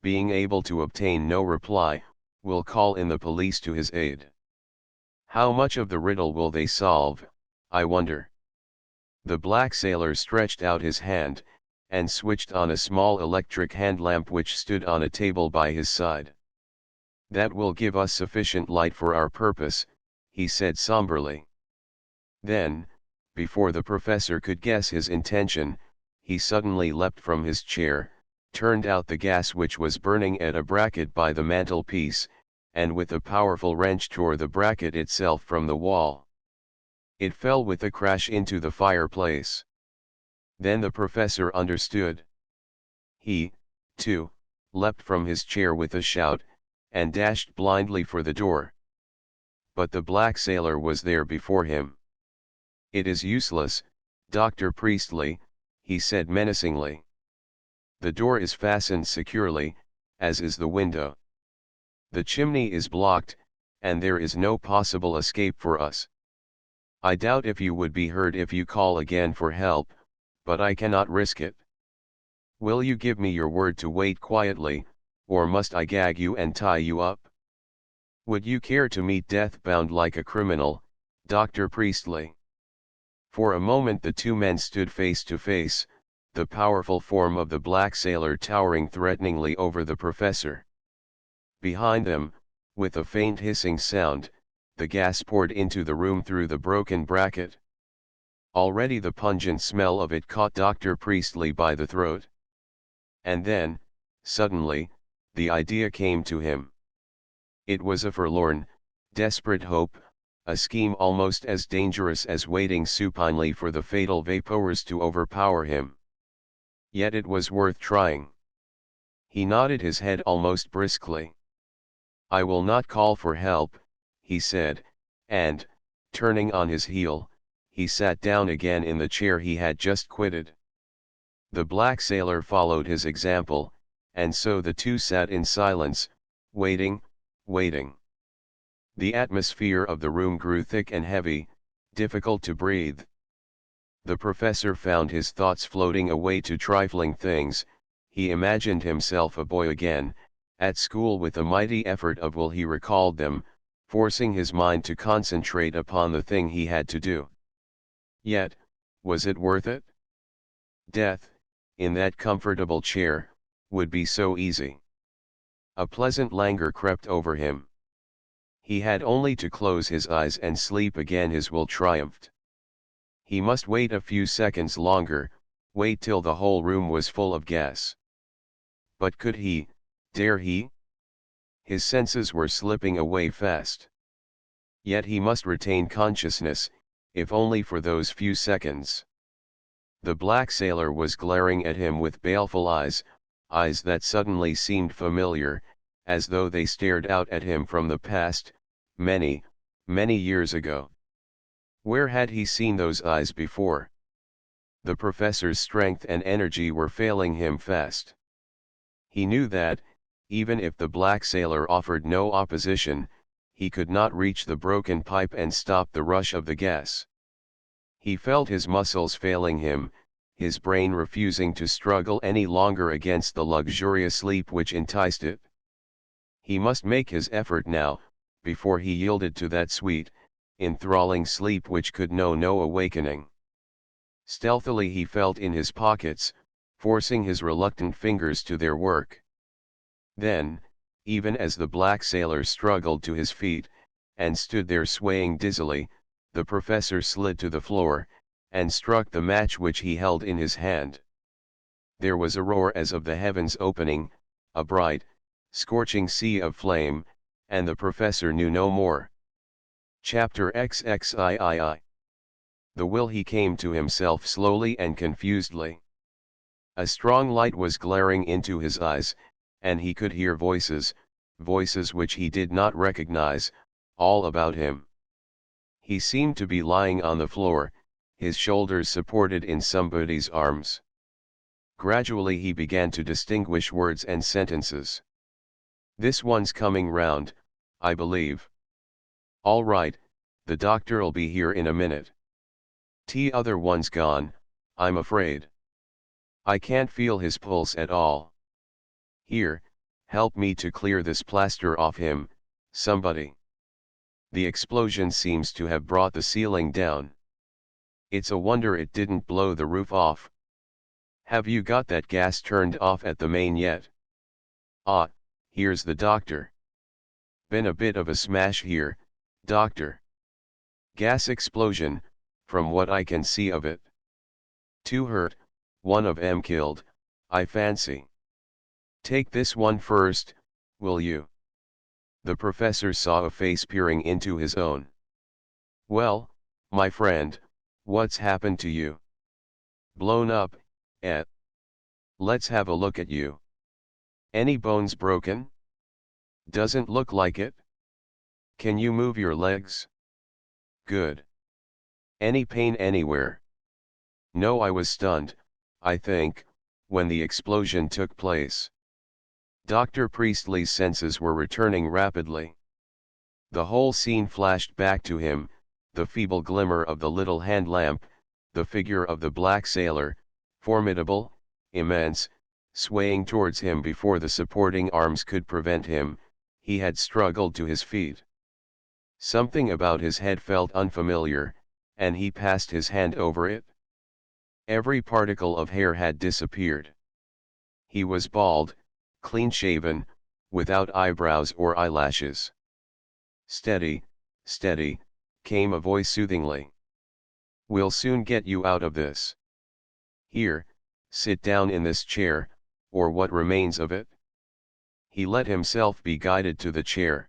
being able to obtain no reply, will call in the police to his aid. How much of the riddle will they solve, I wonder? The black sailor stretched out his hand, and switched on a small electric hand lamp which stood on a table by his side. That will give us sufficient light for our purpose, he said somberly. Then, before the professor could guess his intention, he suddenly leapt from his chair, turned out the gas which was burning at a bracket by the mantelpiece, and with a powerful wrench tore the bracket itself from the wall. It fell with a crash into the fireplace. Then the professor understood. He, too, leapt from his chair with a shout, and dashed blindly for the door. But the black sailor was there before him. It is useless, Dr. Priestley, he said menacingly. The door is fastened securely, as is the window. The chimney is blocked, and there is no possible escape for us. I doubt if you would be heard if you call again for help, but I cannot risk it. Will you give me your word to wait quietly, or must I gag you and tie you up? Would you care to meet death bound like a criminal, Dr. Priestley? For a moment the 2 men stood face to face, the powerful form of the black sailor towering threateningly over the professor. Behind them, with a faint hissing sound, the gas poured into the room through the broken bracket. Already the pungent smell of it caught Dr. Priestley by the throat. And then, suddenly, the idea came to him. It was a forlorn, desperate hope, a scheme almost as dangerous as waiting supinely for the fatal vapors to overpower him. Yet it was worth trying. He nodded his head almost briskly. "I will not call for help," he said, and, turning on his heel, he sat down again in the chair he had just quitted. The black sailor followed his example, and so the two sat in silence, waiting. The atmosphere of the room grew thick and heavy, difficult to breathe. The professor found his thoughts floating away to trifling things. He imagined himself a boy again, at school. With a mighty effort of will he recalled them, forcing his mind to concentrate upon the thing he had to do. Yet, was it worth it? Death, in that comfortable chair, would be so easy. A pleasant languor crept over him. He had only to close his eyes and sleep again. His will triumphed. He must wait a few seconds longer, wait till the whole room was full of gas. But could he, dare he? His senses were slipping away fast. Yet he must retain consciousness, if only for those few seconds. The black sailor was glaring at him with baleful eyes, eyes that suddenly seemed familiar, as though they stared out at him from the past, many years ago. Where had he seen those eyes before? The professor's strength and energy were failing him fast. He knew that, even if the black sailor offered no opposition, he could not reach the broken pipe and stop the rush of the gas. He felt his muscles failing him, his brain refusing to struggle any longer against the luxurious sleep which enticed it. He must make his effort now, before he yielded to that sweet, enthralling sleep which could know no awakening. Stealthily he felt in his pockets, forcing his reluctant fingers to their work. Then, even as the black sailor struggled to his feet, and stood there swaying dizzily, the professor slid to the floor, and struck the match which he held in his hand. There was a roar as of the heavens opening, a bright, scorching sea of flame, and the professor knew no more. Chapter XXIII. The will. He came to himself slowly and confusedly. A strong light was glaring into his eyes, and he could hear voices which he did not recognize, all about him. He seemed to be lying on the floor, his shoulders supported in somebody's arms. Gradually he began to distinguish words and sentences. "This one's coming round, I believe." "All right, the doctor'll be here in a minute." "Other one's gone, I'm afraid. I can't feel his pulse at all. Here, help me to clear this plaster off him, somebody." The explosion seems to have brought the ceiling down. It's a wonder it didn't blow the roof off. "Have you got that gas turned off at the main yet?" "Ah, here's the doctor." "Been a bit of a smash here, doctor." "Gas explosion, from what I can see of it. 2 hurt, one of 'em killed, I fancy." "Take this one first, will you?" The professor saw a face peering into his own. "Well, my friend, what's happened to you? Blown up, eh? Let's have a look at you. Any bones broken?" "Doesn't look like it." "Can you move your legs?" "Good." "Any pain anywhere?" "No, I was stunned, I think, when the explosion took place." Dr. Priestley's senses were returning rapidly. The whole scene flashed back to him, the feeble glimmer of the little hand lamp, the figure of the black sailor, formidable, immense, swaying towards him before the supporting arms could prevent him. He had struggled to his feet. Something about his head felt unfamiliar, and he passed his hand over it. Every particle of hair had disappeared. He was bald, clean-shaven, without eyebrows or eyelashes. "Steady, steady," came a voice soothingly. "We'll soon get you out of this. Here, sit down in this chair, or what remains of it." He let himself be guided to the chair.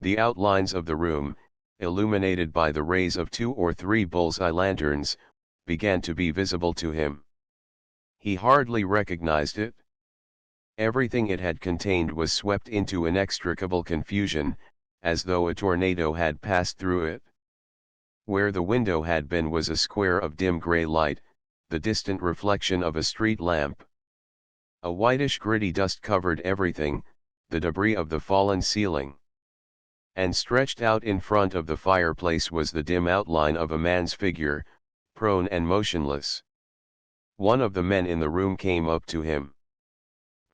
The outlines of the room, illuminated by the rays of 2 or 3 bull's-eye lanterns, began to be visible to him. He hardly recognized it. Everything it had contained was swept into inextricable confusion, as though a tornado had passed through it. Where the window had been was a square of dim gray light, the distant reflection of a street lamp. A whitish gritty dust covered everything, the debris of the fallen ceiling. And stretched out in front of the fireplace was the dim outline of a man's figure, prone and motionless. One of the men in the room came up to him.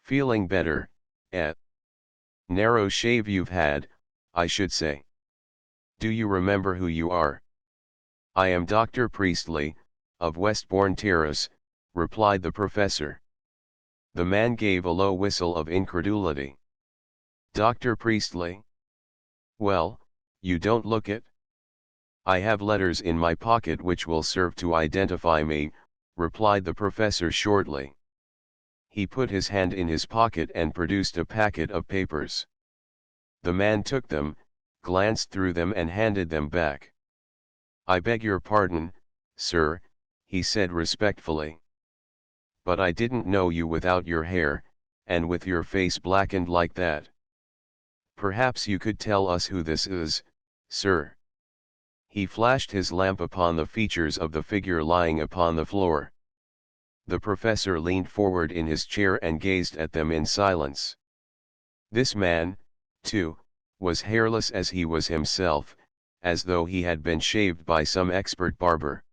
"Feeling better, eh? Narrow shave you've had, I should say. Do you remember who you are?" "I am Dr. Priestley, of Westbourne Terrace," replied the professor. The man gave a low whistle of incredulity. "Dr. Priestley? Well, you don't look it." "I have letters in my pocket which will serve to identify me," replied the professor shortly. He put his hand in his pocket and produced a packet of papers. The man took them, glanced through them and handed them back. "I beg your pardon, sir," he said respectfully. "But I didn't know you without your hair, and with your face blackened like that. Perhaps you could tell us who this is, sir?" He flashed his lamp upon the features of the figure lying upon the floor. The professor leaned forward in his chair and gazed at them in silence. This man, too, was hairless as he was himself, as though he had been shaved by some expert barber.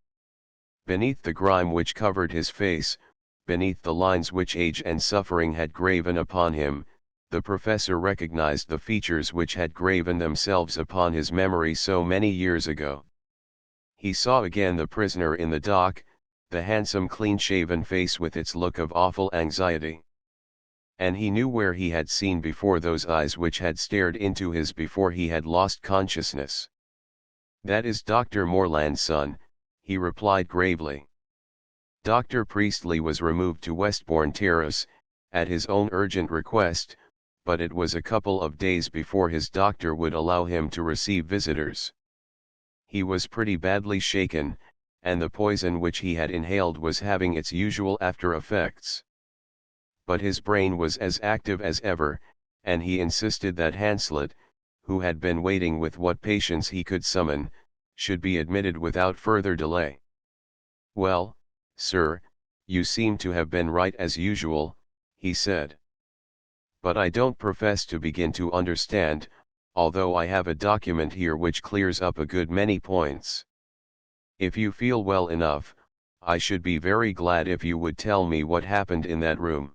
Beneath the grime which covered his face, beneath the lines which age and suffering had graven upon him, the professor recognized the features which had graven themselves upon his memory so many years ago. He saw again the prisoner in the dock, the handsome clean-shaven face with its look of awful anxiety. And he knew where he had seen before those eyes which had stared into his before he had lost consciousness. "That is Dr. Morland's son," he replied gravely. Dr. Priestley was removed to Westbourne Terrace, at his own urgent request, but it was a couple of days before his doctor would allow him to receive visitors. He was pretty badly shaken, and the poison which he had inhaled was having its usual after-effects. But his brain was as active as ever, and he insisted that Hanslet, who had been waiting with what patience he could summon, should be admitted without further delay. "Well, sir, you seem to have been right as usual," he said. "But I don't profess to begin to understand, although I have a document here which clears up a good many points. If you feel well enough, I should be very glad if you would tell me what happened in that room.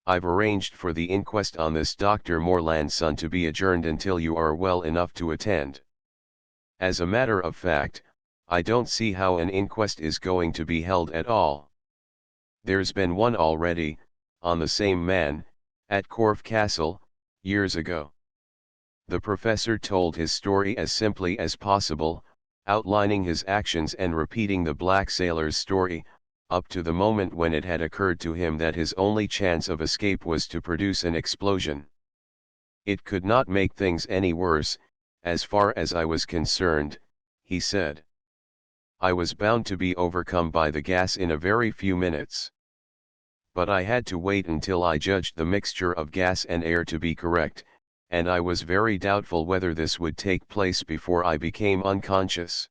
I've arranged for the inquest on this Dr. Morland's son to be adjourned until you are well enough to attend. As a matter of fact, I don't see how an inquest is going to be held at all. There's been one already, on the same man, at Corfe Castle, years ago." The professor told his story as simply as possible, outlining his actions and repeating the black sailor's story, up to the moment when it had occurred to him that his only chance of escape was to produce an explosion. "It could not make things any worse, as far as I was concerned," he said. "I was bound to be overcome by the gas in a very few minutes. But I had to wait until I judged the mixture of gas and air to be correct, and I was very doubtful whether this would take place before I became unconscious.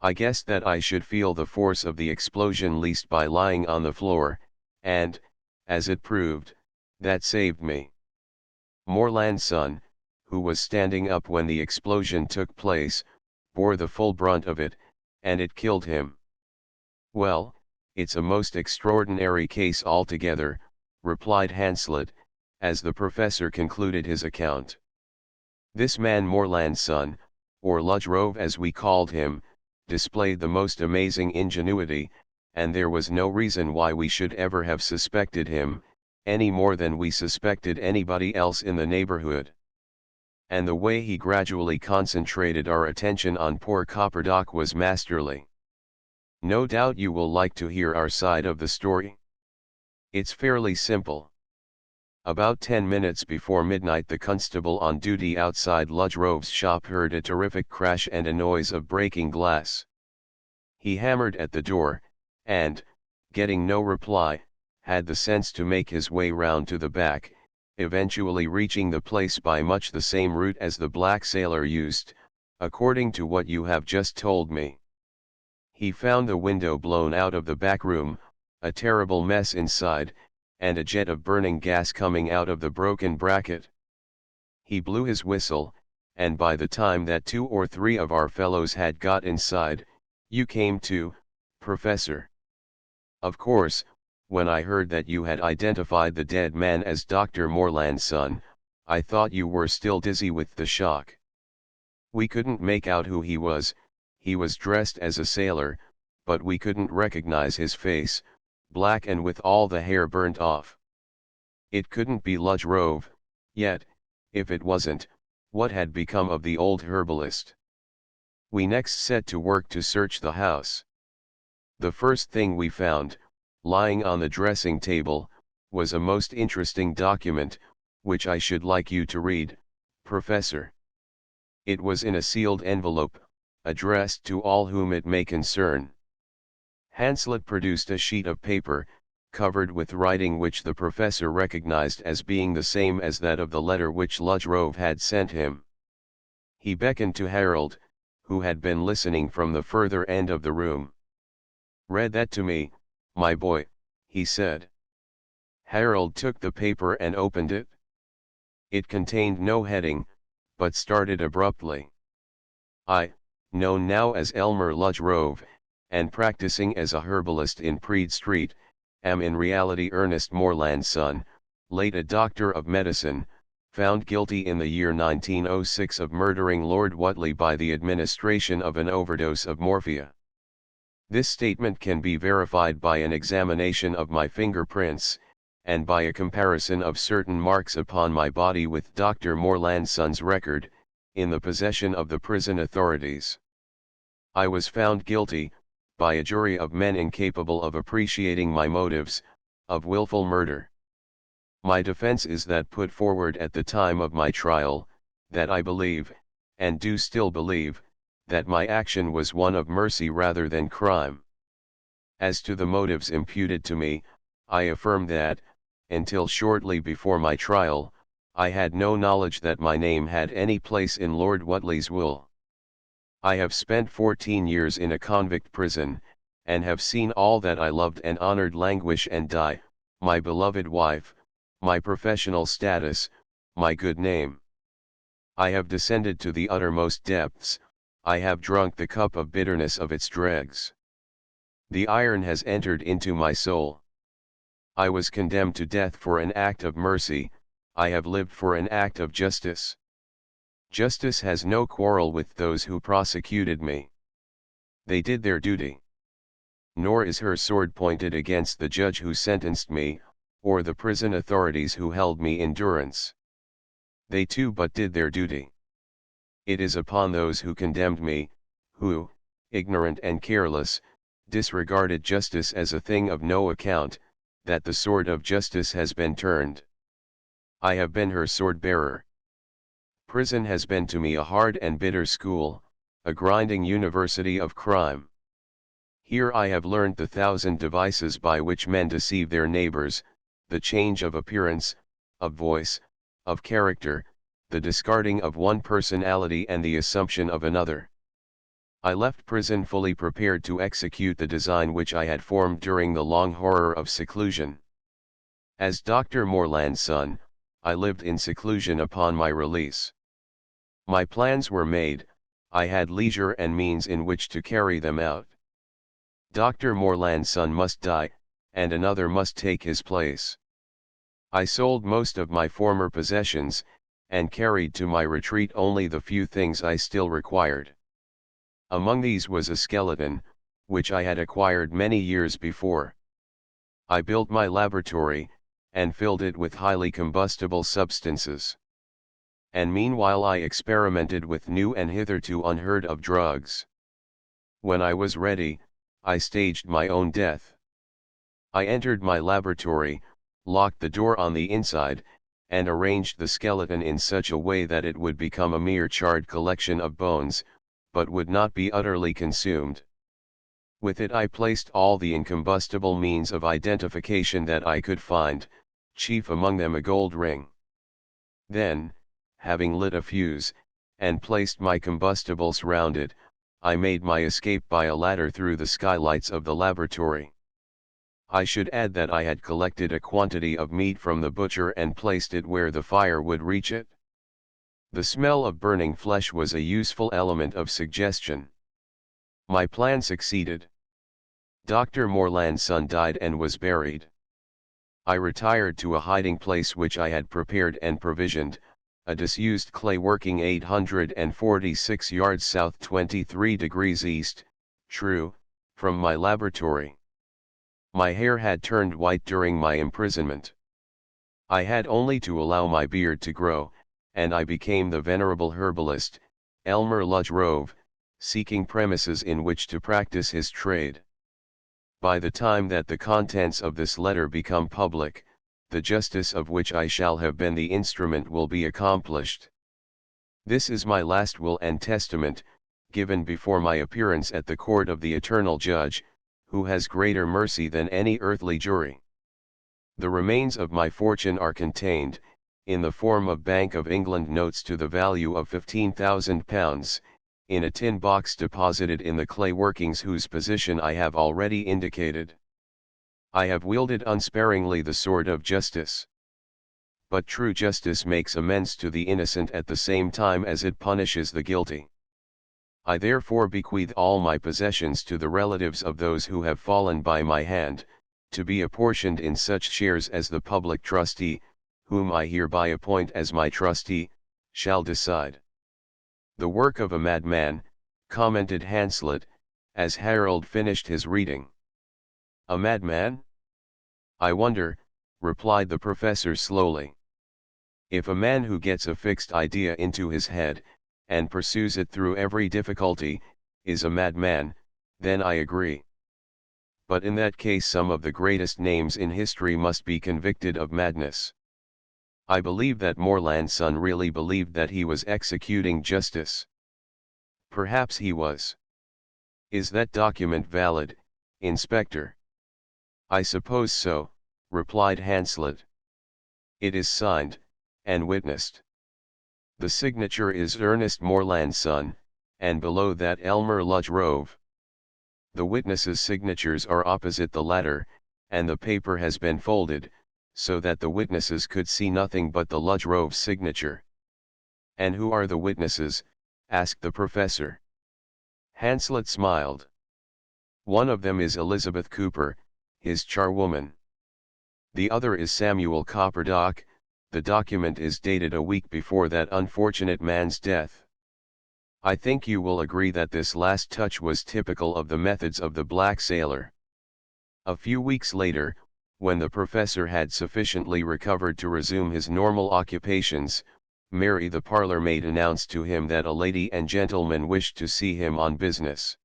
I guessed that I should feel the force of the explosion least by lying on the floor, and, as it proved, that saved me. Morland's son, who was standing up when the explosion took place, bore the full brunt of it, and it killed him." "Well, it's a most extraordinary case altogether," replied Hanslet, as the professor concluded his account. "This man Morland's son, or Ludgrove as we called him, displayed the most amazing ingenuity, and there was no reason why we should ever have suspected him, any more than we suspected anybody else in the neighborhood. And the way he gradually concentrated our attention on poor Copperdock was masterly. No doubt you will like to hear our side of the story. It's fairly simple. About 10 minutes before midnight the constable on duty outside Lodge Rove's shop heard a terrific crash and a noise of breaking glass. He hammered at the door, and, getting no reply, had the sense to make his way round to the back, eventually reaching the place by much the same route as the black sailor used, according to what you have just told me. He found the window blown out of the back room, a terrible mess inside, and a jet of burning gas coming out of the broken bracket. He blew his whistle, and by the time that 2 or 3 of our fellows had got inside, you came to, Professor. Of course, when I heard that you had identified the dead man as Dr. Morland's son, I thought you were still dizzy with the shock. We couldn't make out who he was dressed as a sailor, but we couldn't recognize his face, black and with all the hair burnt off. It couldn't be Lodge Rove, yet, if it wasn't, what had become of the old herbalist? We next set to work to search the house. The first thing we found, lying on the dressing table, was a most interesting document, which I should like you to read, Professor. It was in a sealed envelope, addressed to all whom it may concern. Hanslet produced a sheet of paper, covered with writing which the professor recognized as being the same as that of the letter which Lodge Rove had sent him. He beckoned to Harold, who had been listening from the further end of the room. "Read that to me, my boy," he said. Harold took the paper and opened it. It contained no heading, but started abruptly. "I, known now as Elmer Lodge Rove, and practicing as a herbalist in Praed Street, am in reality Ernest Morland's son, late a doctor of medicine, found guilty in the year 1906 of murdering Lord Whatley by the administration of an overdose of morphia. This statement can be verified by an examination of my fingerprints, and by a comparison of certain marks upon my body with Dr. Morland's son's record, in the possession of the prison authorities. I was found guilty, by a jury of men incapable of appreciating my motives, of willful murder. My defense is that put forward at the time of my trial, that I believe, and do still believe, that my action was one of mercy rather than crime. As to the motives imputed to me, I affirm that, until shortly before my trial, I had no knowledge that my name had any place in Lord Whatley's will. I have spent 14 years in a convict prison, and have seen all that I loved and honored languish and die, my beloved wife, my professional status, my good name. I have descended to the uttermost depths, I have drunk the cup of bitterness of its dregs. The iron has entered into my soul. I was condemned to death for an act of mercy, I have lived for an act of justice. Justice has no quarrel with those who prosecuted me. They did their duty. Nor is her sword pointed against the judge who sentenced me, or the prison authorities who held me in durance. They too but did their duty. It is upon those who condemned me, who, ignorant and careless, disregarded justice as a thing of no account, that the sword of justice has been turned. I have been her sword bearer. Prison has been to me a hard and bitter school, a grinding university of crime. Here I have learned the 1,000 devices by which men deceive their neighbors, the change of appearance, of voice, of character, the discarding of one personality and the assumption of another. I left prison fully prepared to execute the design which I had formed during the long horror of seclusion. As Dr. Morland's son, I lived in seclusion upon my release. My plans were made, I had leisure and means in which to carry them out. Dr. Morland's son must die, and another must take his place. I sold most of my former possessions, and carried to my retreat only the few things I still required. Among these was a skeleton, which I had acquired many years before. I built my laboratory, and filled it with highly combustible substances. And meanwhile I experimented with new and hitherto unheard of drugs. When I was ready, I staged my own death. I entered my laboratory, locked the door on the inside, and arranged the skeleton in such a way that it would become a mere charred collection of bones, but would not be utterly consumed. With it I placed all the incombustible means of identification that I could find, chief among them a gold ring. Then, having lit a fuse, and placed my combustibles round it, I made my escape by a ladder through the skylights of the laboratory. I should add that I had collected a quantity of meat from the butcher and placed it where the fire would reach it. The smell of burning flesh was a useful element of suggestion. My plan succeeded. Dr. Morland's son died and was buried. I retired to a hiding place which I had prepared and provisioned, a disused clay working 846 yards south 23 degrees east, true, from my laboratory. My hair had turned white during my imprisonment. I had only to allow my beard to grow, and I became the venerable herbalist, Elmer Rhode, seeking premises in which to practice his trade. By the time that the contents of this letter become public, the justice of which I shall have been the instrument will be accomplished. This is my last will and testament, given before my appearance at the court of the eternal judge, who has greater mercy than any earthly jury. The remains of my fortune are contained, in the form of Bank of England notes to the value of £15,000, in a tin box deposited in the clay workings whose position I have already indicated. I have wielded unsparingly the sword of justice. But true justice makes amends to the innocent at the same time as it punishes the guilty. I therefore bequeath all my possessions to the relatives of those who have fallen by my hand, to be apportioned in such shares as the public trustee, whom I hereby appoint as my trustee, shall decide. The work of a madman, commented Hanslet, as Harold finished his reading. A madman? I wonder, replied the professor slowly. If a man who gets a fixed idea into his head, and pursues it through every difficulty, is a madman, then I agree. But in that case some of the greatest names in history must be convicted of madness. I believe that Morland's son really believed that he was executing justice. Perhaps he was. Is that document valid, Inspector? I suppose so, replied Hanslet. It is signed, and witnessed. The signature is Ernest Morland's son, and below that Elmer Rhode. The witnesses' signatures are opposite the latter, and the paper has been folded, so that the witnesses could see nothing but the Rhode signature. And who are the witnesses? Asked the professor. Hanslet smiled. One of them is Elizabeth Cooper, his charwoman. The other is Samuel Copperdock. The document is dated a week before that unfortunate man's death. I think you will agree that this last touch was typical of the methods of the black sailor. A few weeks later, when the professor had sufficiently recovered to resume his normal occupations, Mary the parlour maid announced to him that a lady and gentleman wished to see him on business.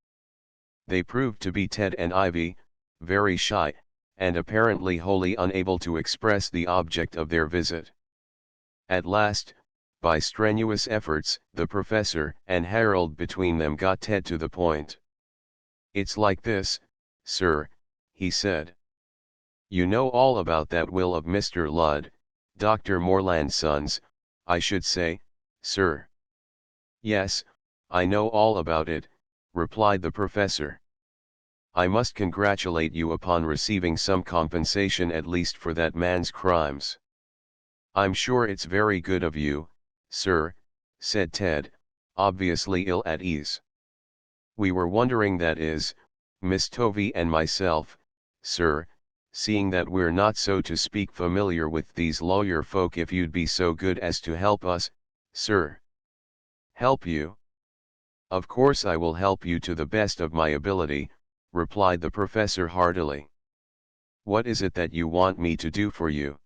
They proved to be Ted and Ivy, very shy, and apparently wholly unable to express the object of their visit. At last, by strenuous efforts, the professor and Harold between them got Ted to the point. It's like this, sir, he said. You know all about that will of Mr. Ludd, Dr. Morland's son's, I should say, sir. Yes, I know all about it, replied the professor. I must congratulate you upon receiving some compensation at least for that man's crimes. I'm sure it's very good of you, sir, said Ted, obviously ill at ease. We were wondering, that is, Miss Tovey and myself, sir, seeing that we're not, so to speak, familiar with these lawyer folk, if you'd be so good as to help us, sir. Help you? Of course I will help you to the best of my ability, replied the professor heartily. What is it that you want me to do for you?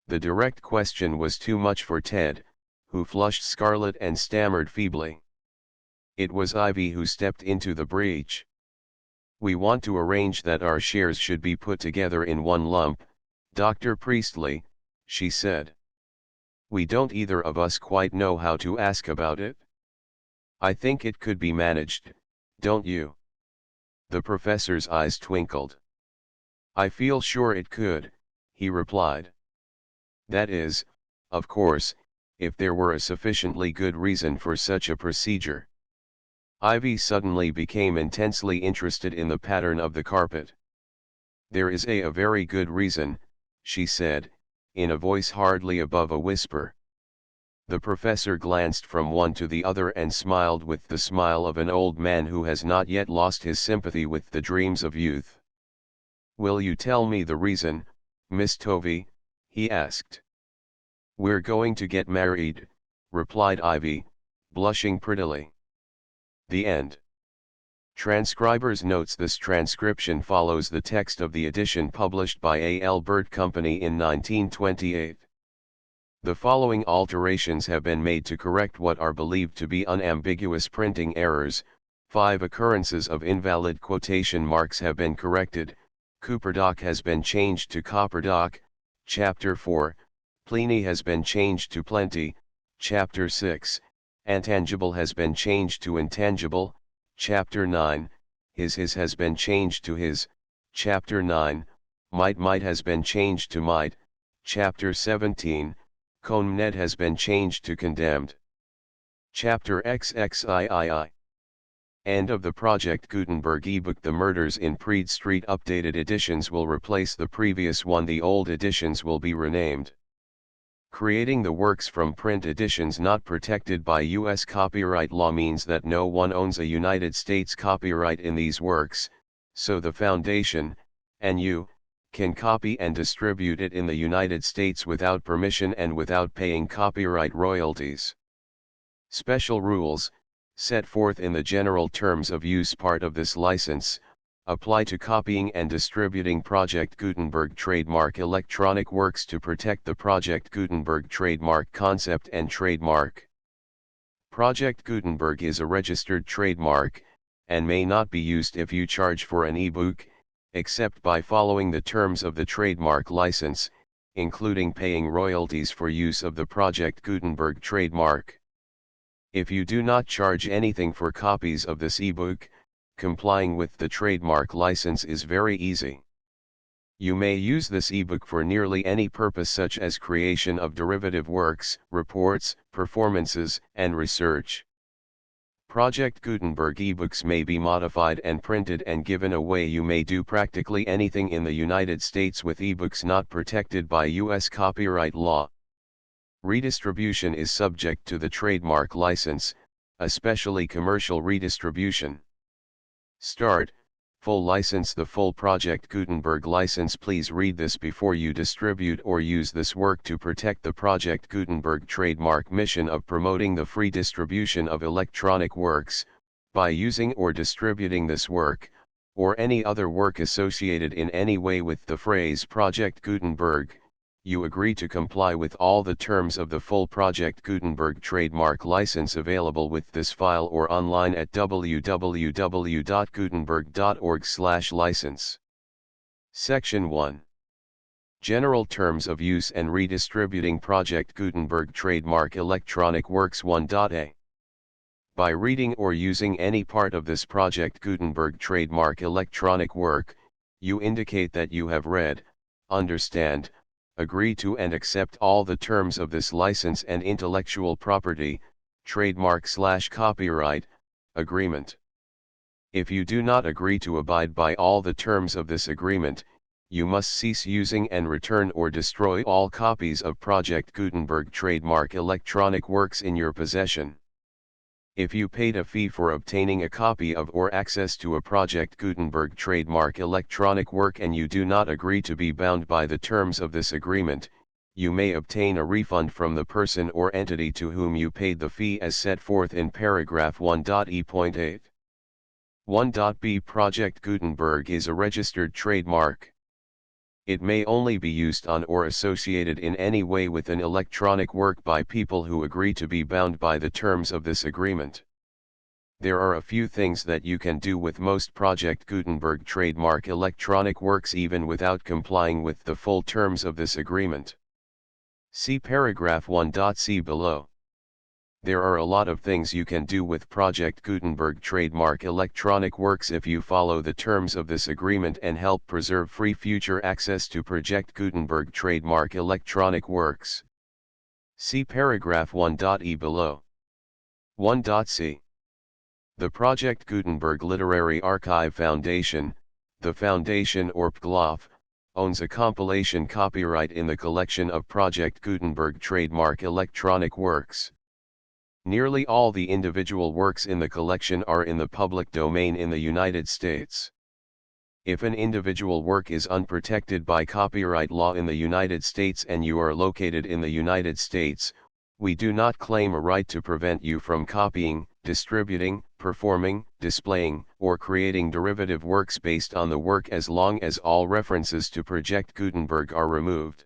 The direct question was too much for Ted, who flushed scarlet and stammered feebly. It was Ivy who stepped into the breach. We want to arrange that our shares should be put together in one lump, Dr. Priestley, she said. We don't either of us quite know how to ask about it. I think it could be managed, don't you? The professor's eyes twinkled. I feel sure it could, he replied. That is, of course, if there were a sufficiently good reason for such a procedure. Ivy suddenly became intensely interested in the pattern of the carpet. There is a very good reason, she said, in a voice hardly above a whisper. The professor glanced from one to the other and smiled with the smile of an old man who has not yet lost his sympathy with the dreams of youth. Will you tell me the reason, Miss Tovey? He asked. We're going to get married, replied Ivy, blushing prettily. The end. Transcriber's notes: this transcription follows the text of the edition published by A. L. Burt Company in 1928. The following alterations have been made to correct what are believed to be unambiguous printing errors. 5 occurrences of invalid quotation marks have been corrected. Cooperdock has been changed to Copperdock, Chapter 4, Pliny has been changed to Plenty, Chapter 6, Intangible has been changed to Intangible, Chapter 9, His has been changed to His, Chapter 9, Might has been changed to Might, Chapter 17, Condemned has been changed to Condemned. Chapter XXIII. End of the Project Gutenberg ebook. The Murders in Praed Street updated editions will replace the previous one. The old editions will be renamed. Creating the works from print editions not protected by U.S. copyright law means that no one owns a United States copyright in these works, so the Foundation, and you, can copy and distribute it in the United States without permission and without paying copyright royalties. Special rules, set forth in the general terms of use part of this license, apply to copying and distributing Project Gutenberg trademark electronic works to protect the Project Gutenberg trademark concept and trademark. Project Gutenberg is a registered trademark, and may not be used if you charge for an ebook, except by following the terms of the trademark license, including paying royalties for use of the Project Gutenberg trademark. If you do not charge anything for copies of this ebook, complying with the trademark license is very easy. You may use this ebook for nearly any purpose, such as creation of derivative works, reports, performances, and research. Project Gutenberg ebooks may be modified and printed and given away. You may do practically anything in the United States with ebooks not protected by U.S. copyright law. Redistribution is subject to the trademark license, especially commercial redistribution. Start, full license. The full Project Gutenberg license. Please read this before you distribute or use this work to protect the Project Gutenberg trademark mission of promoting the free distribution of electronic works. By using or distributing this work, or any other work associated in any way with the phrase Project Gutenberg, you agree to comply with all the terms of the full Project Gutenberg trademark license available with this file or online at www.gutenberg.org/license. Section 1. General Terms of Use and Redistributing Project Gutenberg Trademark Electronic Works 1.a. By reading or using any part of this Project Gutenberg trademark electronic work, you indicate that you have read, understand, agree to and accept all the terms of this license and intellectual property, trademark/copyright, agreement. If you do not agree to abide by all the terms of this agreement, you must cease using and return or destroy all copies of Project Gutenberg trademark electronic works in your possession. If you paid a fee for obtaining a copy of or access to a Project Gutenberg trademark electronic work and you do not agree to be bound by the terms of this agreement, you may obtain a refund from the person or entity to whom you paid the fee as set forth in paragraph 1.e.8. 1.b. Project Gutenberg is a registered trademark. It may only be used on or associated in any way with an electronic work by people who agree to be bound by the terms of this agreement. There are a few things that you can do with most Project Gutenberg trademark electronic works even without complying with the full terms of this agreement. See paragraph 1.c below. There are a lot of things you can do with Project Gutenberg trademark electronic works if you follow the terms of this agreement and help preserve free future access to Project Gutenberg trademark electronic works. See paragraph 1.e below. 1.c. The Project Gutenberg Literary Archive Foundation, the Foundation or PGLOF, owns a compilation copyright in the collection of Project Gutenberg trademark electronic works. Nearly all the individual works in the collection are in the public domain in the United States. If an individual work is unprotected by copyright law in the United States and you are located in the United States, we do not claim a right to prevent you from copying, distributing, performing, displaying, or creating derivative works based on the work as long as all references to Project Gutenberg are removed.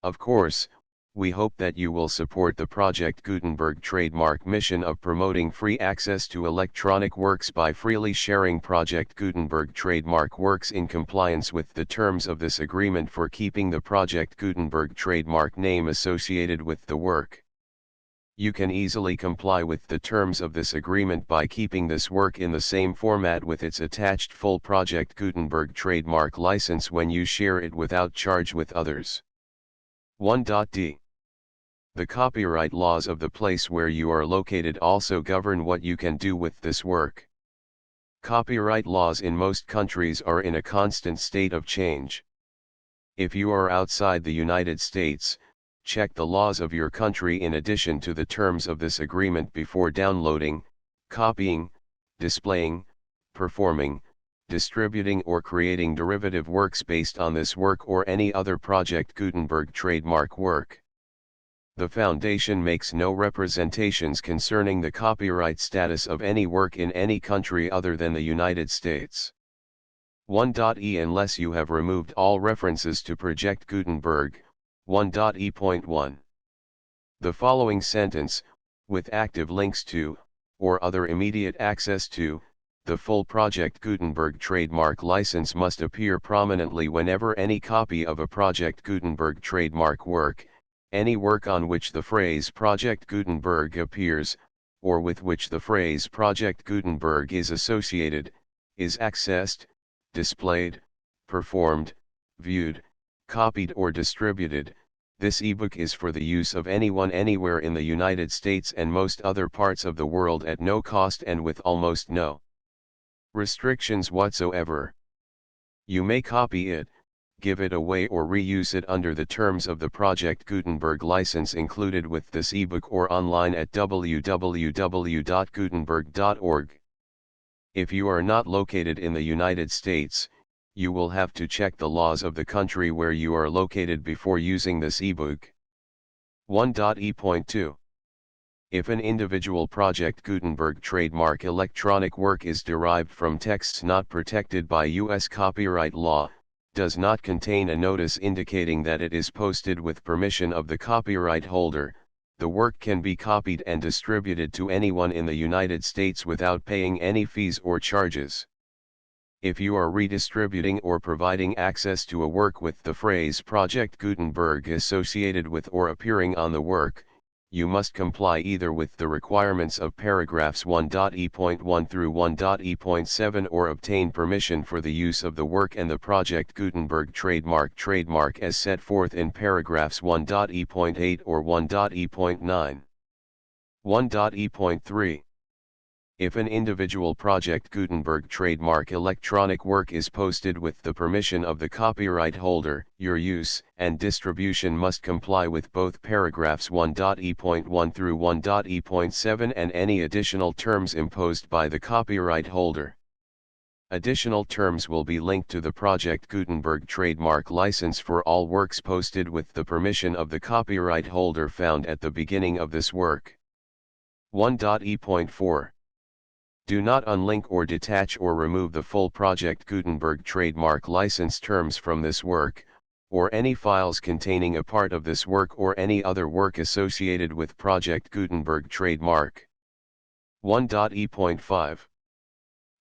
Of course, we hope that you will support the Project Gutenberg trademark mission of promoting free access to electronic works by freely sharing Project Gutenberg trademark works in compliance with the terms of this agreement for keeping the Project Gutenberg trademark name associated with the work. You can easily comply with the terms of this agreement by keeping this work in the same format with its attached full Project Gutenberg trademark license when you share it without charge with others. 1.d. The copyright laws of the place where you are located also govern what you can do with this work. Copyright laws in most countries are in a constant state of change. If you are outside the United States, check the laws of your country in addition to the terms of this agreement before downloading, copying, displaying, performing, distributing or creating derivative works based on this work or any other Project Gutenberg trademark work. The Foundation makes no representations concerning the copyright status of any work in any country other than the United States. 1.e Unless you have removed all references to Project Gutenberg, 1.e.1. The following sentence, with active links to, or other immediate access to, the full Project Gutenberg trademark license must appear prominently whenever any copy of a Project Gutenberg trademark work, any work on which the phrase Project Gutenberg appears, or with which the phrase Project Gutenberg is associated, is accessed, displayed, performed, viewed, copied or distributed. This ebook is for the use of anyone anywhere in the United States and most other parts of the world at no cost and with almost no restrictions whatsoever. You may copy it, give it away or reuse it under the terms of the Project Gutenberg license included with this ebook or online at www.gutenberg.org. If you are not located in the United States, you will have to check the laws of the country where you are located before using this ebook. 1.e.2. If an individual Project Gutenberg trademark electronic work is derived from texts not protected by U.S. copyright law, does not contain a notice indicating that it is posted with permission of the copyright holder, the work can be copied and distributed to anyone in the United States without paying any fees or charges. If you are redistributing or providing access to a work with the phrase Project Gutenberg associated with or appearing on the work, you must comply either with the requirements of paragraphs 1.e.1 through 1.e.7 or obtain permission for the use of the work and the Project Gutenberg trademark as set forth in paragraphs 1.e.8 or 1.e.9. 1.e.3. If an individual Project Gutenberg trademark electronic work is posted with the permission of the copyright holder, your use and distribution must comply with both paragraphs 1.e.1 through 1.e.7 and any additional terms imposed by the copyright holder. Additional terms will be linked to the Project Gutenberg trademark license for all works posted with the permission of the copyright holder found at the beginning of this work. 1.e.4. Do not unlink or detach or remove the full Project Gutenberg trademark license terms from this work, or any files containing a part of this work or any other work associated with Project Gutenberg trademark. 1.e.5.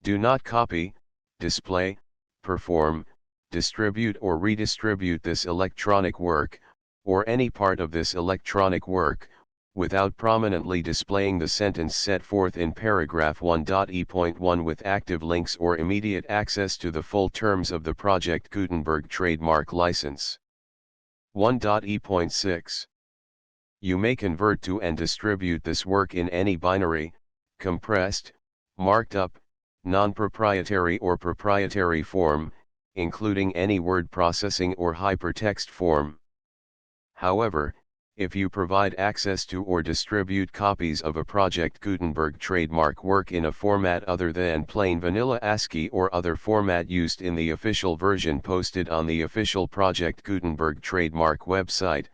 Do not copy, display, perform, distribute or redistribute this electronic work, or any part of this electronic work, without prominently displaying the sentence set forth in paragraph 1.e.1 with active links or immediate access to the full terms of the Project Gutenberg trademark license. 1.e.6. You may convert to and distribute this work in any binary, compressed, marked up, non-proprietary or proprietary form, including any word processing or hypertext form. However, if you provide access to or distribute copies of a Project Gutenberg trademark work in a format other than plain vanilla ASCII or other format used in the official version posted on the official Project Gutenberg trademark website,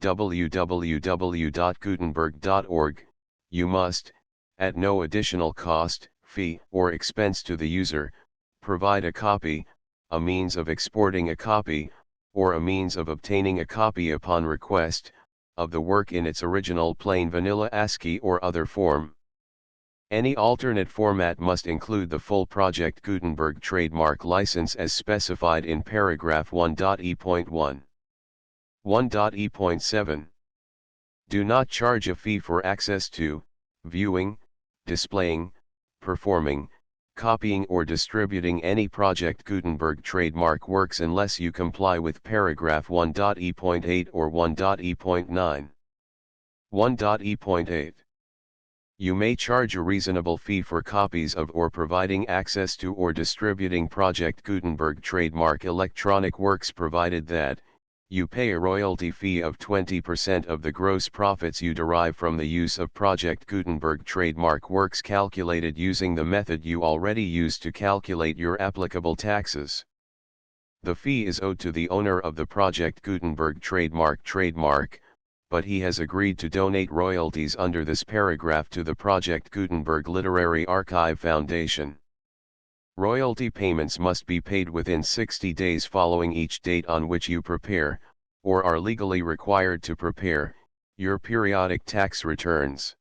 www.gutenberg.org, you must, at no additional cost, fee, or expense to the user, provide a copy, a means of exporting a copy, or a means of obtaining a copy upon request, of the work in its original plain vanilla ASCII or other form. Any alternate format must include the full Project Gutenberg trademark license as specified in paragraph 1.e.1. 1.e.7. Do not charge a fee for access to, viewing, displaying, performing, copying or distributing any Project Gutenberg trademark works unless you comply with paragraph 1.e.8 or 1.e.9. 1.e.8. You may charge a reasonable fee for copies of or providing access to or distributing Project Gutenberg trademark electronic works provided that, you pay a royalty fee of 20% of the gross profits you derive from the use of Project Gutenberg trademark works calculated using the method you already use to calculate your applicable taxes. The fee is owed to the owner of the Project Gutenberg trademark, but he has agreed to donate royalties under this paragraph to the Project Gutenberg Literary Archive Foundation. Royalty payments must be paid within 60 days following each date on which you prepare, or are legally required to prepare, your periodic tax returns.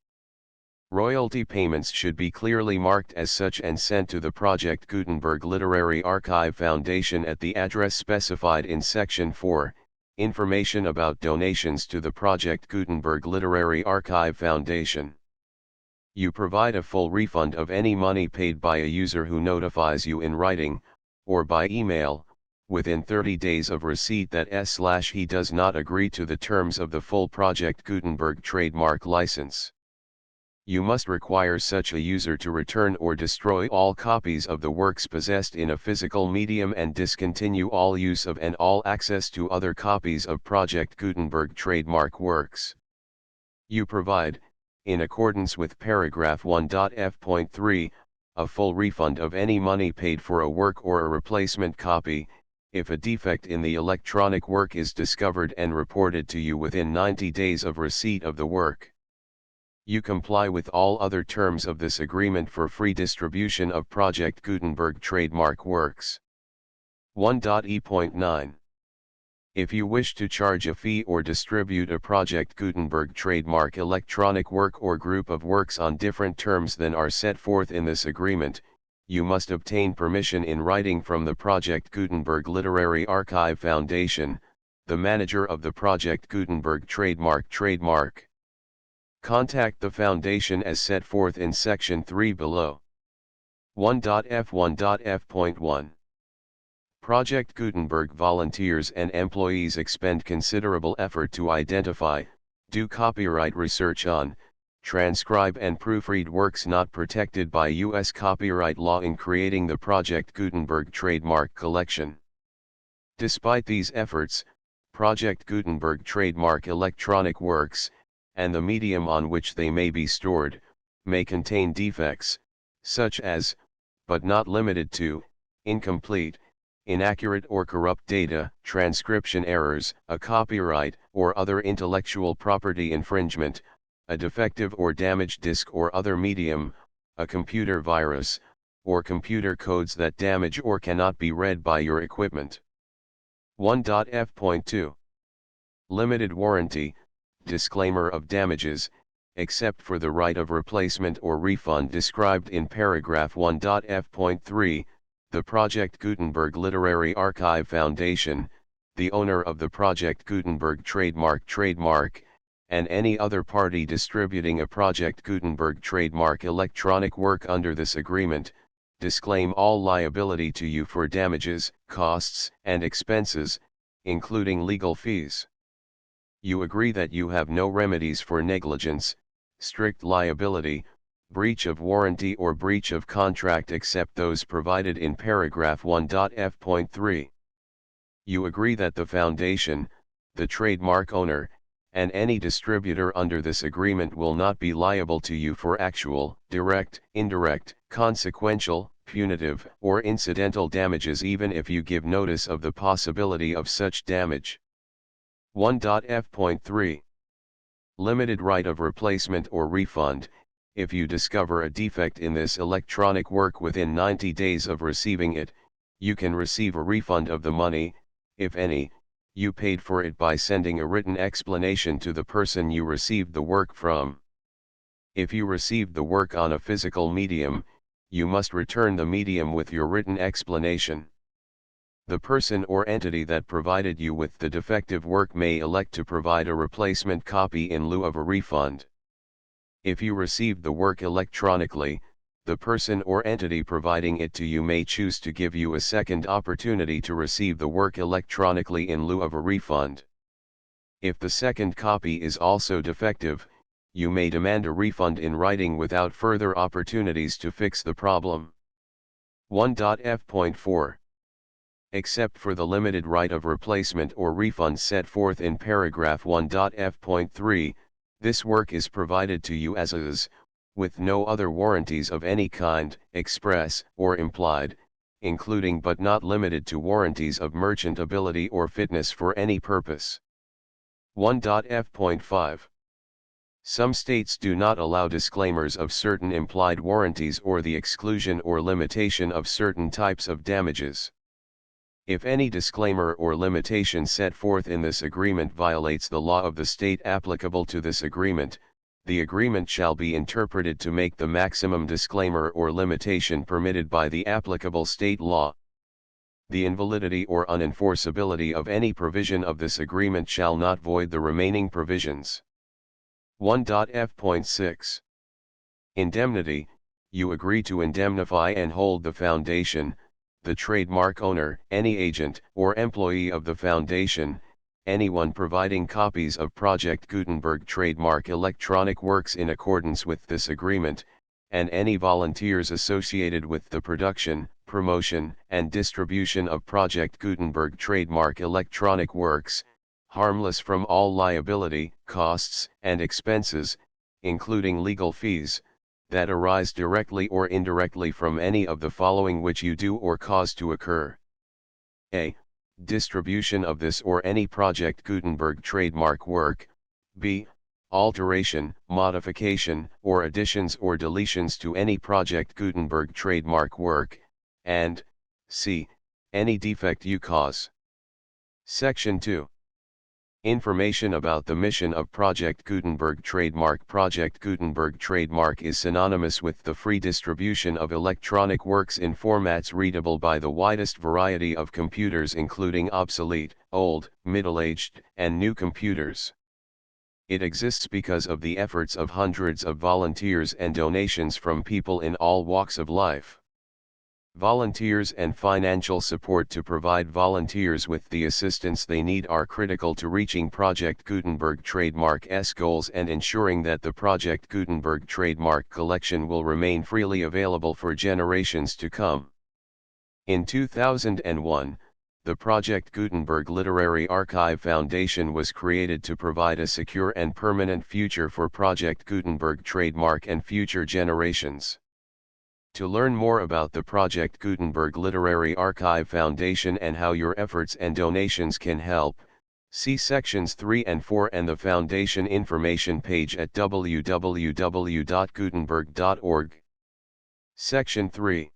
Royalty payments should be clearly marked as such and sent to the Project Gutenberg Literary Archive Foundation at the address specified in Section 4, Information about donations to the Project Gutenberg Literary Archive Foundation. You provide a full refund of any money paid by a user who notifies you in writing, or by email, within 30 days of receipt that he does not agree to the terms of the full Project Gutenberg trademark license. You must require such a user to return or destroy all copies of the works possessed in a physical medium and discontinue all use of and all access to other copies of Project Gutenberg trademark works. You provide, in accordance with paragraph 1.f.3, a full refund of any money paid for a work or a replacement copy, if a defect in the electronic work is discovered and reported to you within 90 days of receipt of the work. You comply with all other terms of this agreement for free distribution of Project Gutenberg trademark works. 1.e.9. If you wish to charge a fee or distribute a Project Gutenberg trademark electronic work or group of works on different terms than are set forth in this agreement, you must obtain permission in writing from the Project Gutenberg Literary Archive Foundation, the manager of the Project Gutenberg trademark. Contact the Foundation as set forth in Section 3 below. 1.f.1.f.1. Project Gutenberg volunteers and employees expend considerable effort to identify, do copyright research on, transcribe and proofread works not protected by U.S. copyright law in creating the Project Gutenberg trademark collection. Despite these efforts, Project Gutenberg trademark electronic works, and the medium on which they may be stored, may contain defects, such as, but not limited to, incomplete, inaccurate or corrupt data, transcription errors, a copyright or other intellectual property infringement, a defective or damaged disk or other medium, a computer virus, or computer codes that damage or cannot be read by your equipment. 1.f.2. Limited warranty, disclaimer of damages, except for the right of replacement or refund described in paragraph 1.f.3, the Project Gutenberg Literary Archive Foundation, the owner of the Project Gutenberg trademark, and any other party distributing a Project Gutenberg trademark electronic work under this agreement, disclaim all liability to you for damages, costs, and expenses, including legal fees. You agree that you have no remedies for negligence, strict liability, breach of warranty or breach of contract except those provided in paragraph 1.f.3. You agree that the foundation, the trademark owner, and any distributor under this agreement will not be liable to you for actual, direct, indirect, consequential, punitive, or incidental damages even if you give notice of the possibility of such damage. 1.f.3. Limited right of replacement or refund. If you discover a defect in this electronic work within 90 days of receiving it, you can receive a refund of the money, if any, you paid for it by sending a written explanation to the person you received the work from. If you received the work on a physical medium, you must return the medium with your written explanation. The person or entity that provided you with the defective work may elect to provide a replacement copy in lieu of a refund. If you received the work electronically, the person or entity providing it to you may choose to give you a second opportunity to receive the work electronically in lieu of a refund. If the second copy is also defective, you may demand a refund in writing without further opportunities to fix the problem. 1.f.4. Except for the limited right of replacement or refund set forth in paragraph 1.f.3, this work is provided to you as is, with no other warranties of any kind, express or implied, including but not limited to warranties of merchantability or fitness for any purpose. 1.f.5. Some states do not allow disclaimers of certain implied warranties or the exclusion or limitation of certain types of damages. If any disclaimer or limitation set forth in this agreement violates the law of the state applicable to this agreement, the agreement shall be interpreted to make the maximum disclaimer or limitation permitted by the applicable state law. The invalidity or unenforceability of any provision of this agreement shall not void the remaining provisions. 1.f.6. Indemnity. You agree to indemnify and hold the foundation, the trademark owner, any agent or employee of the foundation, anyone providing copies of Project Gutenberg trademark electronic works in accordance with this agreement, and any volunteers associated with the production, promotion, and distribution of Project Gutenberg trademark electronic works, harmless from all liability, costs, and expenses, including legal fees, that arise directly or indirectly from any of the following which you do or cause to occur. A. Distribution of this or any Project Gutenberg trademark work. B. Alteration, modification, or additions or deletions to any Project Gutenberg trademark work, and C. Any defect you cause. Section 2. Information about the mission of Project Gutenberg trademark. Project Gutenberg trademark is synonymous with the free distribution of electronic works in formats readable by the widest variety of computers including obsolete, old, middle-aged, and new computers. It exists because of the efforts of hundreds of volunteers and donations from people in all walks of life. Volunteers and financial support to provide volunteers with the assistance they need are critical to reaching Project Gutenberg trademark's goals and ensuring that the Project Gutenberg trademark collection will remain freely available for generations to come. In 2001, the Project Gutenberg Literary Archive Foundation was created to provide a secure and permanent future for Project Gutenberg trademark and future generations. To learn more about the Project Gutenberg Literary Archive Foundation and how your efforts and donations can help, see sections 3 and 4 and the Foundation information page at www.gutenberg.org. Section 3.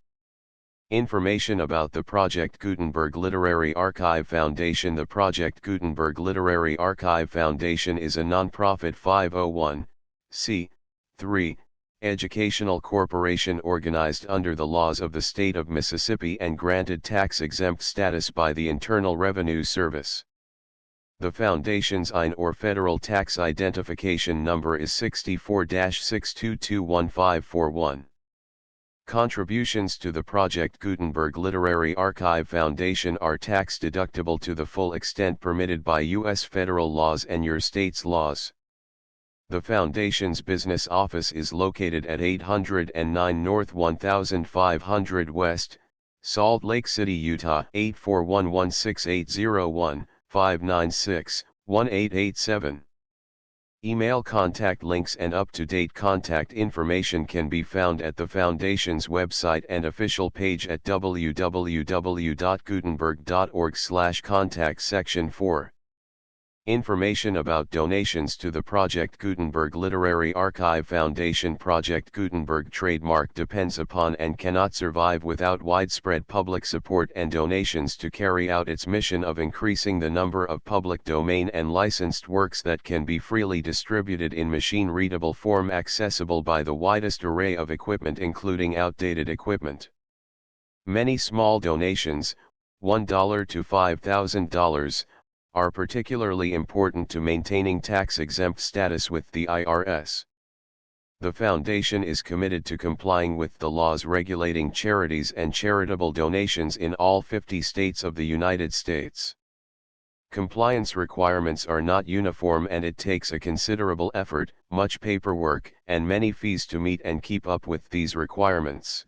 Information about the Project Gutenberg Literary Archive Foundation. The Project Gutenberg Literary Archive Foundation is a non-profit 501(c) 3. Educational corporation organized under the laws of the state of Mississippi and granted tax-exempt status by the Internal Revenue Service. The foundation's IN or federal tax identification number is 64-6221541. Contributions to the Project Gutenberg Literary Archive Foundation are tax-deductible to the full extent permitted by U.S. federal laws and your state's laws. The Foundation's business office is located at 809 North 1500 West, Salt Lake City, Utah 84116801596-1887. Email contact links and up-to-date contact information can be found at the Foundation's website and official page at www.gutenberg.org/contact section 4. Information about donations to the Project Gutenberg Literary Archive Foundation. Project Gutenberg trademark depends upon and cannot survive without widespread public support and donations to carry out its mission of increasing the number of public domain and licensed works that can be freely distributed in machine-readable form accessible by the widest array of equipment including outdated equipment. Many small donations, $1 to $5,000, are particularly important to maintaining tax-exempt status with the IRS. The Foundation is committed to complying with the laws regulating charities and charitable donations in all 50 states of the United States. Compliance requirements are not uniform and it takes a considerable effort, much paperwork, and many fees to meet and keep up with these requirements.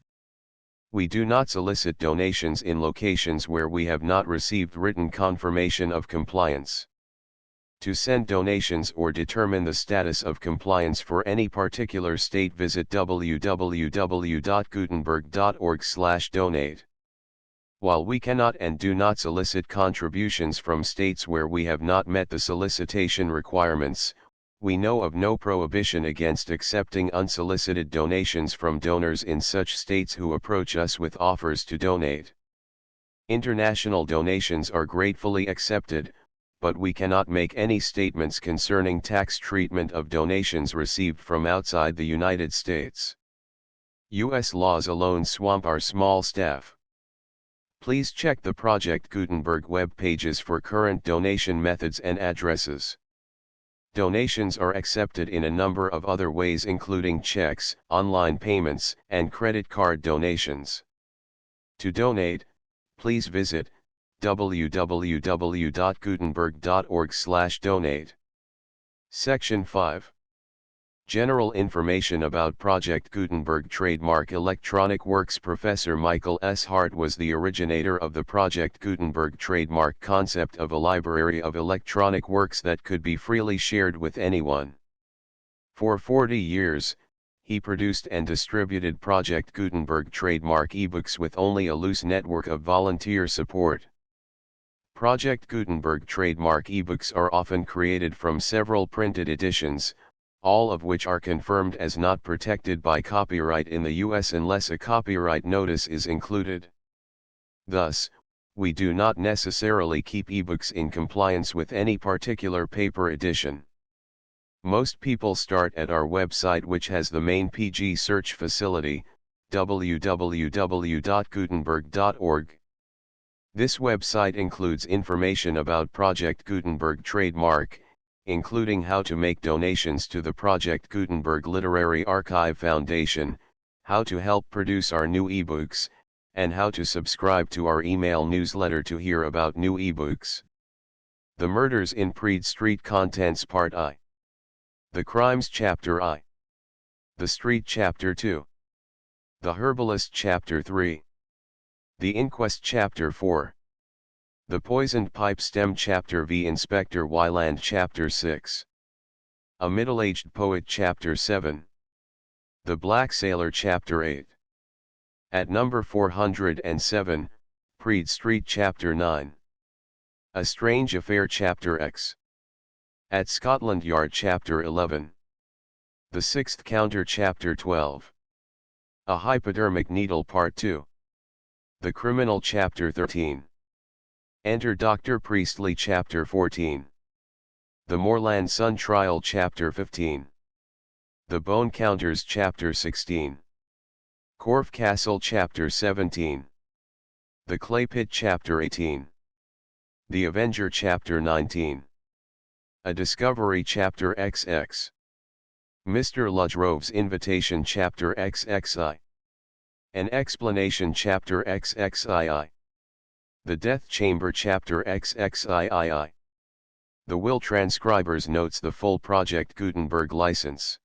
We do not solicit donations in locations where we have not received written confirmation of compliance. To send donations or determine the status of compliance for any particular state, visit www.gutenberg.org/donate. While we cannot and do not solicit contributions from states where we have not met the solicitation requirements, we know of no prohibition against accepting unsolicited donations from donors in such states who approach us with offers to donate. International donations are gratefully accepted, but we cannot make any statements concerning tax treatment of donations received from outside the United States. U.S. laws alone swamp our small staff. Please check the Project Gutenberg web pages for current donation methods and addresses. Donations are accepted in a number of other ways including checks, online payments, and credit card donations. To donate, please visit www.gutenberg.org/donate. Section 5. General information about Project Gutenberg trademark electronic works. Professor Michael S. Hart was the originator of the Project Gutenberg trademark concept of a library of electronic works that could be freely shared with anyone. For 40 years, he produced and distributed Project Gutenberg trademark ebooks with only a loose network of volunteer support. Project Gutenberg trademark ebooks are often created from several printed editions, all of which are confirmed as not protected by copyright in the U.S. unless a copyright notice is included. Thus, we do not necessarily keep ebooks in compliance with any particular paper edition. Most people start at our website, which has the main PG search facility, www.gutenberg.org. This website includes information about Project Gutenberg trademark, including how to make donations to the Project Gutenberg Literary Archive Foundation, how to help produce our new ebooks, and how to subscribe to our email newsletter to hear about new ebooks. The Murders in Praed Street. Contents Part I. The Crimes Chapter I. The Street Chapter 2. The Herbalist Chapter 3. The Inquest Chapter 4. The Poisoned Pipe Stem Chapter V. Inspector Wyland Chapter 6. A Middle-Aged Poet Chapter 7. The Black Sailor Chapter 8. At number 407, Praed Street Chapter 9. A Strange Affair Chapter X. At Scotland Yard Chapter 11. The Sixth Counter Chapter 12. A Hypodermic Needle Part 2. The Criminal Chapter 13. Enter Dr. Priestley Chapter 14. The Moorland Sun Trial Chapter 15. The Bone Counters Chapter 16. Corfe Castle Chapter 17. The Clay Pit Chapter 18. The Avenger Chapter 19. A Discovery Chapter XX. Mr. Ludgrove's Invitation Chapter XXI. An Explanation Chapter XXII. The Death Chamber Chapter XXIII. The Will Transcribers Notes the full Project Gutenberg license.